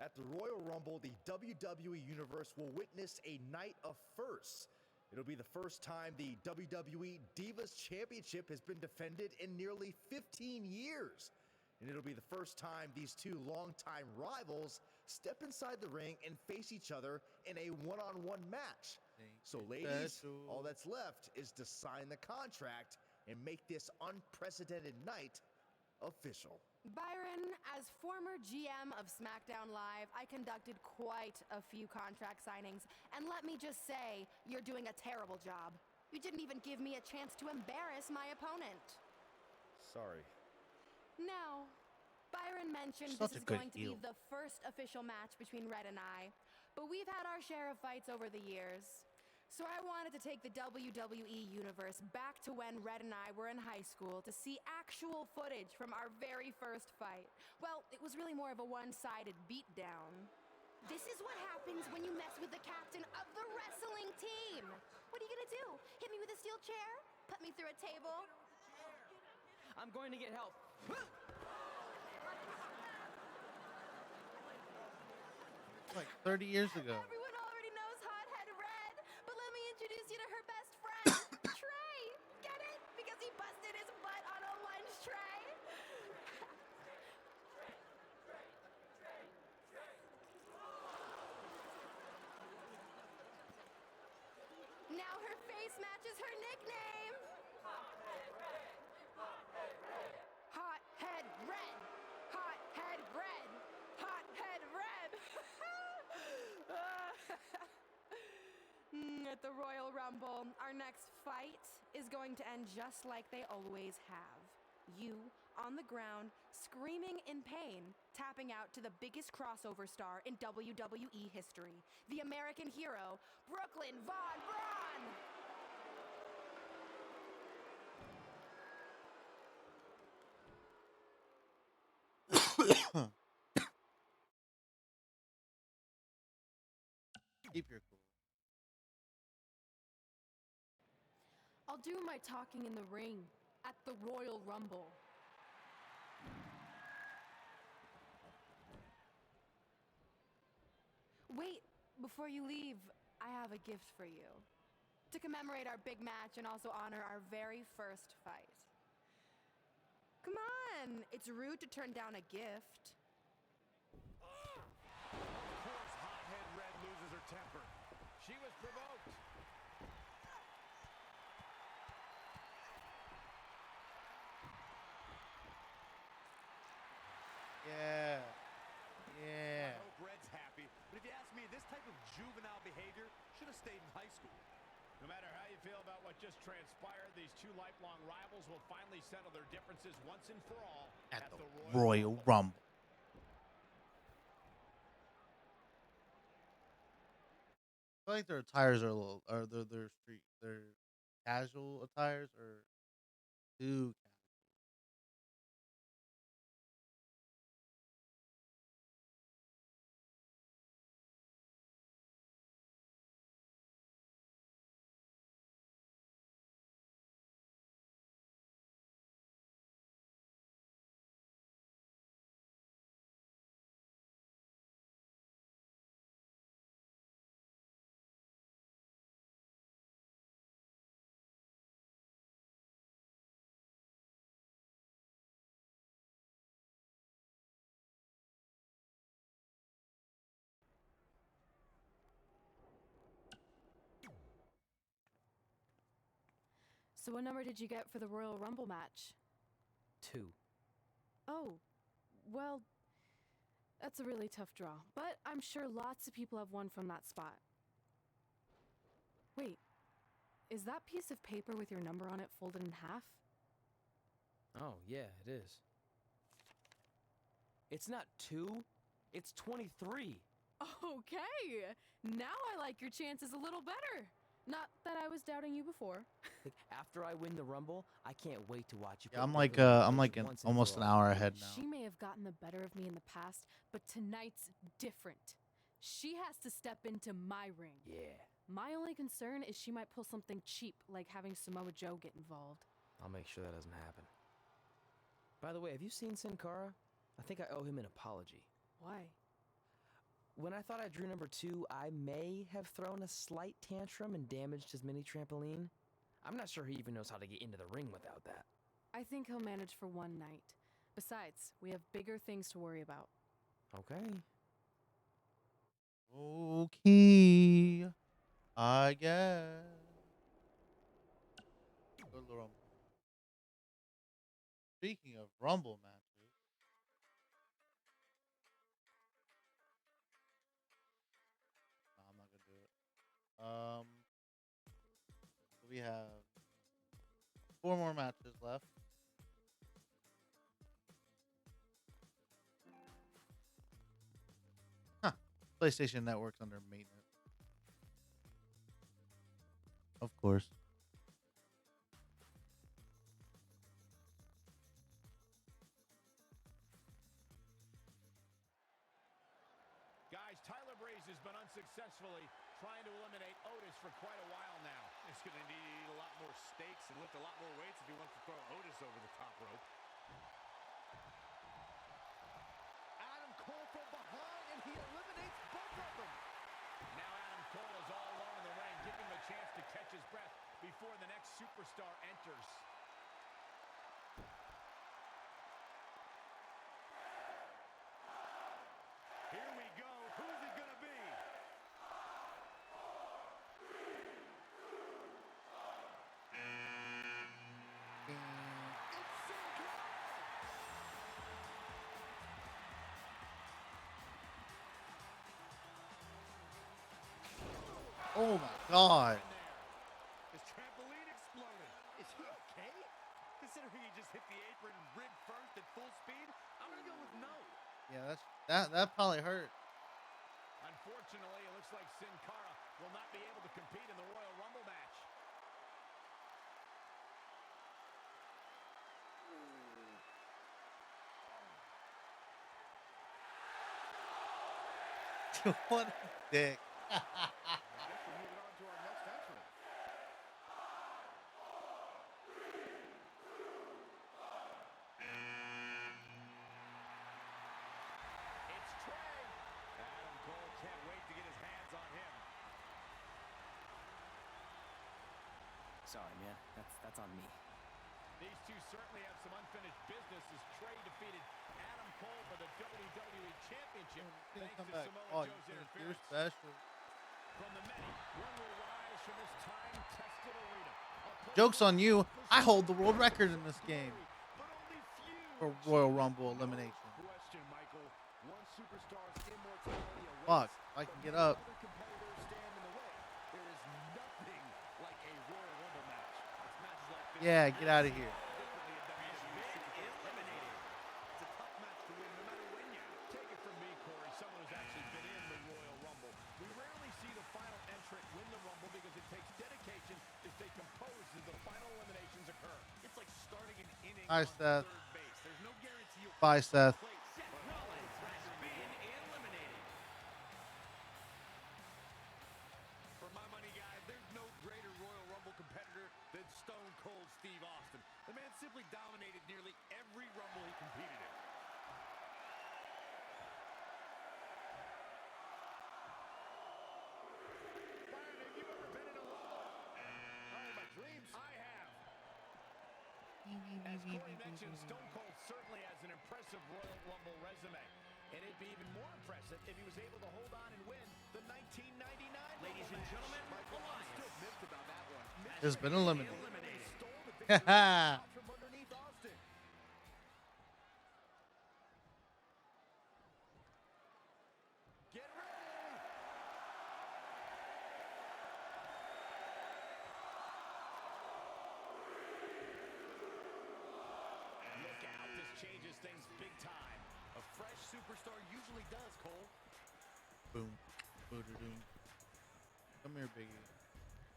At the Royal Rumble, the WWE Universe will witness a night of firsts. It'll be the first time the WWE Divas Championship has been defended in nearly 15 years. And it'll be the first time these two longtime rivals step inside the ring and face each other in a one-on-one match. So ladies, all that's left is to sign the contract and make this unprecedented night official. Byron, as former GM of SmackDown Live, I conducted quite a few contract signings, and let me just say, you're doing a terrible job. You didn't even give me a chance to embarrass my opponent. Sorry. Now, Byron mentioned Such this is a good going to be heel. the first official match between Red and I, but we've had our share of fights over the years. So I wanted to take the WWE Universe back to when Red and I were in high school to see actual footage from our very first fight. Well, it was really more of a one-sided beatdown. This is what happens when you mess with the captain of the wrestling team. What are you gonna do? Hit me with a steel chair? Put me through a table? I'm going to get help. like 30 years ago. Everyone already knows Hothead Red, but let me introduce you to her best friend, Trey. Get it? Because he busted his butt on a lunch tray. Now her face matches her nickname. Hothead Red. Hothead Red. Hothead Red. At the Royal Rumble, our next fight is going to end just like they always have. You on the ground, screaming in pain, tapping out to the biggest crossover star in WWE history, the American hero, Brooklyn Von Braun! Keep your cool. I'll do my talking in the ring at the Royal Rumble. Wait, before you leave, I have a gift for you. To commemorate our big match and also honor our very first fight. Come on, it's rude to turn down a gift. Of course, Hothead Red loses her temper. She was provoked. Yeah. Yeah. I hope Red's happy, but if you ask me, this type of juvenile behavior should have stayed in high school. No matter how you feel about what just transpired, these two lifelong rivals will finally settle their differences once and for all At the Royal Rumble. I feel like their attires are a little, or their street, their casual attires are too So what number did you get for the Royal Rumble match? 2. Oh, well, that's a really tough draw. But I'm sure lots of people have won from that spot. Wait, is that piece of paper with your number on it folded in half? Oh, yeah, it is. It's not 2, it's 23. Okay, now I like your chances a little better. Not that I was doubting you before. Like, after I win the Rumble, I can't wait to watch you. Yeah, I'm like almost an hour ahead now. She may have gotten the better of me in the past, but tonight's different. She has to step into my ring. Yeah. My only concern is she might pull something cheap, like having Samoa Joe get involved. I'll make sure that doesn't happen. By the way, have you seen Sin Cara? I think I owe him an apology. Why? When I thought I drew number 2, I may have thrown a slight tantrum and damaged his mini trampoline. I'm not sure he even knows how to get into the ring without that. I think he'll manage for one night. Besides, we have bigger things to worry about. Okay. Okay. I guess. Good little Rumble. Speaking of Rumble matches. No, I'm not gonna do it. We have 4 more matches left. Huh. PlayStation Network's under maintenance. Of course. Guys, Tyler Breeze has been unsuccessfully trying to eliminate Otis for quite a while now. He's going to need to eat a lot more steaks and lift a lot more weights if he wants to throw Otis over the top rope. Adam Cole from behind, and he eliminates both of them. Now Adam Cole is all alone in the ring, giving him a chance to catch his breath before the next superstar enters. Here we go. Who's it going to be? Oh my God. His trampoline exploded. Is he okay? Considering he just hit the apron rib first at full speed, I'm going to go with no. Yeah, that probably hurt. Unfortunately, it looks like Sin Cara will not be able to compete in the Royal Rumble match. What a dick. I guess we're moving on to our next entrant. It's Trey. Adam Cole can't wait to get his hands on him. Sorry, man. That's on me. These two certainly have some unfinished business as Trey defeated Adam Cole for the WWE Championship thanks to Samoa Joe's You're interference. special. From the many, one will rise from this time-tested arena. Joke's on you. I hold the world record in this game for Royal Rumble elimination. Question, Michael. One superstar's immortality awaits. Fuck, I can get up. Other competitors stand in the way. There is nothing like a Royal Rumble match. It's matches like this. Yeah, get out of here. It's a tough match to win no matter when you Take it from me, Corey, someone who's actually been in the Royal Rumble. We rarely see the final entrant win the Rumble because it takes dedication to stay composed as the final eliminations occur. It's like starting an inning Hi, on Seth. third base. There's no guarantee you'll Bye, Seth. play. Seth Rollins has been eliminated. For my money, guys, there's no greater Royal Rumble competitor than Stone Cold Steve Austin. The man simply dominated nearly every Rumble he competed in. Byron, have you ever been in a Rumble? Oh, my dreams. I have. As Corey mentioned, Stone Cold certainly has an impressive Royal Rumble resume. And it'd be even more impressive if he was able to hold on and win the 1999 Ladies and gentlemen, Michael, I'm still miffed about that one. Has been eliminated. Stone from underneath Austin. Get ready. Look out, this changes things big time. A fresh superstar usually does, Cole. Boom. Boom. Come here, Biggie.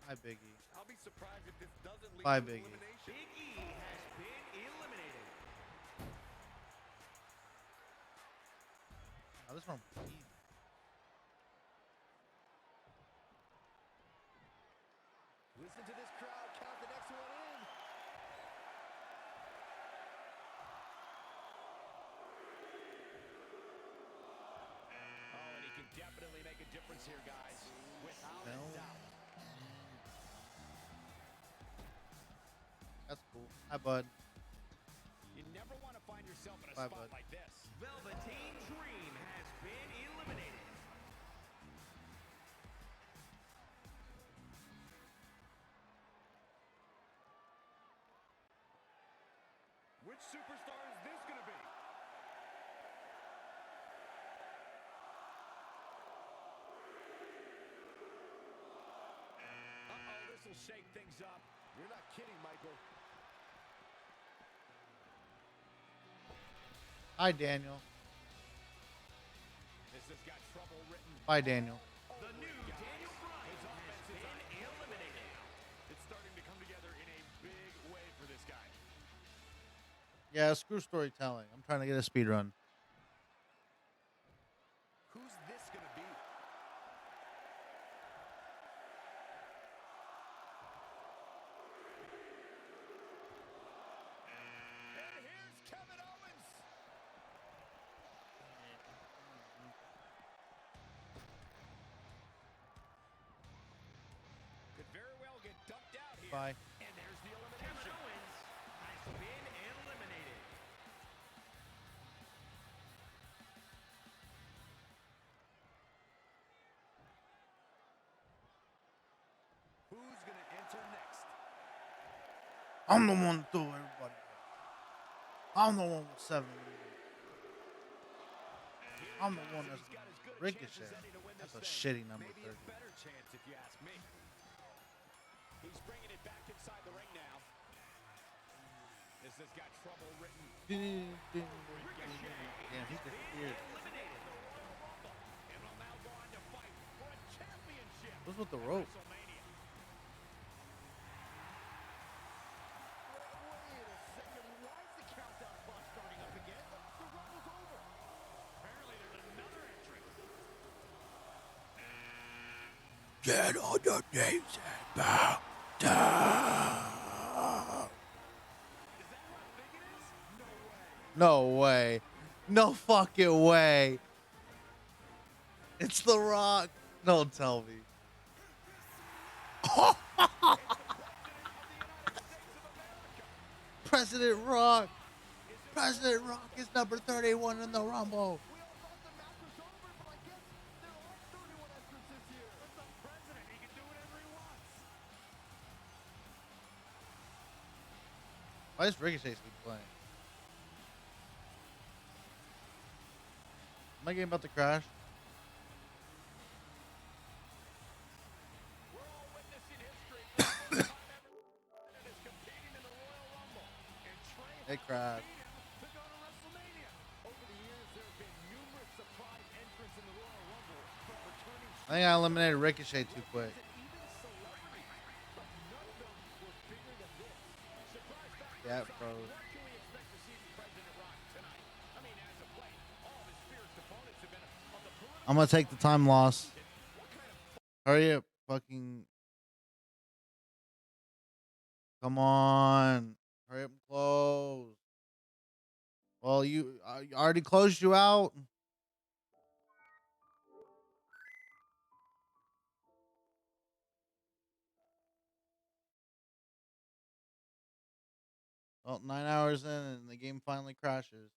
Hi, Biggie. I'll be surprised if this doesn't lead Bye, to Biggie. elimination. Big E has been eliminated. Oh, this one. Listen to this crowd count the next one in. Oh, and he can definitely make a difference here, guys. Without a doubt. That's cool. Hi, bud. You never want to find yourself in a Bye, spot bud. like this. Velveteen Dream has been eliminated. Which superstar is this going to be? Uh-oh, this will shake things up. You're not kidding, Michael. Hi, Daniel. This has got trouble written. Bye, Daniel. The new Daniel Bryan has been eliminated. It's starting to come together in a big way for this guy. Yeah, screw storytelling. I'm trying to get a speed run. Who's this going to be? And here's Kevin Owens. Could very well get dumped out here. Bye. And there's the elimination. Kevin Owens has been eliminated. Who's going to enter next? I'm the one to do everybody. I'm the one with 7. I'm the one that's Ricochet. That's a shitty number 30. Maybe a better chance if you ask me. He's bringing it back inside the ring now. This has got trouble written. Damn, he disappeared. Eliminated the Royal Rumble and will now go on to fight for a championship. What's with the rope? WrestleMania. Wait a second. Why is the countdown clock starting up again? The Rumble's over. Apparently there's another entrant. Get on your knees and bow down. No way. No fucking way. It's The Rock. Don't tell me. President Rock. President Rock is number 31 in the Rumble. Why is Ricochet keep playing? Am I game about to crash? It crashed. I think I eliminated Ricochet too quick. Yeah, bro. I'm gonna take the time loss. Hurry up, fucking. Come on. Hurry up and close. Well, I already closed you out. Well, 9 hours in and the game finally crashes.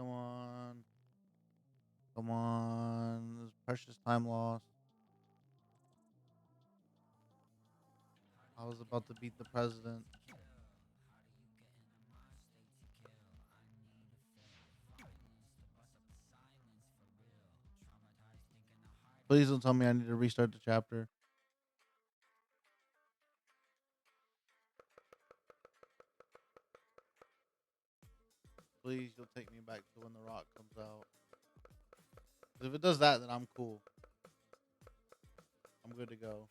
Come on. Come on. This precious time lost. I was about to beat the president. Please don't tell me I need to restart the chapter. Please, you'll take me back to when The Rock comes out. If it does that, then I'm cool. I'm good to go.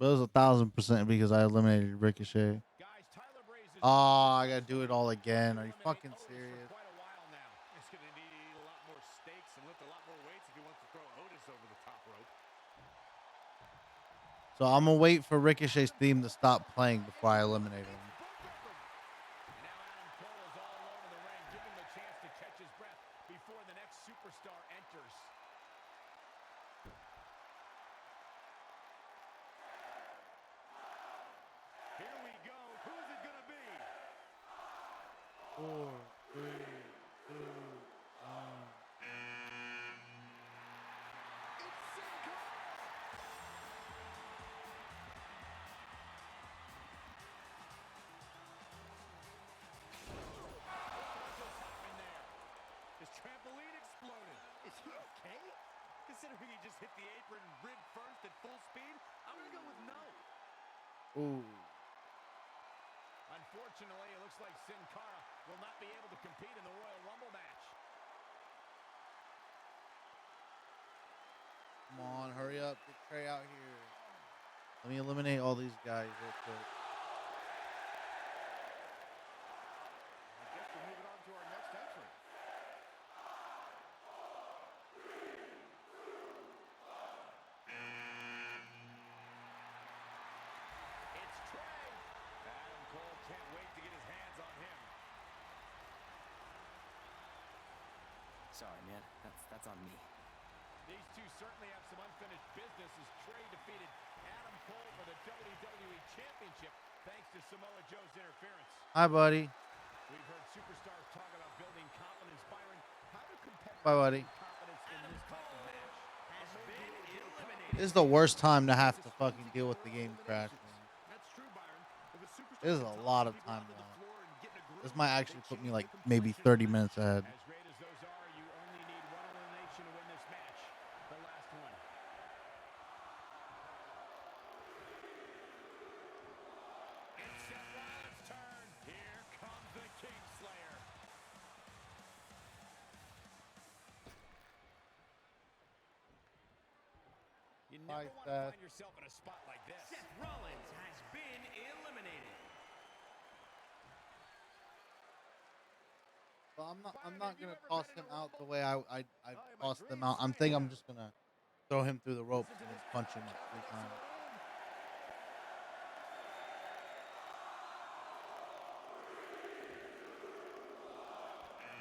But it was 1,000% because I eliminated Ricochet. Oh, I gotta do it all again. Are you fucking serious? He's going to need to eat a lot more steaks and lift a lot more weights if he wants to throw Otis over the top rope. So I'm gonna wait for Ricochet's theme to stop playing before I eliminate him. Now Adam Cole is all over the ring. Give him a chance to catch his breath before the next superstar enters. Here we go. Who's it going to be? 4, 3, 2, 1. His trampoline exploded. Is he okay? Considering he just hit the apron rib first at full speed, I'm going to go with no. Ooh. Unfortunately, it looks like Sin Cara will not be able to compete in the Royal Rumble match. Come on, hurry up. Get Trey out here. Let me eliminate all these guys real quick. I guess we're moving on to our next entrant. It's Trey. Adam Cole can't wait to get his hands on him. Sorry, man. That's on me. These two certainly have some unfinished business as Trey defeated Adam Cole for the WWE Championship thanks to Samoa Joe's interference. Hi, buddy. We've heard superstars talk about building confidence, Byron. How do competitors Bye, buddy. build confidence in this type of match? Has been eliminated. This is the worst time to have to fucking deal with the game crash, man. That's true, Byron. If a superstar This is can a toss lot of people time onto the lost. floor and get in a groove, This might they actually put me change like the maybe complexion 30 of the minutes match. ahead. As great as those are, you only need one elimination to win this match. The last one. It's Seth Rollins' turn. Here comes the Kingslayer. You never Bye, want to Seth. find yourself in a spot like this. Seth Rollins has been eliminated. Well, I'm not gonna toss him out the way I tossed them out. I'm just gonna throw him through the ropes and then punch him like 3 times.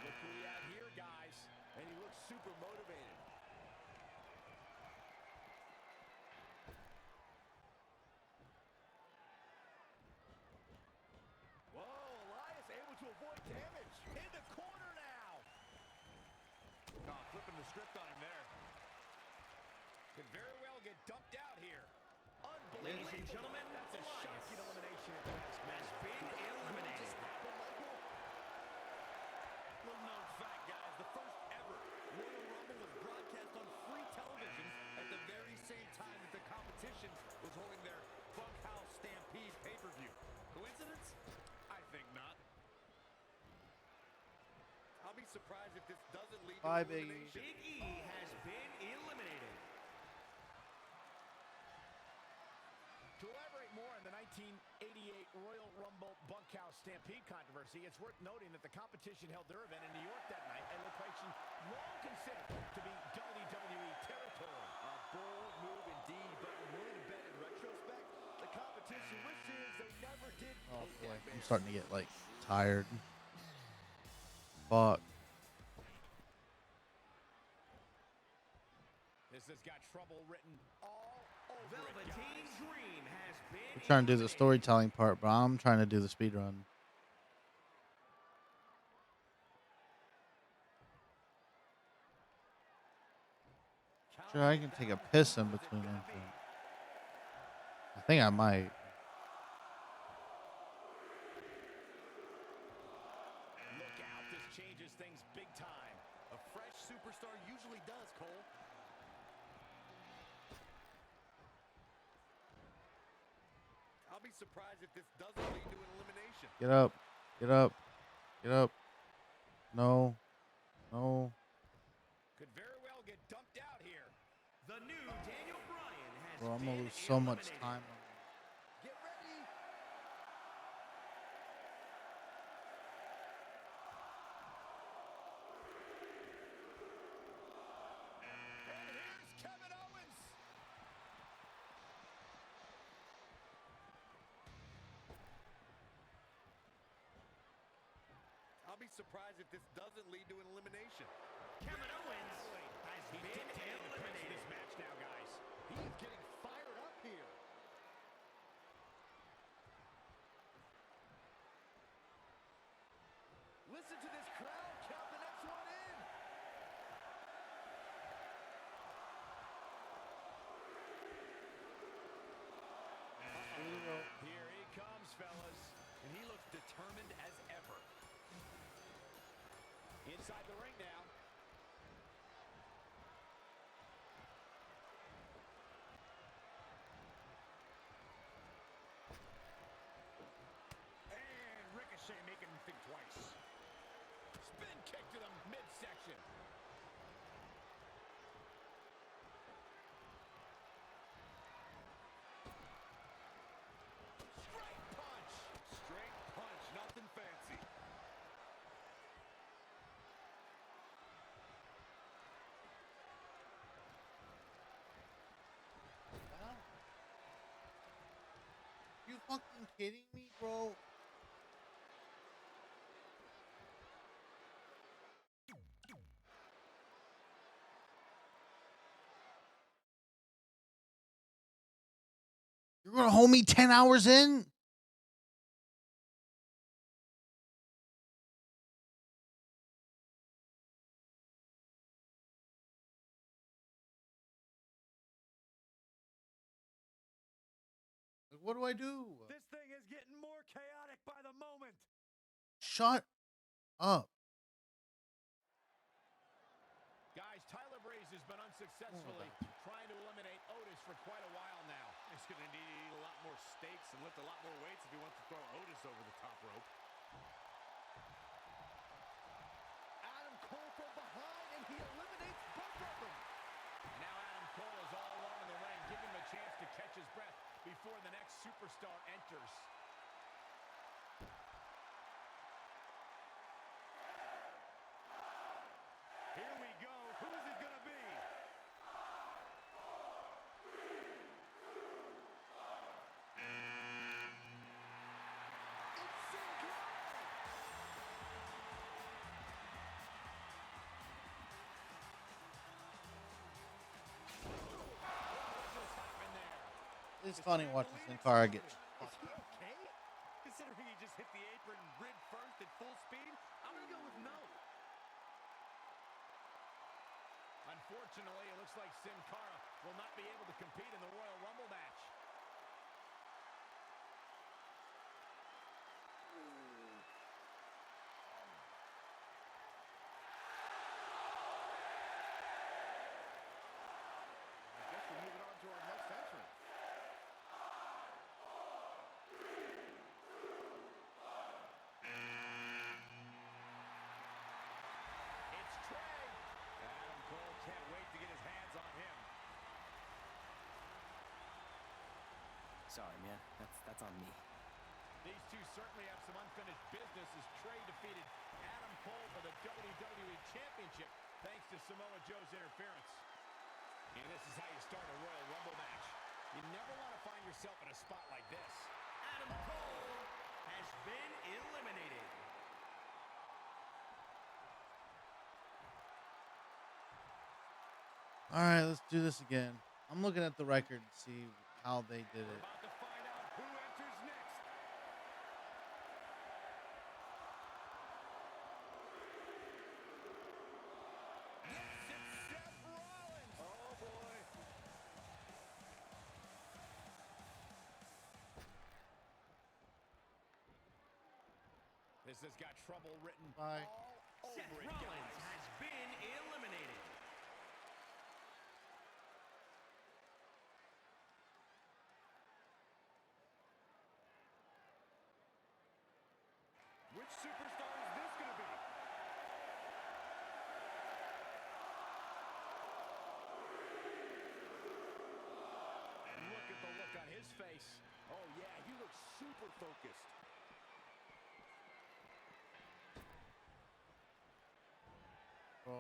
Look who we have here, guys. And he looks super motivated. Whoa, Elias able to avoid damage. In the corner now. Oh, flipping the script on him there. Could very well get dumped out here. Unbelievable. Ladies and gentlemen, that's a Elias shocking elimination at best. has been eliminated. Little known fact, guys, the first ever Royal Rumble was broadcast on free television at the very same time that the competition was holding their Bunkhouse Stampede pay-per-view. Coincidence? I think not. I'll be surprised if this doesn't lead Bye, to Big E. elimination. Big E has been eliminated. To elaborate more on the 1988 Royal Rumble Bunkhouse Stampede controversy, it's worth noting that the competition held their event in New York that night, a location long considered to be WWE territory. A bold move indeed, but I'm willing to bet in retrospect, the competition wishes they never did. Oh boy, I'm starting to get like tired. Fuck. has got trouble written all over it, Velveteen Dream has been We're trying to do the storytelling part, but I'm trying to do the speed run. Sure, I can take a piss in between them. I think I might. Look out, this changes things big time. A fresh superstar usually does, Cole. I'll be surprised if this doesn't lead to an elimination. Get up. Get up. Get up. No. No. Could very well get dumped out here. The new Daniel Bryan has Bro, I'm been gonna lose so much eliminated. time. Get ready. And here's Kevin Owens. I'll be surprised if this doesn't lead to an elimination. Kevin Owens has He's been dictating the pace of eliminated. this match now, guys. He is getting fired up here. Listen to this crowd count the next one in. Here he comes, fellas. And he looks determined as ever. Inside the ring now. And Ricochet making him think twice. Spin kick to the midsection. Straight punch. Straight punch, nothing fancy. You fucking kidding me, bro? You're gonna hold me 10 hours in? Like, what do I do? This thing is getting more chaotic by the moment. Shut up. Guys, Tyler Breeze has been unsuccessfully trying to eliminate Otis for quite a while now. He's going to need to eat a lot more steaks and lift a lot more weights if he wants to throw Otis over the top rope. Adam Cole from behind, and he eliminates both of them. Now Adam Cole is all alone in the ring. Give him a chance to catch his breath before the next superstar enters. Here we go. Who is it going to be? It's funny watching Sin Cara get. Is he okay? Considering he just hit the apron grid first at full speed, I'm going to go with no. Unfortunately, it looks like Sin Cara will not be able to compete in the Royal Rumble match. I guess we're moving on to our next entrant. It's Trey. Adam Cole can't wait to get his hands on him. Sorry, man. That's on me. These two certainly have some unfinished business as Trey defeated Adam Cole for the WWE Championship thanks to Samoa Joe's interference. And this is how you start a Royal Rumble match. You never want to find yourself in a spot like this. Adam Cole has been eliminated. All right, let's do this again. I'm looking at the record to see how they did it. About to find out who enters next. Yes, it's Seth Rollins. Oh boy. This has got trouble written Bye. all over it, guys. has been eliminated. Which superstar is this going to be? Look at the look on his face. Oh, yeah, he looks super focused. Bro,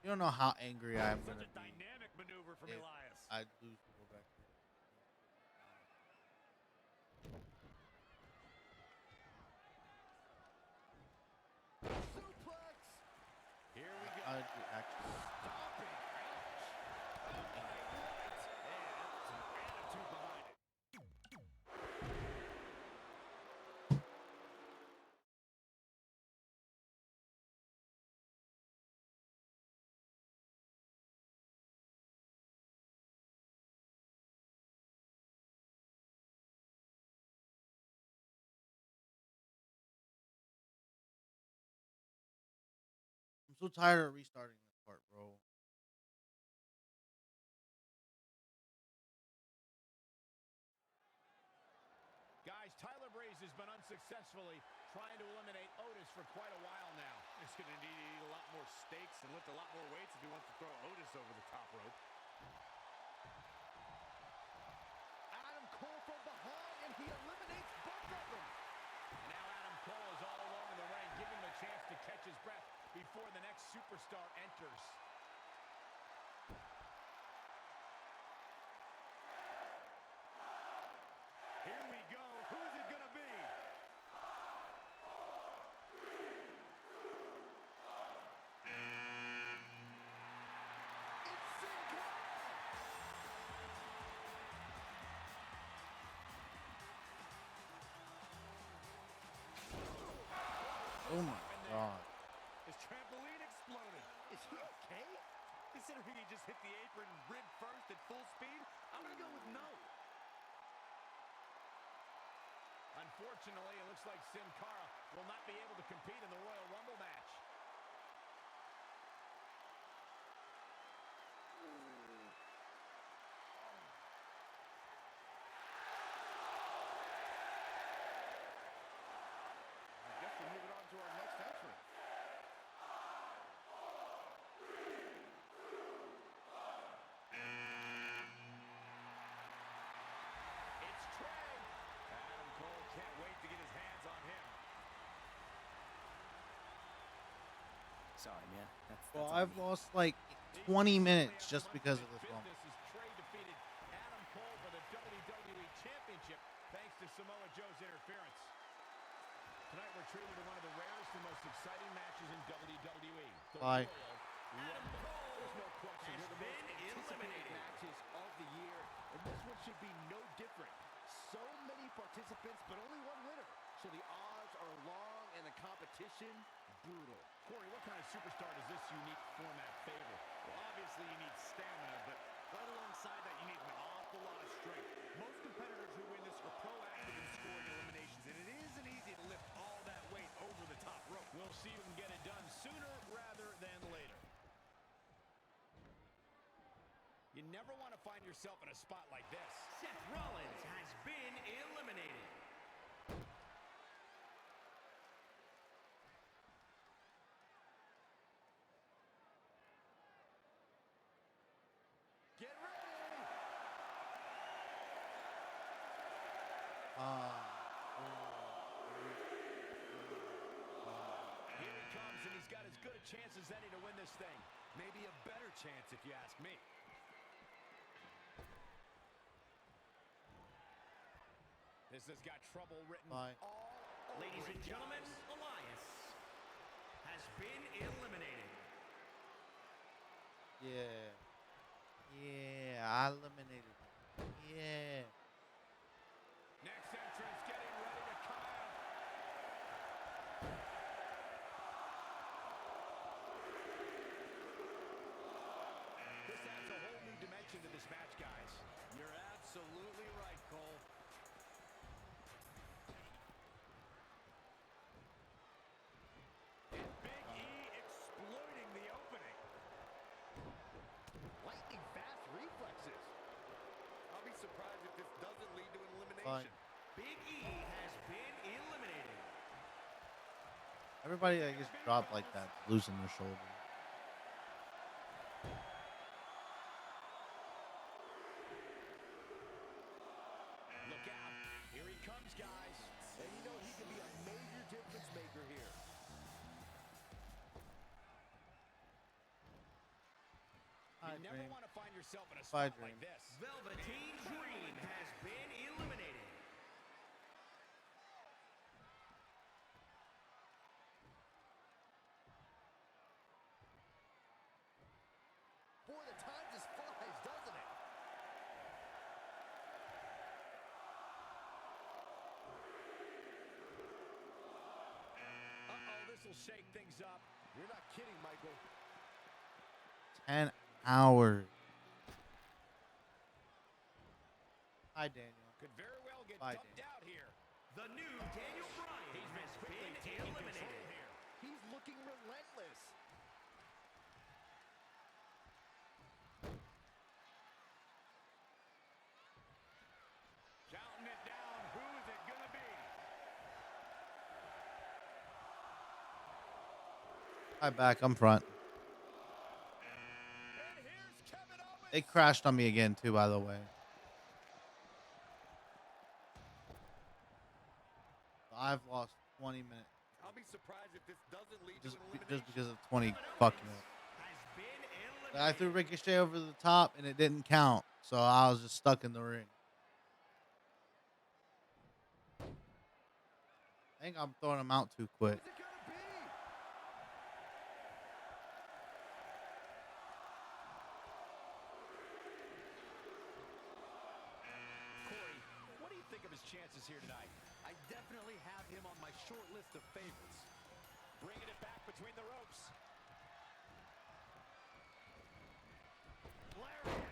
you don't know how angry I'm Such gonna a be. dynamic maneuver from if Elias. I lose the record. Suplex. Here we go. I'd be actually. Stomping. Ouch. Oh, my right. And some attitude behind it. I'm so tired of restarting this part, bro. Guys, Tyler Breeze has been unsuccessfully trying to eliminate Otis for quite a while now. He's going to need to eat a lot more steaks and lift a lot more weights if he wants to throw Otis over the top rope. Adam Cole from behind, and he eliminates both of them. Now Adam Cole is all alone in the ring. Give him a chance to catch his breath before the next superstar enters. Here we go. Who's it going to be? It's Sin Cara. Oh my god. His trampoline exploded. Is he okay? Considering he just hit the apron rib first at full speed, I'm going to go with no. Unfortunately, it looks like Sin Cara will not be able to compete in the Royal Rumble match. I guess we're moving on to our next entrant. It's Trey. Adam Cole can't wait to get his hands on him. Sorry, man. Well, on I've me. lost like 20 minutes just because of this rumble. Business as Trey defeated Adam Cole for the WWE Championship thanks to Samoa Joe's interference. Tonight we're treated to one of the rarest and most exciting matches in WWE. The Bye. Royal Rumble. There's no question. They're the most anticipated matches of the year, and this one should be no different. So many participants, but only one winner. So the odds are long and the competition brutal. Corey, what kind of superstar does this unique format favor? Well, obviously you need stamina, but right alongside that you need an awful lot of strength. Most competitors who win this are proactive in scoring eliminations, and it isn't easy to lift all that weight over the top rope. We'll see who can get it done sooner rather than later. You never want to find yourself in a spot like this. Seth Rollins has been eliminated. Get ready! Here he comes, and he's got as good a chance as any to win this thing. Maybe a better chance if you ask me. This has got trouble written Bye. all over Ladies it, and gentlemen, guys. Elias has been eliminated. Yeah. Yeah, I eliminated him. Yeah. Next entrance getting ready to come out. This adds a whole new dimension to this match, guys. You're absolutely right, Cole. And Big E exploiting the opening. Lightning fast reflexes. I'll be surprised if this doesn't lead to an Fine. elimination. Big E has been eliminated. Everybody that gets dropped like that, losing their shoulder. Look out. Here he comes, guys. And you know he can be a major difference maker here. You never want to find yourself in a Bye, spot like Dream. this. Velveteen Dream has been eliminated. Boy, the time just flies, doesn't it? Uh-oh, this will shake things up. You're not kidding, Michael. 10 hours. Hi, Daniel. Could very well get Bye, dumped Daniel. out here. The new Daniel Bryan has been eliminated. Here. He's looking relentless. Counting it down. Who is it going to be? Hi, back. I'm front. And here's Kevin Owens. They crashed on me again, too, by the way. I've lost 20 minutes I'll be surprised if this doesn't lead just, to an elimination. just because of 20 fucking up. Has been eliminated. I threw Ricochet over the top, and it didn't count. So I was just stuck in the ring. I think I'm throwing him out too quick. Who's it gonna be? Corey, what do you think of his chances here tonight? I definitely have him on my short list of favorites. Bringing it back between the ropes. Lariat.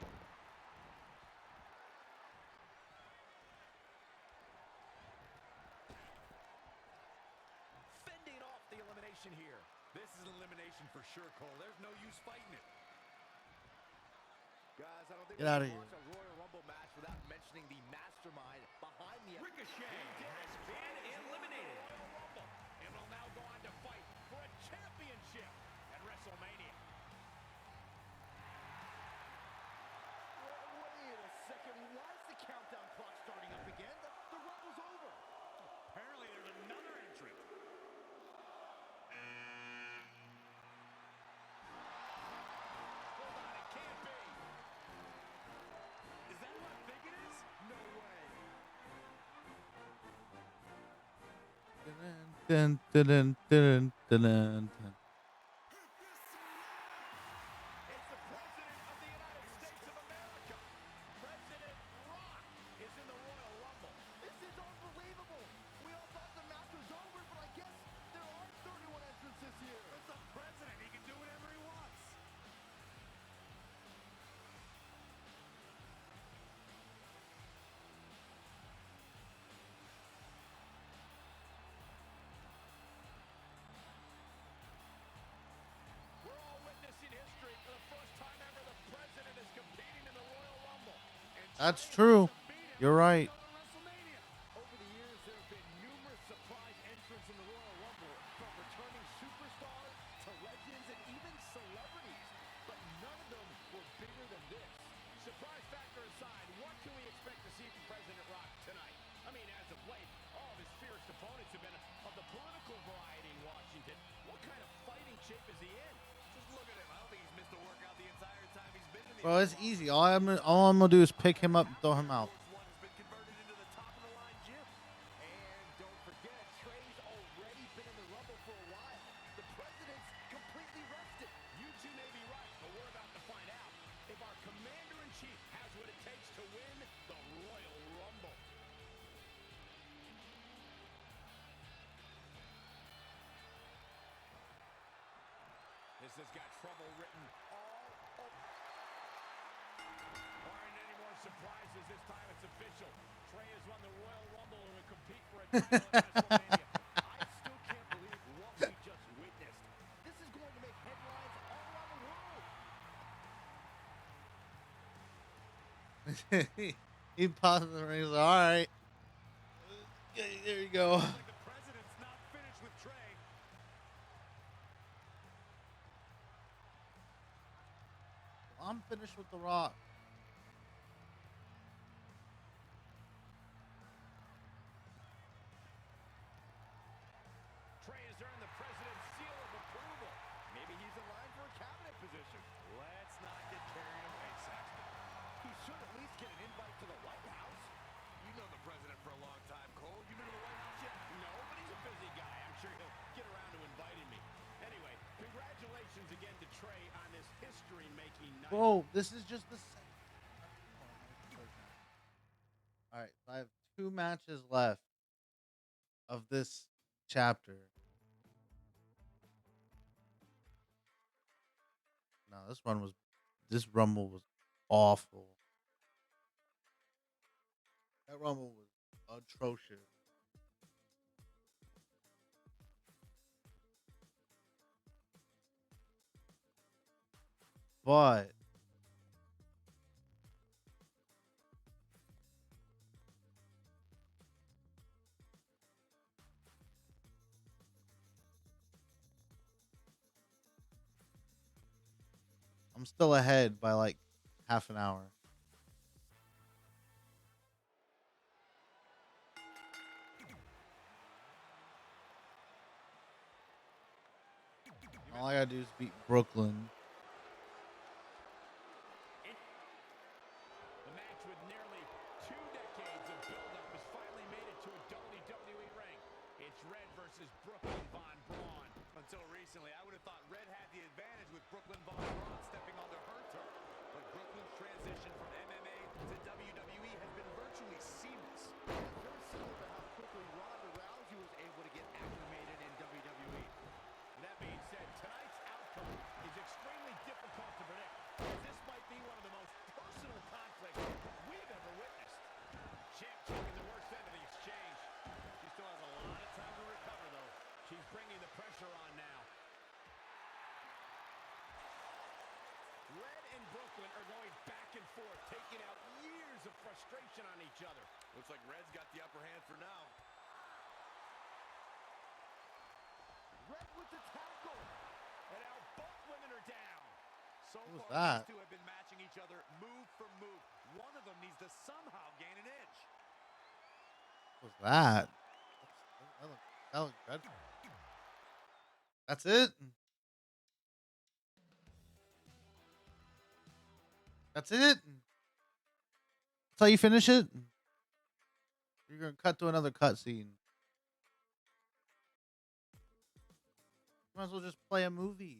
Fending off the elimination here. This is an elimination for sure, Cole. There's no use fighting it. Guys, I don't think Get we outta can here. watch a Royal Rumble match without mentioning the mastermind behind the Ricochet has been eliminated. And will now go on to fight for a championship at WrestleMania. Wait a second. Why is the countdown clock starting up again? The Rumble's over. Apparently there's another entrant. Hold on, it can't be. Is that who I think it is? No way. Dun, dun, dun, dun, dun, dun, dun. It's the President of the United States of America. President Rock is in the Royal Rumble. This is unbelievable. We all thought the match was over, but I guess there are 31 entrants this year. It's the President. He can do whatever he wants. We're all witnessing history. For the first time ever, the President is competing in the Royal Rumble. And That's trying true. to beat him You're right. to WrestleMania. Over the years, there have been numerous surprise entrants in the Royal Rumble, from returning superstars to legends and even celebrities. But none of them were bigger than this. Surprise factor aside, what can we expect to see from President Rock tonight? I mean, as of late, all of his fierce opponents have been of the political variety in Washington. What kind of fighting shape is he in? Just look at him. I don't think he's missed a workout the entire time he's been in the Bro, it's easy. All I'm gonna do is pick him up and throw him out. One has been converted into the top of the line gym. And don't forget, Trey's already been in the Rumble for a while. The President's completely rested. You two may be right, but we're about to find This has got trouble written all over. Aren't any more surprises this time? It's official. Trey has won the Royal Rumble and will compete for a title at WrestleMania. I still can't believe what we just witnessed. This is going to make headlines all around the world. He paused the ring. He's like, all right. There you go. Like the president's not finished with Trey. I'm finished with The Rock. Trey has earned the president's seal of approval. Maybe he's in line for a cabinet position. Let's not get carried away, Saxton. He should at least get an invite to the White House. You know the president for a long time, Cole. You been to the White House yet? No, but he's a busy guy. I'm sure he'll get around to inviting me. Anyway, congratulations again to Trey on this history-making night. Bro, this is just the same. All right, so I have 2 matches left of this chapter. No, this Rumble was awful. That Rumble was atrocious. But I'm still ahead by like half an hour. All I gotta do is beat Brooklyn. The match with nearly 2 decades of build-up has finally made it to a WWE ring. It's Red versus Brooklyn Von Braun. Until recently, I would have thought Red had the advantage with Brooklyn Von Braun stepping onto her turf. But Brooklyn's transition from MMA to WWE has been virtually seamless. Very similar to how quickly Ronda Rousey was able to get acclimated in WWE. That being said, tonight's outcome is extremely difficult to predict, as this might be one of the most personal conflicts we've ever witnessed. Champ taking the worst end of the exchange. She still has a lot of time to recover, though. She's bringing the pressure on now. Red and Brooklyn are going back and forth, taking out years of frustration on each other. Looks like Red's got the upper hand for now. Red with the tackle. And now both women are down. So What was far, that? these two have been matching each other move for move. One of them needs to somehow gain an edge. What was that? That looked dreadful. That's it? That's it? That's how you finish it? You're gonna cut to another cutscene. Might as well just play a movie.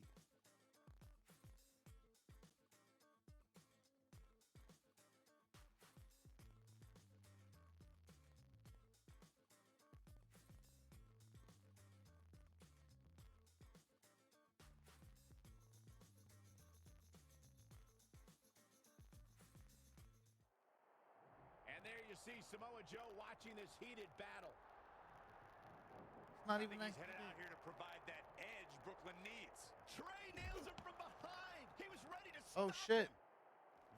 And there you see Samoa Joe watching this heated battle. It's not I even think nice. he's headed out here to provide that edge Brooklyn needs. Trey nails him from behind. He was ready to stop Oh shit. him.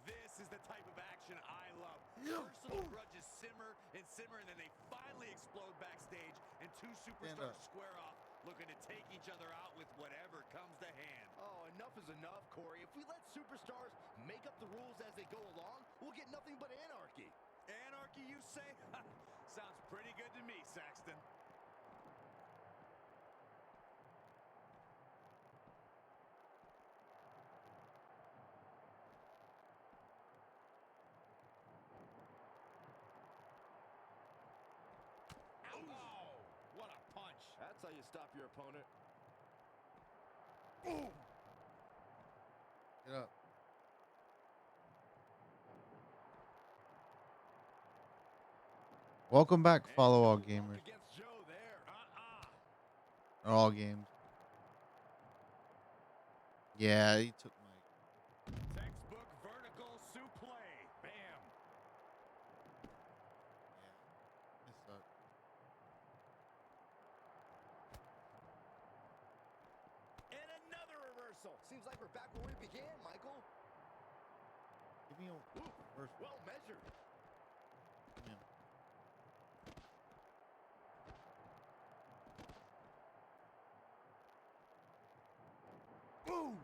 This is the type of action I love. Personal grudges simmer, and then they finally explode backstage, and two superstars square off, looking to take each other out with whatever comes to hand. Oh, enough is enough, Corey. If we let superstars make up the rules as they go along, we'll get nothing but anarchy. Anarchy, you say? Sounds pretty good to me, Saxton. Oh, what a punch. That's how you stop your opponent. Get up. Welcome back, follow all gamers. Against Joe there. Or all games. Yeah, he took my. Textbook vertical suplex. Bam. Yeah, it sucked. And another reversal. Seems like we're back where we began, Michael. Give me a first. Well measured. Yeah. Boom.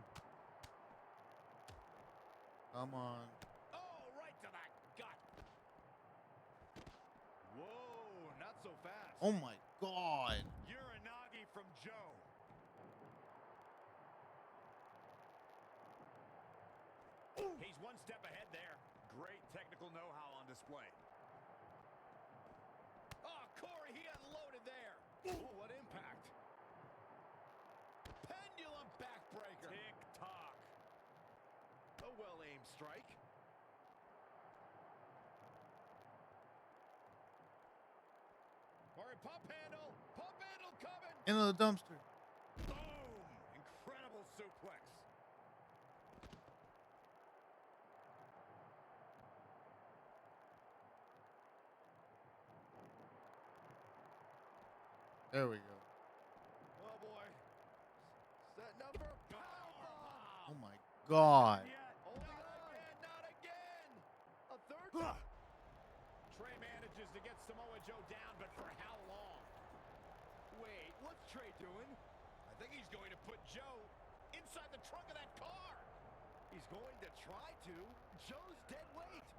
Come on. Oh, right to the gut. Whoa, not so fast. Oh my God. Uranagi from Joe. He's one step ahead there. Great technical know-how on display. Oh, Corey, he got loaded there. Ooh, what impact. Pendulum backbreaker. Tick-tock. A well-aimed strike. All right, pump handle. Pump handle coming. Into the dumpster. Boom. Incredible suplex. There we go. Oh, boy. Set number. Powerbomb. Oh my God. Not again, not again. A third. Trey manages to get Samoa Joe down, but for how long? Wait, what's Trey doing? I think he's going to put Joe inside the trunk of that car. He's going to try to. Joe's dead weight.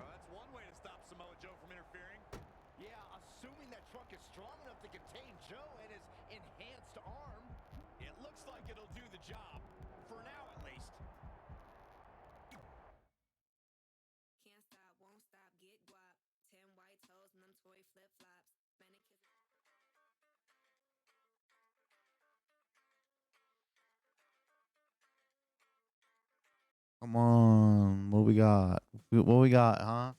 That's one way to stop Samoa Joe from interfering. Yeah, assuming that trunk is strong enough to contain Joe and his enhanced arm. It looks like it'll do the job. For now, at least. Can't stop, won't stop, get guap. 10 white toes and them toy flip flops. Come on. What we got? What we got, huh?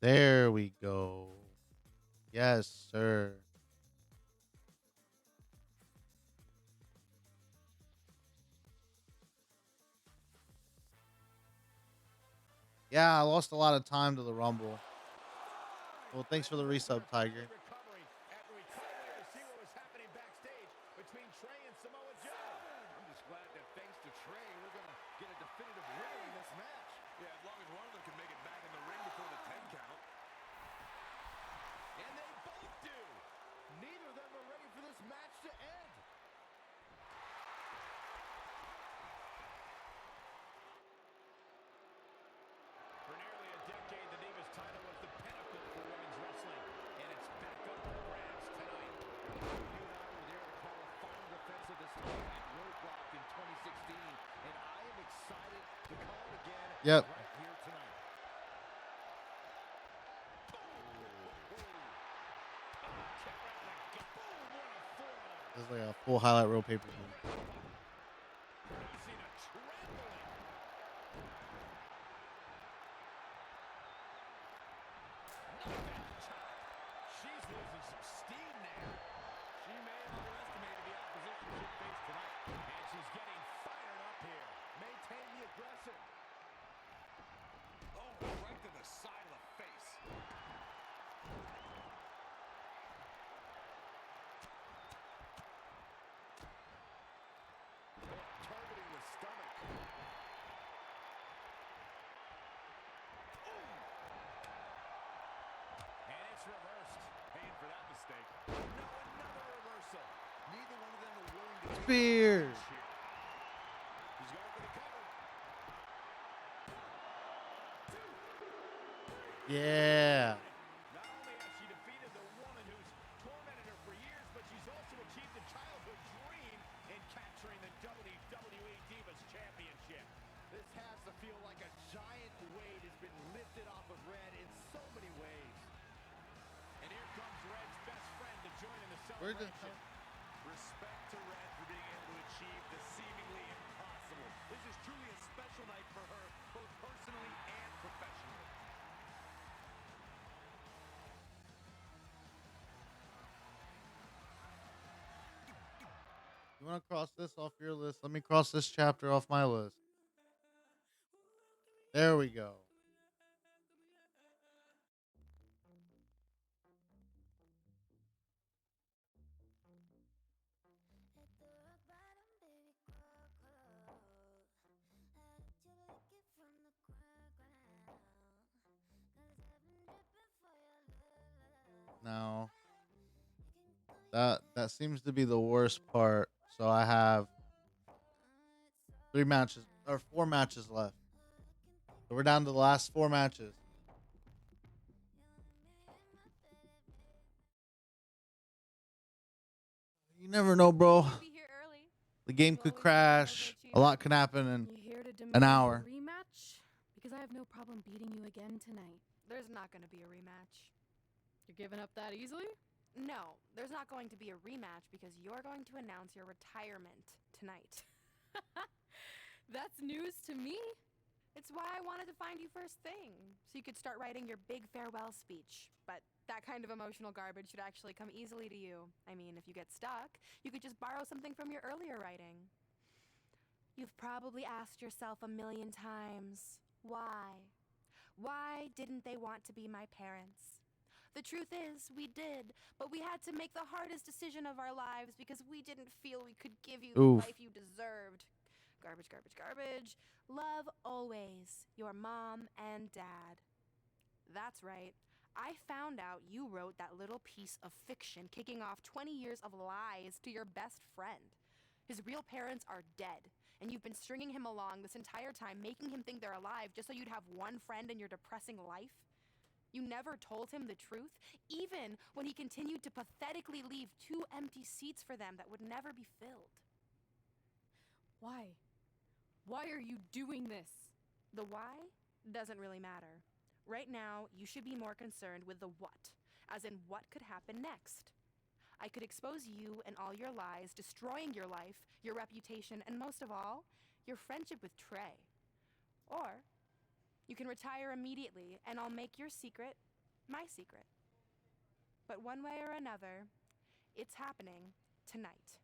There we go. Yes, sir. Yeah, I lost a lot of time to the Rumble. Well, thanks for the resub, Tiger. After we cut away to see what was happening backstage between Trey and Samoa Joe. I'm just glad that thanks to Trey, we're going to get a definitive winner in this match. Yeah, as long as one of them can make it back in the ring before the 10 count. And they both do. Neither of them are ready for this match to end. For nearly a decade, the Divas title was the pinnacle for women's wrestling, and it's back up for grabs tonight. You and I were there to call a final defense of this title at Roadblock in 2016, and I am excited to call it again right here tonight. This is like a full highlight reel pay-per-view. She's losing some steam now. She may have underestimated the opposition she faced tonight, and she's getting fired up here. Maintain the aggression. Oh, right to the side of the face. Targeting the stomach. And it's reversed. Paying for that mistake. No, another reversal. Neither one of them are willing to Spear. He's going for the cover. Yeah. Not only has she defeated the woman who's tormented her for years, but she's also achieved a childhood dream in capturing the WWE Divas Championship. This has to feel like a giant weight has been lifted off of Red in so many ways. And here comes Red's best friend to join in the Where'd celebration. Respect to Red for being able to achieve the seemingly impossible. This is truly a special night for her, both personally and professionally. You want to cross this off your list? Let me cross this chapter off my list. There we go. Now, that seems to be the worst part. So I have 3 matches or 4 matches left. So we're down to the last 4 matches. You never know, bro. The game could crash. A lot could happen in You here to an demand hour. a rematch? Because I have no problem beating you again tonight. There's not going to be a rematch. You're giving up that easily? No, there's not going to be a rematch because you're going to announce your retirement tonight. That's news to me. It's why I wanted to find you first thing, so you could start writing your big farewell speech. But that kind of emotional garbage should actually come easily to you. I mean, if you get stuck, you could just borrow something from your earlier writing. You've probably asked yourself a million times, why? Why didn't they want to be my parents? The truth is, we did, but we had to make the hardest decision of our lives because we didn't feel we could give you the Oof. life you deserved. Garbage, garbage, garbage. Love always, your mom and dad. That's right. I found out you wrote that little piece of fiction kicking off 20 years of lies to your best friend. His real parents are dead, and you've been stringing him along this entire time, making him think they're alive just so you'd have one friend in your depressing life. You never told him the truth, even when he continued to pathetically leave 2 empty seats for them that would never be filled. Why? Why are you doing this? The why doesn't really matter. Right now, you should be more concerned with the what, as in what could happen next. I could expose you and all your lies, destroying your life, your reputation, and most of all, your friendship with Trey. Or you can retire immediately, and I'll make your secret my secret. But one way or another, it's happening tonight.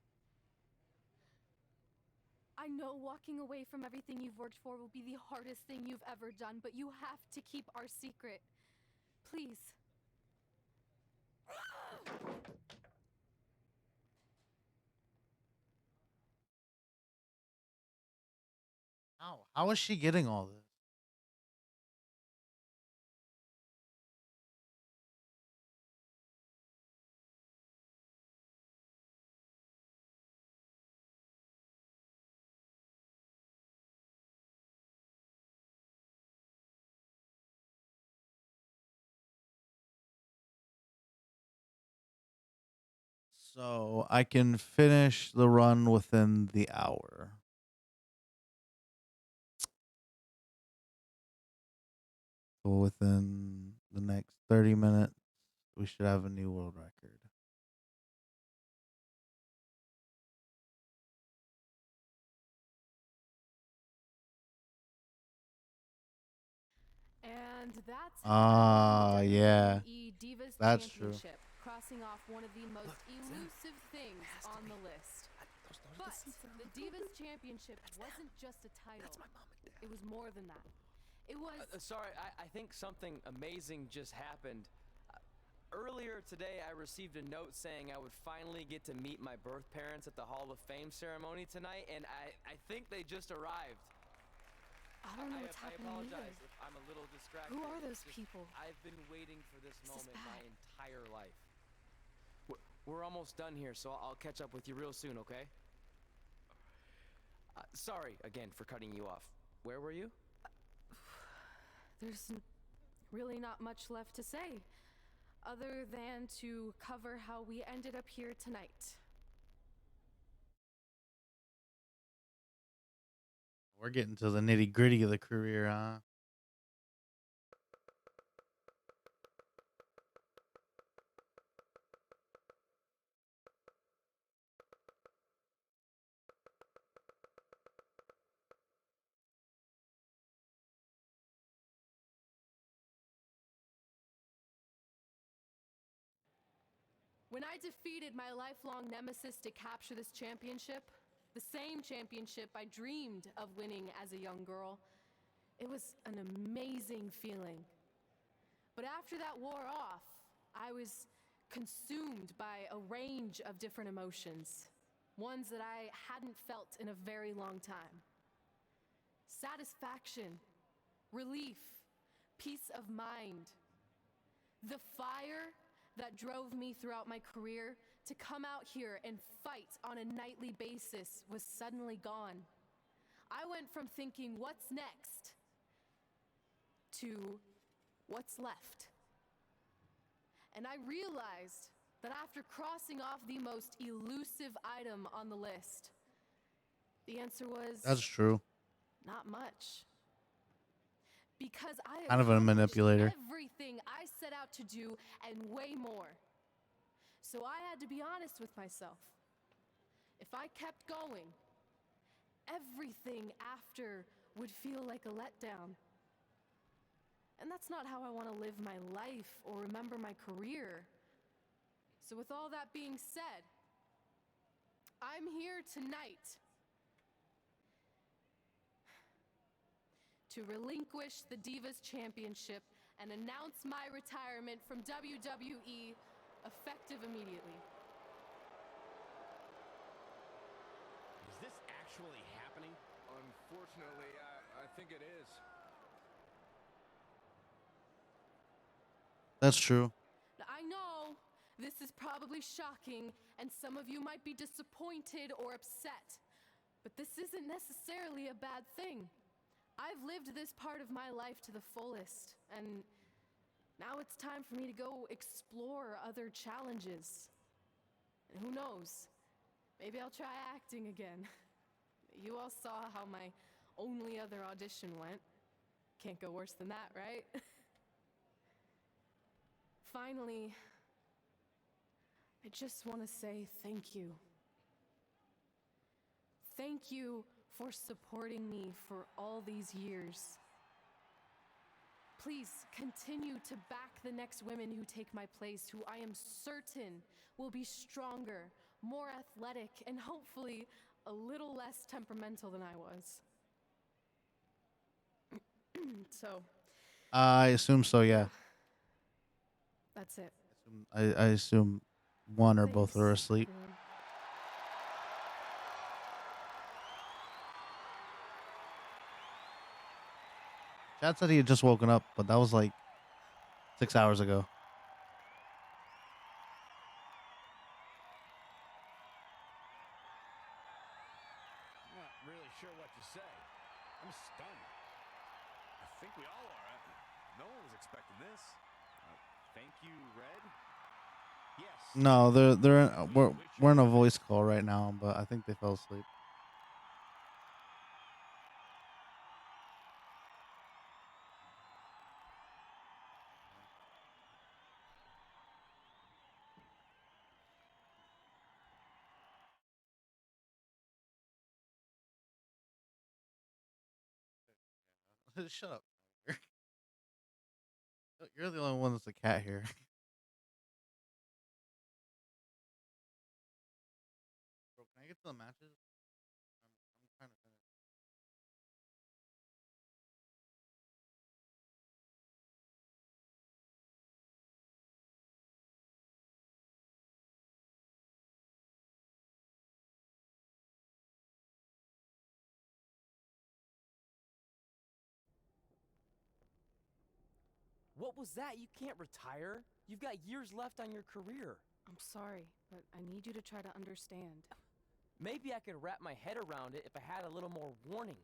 I know walking away from everything you've worked for will be the hardest thing you've ever done, but you have to keep our secret. Please. How is she getting all this? So I can finish the run within the hour. So within the next 30 minutes, we should have a new world record. And that's how the Yeah. WWE Divas That's true. Championship, crossing off one of the most elusive things on the list. But the Divas Championship wasn't just a title. It was more than that. It was... Sorry, I think something amazing just happened. Earlier today, I received a note saying I would finally get to meet my birth parents at the Hall of Fame ceremony tonight, and I think they just arrived. I don't know what's happening I apologize either. if I'm a little distracted. Who are those It's just, people? I've been waiting for this This is moment my bad. entire life. We're almost done here, so I'll catch up with you real soon, okay? Sorry again for cutting you off. Where were you? There's really not much left to say, other than to cover how we ended up here tonight. We're getting to the nitty gritty of the career, huh? When I defeated my lifelong nemesis to capture this championship, the same championship I dreamed of winning as a young girl, it was an amazing feeling. But after that wore off, I was consumed by a range of different emotions, ones that I hadn't felt in a very long time. Satisfaction, relief, peace of mind. The fire that drove me throughout my career to come out here and fight on a nightly basis was suddenly gone. I went from thinking, what's next, to what's left. And I realized that after crossing off the most elusive item on the list, the answer was... That's true. Not much. Because I Kind of a manipulator. everything I set out to do and way more. So I had to be honest with myself. If I kept going, everything after would feel like a letdown. And that's not how I want to live my life or remember my career. So with all that being said, I'm here tonight to relinquish the Divas Championship and announce my retirement from WWE effective immediately. Is this actually happening? Unfortunately, I think it is. That's true. Now, I know this is probably shocking, and some of you might be disappointed or upset, but this isn't necessarily a bad thing. I've lived this part of my life to the fullest, and now it's time for me to go explore other challenges. And who knows, maybe I'll try acting again. You all saw how my only other audition went. Can't go worse than that, right? Finally, I just want to say thank you. Thank you for supporting me for all these years. Please continue to back the next women who take my place, who I am certain will be stronger, more athletic, and hopefully a little less temperamental than I was. So, I assume so, yeah. that's it. I assume one or both are asleep. everyone. Chad said he had just woken up, but that was like 6 hours ago. I'm not really sure what to say. I'm stunned. I think we all are. No one was expecting this. Thank you, Red. Yes. No, we're in a voice call right now, but I think they fell asleep. Shut up. You're the only one that's a cat here. Bro, can I get to the matches? I'm trying to finish. What was that? You can't retire. You've got years left on your career. I'm sorry, but I need you to try to understand. Maybe I could wrap my head around it if I had a little more warning.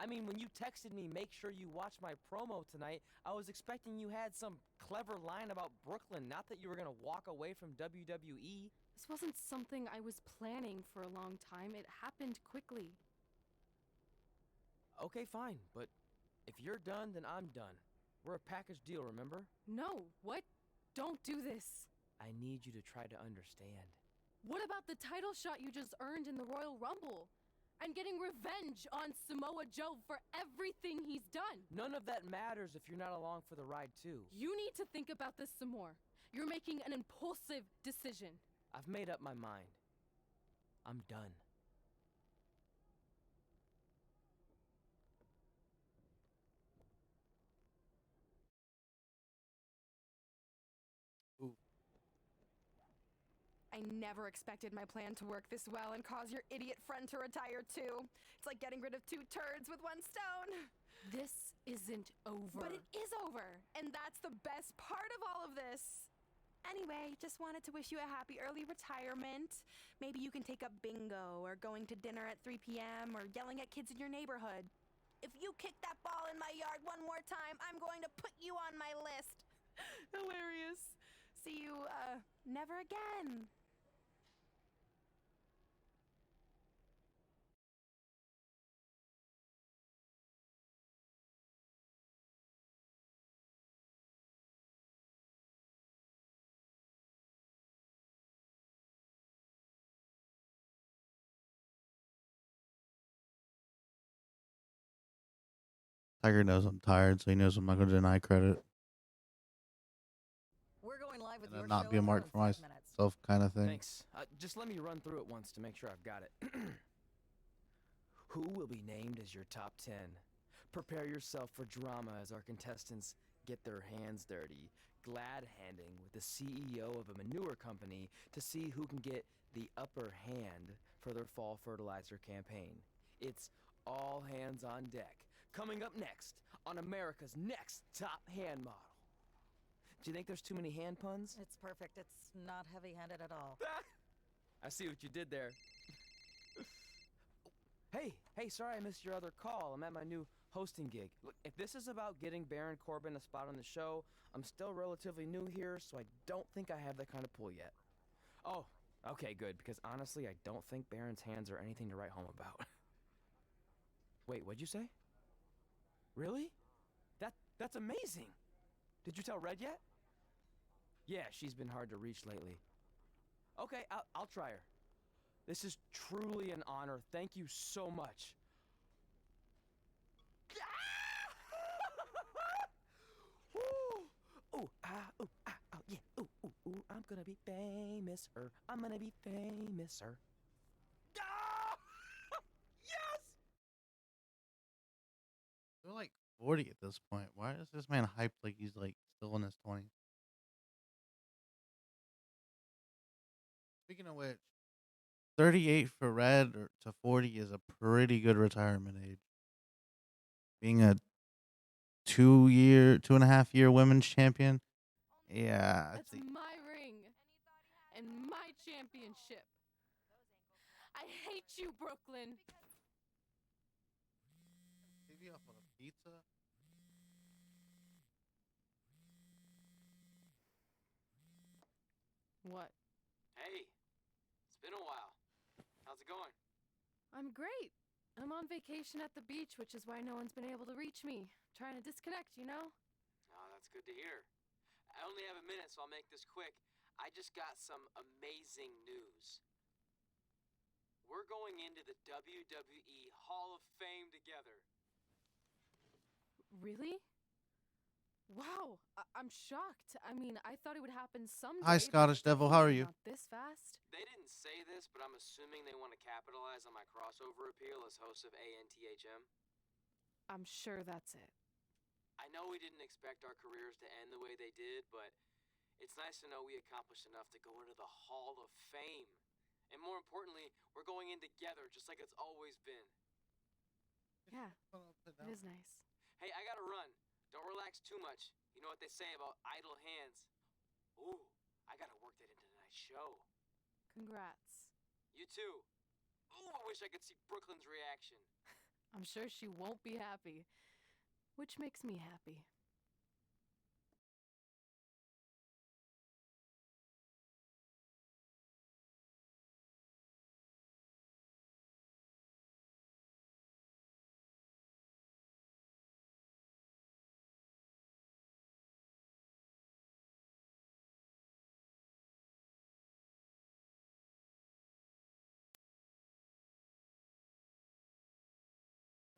I mean, when you texted me, make sure you watch my promo tonight, I was expecting you had some clever line about Brooklyn, not that you were going to walk away from WWE. This wasn't something I was planning for a long time. It happened quickly. Okay, fine, but if you're done, then I'm done. We're a package deal, remember? No, what? Don't do this. I need you to try to understand. What about the title shot you just earned in the Royal Rumble? And getting revenge on Samoa Joe for everything he's done? None of that matters if you're not along for the ride, too. You need to think about this some more. You're making an impulsive decision. I've made up my mind. I'm done. I never expected my plan to work this well and cause your idiot friend to retire too. It's like getting rid of 2 turds with 1 stone. This isn't over. But it is over, and that's the best part of all of this. Anyway, just wanted to wish you a happy early retirement. Maybe you can take up bingo or going to dinner at 3 p.m. or yelling at kids in your neighborhood. If you kick that ball in my yard one more time, I'm going to put you on my list. Hilarious. See you, never again. Tiger knows I'm tired, so he knows I'm not going to deny credit. We're going live with And your then not show be a in mark around for 5 minutes. myself kind of thing. Thanks. Just let me run through it once to make sure I've got it. Who will be named as your top 10? Prepare yourself for drama as our contestants get their hands dirty, glad-handing with the CEO of a manure company to see who can get the upper hand for their fall fertilizer campaign. It's all hands on deck. Coming up next on America's Next Top Hand Model. Do you think there's too many hand puns? It's perfect. It's not heavy-handed at all. I see what you did there. Hey, sorry I missed your other call. I'm at my new hosting gig. Look, if this is about getting Baron Corbin a spot on the show, I'm still relatively new here, so I don't think I have that kind of pull yet. Oh, okay, good, because honestly, I don't think Baron's hands are anything to write home about. Wait, what'd you say? Really? That's amazing! Did you tell Red yet? Yeah, she's been hard to reach lately. Okay, I'll try her. This is truly an honor. Thank you so much. Ooh, yeah. Ooh, I'm gonna be famous, I'm gonna be famous, Yes! They're like 40 at this point. Why is this man hyped like he's like still in his 20s? Speaking of which, 38 for Red to 40 is a pretty good retirement age. Being a 2.5 year women's champion. Yeah, I That's think my ring and my championship. I hate you, Brooklyn. TV off on a pizza. What? Hey, it's been a while. How's it going? I'm great. I'm on vacation at the beach, which is why no one's been able to reach me. Trying to disconnect, you know? Oh, that's good to hear. I only have a minute, so I'll make this quick. I just got some amazing news. We're going into the WWE Hall of Fame together. Really? Wow, I'm shocked. I mean, I thought it would happen someday. Hi, Scottish Devil. How are you? Not this fast. They didn't say this, but I'm assuming they want to capitalize on my crossover appeal as host of ANTHM. I'm sure that's it. I know we didn't expect our careers to end the way they did, but it's nice to know we accomplished enough to go into the Hall of Fame. And more importantly, we're going in together, just like it's always been. Yeah, it is nice. Hey, I gotta run. Don't relax too much. You know what they say about idle hands. Ooh, I gotta work that into tonight's show. Congrats. You too. Ooh, I wish I could see Brooklyn's reaction. I'm sure she won't be happy, which makes me happy.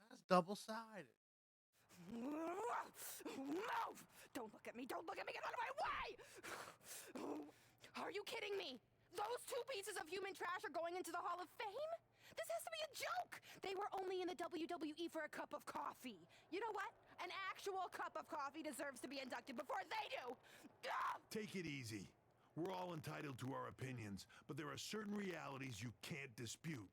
That's double-sided. Move! Don't look at me! Don't look at me! Get out of my way! Are you kidding me? Those two pieces of human trash are going into the Hall of Fame? This has to be a joke! They were only in the WWE for a cup of coffee. You know what? An actual cup of coffee deserves to be inducted before they do! Take it easy. We're all entitled to our opinions, but there are certain realities you can't dispute.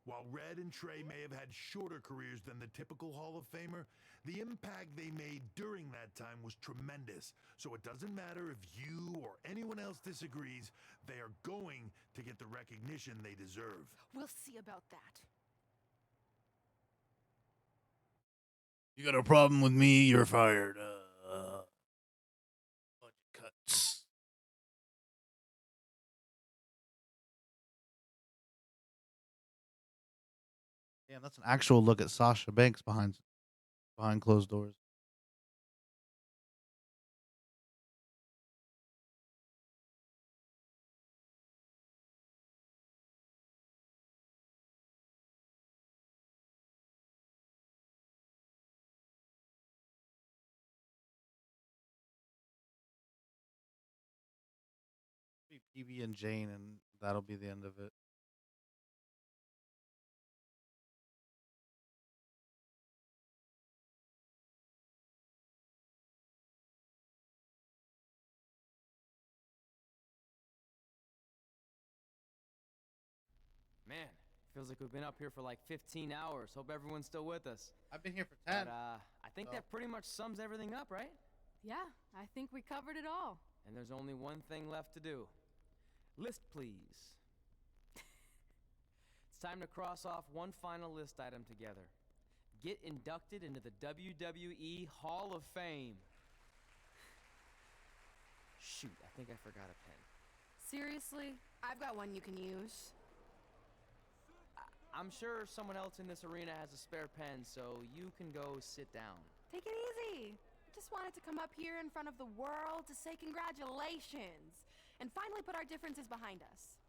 While Red and Trey may have had shorter careers than the typical Hall of Famer, the impact they made during that time was tremendous. So it doesn't matter if you or anyone else disagrees, they are going to get the recognition they deserve. We'll see about that. You got a problem with me, you're fired. Budget cuts. Damn, that's an actual look at Sasha Banks behind closed doors. PB and Jane, and that'll be the end of it. Man, feels like we've been up here for like 15 hours. Hope everyone's still with us. I've been here for 10. But, I think that pretty much sums everything up, right? Yeah, I think we covered it all. And there's only one thing left to do. List, please. It's time to cross off one final list item together. Get inducted into the WWE Hall of Fame. Shoot, I think I forgot a pen. Seriously? I've got one you can use. I'm sure someone else in this arena has a spare pen, so you can go sit down. Take it easy. Just wanted to come up here in front of the world to say congratulations and finally put our differences behind us.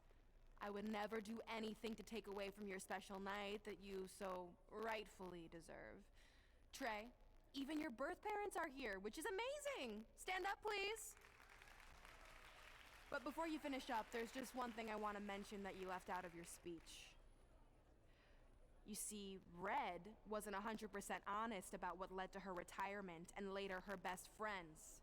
I would never do anything to take away from your special night that you so rightfully deserve. Trey, even your birth parents are here, which is amazing. Stand up, please. But before you finish up, there's just one thing I want to mention that you left out of your speech. You see, Red wasn't 100% honest about what led to her retirement and later her best friends.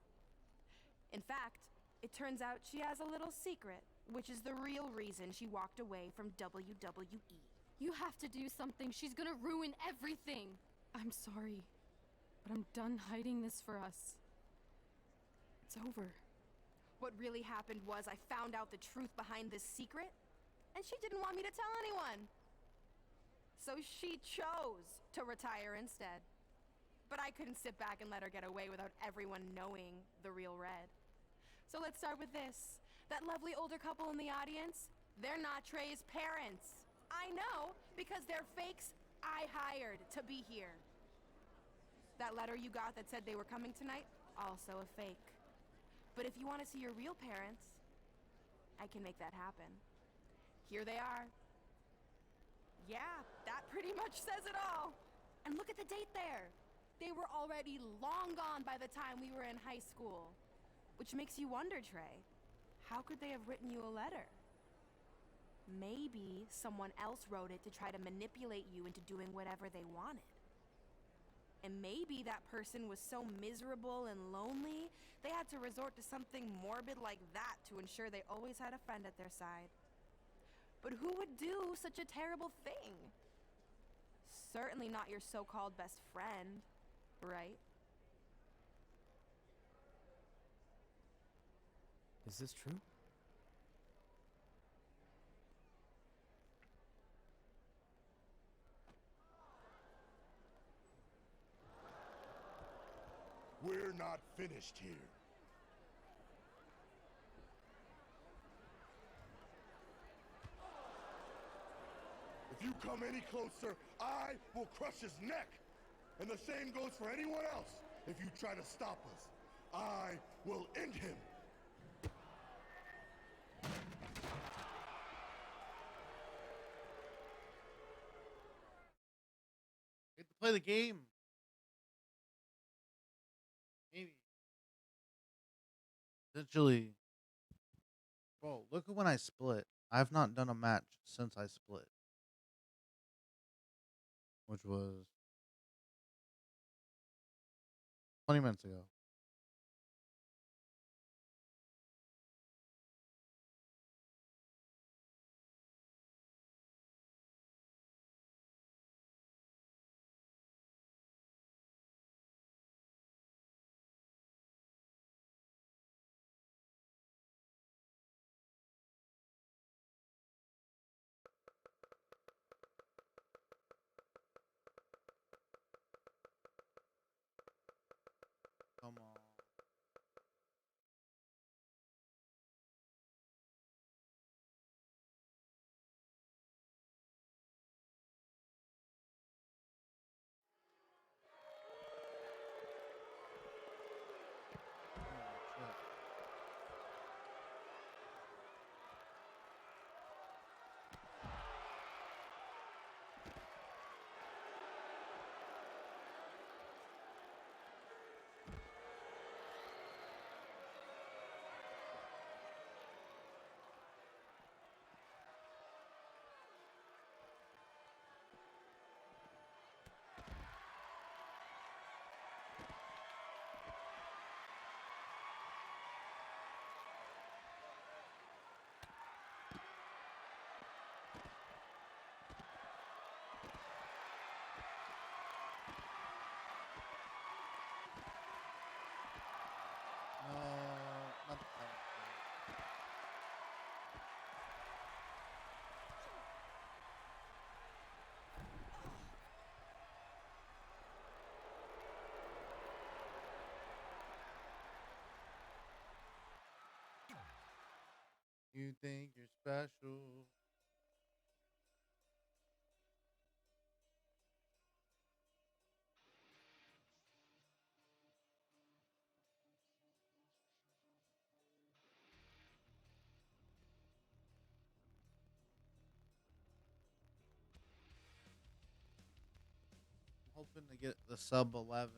In fact, it turns out she has a little secret, which is the real reason she walked away from WWE. You have to do something. She's gonna ruin everything. I'm sorry, but I'm done hiding this for us. It's over. What really happened was I found out the truth behind this secret, and she didn't want me to tell anyone. So she chose to retire instead. But I couldn't sit back and let her get away without everyone knowing the real Red. So let's start with this. That lovely older couple in the audience, they're not Trey's parents. I know, because they're fakes I hired to be here. That letter you got that said they were coming tonight, also a fake. But if you want to see your real parents, I can make that happen. Here they are. Yeah, that pretty much says it all. And look at the date there. They were already long gone by the time we were in high school. Which makes you wonder, Trey, how could they have written you a letter? Maybe someone else wrote it to try to manipulate you into doing whatever they wanted. And maybe that person was so miserable and lonely, they had to resort to something morbid like that to ensure they always had a friend at their side. But who would do such a terrible thing? Certainly not your so-called best friend, right? Is this true? We're not finished here. If you come any closer, I will crush his neck. And the same goes for anyone else. If you try to stop us, I will end him. Get to play the game. Essentially, bro, look at when I split. I've not done a match since I split, which was 20 minutes ago. Come on. No, not the title. You think you're special? I'm hoping to get the sub 11.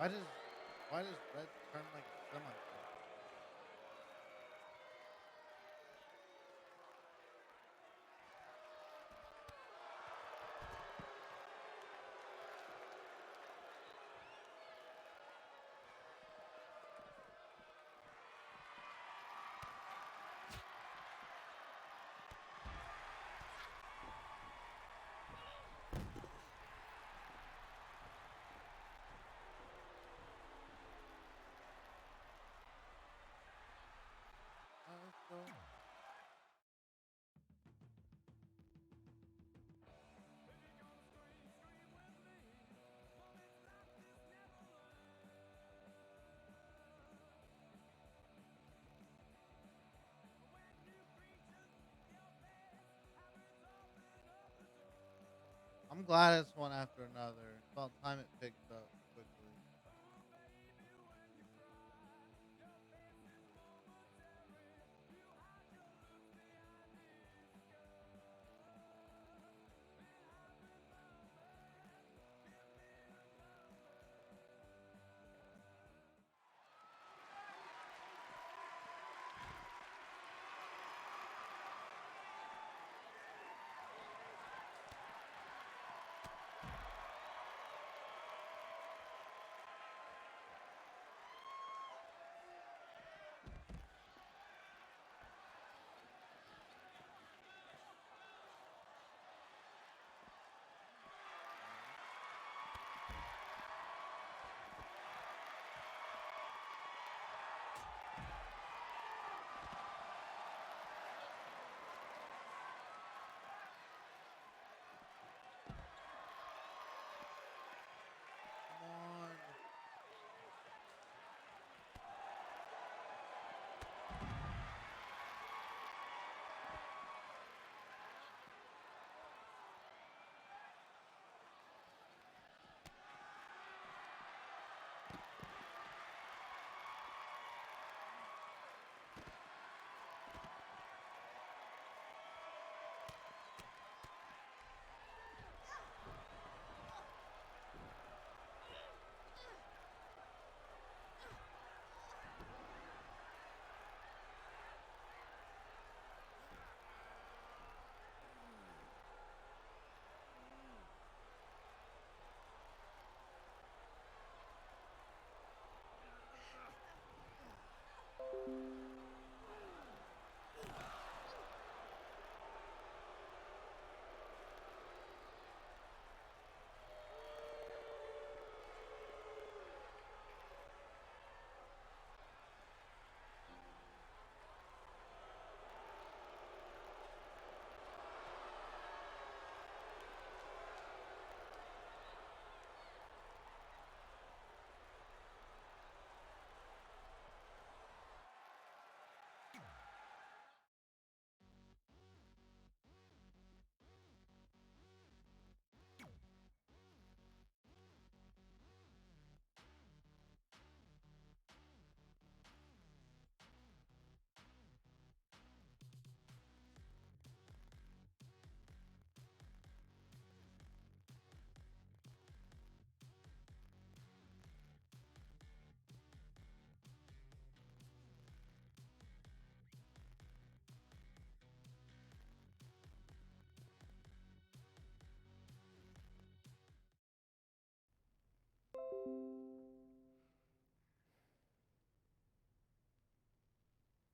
Why does red turn like a semi? I'm glad it's one after another. It's about time it picked up quickly.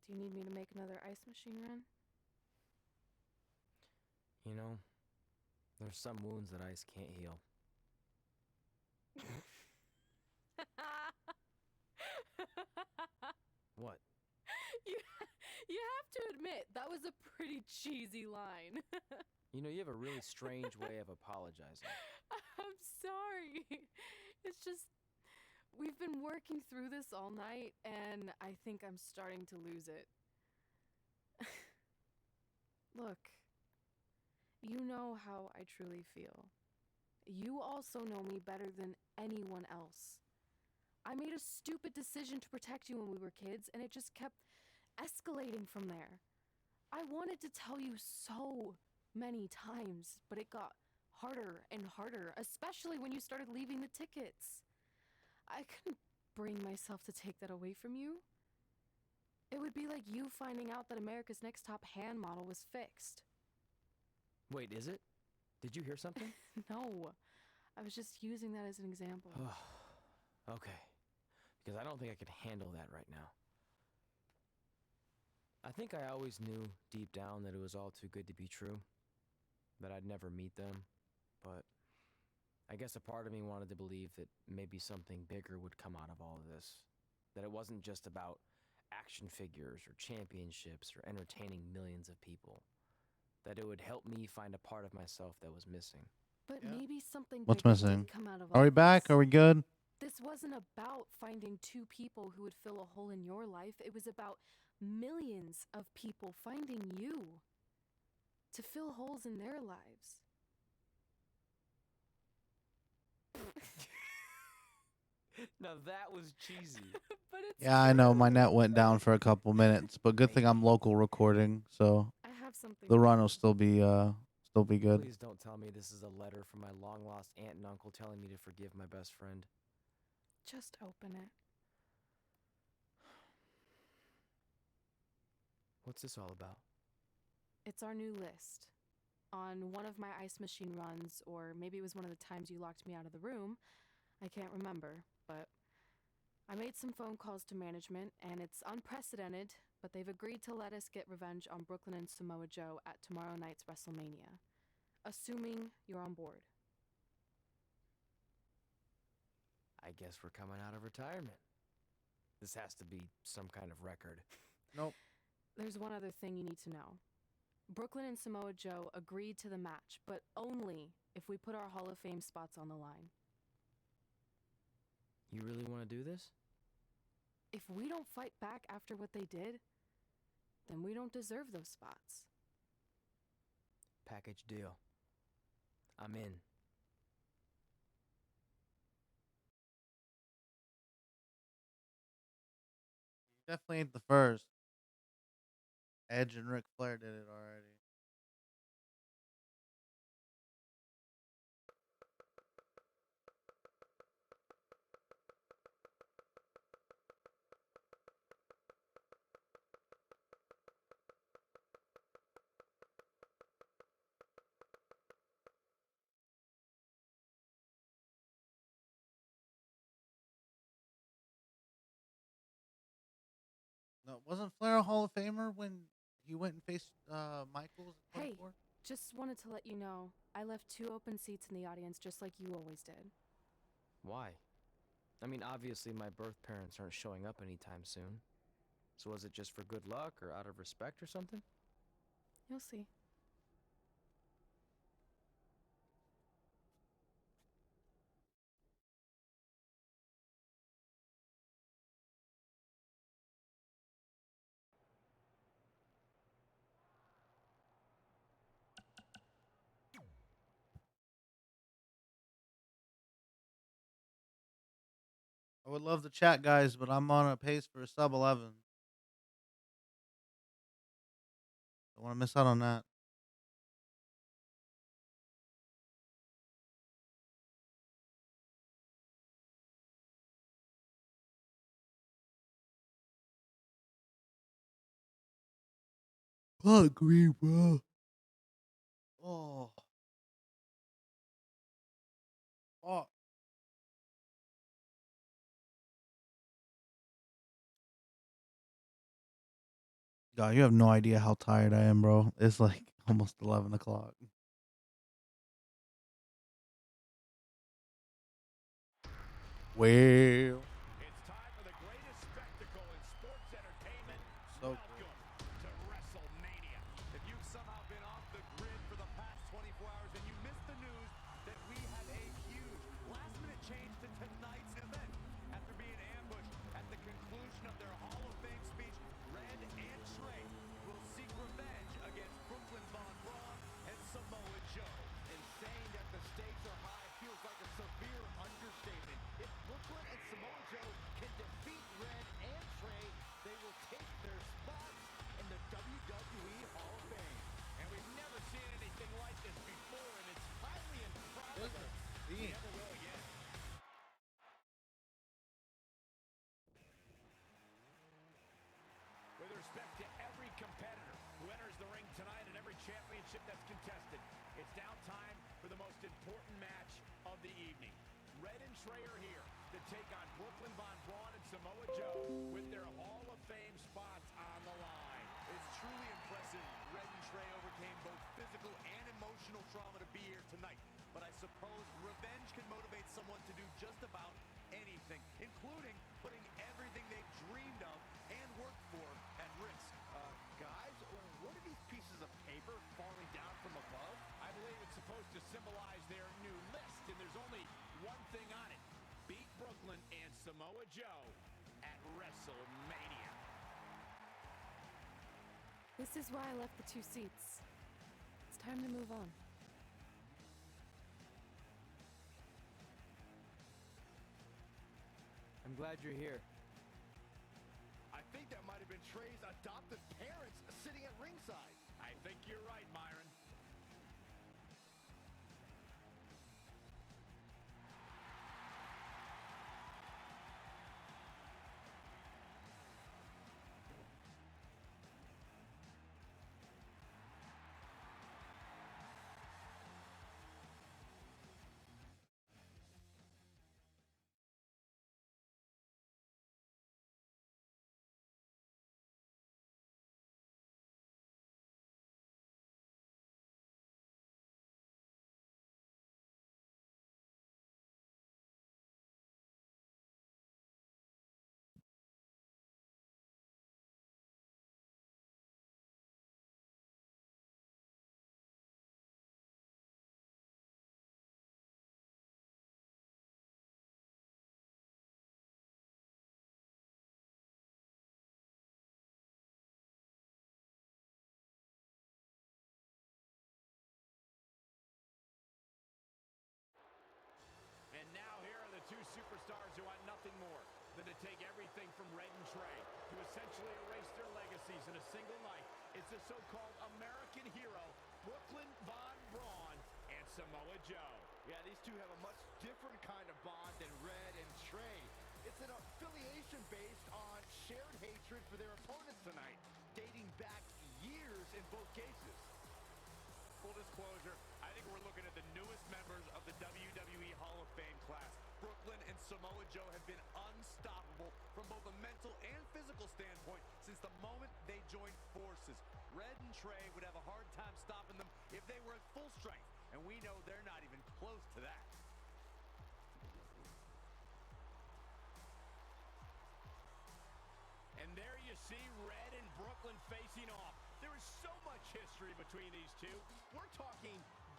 Do you need me to make another ice machine run? You know, there's some wounds that ice can't heal. What? You, you have to admit, that was a pretty cheesy line. You know, you have a really strange way of apologizing. I'm sorry. It's just, we've been working through this all night, and I think I'm starting to lose it. Look, you know how I truly feel. You also know me better than anyone else. I made a stupid decision to protect you when we were kids, and it just kept escalating from there. I wanted to tell you so many times, but it got harder and harder, especially when you started leaving the tickets. I couldn't bring myself to take that away from you. It would be like you finding out that America's Next Top Hand model was fixed. Wait, is it? Did you hear something? No, I was just using that as an example. Okay, because I don't think I could handle that right now. I think I always knew deep down that it was all too good to be true, that I'd never meet them, but I guess a part of me wanted to believe that maybe something bigger would come out of all of this, that it wasn't just about action figures or championships or entertaining millions of people, that it would help me find a part of myself that was missing. But maybe something What's bigger missing? did come out of Are all we back? this. Are we good? This wasn't about finding two people who would fill a hole in your life. It was about millions of people finding you to fill holes in their lives. Now that was cheesy. But it's Yeah, I know. My true. net went down for a couple minutes, but good thing I'm local recording, so I have something the for run you. will still be good. Please don't tell me this is a letter from my long-lost aunt and uncle telling me to forgive my best friend. Just open it. What's this all about? It's our new list. On one of my ice machine runs, or maybe it was one of the times you locked me out of the room, I can't remember, but I made some phone calls to management, and it's unprecedented, but they've agreed to let us get revenge on Brooklyn and Samoa Joe at tomorrow night's WrestleMania, assuming you're on board. I guess we're coming out of retirement. This has to be some kind of record. Nope. There's one other thing you need to know. Brooklyn and Samoa Joe agreed to the match, but only if we put our Hall of Fame spots on the line. You really want to do this? If we don't fight back after what they did, then we don't deserve those spots. Package deal. I'm in. Definitely ain't the first. Edge and Ric Flair did it already. No, wasn't Flair a Hall of Famer when he went and faced Michaels in Hey, 24? just wanted to let you know, I left 2 open seats in the audience just like you always did. Why? I mean, obviously my birth parents aren't showing up anytime soon. So was it just for good luck or out of respect or something? You'll see. I would love to chat, guys, but I'm on a pace for a sub 11. Don't want to miss out on that. Hungry, bro. Oh. Oh. God, you have no idea how tired I am, bro. It's like almost 11 o'clock. Well, It's time for the greatest spectacle in sports entertainment. So Welcome to WrestleMania. If you've somehow been off the grid for the past 24 hours and you missed the news that we have a huge last-minute change to tonight's event. After being ambushed at the conclusion of their Hall of Fame speech, Red and Trey will seek revenge against Brooklyn Von Braun and Samoa Joe. And saying that the stakes are high feels like a severe understatement. If Brooklyn and Samoa Joe can defeat Red and Trey, they will take their spots in the WWE Hall of Fame. And we've never seen anything like this before, and it's highly improbable we ever will again. With respect to every competitor who enters the ring tonight and every championship that's contested, it's now time for the most important match of the evening. Red and Trey are here to take on Brooklyn Von Braun and Samoa Joe with their Hall of Fame spots on the line. It's truly impressive Red and Trey overcame both physical and emotional trauma to be here tonight. But I suppose revenge can motivate someone to do just about anything, including putting everything they've dreamed of and worked for at risk. Guys, what are these pieces of paper falling down from above? I believe it's supposed to symbolize their new list, and there's only one thing on it. Beat Brooklyn and Samoa Joe at WrestleMania. This is why I left the 2 seats. It's time to move on. I'm glad you're here. I think that might have been Trey's adopted parents sitting at ringside. I think you're right, Myron. And now here are the two superstars who want nothing more than to take everything from Red and Trey to essentially erase their legacies in a single night. It's the so-called American hero, Brooklyn Von Braun and Samoa Joe. Yeah, these two have a much different kind of bond than Red and Trey. It's an affiliation based on shared hatred for their opponents tonight, dating back years in both cases. Full disclosure, I think we're looking at the newest members of the WWE Hall of Fame class. Brooklyn and Samoa Joe have been unstoppable from both a mental and physical standpoint since the moment they joined forces. Red and Trey would have a hard time stopping them if they were at full strength, and we know they're not even close to that. And there you see Red and Brooklyn facing off. There is so much history between these two. We're talking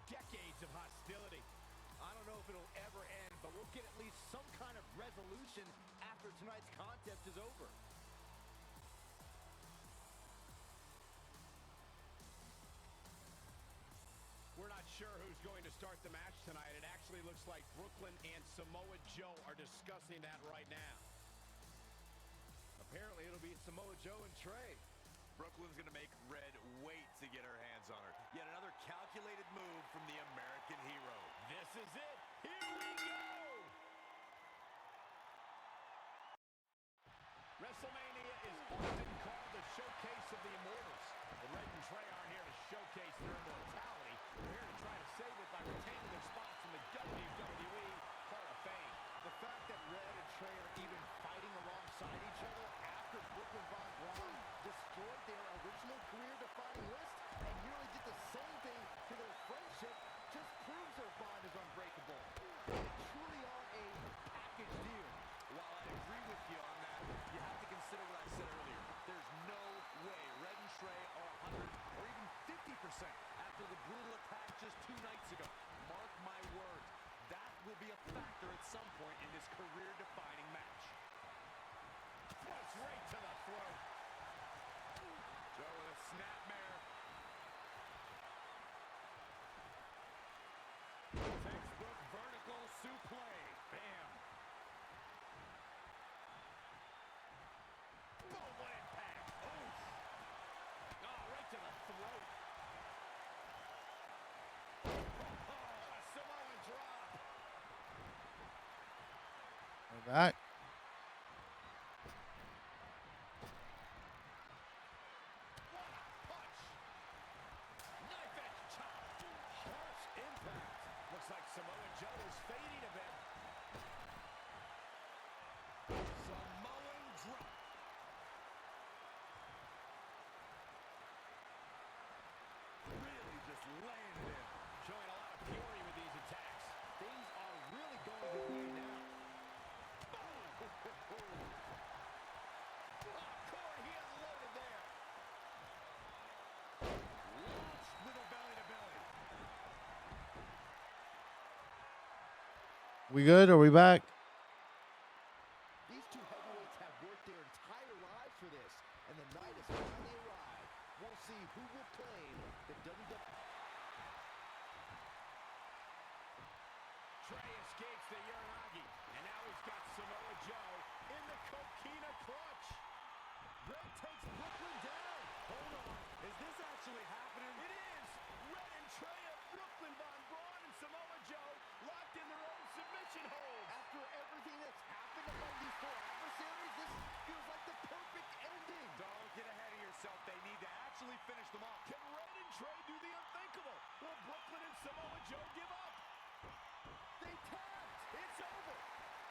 decades of hostility. I don't know if it'll ever end, but we'll get at least some kind of resolution after tonight's contest is over. We're not sure who's going to start the match tonight. It actually looks like Brooklyn and Samoa Joe are discussing that right now. Apparently it'll be Samoa Joe and Trey. Brooklyn's going to make Red wait to get her hands on her. Yet another calculated move from the American hero. This is it. Here we go. WrestleMania is often called the showcase of the immortals. But Red and Trey aren't here to showcase their immortality. They're here to try to save it by retaining their spots in the WWE Hall of Fame. The fact that Red and Trey are even fighting alongside each other after Brooklyn Von Braun destroyed their original Back. Looks like Samoa Joe is fading a bit. Samoan drop. Really just laying it in. Showing a lot of fury with these attacks. Things are really going his way now. Corey, he unloaded there. Launched with a belly-to-belly. We good? Are we back? These two heavyweights have worked their entire lives for this, and the night has finally arrived. We'll see who will claim the WWE. Trey escapes the Uranagi, and now he's got Samoa Joe in the Coquina clutch. Red takes Brooklyn down. Hold on. Is this actually happening? It is. Red and Trey of Brooklyn, Von Braun and Samoa Joe locked in their own submission hold. After everything that's happened among these four adversaries, this feels like the perfect ending. Don't get ahead of yourself. They need to actually finish them off. Can Red and Trey do the unthinkable? Will Brooklyn and Samoa Joe give up? They tapped. It's over.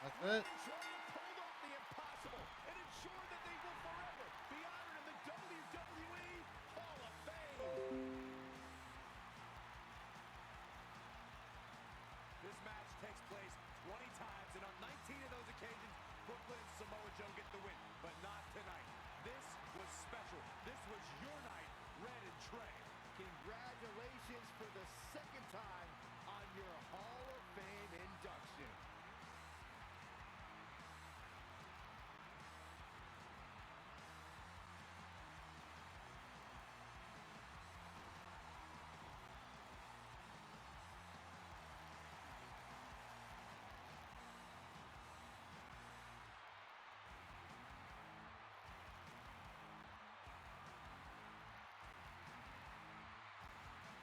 That's Red it. and Trey have pulled off the impossible and ensured that they will forever be honored in the WWE Hall of Fame. This match takes place 20 times, and on 19 of those occasions, Brooklyn and Samoa Joe get the win, but not tonight. This was special. This was your night, Red and Trey. Congratulations for the second time on your Hall of Fame induction.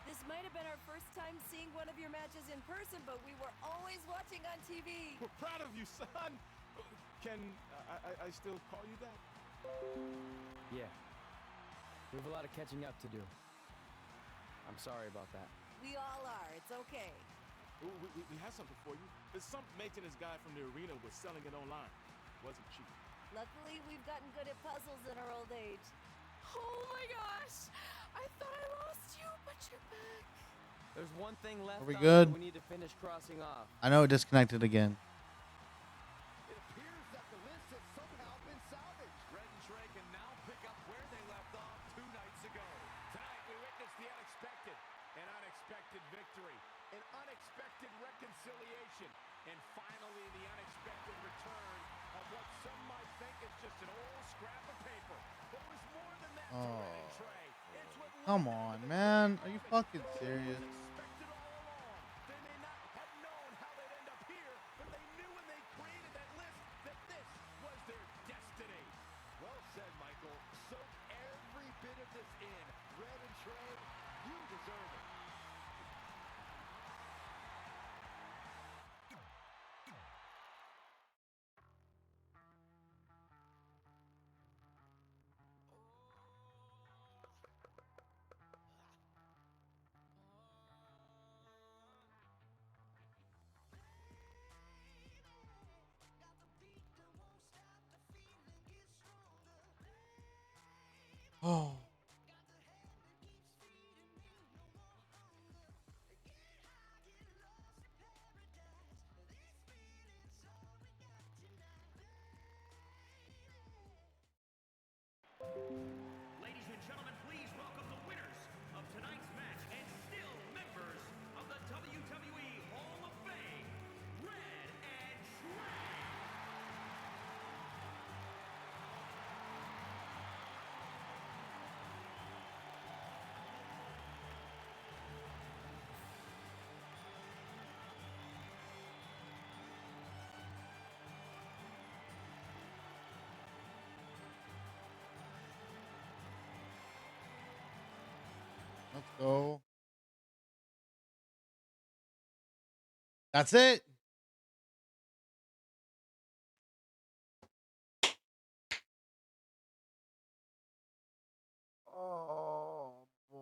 This might have been our first time seeing one of your matches in person, but we were always watching on TV. We're proud of you, son. Can I still call you that? Yeah. We have a lot of catching up to do. I'm sorry about that. We all are. It's okay. We have something for you. There's some maintenance guy from the arena was selling it online. Wasn't cheap. Luckily, we've gotten good at puzzles in our old age. Oh my gosh! I thought I lost you, but you're back. There's one thing left. Are we on good? that we need to finish crossing off. I know it disconnected again. It appears that the list has somehow been salvaged. Red and Trey can now pick up where they left off 2 nights ago. Tonight, we witnessed the unexpected, an unexpected victory, an unexpected reconciliation, and finally the unexpected return of what some might think is just an old scrap of paper. But it was more than that to Red and Trey. It's what Come on, man. Are you fucking serious? expected all along. They may not have known how they'd end up here, but they knew when they created that list that this was their destiny. Well said, Michael. Soak every bit of this in. Red and Trey, you deserve it. Oh. Ladies and gentlemen, please welcome the winners of tonight's match and still members of the WWE Hall of Fame, Red and Trey. Let's go. That's it. Oh boy.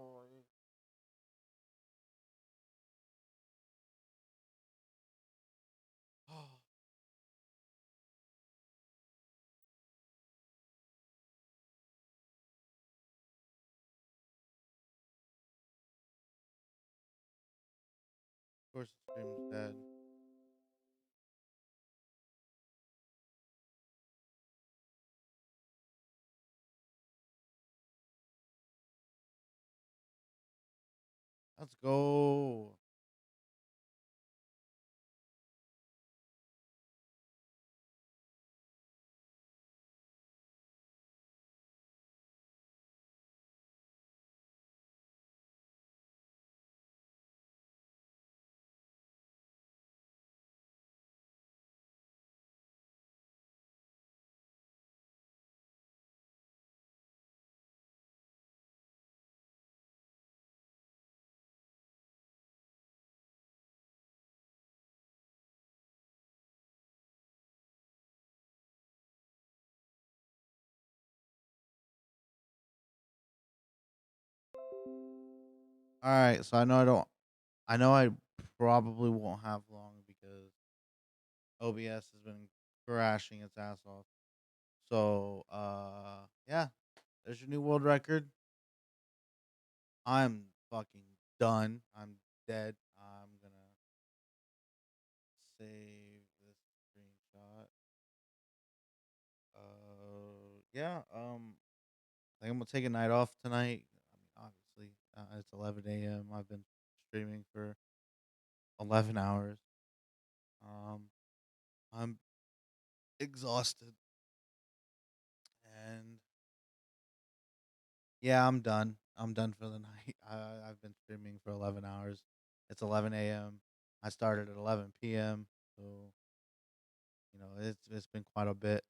Oh. Of course, the stream's dead. Let's go. All right, so I know I probably won't have long because OBS has been crashing its ass off. So, yeah, there's your new world record. I'm fucking done. I'm dead. I'm gonna save this screenshot. Yeah. I think I'm gonna take a night off tonight. I mean, obviously, it's 11 a.m. I've been streaming for 11 hours. I'm exhausted, and yeah, I'm done. I'm done for the night. I've been streaming for 11 hours. It's 11 a.m. I started at 11 p.m. So it's been quite a bit.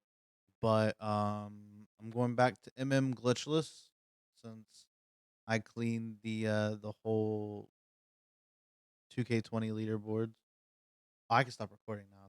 But I'm going back to glitchless since I cleaned the whole 2K20 leaderboards. Oh, I can stop recording now.